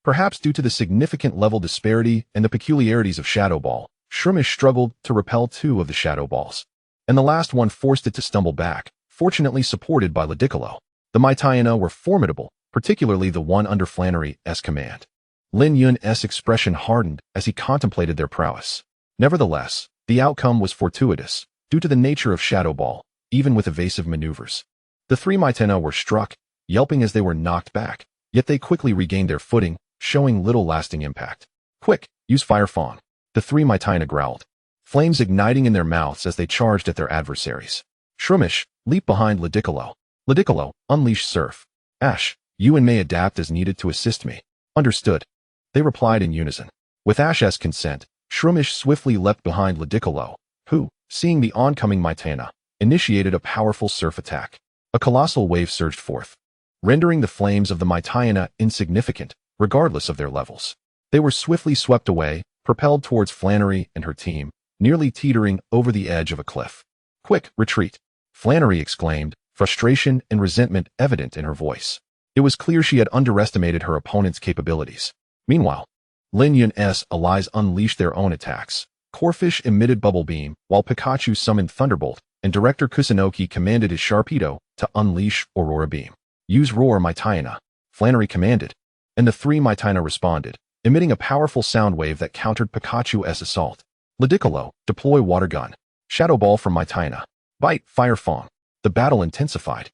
perhaps due to the significant level disparity and the peculiarities of Shadow Ball, Shroomish struggled to repel 2 of the Shadow Balls, and the last one forced it to stumble back, fortunately supported by Ludicolo. The Mytana were formidable, particularly the one under Flannery's command. Lin Yun's expression hardened as he contemplated their prowess. Nevertheless, the outcome was fortuitous, due to the nature of Shadow Ball, even with evasive maneuvers. The 3 Mytana were struck, yelping as they were knocked back, yet they quickly regained their footing, showing little lasting impact. Quick, use Fire Fawn. The 3 Mytana growled, flames igniting in their mouths as they charged at their adversaries. Shroomish, leap behind Ludicolo. Ludicolo, unleash Surf. Ash, you and May adapt as needed to assist me. Understood. They replied in unison. With Ash's consent, Shroomish swiftly leapt behind Ludicolo, who, seeing the oncoming Mytana, initiated a powerful surf attack. A colossal wave surged forth, rendering the flames of the Mytana insignificant, regardless of their levels. They were swiftly swept away, propelled towards Flannery and her team, nearly teetering over the edge of a cliff. Quick, retreat! Flannery exclaimed, frustration and resentment evident in her voice. It was clear she had underestimated her opponent's capabilities. Meanwhile, Lin Yun's allies unleashed their own attacks. Corphish emitted Bubble Beam, while Pikachu summoned Thunderbolt, and Director Kusunoki commanded his Sharpedo to unleash Aurora Beam. Use Roar, Mytana, Flannery commanded, and the three Mytana responded, emitting a powerful sound wave that countered Pikachu's assault. Ludicolo, deploy Water Gun. Shadow Ball from Mytana. Bite, Fire Fong. The battle intensified,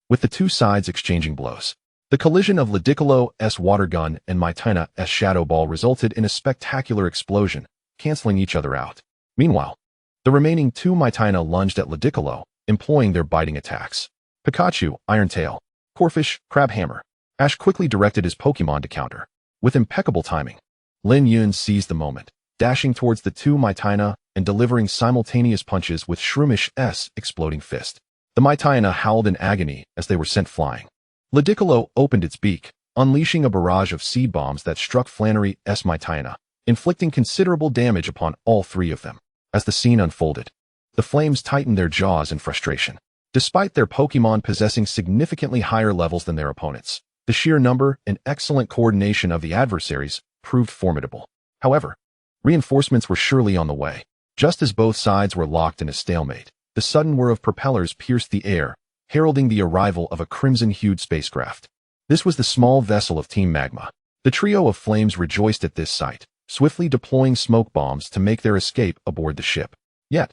with the two sides exchanging blows. The collision of Ludicolo's Water Gun and Mytana's Shadow Ball resulted in a spectacular explosion, canceling each other out. Meanwhile, the remaining two Mytana lunged at Ludicolo, employing their biting attacks. Pikachu, Iron Tail. Corphish, Crab Hammer. Ash quickly directed his Pokemon to counter. With impeccable timing, Lin Yun seized the moment, dashing towards the two Mytana and delivering simultaneous punches with Shroomish's exploding fist. The Mytana howled in agony as they were sent flying. Ludicolo opened its beak, unleashing a barrage of seed bombs that struck Flannery's Mytana, inflicting considerable damage upon all three of them. As the scene unfolded, the flames tightened their jaws in frustration. Despite their Pokemon possessing significantly higher levels than their opponents, the sheer number and excellent coordination of the adversaries proved formidable. However, reinforcements were surely on the way. Just as both sides were locked in a stalemate, the sudden whir of propellers pierced the air, heralding the arrival of a crimson-hued spacecraft. This was the small vessel of Team Magma. The trio of flames rejoiced at this sight, swiftly deploying smoke bombs to make their escape aboard the ship. Yet,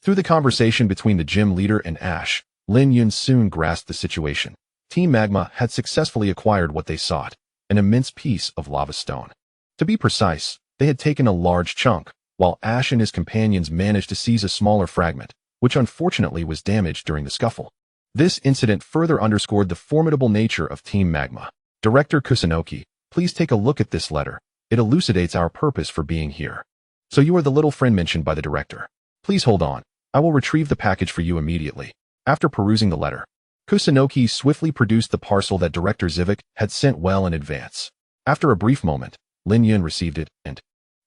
through the conversation between the gym leader and Ash, Lin Yun soon grasped the situation. Team Magma had successfully acquired what they sought, an immense piece of lava stone. To be precise, they had taken a large chunk, while Ash and his companions managed to seize a smaller fragment, which unfortunately was damaged during the scuffle. This incident further underscored the formidable nature of Team Magma. Director Kusunoki, please take a look at this letter. It elucidates our purpose for being here. So you are the little friend mentioned by the director. Please hold on. I will retrieve the package for you immediately. After perusing the letter, Kusunoki swiftly produced the parcel that Director Zivik had sent well in advance. After a brief moment, Lin Yun received it and,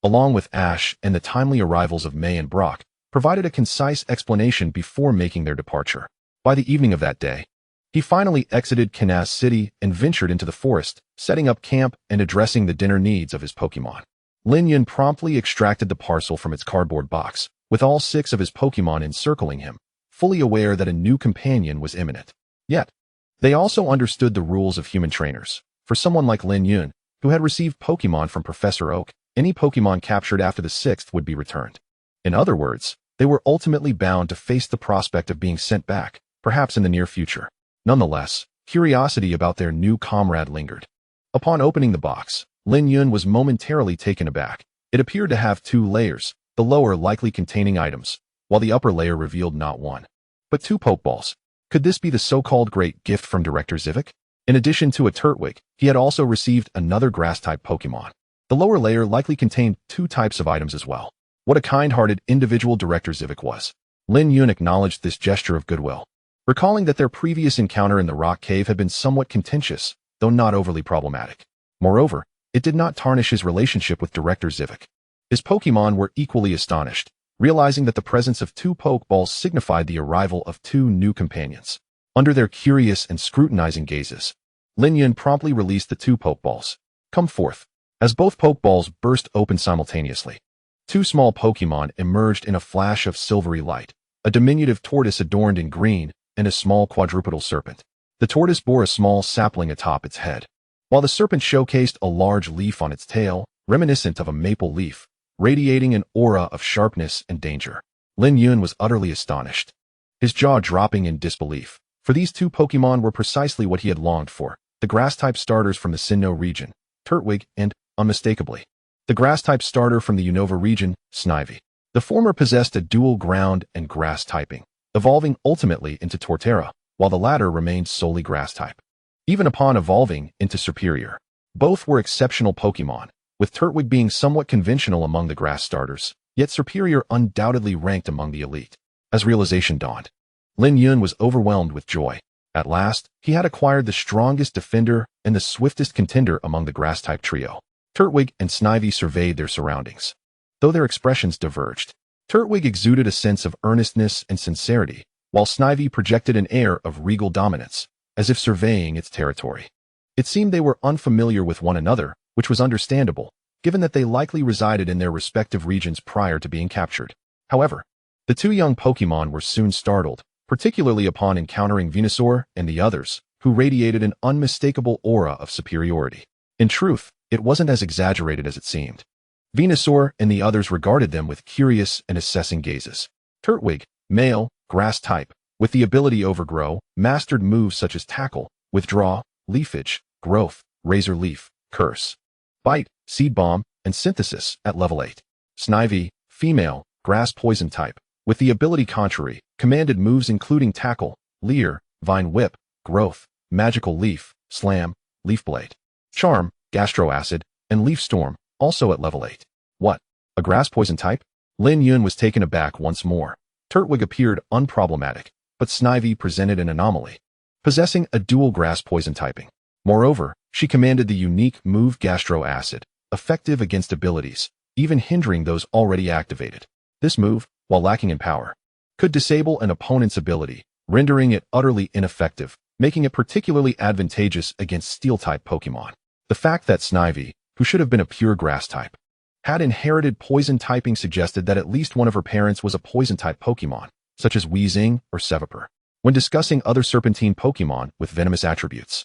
along with Ash and the timely arrivals of May and Brock, provided a concise explanation before making their departure. By the evening of that day, he finally exited Kanas City and ventured into the forest, setting up camp and addressing the dinner needs of his Pokemon. Lin Yun promptly extracted the parcel from its cardboard box, with all 6 of his Pokemon encircling him, fully aware that a new companion was imminent. Yet, they also understood the rules of human trainers. For someone like Lin Yun, who had received Pokemon from Professor Oak, any Pokemon captured after the 6th would be returned. In other words, they were ultimately bound to face the prospect of being sent back, perhaps in the near future. Nonetheless, curiosity about their new comrade lingered. Upon opening the box, Lin Yun was momentarily taken aback. It appeared to have 2 layers, the lower likely containing items, while the upper layer revealed not one, but 2 Pokeballs. Could this be the so-called great gift from Director Zivik? In addition to a Turtwig, he had also received another Grass-Type Pokemon. The lower layer likely contained 2 types of items as well. What a kind-hearted individual Director Zivik was. Lin Yun acknowledged this gesture of goodwill, recalling that their previous encounter in the rock cave had been somewhat contentious, though not overly problematic. Moreover, it did not tarnish his relationship with Director Zivik. His Pokemon were equally astonished, realizing that the presence of 2 Pokeballs signified the arrival of 2 new companions. Under their curious and scrutinizing gazes, Lin Yun promptly released the 2 Pokeballs. Come forth. As both Pokeballs burst open simultaneously, 2 small Pokemon emerged in a flash of silvery light, a diminutive tortoise adorned in green, and a small quadrupedal serpent. The tortoise bore a small sapling atop its head, while the serpent showcased a large leaf on its tail, reminiscent of a maple leaf, radiating an aura of sharpness and danger. Lin Yun was utterly astonished, his jaw dropping in disbelief, for these 2 Pokemon were precisely what he had longed for, the Grass-type starters from the Sinnoh region, Turtwig, and, unmistakably, the Grass-type starter from the Unova region, Snivy. The former possessed a dual ground and grass typing, evolving ultimately into Torterra, while the latter remained solely Grass-type. Even upon evolving into Superior, Both were exceptional Pokémon, with Turtwig being somewhat conventional among the grass starters, yet Superior undoubtedly ranked among the elite. As realization dawned, Lin Yun was overwhelmed with joy. At last, he had acquired the strongest defender and the swiftest contender among the grass-type trio. Turtwig and Snivy surveyed their surroundings. Though their expressions diverged, Turtwig exuded a sense of earnestness and sincerity, while Snivy projected an air of regal dominance, as if surveying its territory. It seemed they were unfamiliar with one another, which was understandable, given that they likely resided in their respective regions prior to being captured. However, the two young Pokémon were soon startled, particularly upon encountering Venusaur and the others, who radiated an unmistakable aura of superiority. In truth, it wasn't as exaggerated as it seemed. Venusaur and the others regarded them with curious and assessing gazes. Turtwig, male, grass type, with the ability Overgrow, mastered moves such as Tackle, Withdraw, Leafage, Growth, Razor Leaf, Curse, Bite, Seed Bomb, and Synthesis at level 8. Snivy, female, grass poison type, with the ability Contrary, commanded moves including Tackle, Leer, Vine Whip, Growth, Magical Leaf, Slam, Leaf Blade, Charm, Gastro Acid, and Leaf Storm, also at level 8. What? A grass poison type? Lin Yun was taken aback once more. Turtwig appeared unproblematic, but Snivy presented an anomaly, possessing a dual grass poison typing. Moreover, she commanded the unique move Gastro Acid, effective against abilities, even hindering those already activated. This move, while lacking in power, could disable an opponent's ability, rendering it utterly ineffective, making it particularly advantageous against Steel-type Pokémon. The fact that Snivy, who should have been a pure grass type, had inherited poison typing suggested that at least one of her parents was a poison-type Pokémon, such as Weezing or Seviper. When discussing other serpentine Pokémon with venomous attributes,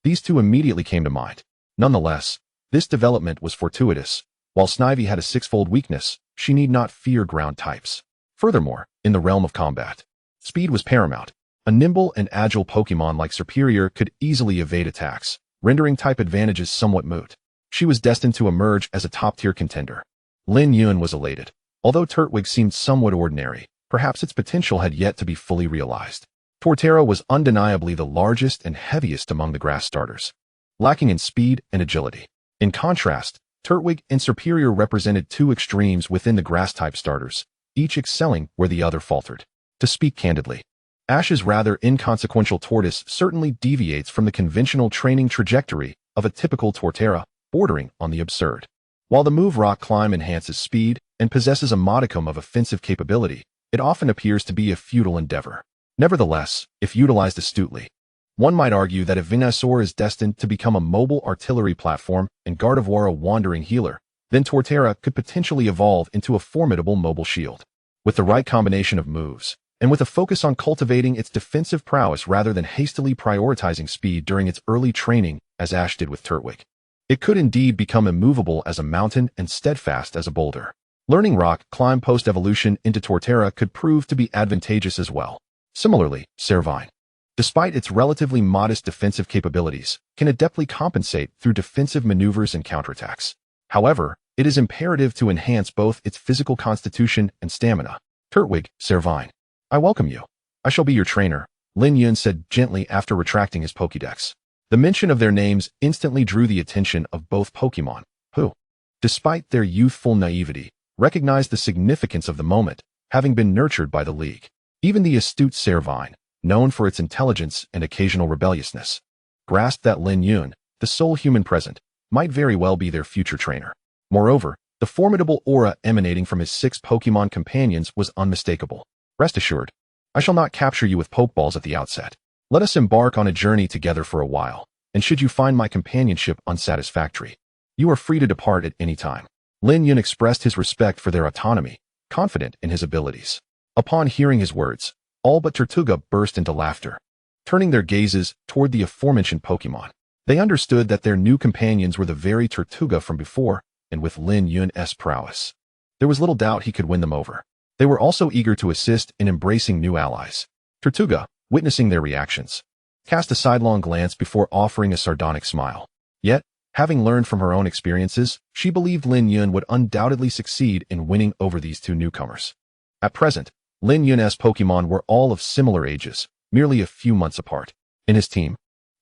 these two immediately came to mind. Nonetheless, this development was fortuitous. While Snivy had a sixfold weakness, she need not fear ground types. Furthermore, in the realm of combat, speed was paramount. A nimble and agile Pokémon like Superior could easily evade attacks, rendering type advantages somewhat moot. She was destined to emerge as a top-tier contender. Lin Yun was elated. Although Turtwig seemed somewhat ordinary, perhaps its potential had yet to be fully realized. Torterra was undeniably the largest and heaviest among the grass starters, lacking in speed and agility. In contrast, Turtwig and Superior represented two extremes within the grass-type starters, each excelling where the other faltered. To speak candidly, Ash's rather inconsequential Tortoise certainly deviates from the conventional training trajectory of a typical Torterra, bordering on the absurd. While the move Rock Climb enhances speed and possesses a modicum of offensive capability, it often appears to be a futile endeavor. Nevertheless, if utilized astutely, one might argue that if Venusaur is destined to become a mobile artillery platform and Gardevoir a wandering healer, then Torterra could potentially evolve into a formidable mobile shield. With the right combination of moves, and with a focus on cultivating its defensive prowess rather than hastily prioritizing speed during its early training, as Ash did with Turtwig, it could indeed become immovable as a mountain and steadfast as a boulder. Learning Rock Climb post-evolution into Torterra could prove to be advantageous as well. Similarly, Servine, despite its relatively modest defensive capabilities, can adeptly compensate through defensive maneuvers and counterattacks. However, it is imperative to enhance both its physical constitution and stamina. Turtwig, Servine, I welcome you. I shall be your trainer, Lin Yun said gently after retracting his Pokédex. The mention of their names instantly drew the attention of both Pokémon, who, despite their youthful naivety, recognized the significance of the moment, having been nurtured by the League. Even the astute Servine, known for its intelligence and occasional rebelliousness, grasped that Lin Yun, the sole human present, might very well be their future trainer. Moreover, the formidable aura emanating from his 6 Pokémon companions was unmistakable. Rest assured, I shall not capture you with Pokeballs at the outset. Let us embark on a journey together for a while, and should you find my companionship unsatisfactory, you are free to depart at any time. Lin Yun expressed his respect for their autonomy, confident in his abilities. Upon hearing his words, all but Tortuga burst into laughter, turning their gazes toward the aforementioned Pokémon. They understood that their new companions were the very Tortuga from before, and with Lin Yun's prowess, there was little doubt he could win them over. They were also eager to assist in embracing new allies. Tortuga, witnessing their reactions, cast a sidelong glance before offering a sardonic smile. Yet, having learned from her own experiences, she believed Lin Yun would undoubtedly succeed in winning over these two newcomers. At present, Lin Yun's Pokémon were all of similar ages, merely a few months apart. In his team,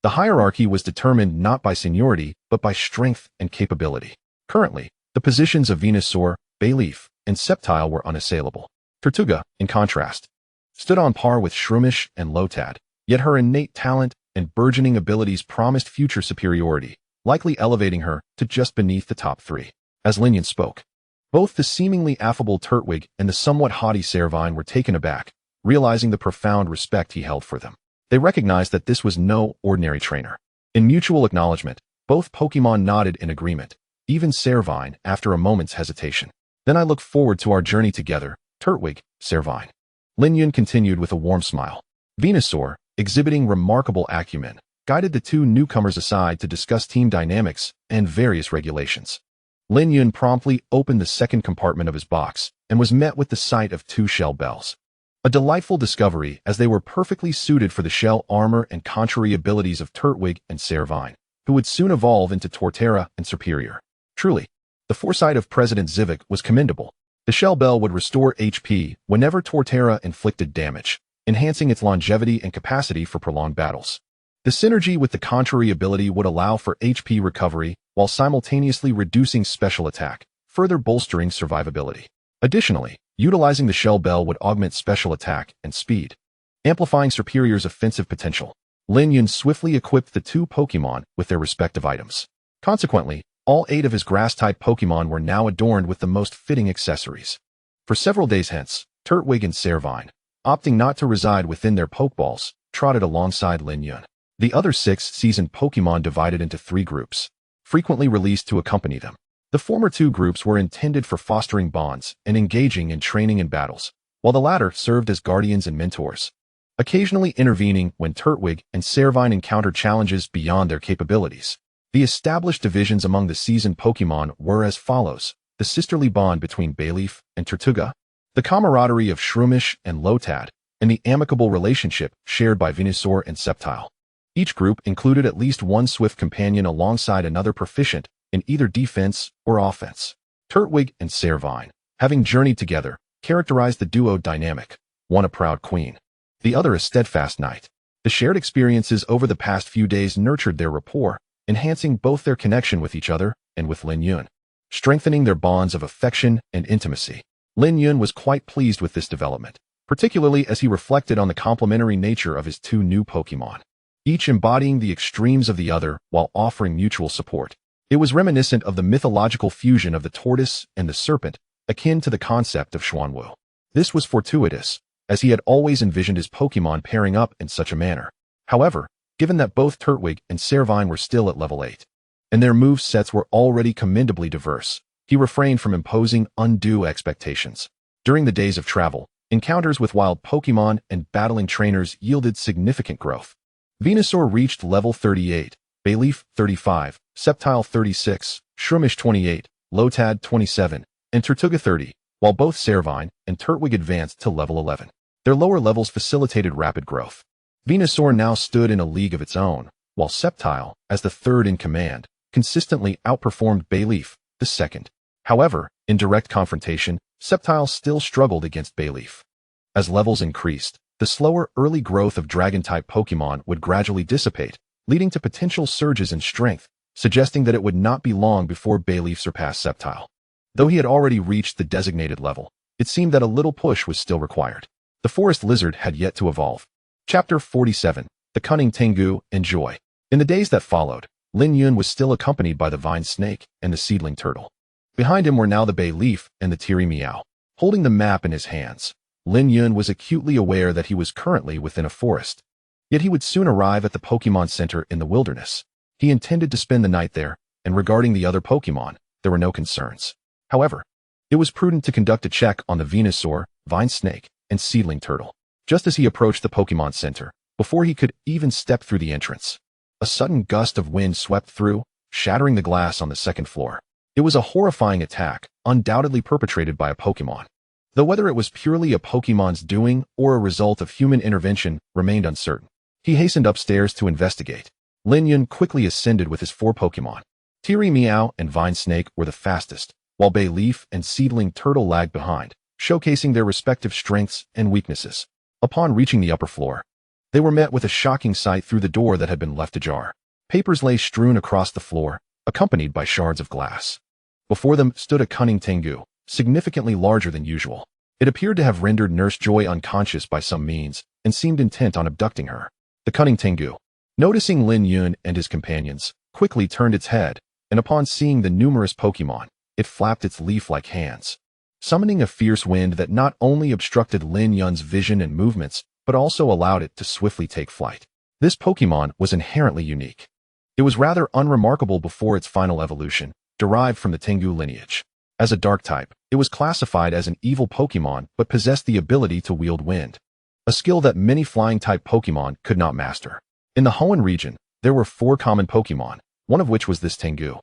The hierarchy was determined not by seniority, but by strength and capability. Currently, the positions of Venusaur, Bayleaf, and Sceptile were unassailable. Tortuga, in contrast, stood on par with Shroomish and Lotad, yet her innate talent and burgeoning abilities promised future superiority, likely elevating her to just beneath the top three. As Lin Yun spoke, both the seemingly affable Turtwig and the somewhat haughty Servine were taken aback, realizing the profound respect he held for them. They recognized that this was no ordinary trainer. In mutual acknowledgement, both Pokémon nodded in agreement, even Servine after a moment's hesitation. Then I look forward to our journey together, Turtwig, Servine. Lin Yun continued with a warm smile. Venusaur, exhibiting remarkable acumen, guided the two newcomers aside to discuss team dynamics and various regulations. Lin Yun promptly opened the second compartment of his box and was met with the sight of two shell bells. A delightful discovery, as they were perfectly suited for the shell armor and contrary abilities of Turtwig and Servine, who would soon evolve into Torterra and Superior. Truly, the foresight of President Zivik was commendable. The shell bell would restore HP whenever Torterra inflicted damage, enhancing its longevity and capacity for prolonged battles. The synergy with the contrary ability would allow for HP recovery while simultaneously reducing special attack, further bolstering survivability. Additionally, utilizing the shell bell would augment special attack and speed, amplifying Superior's offensive potential. Lin Yun swiftly equipped the two Pokémon with their respective items. Consequently, all 8 of his Grass-Type Pokémon were now adorned with the most fitting accessories. For several days hence, Turtwig and Servine, opting not to reside within their Pokeballs, trotted alongside Lin Yun. The other 6 seasoned Pokémon divided into 3 groups, frequently released to accompany them. The former 2 groups were intended for fostering bonds and engaging in training and battles, while the latter served as guardians and mentors, occasionally intervening when Turtwig and Servine encountered challenges beyond their capabilities. The established divisions among the seasoned Pokémon were as follows: the sisterly bond between Bayleaf and Tortuga, the camaraderie of Shroomish and Lotad, and the amicable relationship shared by Venusaur and Sceptile. Each group included at least one swift companion alongside another proficient in either defense or offense. Turtwig and Servine, having journeyed together, characterized the duo dynamic, one a proud queen, the other a steadfast knight. The shared experiences over the past few days nurtured their rapport, enhancing both their connection with each other and with Lin Yun, strengthening their bonds of affection and intimacy. Lin Yun was quite pleased with this development, particularly as he reflected on the complementary nature of his 2 new Pokémon, each embodying the extremes of the other while offering mutual support. It was reminiscent of the mythological fusion of the tortoise and the serpent, akin to the concept of Xuanwu. This was fortuitous, as he had always envisioned his Pokémon pairing up in such a manner. However, given that both Turtwig and Servine were still at level 8, and their move sets were already commendably diverse, he refrained from imposing undue expectations. During the days of travel, encounters with wild Pokémon and battling trainers yielded significant growth. Venusaur reached level 38, Bayleaf 35, Sceptile 36, Shroomish 28, Lotad 27, and Tortuga 30, while both Servine and Turtwig advanced to level 11. Their lower levels facilitated rapid growth. Venusaur now stood in a league of its own, while Sceptile, as the third in command, consistently outperformed Bayleaf, the second. However, in direct confrontation, Sceptile still struggled against Bayleaf. As levels increased, the slower early growth of Dragon-type Pokémon would gradually dissipate, leading to potential surges in strength, suggesting that it would not be long before Bayleaf surpassed Sceptile. Though he had already reached the designated level, it seemed that a little push was still required. The forest lizard had yet to evolve. Chapter 47, The Cunning Tengu and Joy. In the days that followed, Lin Yun was still accompanied by the vine snake and the seedling turtle. Behind him were now the Bayleaf and the Teary Meow. Holding the map in his hands, Lin Yun was acutely aware that he was currently within a forest. Yet he would soon arrive at the Pokémon Center in the wilderness. He intended to spend the night there, and regarding the other Pokémon, there were no concerns. However, it was prudent to conduct a check on the Venusaur, vine snake, and seedling turtle. Just as he approached the Pokémon Center, before he could even step through the entrance, a sudden gust of wind swept through, shattering the glass on the second floor. It was a horrifying attack, undoubtedly perpetrated by a Pokémon. Though whether it was purely a Pokémon's doing or a result of human intervention remained uncertain. He hastened upstairs to investigate. Lin Yun quickly ascended with his 4 Pokémon. Teary Meow and Vine Snake were the fastest, while Bayleaf and Seedling Turtle lagged behind, showcasing their respective strengths and weaknesses. Upon reaching the upper floor, They were met with a shocking sight through the door that had been left ajar. Papers lay strewn across the floor, accompanied by shards of glass. Before them stood a cunning Tengu, significantly larger than usual. It appeared to have rendered Nurse Joy unconscious by some means and seemed intent on abducting her. The cunning Tengu, noticing Lin Yun and his companions, quickly turned its head, and upon seeing the numerous Pokémon, it flapped its leaf-like hands, summoning a fierce wind that not only obstructed Lin Yun's vision and movements, but also allowed it to swiftly take flight. This Pokémon was inherently unique. It was rather unremarkable before its final evolution, derived from the Tengu lineage. As a dark type, it was classified as an evil Pokémon but possessed the ability to wield wind, a skill that many flying-type Pokémon could not master. In the Hoenn region, there were 4 common Pokémon, one of which was this Tengu,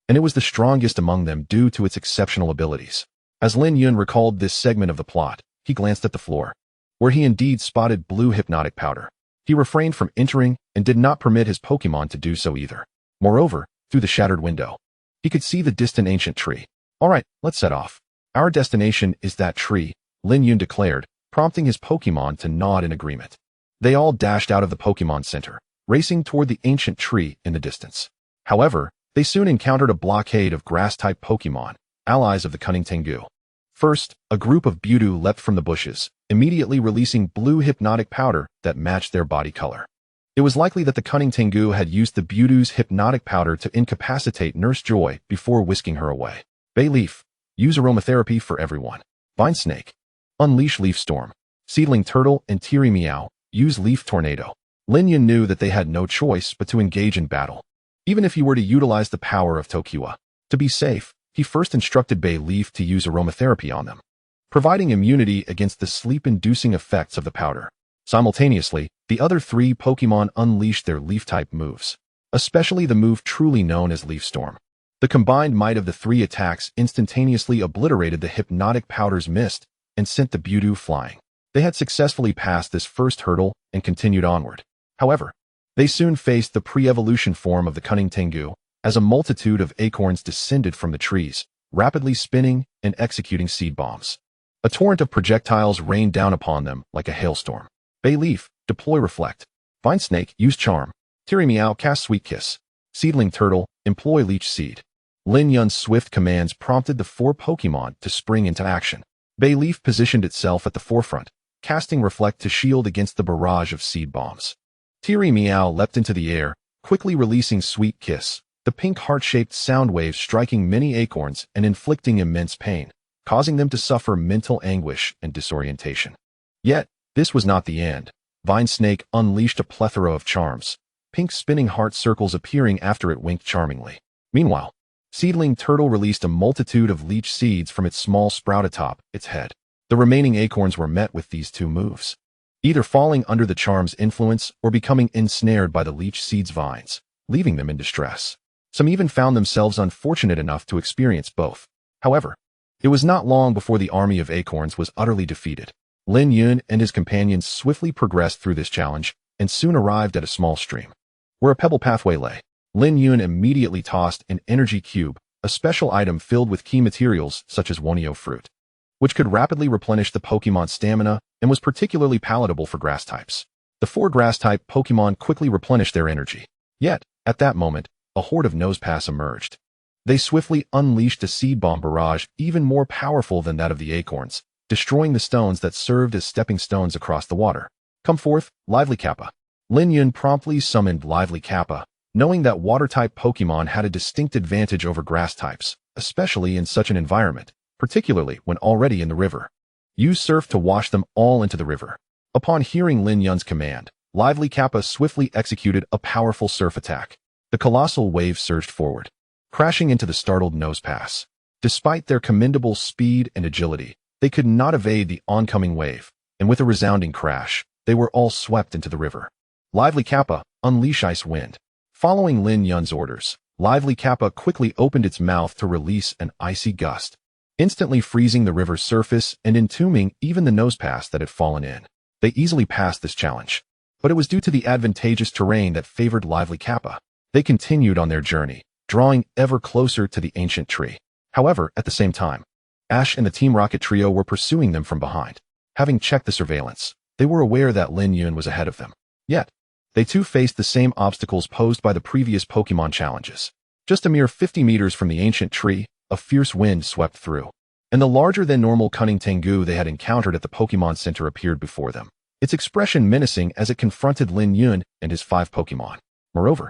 and it was the strongest among them due to its exceptional abilities. As Lin Yun recalled this segment of the plot, he glanced at the floor, where he indeed spotted blue hypnotic powder. He refrained from entering and did not permit his Pokémon to do so either. Moreover, through the shattered window, he could see the distant ancient tree. "All right, let's set off. Our destination is that tree," Lin Yun declared, prompting his Pokémon to nod in agreement. They all dashed out of the Pokémon Center, racing toward the ancient tree in the distance. However, they soon encountered a blockade of grass-type Pokémon, allies of the cunning Tengu. First, a group of Budu leapt from the bushes, immediately releasing blue hypnotic powder that matched their body color. It was likely that the cunning Tengu had used the Budu's hypnotic powder to incapacitate Nurse Joy before whisking her away. Bay Leaf, use aromatherapy for everyone. Vine Snake, unleash Leaf Storm. Seedling Turtle and Teary Meow, use Leaf Tornado. Lin Yun knew that they had no choice but to engage in battle, even if he were to utilize the power of Tokiwa. To be safe, he first instructed Bay Leaf to use aromatherapy on them, providing immunity against the sleep-inducing effects of the powder. Simultaneously, the other 3 Pokémon unleashed their Leaf-type moves, especially the move truly known as Leaf Storm. The combined might of the 3 attacks instantaneously obliterated the hypnotic powder's mist and sent the Budu flying. They had successfully passed this first hurdle and continued onward. However, they soon faced the pre-evolution form of the cunning Tengu, as a multitude of acorns descended from the trees, rapidly spinning and executing seed bombs. A torrent of projectiles rained down upon them like a hailstorm. Bay Leaf, deploy Reflect. Vine Snake, use Charm. Teary Meow, cast Sweet Kiss. Seedling Turtle, employ Leech Seed. Lin Yun's swift commands prompted the 4 Pokémon to spring into action. Bay Leaf positioned itself at the forefront, casting Reflect to shield against the barrage of seed bombs. Teary Meow leapt into the air, quickly releasing Sweet Kiss, the pink heart-shaped sound waves striking many acorns and inflicting immense pain, causing them to suffer mental anguish and disorientation. Yet, this was not the end. Vine Snake unleashed a plethora of charms, pink spinning heart circles appearing after it winked charmingly. Meanwhile, Seedling Turtle released a multitude of leech seeds from its small sprout atop its head. The remaining acorns were met with these 2 moves, either falling under the charm's influence or becoming ensnared by the leech seed's vines, leaving them in distress. Some even found themselves unfortunate enough to experience both. However, it was not long before the army of acorns was utterly defeated. Lin Yun and his companions swiftly progressed through this challenge and soon arrived at a small stream, where a pebble pathway lay. Lin Yun immediately tossed an energy cube, a special item filled with key materials such as Wonio fruit, which could rapidly replenish the Pokémon's stamina and was particularly palatable for grass types. The 4 grass-type Pokémon quickly replenished their energy. Yet, at that moment, a horde of Nosepass emerged. They swiftly unleashed a seed bomb barrage even more powerful than that of the acorns, destroying the stones that served as stepping stones across the water. Come forth, Lively Kappa. Lin Yun promptly summoned Lively Kappa, knowing that water-type Pokémon had a distinct advantage over grass types, especially in such an environment, particularly when already in the river. Use Surf to wash them all into the river. Upon hearing Lin Yun's command, Lively Kappa swiftly executed a powerful surf attack. The colossal wave surged forward, crashing into the startled Nosepass. Despite their commendable speed and agility, they could not evade the oncoming wave, and with a resounding crash, they were all swept into the river. Lively Kappa, unleash Ice Wind. Following Lin Yun's orders, Lively Kappa quickly opened its mouth to release an icy gust, instantly freezing the river's surface and entombing even the Nosepass that had fallen in. They easily passed this challenge, but it was due to the advantageous terrain that favored Lively Kappa. They continued on their journey, drawing ever closer to the ancient tree. However, at the same time, Ash and the Team Rocket trio were pursuing them from behind. Having checked the surveillance, they were aware that Lin Yun was ahead of them. Yet, they too faced the same obstacles posed by the previous Pokemon challenges. Just a mere 50 meters from the ancient tree, a fierce wind swept through, and the larger-than-normal cunning Tengu they had encountered at the Pokemon Center appeared before them, its expression menacing as it confronted Lin Yun and his 5 Pokemon. Moreover,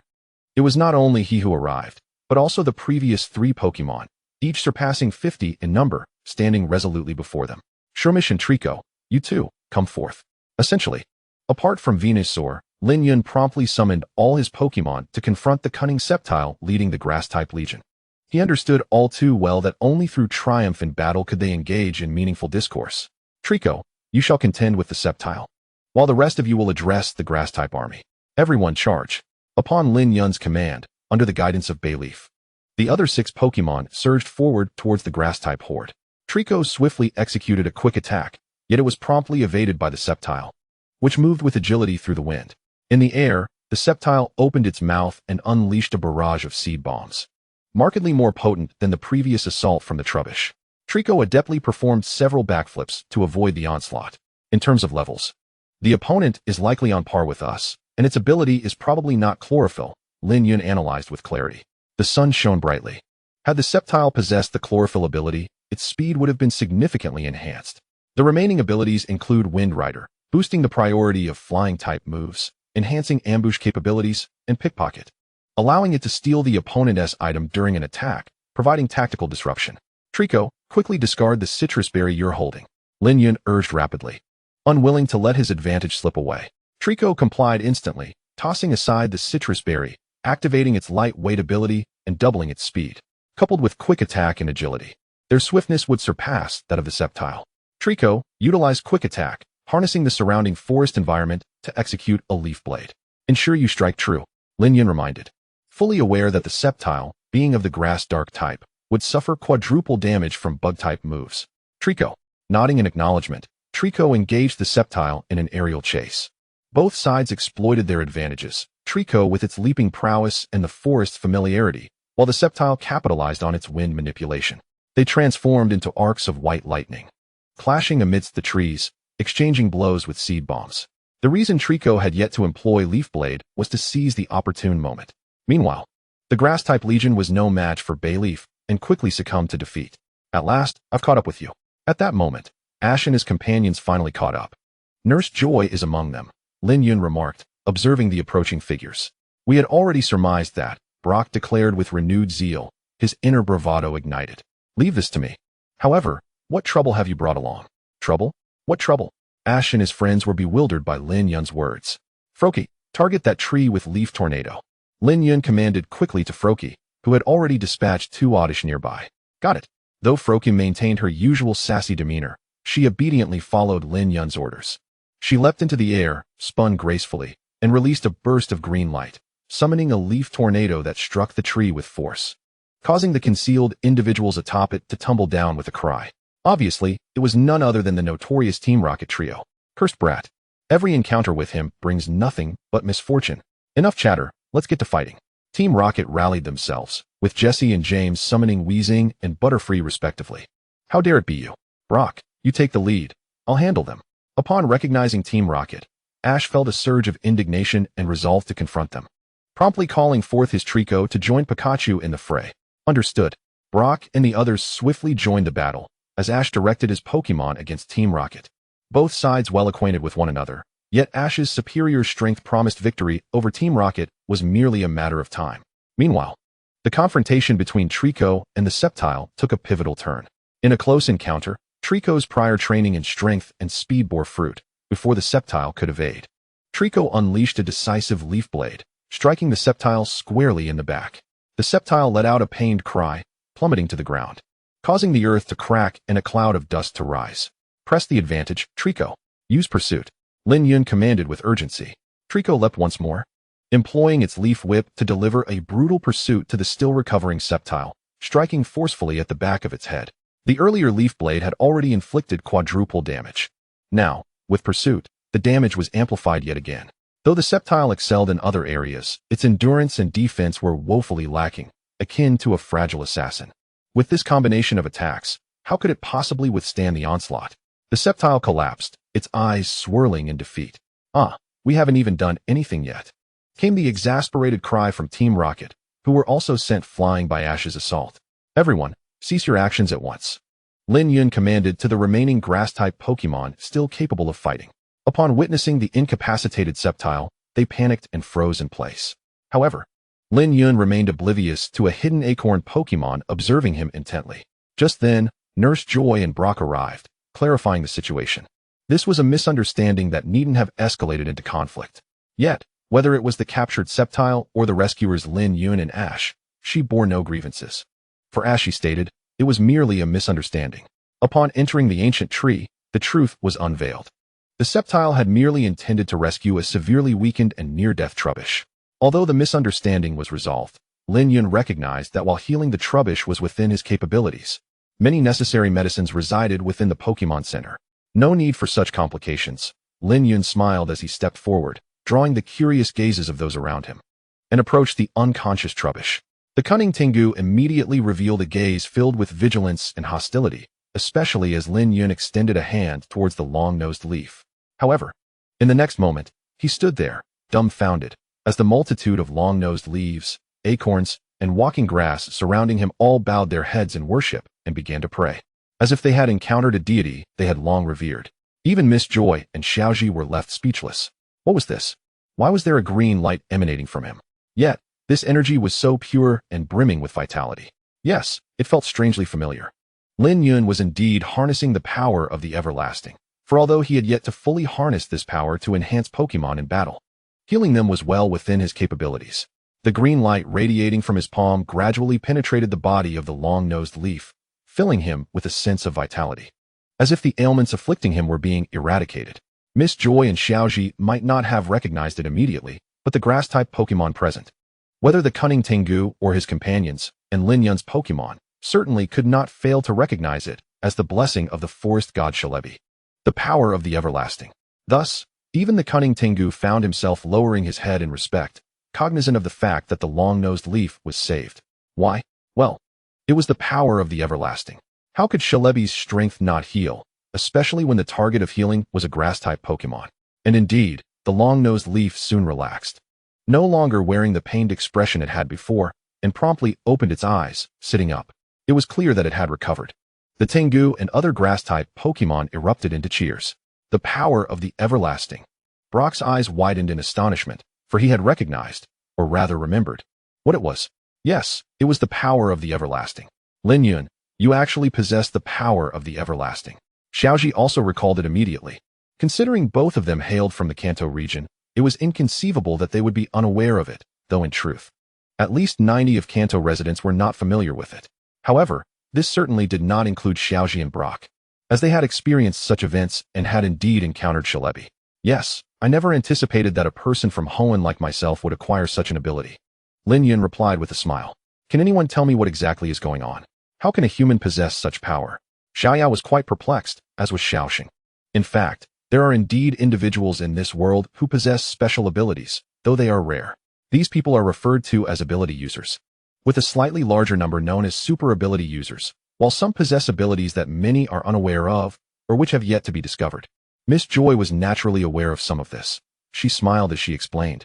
it was not only he who arrived, but also the previous 3 Pokemon, each surpassing 50 in number, standing resolutely before them. Shermish and Trico, you too, come forth. Essentially, apart from Venusaur, Lin Yun promptly summoned all his Pokemon to confront the cunning Sceptile leading the Grass-Type Legion. He understood all too well that only through triumph in battle could they engage in meaningful discourse. Trico, you shall contend with the Sceptile, while the rest of you will address the Grass-Type army. Everyone charge. Upon Lin Yun's command, under the guidance of Bayleaf, the other 6 Pokemon surged forward towards the Grass-Type horde. Trico swiftly executed a quick attack, yet it was promptly evaded by the Sceptile, which moved with agility through the wind. In the air, the Sceptile opened its mouth and unleashed a barrage of seed bombs, markedly more potent than the previous assault from the Trubbish. Trico adeptly performed several backflips to avoid the onslaught. In terms of levels, the opponent is likely on par with us, and its ability is probably not chlorophyll, Lin Yun analyzed with clarity. The sun shone brightly. Had the Sceptile possessed the chlorophyll ability, its speed would have been significantly enhanced. The remaining abilities include Wind Rider, boosting the priority of flying-type moves, enhancing ambush capabilities, and Pickpocket, allowing it to steal the opponent's item during an attack, providing tactical disruption. Trico, quickly discard the citrus berry you're holding, Lin Yun urged rapidly, unwilling to let his advantage slip away. Trico complied instantly, tossing aside the citrus berry, activating its lightweight ability and doubling its speed. Coupled with quick attack and agility, their swiftness would surpass that of the Sceptile. Trico utilized quick attack, harnessing the surrounding forest environment to execute a leaf blade. Ensure you strike true, Lin Yun reminded, fully aware that the Sceptile, being of the grass-dark type, would suffer quadruple damage from bug-type moves. Trico, nodding in acknowledgement, Trico engaged the Sceptile in an aerial chase. Both sides exploited their advantages, Trico with its leaping prowess and the forest's familiarity, while the Sceptile capitalized on its wind manipulation. They transformed into arcs of white lightning, clashing amidst the trees, exchanging blows with seed bombs. The reason Trico had yet to employ Leaf Blade was to seize the opportune moment. Meanwhile, the Grass-Type Legion was no match for Bayleaf and quickly succumbed to defeat. At last, I've caught up with you. At that moment, Ash and his companions finally caught up. Nurse Joy is among them, Lin Yun remarked, observing the approaching figures. We had already surmised that, Brock declared with renewed zeal, his inner bravado ignited. Leave this to me. However, what trouble have you brought along? Trouble? What trouble? Ash and his friends were bewildered by Lin Yun's words. Froakie, target that tree with Leaf Tornado. Lin Yun commanded quickly to Froakie, who had already dispatched 2 Oddish nearby. Got it. Though Froakie maintained her usual sassy demeanor, she obediently followed Lin Yun's orders. She leapt into the air, spun gracefully, and released a burst of green light, summoning a leaf tornado that struck the tree with force, causing the concealed individuals atop it to tumble down with a cry. Obviously, it was none other than the notorious Team Rocket trio. Cursed brat. Every encounter with him brings nothing but misfortune. Enough chatter, let's get to fighting. Team Rocket rallied themselves, with Jesse and James summoning Weezing and Butterfree respectively. How dare it be you? Brock, you take the lead. I'll handle them. Upon recognizing Team Rocket, Ash felt a surge of indignation and resolved to confront them, promptly calling forth his Trico to join Pikachu in the fray. Understood. Brock and the others swiftly joined the battle, as Ash directed his Pokemon against Team Rocket. Both sides well acquainted with one another, yet Ash's superior strength promised victory over Team Rocket was merely a matter of time. Meanwhile, the confrontation between Trico and the Sceptile took a pivotal turn. In a close encounter, Trico's prior training in strength and speed bore fruit before the Sceptile could evade. Trico unleashed a decisive Leaf Blade, striking the Sceptile squarely in the back. The Sceptile let out a pained cry, plummeting to the ground, causing the earth to crack and a cloud of dust to rise. Press the advantage, Trico. Use pursuit. Lin Yun commanded with urgency. Trico leapt once more, employing its Leaf Whip to deliver a brutal pursuit to the still recovering Sceptile, striking forcefully at the back of its head. The earlier Leaf Blade had already inflicted quadruple damage. Now, with pursuit, the damage was amplified yet again. Though the Sceptile excelled in other areas, its endurance and defense were woefully lacking, akin to a fragile assassin. With this combination of attacks, how could it possibly withstand the onslaught? The Sceptile collapsed, its eyes swirling in defeat. Ah, We haven't even done anything yet," came the exasperated cry from Team Rocket, who were also sent flying by Ash's assault. "Everyone, cease your actions at once," Lin Yun commanded to the remaining grass-type Pokémon still capable of fighting. Upon witnessing the incapacitated Sceptile, they panicked and froze in place. However, Lin Yun remained oblivious to a hidden acorn Pokémon observing him intently. Just then, Nurse Joy and Brock arrived, clarifying the situation. This was a misunderstanding that needn't have escalated into conflict. Yet, whether it was the captured Sceptile or the rescuers Lin Yun and Ash, she bore no grievances. For Ash, she stated, it was merely a misunderstanding. Upon entering the ancient tree, the truth was unveiled. The Sceptile had merely intended to rescue a severely weakened and near-death Trubbish. Although the misunderstanding was resolved, Lin Yun recognized that while healing the Trubbish was within his capabilities, many necessary medicines resided within the Pokémon Center. No need for such complications. Lin Yun smiled as he stepped forward, drawing the curious gazes of those around him, and approached the unconscious Trubbish. The cunning Tengu immediately revealed a gaze filled with vigilance and hostility, especially as Lin Yun extended a hand towards the long-nosed leaf. However, in the next moment, he stood there, dumbfounded, as the multitude of long-nosed leaves, acorns, and walking grass surrounding him all bowed their heads in worship and began to pray, as if they had encountered a deity they had long revered. Even Miss Joy and Xiaoji were left speechless. What was this? Why was there a green light emanating from him? Yet, this energy was so pure and brimming with vitality. Yes, it felt strangely familiar. Lin Yun was indeed harnessing the power of the everlasting, for although he had yet to fully harness this power to enhance Pokémon in battle, healing them was well within his capabilities. The green light radiating from his palm gradually penetrated the body of the long-nosed leaf, filling him with a sense of vitality, as if the ailments afflicting him were being eradicated. Miss Joy and Xiaoji might not have recognized it immediately, but the grass-type Pokémon present, whether the cunning Tengu or his companions, and Lin Yun's Pokémon, certainly could not fail to recognize it as the blessing of the forest god Celebi, the power of the everlasting. Thus, even the cunning Tengu found himself lowering his head in respect, cognizant of the fact that the long-nosed leaf was saved. Why? Well, it was the power of the everlasting. How could Celebi's strength not heal, especially when the target of healing was a grass-type Pokémon? And indeed, the long-nosed leaf soon relaxed, no longer wearing the pained expression it had before, and promptly opened its eyes, sitting up. It was clear that it had recovered. The Tengu and other grass-type Pokémon erupted into cheers. The power of the everlasting. Brock's eyes widened in astonishment, for he had recognized, or rather remembered, what it was. Yes, it was the power of the everlasting. Lin Yun, you actually possess the power of the everlasting. Xiaoji also recalled it immediately. Considering both of them hailed from the Kanto region, it was inconceivable that they would be unaware of it, though in truth, at least 90 of Kanto residents were not familiar with it. However, this certainly did not include Xiaoji and Brock, as they had experienced such events and had indeed encountered Celebi. Yes, I never anticipated that a person from Hoenn like myself would acquire such an ability. Lin Yun replied with a smile. Can anyone tell me what exactly is going on? How can a human possess such power? Xiaoyao was quite perplexed, as was Xiaoxing. In fact, there are indeed individuals in this world who possess special abilities, though they are rare. These people are referred to as ability users, with a slightly larger number known as super ability users, while some possess abilities that many are unaware of, or which have yet to be discovered. Miss Joy was naturally aware of some of this. She smiled as she explained,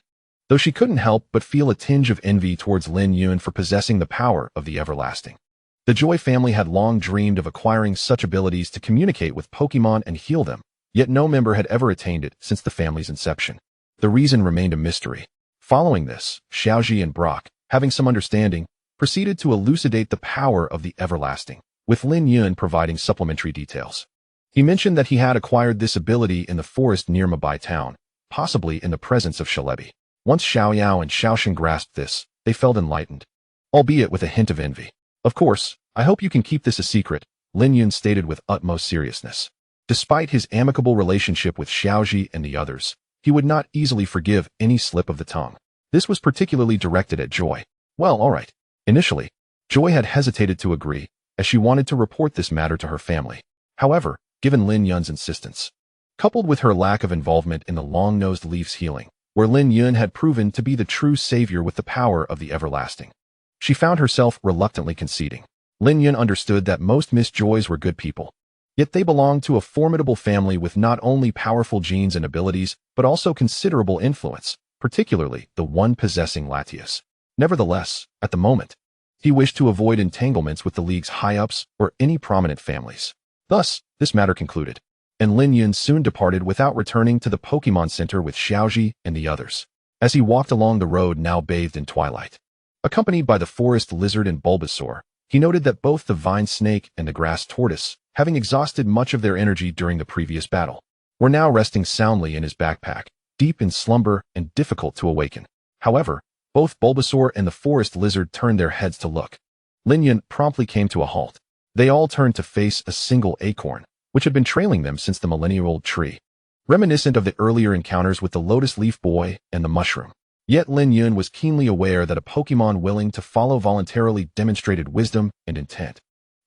though she couldn't help but feel a tinge of envy towards Lin Yun for possessing the power of the everlasting. The Joy family had long dreamed of acquiring such abilities to communicate with Pokémon and heal them, yet no member had ever attained it since the family's inception. The reason remained a mystery. Following this, Xiaoji and Brock, having some understanding, proceeded to elucidate the power of the everlasting, with Lin Yun providing supplementary details. He mentioned that he had acquired this ability in the forest near Mabai town, possibly in the presence of Celebi. Once Xiaoyao and Xiaoxing grasped this, they felt enlightened, albeit with a hint of envy. Of course, I hope you can keep this a secret, Lin Yun stated with utmost seriousness. Despite his amicable relationship with Xiaoji and the others, he would not easily forgive any slip of the tongue. This was particularly directed at Joy. Well, all right. Initially, Joy had hesitated to agree, as she wanted to report this matter to her family. However, given Lin Yun's insistence, coupled with her lack of involvement in the long-nosed leaf's healing, where Lin Yun had proven to be the true savior with the power of the everlasting, she found herself reluctantly conceding. Lin Yun understood that most Miss Joys were good people, Yet they belonged to a formidable family with not only powerful genes and abilities, but also considerable influence, particularly the one possessing Latias. Nevertheless, at the moment, he wished to avoid entanglements with the League's high-ups or any prominent families. Thus, this matter concluded, and Lin Yun soon departed without returning to the Pokemon Center with Xiaoji and the others. As he walked along the road now bathed in twilight, accompanied by the forest lizard and Bulbasaur, he noted that both the vine snake and the grass tortoise, having exhausted much of their energy during the previous battle, were now resting soundly in his backpack, deep in slumber and difficult to awaken. However, both Bulbasaur and the forest lizard turned their heads to look. Lin Yun promptly came to a halt. They all turned to face a single acorn, which had been trailing them since the millennia-old tree, reminiscent of the earlier encounters with the Lotus Leaf Boy and the mushroom. Yet Lin Yun was keenly aware that a Pokemon willing to follow voluntarily demonstrated wisdom and intent,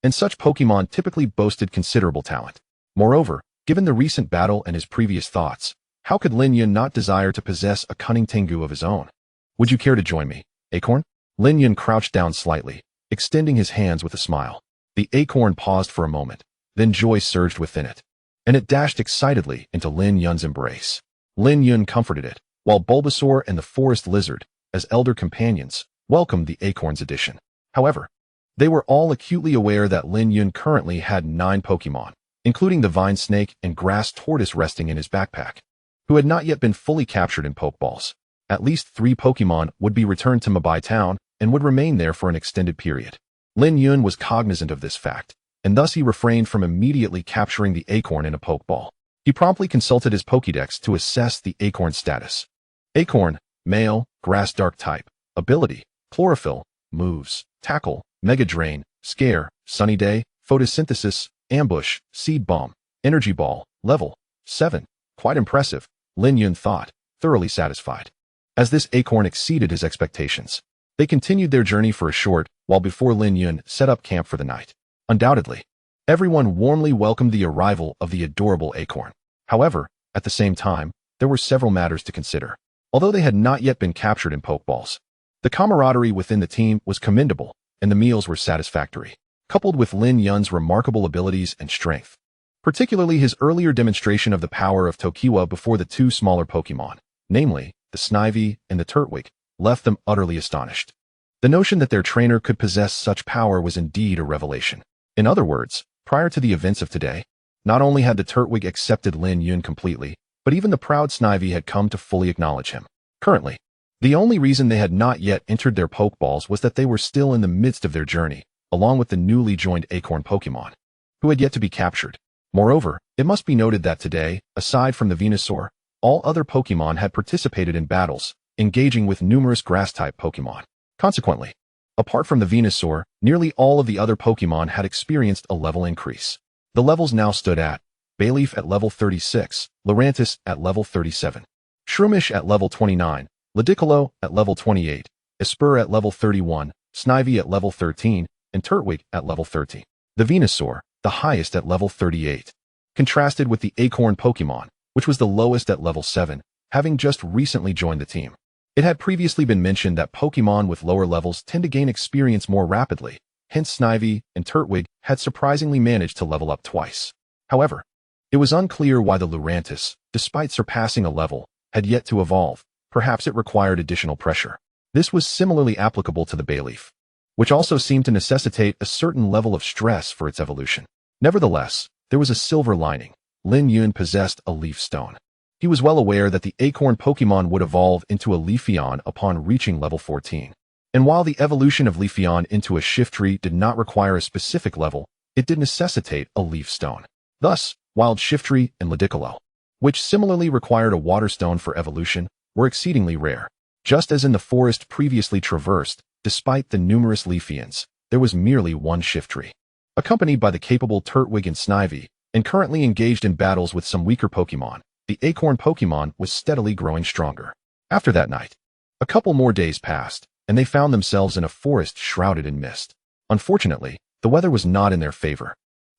and such Pokemon typically boasted considerable talent. Moreover, given the recent battle and his previous thoughts, how could Lin Yun not desire to possess a cunning Tengu of his own? Would you care to join me, Acorn? Lin Yun crouched down slightly, extending his hands with a smile. The acorn paused for a moment, then joy surged within it, and it dashed excitedly into Lin Yun's embrace. Lin Yun comforted it, while Bulbasaur and the forest lizard, as elder companions, welcomed the acorn's addition. However, they were all acutely aware that Lin Yun currently had 9 Pokemon, including the vine snake and grass tortoise resting in his backpack, who had not yet been fully captured in Pokeballs. At least 3 Pokemon would be returned to Mabai Town and would remain there for an extended period. Lin Yun was cognizant of this fact, and thus he refrained from immediately capturing the acorn in a Pokeball. He promptly consulted his Pokédex to assess the acorn's status. Acorn, male, grass dark type, ability, chlorophyll, moves, tackle, mega drain, scare, sunny day, photosynthesis, ambush, seed bomb, energy ball, level 7. Quite impressive, Lin Yun thought, thoroughly satisfied. As this acorn exceeded his expectations, they continued their journey for a short while before Lin Yun set up camp for the night. Undoubtedly, everyone warmly welcomed the arrival of the adorable acorn. However, at the same time, there were several matters to consider. Although they had not yet been captured in Pokeballs, the camaraderie within the team was commendable, and the meals were satisfactory, coupled with Lin Yun's remarkable abilities and strength, particularly his earlier demonstration of the power of Tokiwa before the 2 smaller Pokemon, namely, the Snivy and the Turtwig, left them utterly astonished. The notion that their trainer could possess such power was indeed a revelation. In other words, prior to the events of today, not only had the Turtwig accepted Lin Yun completely, but even the proud Snivy had come to fully acknowledge him. Currently, the only reason they had not yet entered their Pokeballs was that they were still in the midst of their journey, along with the newly joined Acorn Pokemon, who had yet to be captured. Moreover, it must be noted that today, aside from the Venusaur, all other Pokemon had participated in battles, engaging with numerous Grass-type Pokemon. Consequently, apart from the Venusaur, nearly all of the other Pokemon had experienced a level increase. The levels now stood at Bayleaf at level 36, Lurantis at level 37, Shroomish at level 29, Ludicolo at level 28, Espurr at level 31, Snivy at level 13, and Turtwig at level 13. The Venusaur, the highest at level 38, contrasted with the Acorn Pokemon, which was the lowest at level 7, having just recently joined the team. It had previously been mentioned that Pokemon with lower levels tend to gain experience more rapidly, hence Snivy and Turtwig had surprisingly managed to level up twice. However, it was unclear why the Lurantis, despite surpassing a level, had yet to evolve. Perhaps it required additional pressure. This was similarly applicable to the Bayleaf, which also seemed to necessitate a certain level of stress for its evolution. Nevertheless, there was a silver lining. Lin Yun possessed a leaf stone. He was well aware that the Acorn Pokemon would evolve into a Leafeon upon reaching level 14. And while the evolution of Leafeon into a Shiftry did not require a specific level, it did necessitate a leaf stone. Thus, Wild Shiftry and Ludicolo, which similarly required a water stone for evolution, were exceedingly rare. Just as in the forest previously traversed, despite the numerous Leafeons, there was merely one Shiftry, accompanied by the capable Turtwig and Snivy, and currently engaged in battles with some weaker Pokemon. The Acorn Pokemon was steadily growing stronger. After that night, a couple more days passed, and they found themselves in a forest shrouded in mist. Unfortunately, the weather was not in their favor.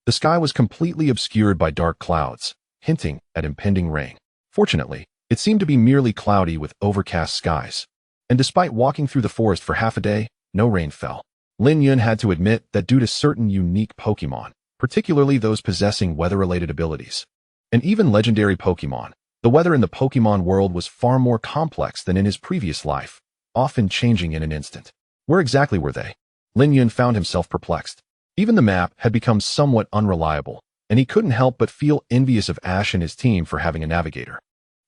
The sky was completely obscured by dark clouds, hinting at impending rain. Fortunately, it seemed to be merely cloudy with overcast skies. And despite walking through the forest for half a day, no rain fell. Lin Yun had to admit that due to certain unique Pokemon, particularly those possessing weather-related abilities. And even legendary Pokémon. The weather in the Pokémon world was far more complex than in his previous life, often changing in an instant. Where exactly were they? Lin Yun found himself perplexed. Even the map had become somewhat unreliable, and he couldn't help but feel envious of Ash and his team for having a navigator.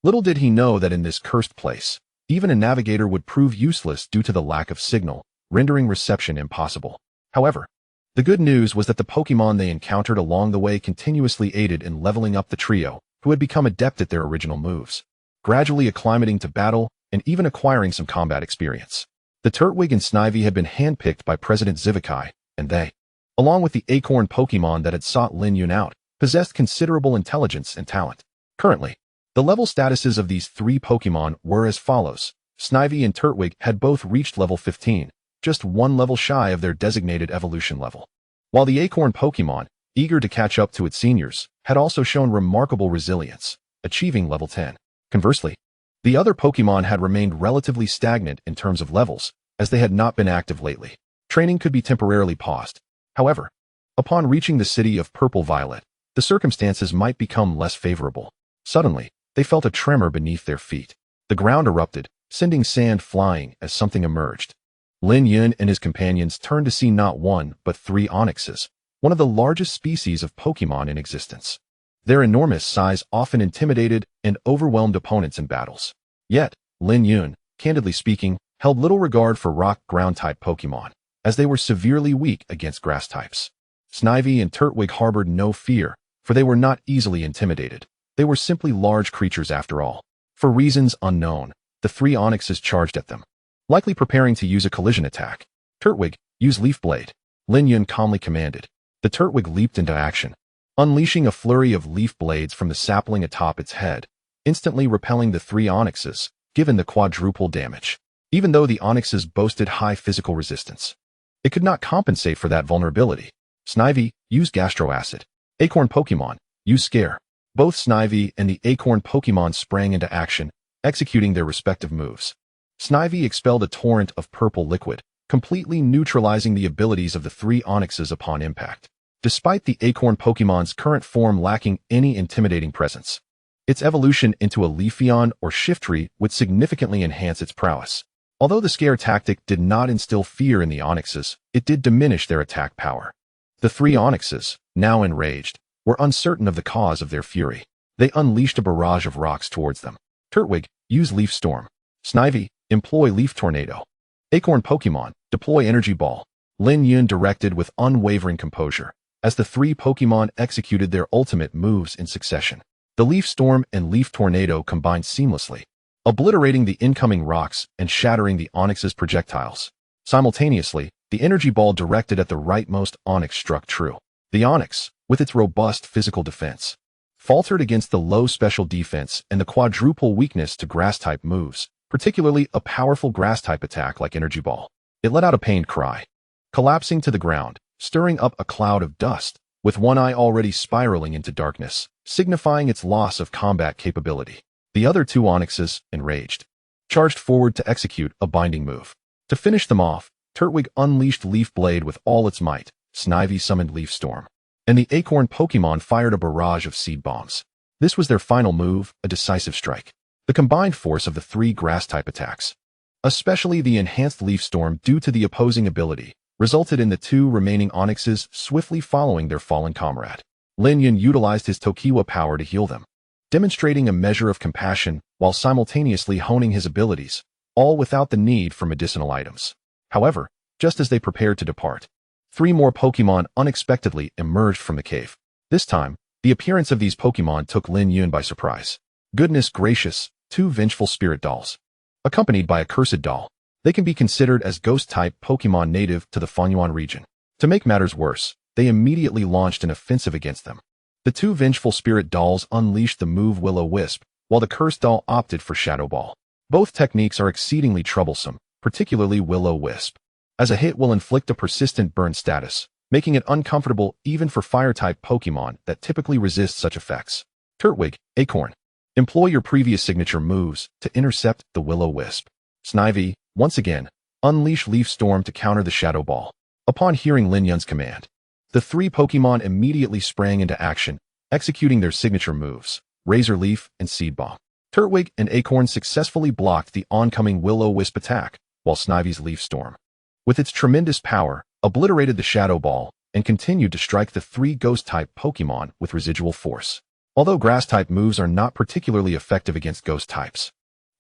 Little did he know that in this cursed place, even a navigator would prove useless due to the lack of signal, rendering reception impossible. However, the good news was that the Pokémon they encountered along the way continuously aided in leveling up the trio, who had become adept at their original moves, gradually acclimating to battle and even acquiring some combat experience. The Turtwig and Snivy had been handpicked by President Zivakai, and they, along with the acorn Pokémon that had sought Lin Yun out, possessed considerable intelligence and talent. Currently, the level statuses of these three Pokémon were as follows. Snivy and Turtwig had both reached level 15, just one level shy of their designated evolution level. While the acorn Pokémon, eager to catch up to its seniors, had also shown remarkable resilience, achieving level 10. Conversely, the other Pokémon had remained relatively stagnant in terms of levels, as they had not been active lately. Training could be temporarily paused. However, upon reaching the city of Purple Violet, the circumstances might become less favorable. Suddenly, they felt a tremor beneath their feet. The ground erupted, sending sand flying as something emerged. Lin Yun and his companions turned to see not one, but three onyxes, one of the largest species of Pokémon in existence. Their enormous size often intimidated and overwhelmed opponents in battles. Yet, Lin Yun, candidly speaking, held little regard for rock-ground-type Pokémon, as they were severely weak against grass types. Snivy and Turtwig harbored no fear, for they were not easily intimidated. They were simply large creatures after all. For reasons unknown, the three onyxes charged at them, likely preparing to use a collision attack. Turtwig, use Leaf Blade, Lin Yun calmly commanded. The Turtwig leaped into action, unleashing a flurry of leaf blades from the sapling atop its head, instantly repelling the three onyxes, given the quadruple damage. Even though the onyxes boasted high physical resistance, it could not compensate for that vulnerability. Snivy, use Gastro Acid. Acorn Pokémon, use Scare. Both Snivy and the acorn Pokémon sprang into action, executing their respective moves. Snivy expelled a torrent of purple liquid, completely neutralizing the abilities of the three onyxes upon impact. Despite the acorn Pokémon's current form lacking any intimidating presence, its evolution into a Leafeon or Shiftry would significantly enhance its prowess. Although the Scare tactic did not instill fear in the onyxes, it did diminish their attack power. The three onyxes, now enraged, were uncertain of the cause of their fury. They unleashed a barrage of rocks towards them. Turtwig, use Leaf Storm. Snivy, employ Leaf Tornado. Acorn Pokémon, deploy Energy Ball. Lin Yun directed with unwavering composure, as the three Pokémon executed their ultimate moves in succession. The Leaf Storm and Leaf Tornado combined seamlessly, obliterating the incoming rocks and shattering the onyx's projectiles. Simultaneously, the Energy Ball directed at the rightmost onyx struck true. The onyx, with its robust physical defense, faltered against the low special defense and the quadruple weakness to grass-type moves, particularly a powerful grass-type attack like Energy Ball. It let out a pained cry, collapsing to the ground, stirring up a cloud of dust, with one eye already spiraling into darkness, signifying its loss of combat capability. The other two onyxes, enraged, charged forward to execute a binding move. To finish them off, Turtwig unleashed Leaf Blade with all its might. Snivy summoned Leaf Storm, and the acorn Pokémon fired a barrage of seed bombs. This was their final move, a decisive strike. The combined force of the three grass-type attacks, especially the enhanced Leaf Storm due to the opposing ability, resulted in the two remaining onyxes swiftly following their fallen comrade. Lin Yun utilized his Tokiwa power to heal them, demonstrating a measure of compassion while simultaneously honing his abilities, all without the need for medicinal items. However, just as they prepared to depart, three more Pokémon unexpectedly emerged from the cave. This time, the appearance of these Pokémon took Lin Yun by surprise. Goodness gracious, two vengeful spirit dolls, accompanied by a cursed doll. They can be considered as ghost-type Pokémon native to the Funyuan region. To make matters worse, they immediately launched an offensive against them. The two vengeful spirit dolls unleashed the move Will-O-Wisp, while the cursed doll opted for Shadow Ball. Both techniques are exceedingly troublesome, particularly Will-O-Wisp, as a hit will inflict a persistent burn status, making it uncomfortable even for fire-type Pokémon that typically resist such effects. Turtwig, Acorn, employ your previous signature moves to intercept the Will-O-Wisp. Snivy, once again, unleash Leaf Storm to counter the Shadow Ball. Upon hearing Lin Yun's command, The three Pokémon immediately sprang into action, executing their signature moves, Razor Leaf and Seed Bomb. Turtwig and Acorn successfully blocked the oncoming Will-O-Wisp attack, while Snivy's Leaf Storm, with its tremendous power, obliterated the Shadow Ball and continued to strike the three Ghost-type Pokémon with residual force. Although Grass-type moves are not particularly effective against Ghost types,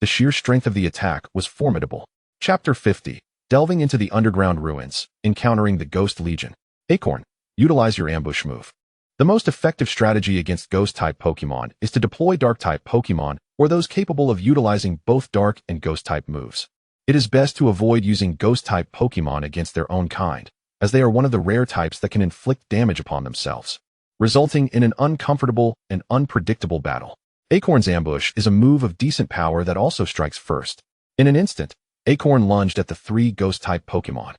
the sheer strength of the attack was formidable. Chapter 50. Delving into the underground ruins, encountering the Ghost Legion. Acorn, utilize your ambush move. The most effective strategy against Ghost-type Pokémon is to deploy Dark-type Pokémon or those capable of utilizing both Dark and Ghost-type moves. It is best to avoid using Ghost-type Pokémon against their own kind, as they are one of the rare types that can inflict damage upon themselves, resulting in an uncomfortable and unpredictable battle. Acorn's ambush is a move of decent power that also strikes first. In an instant, Acorn lunged at the three Ghost-type Pokémon,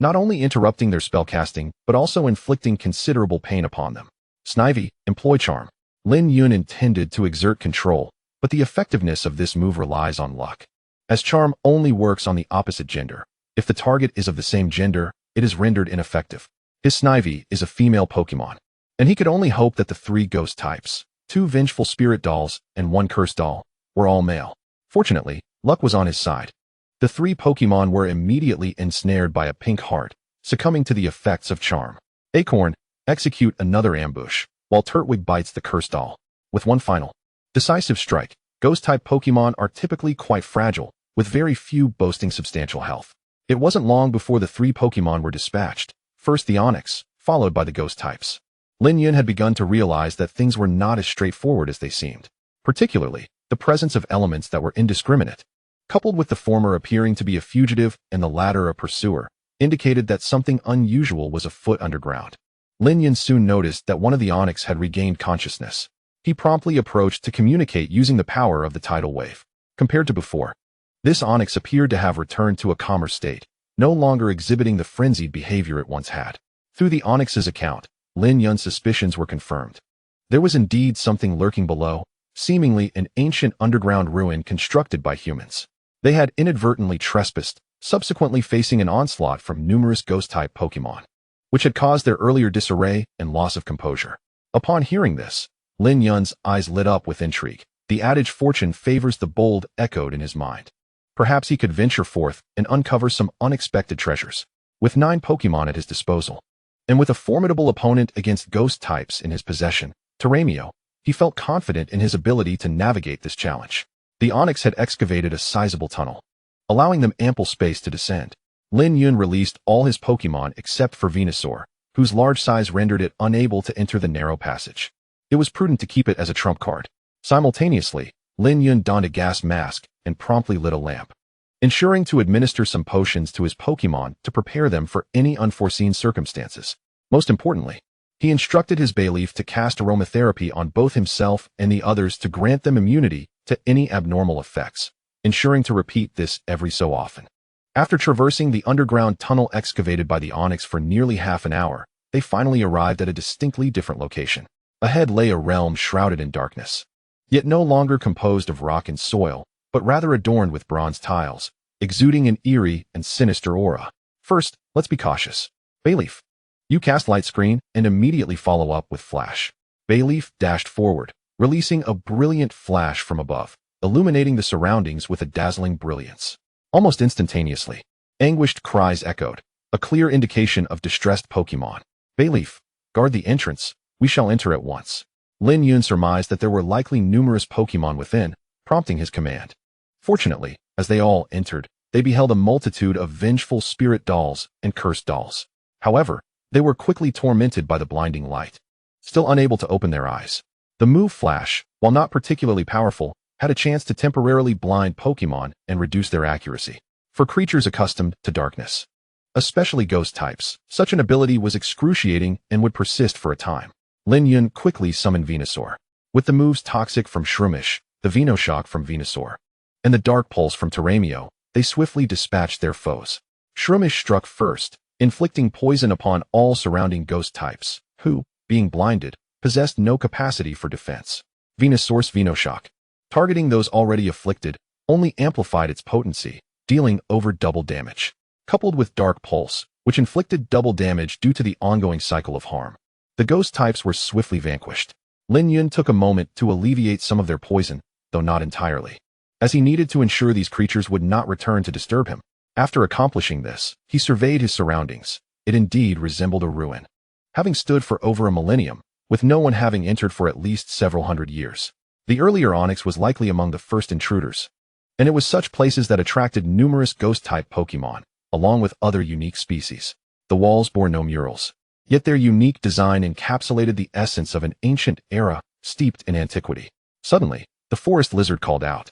not only interrupting their spellcasting, but also inflicting considerable pain upon them. Snivy, employ Charm. Lin Yun intended to exert control, but the effectiveness of this move relies on luck, as Charm only works on the opposite gender. If the target is of the same gender, it is rendered ineffective. His Snivy is a female Pokémon, and he could only hope that the three Ghost types, two Vengeful Spirit Dolls and one Cursed Doll, were all male. Fortunately, luck was on his side. The three Pokémon were immediately ensnared by a pink heart, succumbing to the effects of Charm. Acorn, execute another ambush, while Turtwig bites the Cursed Doll, with one final decisive strike. Ghost-type Pokémon are typically quite fragile, with very few boasting substantial health. It wasn't long before the three Pokémon were dispatched, first the Onix, followed by the Ghost types. Lin Yun had begun to realize that things were not as straightforward as they seemed, particularly the presence of elements that were indiscriminate, coupled with the former appearing to be a fugitive and the latter a pursuer, indicated that something unusual was afoot underground. Lin Yun soon noticed that one of the Onix had regained consciousness. He promptly approached to communicate using the power of the tidal wave. Compared to before, this Onix appeared to have returned to a calmer state, no longer exhibiting the frenzied behavior it once had. Through the Onix's account, Lin Yun's suspicions were confirmed. There was indeed something lurking below, seemingly an ancient underground ruin constructed by humans. They had inadvertently trespassed, subsequently facing an onslaught from numerous Ghost-type Pokémon, which had caused their earlier disarray and loss of composure. Upon hearing this, Lin Yun's eyes lit up with intrigue. The adage fortune favors the bold echoed in his mind. Perhaps he could venture forth and uncover some unexpected treasures. With 9 Pokémon at his disposal, and with a formidable opponent against Ghost types in his possession, Terramio, he felt confident in his ability to navigate this challenge. The Onix had excavated a sizable tunnel, allowing them ample space to descend. Lin Yun released all his Pokémon except for Venusaur, whose large size rendered it unable to enter the narrow passage. It was prudent to keep it as a trump card. Simultaneously, Lin Yun donned a gas mask and promptly lit a lamp, ensuring to administer some potions to his Pokémon to prepare them for any unforeseen circumstances. Most importantly, he instructed his Bayleaf to cast aromatherapy on both himself and the others to grant them immunity to any abnormal effects, ensuring to repeat this every so often. After traversing the underground tunnel excavated by the Onix for nearly half an hour, they finally arrived at a distinctly different location. Ahead lay a realm shrouded in darkness, yet no longer composed of rock and soil, but rather adorned with bronze tiles, exuding an eerie and sinister aura. First, let's be cautious. Bayleaf, you cast Light Screen and immediately follow up with Flash. Bayleaf dashed forward, releasing a brilliant flash from above, illuminating the surroundings with a dazzling brilliance. Almost instantaneously, anguished cries echoed, a clear indication of distressed Pokémon. Bayleaf, guard the entrance. We shall enter at once. Lin Yun surmised that there were likely numerous Pokémon within, prompting his command. Fortunately, as they all entered, they beheld a multitude of Vengeful Spirit Dolls and Cursed Dolls. However, they were quickly tormented by the blinding light, still unable to open their eyes. The move Flash, while not particularly powerful, had a chance to temporarily blind Pokémon and reduce their accuracy. For creatures accustomed to darkness, especially Ghost types, such an ability was excruciating and would persist for a time. Lin Yun quickly summoned Venusaur. With the moves Toxic from Shroomish, the Venoshock from Venusaur, and the Dark Pulse from Terramio, they swiftly dispatched their foes. Shroomish struck first, inflicting poison upon all surrounding Ghost types, who, being blinded, possessed no capacity for defense. Venusaur's Venoshock, targeting those already afflicted, only amplified its potency, dealing over double damage. Coupled with Dark Pulse, which inflicted double damage due to the ongoing cycle of harm. The ghost types were swiftly vanquished. Lin Yun took a moment to alleviate some of their poison, though not entirely, as he needed to ensure these creatures would not return to disturb him. After accomplishing this, he surveyed his surroundings. It indeed resembled a ruin, having stood for over a millennium, with no one having entered for at least several hundred years. The earlier Onyx was likely among the first intruders, and it was such places that attracted numerous ghost-type Pokémon, along with other unique species. The walls bore no murals, yet their unique design encapsulated the essence of an ancient era steeped in antiquity. Suddenly, the forest lizard called out,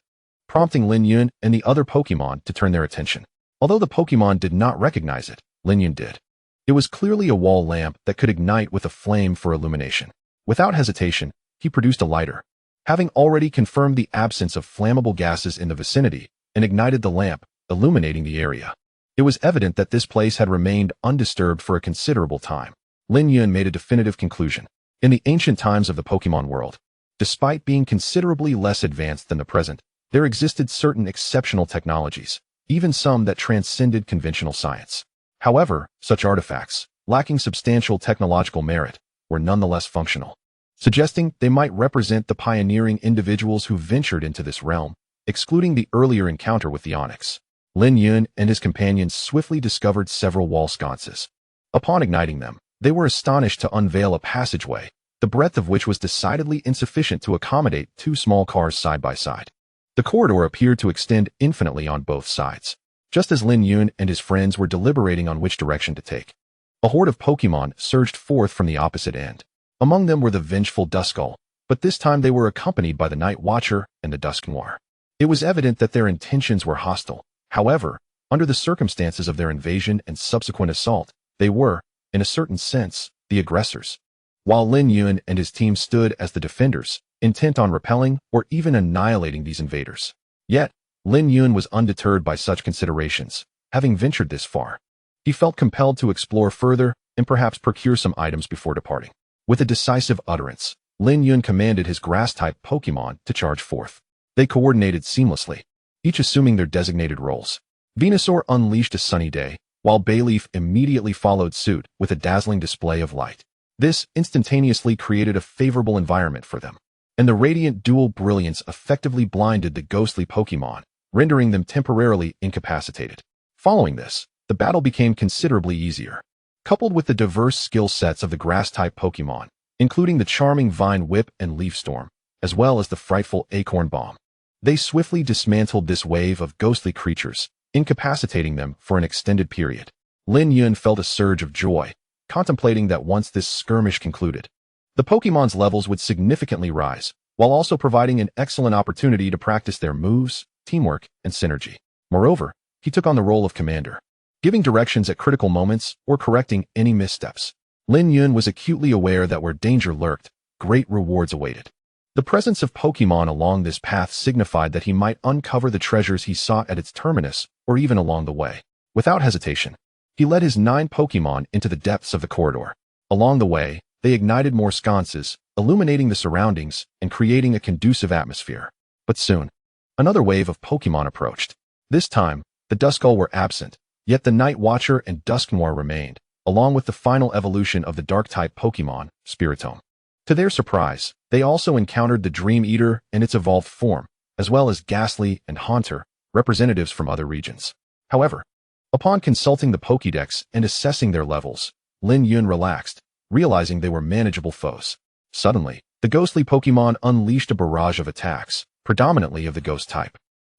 prompting Lin Yun and the other Pokémon to turn their attention. Although the Pokémon did not recognize it, Lin Yun did. It was clearly a wall lamp that could ignite with a flame for illumination. Without hesitation, he produced a lighter, having already confirmed the absence of flammable gases in the vicinity, and ignited the lamp, illuminating the area. It was evident that this place had remained undisturbed for a considerable time. Lin Yun made a definitive conclusion. In the ancient times of the Pokémon world, despite being considerably less advanced than the present, there existed certain exceptional technologies, even some that transcended conventional science. However, such artifacts, lacking substantial technological merit, were nonetheless functional, suggesting they might represent the pioneering individuals who ventured into this realm, excluding the earlier encounter with the Onyx. Lin Yun and his companions swiftly discovered several wall sconces. Upon igniting them, they were astonished to unveil a passageway, the breadth of which was decidedly insufficient to accommodate two small cars side by side. The corridor appeared to extend infinitely on both sides, just as Lin Yun and his friends were deliberating on which direction to take. A horde of Pokémon surged forth from the opposite end. Among them were the vengeful Duskull, but this time they were accompanied by the Night Watcher and the Dusknoir. It was evident that their intentions were hostile. However, under the circumstances of their invasion and subsequent assault, they were, in a certain sense, the aggressors. While Lin Yun and his team stood as the defenders, intent on repelling or even annihilating these invaders. Yet, Lin Yun was undeterred by such considerations. Having ventured this far, he felt compelled to explore further and perhaps procure some items before departing. With a decisive utterance, Lin Yun commanded his grass-type Pokémon to charge forth. They coordinated seamlessly, each assuming their designated roles. Venusaur unleashed a sunny day, while Bayleaf immediately followed suit with a dazzling display of light. This instantaneously created a favorable environment for them, and the radiant dual brilliance effectively blinded the ghostly Pokémon, rendering them temporarily incapacitated. Following this, the battle became considerably easier. Coupled with the diverse skill sets of the grass-type Pokémon, including the charming Vine Whip and Leaf Storm, as well as the frightful Acorn Bomb, they swiftly dismantled this wave of ghostly creatures, incapacitating them for an extended period. Lin Yun felt a surge of joy, contemplating that once this skirmish concluded, the Pokémon's levels would significantly rise, while also providing an excellent opportunity to practice their moves, teamwork, and synergy. Moreover, he took on the role of commander, giving directions at critical moments or correcting any missteps. Lin Yun was acutely aware that where danger lurked, great rewards awaited. The presence of Pokémon along this path signified that he might uncover the treasures he sought at its terminus or even along the way. Without hesitation, he led his 9 Pokémon into the depths of the corridor. Along the way, they ignited more sconces, illuminating the surroundings and creating a conducive atmosphere. But soon, another wave of Pokémon approached. This time, the Duskull were absent, yet the Night Watcher and Dusknoir remained, along with the final evolution of the Dark-type Pokémon, Spiritomb. To their surprise, they also encountered the Dream Eater in its evolved form, as well as Ghastly and Haunter, representatives from other regions. However, upon consulting the Pokédex and assessing their levels, Lin Yun relaxed, realizing they were manageable foes. Suddenly, the ghostly Pokémon unleashed a barrage of attacks, predominantly of the ghost type.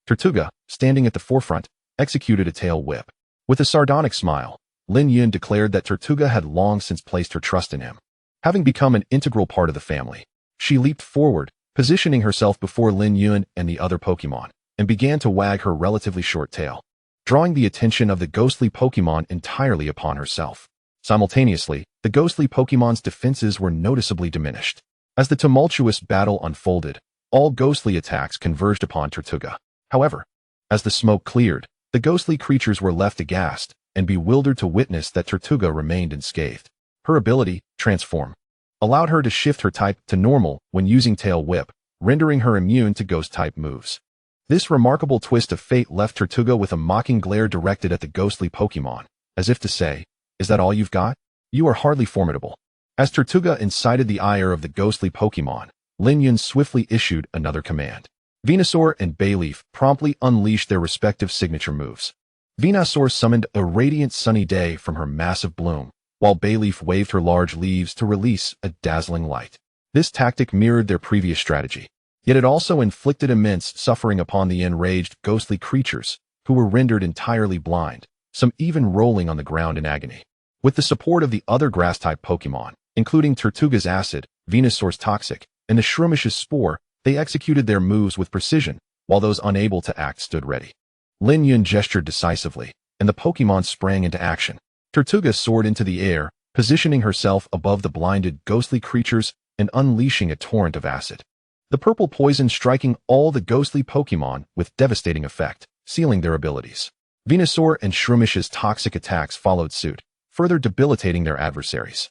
Tortuga, standing at the forefront, executed a tail whip. With a sardonic smile, Lin Yun declared that Tortuga had long since placed her trust in him. Having become an integral part of the family, she leaped forward, positioning herself before Lin Yun and the other Pokémon, and began to wag her relatively short tail, drawing the attention of the ghostly Pokémon entirely upon herself. Simultaneously, the ghostly Pokémon's defenses were noticeably diminished. As the tumultuous battle unfolded, all ghostly attacks converged upon Tortuga. However, as the smoke cleared, the ghostly creatures were left aghast and bewildered to witness that Tortuga remained unscathed. Her ability, Transform, allowed her to shift her type to normal when using Tail Whip, rendering her immune to ghost-type moves. This remarkable twist of fate left Tortuga with a mocking glare directed at the ghostly Pokémon, as if to say, Is that all you've got? You are hardly formidable. As Tortuga incited the ire of the ghostly Pokémon, Lin Yun swiftly issued another command. Venusaur and Bayleaf promptly unleashed their respective signature moves. Venusaur summoned a radiant sunny day from her massive bloom, while Bayleaf waved her large leaves to release a dazzling light. This tactic mirrored their previous strategy, yet it also inflicted immense suffering upon the enraged, ghostly creatures, who were rendered entirely blind, some even rolling on the ground in agony. With the support of the other grass-type Pokémon, including Tortuga's Acid, Venusaur's Toxic, and the Shrumish's Spore, they executed their moves with precision, while those unable to act stood ready. Lin Yun gestured decisively, and the Pokémon sprang into action. Tortuga soared into the air, positioning herself above the blinded, ghostly creatures and unleashing a torrent of acid. The purple poison striking all the ghostly Pokémon with devastating effect, sealing their abilities. Venusaur and Shrumish's toxic attacks followed suit, further debilitating their adversaries,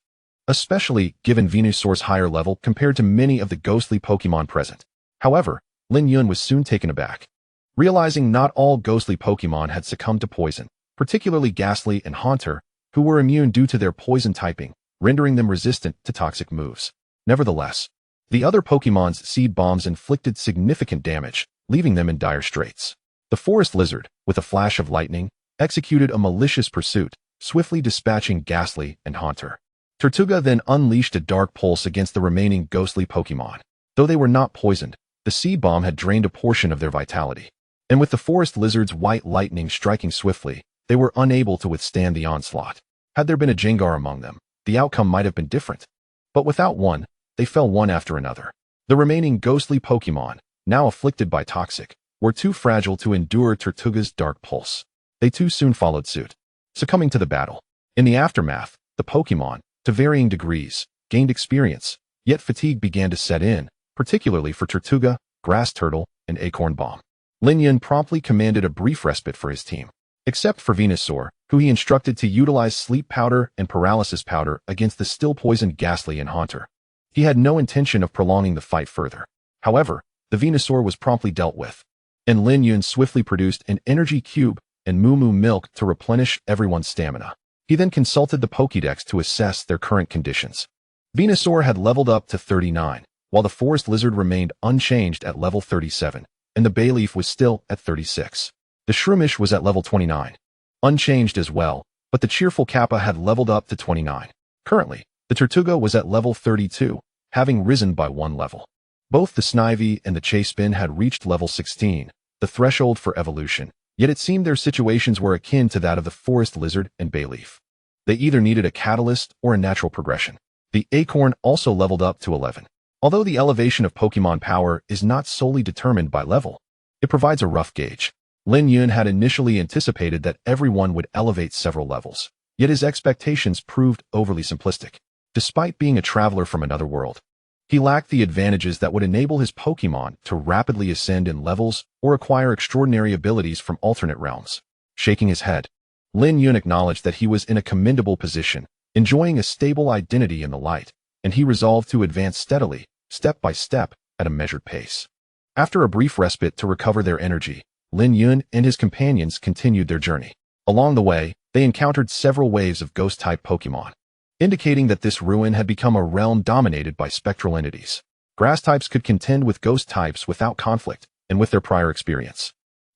especially given Venusaur's higher level compared to many of the ghostly Pokémon present. However, Lin Yun was soon taken aback. Realizing not all ghostly Pokémon had succumbed to poison, particularly Ghastly and Haunter, who were immune due to their poison typing, rendering them resistant to toxic moves. Nevertheless, the other Pokémon's seed bombs inflicted significant damage, leaving them in dire straits. The forest lizard, with a flash of lightning, executed a malicious pursuit, swiftly dispatching Ghastly and Haunter. Tortuga then unleashed a dark pulse against the remaining ghostly Pokémon. Though they were not poisoned, the seed bomb had drained a portion of their vitality. And with the forest lizard's white lightning striking swiftly, they were unable to withstand the onslaught. Had there been a Jengar among them, the outcome might have been different. But without one, they fell one after another. The remaining ghostly Pokémon, now afflicted by Toxic, were too fragile to endure Tortuga's dark pulse. They too soon followed suit, succumbing to the battle. In the aftermath, the Pokémon, to varying degrees, gained experience, yet fatigue began to set in, particularly for Tortuga, Grass Turtle, and Acorn Bomb. Lin Yun promptly commanded a brief respite for his team, except for Venusaur, who he instructed to utilize Sleep Powder and Paralysis Powder against the still poisoned Ghastly and Haunter. He had no intention of prolonging the fight further. However, the Venusaur was promptly dealt with, and Lin Yun swiftly produced an energy cube and Moo Moo milk to replenish everyone's stamina. He then consulted the Pokédex to assess their current conditions. Venusaur had leveled up to 39, while the forest lizard remained unchanged at level 37, and the Bayleaf was still at 36. The Shrumish was at level 29, unchanged as well, but the cheerful Kappa had leveled up to 29. Currently, the Tortuga was at level 32, having risen by 1 level. Both the Snivy and the Chasepin had reached level 16, the threshold for evolution, yet it seemed their situations were akin to that of the forest lizard and Bayleaf. They either needed a catalyst or a natural progression. The Acorn also leveled up to 11. Although the elevation of Pokémon power is not solely determined by level, it provides a rough gauge. Lin Yun had initially anticipated that everyone would elevate several levels, yet his expectations proved overly simplistic. Despite being a traveler from another world, he lacked the advantages that would enable his Pokémon to rapidly ascend in levels or acquire extraordinary abilities from alternate realms. Shaking his head, Lin Yun acknowledged that he was in a commendable position, enjoying a stable identity in the light, and he resolved to advance steadily, step by step, at a measured pace. After a brief respite to recover their energy, Lin Yun and his companions continued their journey. Along the way, they encountered several waves of ghost-type Pokémon, indicating that this ruin had become a realm dominated by spectral entities. Grass types could contend with ghost types without conflict, and with their prior experience,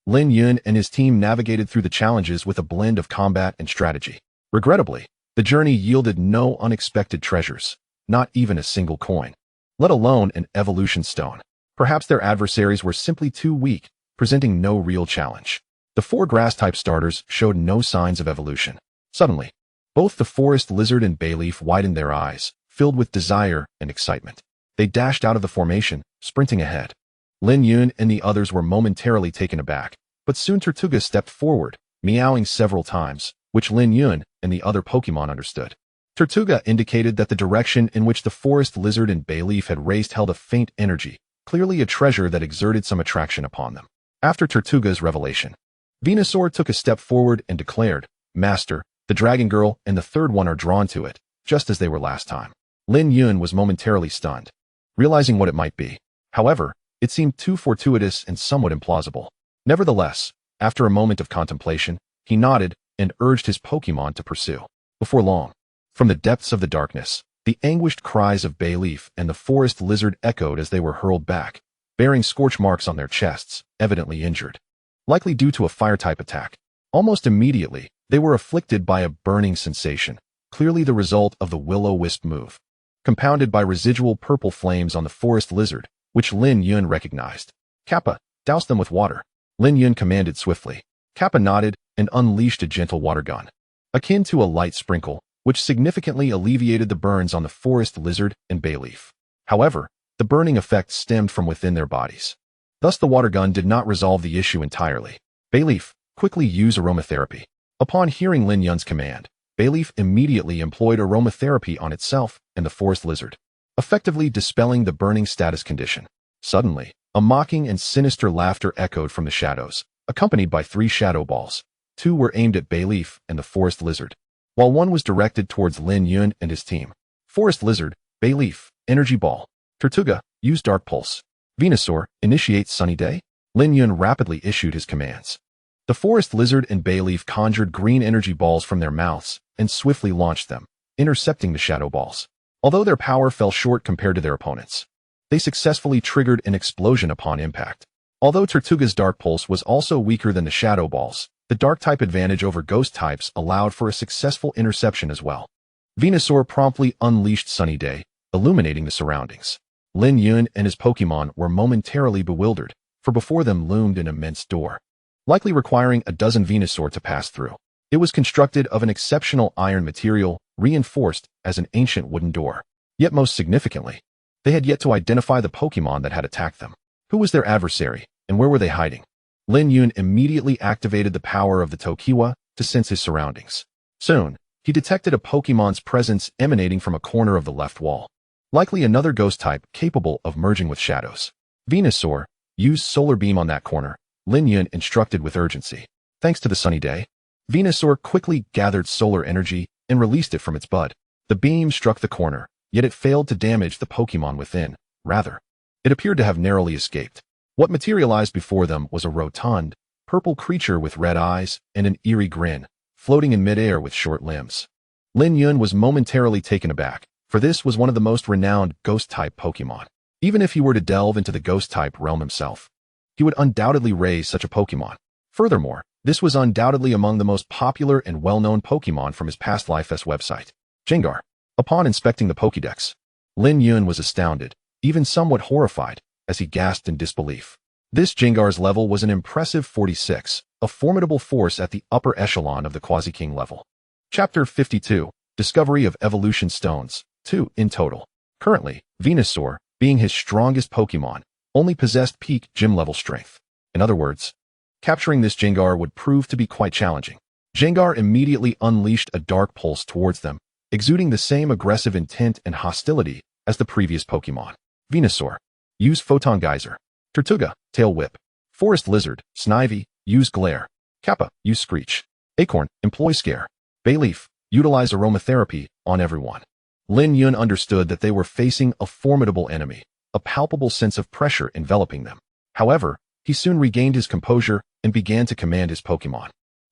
Lin Yun and his team navigated through the challenges with a blend of combat and strategy. Regrettably, the journey yielded no unexpected treasures, not even a single coin, let alone an evolution stone. Perhaps their adversaries were simply too weak, presenting no real challenge. The 4 grass-type starters showed no signs of evolution. Suddenly, both the forest lizard and Bayleaf widened their eyes, filled with desire and excitement. They dashed out of the formation, sprinting ahead. Lin Yun and the others were momentarily taken aback, but soon Tortuga stepped forward, meowing several times, which Lin Yun and the other Pokémon understood. Tortuga indicated that the direction in which the forest lizard and Bayleaf had raced held a faint energy, clearly a treasure that exerted some attraction upon them. After Tortuga's revelation, Venusaur took a step forward and declared, "Master, the Dragon Girl and the third one are drawn to it, just as they were last time." Lin Yun was momentarily stunned, realizing what it might be. However, it seemed too fortuitous and somewhat implausible. Nevertheless, after a moment of contemplation, he nodded and urged his Pokémon to pursue. Before long, from the depths of the darkness, the anguished cries of Bayleaf and the forest lizard echoed as they were hurled back, bearing scorch marks on their chests, evidently injured. Likely due to a fire-type attack. Almost immediately, they were afflicted by a burning sensation, clearly the result of the will-o-wisp move, compounded by residual purple flames on the forest lizard, which Lin Yun recognized. Kappa, douse them with water. Lin Yun commanded swiftly. Kappa nodded and unleashed a gentle water gun, akin to a light sprinkle, which significantly alleviated the burns on the forest lizard and Bayleaf. However, the burning effect stemmed from within their bodies. Thus the water gun did not resolve the issue entirely. Bayleaf, quickly use aromatherapy. Upon hearing Lin Yun's command, Bayleaf immediately employed aromatherapy on itself and the forest lizard, effectively dispelling the burning status condition. Suddenly, a mocking and sinister laughter echoed from the shadows, accompanied by 3 shadow balls. 2 were aimed at Bayleaf and the forest lizard, while 1 was directed towards Lin Yun and his team. Forest lizard, Bayleaf, energy ball. Tortuga, use dark pulse. Venusaur, initiate sunny day. Lin Yun rapidly issued his commands. The forest lizard and Bayleaf conjured green energy balls from their mouths and swiftly launched them, intercepting the shadow balls. Although their power fell short compared to their opponents, they successfully triggered an explosion upon impact. Although Tortuga's dark pulse was also weaker than the shadow balls, the dark-type advantage over ghost types allowed for a successful interception as well. Venusaur promptly unleashed Sunny Day, illuminating the surroundings. Lin Yun and his Pokémon were momentarily bewildered, for before them loomed an immense door, likely requiring a dozen Venusaur to pass through. It was constructed of an exceptional iron material, reinforced as an ancient wooden door. Yet most significantly, they had yet to identify the Pokémon that had attacked them. Who was their adversary, and where were they hiding? Lin Yun immediately activated the power of the Tokiwa to sense his surroundings. Soon, he detected a Pokémon's presence emanating from a corner of the left wall, likely another ghost type capable of merging with shadows. Venusaur, use Solar Beam on that corner, Lin Yun instructed with urgency. Thanks to the sunny day, Venusaur quickly gathered solar energy and released it from its bud. The beam struck the corner, yet it failed to damage the Pokémon within. Rather, it appeared to have narrowly escaped. What materialized before them was a rotund, purple creature with red eyes and an eerie grin, floating in midair with short limbs. Lin Yun was momentarily taken aback, for this was one of the most renowned ghost-type Pokémon. Even if he were to delve into the ghost-type realm himself, he would undoubtedly raise such a Pokémon. Furthermore, this was undoubtedly among the most popular and well-known Pokémon from his past Life-S website, Gengar. Upon inspecting the Pokédex, Lin Yun was astounded, even somewhat horrified, as he gasped in disbelief. This Gengar's level was an impressive 46, a formidable force at the upper echelon of the Quasi-King level. Chapter 52, Discovery of Evolution Stones, 2 in total. Currently, Venusaur, being his strongest Pokémon, only possessed peak gym level strength. In other words, capturing this Gengar would prove to be quite challenging. Gengar immediately unleashed a dark pulse towards them, exuding the same aggressive intent and hostility as the previous Pokémon. Venusaur, use Photon Geyser. Tortuga, Tail Whip. Forest Lizard, Snivy, use Glare. Kappa, use Screech. Acorn, employ Scare. Bayleaf, utilize aromatherapy on everyone. Lin Yun understood that they were facing a formidable enemy, a palpable sense of pressure enveloping them. However, he soon regained his composure and began to command his Pokémon.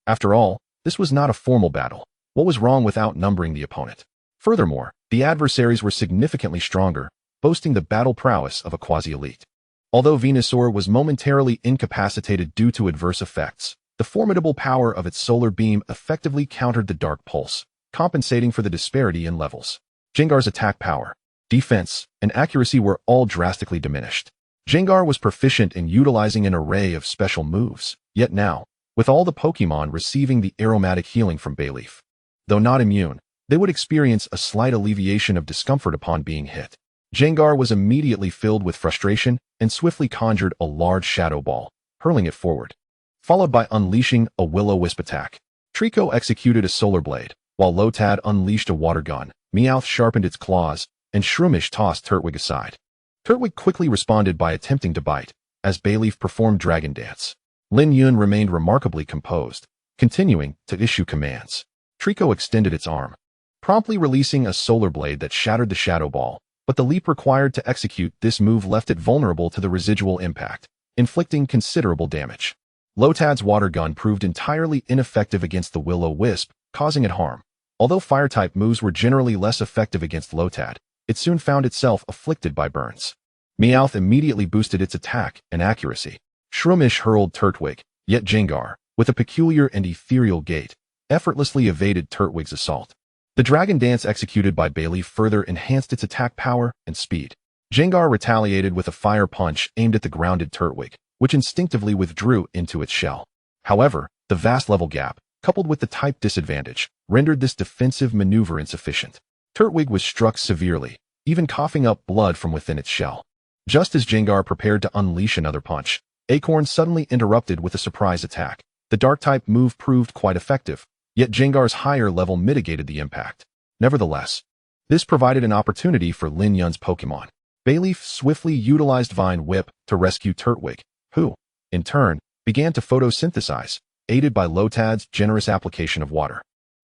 After all, this was not a formal battle. What was wrong with outnumbering the opponent? Furthermore, the adversaries were significantly stronger, boasting the battle prowess of a quasi-elite. Although Venusaur was momentarily incapacitated due to adverse effects, the formidable power of its solar beam effectively countered the dark pulse, compensating for the disparity in levels. Gengar's attack power, defense, and accuracy were all drastically diminished. Gengar was proficient in utilizing an array of special moves, yet now, with all the Pokémon receiving the aromatic healing from Bayleaf, though not immune, they would experience a slight alleviation of discomfort upon being hit. Gengar was immediately filled with frustration and swiftly conjured a large shadow ball, hurling it forward, followed by unleashing a will-o-wisp attack. Trico executed a solar blade, while Lotad unleashed a water gun. Meowth sharpened its claws, and Shroomish tossed Turtwig aside. Turtwig quickly responded by attempting to bite, as Bayleaf performed Dragon Dance. Lin Yun remained remarkably composed, continuing to issue commands. Trico extended its arm, promptly releasing a solar blade that shattered the shadow ball, but the leap required to execute this move left it vulnerable to the residual impact, inflicting considerable damage. Lotad's water gun proved entirely ineffective against the will-o-wisp, causing it harm. Although fire-type moves were generally less effective against Lotad, it soon found itself afflicted by burns. Meowth immediately boosted its attack and accuracy. Shroomish hurled Turtwig, yet Jengar, with a peculiar and ethereal gait, effortlessly evaded Turtwig's assault. The Dragon Dance executed by Bayleaf further enhanced its attack power and speed. Jengar retaliated with a fire punch aimed at the grounded Turtwig, which instinctively withdrew into its shell. However, the vast level gap, coupled with the type disadvantage, rendered this defensive maneuver insufficient. Turtwig was struck severely, even coughing up blood from within its shell. Just as Jengar prepared to unleash another punch, Acorn suddenly interrupted with a surprise attack. The Dark-type move proved quite effective, yet Jengar's higher level mitigated the impact. Nevertheless, this provided an opportunity for Lin Yun's Pokémon. Bayleaf swiftly utilized Vine Whip to rescue Turtwig, who, in turn, began to photosynthesize, aided by Lotad's generous application of water.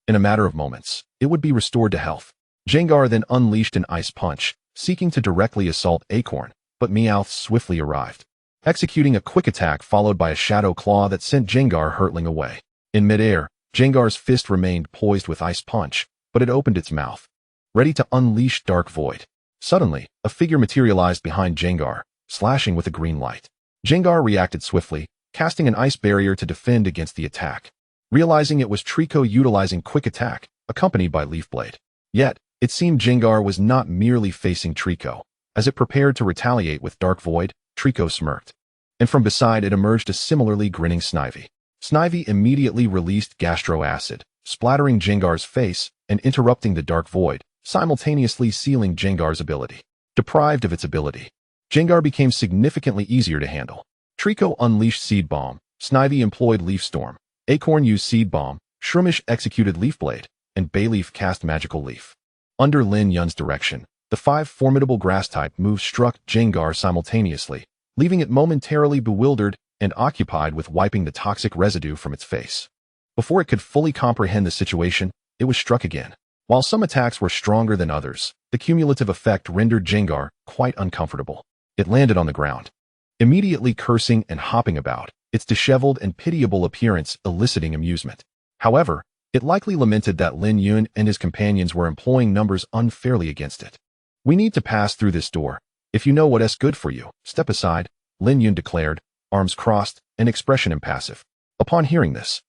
In a matter of moments, it would be restored to health. Jengar then unleashed an Ice Punch, seeking to directly assault Acorn, but Meowth swiftly arrived, executing a quick attack followed by a Shadow Claw that sent Jengar hurtling away. In midair, Jengar's fist remained poised with Ice Punch, but it opened its mouth, ready to unleash Dark Void. Suddenly, a figure materialized behind Jengar, slashing with a green light. Jengar reacted swiftly, casting an ice barrier to defend against the attack, realizing it was Trico utilizing Quick Attack, accompanied by Leaf Blade. Yet, it seemed Jengar was not merely facing Trico. As it prepared to retaliate with Dark Void, Trico smirked, and from beside it emerged a similarly grinning Snivy. Snivy immediately released Gastro Acid, splattering Jengar's face and interrupting the Dark Void, simultaneously sealing Jengar's ability. Deprived of its ability, Jengar became significantly easier to handle. Trico unleashed Seed Bomb, Snivy employed Leaf Storm, Acorn used Seed Bomb, Shroomish executed Leaf Blade, and Bayleaf cast Magical Leaf. Under Lin Yun's direction, the 5 formidable Grass-type moves struck Jengar simultaneously, leaving it momentarily bewildered and occupied with wiping the toxic residue from its face. Before it could fully comprehend the situation, it was struck again. While some attacks were stronger than others, the cumulative effect rendered Jengar quite uncomfortable. It landed on the ground, immediately cursing and hopping about, its disheveled and pitiable appearance eliciting amusement. However, it likely lamented that Lin Yun and his companions were employing numbers unfairly against it. "We need to pass through this door. If you know what's good for you, step aside," Lin Yun declared, arms crossed and expression impassive. Upon hearing this,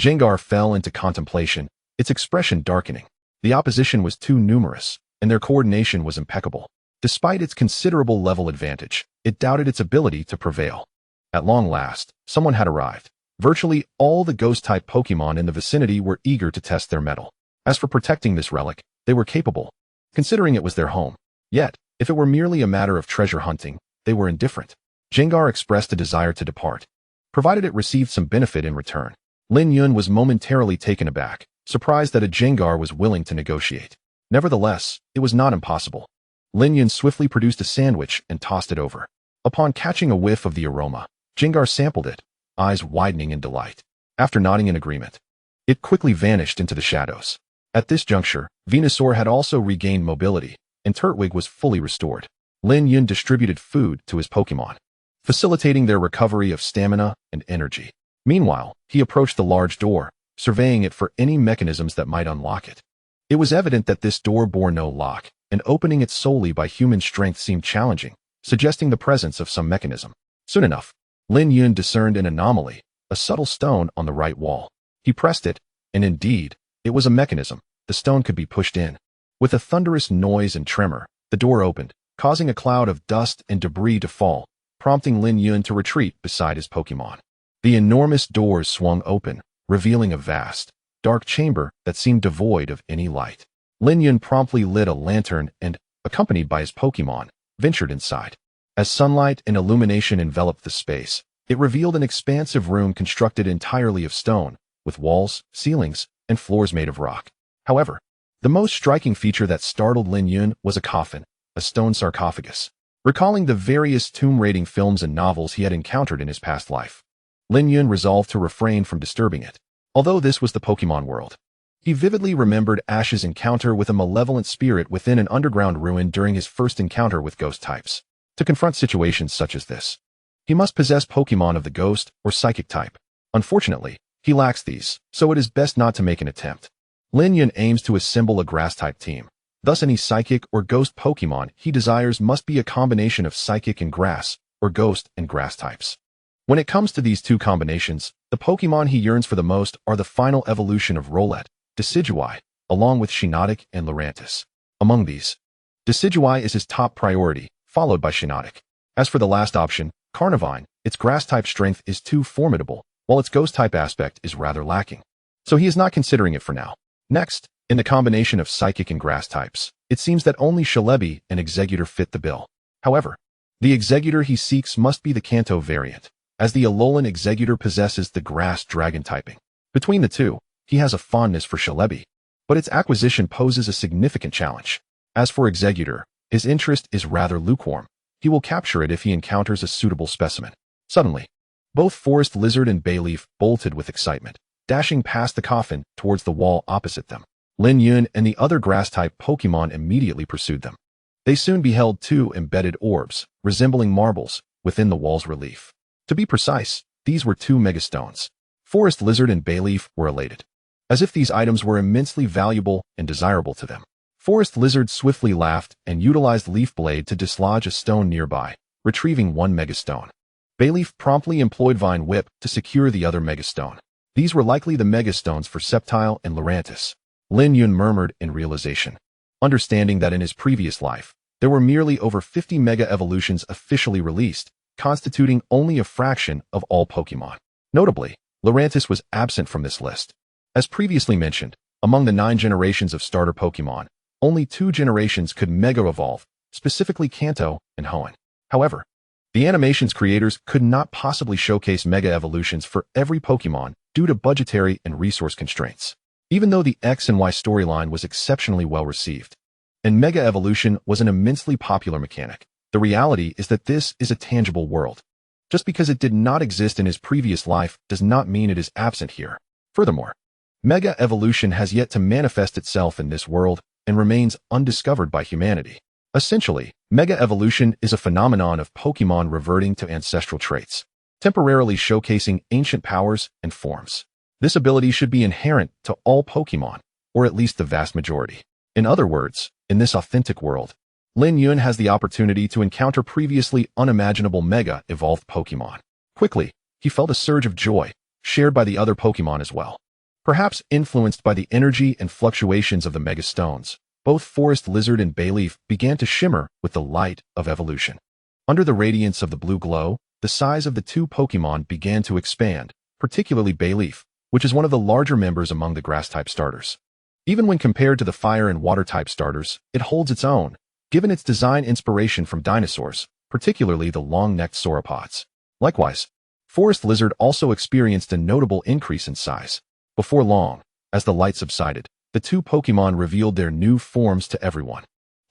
Jengar fell into contemplation, its expression darkening. The opposition was too numerous, and their coordination was impeccable. Despite its considerable level advantage, it doubted its ability to prevail. At long last, someone had arrived. Virtually all the Ghost-type Pokémon in the vicinity were eager to test their mettle. As for protecting this relic, they were capable, considering it was their home. Yet, if it were merely a matter of treasure hunting, they were indifferent. Jengar expressed a desire to depart, provided it received some benefit in return. Lin Yun was momentarily taken aback, surprised that a Jengar was willing to negotiate. Nevertheless, it was not impossible. Lin Yun swiftly produced a sandwich and tossed it over. Upon catching a whiff of the aroma, Jengar sampled it, eyes widening in delight. After nodding in agreement, it quickly vanished into the shadows. At this juncture, Venusaur had also regained mobility, and Turtwig was fully restored. Lin Yun distributed food to his Pokémon, facilitating their recovery of stamina and energy. Meanwhile, he approached the large door, surveying it for any mechanisms that might unlock it. It was evident that this door bore no lock, and opening it solely by human strength seemed challenging, suggesting the presence of some mechanism. Soon enough, Lin Yun discerned an anomaly, a subtle stone on the right wall. He pressed it, and indeed, it was a mechanism. The stone could be pushed in. With a thunderous noise and tremor, the door opened, causing a cloud of dust and debris to fall, prompting Lin Yun to retreat beside his Pokémon. The enormous doors swung open, revealing a vast, dark chamber that seemed devoid of any light. Lin Yun promptly lit a lantern and, accompanied by his Pokémon, ventured inside. As sunlight and illumination enveloped the space, it revealed an expansive room constructed entirely of stone, with walls, ceilings, and floors made of rock. However, the most striking feature that startled Lin Yun was a coffin, a stone sarcophagus. Recalling the various tomb-raiding films and novels he had encountered in his past life, Lin Yun resolved to refrain from disturbing it. Although this was the Pokémon world, he vividly remembered Ash's encounter with a malevolent spirit within an underground ruin during his first encounter with ghost types. To confront situations such as this, he must possess Pokémon of the ghost or psychic type. Unfortunately, he lacks these, so it is best not to make an attempt. Lin Yun aims to assemble a Grass-type team. Thus, any Psychic or Ghost Pokémon he desires must be a combination of Psychic and Grass, or Ghost and Grass types. When it comes to these two combinations, the Pokémon he yearns for the most are the final evolution of Rowlet, Decidueye, along with Shiinotic and Lurantis. Among these, Decidueye is his top priority, followed by Shiinotic. As for the last option, Carnivine, its Grass-type strength is too formidable, while its Ghost-type aspect is rather lacking. So he is not considering it for now. Next, in the combination of Psychic and Grass types, it seems that only Celebi and Exeggutor fit the bill. However, the Exeggutor he seeks must be the Kanto variant, as the Alolan Exeggutor possesses the Grass Dragon typing. Between the two, he has a fondness for Celebi, but its acquisition poses a significant challenge. As for Exeggutor, his interest is rather lukewarm. He will capture it if he encounters a suitable specimen. Suddenly, both Forest Lizard and Bayleaf bolted with excitement, dashing past the coffin towards the wall opposite them. Lin Yun and the other Grass-type Pokémon immediately pursued them. They soon beheld two embedded orbs, resembling marbles, within the wall's relief. To be precise, these were two Megastones. Forest Lizard and Bayleaf were elated, as if these items were immensely valuable and desirable to them. Forest Lizard swiftly laughed and utilized Leaf Blade to dislodge a stone nearby, retrieving one Megastone. Bayleaf promptly employed Vine Whip to secure the other Megastone. These were likely the Megastones for Sceptile and Lurantis. Lin Yun murmured in realization, understanding that in his previous life, there were merely over 50 Mega Evolutions officially released, constituting only a fraction of all Pokémon. Notably, Lurantis was absent from this list. As previously mentioned, among the 9 generations of starter Pokémon, only 2 generations could Mega Evolve, specifically Kanto and Hoenn. However, the animation's creators could not possibly showcase Mega Evolutions for every Pokémon due to budgetary and resource constraints. Even though the X and Y storyline was exceptionally well received, and Mega Evolution was an immensely popular mechanic, the reality is that this is a tangible world. Just because it did not exist in his previous life does not mean it is absent here. Furthermore, Mega Evolution has yet to manifest itself in this world and remains undiscovered by humanity. Essentially, Mega Evolution is a phenomenon of Pokémon reverting to ancestral traits, temporarily showcasing ancient powers and forms. This ability should be inherent to all Pokémon, or at least the vast majority. In other words, in this authentic world, Lin Yun has the opportunity to encounter previously unimaginable Mega Evolved Pokémon. Quickly, he felt a surge of joy, shared by the other Pokémon as well. Perhaps influenced by the energy and fluctuations of the Mega Stones, both Forest Lizard and Bayleaf began to shimmer with the light of evolution. Under the radiance of the blue glow, the size of the two Pokémon began to expand, particularly Bayleaf, which is one of the larger members among the Grass-type starters. Even when compared to the Fire and Water-type starters, it holds its own, given its design inspiration from dinosaurs, particularly the long-necked sauropods. Likewise, Forest Lizard also experienced a notable increase in size. Before long, as the light subsided, the two Pokémon revealed their new forms to everyone.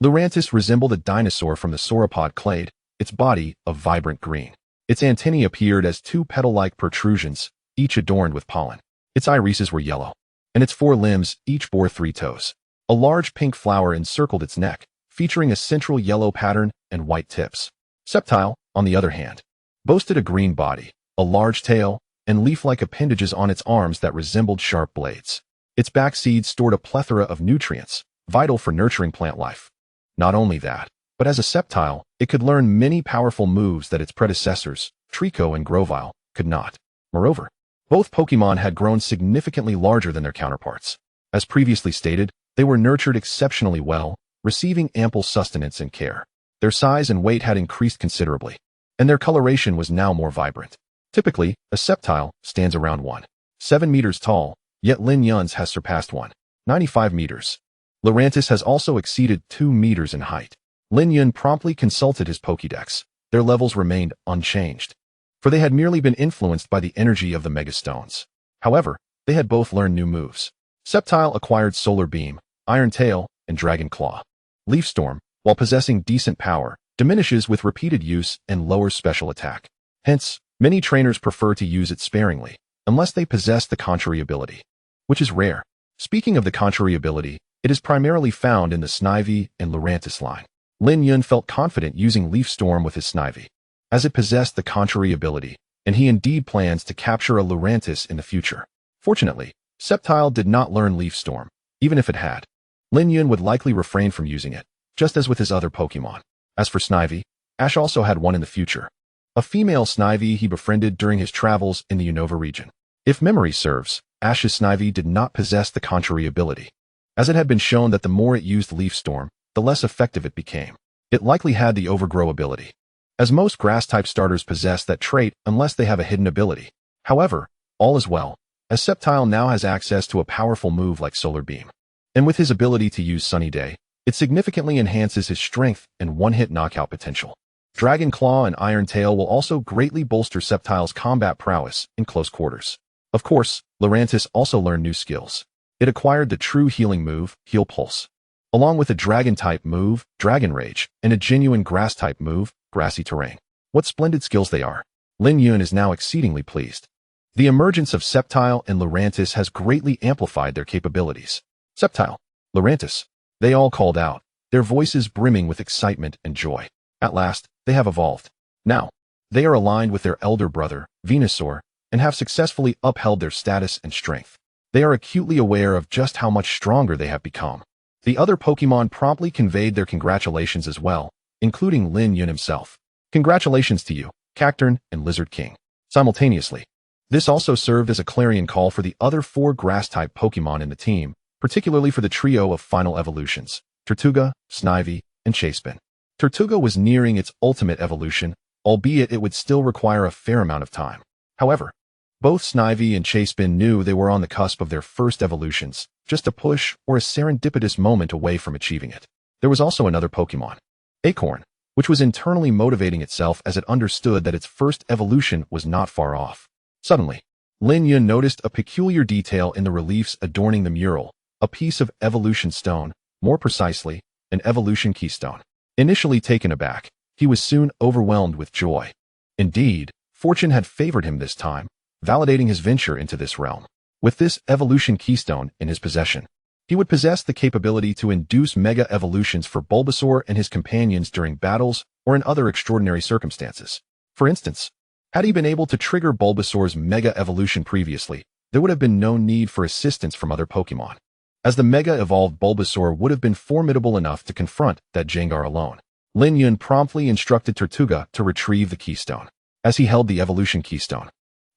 Lurantis resembled a dinosaur from the sauropod clade, its body a vibrant green. Its antennae appeared as two petal-like protrusions, each adorned with pollen. Its irises were yellow, and its 4 limbs each bore 3 toes. A large pink flower encircled its neck, featuring a central yellow pattern and white tips. Sceptile, on the other hand, boasted a green body, a large tail, and leaf-like appendages on its arms that resembled sharp blades. Its back seeds stored a plethora of nutrients, vital for nurturing plant life. Not only that, but as a Sceptile, it could learn many powerful moves that its predecessors, Trico and Grovyle, could not. Moreover, both Pokémon had grown significantly larger than their counterparts. As previously stated, they were nurtured exceptionally well, receiving ample sustenance and care. Their size and weight had increased considerably, and their coloration was now more vibrant. Typically, a Sceptile stands around 1.7 meters tall, yet Lin Yun's has surpassed 1.95 meters. Lurantis has also exceeded 2 meters in height. Lin Yun promptly consulted his Pokédex. Their levels remained unchanged, for they had merely been influenced by the energy of the Megastones. However, they had both learned new moves. Sceptile acquired Solar Beam, Iron Tail, and Dragon Claw. Leaf Storm, while possessing decent power, diminishes with repeated use and lowers special attack. Hence, many trainers prefer to use it sparingly, unless they possess the contrary ability, which is rare. Speaking of the contrary ability, it is primarily found in the Snivy and Lurantis line. Lin Yun felt confident using Leaf Storm with his Snivy, as it possessed the contrary ability, and he indeed plans to capture a Lurantis in the future. Fortunately, Sceptile did not learn Leaf Storm, Even if it had, Lin Yun would likely refrain from using it, just as with his other Pokemon. As for Snivy, Ash also had one in the future. A female Snivy he befriended during his travels in the Unova region. If memory serves, Ash's Snivy did not possess the contrary ability, as it had been shown that the more it used Leaf Storm, the less effective it became. It likely had the Overgrow ability, as most Grass-type starters possess that trait unless they have a hidden ability. However, all is well, as Sceptile now has access to a powerful move like Solar Beam. And with his ability to use Sunny Day, it significantly enhances his strength and one-hit knockout potential. Dragon Claw and Iron Tail will also greatly bolster Sceptile's combat prowess in close quarters. Of course, Lurantis also learned new skills. It acquired the true healing move, Heal Pulse, along with a Dragon-type move, Dragon Rage, and a genuine Grass-type move, Grassy Terrain. What splendid skills they are. Lin Yun is now exceedingly pleased. The emergence of Sceptile and Lurantis has greatly amplified their capabilities. Sceptile, Lurantis, they all called out, their voices brimming with excitement and joy. At last, they have evolved. Now, they are aligned with their elder brother, Venusaur, and have successfully upheld their status and strength. They are acutely aware of just how much stronger they have become. The other Pokemon promptly conveyed their congratulations as well, including Lin Yun himself. Congratulations to you, Cacturn and Lizard King. Simultaneously, this also served as a clarion call for the other 4 Grass-type Pokemon in the team, particularly for the trio of final evolutions, Tortuga, Snivy, and Chasepin. Tortuga was nearing its ultimate evolution, albeit it would still require a fair amount of time. However, both Snivy and Chasepin knew they were on the cusp of their first evolutions, just a push or a serendipitous moment away from achieving it. There was also another Pokemon, Acorn, which was internally motivating itself as it understood that its first evolution was not far off. Suddenly, Lin Yun noticed a peculiar detail in the reliefs adorning the mural, a piece of evolution stone, more precisely, an evolution keystone. Initially taken aback, he was soon overwhelmed with joy. Indeed, fortune had favored him this time, validating his venture into this realm. With this evolution keystone in his possession, he would possess the capability to induce mega evolutions for Bulbasaur and his companions during battles or in other extraordinary circumstances. For instance, had he been able to trigger Bulbasaur's mega evolution previously, there would have been no need for assistance from other Pokemon, as the mega-evolved Bulbasaur would have been formidable enough to confront that Jengar alone. Lin Yun promptly instructed Tortuga to retrieve the keystone. As he held the evolution keystone,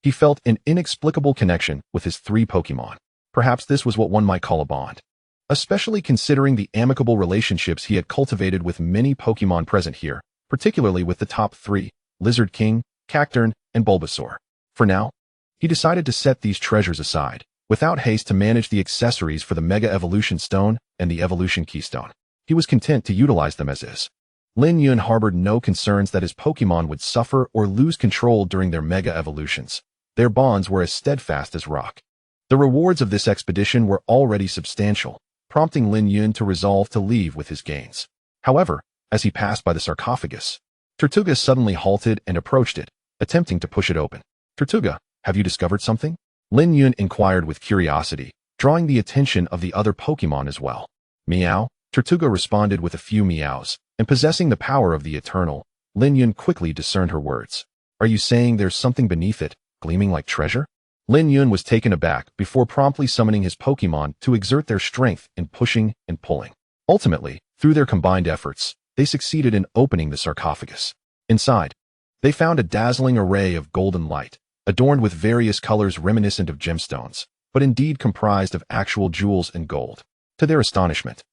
he felt an inexplicable connection with his 3 Pokemon. Perhaps this was what one might call a bond, especially considering the amicable relationships he had cultivated with many Pokemon present here, particularly with the top 3, Lizard King, Cacturn, and Bulbasaur. For now, he decided to set these treasures aside, without haste, to manage the accessories for the Mega Evolution Stone and the Evolution Keystone. He was content to utilize them as is. Lin Yun harbored no concerns that his Pokemon would suffer or lose control during their Mega Evolutions. Their bonds were as steadfast as rock. The rewards of this expedition were already substantial, prompting Lin Yun to resolve to leave with his gains. However, as he passed by the sarcophagus, Tortuga suddenly halted and approached it, attempting to push it open. Tortuga, have you discovered something? Lin Yun inquired with curiosity, drawing the attention of the other Pokemon as well. Meow, Tortuga responded with a few meows, and possessing the power of the Eternal, Lin Yun quickly discerned her words. Are you saying there's something beneath it, gleaming like treasure? Lin Yun was taken aback before promptly summoning his Pokemon to exert their strength in pushing and pulling. Ultimately, through their combined efforts, they succeeded in opening the sarcophagus. Inside, they found a dazzling array of golden light, adorned with various colors reminiscent of gemstones, but indeed comprised of actual jewels and gold. To their astonishment,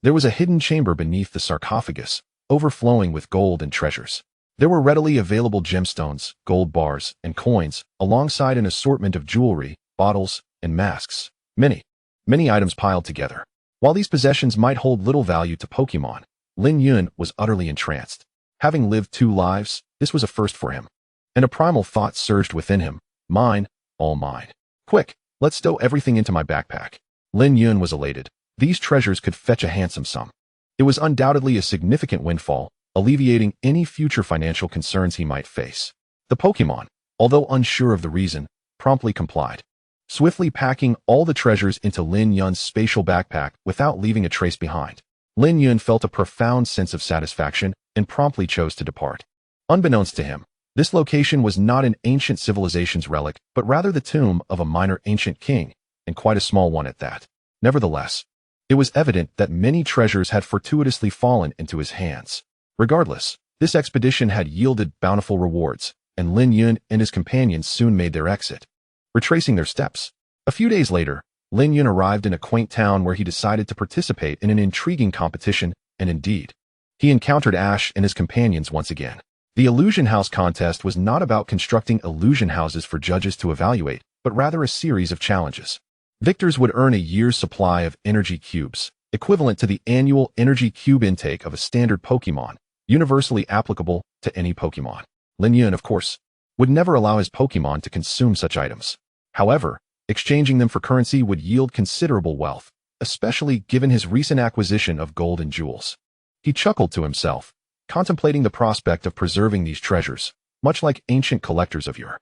there was a hidden chamber beneath the sarcophagus, overflowing with gold and treasures. There were readily available gemstones, gold bars, and coins, alongside an assortment of jewelry, bottles, and masks. Many items piled together. While these possessions might hold little value to Pokemon, Lin Yun was utterly entranced. Having lived 2 lives, this was a first for him. And a primal thought surged within him. Mine, all mine. Quick, let's stow everything into my backpack. Lin Yun was elated. These treasures could fetch a handsome sum. It was undoubtedly a significant windfall, alleviating any future financial concerns he might face. The Pokemon, although unsure of the reason, promptly complied, swiftly packing all the treasures into Lin Yun's spatial backpack without leaving a trace behind. Lin Yun felt a profound sense of satisfaction and promptly chose to depart. Unbeknownst to him, this location was not an ancient civilization's relic, but rather the tomb of a minor ancient king, and quite a small one at that. Nevertheless, It was evident that many treasures had fortuitously fallen into his hands. Regardless, this expedition had yielded bountiful rewards, and Lin Yun and his companions soon made their exit. Retracing their steps, a few days later, Lin Yun arrived in a quaint town where he decided to participate in an intriguing competition, and indeed, he encountered Ash and his companions once again. The Illusion House contest was not about constructing illusion houses for judges to evaluate, but rather a series of challenges. Victors would earn a year's supply of energy cubes, equivalent to the annual energy cube intake of a standard Pokémon, universally applicable to any Pokémon. Lin Yun, of course, would never allow his Pokémon to consume such items. However, exchanging them for currency would yield considerable wealth, especially given his recent acquisition of gold and jewels. He chuckled to himself, contemplating the prospect of preserving these treasures, much like ancient collectors of yore.